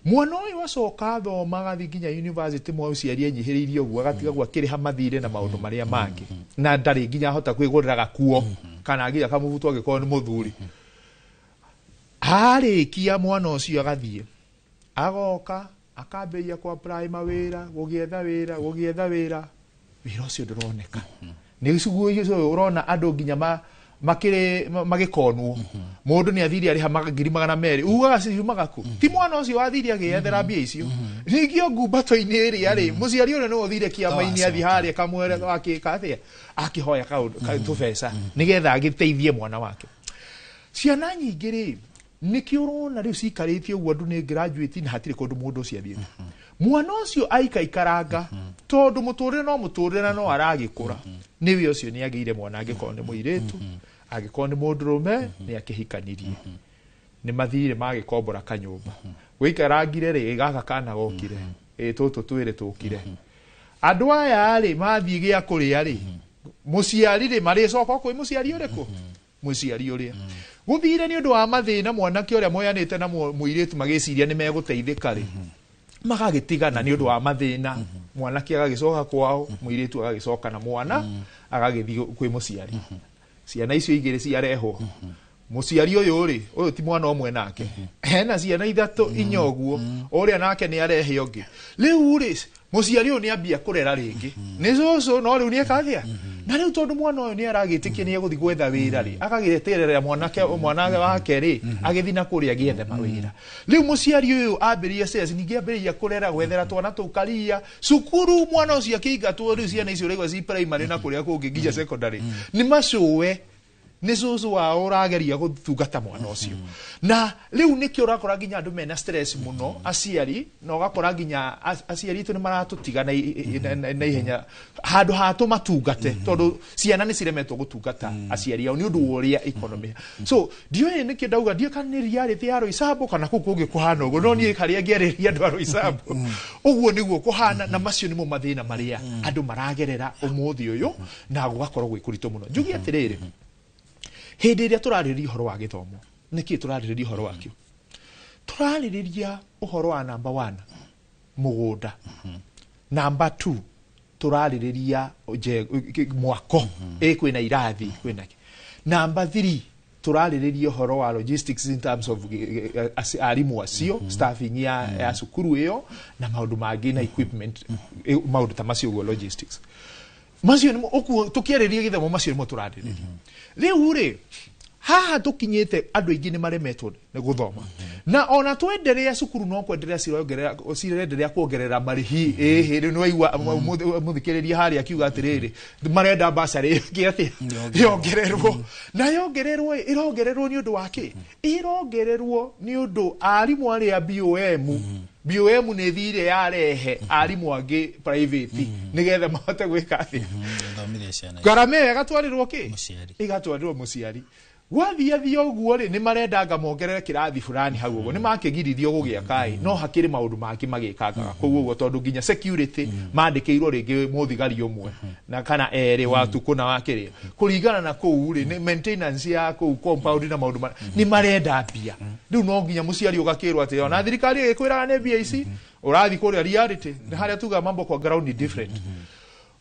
Mwana uyu acoka thoma gathi nginya university mwa uciari enyihiriirie uguo agatiga gwakiriha mathire na maundu maria mangi na ndari nginya hota kwigurira gakuo kana nginya kamubuto agikorwo ni muthuri. Arikia mwana ucio agathie agoka akambia kwa prime wira gugietha wira wira ucio nduroneka ni gicigo icio urona andu nginya makire magikonwo mundu ni athiri ari ha magiri magana meri ugaga ciumaga ku ti mwana ucio wathiri agiethera mbia icio ningio ngumbato-ini iri ari muciari uri no uthire kiama-ini athi haria kamwere wakika athia akihoya kaundu tubesa nigetha agiteithie mwana wake. Ciana nyingi ri nikio urona riu cikaritie uguo andu ni graduate na hatire kundu mundu ucio athiete. Mwana ucio aikaikaranga tondu muturire no aragikura niwe ucio ni agiire mwana agikorwo ni muiretu agikorwo ni mundurume ni akihikanirie ni mathire magikombora kanyumba wikarangire ri gaka kana gokire tutu twire tukire andu aya ri mathie gia kuria ri muciari ri mari coka kwi muciari uriku muciari uria guthire ni undu wa mathina mwanake uria moyanite na muiretu magiciria ni meguteithika ri magagitigana ni undu wa mathina mwanake agagicoka kwao muiretu agagicoka na mwana agagithio kwi muciari. Ciana icio igiri ciarehwo muciari uyu ri uyu ti mwana omwe nake hena ciana ithatu inyoguo uria nake ni arehe ungi riu ri muciari uyu ni ambia kurera ringi ni cucu no riu ni ekathia na riu tondu mwana uyu ni aragitikia ni eguthi gwetha wira ri agagireterera mwana wake ri agithi na kuria giethe mawira riu muciari uyu ambiria sales ningi ambiria kurera gwethera twana tukaria cukuru mwana ucio akiingatwo riu ciana icio rigwa ci primary na kuria kungi nginya secondary ni macuwe ni cucu wao urageria guthungata mwana ucio na riu nikio urakora nginya andu mena stress muno aciari na ugakora nginya aciari tu ni maratutiga na ihenya handu hatu matungate tondu ciana ni ciremetwo gutungata aciari ao ni undu uria economy. So dio nikio ndauga dio kana ni reality ya Roysambu kana kukungi kuhana uguo no nie karia ngereria andu a Roysambu uguo niguo kuhana na macio ni mo mathina maria andu maragerera umuthi uyu na gugakorwo gwikuritu muno. Njugi atiriri hindi iria turaririria uhoro wa githomo niki turaririria uhoro wakio turaririria uhoro wa number 1 mugunda number 2 turaririria mwako kwina irathi kwina number 3 turaririria uhoro wa logistics in terms of arimu acio staffing ya cukuru iyo na maundu mangi na equipment maundu ta macio go logistics macio ni tukiereria githomo macio ni turaririria riu ri haha tukinyite andu aingi ni maremetwo ni guthoma na ona twenderea cukuru no kwenderea cirenderea kuongerera marihi riu ni waigua muthikiriria hari akiuga atiriri marenda basari kiatia yongererwo na yongererwo irongererwo ni undu wake irongererwo ni undu arimu aria BOM ni thire yarehe arimu angi private nigetha mahote gwika atia garame igatwarirwo ki igatwarirwo muciari wathia uguo ri ni marendanga mongerere kirathi fulani hau uguo ni makigirithio gugia kai no hakiri maundu mangi magikaga koguo tondu nginya security mandikirwo ringi muthigari umwe na kana eri watu kuna wakiri kuringana na kou ri ni maintenance ya kou compound na maundu ni marenda mbia riu no nginya muciari ugakirwo ati ona thirikari ikwiraga ne mbia ici urathi kuria reality ni haria tuga mambo kwa ground different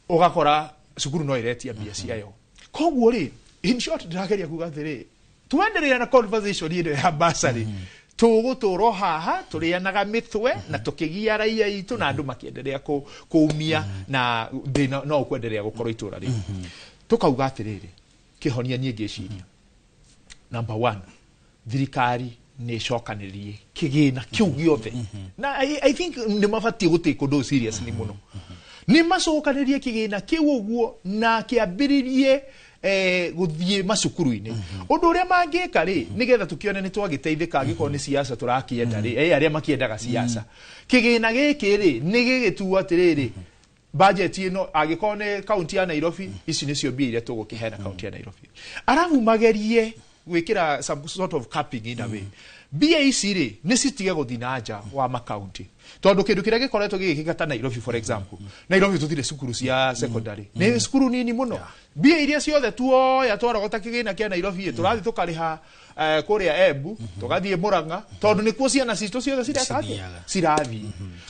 ugakora cukuru no iretia mbia ciayo koguo ri in short ndirageria kuga athiri twenderea na conversation ino ya basari tũgũtũũrwo haha tũrĩanaga mĩtwe na tũkĩgia raia itũ na andũ makĩenderea kũumia na thĩna no ũkwenderea gũkorwo itũũra rĩu tũkauga atĩrĩrĩ kĩhonia niĩ ngĩciria number 1 thirikari nĩ cokanĩrie kĩgĩna kĩu gĩothe na I think nĩ mabatiĩ gũtĩka ũndũ seriously mũno nĩ macokanĩrie kĩgĩna kĩu ũguo na kĩambĩrĩrie gũthiĩ macukuru-inĩ ũndũ ũrĩa mangĩka rĩ nĩgetha tũkĩone nĩ twagĩteithĩka angĩkorwo nĩ siasa tũrakĩenda rĩ arĩa makĩendaga siasa kĩgĩna gĩkĩ rĩ nĩ gĩgĩtuo atĩrĩrĩ budget ĩno angĩkorwo nĩ kaunti ya Nairobi ici nĩcio mbia iria tũgũkĩheana kaunti ya Nairobi arabu magerie gwĩkĩra some sort of capping in a way mbia ici rĩ nĩ citige gũthiĩ na nja wa makaunti tondũ kĩndũ kĩrĩa gĩkoretwo gĩgĩkĩka ta Nairobi for example Nairobi tũtirĩ cukuru cia secondary nĩ cukuru nini mũno mbia iria ciothe tuoya twarogota kĩgĩna kĩa Nairobi tũrathiĩ tũkarĩha kũrĩa Embu tũgathiĩ Murang'a tondũ nĩkuo ciana citũ ciothe cirathiĩ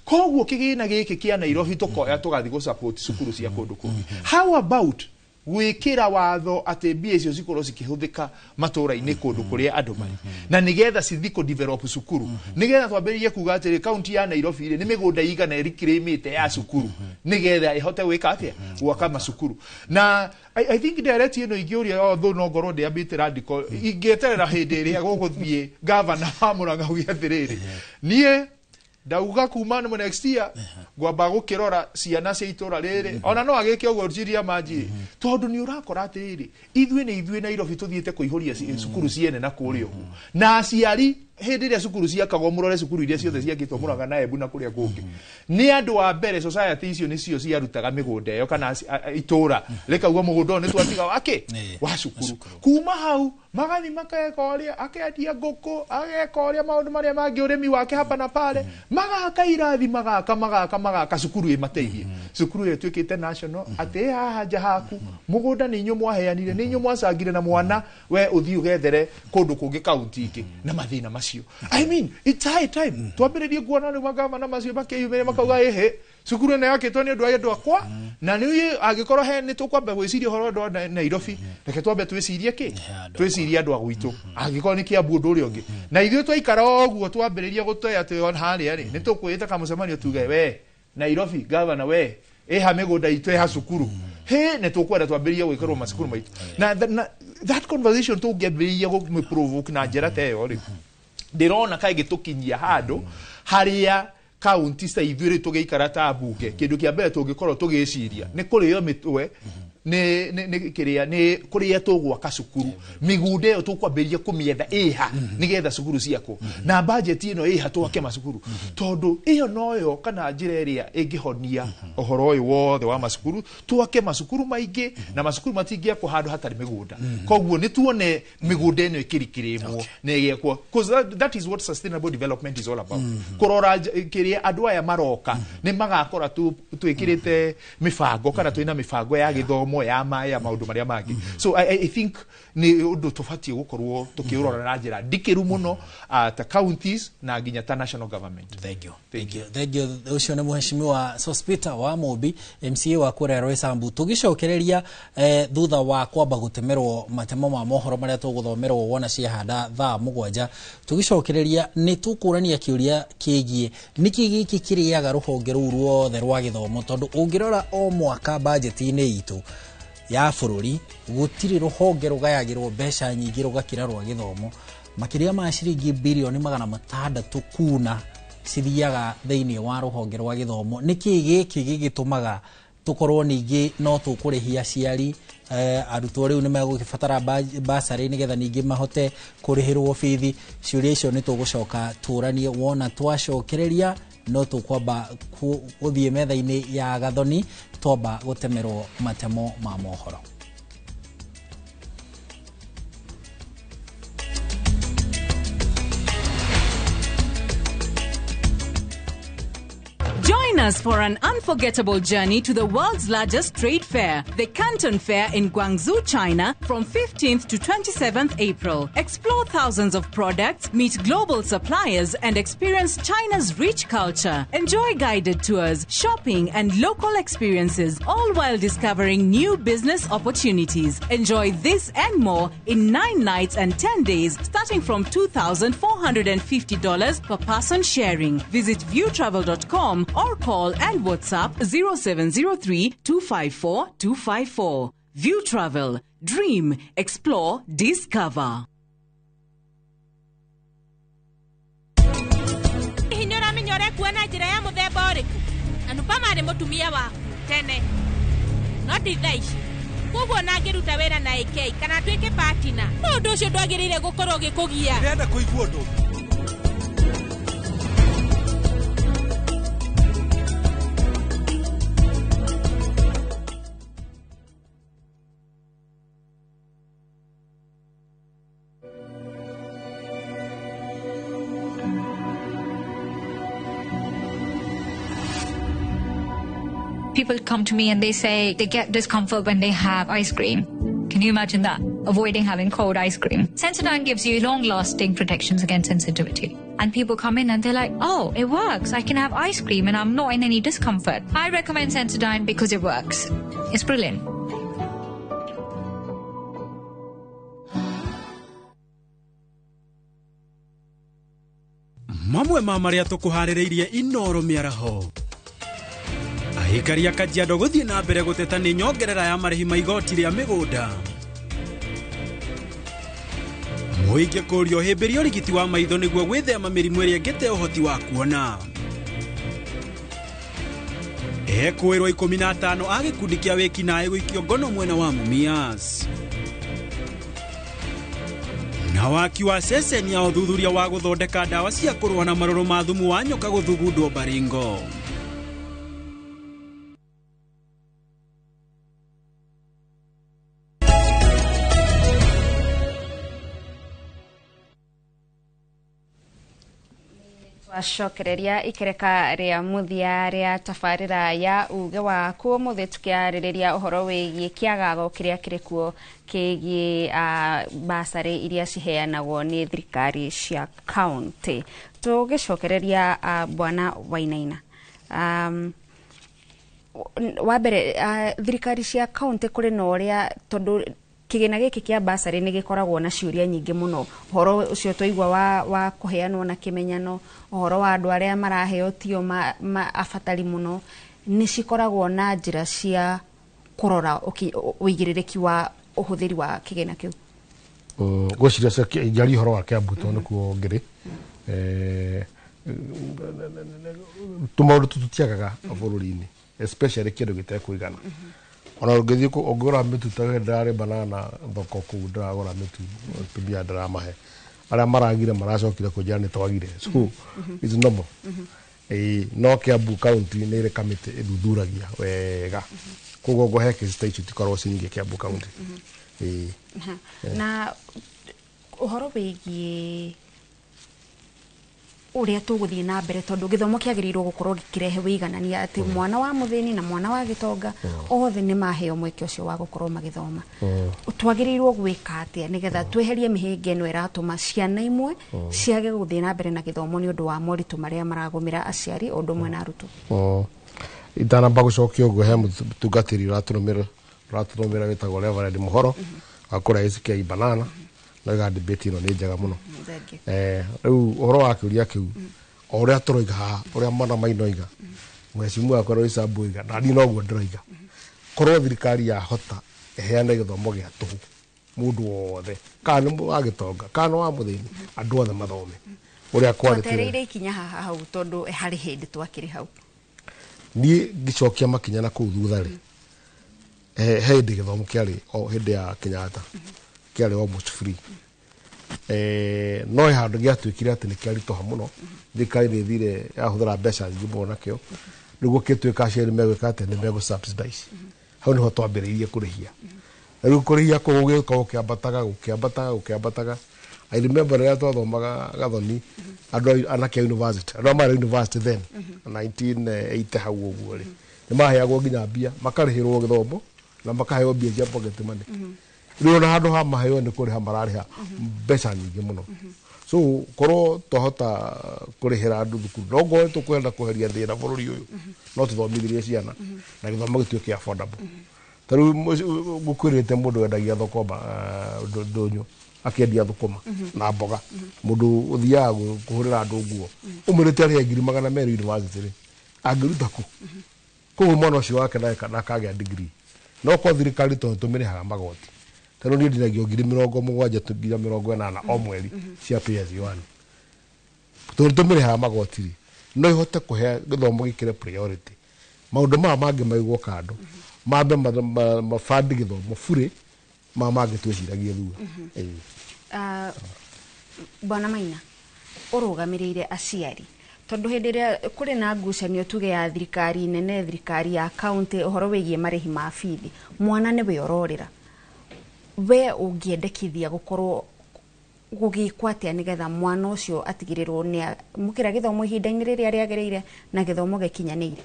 koguo kĩgĩna gĩkĩ kĩa Nairobi tũkoya tũgathiĩ gũsupport cukuru cia kũndũ kũngĩ how about gwĩkĩra watho atĩ mbia icio cikorwo cikĩhũthĩka matũũra-inĩ kũndũ kũrĩa andũ marĩ na nĩgetha cithi kũ-develop cukuru nĩgetha twambĩrĩrie kuga atĩrĩ kaunti ya Nairobi nĩ mĩgũnda igana ĩrĩkĩrĩmĩte ya cukuru nĩgetha ĩhote gwĩka atĩa gwaka macukuru na I think direct ĩno ingĩũria thũ no ngorwo ndĩambĩte radical ingĩeterera hĩndĩ ĩrĩa gũgũthiĩ gavana wa Murang'a uge atĩrĩrĩ niĩ ndauga kuma no next year gwamba gũkĩrora ciana cia itũra rĩrĩ ona no agĩke ũguo Jiria Manji tondũ nĩ ũrakora atĩrĩrĩ ithuĩ Nairobi tũthiĩte kũihũria cukuru ciene na kũrĩa ũguo na aciari hĩndĩ ĩrĩa cukuru ciakagwo mũrore cukuru iria ciothe ciakĩtwo Murang'a na Embu na kũrĩa kũngĩ nĩ andũ wa mbere society icio nĩcio ciarutaga mĩgũnda ĩyo kana itũra rĩkauga mũgũnda nĩ twatiga wake wa cukuru kuma hau magathi makeka ũrĩa akendia ngũkũ ageka ũrĩa maũndũ marĩa mangĩ ũrĩmi wake hapa na pale magaka irathi magaka cukuru ĩmateithie cukuru ĩyo ĩtuĩkĩte national atĩ haha nja haku mũgũnda nĩ inyuĩ mwaheanire nĩ inyuĩ mwacangire na mwana we ũthiĩ ũgethere kũndũ kũngĩ kaunti ingĩ na mathĩna macio I mean it's high time twambĩrĩrie kuona nĩ magavana macio makĩyumĩre makauga ehe cukuru ĩno yakĩtwo nĩ ũndũ wa andũ akwa na nĩ angĩkorwo he nĩ tũkwamba gwĩciria ũhoro ũndũ wa Nairobi reke twambe twĩcirie kĩ twĩcirie andũ a gwitũ angĩkorwo nĩ Kiambu ũndũ ũrĩa ũngĩ na ithuĩ twaikara ũguo twambĩrĩrie gũtoya atĩ on harĩa rĩ nĩ tũkwĩta kamũcemanio tuge we Nairobi gavana we ha mĩgũnda itũ ha cukuru nĩ tũkwenda twambĩrĩrie gwĩkĩrwo macukuru maitũ na that conversation tũngĩambĩrĩrie gũprovoke na njĩra ta ĩyo rĩ ndĩrona kaĩ gĩtũkinyia handũ harĩa kaunti cia ithuĩ tũgĩikara ta mbunge kĩndũ kĩa mbere tũngĩkorwo tũgĩciria nĩ kũrĩo mĩtwe nĩ kũrĩa tũgwaka cukuru mĩgũnda ĩyo tũkwambĩrĩria kũmĩetha ĩha nĩgetha cukuru ciakwo na budget ĩno ĩha twake macukuru tondũ ĩyo noyo kana njĩra ĩrĩa ĩngĩhonia ũhoro ũyũ wothe wa macukuru twake macukuru maingĩ na macukuru matingĩakwo handũ hatarĩ mĩgũnda koguo nĩ tuone mĩgũnda ĩno ĩkĩrikĩrĩmwo na ĩgĩakwo because that is what sustainable development is all about kũrora kĩrĩa andũ aya maroka nĩ magakora twĩkĩrĩte mĩbango kana twĩna mĩbango ya gĩthomo ya maya maũndũ marĩa mangĩ so I think nĩ ũndũ tũbatiĩ gũkorwo tũkĩũrora na njĩra ndikĩru mũno ta counties na nginya ta national government. Thank you ũcio nĩ mũheshimiwa Sospita wa Mũmbi MCA wa kũrĩa Roysambu tũgĩcokereria thutha wa kwamba gũtemerwo matemo ma mohoro marĩa tũgũthomerwo wona ciahanda thaa 7 tũgĩcokereria nĩ tũkũrania kĩũria kĩgiĩ nĩkĩ gĩkĩ kĩrĩaga rũhonge rũu ruothe rwa gĩthomo tondũ ũngĩrora o mwaka budget-inĩ itũ ya bũrũri gũtirĩ rũhonge rũgayagĩrwo mbeca nyingĩ rũgakĩra rwa gĩthomo makĩria ma ciringi bilioni 600 kuna cithiaga thĩinĩ wa rũhonge rwa gĩthomo nĩkĩ gĩkĩ gĩgĩtũmaga tũkorwo ningĩ no tũkũrĩhia aciari arutwo rĩu nĩ megũgĩbatara basarĩ nĩgetha ningĩ mahote kũrĩhĩrwo bithi ciũria icio nĩ tũgũcoka tũranie wona twacokereria no tũkwamba gũthiĩ metha-inĩ ya Gathoni twamba gũtemerwo matemo ma mohoro. Join Join us for an unforgettable journey to the world's largest trade fair, the Canton Fair in Guangzhou, China, from 15th to 27th April. Explore thousands of products, meet global suppliers, and experience China's rich culture. Enjoy guided tours, shopping, and local experiences, all while discovering new business opportunities. Enjoy this and more in 9 nights and 10 days, starting from $2,450 per person sharing. Visit viewtravel.com or call and WhatsApp 0703 254 254. View Travel. Dream, explore, discover. Hinyora minyore kuona njira ya muthemba uriku. Anupa mari mutumia waku tene. No dithaici. Koguo nangiruta wira na AK kana twike partner. No undu ucio ndwagirire gukorwo gikugia. Ndenda kuigua undu. People come to me and they say they get discomfort when they have ice cream. Can you imagine that? Avoiding having cold ice cream. Sensodyne gives you long-lasting protections against sensitivity. And people come in and they're like, oh, it works. I can have ice cream and I'm not in any discomfort. I recommend Sensodyne because it works. It's brilliant. Mamwe ma maria tukuhaririirie Inoro miaraho. Aikari a Kajiado guthii na mbere guteta ni nyongerera ya marihi ma igoti ria migunda. Muingi kurio himbirio rigiti wa maitho niguo gwithema mirimu iria ngete uhoti wa kuona. Ekwirwo 15 a gikundi kia wiki nae gwikio ngono mwena wa Mumias. Na waki wa ceceni ya uthuthuria wa guthondeka dawa cia kurwa na maroro ma thumu wa nyoka guthugundwo Baringo. Twacokereria ikereka ria muthia ria tabarira ya uge wa kuo muthi tukiaririria uhoro wigie kiagago kiria kirikuo kigie basari iria ciheanagwo ni thirikari cia county. Tugicokereria bwana Wainaina. Wa mbere thirikari cia county kuri no ria tondu kigina giki kia basari ni gikoragwo na ciuria nyingi muno. Horo ucio twaigwa wa kuheanwo na kimenyano, horo wa andu aria maraheo tio afatari muno, ni cikoragwo na njira cia kurora uigiririki wa uhuthiri wa kigina kiu. Gwiciria cia njari horo wa Kiambu tondu kuo ngiri tumaundu tututiagaga bururi-ini, especially kindu gitekuigana. Ona ungithi ungura mitu ta ndare banana thoko ku ndagura mitu tubia ndaramahe aria maragire maracokire kujana ni twagire so is normal. No Kiambu county ni ire committee ithuthuragia wega koguo ngohe kizitaici tikorwo cinyingi Kiambu county. Na uhoro wigie uria tuguthii na mbere tondu githomo kiagirirwo gukorwo gikirehe wiganania ati mwana wa muthini na mwana wa gitonga othe ni maheo mweke ucio wa gukorwo magithoma. Twagirirwo gwika atia nigetha tweherie mihinga eno iratuma ciana imwe ciage guthii na mbere na githomo ni undu wa moritu maria maragumira aciari undu mwe na arutu. Itana bagucokia uguo he mutungatiri raturumira witagwo Reverend Muhoro akora isikia banana na ga debate no ni njega muno. Riu uhoro wa kiuria kiu uria turoiga uria mana mainoiga mwecimu akoro isabuiga na ndi no guo ndiroiga korwo thirikari ya hota eheane githomo gia tuhu mundu wothe kana wa gitonga kana wa muthini andu othe mathome uria quality tereire ikinya haha hau tondu hari hindi twakiri hau ni gicokia makinya na kuu thutha ri hindi githomo kiari o hindi ya Kenyatta kiari almost free. No handu giatwikire ati ni kiaritoha muno thirikari ni thire yahuthira mbeca nyingi muno nakio niguo kitwika aciari megwika ati ni mego subsidize hau niho twambiriirie kurihia riu kurihia kugugiuka ukiambataga I remember rä twathomaga Gathoni andå anake university andå marä university then 1980 hau å guo rä nä maheagwo nginya mbia makarä hä rwo gä thomo na makaheo mbia cia pocket money rä ona handå ha maheo nä kå rä ha mararä ha mbeca nyingä må no so korwo twahota kå rä hä ra andå thukuru no ngoe tå kwenda kå heria thä na bå rå ri å yå no tå thomithirie ciana na gä thomo gä tuä ke affordable tarä gå kwä rä te må ndå endagia thokoma ndå nyå akendia thukuma na mboga mundu uthiaga kuhurira andu nguo umurite ari 200,000 university ri angiruta ku koguo mwana ucio wake na kagĩa degree no ko thirikari tumirihaga magoti tano ni ndinagio 70,000 nginya 80 o mweri cia PS1 tumirihaga magoti ri no ihote kuhe githomo gikire priority maundu mangĩ maigwo kando mambe mafandi githomo bure mangĩ twiciragie thua Bwana Maina urugamirire aciari tondu hindi ria kuri na ngucanio tuge ya thirikari nene thirikari ya county uhoro wigie marihi ma bithi mwana ni we ororira we ungiendekithia gukorwo gugikwa atia nigetha mwana ucio atigirirwo ni mukira githomo ihinda-ini riria riagirire na githomo gikinyanire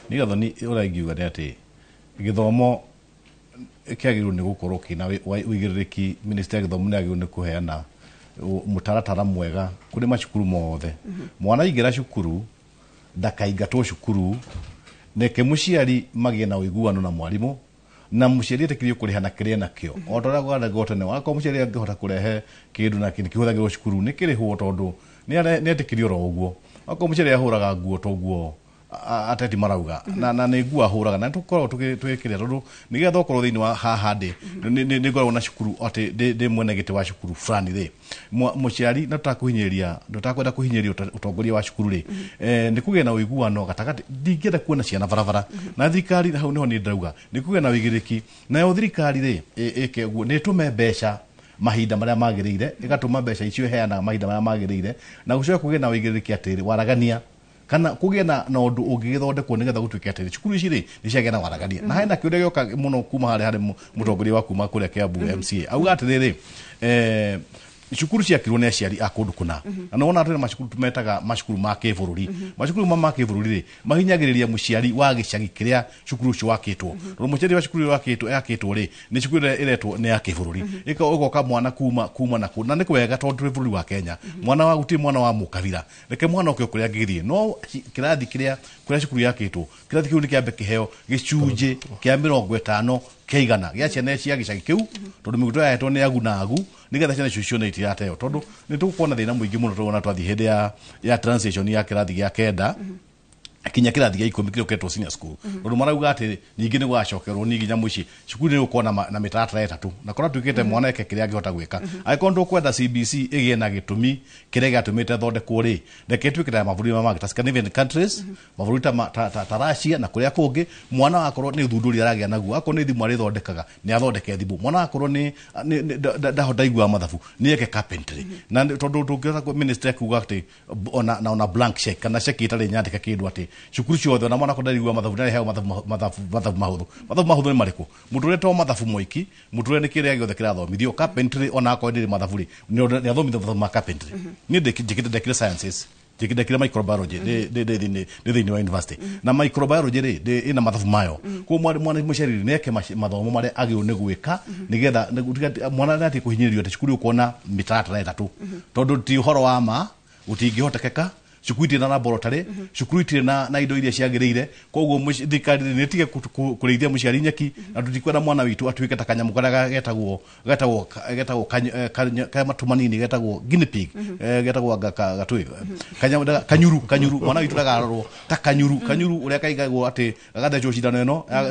ni Gathoni uraingiuga ni ati githomo kiagirwo ni gukorwo kina uigiriki minister githomo ni agirwo ni kuheana mutaratara mwega kuri macukuru mothe mwana igira cukuru ndakaingatwo cukuru neke muciari magie na uiguano na mwarimu na muciari etekirio kurihana kiria nakio otora gwada gotene wako muciari angihota kurehe kindu na kindu kihuthagirwo cukuru ni kirihwo tondu ni etekirio ro uguo wako muciari ahuraga nguo toguo ateti marauga na nä ngua hå raga na tå korwo twä kä rä tondå nä getha okorwo thä inä wa haha ndä nä ngoragwo na cukuru atä ndä mwene gä tä wa cukuru fulani thä må ciari na tå takwenda kå hinyä ria å tongoria wa cukuru rä nä kå gä na å iguano gatagatä ndingä kuona ciana barabara na thirikari hau nä ho nä ndauga nä kå gä na å igä rä ki nayo thirikari rä ä guo nä tå me mbeca mahinda maria magirire igatuma mbeca icio heana mahinda maria magirire na gucoka kugena wigiriki atiri waragania kana kugena na undu ungigithondekwo nigetha gutuike atiri cukuru ici ri ni ciagena waragania na hena kiuria gioka muno kuma hari mutongoria wa kuma kuria Kiambu MCA auga atiri cukuru ciakirwo ni aciari a kundu kuna na nona atiri macukuru tumetaga macukuru ma kibururi macukuru ma kibururi ri mahinyagiriria muciari wa gicagi kiria cukuru cio wakitwo ro muciari wa cukuru yakitwo ri ni cukuru iretwo ni ya kibururi ikoka mwana kuma na kuna ni kwega tondu bururi wa Kenya mwana wa guti mwana wa mukabira reke mwana okyo kuria ngithie no kirathi kiria kuria cukuru yakitwo kirathi kiu ni kiambe kiheo gicunje kia 50 keigana gya ciana cia gicagi kiu tondu miguto yaetwo ni agunagu nigetha ciana cicio ne itirateo tondu ni tukuona thina muingi muno tuona twathi hindi ya transition ya kirathi gya kenda kinya kirathi gya 10 kile ketwo senior school tondu marauga ati nyingi ni gwacokerwo ni ginya muci cukuru ni gukona na mitatara etatu na kora tukite mwana eke kiria angihota gwika aikondu kwenda CBC igie na gitumi kiria gatumite thondekwo ri reke twikira mavuri ma ta Scandinavian countries mavuri ta Russia na kuria kungi mwana wakorwo ni thunduri aragia naguo akwo ni thimu ari thondekaga ni athondeke thimu mwana wakorwo ni ndahota igua mathabu ni eke carpentry na tondu tungiona minister kuga ati ona blank check kana check itari nyandika kindu ati cukuru ciothe na mwana kondarigwa mathabu na heo mathabu mahuthu ni mariko muturetwo mathabu moiki muture ni kiria giothe kirathomithio carpentry ona ko ndiri mathabu ri ni athomithio mathabu ma carpentry ni ndikire sciences ndikire microbiology ni wa university na microbiology ri ina mathabu mayo ko mwana muceri ni eke mathomo mare agio ni gwika nigetha mwana nati kuhinyiririo ati cukuru ukona mitatara etatu tondu ti horo wa ma utingihotekeka cukuru itina na laboratory cukuru itina na indo iria ciagirire koguo thikari ni tige kureithia muciari nyeki na tutikwenda mwana witu atuike ta kanyamu karia getagwo kama tumanini getagwo guinea pig getagwo gatui kanyuru mwana witu agarorwo ta kanyuru uria kaigagwo ati gathecwo cindano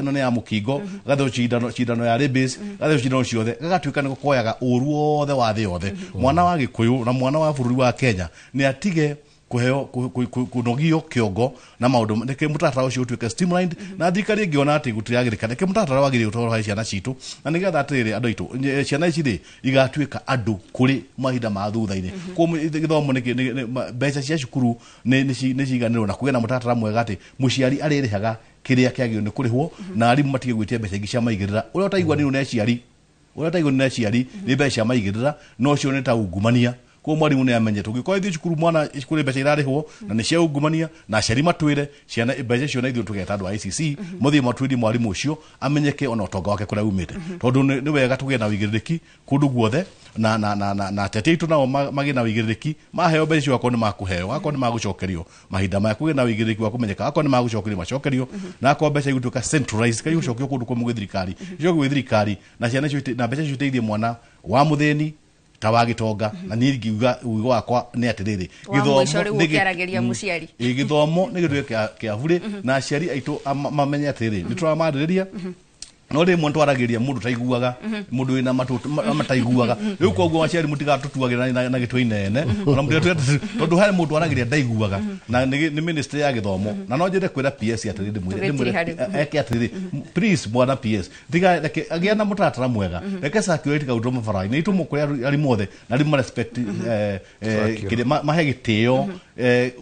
ino ni ya mukingo gathecwo cindano ya rabies gathecwo cindano ciothe gagatuika ni gukoyaga uru wothe wa thi yothe mwana wa Gikuyu na mwana wa bururi wa Kenya ni atige kuheo kunogio kiongo na maundu ndeke mutatara ucio utuike streamlined na thikari ngiona ati gutiyagirika ndeke mutatara wagire utoro ha ciana citu na nigetha atirire andu itu ciana ici ri igatuika andu kuri mahinda ma thutha-ini ko githomo ni mbeca cia cukuru ni ciganirwo na kugena mutatara mwega ati muciari aririhaga kiria kiagio ni kurihwo na arimu matige gwitia mbeca ingi cia maigirira uria utaigwa ni ne ciari ura taigwo ni aciari ni mbeca maigirira no cio ni ta ungumania ko mwarimu ne amenye tugiko ithi cukuru mwana cukuru mbeca irarihwo na ni cia ungumania na aciari matwire ciana mbeca cio na ithu tugeta andu a ICC muthie matwiri mwarimu ucio amenyeke ona utonga wake kuria umite tondu ni wega tugie na wigiririki kundu guothe na tete itu nao magi na wigiririki maheo mbeca cio akoni makuheo akoni magucokerio mahinda ma kugie na wigiririki wa kumenyeka akoni magucokerio macokerio na akwa mbeca igutuka centralized kai gucokio kundu kwa mugithirikari cio gwithirikari na ciana cio na mbeca cio teithie mwana wa mutheni tawagitonga na nirgiuga ugo wakwa ni atiriri githomo ni gitwe kia bure na aciari aitu mamenye atiriri ni turamadiriria no ri muntu aragiria mundu taiguaga mundu wina mataiguaga riu koguo aciari mutigatutuagira na gitwe inene ona mundu tondu hari mundu aragiria ndaiguaga na ni ministry ya githomo na no njire kwira PS atiriri mwire eke atiriri please bwana PS tiga agia na mutatara mwega reke circulate kaundo mabaraini itu mukuri ari mothe na ri respect kire mahe gitio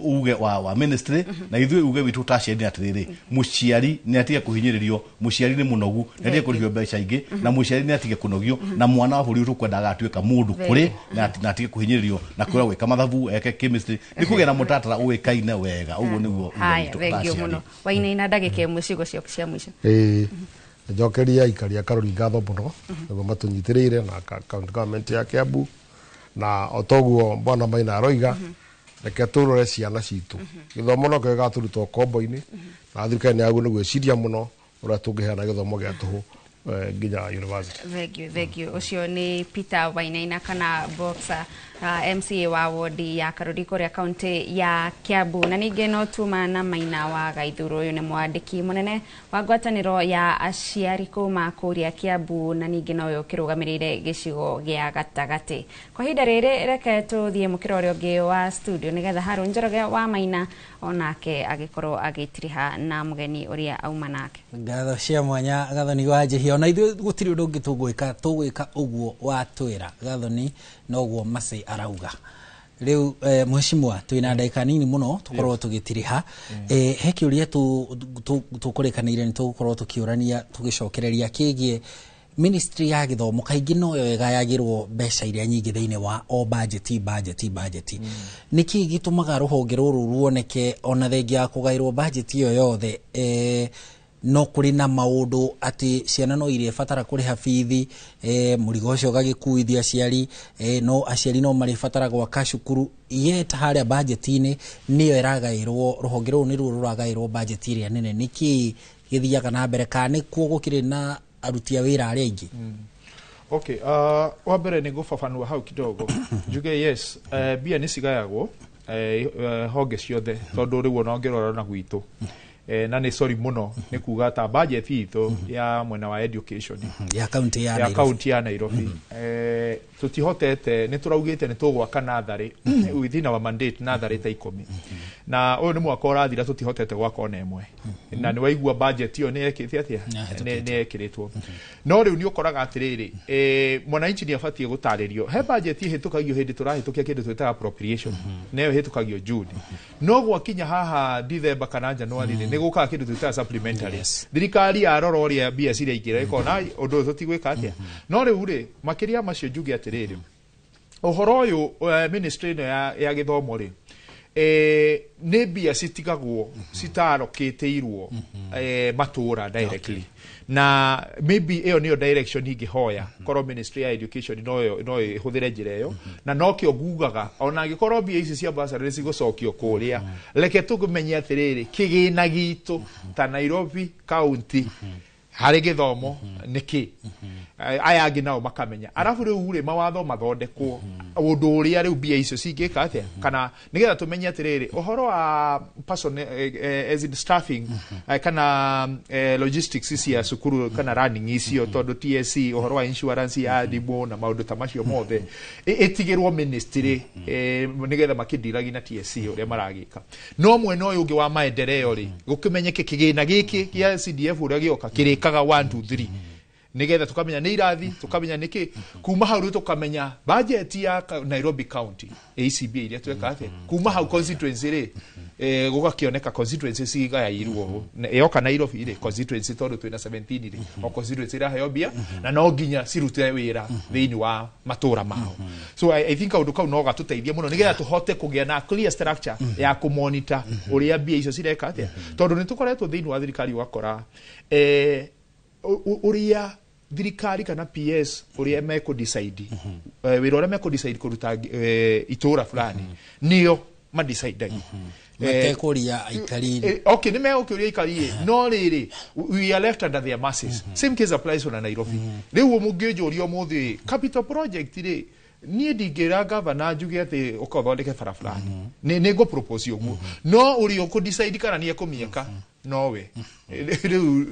uge wa ministry na ithui uge witu tasheni atiriri muciari ni atia kuhinyiririo muciari ni munogu ndia kurihio mbeca ingi na muciari ni atige kunogio na mwana wa buri ukwenda agatuika mundu kuri na atige kuhinyiririo na kura gwika mathabu eke chemistry ni kugera mutatara uikaine wega uguo niguo thengio muno waina ina ndagike mucigo cia mwisho njokeria ikaria Karori ngatho muno niguo matunyitiriire na county government ya Kiambu na otoguo bwana Maina aroiga reke turore ciana citu githomo no kega turutwo kombo-ini na thirikari ni agu niguo ciria muno ura tungiheana githomo gia tuhu nginya university. Thank you. Ucio ni Peter Wainaina kana Boxer MCA wa wodi ya Karori kuria kaunti ya Kiambu na ninge no tuma na Maina wa Gaithuru uyu ni mwandiki munene wa ngwataniro ya aciari kuma kuria Kiambu na ninge no uyu kirugamirire gicigo gia gatagati kwa hinda riri reke tuthie mukiro uri ungi wa studio nigetha Harun Njoroge wa Maina onake agikorwo agitiriha na mugeni uria auma nake ngatho cia mwanya gathoni wa Njihia ona ithu gutiri undu ungi tugwika uguo watwira gathoni noguo Masai arauga riu mheshimiwa twina ndagika nini muno tukorwo tugitiriha he kiuria tukurekanire ni tukorwo tukiurania tugicokereria kigie ministry ya githomo kaingi no yo yagayagirwo mbeca iria nyingi thiini wa o budget niki gitumaga ruhonge ruru ruoneke ona thengia kugairwo budget iyo yothe no kuri na maundu ati ciana no irie fatara kuriha fithi murigo ucio gagikuithia aciari no aciari no mari fatara gwaka cukuru yeta haria budget-ini niyo iragairwo ruhonge ruru ni ruru ruragairwo budget iria nene niki githiaga na mbere kana kuo gukire na aruti a wira aria ingi Okay, wa mbere ni gufafanua hau kidogo njuge yes bia ni cigayagwo honge ciothe tondu riu no ngirora na gwitu na ni sorry muno ni kuga ta budget itu ya mwena wa education ya county ya Nairobi tutihotete ni turaugite ni tugwaka nathari within our mandate nathari ta 10 na uyu ni mwaka urathira tutihotete gwaka ona imwe na ni waigua budget iyo ni ekite atia ni ekiritwo no riu ni ukoraga atiriri mwananchi ni afatie gutaririo he budget ihitukagio hindi turahitukia kindu twita appropriation nayo hitukagio June no gwakinya haha December kana January ni guka kindu twita supplementary thirikari ya rorori ya bia ciria igira ikona undu tutigwika atia no riu ri makiria macio njuge atiriri uhoro uyu ministry no ya githomo ri ne bia citigagwo citarokiteirwo matura directly na maybe iyo niyo direction ingihoya korwo ministry ya education no ihuthire njira iyo na no kio ngugaga ona gikorwo bia ici cia bursary cigocokio kuria reke tukumenye atiriri kigina gitu ta Nairobi county hari githomo niki aya ngi nao makamenya arafu riu ri mawatho mathondekwo undu uria riu bia icio cingika atia kana nigetha tumenye atiriri uhoro wa person as in staffing kana logistics cia sukuru kana running icio tondu TSC uhoro wa insurance ya dibo na maundu ta macio mothe itigirwo ministry nigetha makidiragi na TSC uria maragika no mwena uyu ungi wa maendeleo ri gukimenyeke kigina giki kia CDF uria gioka kirikaga 1 2 3 nigetha tukamenya ni irathi tukamenya niki kuma hau tukamenya budget ya Nairobi County ACB iria tweka ate kuma hau constituency ri gugakioneka constituency cigayairwo yoka Nairobi ri constituency tondu twina 17 ri o constituency ra heyo bia na no nginya cirute wira thiini wa matura mao. So I think kaundu kau no gatuteithia muno nigetha tuhote kugia na clear structure ya ku monitor uria bia icio cireka atia tondu ni tukoretwo thiini wa thirikari wakora uria thirikari kana PS uria meko decide wira uria meko decide kuruta itura fulani nio ma decide Metekoria aikari. Okay, ni meokuria aikari. No riri, we are left under their masses. Same case applies on Nairobi. Riu mugejorio muthi capital project ri nie digera governor juge ati ukothondeke bara fulani. Ni go propose uguo. No uri uko decide kana ni ekumieka. No we.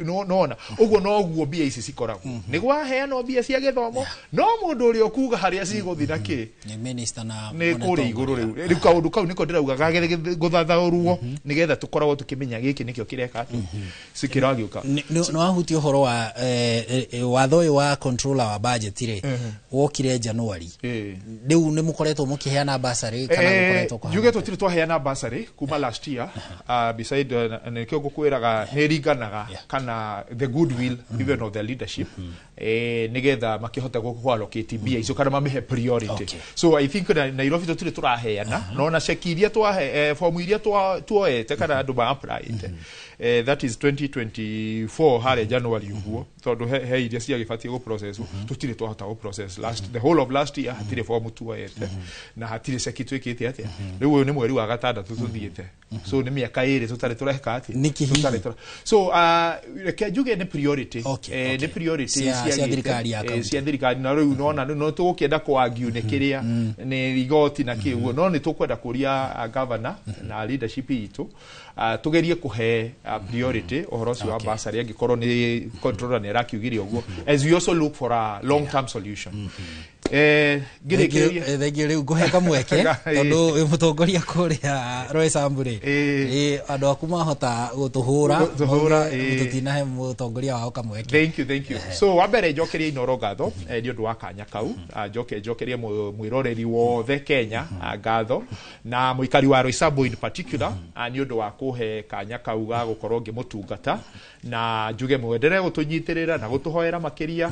No na. Uguo no guo bia ici cikoragwo. Ni gwaheana bia cia githomo. No mundu uri okuga haria ciguthina ki. Ni minister na ni kuri iguru riu kaundu kau niko ndirauga gage guthathaurwo nigetha tukoragwo tukimenya giki nikio kireka ati cikiragiuka no ahuti uhoro wa watho uyu wa controller wa budget ri wokire January riu ni mukoretwo mukiheana basari kana mukoretwo kwa juge tutiri twaheana basari kuma last year beside nikio gukwiraga ni ringanaga kana the goodwill even of the leadership nigetha makihota allocate bia icio kana mamihe priority. So I think Nairobi tutiri turaheana no na shekiria twahe form iria tuoete kana andu ba apply that is 2024 hare January uguo tondu he iria cia gibatie go process tutiri twahota go process the whole of last year hatire form tuoete na hatire sheki twikite atia riu uyu ni mweri wa gatandatu tuthiete so ni miaka iri tutari tureka ati tutari so reke juge ni priority ni priority cia thirikari ya kaunti cia thirikari na riu no tugukienda kwagiu ni kiria ni igoti na kiugo no ni tukwenda kuria governor na leadership itu tugerie kuhe priority ohoro ucio wa basari angikorwo ni controller ni rakiugiria uguo as we also look for a long term solution. Thegio riu nguheka mweke tondu mutongoria kuria Roysambu ri andu aku mahota gutuhura tutinahe mutongoria wao kamweke. Thank you so wambere njokerie Inoro ngatho ni undu wa kanya kau njokerie mwiroreri wothe Kenya ngatho na muikari wa Roysambu in particular ni undu wa kuhe kanya kau ga gukorwo ngimutungata na njuge mwendere gutunyitirira na gutuhoera makiria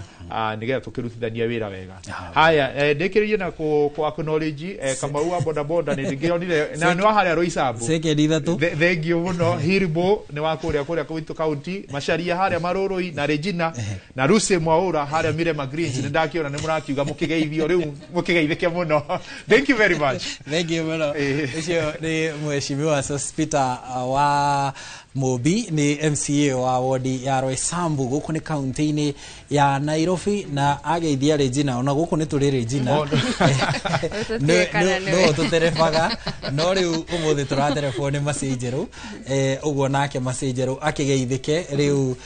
nigetha tukirutithania wira wega. Haya ndekererie na kwa acknowledge Kamau wa boda boda ni ngionire na ni wa haria Roysambu sekendi ithatu thengio muno Hirbo ni wa kuria kwitu county Macharia haria Marurui na Regina na Ruse Mwaura haria Mirema Greens ni ndakiona ni murakiuga mukigeithio riu mukigeithike muno. Thank you very much. Thank you muno. Icio ni mheshimiwa Sospita wa Mobi ni MCA wa wodi ya Roysambu guku ni kaunti-ini ya Nairobi na ageithia Regina ona guku ni turi Regina no tuterefaga no riu umuthi turaterefone masenjeru uguo nake masenjeru akigeithike riu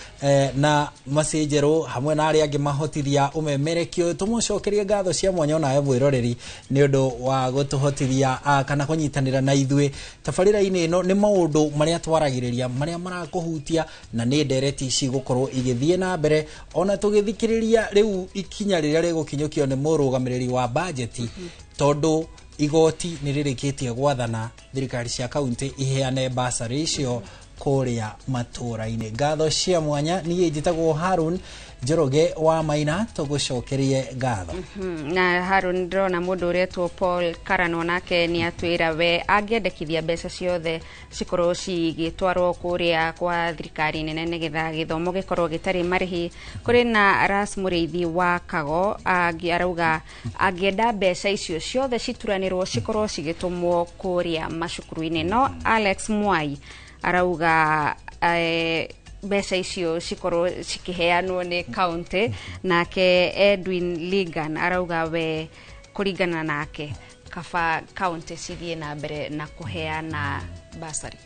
na masenjeru hamwe na ari angi mahotithia umemerekio tumucokerie ngatho cia mwanya na mwiroreri ni undu wa gutuhotithia kana kunyitanira na ithwe tabarira-ini ino ni maundu maria twaragiriria maria marakuhutia na ni ndereti ici gukorwo igithie na mbere ona tugithikiriria riu ikinya riria rigukinyukio ni murugamiriri wa budget tondu igoti ni ririkitie gwathana thirikari cia kaunti iheane basari icio kuria matura-ini. Ngatho cia mwanya ni njitagwo Harun Njoroge wa Maina tugucokerie ngatho. Na Harun ndrona mundu uretwo Paul Karano nake ni atwira we angiendekithia mbeca ciothe cikorwo cigitwarwo kuria kwa thirikari nene nigetha githomo gikorwo gitari marihi kuri na Ras Muriithi wa Kago arauga angienda mbeca icio ciothe cituranirwo cikorwo cigitumwo kuria macukuru-ini no Alex Mwai arauga mbeca icio cikorwo cikiheanwo ni county nake Edwin Ligan arauga we kuringana nake kaba county cithie na mbere na kuheana basari.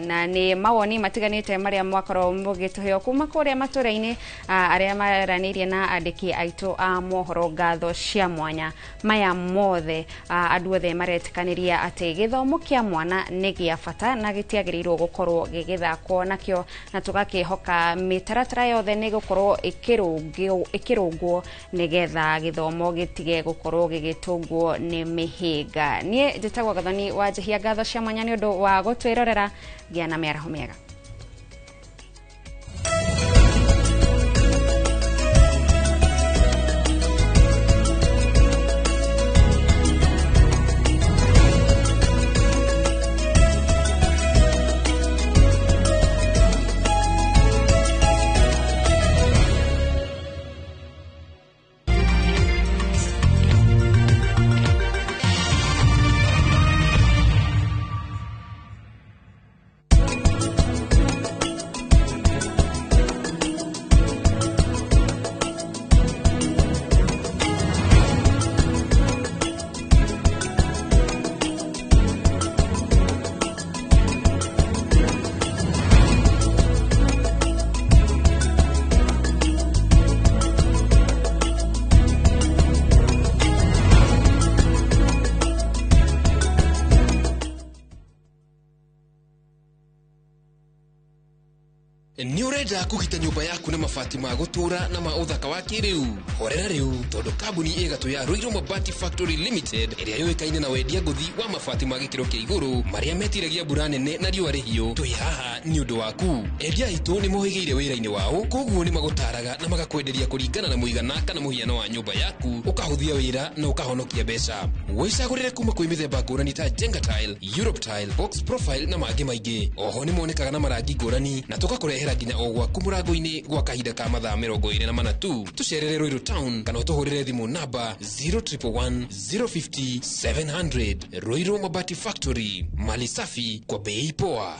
Na ni mawoni matiganite maria mwakorwo mugituheo kuma kuria matura-ini aria maranirie na andiki aitu a mohoro ngatho cia mwanya maya mothe andu othe maretikaniria ati githomo kia mwana ni gia bata na gitiagirirwo gukorwo gigithakwo nakio na tugakihoka mitaratara yothe ni gukorwo ikirungwo nigetha githomo gitige gukorwo gigitungwo ni mihinga. Nie njitagwo Gathoni wa Njihia ngatho cia mwanya ni undu wa wa gutwirorera gia na miaraho miega. Ni urenda kugita nyumba yaku na mabati ma gutura na ma uthaka wa kiriu horera riu tondu kambuni igatu ya Ruiru Mabati Factory Limited iria yoikaine na wendia nguthi wa mabati ma gikiro kia iguru maria metiragia mbura nene na riua rihiu twi haha ni undu waku endia itu ni mohigeire wira-ini wao koguo ni magutaraga na magakwenderia kuringana na muigana kana muhiano wa nyumba yaku ukahuthia wira na ukahonokia mbeca wicagurire kuma kwi mithemba ngurani ta Jenga Tile, Europe Tile, Box Profile na mangi maingi oho ni monekaga na marangi ngurani na tugakurehera nginya o gwaku murango-ini gwa kahinda ka mathaa 24 tu tucerere Ruiru Town kana utuhurire thimu namba 0111 050 700. Ruiru Mabati Factory, mali safi kwa bei poa.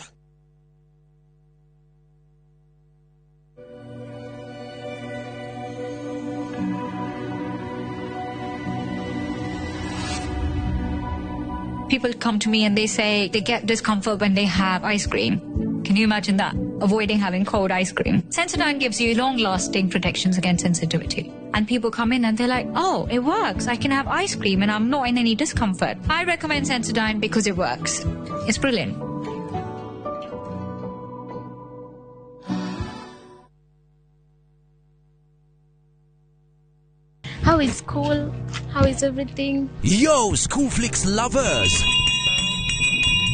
People come to me and they say they get discomfort when they have ice cream. Can you imagine that? Avoiding having cold ice cream. Sensodyne gives you long-lasting protections against sensitivity. And people come in and they're like, oh, it works. I can have ice cream and I'm not in any discomfort. I recommend Sensodyne because it works. It's brilliant. How is school? How is everything? Yo, Schoolflix lovers!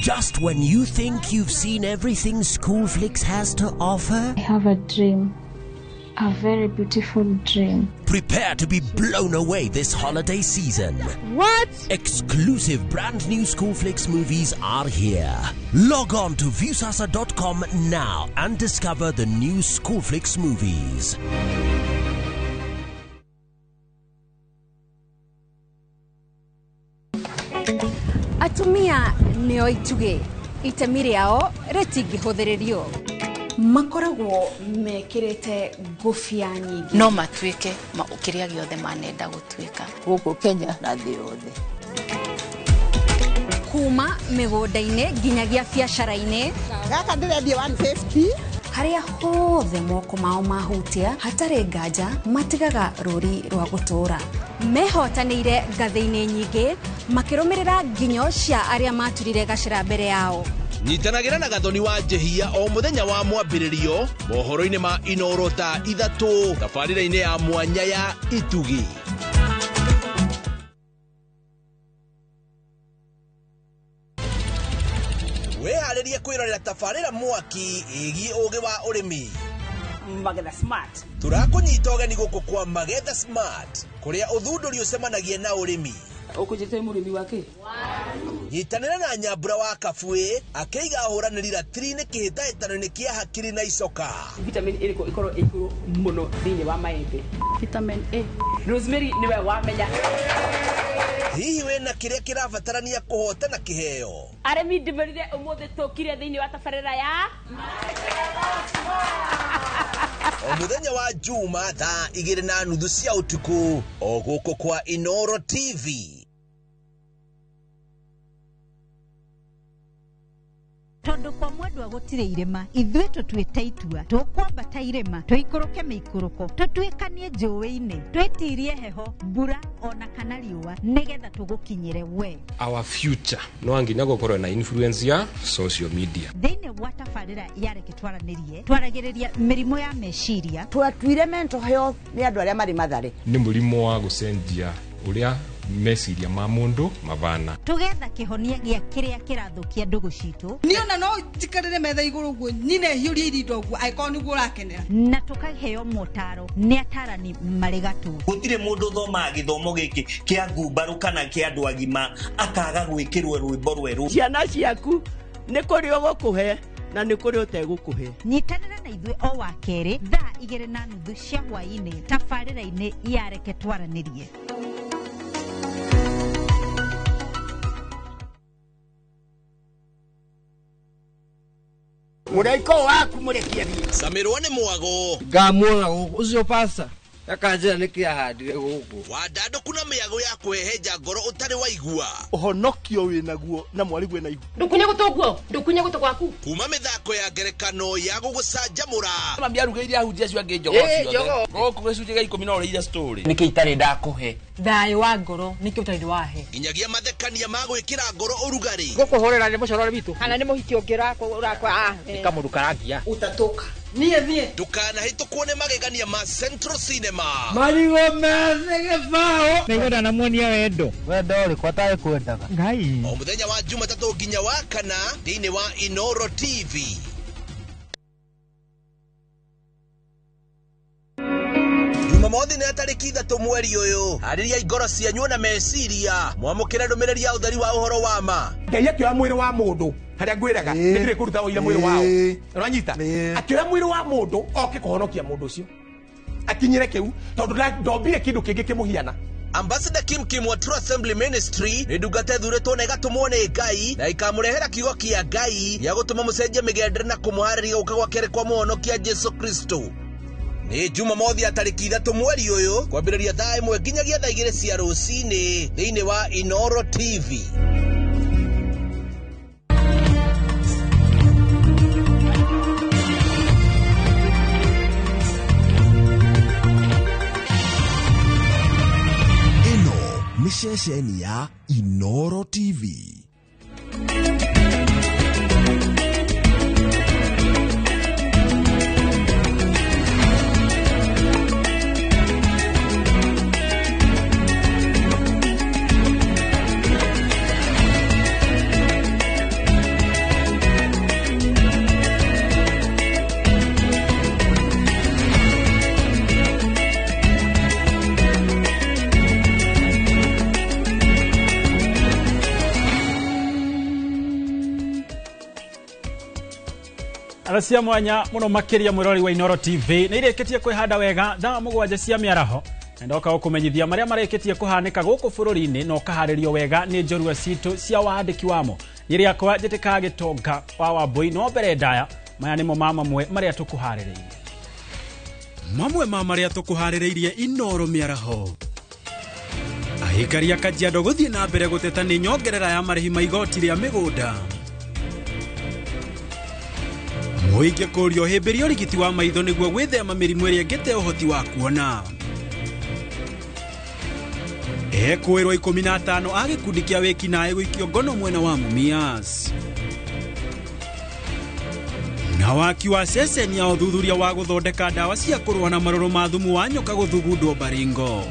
Just when you think you've seen everything Schoolflix has to offer, I have a dream. A very beautiful dream. Prepare to be blown away this holiday season. What? Exclusive brand new Schoolflix movies are here. Log on to viewsasa.com now and discover the new Schoolflix movies. Atumia nio ituge itemi riao ritingihuthirio makoragwo mekirite ngufia nyingi no matuike kiria giothe manenda gutuika guku Kenya na thi yothe kuma migunda-ini nginyagia biacara-ini gaka ndirendia 150 haria hothe moko mao mahutia hatari nganja matigaga ruri rwa gutura mehotanĩire ngathĩ-inĩ nyingĩ makirumirira nginyo cia aria maturire gacira mbere yao nyitanagira na Gathoni wa Njehia o muthenya wa mwambĩrĩrio mohoro-inĩ ma Inooro ta 3 tabarĩra-inĩ ya mwanya ya Itugi. Weharĩrie kwĩrorera tabarĩra mwaki ĩgiĩ ũgĩ wa ũrĩmi Magetha Smart. Tũrakũnyita ũgeni gũkũ kwa Magetha Smart kũrĩa ũthundũri ũcemanagia na ũrĩmi. Ũkũnjĩte mũrĩmi wake? Nyitanĩra na Nyambura wa Kabuĩ akĩiga ahũranĩri ratiri-inĩ kĩhĩtahĩtano-inĩ kĩa hakiri na icoka. Vitamin A ĩkorwo ĩkũrũ mũno thĩinĩ wa maembe. Vitamin A. Rosemary nĩwe wamenya. Hihi wĩna kĩrĩa kĩrabatarania kũhotana kĩheo? Arĩmi ndĩmerire ũmũthĩ tũkire thĩinĩ wa tabarĩra ya o muthenya wa Juma thaa 2:30 cia ũtukũ o gũkũ kwa Inooro TV. Tondu kwa mwendwa gutire irema ithuĩ tũtuĩte itua tũkwambata irema tũikũrũke mĩikũrũko tũtuĩkanie njũĩ-inĩ twĩtirie heho mbura ona kana riũa nĩgetha tũgũkinyĩre we. Our future no anginya gũkorwo na influence ya social media thĩinĩ wa tabarĩra yareke twaranĩrie twaragĩrĩria mĩrimũ ya meciria twatuire mental health nĩ andũ arĩa marĩ matharĩ nĩ mũrimũ wa gũcenjia ũrĩa meciria ma mundu mavana tugetha kihonia gia kiria kirathukia ndugu citu niona no tikarire metha iguru guo nine hiuria irindo guo aiko ni guo rakenera na tukaheo motaro ni atarani marigatu gutire mundu thoma githomo giki kia ngumbaru kana kia andu agima akaga gwikirwe rwimbo rweru ciana ciaku ni kuri ogukuhe na ni kuri utegukuhe nyitanira na ithwe o wa keri thaa 2:30 cia hwaini tabarira-ini ya reke twaranirie. Muraiko waku murekia Samirwa ni mwago ngamwona ucio pasa akanjira nikia handire guku wadado kuna miago ya kweheja ngoro utari waigua uhonokio winaguo na mwari gwe na igu ndukunye guto gwaku kuma mithako ya ngerekano ya gugucanjamura mambia rugeire ahunjia cio ange njogo ciothe goku gicunje ga 10 no ria story niki itari ndakuhe thayo wa ngoro niki utari wahe nginyagia mathekania ma gwikira ngoro urugari gukuhorera ni mucorore bitu kana ni muhiki ungirakwa urakwa nikamurukaragia utatoka nie ndukanahitũkwo nĩ magegania ma Central Cinema marigo methege bao nĩgoda namuonia wendo uri kwatae kwendaga ngai o mũthenya wa Jumatatũ nginya wa kana thĩinĩ wa Inoro TV. Jumamothi nĩ tarĩki 3 mweri ũyũ harĩria ingoro cianyu na meciria mwamũkĩre ndũmĩrĩri ya ũtheri wa ũhoro wa ma ngai akĩoya mwĩrĩ wa mũndũ haria ngwĩraga nĩndĩrĩ kũruta ũira mwĩrĩ wao ũranyita akĩoya mwĩrĩ wa mũndũ oke kũhonokia mũndũ ũcio akinyire kĩu tondũ ndombire kĩndũ kĩngĩ kĩmũhiana. Ambassador Kim wa True Assembly Ministry nĩ ndungata ĩthurĩtwo na ĩgatũmwo nĩ Ngai na ikamũrehera kiugo kĩa Ngai gĩa gũtũma mũcenjie mĩgendere na kũmũharĩria gũka gwa kerĩ kwa mũhonokia Jesu Kristo. Nĩ Jumamothi ya tarĩki 3 mweri ũyũ kwambĩrĩria thaa 1 nginyagia thaa 2 cia rũcinĩ thĩinĩ wa Inoro TV. Ino nĩ ceceni ya Inoro TV. Aracia mwanya muno makiria mwirori wa Inoro TV ni ireketie kwihanda wega thaa 7 cia miaraho ndoka gukumenyithia maria mareketie kuhanika guku bururi-ini no kaharirio wega ni njorua citu cia waandiki wamo iria kwa jeteka gitonga wa Wambui no mbere ndaya maya nimo mamwe maria tukuhariririe mamwe ma maria tukuhariririe Inoro miaraho ahikaria Kajiado guthie na mbere guteta ni nyongerera ya marihi ma igoti ria migunda muingi kurio himbiria urigiti wa maitho niguo gwithema mirimu iria ngite uhoti wa kuona ekwirwo 15 a gikundi kia wiki nae gwikio ngono mwena wa Mumias na waki wa ceceni ya uthuthuria wa guthondeka dawa cia kurwa na maruru ma thumu wa nyoka guthugundwo Baringo.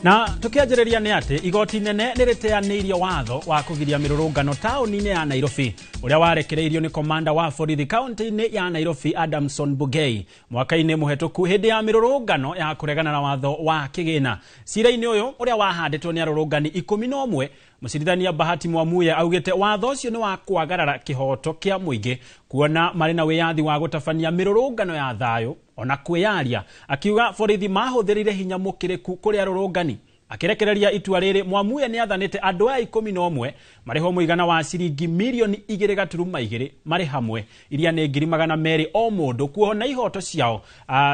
Na tukianjĩrĩria nĩ atĩ igoti nene nĩrĩteanĩirie watho wa kũgiria mĩrũrũngano taũni-inĩ ya Nairobi ũrĩa warekereirio nĩ komanda wa borithi kaunti-inĩ ya Nairobi Adamson Bugei mwaka-inĩ mũhetũku hĩndĩ ya mĩrũrũngano ya kũregana na watho wa kĩgĩna. Cira-inĩ ũyũ ũrĩa wahandĩtwo nĩ arũrũngani 11 mũcirithania Bahati Mwamuye augĩte watho ũcio nĩ wa kwagarara kĩhoto kĩa mũingĩ kuona marĩ na wĩyathi wa gũtabania mĩrũrũngano ya thayũ ona kwĩyaria akiuga borithi mahũthĩrire hinya mũkĩrĩku kũrĩ arũrũngani. Akirekereria itua rĩrĩ Mwamuye nĩ athanĩte andũ aya 11 marĩho mũigana wa ciringi milioni 2.2 marĩ hamwe iria nĩ 200,000 o mũndũ kuona ihoto ciao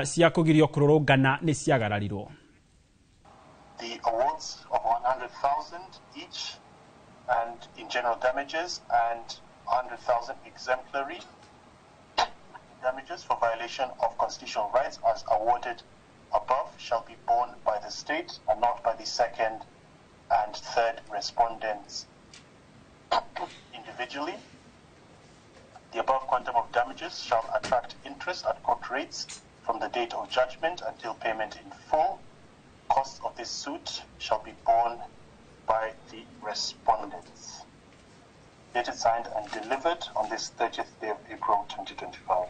cia kũgirio kũrũrũngana nĩ ciagararirwo. The awards of 100,000 each and in general damages and 100,000 exemplary. damages for violation of constitutional rights as awarded above shall be borne by the state and not by the second and third respondents individually. The above quantum of damages shall attract interest at court rates from the date of judgment until payment in full. Costs of this suit shall be borne by the respondents. Dated, signed, and delivered on this 30th day of April 2025.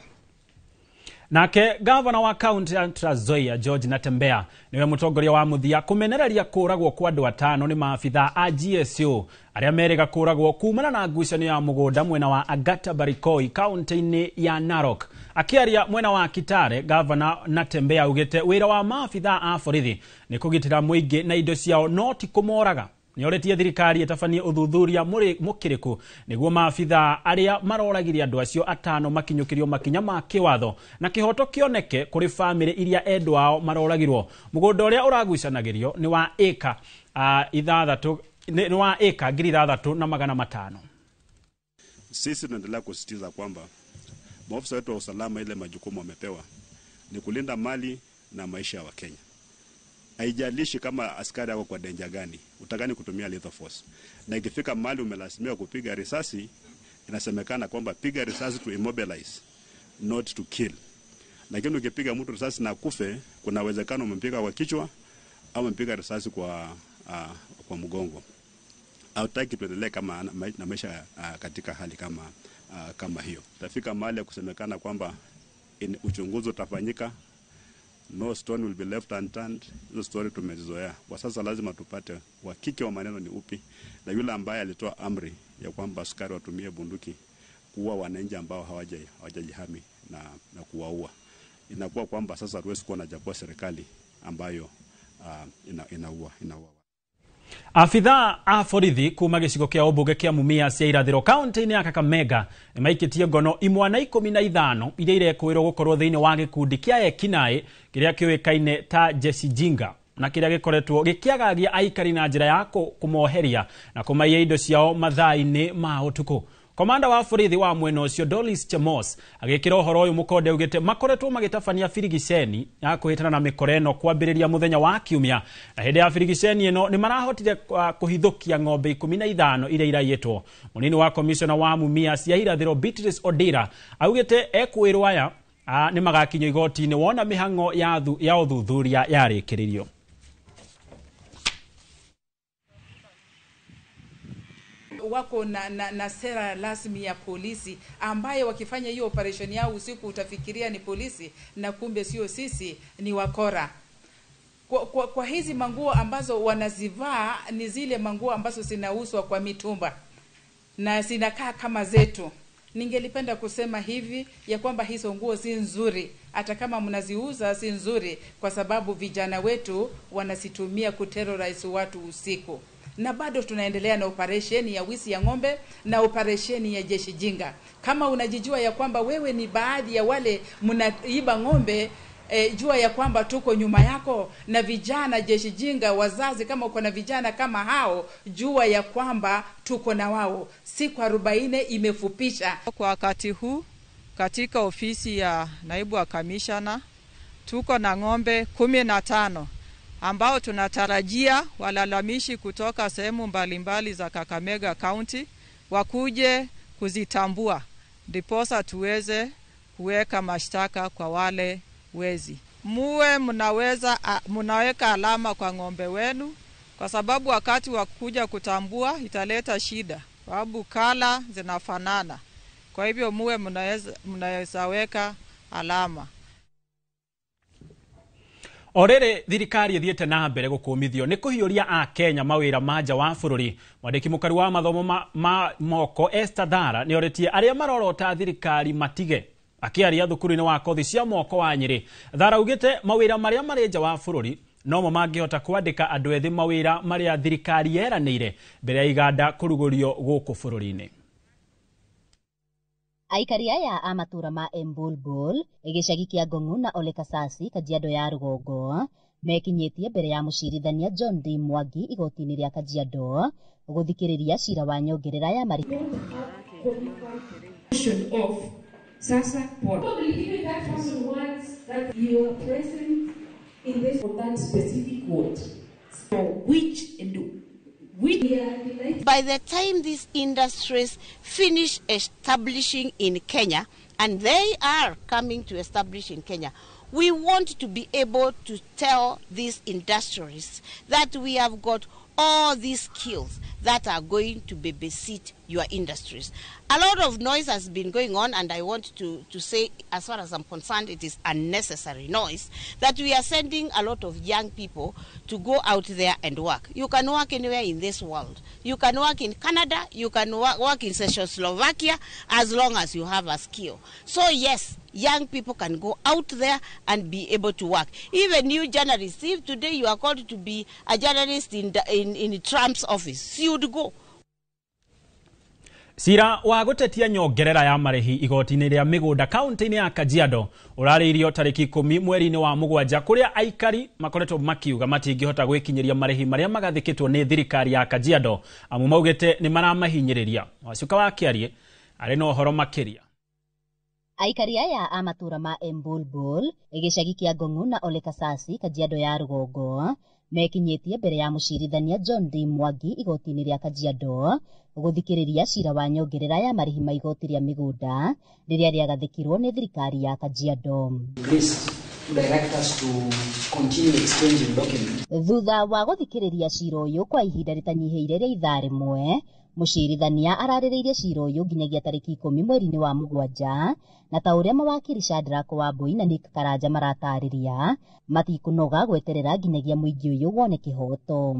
Nake gavana wa kaunti ya Trans Nzoia George Natembeya niwe mutongoria wa muthia kumenereria kuragwo kwa andu atano ni maafitha a GSO aria merega kuragwo kumana na ngucanio ya mugunda mwena wa Agata Barikoi kaunti-ini ya Narok. Akiaria mwena wa Kitare, gavana Natembeya ugite wira wa maafitha a borithi ni kugitira muingi na indo ciao no ti kumoraga. Nioretie thirikari etafanie uthuthuria mukiriku niguo maafitha aria maroragiria andu acio atano makinyukirio makinya ma kiwatho na kihoto kioneke kuri family iria endwao maroragirwo. Mugunda uria uragucanagirio ni wa eka ni wa eka 3,500. Sisi tunaendelea kusisitiza kwamba maafisa wetu wa usalama ile majukumu wamepewa ni kulinda mali na maisha ya Wakenya. Haijalishi kama askari wako kwa danger gani, utagani kutumia lethal force. Na ikifika mali umelazimika kupiga risasi, inasemekana kwamba piga risasi to immobilize, not to kill. Lakini ukipiga mtu risasi na kufe, kuna uwezekano umempiga kwa kichwa au umempiga risasi kwa mgongo. Hautaki tuendelee kama na maisha katika hali kama hiyo. Tafika mahali ya kusemekana kwamba uchunguzi utafanyika, no stone will be left unturned. Hizo story tumezizoea. Kwa sasa lazima tupate uhakika wa maneno ni upi, na yule ambaye alitoa amri ya kwamba askari watumie bunduki kuua wananchi ambao hawajajihami na kuwaua. Inakuwa kwamba sasa hatuwezi kuwa na japo serikali ambayo inaua. Afitha a borithi kuma gicigo kia Obunge kia Mumia cia irathiro kaunti-ini ya Kakamega ni maikitie ngono imwe na 15 iria irekwirwo gukorwo thiini wa gikundi kia ekinai kiria kiuikaine ta Jesse Jinga na kiria gikoretwo gikiagagia aikari na njira ya kumoheria na kumaiya indo ciao mathaa-ini ma utuku. Komanda wa borithi wa mwena ucio Dolis Chemos agikira uhoro uyu mukonde ugite makoretwo magitafania firigiceni ya kuhitana na mikoreno kwambiriria muthenya wa Kiumia, na hinde ya firigiceni eno ni marahotire kuhithukia ng'ombe 15 iria iraiyetwo. Munini wa commissioner wa Mumia cia irathiro Beatrice Odira augite ekwirwo aya ni magakinyo igoti-ini wona mihango ya uthuthuria yarikiririo. Wako na sera rasmi ya polisi ambaye wakifanya hiyo operation yao usiku utafikiria ni polisi na kumbe sio, sisi ni wakora. Kwa hizi manguo ambazo wanazivaa ni zile manguo ambazo zinauzwa kwa mitumba na zinakaa kama zetu. Ningelipenda kusema hivi ya kwamba hizo nguo si nzuri, hata kama mnaziuza si nzuri, kwa sababu vijana wetu wanasitumia kuterrorize watu usiku. Na bado tunaendelea na operesheni ya wizi ya ng'ombe na operesheni ya Jeshi Jinga. Kama unajijua ya kwamba wewe ni baadhi ya wale mnaiba ng'ombe, jua ya kwamba tuko nyuma yako. Na vijana Jeshi Jinga, wazazi kama uko na vijana kama hao, jua ya kwamba tuko na wao. Siku 40 imefupisha. Kwa wakati huu katika ofisi ya naibu wa kamishana tuko na ng'ombe 15 ambao tunatarajia walalamishi kutoka sehemu mbalimbali za Kakamega County wakuje kuzitambua, ndiposa tuweze kuweka mashtaka kwa wale wezi. Muwe mnaweka alama kwa ng'ombe wenu, kwa sababu wakati wa kuja kutambua italeta shida, sababu kala zinafanana. Kwa hivyo muwe mnaweza weka alama. Orere thirikari ithiete na mbere gukumithio ni kuhiuria a Kenya mawira manja wa bururi. Mwandiki mukari wa mathomo ma moko Esther Dhara ni oretie aria marorota thirikari matige. Akiaria thukuru-ini wa kothi cia moko wa Nyeri, Dhara ugite mawira maria marenja wa bururi no mangihota kwandika andu ethi mawira maria thirikari yeranire mbere ya iganda kurugurio guku bururi-ini. Aikari aya a matura ma Embulbul, gicagi kia Ng'ong'u na Ole Kasasi, Kajiado ya Rugongo, mekinyitie mbere ya mucirithania John D. Mwangi igoti-ini ria Kajiado guthikiriria cira wa nyongerera ya of Sasa probably even that person wants that you are present in this for that specific word. So which by the time these industries finish establishing in Kenya, and they are coming to establish in Kenya, we want to be able to tell these industries that we have got all these skills that are going to babysit your industries. A lot of noise has been going on, and I want to say, as far as I'm concerned, it is unnecessary noise, that we are sending a lot of young people to go out there and work. You can work anywhere in this world. You can work in Canada, you can work in Czechoslovakia, as long as you have a skill. So yes, young people can go out there and be able to work. Even new journalists, if today you are called to be a journalist in Trump's office, you would go. Sira wa gutetia nyongerera ya marehi igoti-ini ria migunda kaunti-ini ya Kajiado urariirio tariki 10 mweri-ini wa mugwanja kuria aikari makoretwo makiuga matingihota gwikinyiria marehi maria magathikitwo ni thirikari ya Kajiado amu maugite ni maramahinyiriria. Wacuka wa Kiarie ari no horo makiria. Aikari aya a matura ma Embulbul, igicagi kia Ng'ong'o na Ole Kasasi, Kajiado ya Rugongo, mekinyitie mbere ya mucirithania John D. Mwangi igoti-ini ria Kajiado guthikiriria cira wa nyongerera ya marihi ma igoti ria migunda riria riagathikirwo ni thirikari ya Kajiado. Please direct us to continue exchanging documents. Thutha wa guthikiriria cira uyu kwa ihinda ritanyihiire ria ithaa rimwe, mucirithania ararĩrĩirie cira uyu nginyagia tariki 10 mweri-ini wa mugwanja, na ta uria mawakiri Shadrack Wambui na Nick Karanja maratarĩria matikunoga gweterera nginyagia muingi uyu wone kihoto.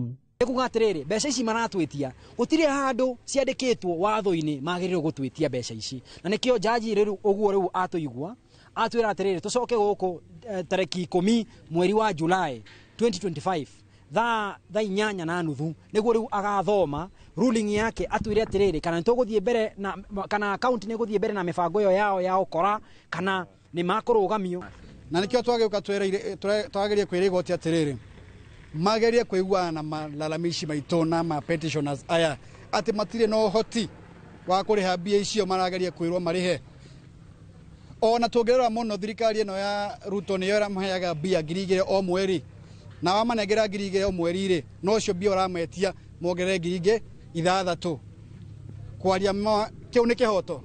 Kugatiriri mbeca ici maratwitia gutire handu ciandikitwo watho-ini magiriro gutwitia mbeca ici, na nikio jaji riu uguo riu atuigua atwira atiriri tucoke guku tariki 10 mweri wa Julai 2025 thaa 8:30 niguo riu agathoma ruling yake atwire atiriri kana nituguthie mbere na kana account ni guthie mbere na mibango yo yao ya ukora kana ni makurugamio, na nikio twagiuka twagerie kwira igoti atiriri magerie kwigua na malalamishi maitũ na ma petitioners aya ati matire no hoti wa kuriha mbia icio maragerie kwirwo marihe. Ona tuongerera muno thirikari ino ya Ruto niyo ĩramaheaga mbia 2,000 o mweri, na wamanengera 2,000 o mweri ri no cio mbia ũrametia mongerere 6,000 kwaria kiu ni kihoto.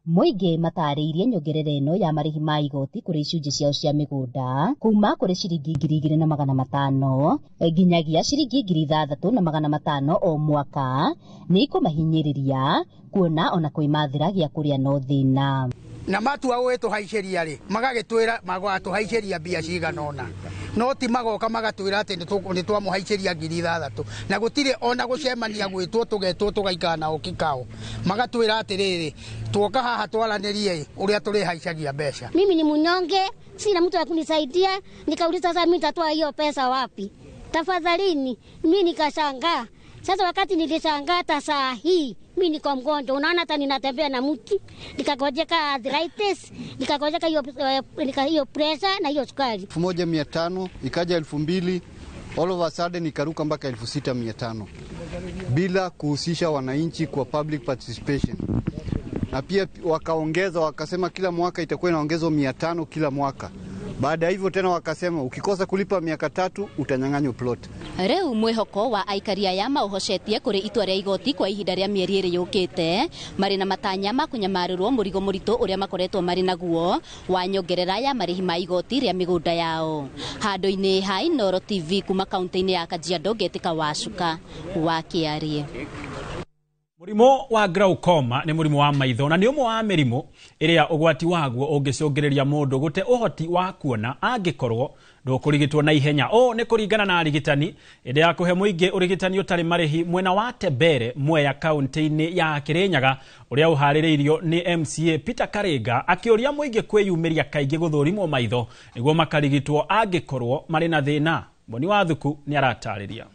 Muingi matarĩirie nyongerera ĩno ya marihi ma igoti kuri icunjĩ ciao cia migunda kuma kuri ciringi 2,500 nginyagia ciringi 3,500 o mwaka ni ikumahinyĩrĩria kuona ona kwimathira gia kuria no thina. Na matua wetu haiceria ri magagitwira magwatu haiceria mbia ciganona no ti magoka magatwira ati ni twamuhaiceria 6,000 na gutire ona gucemania gwitwo tugetwo tugaikana ukikao magatwira ati riri tuoka haha twaranirie uria turi haicagia mbeca. Mimi ni munyonge, sina mtu wa kunisaidia, nikauliza sasa mimi nitatoa hiyo pesa wapi? Tafadhalini. Mimi nikashangaa. Sasa wakati nilishangaa hata saa hii mimi niko mgonjwa, unaona hata ninatembea na mti, nikagojeka arthritis, nikagojeka hiyo pressure na hiyo sukari. 1,500 ikaja 2,000, all of a sudden ikaruka mpaka 6,500 bila kuhusisha wananchi kwa public participation. Na pia wakaongeza wakasema kila mwaka itakuwa inaongezwa 500 kila mwaka. Baada ya hivyo tena wakasema ukikosa kulipa miaka 3 utanyang'anywa plot. Rĩu mwĩhoko wa aikari aya mauhocetie kuri itua rĩa igoti kwa ihinda rĩa mĩeri ĩrĩ yũkĩte marĩ na matanya ma kunyamarĩrwo mũrigo mũritũ ũrĩa makoretwo marĩ naguo wa nyongerera ya marĩhi ma igoti rĩa mĩgũnda yao. Handũ-inĩ ha Inooro TV kuma kaunti-inĩ ya Kajiado, Ngetika Wacuka wa Kiarie. Murimo wa glaucoma ni murimo wa maitho na ni umwe wa mirimu iria ugwati waguo ungicungirirĩa mundu gute uhoti wa kuona angikorwo ndukurigitwo na ihenya. O ni kuringana na arigitani inde ya kuhe muingi urigitani utari marihi mwena wa Tembere Mwea kaunti-ini ya Kirinyaga uria uhaririirio ni MCA Peter Karenga akiuria muingi kwiyumiria kaingi guthurimwo maitho niguo makarigitwo angikorwo mari na thina. Boni wa Thuku ni aratariria.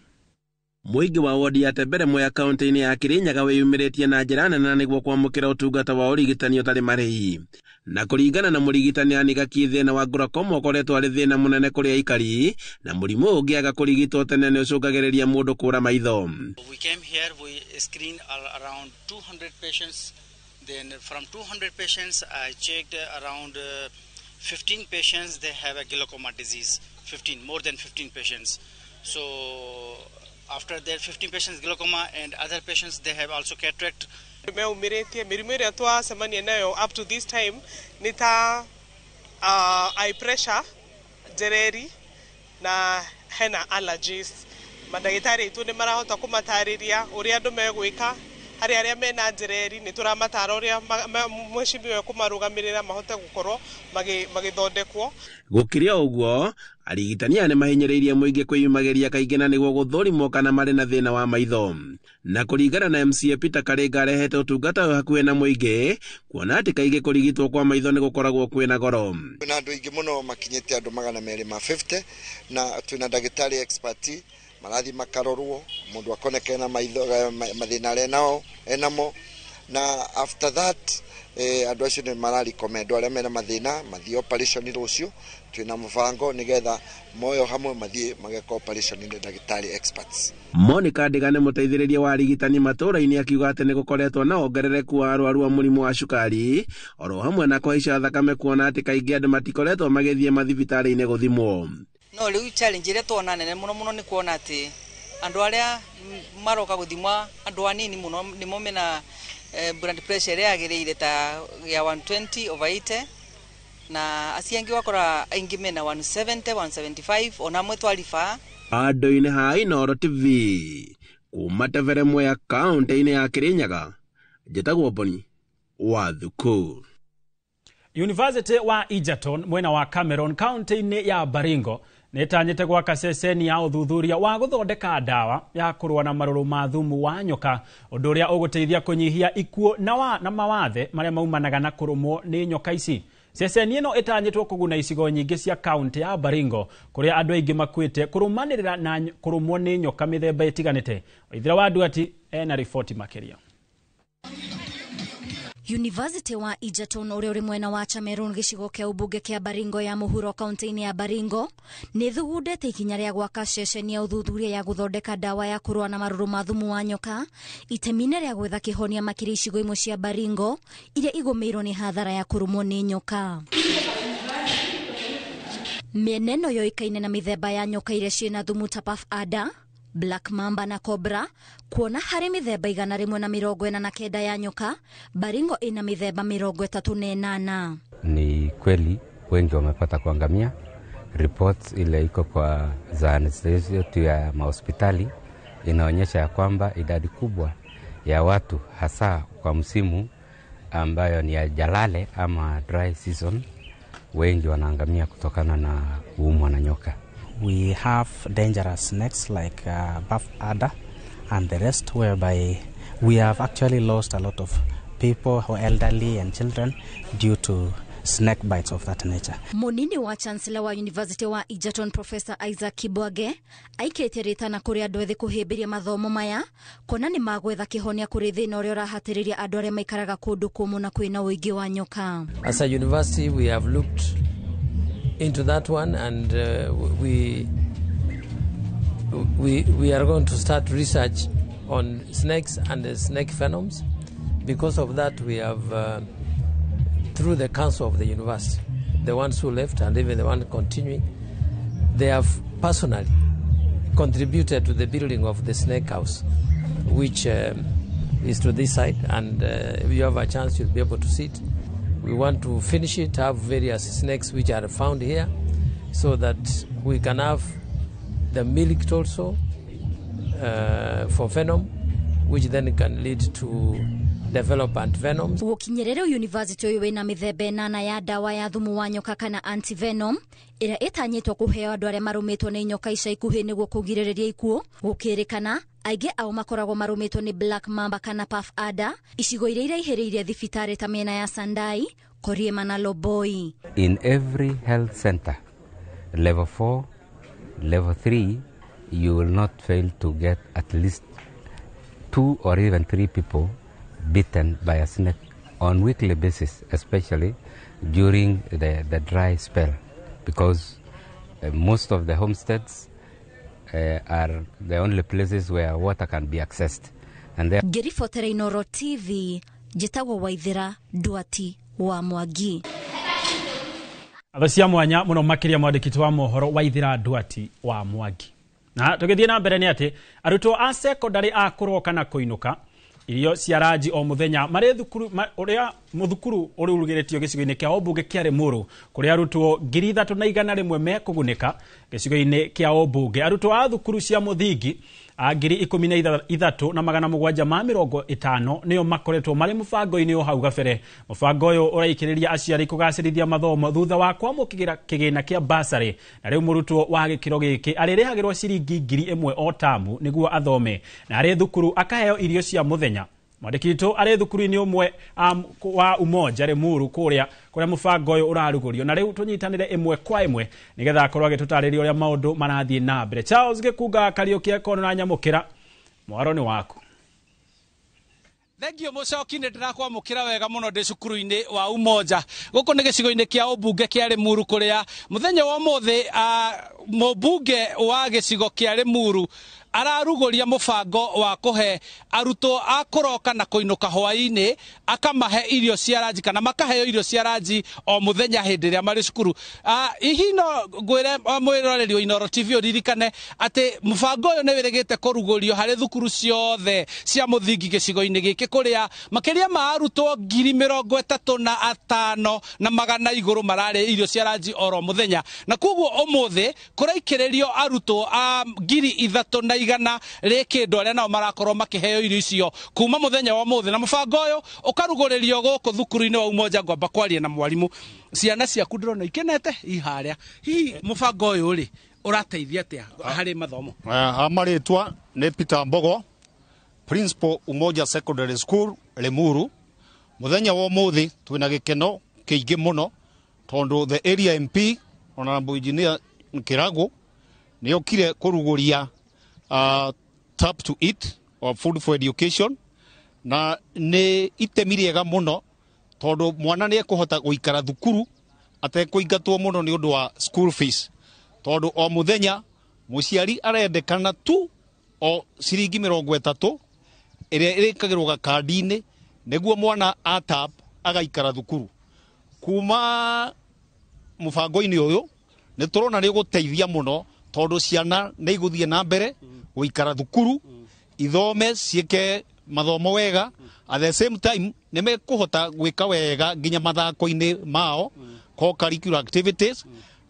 Muingi wa wodi ya Tembere Mwea kaunti-ini ya Kirinyaga wiyumiritie na njira nene niguo kwamukira utungata wa urigitani utari marihi. Na kuringana na murigitani Aniga thina wa glaucoma ukoretwo ari thina munene kuri aikari na murimu ungiaga kurigitwo tene ni ucungagiriria mundu kura maitho. We came here, we screened around 200 patients Then from 200 patients, I checked around 15 patients, they have a glaucoma disease. 15, more than 15 patients. So after that 15 patients glaucoma and other patients, they have also cataract. Up to this time, nita eye pressure, jereri, na hena allergies. Madagitari tu ni marahota kumatariria uria andu megwika hari aria mena jereri ni turamatara uria mweshimiwe kumarugamirira mahote gukorwo magithondekwo. Gukiria uguo arigitania ni mahinyereirie muingi kwiyumagiria kaingi na niguo guthurimo kana mari na thina wa maitho. Na kuringana na MCA Peter Karenga arehete utungata hakuhe na muingi kuona ati kaingi kurigitwo kwa maitho ni gukoragwo kwina goro. Na andu ingi muno makinyete andu 250 na twina ndagitari expert marathi makarorwo mundu akoneka na maitho mathina renao enamo na after that andu acio ni marari komendo aria mena mathina mathio operation rucio twina mubango nigetha moyo hamwe mathie mageka operation ni ndagitari experts. Monica Ndigane muteithiriria wa arigitani matura-ini akiuga ati ni gukoretwo na ongerereku wa arwaru a murimu wa cukari oro hamwe na kuhaica thakame kuona ati kaingi andu matikoretwo magithie mathibitari-ini guthimwo. No riu challenge ire tuona nene muno ni kuona ati andu aria maroka guthimwa andu anini muno nimo mena blood pressure yagiriire ta ya 120/80 na asiangi wakora aingi mena 170 175 ona mwe twalifa Ando-ini ha Inooro TV kuma Tevere ya kaunti-ini ya Kirinyaga Jetagwo Boni wa Thuku. University wa Egerton mwena wa Cameron kaunti-ini ya Baringo netanyete gwaka ceceni ya uthuthuria wa guthondeka dawa ya kurua na maruru ma thumu wa nyoka undu uria uguteithia kunyihia ikuo na mawathe maria maumanaga na kurumwo ni nyoka ici. Ceceni ino itanyetwo kuguna icigo nyingi cia kaunti ya Baringo kuria andu aingi makwite kurumanirira na kurumwo ni nyoka mithemba itiganite. Ithira wa Duati ena ripoti makiria. University wa Egerton uria uri mwena wa Cameron gicigo kia ubunge kia Baringo ya muhuro kaunti-ini ya Baringo ni thugundete ikinya ria gwaka ceceni ya uthuthuria ya guthondeka dawa ya kurua na maruru ma thumu wa nyoka itemine ria gwetha kihonia makiri icigo imwe cia Baringo iria igumirwo ni hathara ya kurumwo ni nyoka. Mieneno yoikaine na mithemba ya nyoka iria ciina thumu ta puff adder, black mamba na cobra kuona hari mithemba 149 ya nyoka. Baringo ina mithemba 38. Ni kweli wengi wamepata kuangamia. Reports ile iko kwa zahanati yetu ya mahospitali inaonyesha ya kwamba idadi kubwa ya watu hasa kwa msimu ambayo ni ya jalale ama dry season wengi wanaangamia kutokana na kuumwa na nyoka. We have dangerous snakes like buff adder and the rest, whereby we have actually lost a lot of people who are elderly and children due to snake bites of that nature. Munini wa Chancellor wa University wa Egerton Professor Isaac Kibwage aikete na kuri andu ethi kuhimbiria mathomo maya kona ni magwetha kihonia kuri thina uria urahatiriria andu aria maikaraga kundu kumu na kwina uingi wa nyoka. As a university we have looked into that one and we are going to start research on snakes and the snake phenoms. Because of that we have through the council of the university, the ones who left and even the one continuing, they have personally contributed to the building of the snake house, which is to this side, and if you have a chance you'll be able to see it. We want to finish it, have various snakes which are found here, so that we can have the milk also for venom, which then can lead to development venoms. Gukinyerera university uyu wina mithemba 8 ya dawa ya thumu wa nyoka kana antivenom ira itanyitwo kuheo andu aria marumitwo ni nyoka ica ikuhi niguo kugiririria ikuo. Gukirikana aige au makoragwo marumitwo ni black mamba kana puff adder icigo iria iraihiriirie thibitari ta miena ya Sandai, Koriema na Loboi. In every health center, level 4, level 3, you will not fail to get at least 2 or even 3 people bitten by a snake on weekly basis, especially during the dry spell, because most of the homesteads are the only places where water can be accessed. And Gerifotera Inooro TV, njĩtagwo Waithĩra Ndwati wa Mwangi. Abacia mwanya muno makiria mwandĩki wa mohoro Waithĩra Ndwati wa Mwangi. Na tũgĩthiĩ na mbere nĩ atĩ arutwo a secondary a kũroka na kũinũka irio cia ranji o muthenya marĩ thukuru ũrĩa muthukuru ũrĩ urugĩrĩtio gĩcigo-inĩ kĩa Ombunge kĩa Limuru kũrĩa arutwo 3,100 mekũgunĩka gĩcigo-inĩ kĩa Ombunge. Arutwo a thukuru cia mũthingi a 13,750 nĩo makoretwo marĩ mũbango-inĩ o hau gabere. Mũbango ũyũ ũraikĩrĩria aciari kũgacĩrithia mathomo thutha wa kwamũkĩra kĩgĩna kĩa basarĩ, na rĩu mũrutwo wa gĩkĩro gĩkĩ arĩrĩhagĩrwo ciringi 1,000 o tamu nĩguo athome, na arĩ thukuru akaheo irio cia mũthenya. Mwandĩki witũ arĩ thukuru-inĩ ũmwe wa Umoja Limuru kũrĩa mũbango ũyũ ũrarugũrio, na rĩu tũnyitanĩre ĩmwe kwa ĩmwe nĩgetha akorwo agĩtũtarĩria ũrĩa maũndũ marathiĩ na mbere. Charles Gĩkunga Kariũki Ekono na nyamũkĩra mwaro nĩ waku. Thengio Mucoki nĩ ndĩrakwamũkĩra wega mũno ndĩ cukuru-inĩ wa Umoja. Gũkũ nĩ gĩcigo-inĩ kĩa Ombunge kĩa Limuru kũrĩa mũthenya wa ũmũthĩ mũmbunge wa gĩcigo kĩa Limuru ararugũria mũbango wa kũhe arutwo a kũroka na kũinũka hwaĩ-inĩ, akamahe irio cia ranji kana makaheo irio cia ranji o mũthenya hĩndĩ ĩrĩa marĩ cukuru. Hihi no ngwĩre mwĩroreri wa Inooro TV ũririkane atĩ mũbango ũyũ nĩ wĩrĩgĩte kũrugũrio harĩ thukuru ciothe cia mũthingi gĩcigo-inĩ gĩkĩ kũrĩa makĩria ma arutwo 35,100 igũrũ mararĩ irio cia ranji oro mũthenya, na koguo ũmũthĩ kũraikĩrĩrio arutwo a 3,100 rĩ kĩndũ arĩa nao marakorwo makĩheo irio icio kuma mũthenya wa mũthĩ, na mũbango ũyũ ũkarugũrĩrio gũkũ thukuru-inĩ wa Umoja. Ngwamba kwaria na mwarimũ. Ciana ciaku ndĩrona ikenete iharĩa, hihi mũbango ũyũ rĩ ũrateithia atĩa harĩ mathomo? Marĩtwa nĩ Peter Mbogo, Principal Umoja Secondary School Limuru. Mũthenya wa ũmũthĩ twĩna gĩkeno kĩingĩ mũno tondũ the area MP Honorable Engineer Kĩrago nĩ okire kũrugũria tap to eat or food for education, na nĩ itemi rĩega mũno tondũ mwana nĩ ekũhota gũikara thukuru atekũingatwo mũno nĩ ũndũ wa school fees, tondũ o mũthenya mũciari arendekana tu o ciringi 30 ĩrĩa ĩrĩkagĩrwo gakandi-inĩ nĩguo mwana atap agaikara thukuru. Kuma mũbango-inĩ ũyũ nĩ tũrona nĩ gũteithia mũno tondũ ciana nĩ igũthiĩ na mbere gũikara thukuru, ithome ciĩke mathomo wega, at the same time nĩ mekũhota gwĩka wega nginya mathako-inĩ mao co-curricular activities,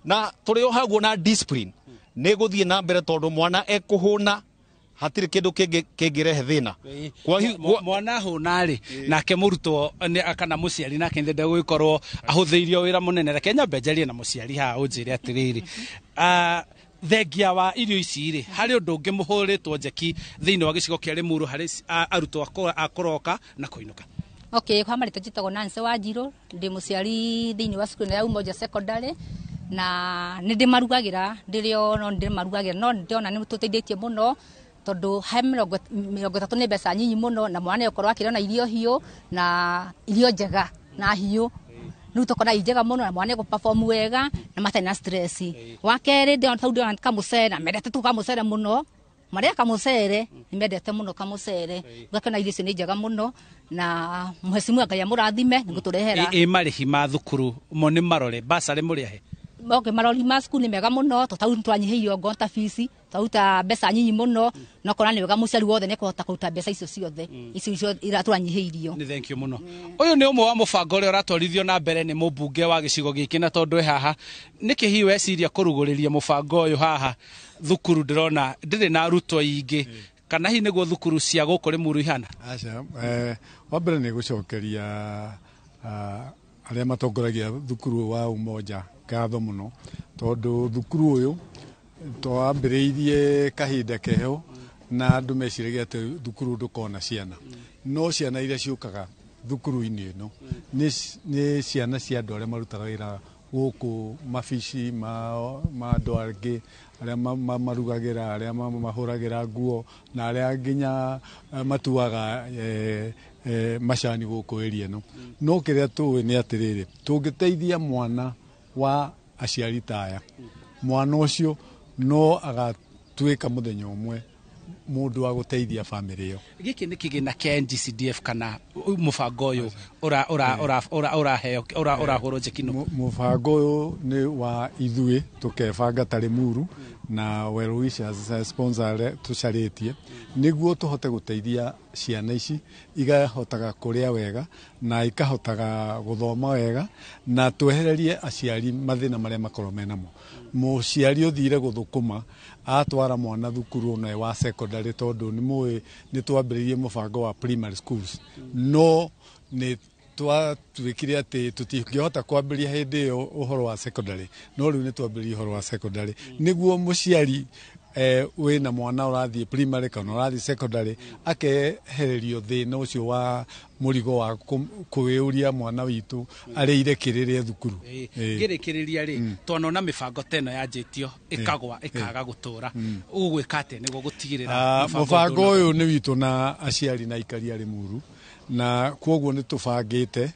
na tũrĩ o haguo na discipline nĩ gũthiĩ na mbere tondũ mwana ekũhũna hatirĩ kĩndũ kĩngĩrehe thĩna. Mwana hũna rĩ nake mũrutwo kana mũciari nake ndende gũgĩkorwo ahũthĩirio wĩra mũnene. Reke nyambe njarie na mũciari haha ũnjĩre atĩrĩrĩ, thengia wa irio ici rĩ harĩ ũndũ ũngĩ mũhũrĩtwo njeki thĩinĩ wa gĩcigo kĩa Limuru harĩ arutwo a kũroka na kũinũka? Okay, kwa marĩtwa njĩtagwo Nancy Wanjirũ, ndĩ mũciari thĩinĩ wa cukuru ya Umoja Secondary, na nĩ ndĩmarugagĩra ndĩrĩo no ndĩmarugagĩra no ndĩona nĩ tũteithĩtie mũno tondũ he 30 nĩ mbeca nyinyi mũno, na mwana ũkorwo akĩrona irio hiũ na irio njega na hiũ nĩ tũkona njega mũno, na mwana perform wega na matarĩ na stress. Wa kerĩ ndĩona kamũcere, na mendete tu kamũcere mũno, marĩa kamũcere nĩ mendete mũno kamũcere, ngakena irio icio nĩ njega mũno, na mheshimiwa Ngai amũrathime nĩ gũtũrehera marĩhi ma thukuru mo nĩ marore basarĩ mũrĩ ahe. Okay, marori ma cukuru nĩ mega mũno tondũ twanyihĩirio ngota fees, twaruta mbeca nyinyi mũno, no kona nĩ wega mũciari wothe nĩ kũhota kũruta mbeca icio ciothe icio iratwanyihĩirio. Nĩ thank you mũno. Ũyũ nĩ ũmwe wa mũbango ũrĩa ũratwarithio na mbere nĩ mũmbunge wa gĩcigo gĩkĩ, na tondũ haha nĩkĩ hihi weciria kũrugũrĩria mũbango ũyũ haha thukuru ndĩrona ndĩrĩ na arutwo aingĩ, kana hihi nĩguo thukuru cia gũkũ Limuru ihana? Aca wa mbere nĩ gũcokeria arĩa matongoragia thukuru wa Umoja ngatho mũno tondũ thukuru ũyũ twambĩrĩirie kahinda keho na andũ meciragia atĩ thukuru ndũkona ciana, no ciana iria ciũkaga thukuru-inĩ ĩno nĩ ciana cia andũ arĩa marutaga wĩra gũkũ mabici ma andũ angĩ arĩa marugagĩra, arĩa mahũragĩra nguo, na arĩa nginya matuaga macani gũkũ area ĩno. No kĩrĩa tũĩ nĩ atĩrĩrĩ, tũngĩteithia mwana wa aciari taya, mwana ũcio no agatuĩka mũthenya ũmwe mundu wa guteithia family yo. Giki ni kigina kia NGCDF kana mubango uyu ura hurojeki no. Mubango uyu ni wa ithui tukebanga tari Muru na well wishers sponsor tucaritie niguo tuhote guteithia ciana ici igahotaga kuria wega na ikahotaga guthoma wega na twehererie aciari mathina maria makorwo menamo. Muciari uthire guthukuma atwara mwana thukuru na wa secondary tondu ni twambiririe mubango wa primary schools no ni twatuikire ati tutingihota kwambiria hindi iyo uhoro wa secondary no riu ni twambirie uhoro wa secondary niguo muciari wina mwana urathie primary kana urathie secondary akehererio thina ucio wa murigo wa kuiuria mwana witu areire kirire thukuru. Ngirikiriria ri twanona mibango teno yanjitio ikagwa ikaga gutura ugwika ate niguo gutigirira mubango uyu ni witu na aciari na ikaria ri Muru na kwoguo ni tubangite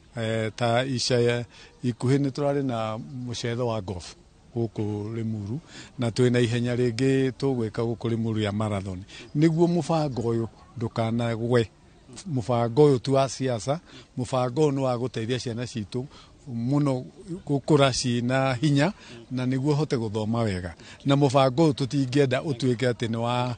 ta ica ikuhi ni turari na mucetho wa golf guku Limuru na twina ihenya ringi tugwika guku Limuru ya marathon niguo mubango uyu ndukanagwe. Mubango uyu tu wa siasa, mubango no wa guteithia ciana citu muno gukura cina hinya na niguo hote guthoma wega na mubango uyu tutingienda utuike ati ni wa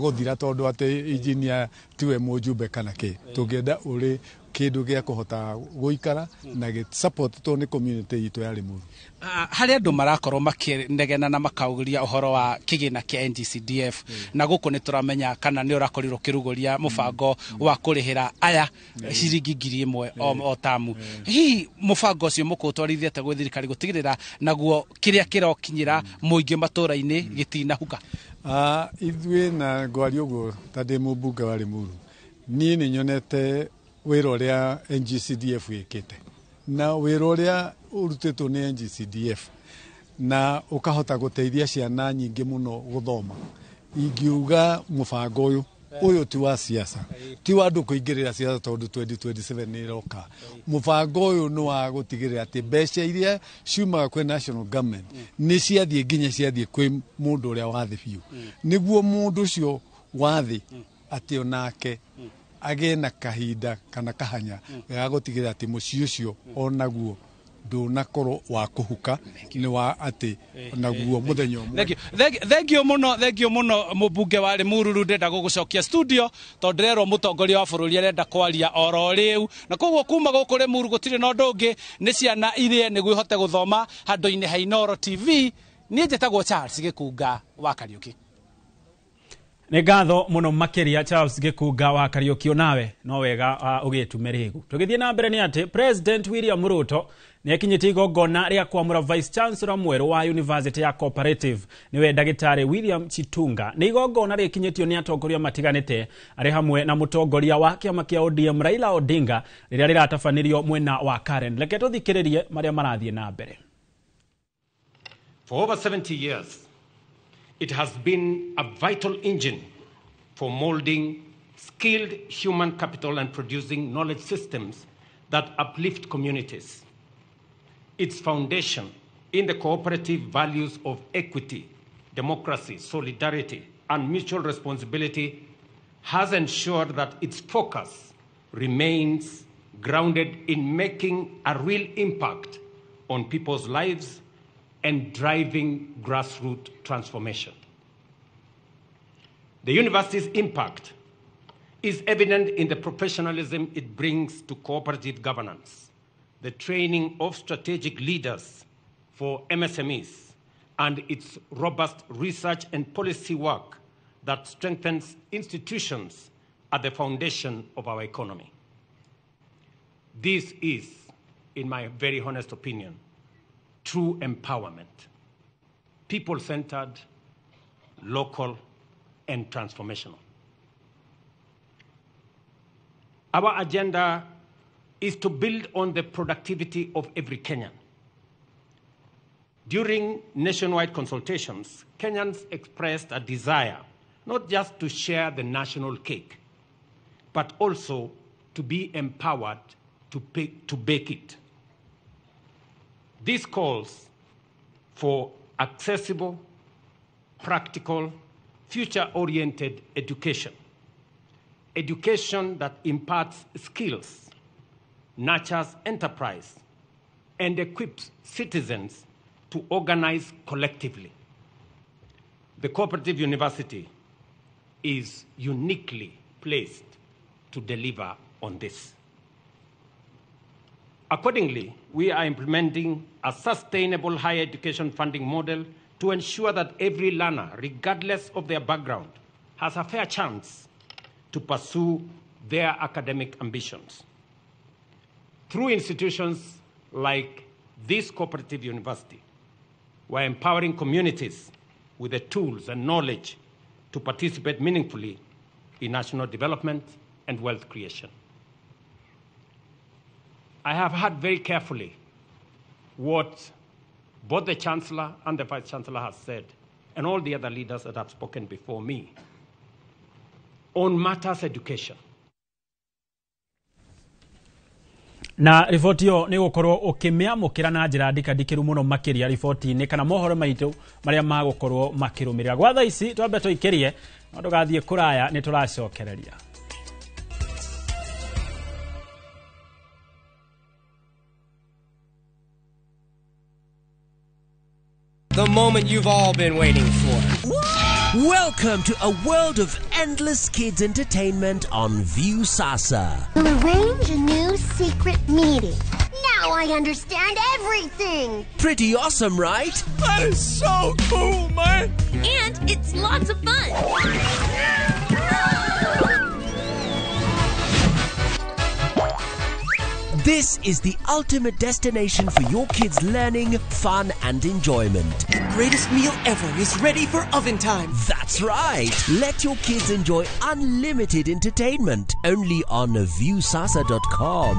guthira tondu ati engineer tiwe mujumbe kana ki tungienda uri kindu gia kuhota guikara na ge support to ni community itu ya Limuru. Hari andu marakorwo makinegena na makaugiria uhoro wa kigina kia NGCDF na guku ni turamenya kana ni urakorirwo kiruguria mubango wa kurihira aya ciringi 1,000 o tamu. Hi mubango ucio mukutwarithite gwe thirikari gutigirira naguo kiria kirokinyira muingi matura-ini gitinahuka. Ithwe na ngwari uguo tande mubunge wa Limuru ni nyonete wira uria NGCDF ikite na wira uria urutitwo ni NGCDF na ukahota guteithia ciana nyingi muno guthoma. Ingiuga mubango uyu ti wa siasa ti wa andu kuingirira siasa tondu 2027 ni roka. Mubango uyu ni wa gutigirira ati mbeca iria ciumaga kwi national government ni ciathie nginya ciathie kwi mundu uria wathi biu niguo mundu ucio wathi ati onake agena kahinda kana kahanya ga gutigirira ati muci ucio onaguo ndunakorwo wa kuhuka ni wa ati naguo muthenya umwe. Thank you muno mubunge wa Limuru ndenda gugucokia studio tondu rero mutongoria wa bururi arenda kwaria oro riu na koguo kuma guku Limuru gutire no ndungi ni ciana irie niguo ihote guthoma handu-ini ha Inooro TV. Ni njitagwo Charles Gikunga wa Kariuki. Nĩ ngatho mũno makĩria Charles Gikunga wa Kariuki nawe no wega ugitume rigu. Tugithie na mbere ni ati President William Ruto ni akinyite igongona ria kwamura Vice Chancellor mweru wa University ya Cooperative niwe Ndagĩtarĩ William Chitunga. Ni igongona rikinyitio ni atongoria matiganite ari hamwe na mutongoria wa kiama kia ODM Raila Odinga riria riratafanirio mwena wa Karen. Reke tuthikiririe maria marathie na mbere. For over 70 years it has been a vital engine for molding skilled human capital and producing knowledge systems that uplift communities. Its foundation in the cooperative values of equity, democracy, solidarity, and mutual responsibility has ensured that its focus remains grounded in making a real impact on people's lives and driving grassroots transformation. The university's impact is evident in the professionalism it brings to cooperative governance, the training of strategic leaders for MSMEs, and its robust research and policy work that strengthens institutions at the foundation of our economy. This is, in my very honest opinion, true empowerment, people-centered, local, and transformational. Our agenda is to build on the productivity of every Kenyan. During nationwide consultations, Kenyans expressed a desire not just to share the national cake, but also to be empowered to bake it. This calls for accessible, practical, future-oriented education. Education that imparts skills, nurtures enterprise, and equips citizens to organize collectively. The cooperative university is uniquely placed to deliver on this. Accordingly, we are implementing a sustainable higher education funding model to ensure that every learner, regardless of their background, has a fair chance to pursue their academic ambitions. Through institutions like this cooperative university, we're empowering communities with the tools and knowledge to participate meaningfully in national development and wealth creation. I have heard very carefully what both the Chancellor and the Vice-Chancellor has said, and all the other leaders that have spoken before me, on matters education. Na riboti yo ni gukorwo ukimiamukira na njira ndikadikiru muno makiria riboti ni kana mohoro maitu maria magukorwo makirumirira gwa thaa ici twambe tuikirie no ndugathie kuraya ni turacokereria. The moment you've all been waiting for. Welcome to a world of endless kids entertainment on Viusasa. We'll arrange a new secret meeting. Now I understand everything. Pretty awesome, right? That is so cool, man. And it's lots of fun. This is the ultimate destination for your kids' learning, fun, and enjoyment. The greatest meal ever is ready for oven time. That's right. Let your kids enjoy unlimited entertainment only on viusasa.com.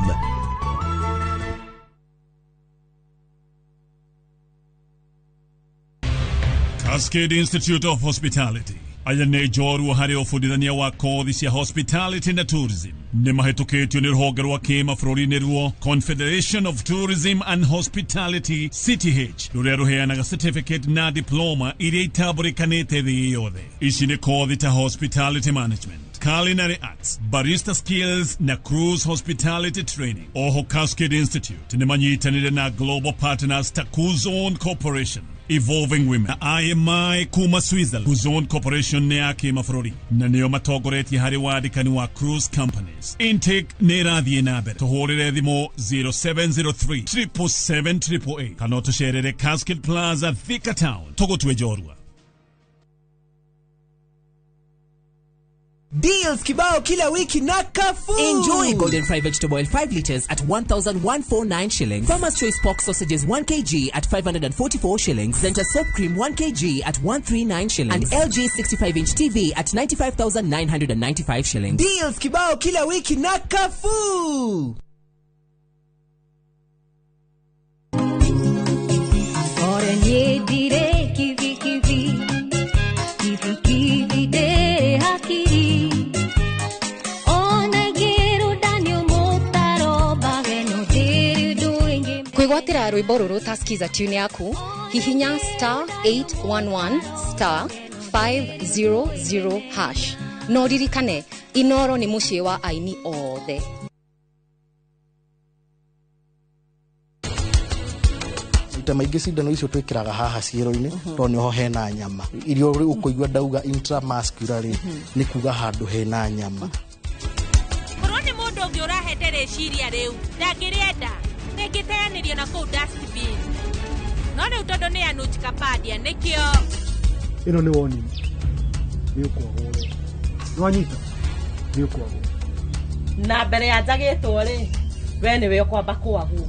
Cascade Institute of Hospitality. Aya nä njorua harä å bundithania wa kothi cia hospitality na tourism nä mahätũkĩtio nĩ rũhonge rwa kĩmabũrũri-inĩ ruo Confederation of Tourism and Hospitality CTH rũrĩa rũheanaga certificate na diploma iria itambũrĩkanĩte thĩ yothe. Ici nĩ kothi ta hospitality management, culinary arts, barista skills na cruise hospitality training. Oho Cascade Institute nĩ manyitanĩire na global partners ta Kuzone Corporation, Evolving Women, IMI kuma Switzerland. Kuzone Corporation nĩ ya kĩmabũrũri na nĩo matongoretie harĩ wandĩkani wa cruise companies. Intake nĩ ĩrathiĩ na mbere. Tũhũrĩre thimũ 0703 777 kana ũtũcerere Cascade Plaza Thika Town tũgũtue njorua. Deals kibao kila wiki na Carrefour. Enjoy Golden Fry vegetable oil 5 liters at 1,149 shillings. Farmer's Choice pork sausages 1 kg at 544 shillings. Zenta soap cream 1 kg at 139 shillings. And LG 65-inch TV at 95,995 shillings. Deals kibao kila wiki na Carrefour. Kwigwatira rwimbo ruru taskiza tune yaku hihinya *811 *500# no ririkane Inoro ni muciĩ wa aini othe. Ita maingĩ cindano icio twĩkĩraga haha ciero-inĩ to nĩho hena nyama. Irio ũkũigua ndauga intramuscular nĩ kuga handũ hena nyama. Korwo nĩ mũndũ ũngĩ ũrahete rĩciria rĩu ndangĩrĩenda nĩngĩteanĩrio na kũu dustbin. No rĩu tondũ nĩ ya Nuchikapadia nĩkĩo. Ĩno nĩ woni. Nĩ ũkwagwo. Nwanyita. Nĩ ũkwagwo. Na mbere ya njagĩtwo rĩ we nĩwe ũkwamba kwagwo.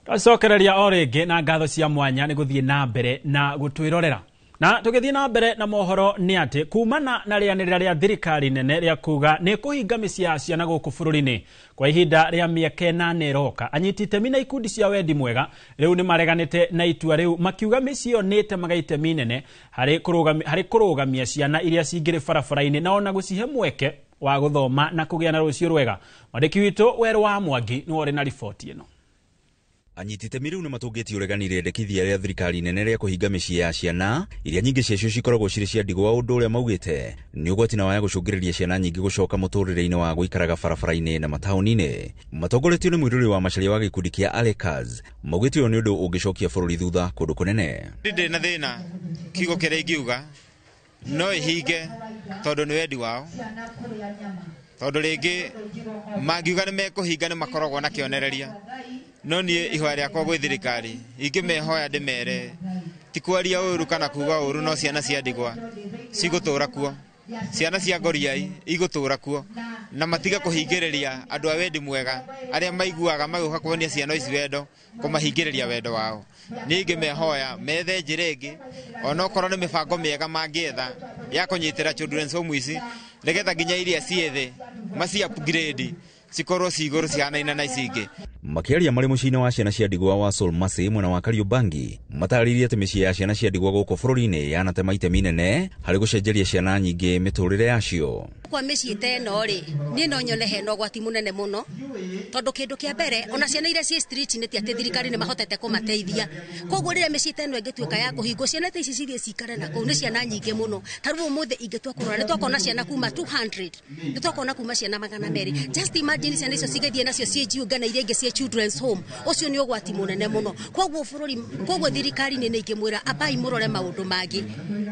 Twacokereria o rĩngĩ na ngatho cia mwanya nĩ gũthiĩ na mbere na gũtwĩrorera Na tugithii na mbere na mohoro ni ati kumana na rianirira ria thirikari nene ria kuga ni kuhinga micii ya ciana guku bururi-ini kwa ihinda ria miaka 8 iroka, anyiti itemi na ikundi cia wendi mwega riu ni mareganite na itua riu makiuga micii iyo ni itemaga itemi nene hari kurugamia ciana iria cingiri barabara-ini na ona gucihe mweke wa guthoma na kugia na rucio rwega. Mwandiki witu Weru wa Mwangi ni wori na riboti ino. Anyiti itemi riu ni matungĩtie ũregani rĩendekithia rĩa thirikari nene rĩa kũhinga mĩciĩ ya ciana iria nyingĩ ciacio cikoragwo cirĩ cia ndigwa, ũndũ ũrĩa maugĩte nĩ ũgwati na waya gũcũngĩrĩria ciana nyingĩ gũcoka mũtũrĩre-inĩ wa gũikaraga barabara-inĩ na mataũni-inĩ. Matongoretio nĩ mũirũrĩ wa macharia wa gĩkundi kĩa Alekaz maugĩte ũyũ nĩ ũndũ ũngĩcokia bũrũri thutha kũndũ kũnene. Ndĩ na thĩna kiugo kĩrĩa ingiuga no ihinge tondũ nĩ wendi wao, tondũ rĩngĩ mangiuga nĩ mekũhinga nĩ makoragwo na kĩonereria. No niĩ ihoya rĩakwa gwĩ thirikari ingĩmehoya ndĩmere ti kwaria ũru kana kuga ũru, no ciana cia ndigwa cigũtũra kuo, ciana cia ngoriai igũtũra kuo, na matiga kũhingĩrĩria andũ a wendi mwega arĩa maiguaga magĩũka kuonia ciana ici wendo, kũmahingĩrĩria wendo wao. Niĩ ingĩmehoya methe njĩra ĩngĩ ona okorwo nĩ mĩbango mĩega mangĩetha ya kũnyitĩra children's home ici nĩgetha nginya iria ciĩ thĩ upgrade cikorwo cigũrũ cihanaine na ici ingĩ. Makiaria marĩ mũciĩ-inĩ wa ciana cia ndigwa wa Solmasi mwena wa Kariobangi matarĩirie atĩ mĩciĩ ya ciana cia ndigwa gũkũ bũrũri-inĩ yanatema itemi inene harĩ gũcenjeria ciana nyingĩ mĩtũrĩre yacio. Kwa mĩciĩ ĩno rĩ niĩ no nyone hena ũgwati mũnene mũno, tondũ kĩndũ kĩa mbere ona ciana iria ciĩ street-inĩ ti atĩ thirikari nĩ mahotete kũmateithia. Koguo rĩrĩa mĩciĩ ĩno ĩngĩtuĩka ya kũhingwo, ciana ici cithiĩ cikare na kũu nĩ ciana nyingĩ mũno. Ta rĩu ũmũthĩ ingĩtua kũrora nĩ twakona ciana kuma 200, nĩ twakona kuma ciana 200. Just imagine ciana icio cigĩthiĩ nacio ciĩ jiunga na iria ingĩ ciĩ children's home. Ũcio nĩ ũgwati mũnene mũno. Koguo thirikari nĩ ingĩmwĩra abai mũrore maũndũ mangĩ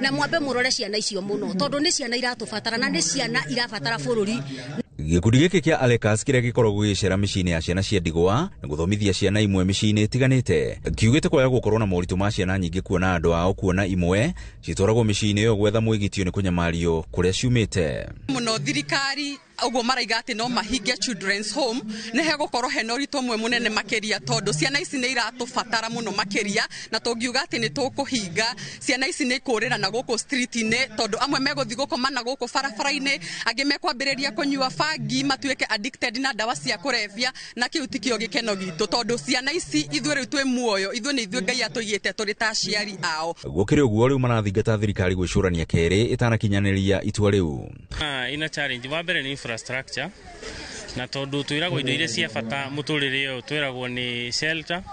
na mwambe mũrore ciana icio mũno, tondũ nĩ ciana iratũbatara na nĩ ciana irabatara bũrũri. Gĩkundi gĩkĩ kĩa Alekaz kĩrĩa gĩkoragwo gĩgĩcera mĩciĩ-inĩ ya ciana cia ndigwa na gũthomithia ciana imwe mĩciĩ-inĩ ĩtiganĩte kiugĩte kwaya gũkorwo na moritũ ma ciana nyingĩ kuona andũ ao kuona imwe citwaragwo mĩciĩ-inĩ ĩyo gwetha mwĩgitio nĩ kũnyamario kũrĩa ciumĩte. Mũno thirikari ũguo maraiga atĩ no mahinge children's home nĩ hegũkorwo hena ũritũ ũmwe mũnene makĩria, tondũ ciana ici nĩ iratũbatara mũno makĩria, na tũngiuga atĩ nĩ tũkũhinga ciana ici nĩ ikũrĩra na gũkũ street-inĩ, tondũ amwe megũthiĩ gũkoma na gũkũ barabara-inĩ, angĩ mekwambĩrĩria kũnyua bangi matuĩke addicted na ndawa cia kũrebia, na kĩu ti kĩo gĩkeno gitũ, tondũ ciana ici ithuĩ rĩu twĩ muoyo, ithuĩ nĩ ithuĩ Ngai atũigĩte tũrĩ ta aciari ao. Gũkĩrĩ ũguo rĩu marathingata thirikari gwĩcũrania kerĩ ĩtanakinyanĩria itua rĩu. Ina challenge wa mbere ni infrastructure, na tondu twiragwo indo iria cia bata muturire yo twiragwo ni shelter,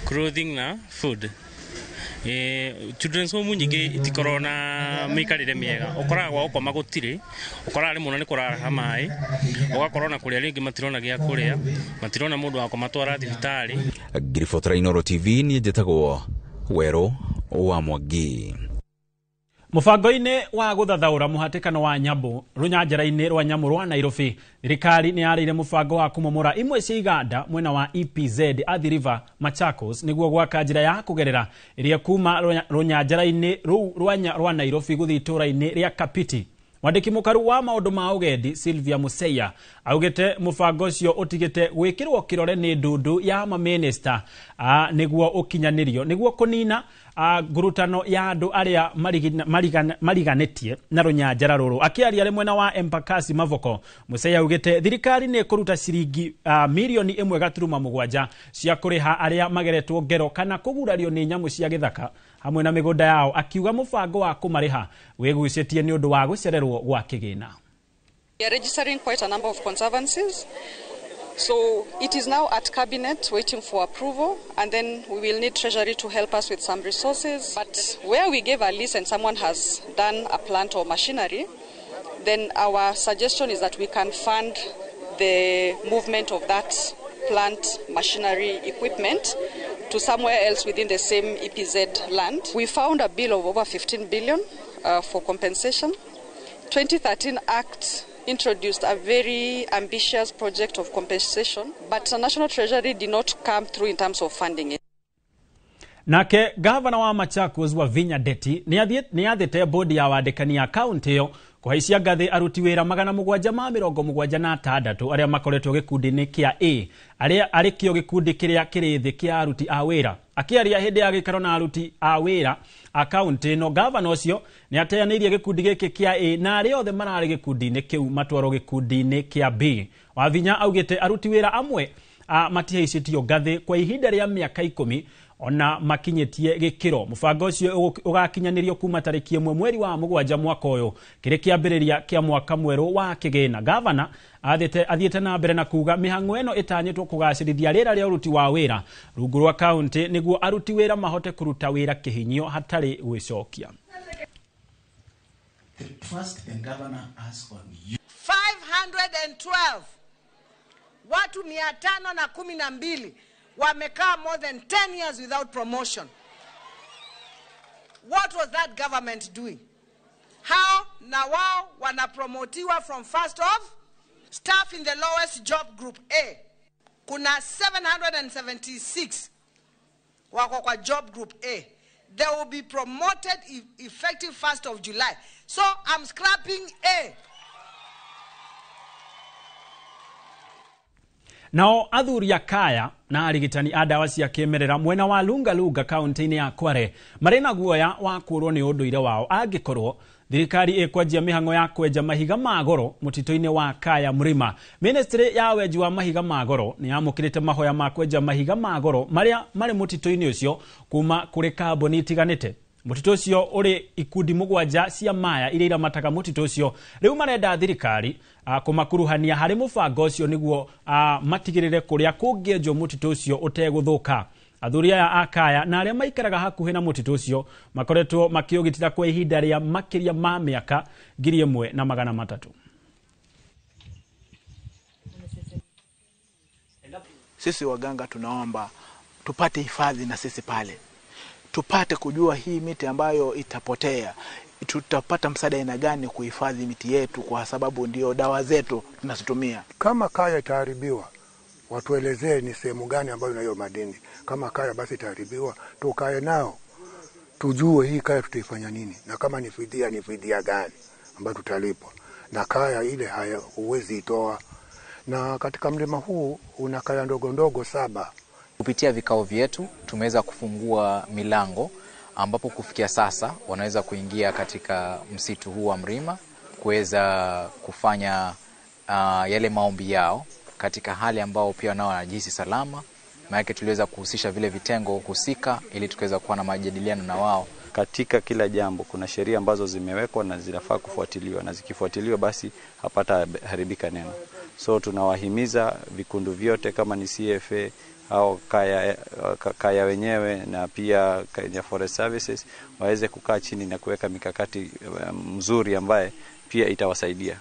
clothing na food. Children's home nyingi itikorwo na mikarire miega, ukoragwo ukoma gutire, ukorare muno ni kuraha mai, ugakorwo na kuria ringi matirona gia kuria, matirona mundu wa kumatwara thibitari. Grifo Trainoro TV ni njĩtagwo Weru wa Mwangi. Mũbango-inĩ wa gũthathaũra mũhatĩkano wa nyamũ rũnyanjara-inĩ rwa nyamũ rwa Nairobi, thirikari nĩ yarĩire mũbango wa kũmomora imwe cia iganda mwena wa EPZ Athi River Machakos nĩguo gwaka njĩra ya kũgerera ĩrĩa kuma rũnyanjara-inĩ rũu rwa Nairobi gũthiĩ itũũra-inĩ rĩa Kapiti. Mwandĩki mũkaru wa maũndũ ma ũgendi Sylvia Museya augĩte mũbango ũcio ũtigĩte gwĩkĩrwo kĩrore nĩ ndundu ya mamĩnĩsta nĩguo ũkinyanĩrio nĩguo kũnina ngurutano ya andũ arĩa mariganĩtie na rũnyanjara rũrũ. Akĩaria mwena wa Embakasi Mavoko, Museya augĩte thirikari nĩ kũruta ciringi mirioni 1.7 cia kũrĩha arĩa mageretwo ngero kana kũgurario nĩ nyamũ cia gĩthaka hamwe na mĩgũnda yao, akiuga mũbango wa kũmarĩha wĩgucĩtie nĩ ũndũ wa gũcererwo gwa kĩgĩna. We are registering quite a number of conservancies. So it is now at cabinet waiting for approval, and then we will need Treasury to help us with some resources. But where we gave a lease and someone has done a plant or machinery, then our suggestion is that we can fund the movement of that plant, machinery, equipment to somewhere else within the same EPZ land. We found a bill of over 15 billion for compensation. 2013 Act introduced a very ambitious project of compensation, but the National Treasury did not come through in terms of funding it. Nake gavana wa Machakos wa Vinya Deti nĩ athĩte bodi ya wandĩkani ya kaunti ĩyo kuhaicia ngathi aruti wira 776 aria makoretwo gikundi-ini kia A aria arikio gikundi kiria kiri thi kia aruti a wira. Akiaria hindi ya gikaro na aruti a wira akaunti no gavana ucio ni ateanirie gikundi giki kia A na aria othe marari gikundi-ini kiu matwaro gikundi-ini kia B. Wavinya augite aruti wira amwe matihaicitio ngathi kwa ihinda ria miaka 10 ona makinyetie gikiro. Mubango ucio ugakinyanirio kuma tariki 1 mweri wa Mugwanja mwaka uyu kiri kiambiriria kia mwaka mweru wa kigina. Gavana athiete na mbere na kuga mihango eno itanyitwo kugacirithia rira ria uruti wa wira rungu rwa county niguo aruti wira mahote kuruta wira kihinyio hatari gwicokia. The trust the governor has on you. 512 watu 512 wamekaa more than 10 years without promotion. What was that government doing? How na wao wanapromotiwa from first of staff in the lowest job group A. Kuna 776 wako kwa job group A. They will be promoted effective 1st of July. So I'm scrapping A. Nao athuri ya kaya na arigitani a dawa cia kimerera mwena wa Lungalunga kaunti-ini ya Kware marina guoya wa kurwo ni unduire wao angikorwo thirikari ikwanjia mihango ya kwenja mahiga magoro mutito-ini wa Kaya Mrima. Ministry ya wenji wa mahiga magoro ni amukirite mahoya ma kwenja mahiga magoro maria mari mutito-ini ucio kuma kuri kambuni itiganite. Mutito ucio uri ikundi mugwanja cia maya iria iramataga mutito ucio riu marenda thirikari kumakuruhania hari mubango ucio niguo matigirire kuria kungienjwo mutito ucio uteguthuka. Athuri aya a Kaya na aria maikaraga hakuhi na mutito ucio makoretwo makiugitira kwa ihinda ria makiria ma miaka 1,300. Sisi waganga tunaomba tupate hifadhi na sisi pale, tupate kujua hii miti ambayo itapotea tutapata msaada aina gani kuhifadhi miti yetu, kwa sababu ndio dawa zetu tunazitumia. Kama Kaya itaharibiwa, watuelezee ni sehemu gani ambayo ina hiyo madini. Kama Kaya basi itaharibiwa, tukae nao tujue hii Kaya tutaifanya nini, na kama ni fidia gani ambayo tutalipwa. Na Kaya ile huwezi itoa, na katika mlima huu una Kaya ndogo ndogo 7. Kupitia vikao vyetu tumeweza kufungua milango ambapo kufikia sasa wanaweza kuingia katika msitu huu wa Mrima kuweza kufanya yale maombi yao katika hali ambao pia nao wanajihisi salama. Maana tuliweza kuhusisha vile vitengo husika ili tukaweza kuwa na majadiliano na wao. Katika kila jambo kuna sheria ambazo zimewekwa na zinafaa kufuatiliwa, na zikifuatiliwa basi hapata haribika neno. So tunawahimiza vikundi vyote kama ni CFA au Kaya wenyewe na pia Kenya Forest Services waweze kukaa chini na kuweka mikakati mzuri ambaye pia itawasaidia.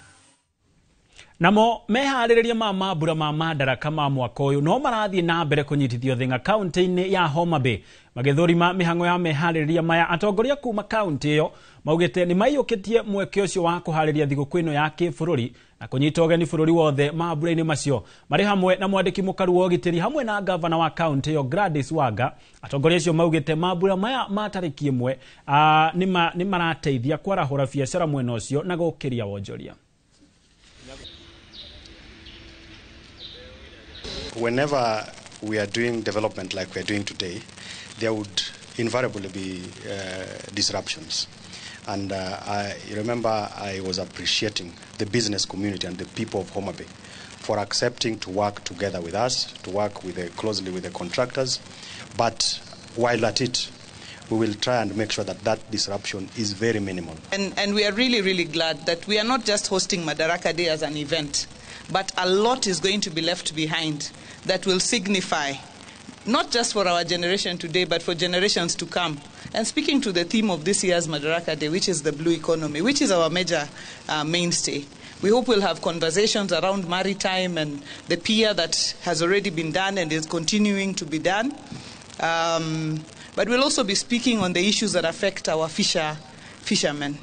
Namo mehaririria mambura ma madaraka ma mwaka uyu no marathie na mbere kunyitithio thinga kaunti-ini ya Homa Bay. Magithurima mihango ya mehaririria maya atongoria kuma kaunti iyo maugite ni maiyukitie mweke ucio wa kuhariria thiguku ino ya kibururi na kunyita ugeni bururi wothe mambura-ini macio mari hamwe na mwandiki mukaru wa ugitiri hamwe na gavana wa kaunti iyo Gladys Wanga. Atongoria acio maugite mambura maya matariki 1 ni marateithia kwarahura biacara mwena ucio na gukiria wonjoria. Whenever we are doing development like we are doing today, there would invariably be disruptions. And I remember I was appreciating the business community and the people of Homa Bay for accepting to work together with us, to work closely with the contractors. But while at it, we will try and make sure that disruption is very minimal. And we are really, really glad that we are not just hosting Madaraka Day as an event, but a lot is going to be left behind that will signify not just for our generation today, but for generations to come. And speaking to the theme of this year's Madaraka Day, which is the blue economy, which is our major mainstay, we hope we'll have conversations around maritime and the pier that has already been done and is continuing to be done. But we'll also be speaking on the issues that affect our fishermen.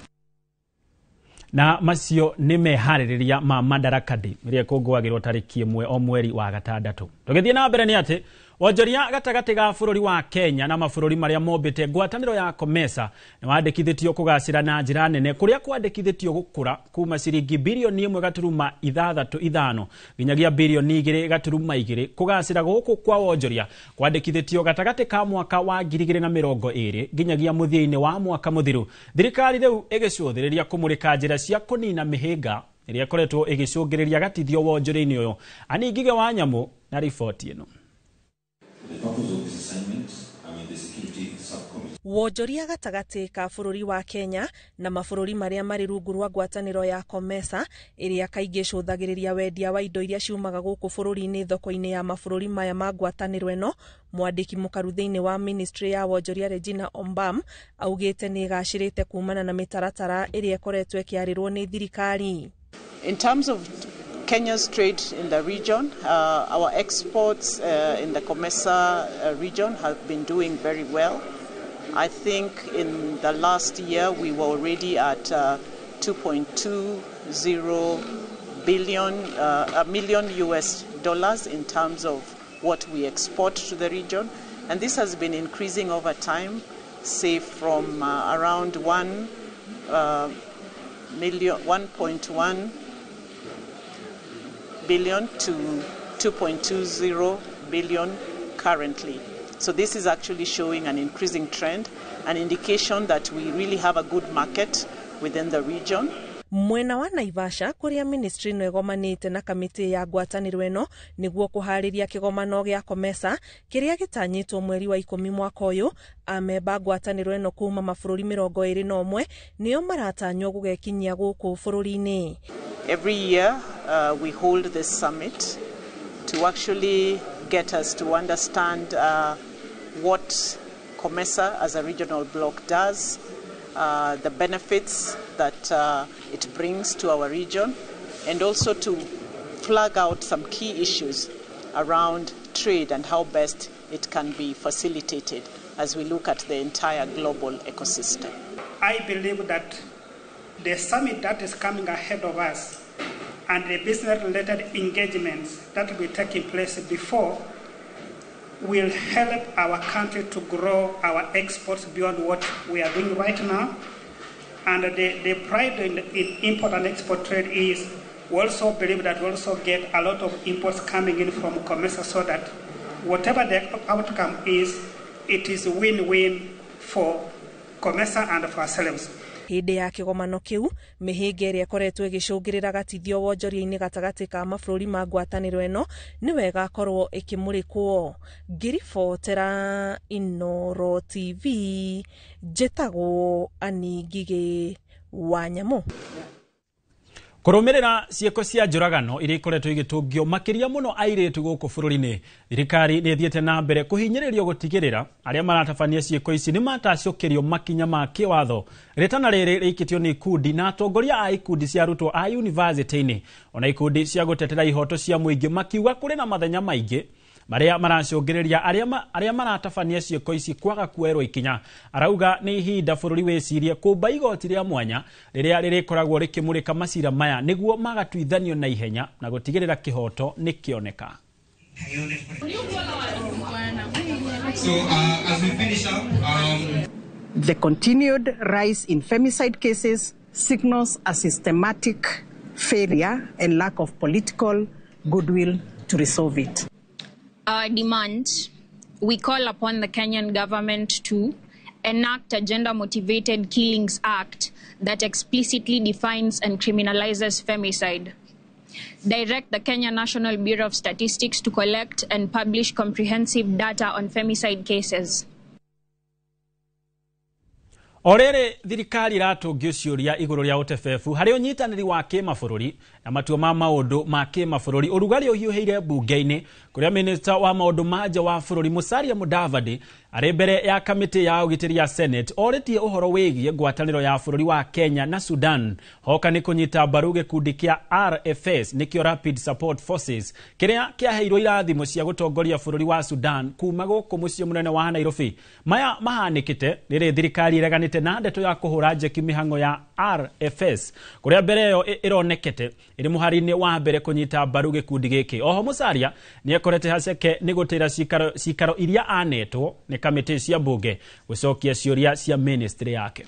Na macio ni mehaririria ma Madaraka Day iria kungwagirwo tariki 1 mweri wa 6. Tugithie na mbere ni ati Wonjoria gatagati ga bururi wa Kenya na mabũrũri maria mombite ngwatanĩro ya COMESA ni wandĩkithĩtio kũgacĩra na njĩra nene kuria kwandĩkithĩtio gũkũra kuma ciringi bilioni 1.65 nginyagia bilioni 2.2 kũgacĩra gũkũ kwa wonjoria kwandĩkithĩtio gatagati ka mwaka wa 2020 nginyagia mũthia-inĩ wa mwaka mũthiru. Thirikari rĩu ĩgĩcũthĩrĩria kũmũrĩka njĩra cia kũnina mĩhĩnga ĩrĩa ĩkoretwo ĩgĩcũngĩrĩria gatithio wonjoria-inĩ ũyũ. Ani Ngige wa Nyamũ na riboti ĩno. Wonjoria gatagati ka bururi wa Kenya na mabũrũri maria mari rungu rwa ngwatanĩro ya COMESA ĩrĩa kaingĩ cũthagĩrĩria wendia wa indo iria ciumaga gũkũ bũrũri-inĩ thoko-inĩ ya mabũrũri maya ma ngwatanĩro ĩno. Mwandĩki mũkaru thĩinĩ wa Ministry ya Wonjoria Regina Ombam augĩte nĩ gacĩrĩte kumana na mĩtaratara ĩrĩa ĩkoretwo ĩkĩarĩrwo nĩ thirikari. In terms of Kenya's trade in the region, our exports in the COMESA region have been doing very well. I think in the last year we were already at $2.20 million in terms of what we export to the region, and this has been increasing over time, say from around 1.1 billion to 2.20 billion currently. So this is actually showing an increasing trend, an indication that we really have a good market within the region. Mwena wa Naivasha kuria ministry no egomanite na kamiti ya ngwatanĩro ĩno nĩguo kũharĩria kĩgomano gĩa COMESA kĩrĩa gĩtanyĩtwo mweri wa 10 mwaka ũyũ. Amemba ngwatanĩro ĩno kuma mabũrũri 21 nĩo maratanywo gũgekinyia gũkũ bũrũri-inĩ. Every year we hold this summit to actually get us to understand what COMESA as a regional bloc does, the benefits that it brings to our region, and also to flag out some key issues around trade and how best it can be facilitated as we look at the entire global ecosystem. I believe that the summit that is coming ahead of us and the business-related engagements that will be taking place before will help our country to grow our exports beyond what we are doing right now. And the pride in import and export trade is we also believe that we also get a lot of imports coming in from COMESA, so that whatever the outcome is, it is win-win for COMESA and for ourselves. Hĩndĩ ya kĩgomano kĩu mĩhĩnga ĩrĩa ĩkoretwo ĩgĩcũngĩrĩra gatithio wonjoria-inĩ gatagati ka mabũrũri ma ngwatanĩro ĩno nĩ wega korwo ĩkĩmũrĩkwo. Ngiribotera Inooro TV, njĩtagwo Ani Ngige wa Nyamũ. Kũrũmĩrĩra ciĩko cia njũragano iria ikoretwo igĩtũngio makĩria mũno airĩtu gũkũ bũrũri-inĩ, thirikari nĩ ĩthiĩte na mbere kũhinyĩrĩrio gũtigĩrĩra arĩa maratabania ciĩko ici nĩ matacũkĩrio makinya ma kĩwatho. Rĩtana rĩrĩ rĩikĩtio nĩ ikundi na atongoria a ikundi cia arutwo a yunivasĩtĩ-inĩ ona ikundi cia gũtetera ihoto cia mũingĩ makiuga kũrĩ na mathenya maingĩ maria maracũngĩrĩria arĩa maratabania ciĩko ici kwaga kuoerwo ikinya. Arauga nĩ ihinda bũrũri wĩcirie kũmba igoti rĩa mwanya rĩrĩa rĩrĩkoragwo rĩkĩmũrĩka macira maya nĩguo magatuithanio na ihenya na gũtigĩrĩra kĩhoto nĩ kĩoneka. As we finish up, the continued rise in femicide cases signals a systematic failure and lack of political goodwill to resolve it. Our demand, we call upon the Kenyan government to enact a Gender-Motivated Killings Act that explicitly defines and criminalizes femicide. Direct the Kenya National Bureau of Statistics to collect and publish comprehensive data on femicide cases. Orere thirikari ratũngio ciũria igũrũ rĩa ũtebebu harĩ ũnyitanĩri wa kĩmabũrũri na matua ma maũndũ ma kĩmabũrũri. Ũrugarĩ ũhiũhĩire bunge-inĩ kũrĩa minista wa maũndũ ma nja wa bũrũri Musalia Mudavadi arĩ mbere ya kamĩtĩ ya ũgitĩri ya Senate orĩtie ũhoro wĩgiĩ ngwatanĩro ya bũrũri wa Kenya na Sudan. Hoka nĩ kũnyita mbaru gĩkundi kĩa RFS nĩkĩo Rapid Support Forces kĩrĩa kĩaheirwo irathimo cia gũtongoria bũrũri wa Sudan kuma gũkũ mũciĩ mũnene wa Nairobi. Maya mahanĩkĩte rĩrĩ thirikari ĩreganĩte na ndeto ya kũhũra njeki mĩhang'o ya RFS kuria mbere yo ironekete iri muharini wa mbere kunyita mbaru gikundi giki. Oho Musalia ni ekorete haceke ni gutira cikaro iria anetwo ni kamiti cia bunge gucokia ciuria cia ministry yake.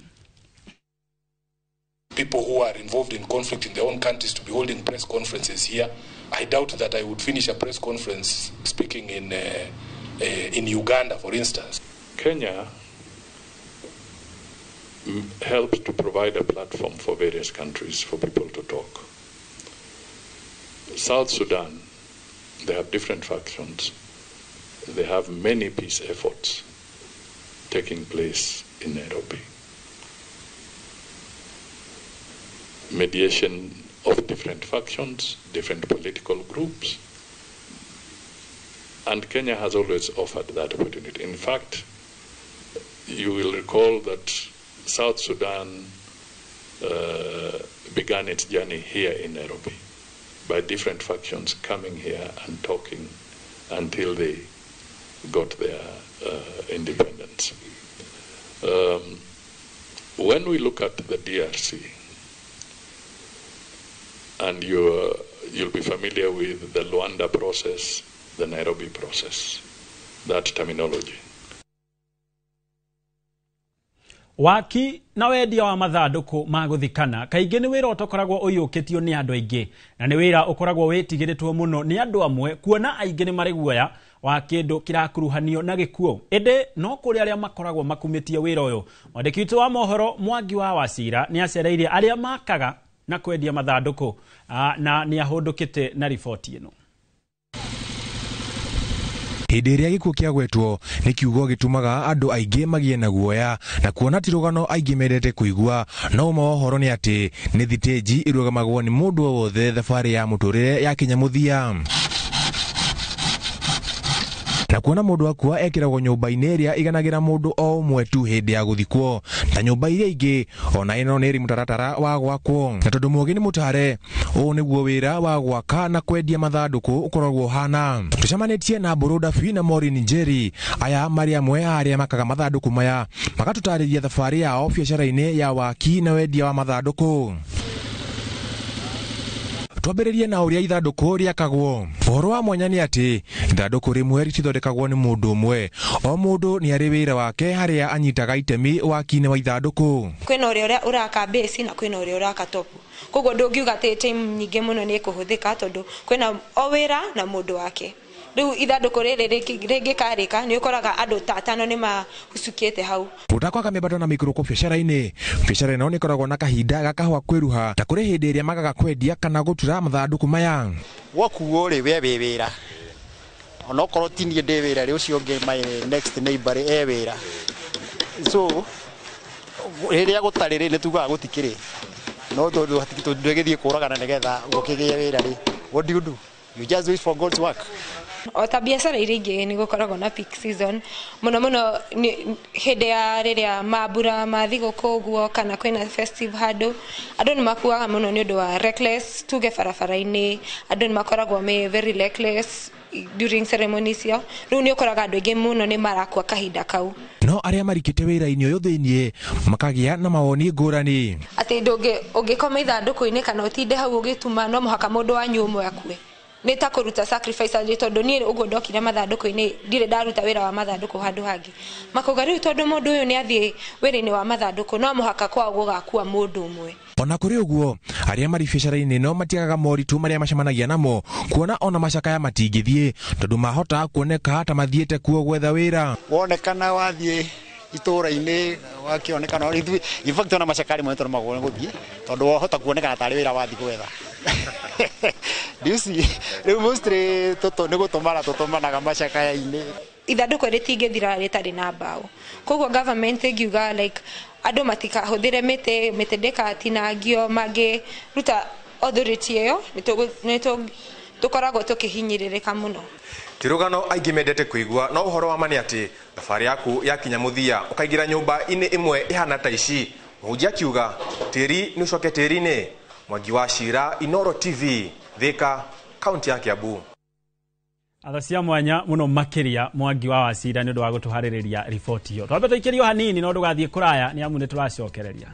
People who are involved in conflict in their own countries to be holding press conferences here. I doubt that I would finish a press conference speaking in Uganda, for instance. Kenya helps to provide a platform for various countries for people to talk. South Sudan, they have different factions. They have many peace efforts taking place in Nairobi. Mediation of different factions, different political groups. And Kenya has always offered that opportunity. In fact, you will recall that South Sudan began its journey here in Nairobi by different factions coming here and talking until they got their independence. When we look at the DRC, and you'll be familiar with the Luanda process, the Nairobi process, that terminology. Waki na wendia wa mathanduku ma guthikana kaingi ni wira utokoragwo uyukitio ni andu aingi na ni wira ukoragwo witigiritwo muno ni andu amwe kuona aingi ni mari guoya wa kindu kirakuruhanio na gikuo ende no kuri aria makoragwo makumitie wira uyu mwandiki witu wa mohoro Mwangi wa Wacira ni acereirie aria makaga na kwendia mathanduku na ni ahundukite na ripoti ino. Hĩndĩ ĩrĩa gĩkuũ kĩagwetwo nĩ kiugo gĩtumaga andũ aingĩ magie na guoya na kuona tirugano aingĩ mendete kuigua no mohoro nĩ atĩ nĩ thitĩnji ĩrũgamagwo nĩ mũndũ wothe thabarĩ ya mũtũrĩre ya kinyamuthia na kuona mũndũ akua ekĩragwo nyũmba-inĩ ĩrĩa iganagira mũndũ o ũmwe tu hĩndĩ ya gũthikwo ta nyũmba iria ingĩ ona ĩno nĩ ĩrĩ mũtaratara wa gwakwo na tondũ mũũgĩ nĩ mũtare ũũ nĩguo wĩra wa gwaka na kwendia mathandũkũ ũkoragwo hana. Tucamanĩtie na Mbũrũ Dabi na Maureen Njeri aya marĩ amwe arĩa makaga mathandũkũ maya magatũtarĩria thabarĩ yao biacara-inĩ ya waki na wendia wa mathandũkũ. Twambĩrĩrie na ũrĩa ithandũkũ rĩakagwo. Ũhoro wa mwanya nĩ atĩ ithandũkũ rĩmwe rĩtithondekagwo nĩ mũndũ ũmwe. O mũndũ nĩ arĩ wĩra wake harĩa anyitaga itemi waki-inĩ wa ithandũkũ. Kwĩna ũrĩa ũraka base na kwĩna ũrĩa ũraka top. Koguo ndũngiuga atĩ time nyingĩ mũno nĩ ĩkũhũthĩka tondũ kwĩna o wĩra na mũndũ wake. Rĩu ithandũkũ rĩrĩ rĩngĩkarĩka nĩ ũkoraga andũ ta atano nĩ mahucukĩte hau. Ũtakwaga mĩbato na mĩikũrũko biacara-inĩ. Biacara ĩno nĩ ĩkoragwo na kahinda gakahwa kwĩruha na kũrĩ hĩndĩ ĩrĩa magaga kwendia kana gũtura mathandũkũ maya. Wakuo rĩ we wĩra. Ona okorwo ti niĩ ndĩ wĩra rĩ ũcio ũngĩ my next neighbor e wĩra. So rĩrĩa gũtarĩ rĩ nĩ tugaga gũtikĩrĩ. No ndũgĩthiĩ kũragana nĩgetha gũkĩgĩa wĩra rĩ. What do you do? You just wait for God's work. O ta biacara iria ingĩ nĩ gũkoragwo na peak season mũno hĩndĩ ya rĩrĩa mambura ma thigũkũ ũguo kana kwĩna festive handũ andũ nĩ makuaga mũno nĩ ũndũ wa reckless tuge barabara-inĩ andũ nĩ makoragwo me very reckless during ceremonies cio rĩu nĩ ũkoraga andũ aingĩ mũno nĩ marakua kahinda kau. No arĩa marikĩte wĩra-inĩ ũyũ thĩiniĩ makagĩa na mawoni ngũrani atĩ ũngĩkoma ithandũkũ-inĩ kana ũtinde hau ũgĩtuma no mũhaka mũndũ wanyu ũmwe akue. Nĩ ta kũruta sacrifice aje tondũ niĩ ũguo ndokire mathandũkũ-inĩ ndirĩ ndaruta wĩra wa mathandũkũ handũ hangĩ. Makauga rĩu tondũ mũndũ ũyũ nĩ athiĩ wĩra-inĩ wa mathandũkũ no mũhaka kwao gũgakua mũndũ ũmwe. Ona kũrĩ ũguo arĩa marĩ biacara-inĩ no matiagaga moritũ marĩa macemanagia namo kuona ona macakaya matingĩthiĩ tondũ mahota kuoneka ta mathiĩte kuo gwetha wĩra. Wonekana wathiĩ itũra-inĩ wakĩonekana in fact ona macakari mwe tondũ magũrũ gũthiĩ tondũ wahota kuonekana tarĩ wĩra wathiĩ gwetha. Rĩu mostly nĩ gũtũmana tũtũmanaga macakaya-inĩ. Ithandũkũ rĩtingĩthira rĩtarĩ na mbaũ. Koguo government ĩngiuga like andũ matikahũthĩre mĩtĩ ndĩkatinangio mangĩruta authority ĩyo nĩ tũkoragwo tũkĩhinyĩrĩrĩka mũno. Tirugano aingĩ mendete kuigua no ũhoro wa ma nĩ atĩ thabarĩ yaku yakinya mũthia ũkaingĩra nyũmba-inĩ ĩmwe ĩhana ta ici mũhunjia akiuga tĩri nĩ ũcoke tĩri-inĩ. Mwangi wa Wacira, Inooro TV, Thika, kaunti ya Kiambu. Atha cia mwanya muno makiria Mwangi wa Wacira nĩ ũndũ wa gũtũharĩrĩria riboti ĩyo. Twambe tũikĩrio hanini no ndũgathiĩ kũraya nĩ amu nĩ tũracokereria.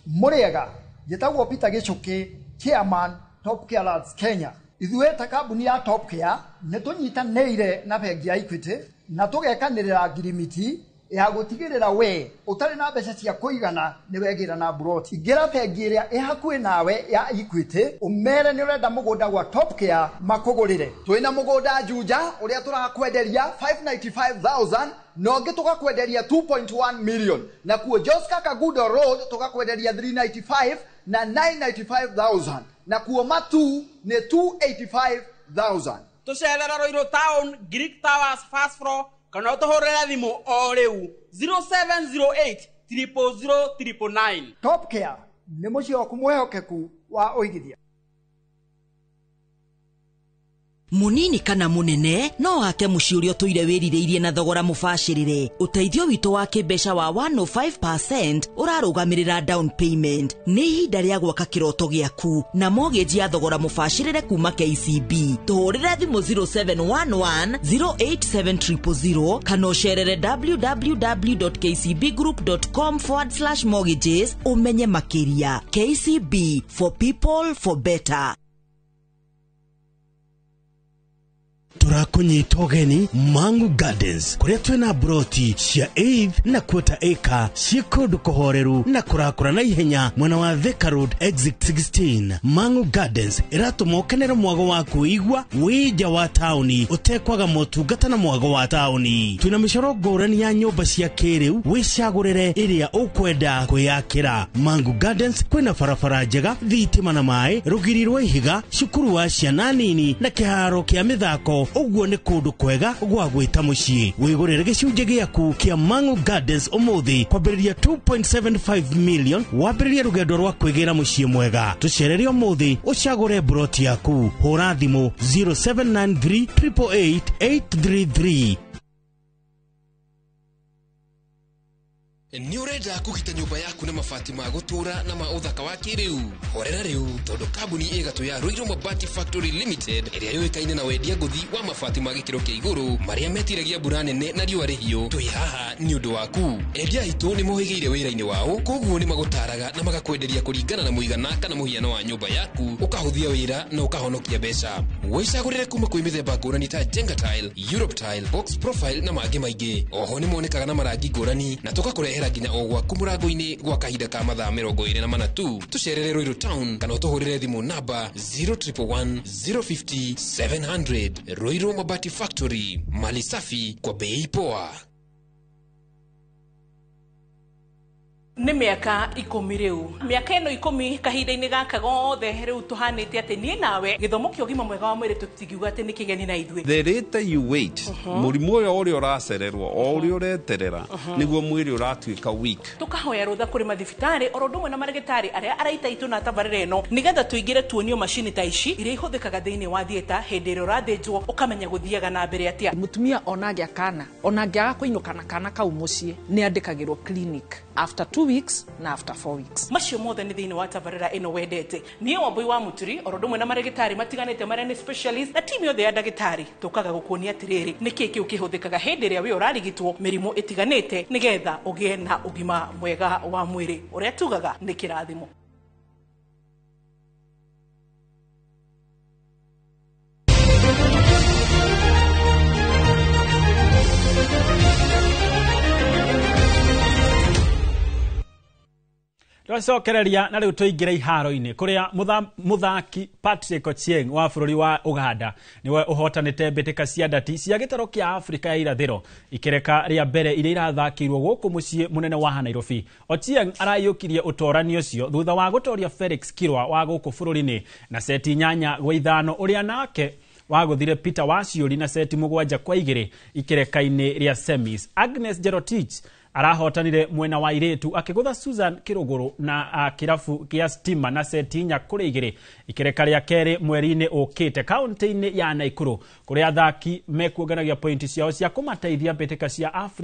Muriega gitagwo Peter Gichuki, chairman Top Care Lads Kenya. Ithuĩ ta kambuni ya Top Care nĩtũnyitanĩire na bengi ya Equity na tũgekanĩrĩra ngirimiti ya gũtigĩrĩra we ũtarĩ na mbeca cia kũigana nĩ wegĩra na broti. Ingĩra bengi ĩrĩa ĩhakuhĩ nawe ya Equity ũmere nĩ ũrenda mũgũnda gwa Top Care makũgũrĩre. Twĩna mũgũnda Juja ũrĩa tũrakwenderia 595,000 na ũngĩ tũgakwenderia 2.1 million, na kuo Joska Kagudo Road tũgakwenderia 395 na 995,000, na kuo Matu nĩ 285,000. Tucerera Roiro Town, Greek Towers first floor, kana utohorera thimu o riu 0708 000 Top Care nĩ mũciĩ waku mwĩhokeku wa ũigithia. Munini kana munene no ake muciĩ ũrĩa ũtũire wĩrirĩirie na thogora mũbacĩrĩre. Ũteithio witũ wa kĩmbeca wa 105% ũrarũgamĩrĩra down payment. Nĩ ihinda rĩa gwaka kĩroto gĩaku na mortgage ya thogora mũbacĩrĩre kuma KCB. Tũhũrĩre thimũ 0711 087000 kana ũcerere www.kcbgroup.com/mortgages umenye makĩria. KCB, for people, for better. Turakunyita ũgeni Mangu Gardens kuria twina broti cia 8 na quarter acre cia kũndũ kũhoreru na kũrakũra na ihenya mwena wa Thika Road exit 16. Mangu Gardens iratũma ũkenere mwago waku igwa wĩnja wa taũni ũtekwaga motungata na mwago wa taũni. Twina mĩcoro ngũrani ya nyũmba cia kĩrĩu wĩcagũrĩre ĩrĩa ũkwenda kwĩyakĩra. Mangu Gardens kwĩna barabara njega, thitima na maĩ, rũgiri rwa ihiga, cukuru wa ciana nini na kĩharo kĩa mĩthako. Uguo nĩ kũndũ kwega gwa gwĩta mũciĩ. Wĩgũrĩre gĩcunjĩ gĩaku kĩa Mangu Gardens ũmũthĩ kwambĩrĩria 2.75 million wambĩrĩria rũgendo rwa kwĩgĩra mũciĩ mwega. Tũcerere ũmũthĩ ũcagũre broti yaku. Hũra thimũ 0793 888 833. Ni urenda kugita nyumba yaku na mabati ma gutura na ma uthaka wa kiriu. Horera riu tondu kambuni igatu ya Ruiru Mabati Factory Limited iria yoikaine na wendia nguthi wa mabati ma gikiro kia iguru maria metiragia mbura nene na riũa rĩhiũ. Twi haha ni undu waku. Endia itu ni mohigeire wĩra-inĩ wao, koguo ni magutaraga na magakwenderia kũringana na mũigana kana mũhiano wa nyumba yaku, ukahuthia wĩra na ukahonokia mbeca. Wĩcagũrĩre kuma kwĩ mĩthemba ngũrani ta Jenga Tile, Europe Tile, Box Profile na mangĩ maingĩ. Oho ni monekaga na marangi ngũrani na tũgakũrehera nginya o gwaku mũrango-inĩ gwa kahinda ka mathaa 24 tu. Tucerere Ruiru Town kana ũtũhũrĩre thimũ namba 0111 050 700. Ruiru Mabati Factory, mali safi kwa bei poa. Nĩ mĩaka 10 rĩu. Mĩaka ĩno 10 kahinda-inĩ gaka gothe rĩu tũhanĩte atĩ niĩ nawe gĩthomo kĩa ũgima mwega wa mwĩrĩ tũtingiuga atĩ nĩ kĩgeni na ithuĩ. The later you wait, mũrimũ ũrĩa ũracererwo o ũrĩa ũreterera nĩguo mwĩrĩ ũratuĩka weak. Tukahoya rũtha kũrĩ mathibitarĩ oro ũndũ ũmwe na marĩgĩtarĩ arĩa araita itũ na tabarĩra ĩno nĩgetha tũingĩre tuonio macini ta ici iria ihũthĩkaga thĩinĩ wa thieta hĩndĩ ĩrĩa ũrathĩnjwo ũkamenya gũthiaga na mbere atĩa. Mũtumia onagĩa kana onangĩaga kũinũka na kana kau mũciĩ nĩ andĩkagĩrwo clinic after 2 weeks na after 4 weeks. Macio mothe nĩ thĩinĩ wa tabarĩra ĩno wendete. Niĩ Wambui wa Muturi oro ũndũ ũmwe na marĩgĩtarĩ matiganĩte marĩa nĩ specialist na timu yothe ya ndagĩtarĩ tũkaga gũkuonia atĩrĩrĩ nĩkĩ kĩu kĩhũthĩkaga hĩndĩ ĩrĩa we ũrarigitwo mĩrimũ ĩtiganĩte nĩgetha ũgĩe na ũgima mwega wa mwĩrĩ ũrĩa tugaga nĩ kĩrathimo. Twacokereria na rĩu tũingĩre iharo-inĩ kũrĩa mũthaki Patrick Ochieng wa bũrũri wa Uganda niwe ũhotanĩte mbĩtĩka cia ndati cia gĩtaro kĩa Afrika ya irathĩro ikereka rĩa mbere iria irathakĩirwo gũkũ mũciĩ mũnene wa Nairobi. Ochieng arayũkirie ũtorani ũcio thutha wa gũtoria Felix Kirwa wa gũkũ bũrũri-inĩ na seti 8-5 ũrĩa nake wagũthire Peter Waciuri na seti 7-2 ikereka-inĩ rĩa semis. Agnes Jerotich arahotanire mwena wa iretu akigutha Susan Kiruguru na kirafu kia Stima na seti 4-2 ikereka rĩa kerĩ mweri-inĩ ũkĩte kaunti-inĩ ya Naikuru kuria athaki mekuonganagia pointi ciao cia kũmateithia mbĩtĩka cia Afrika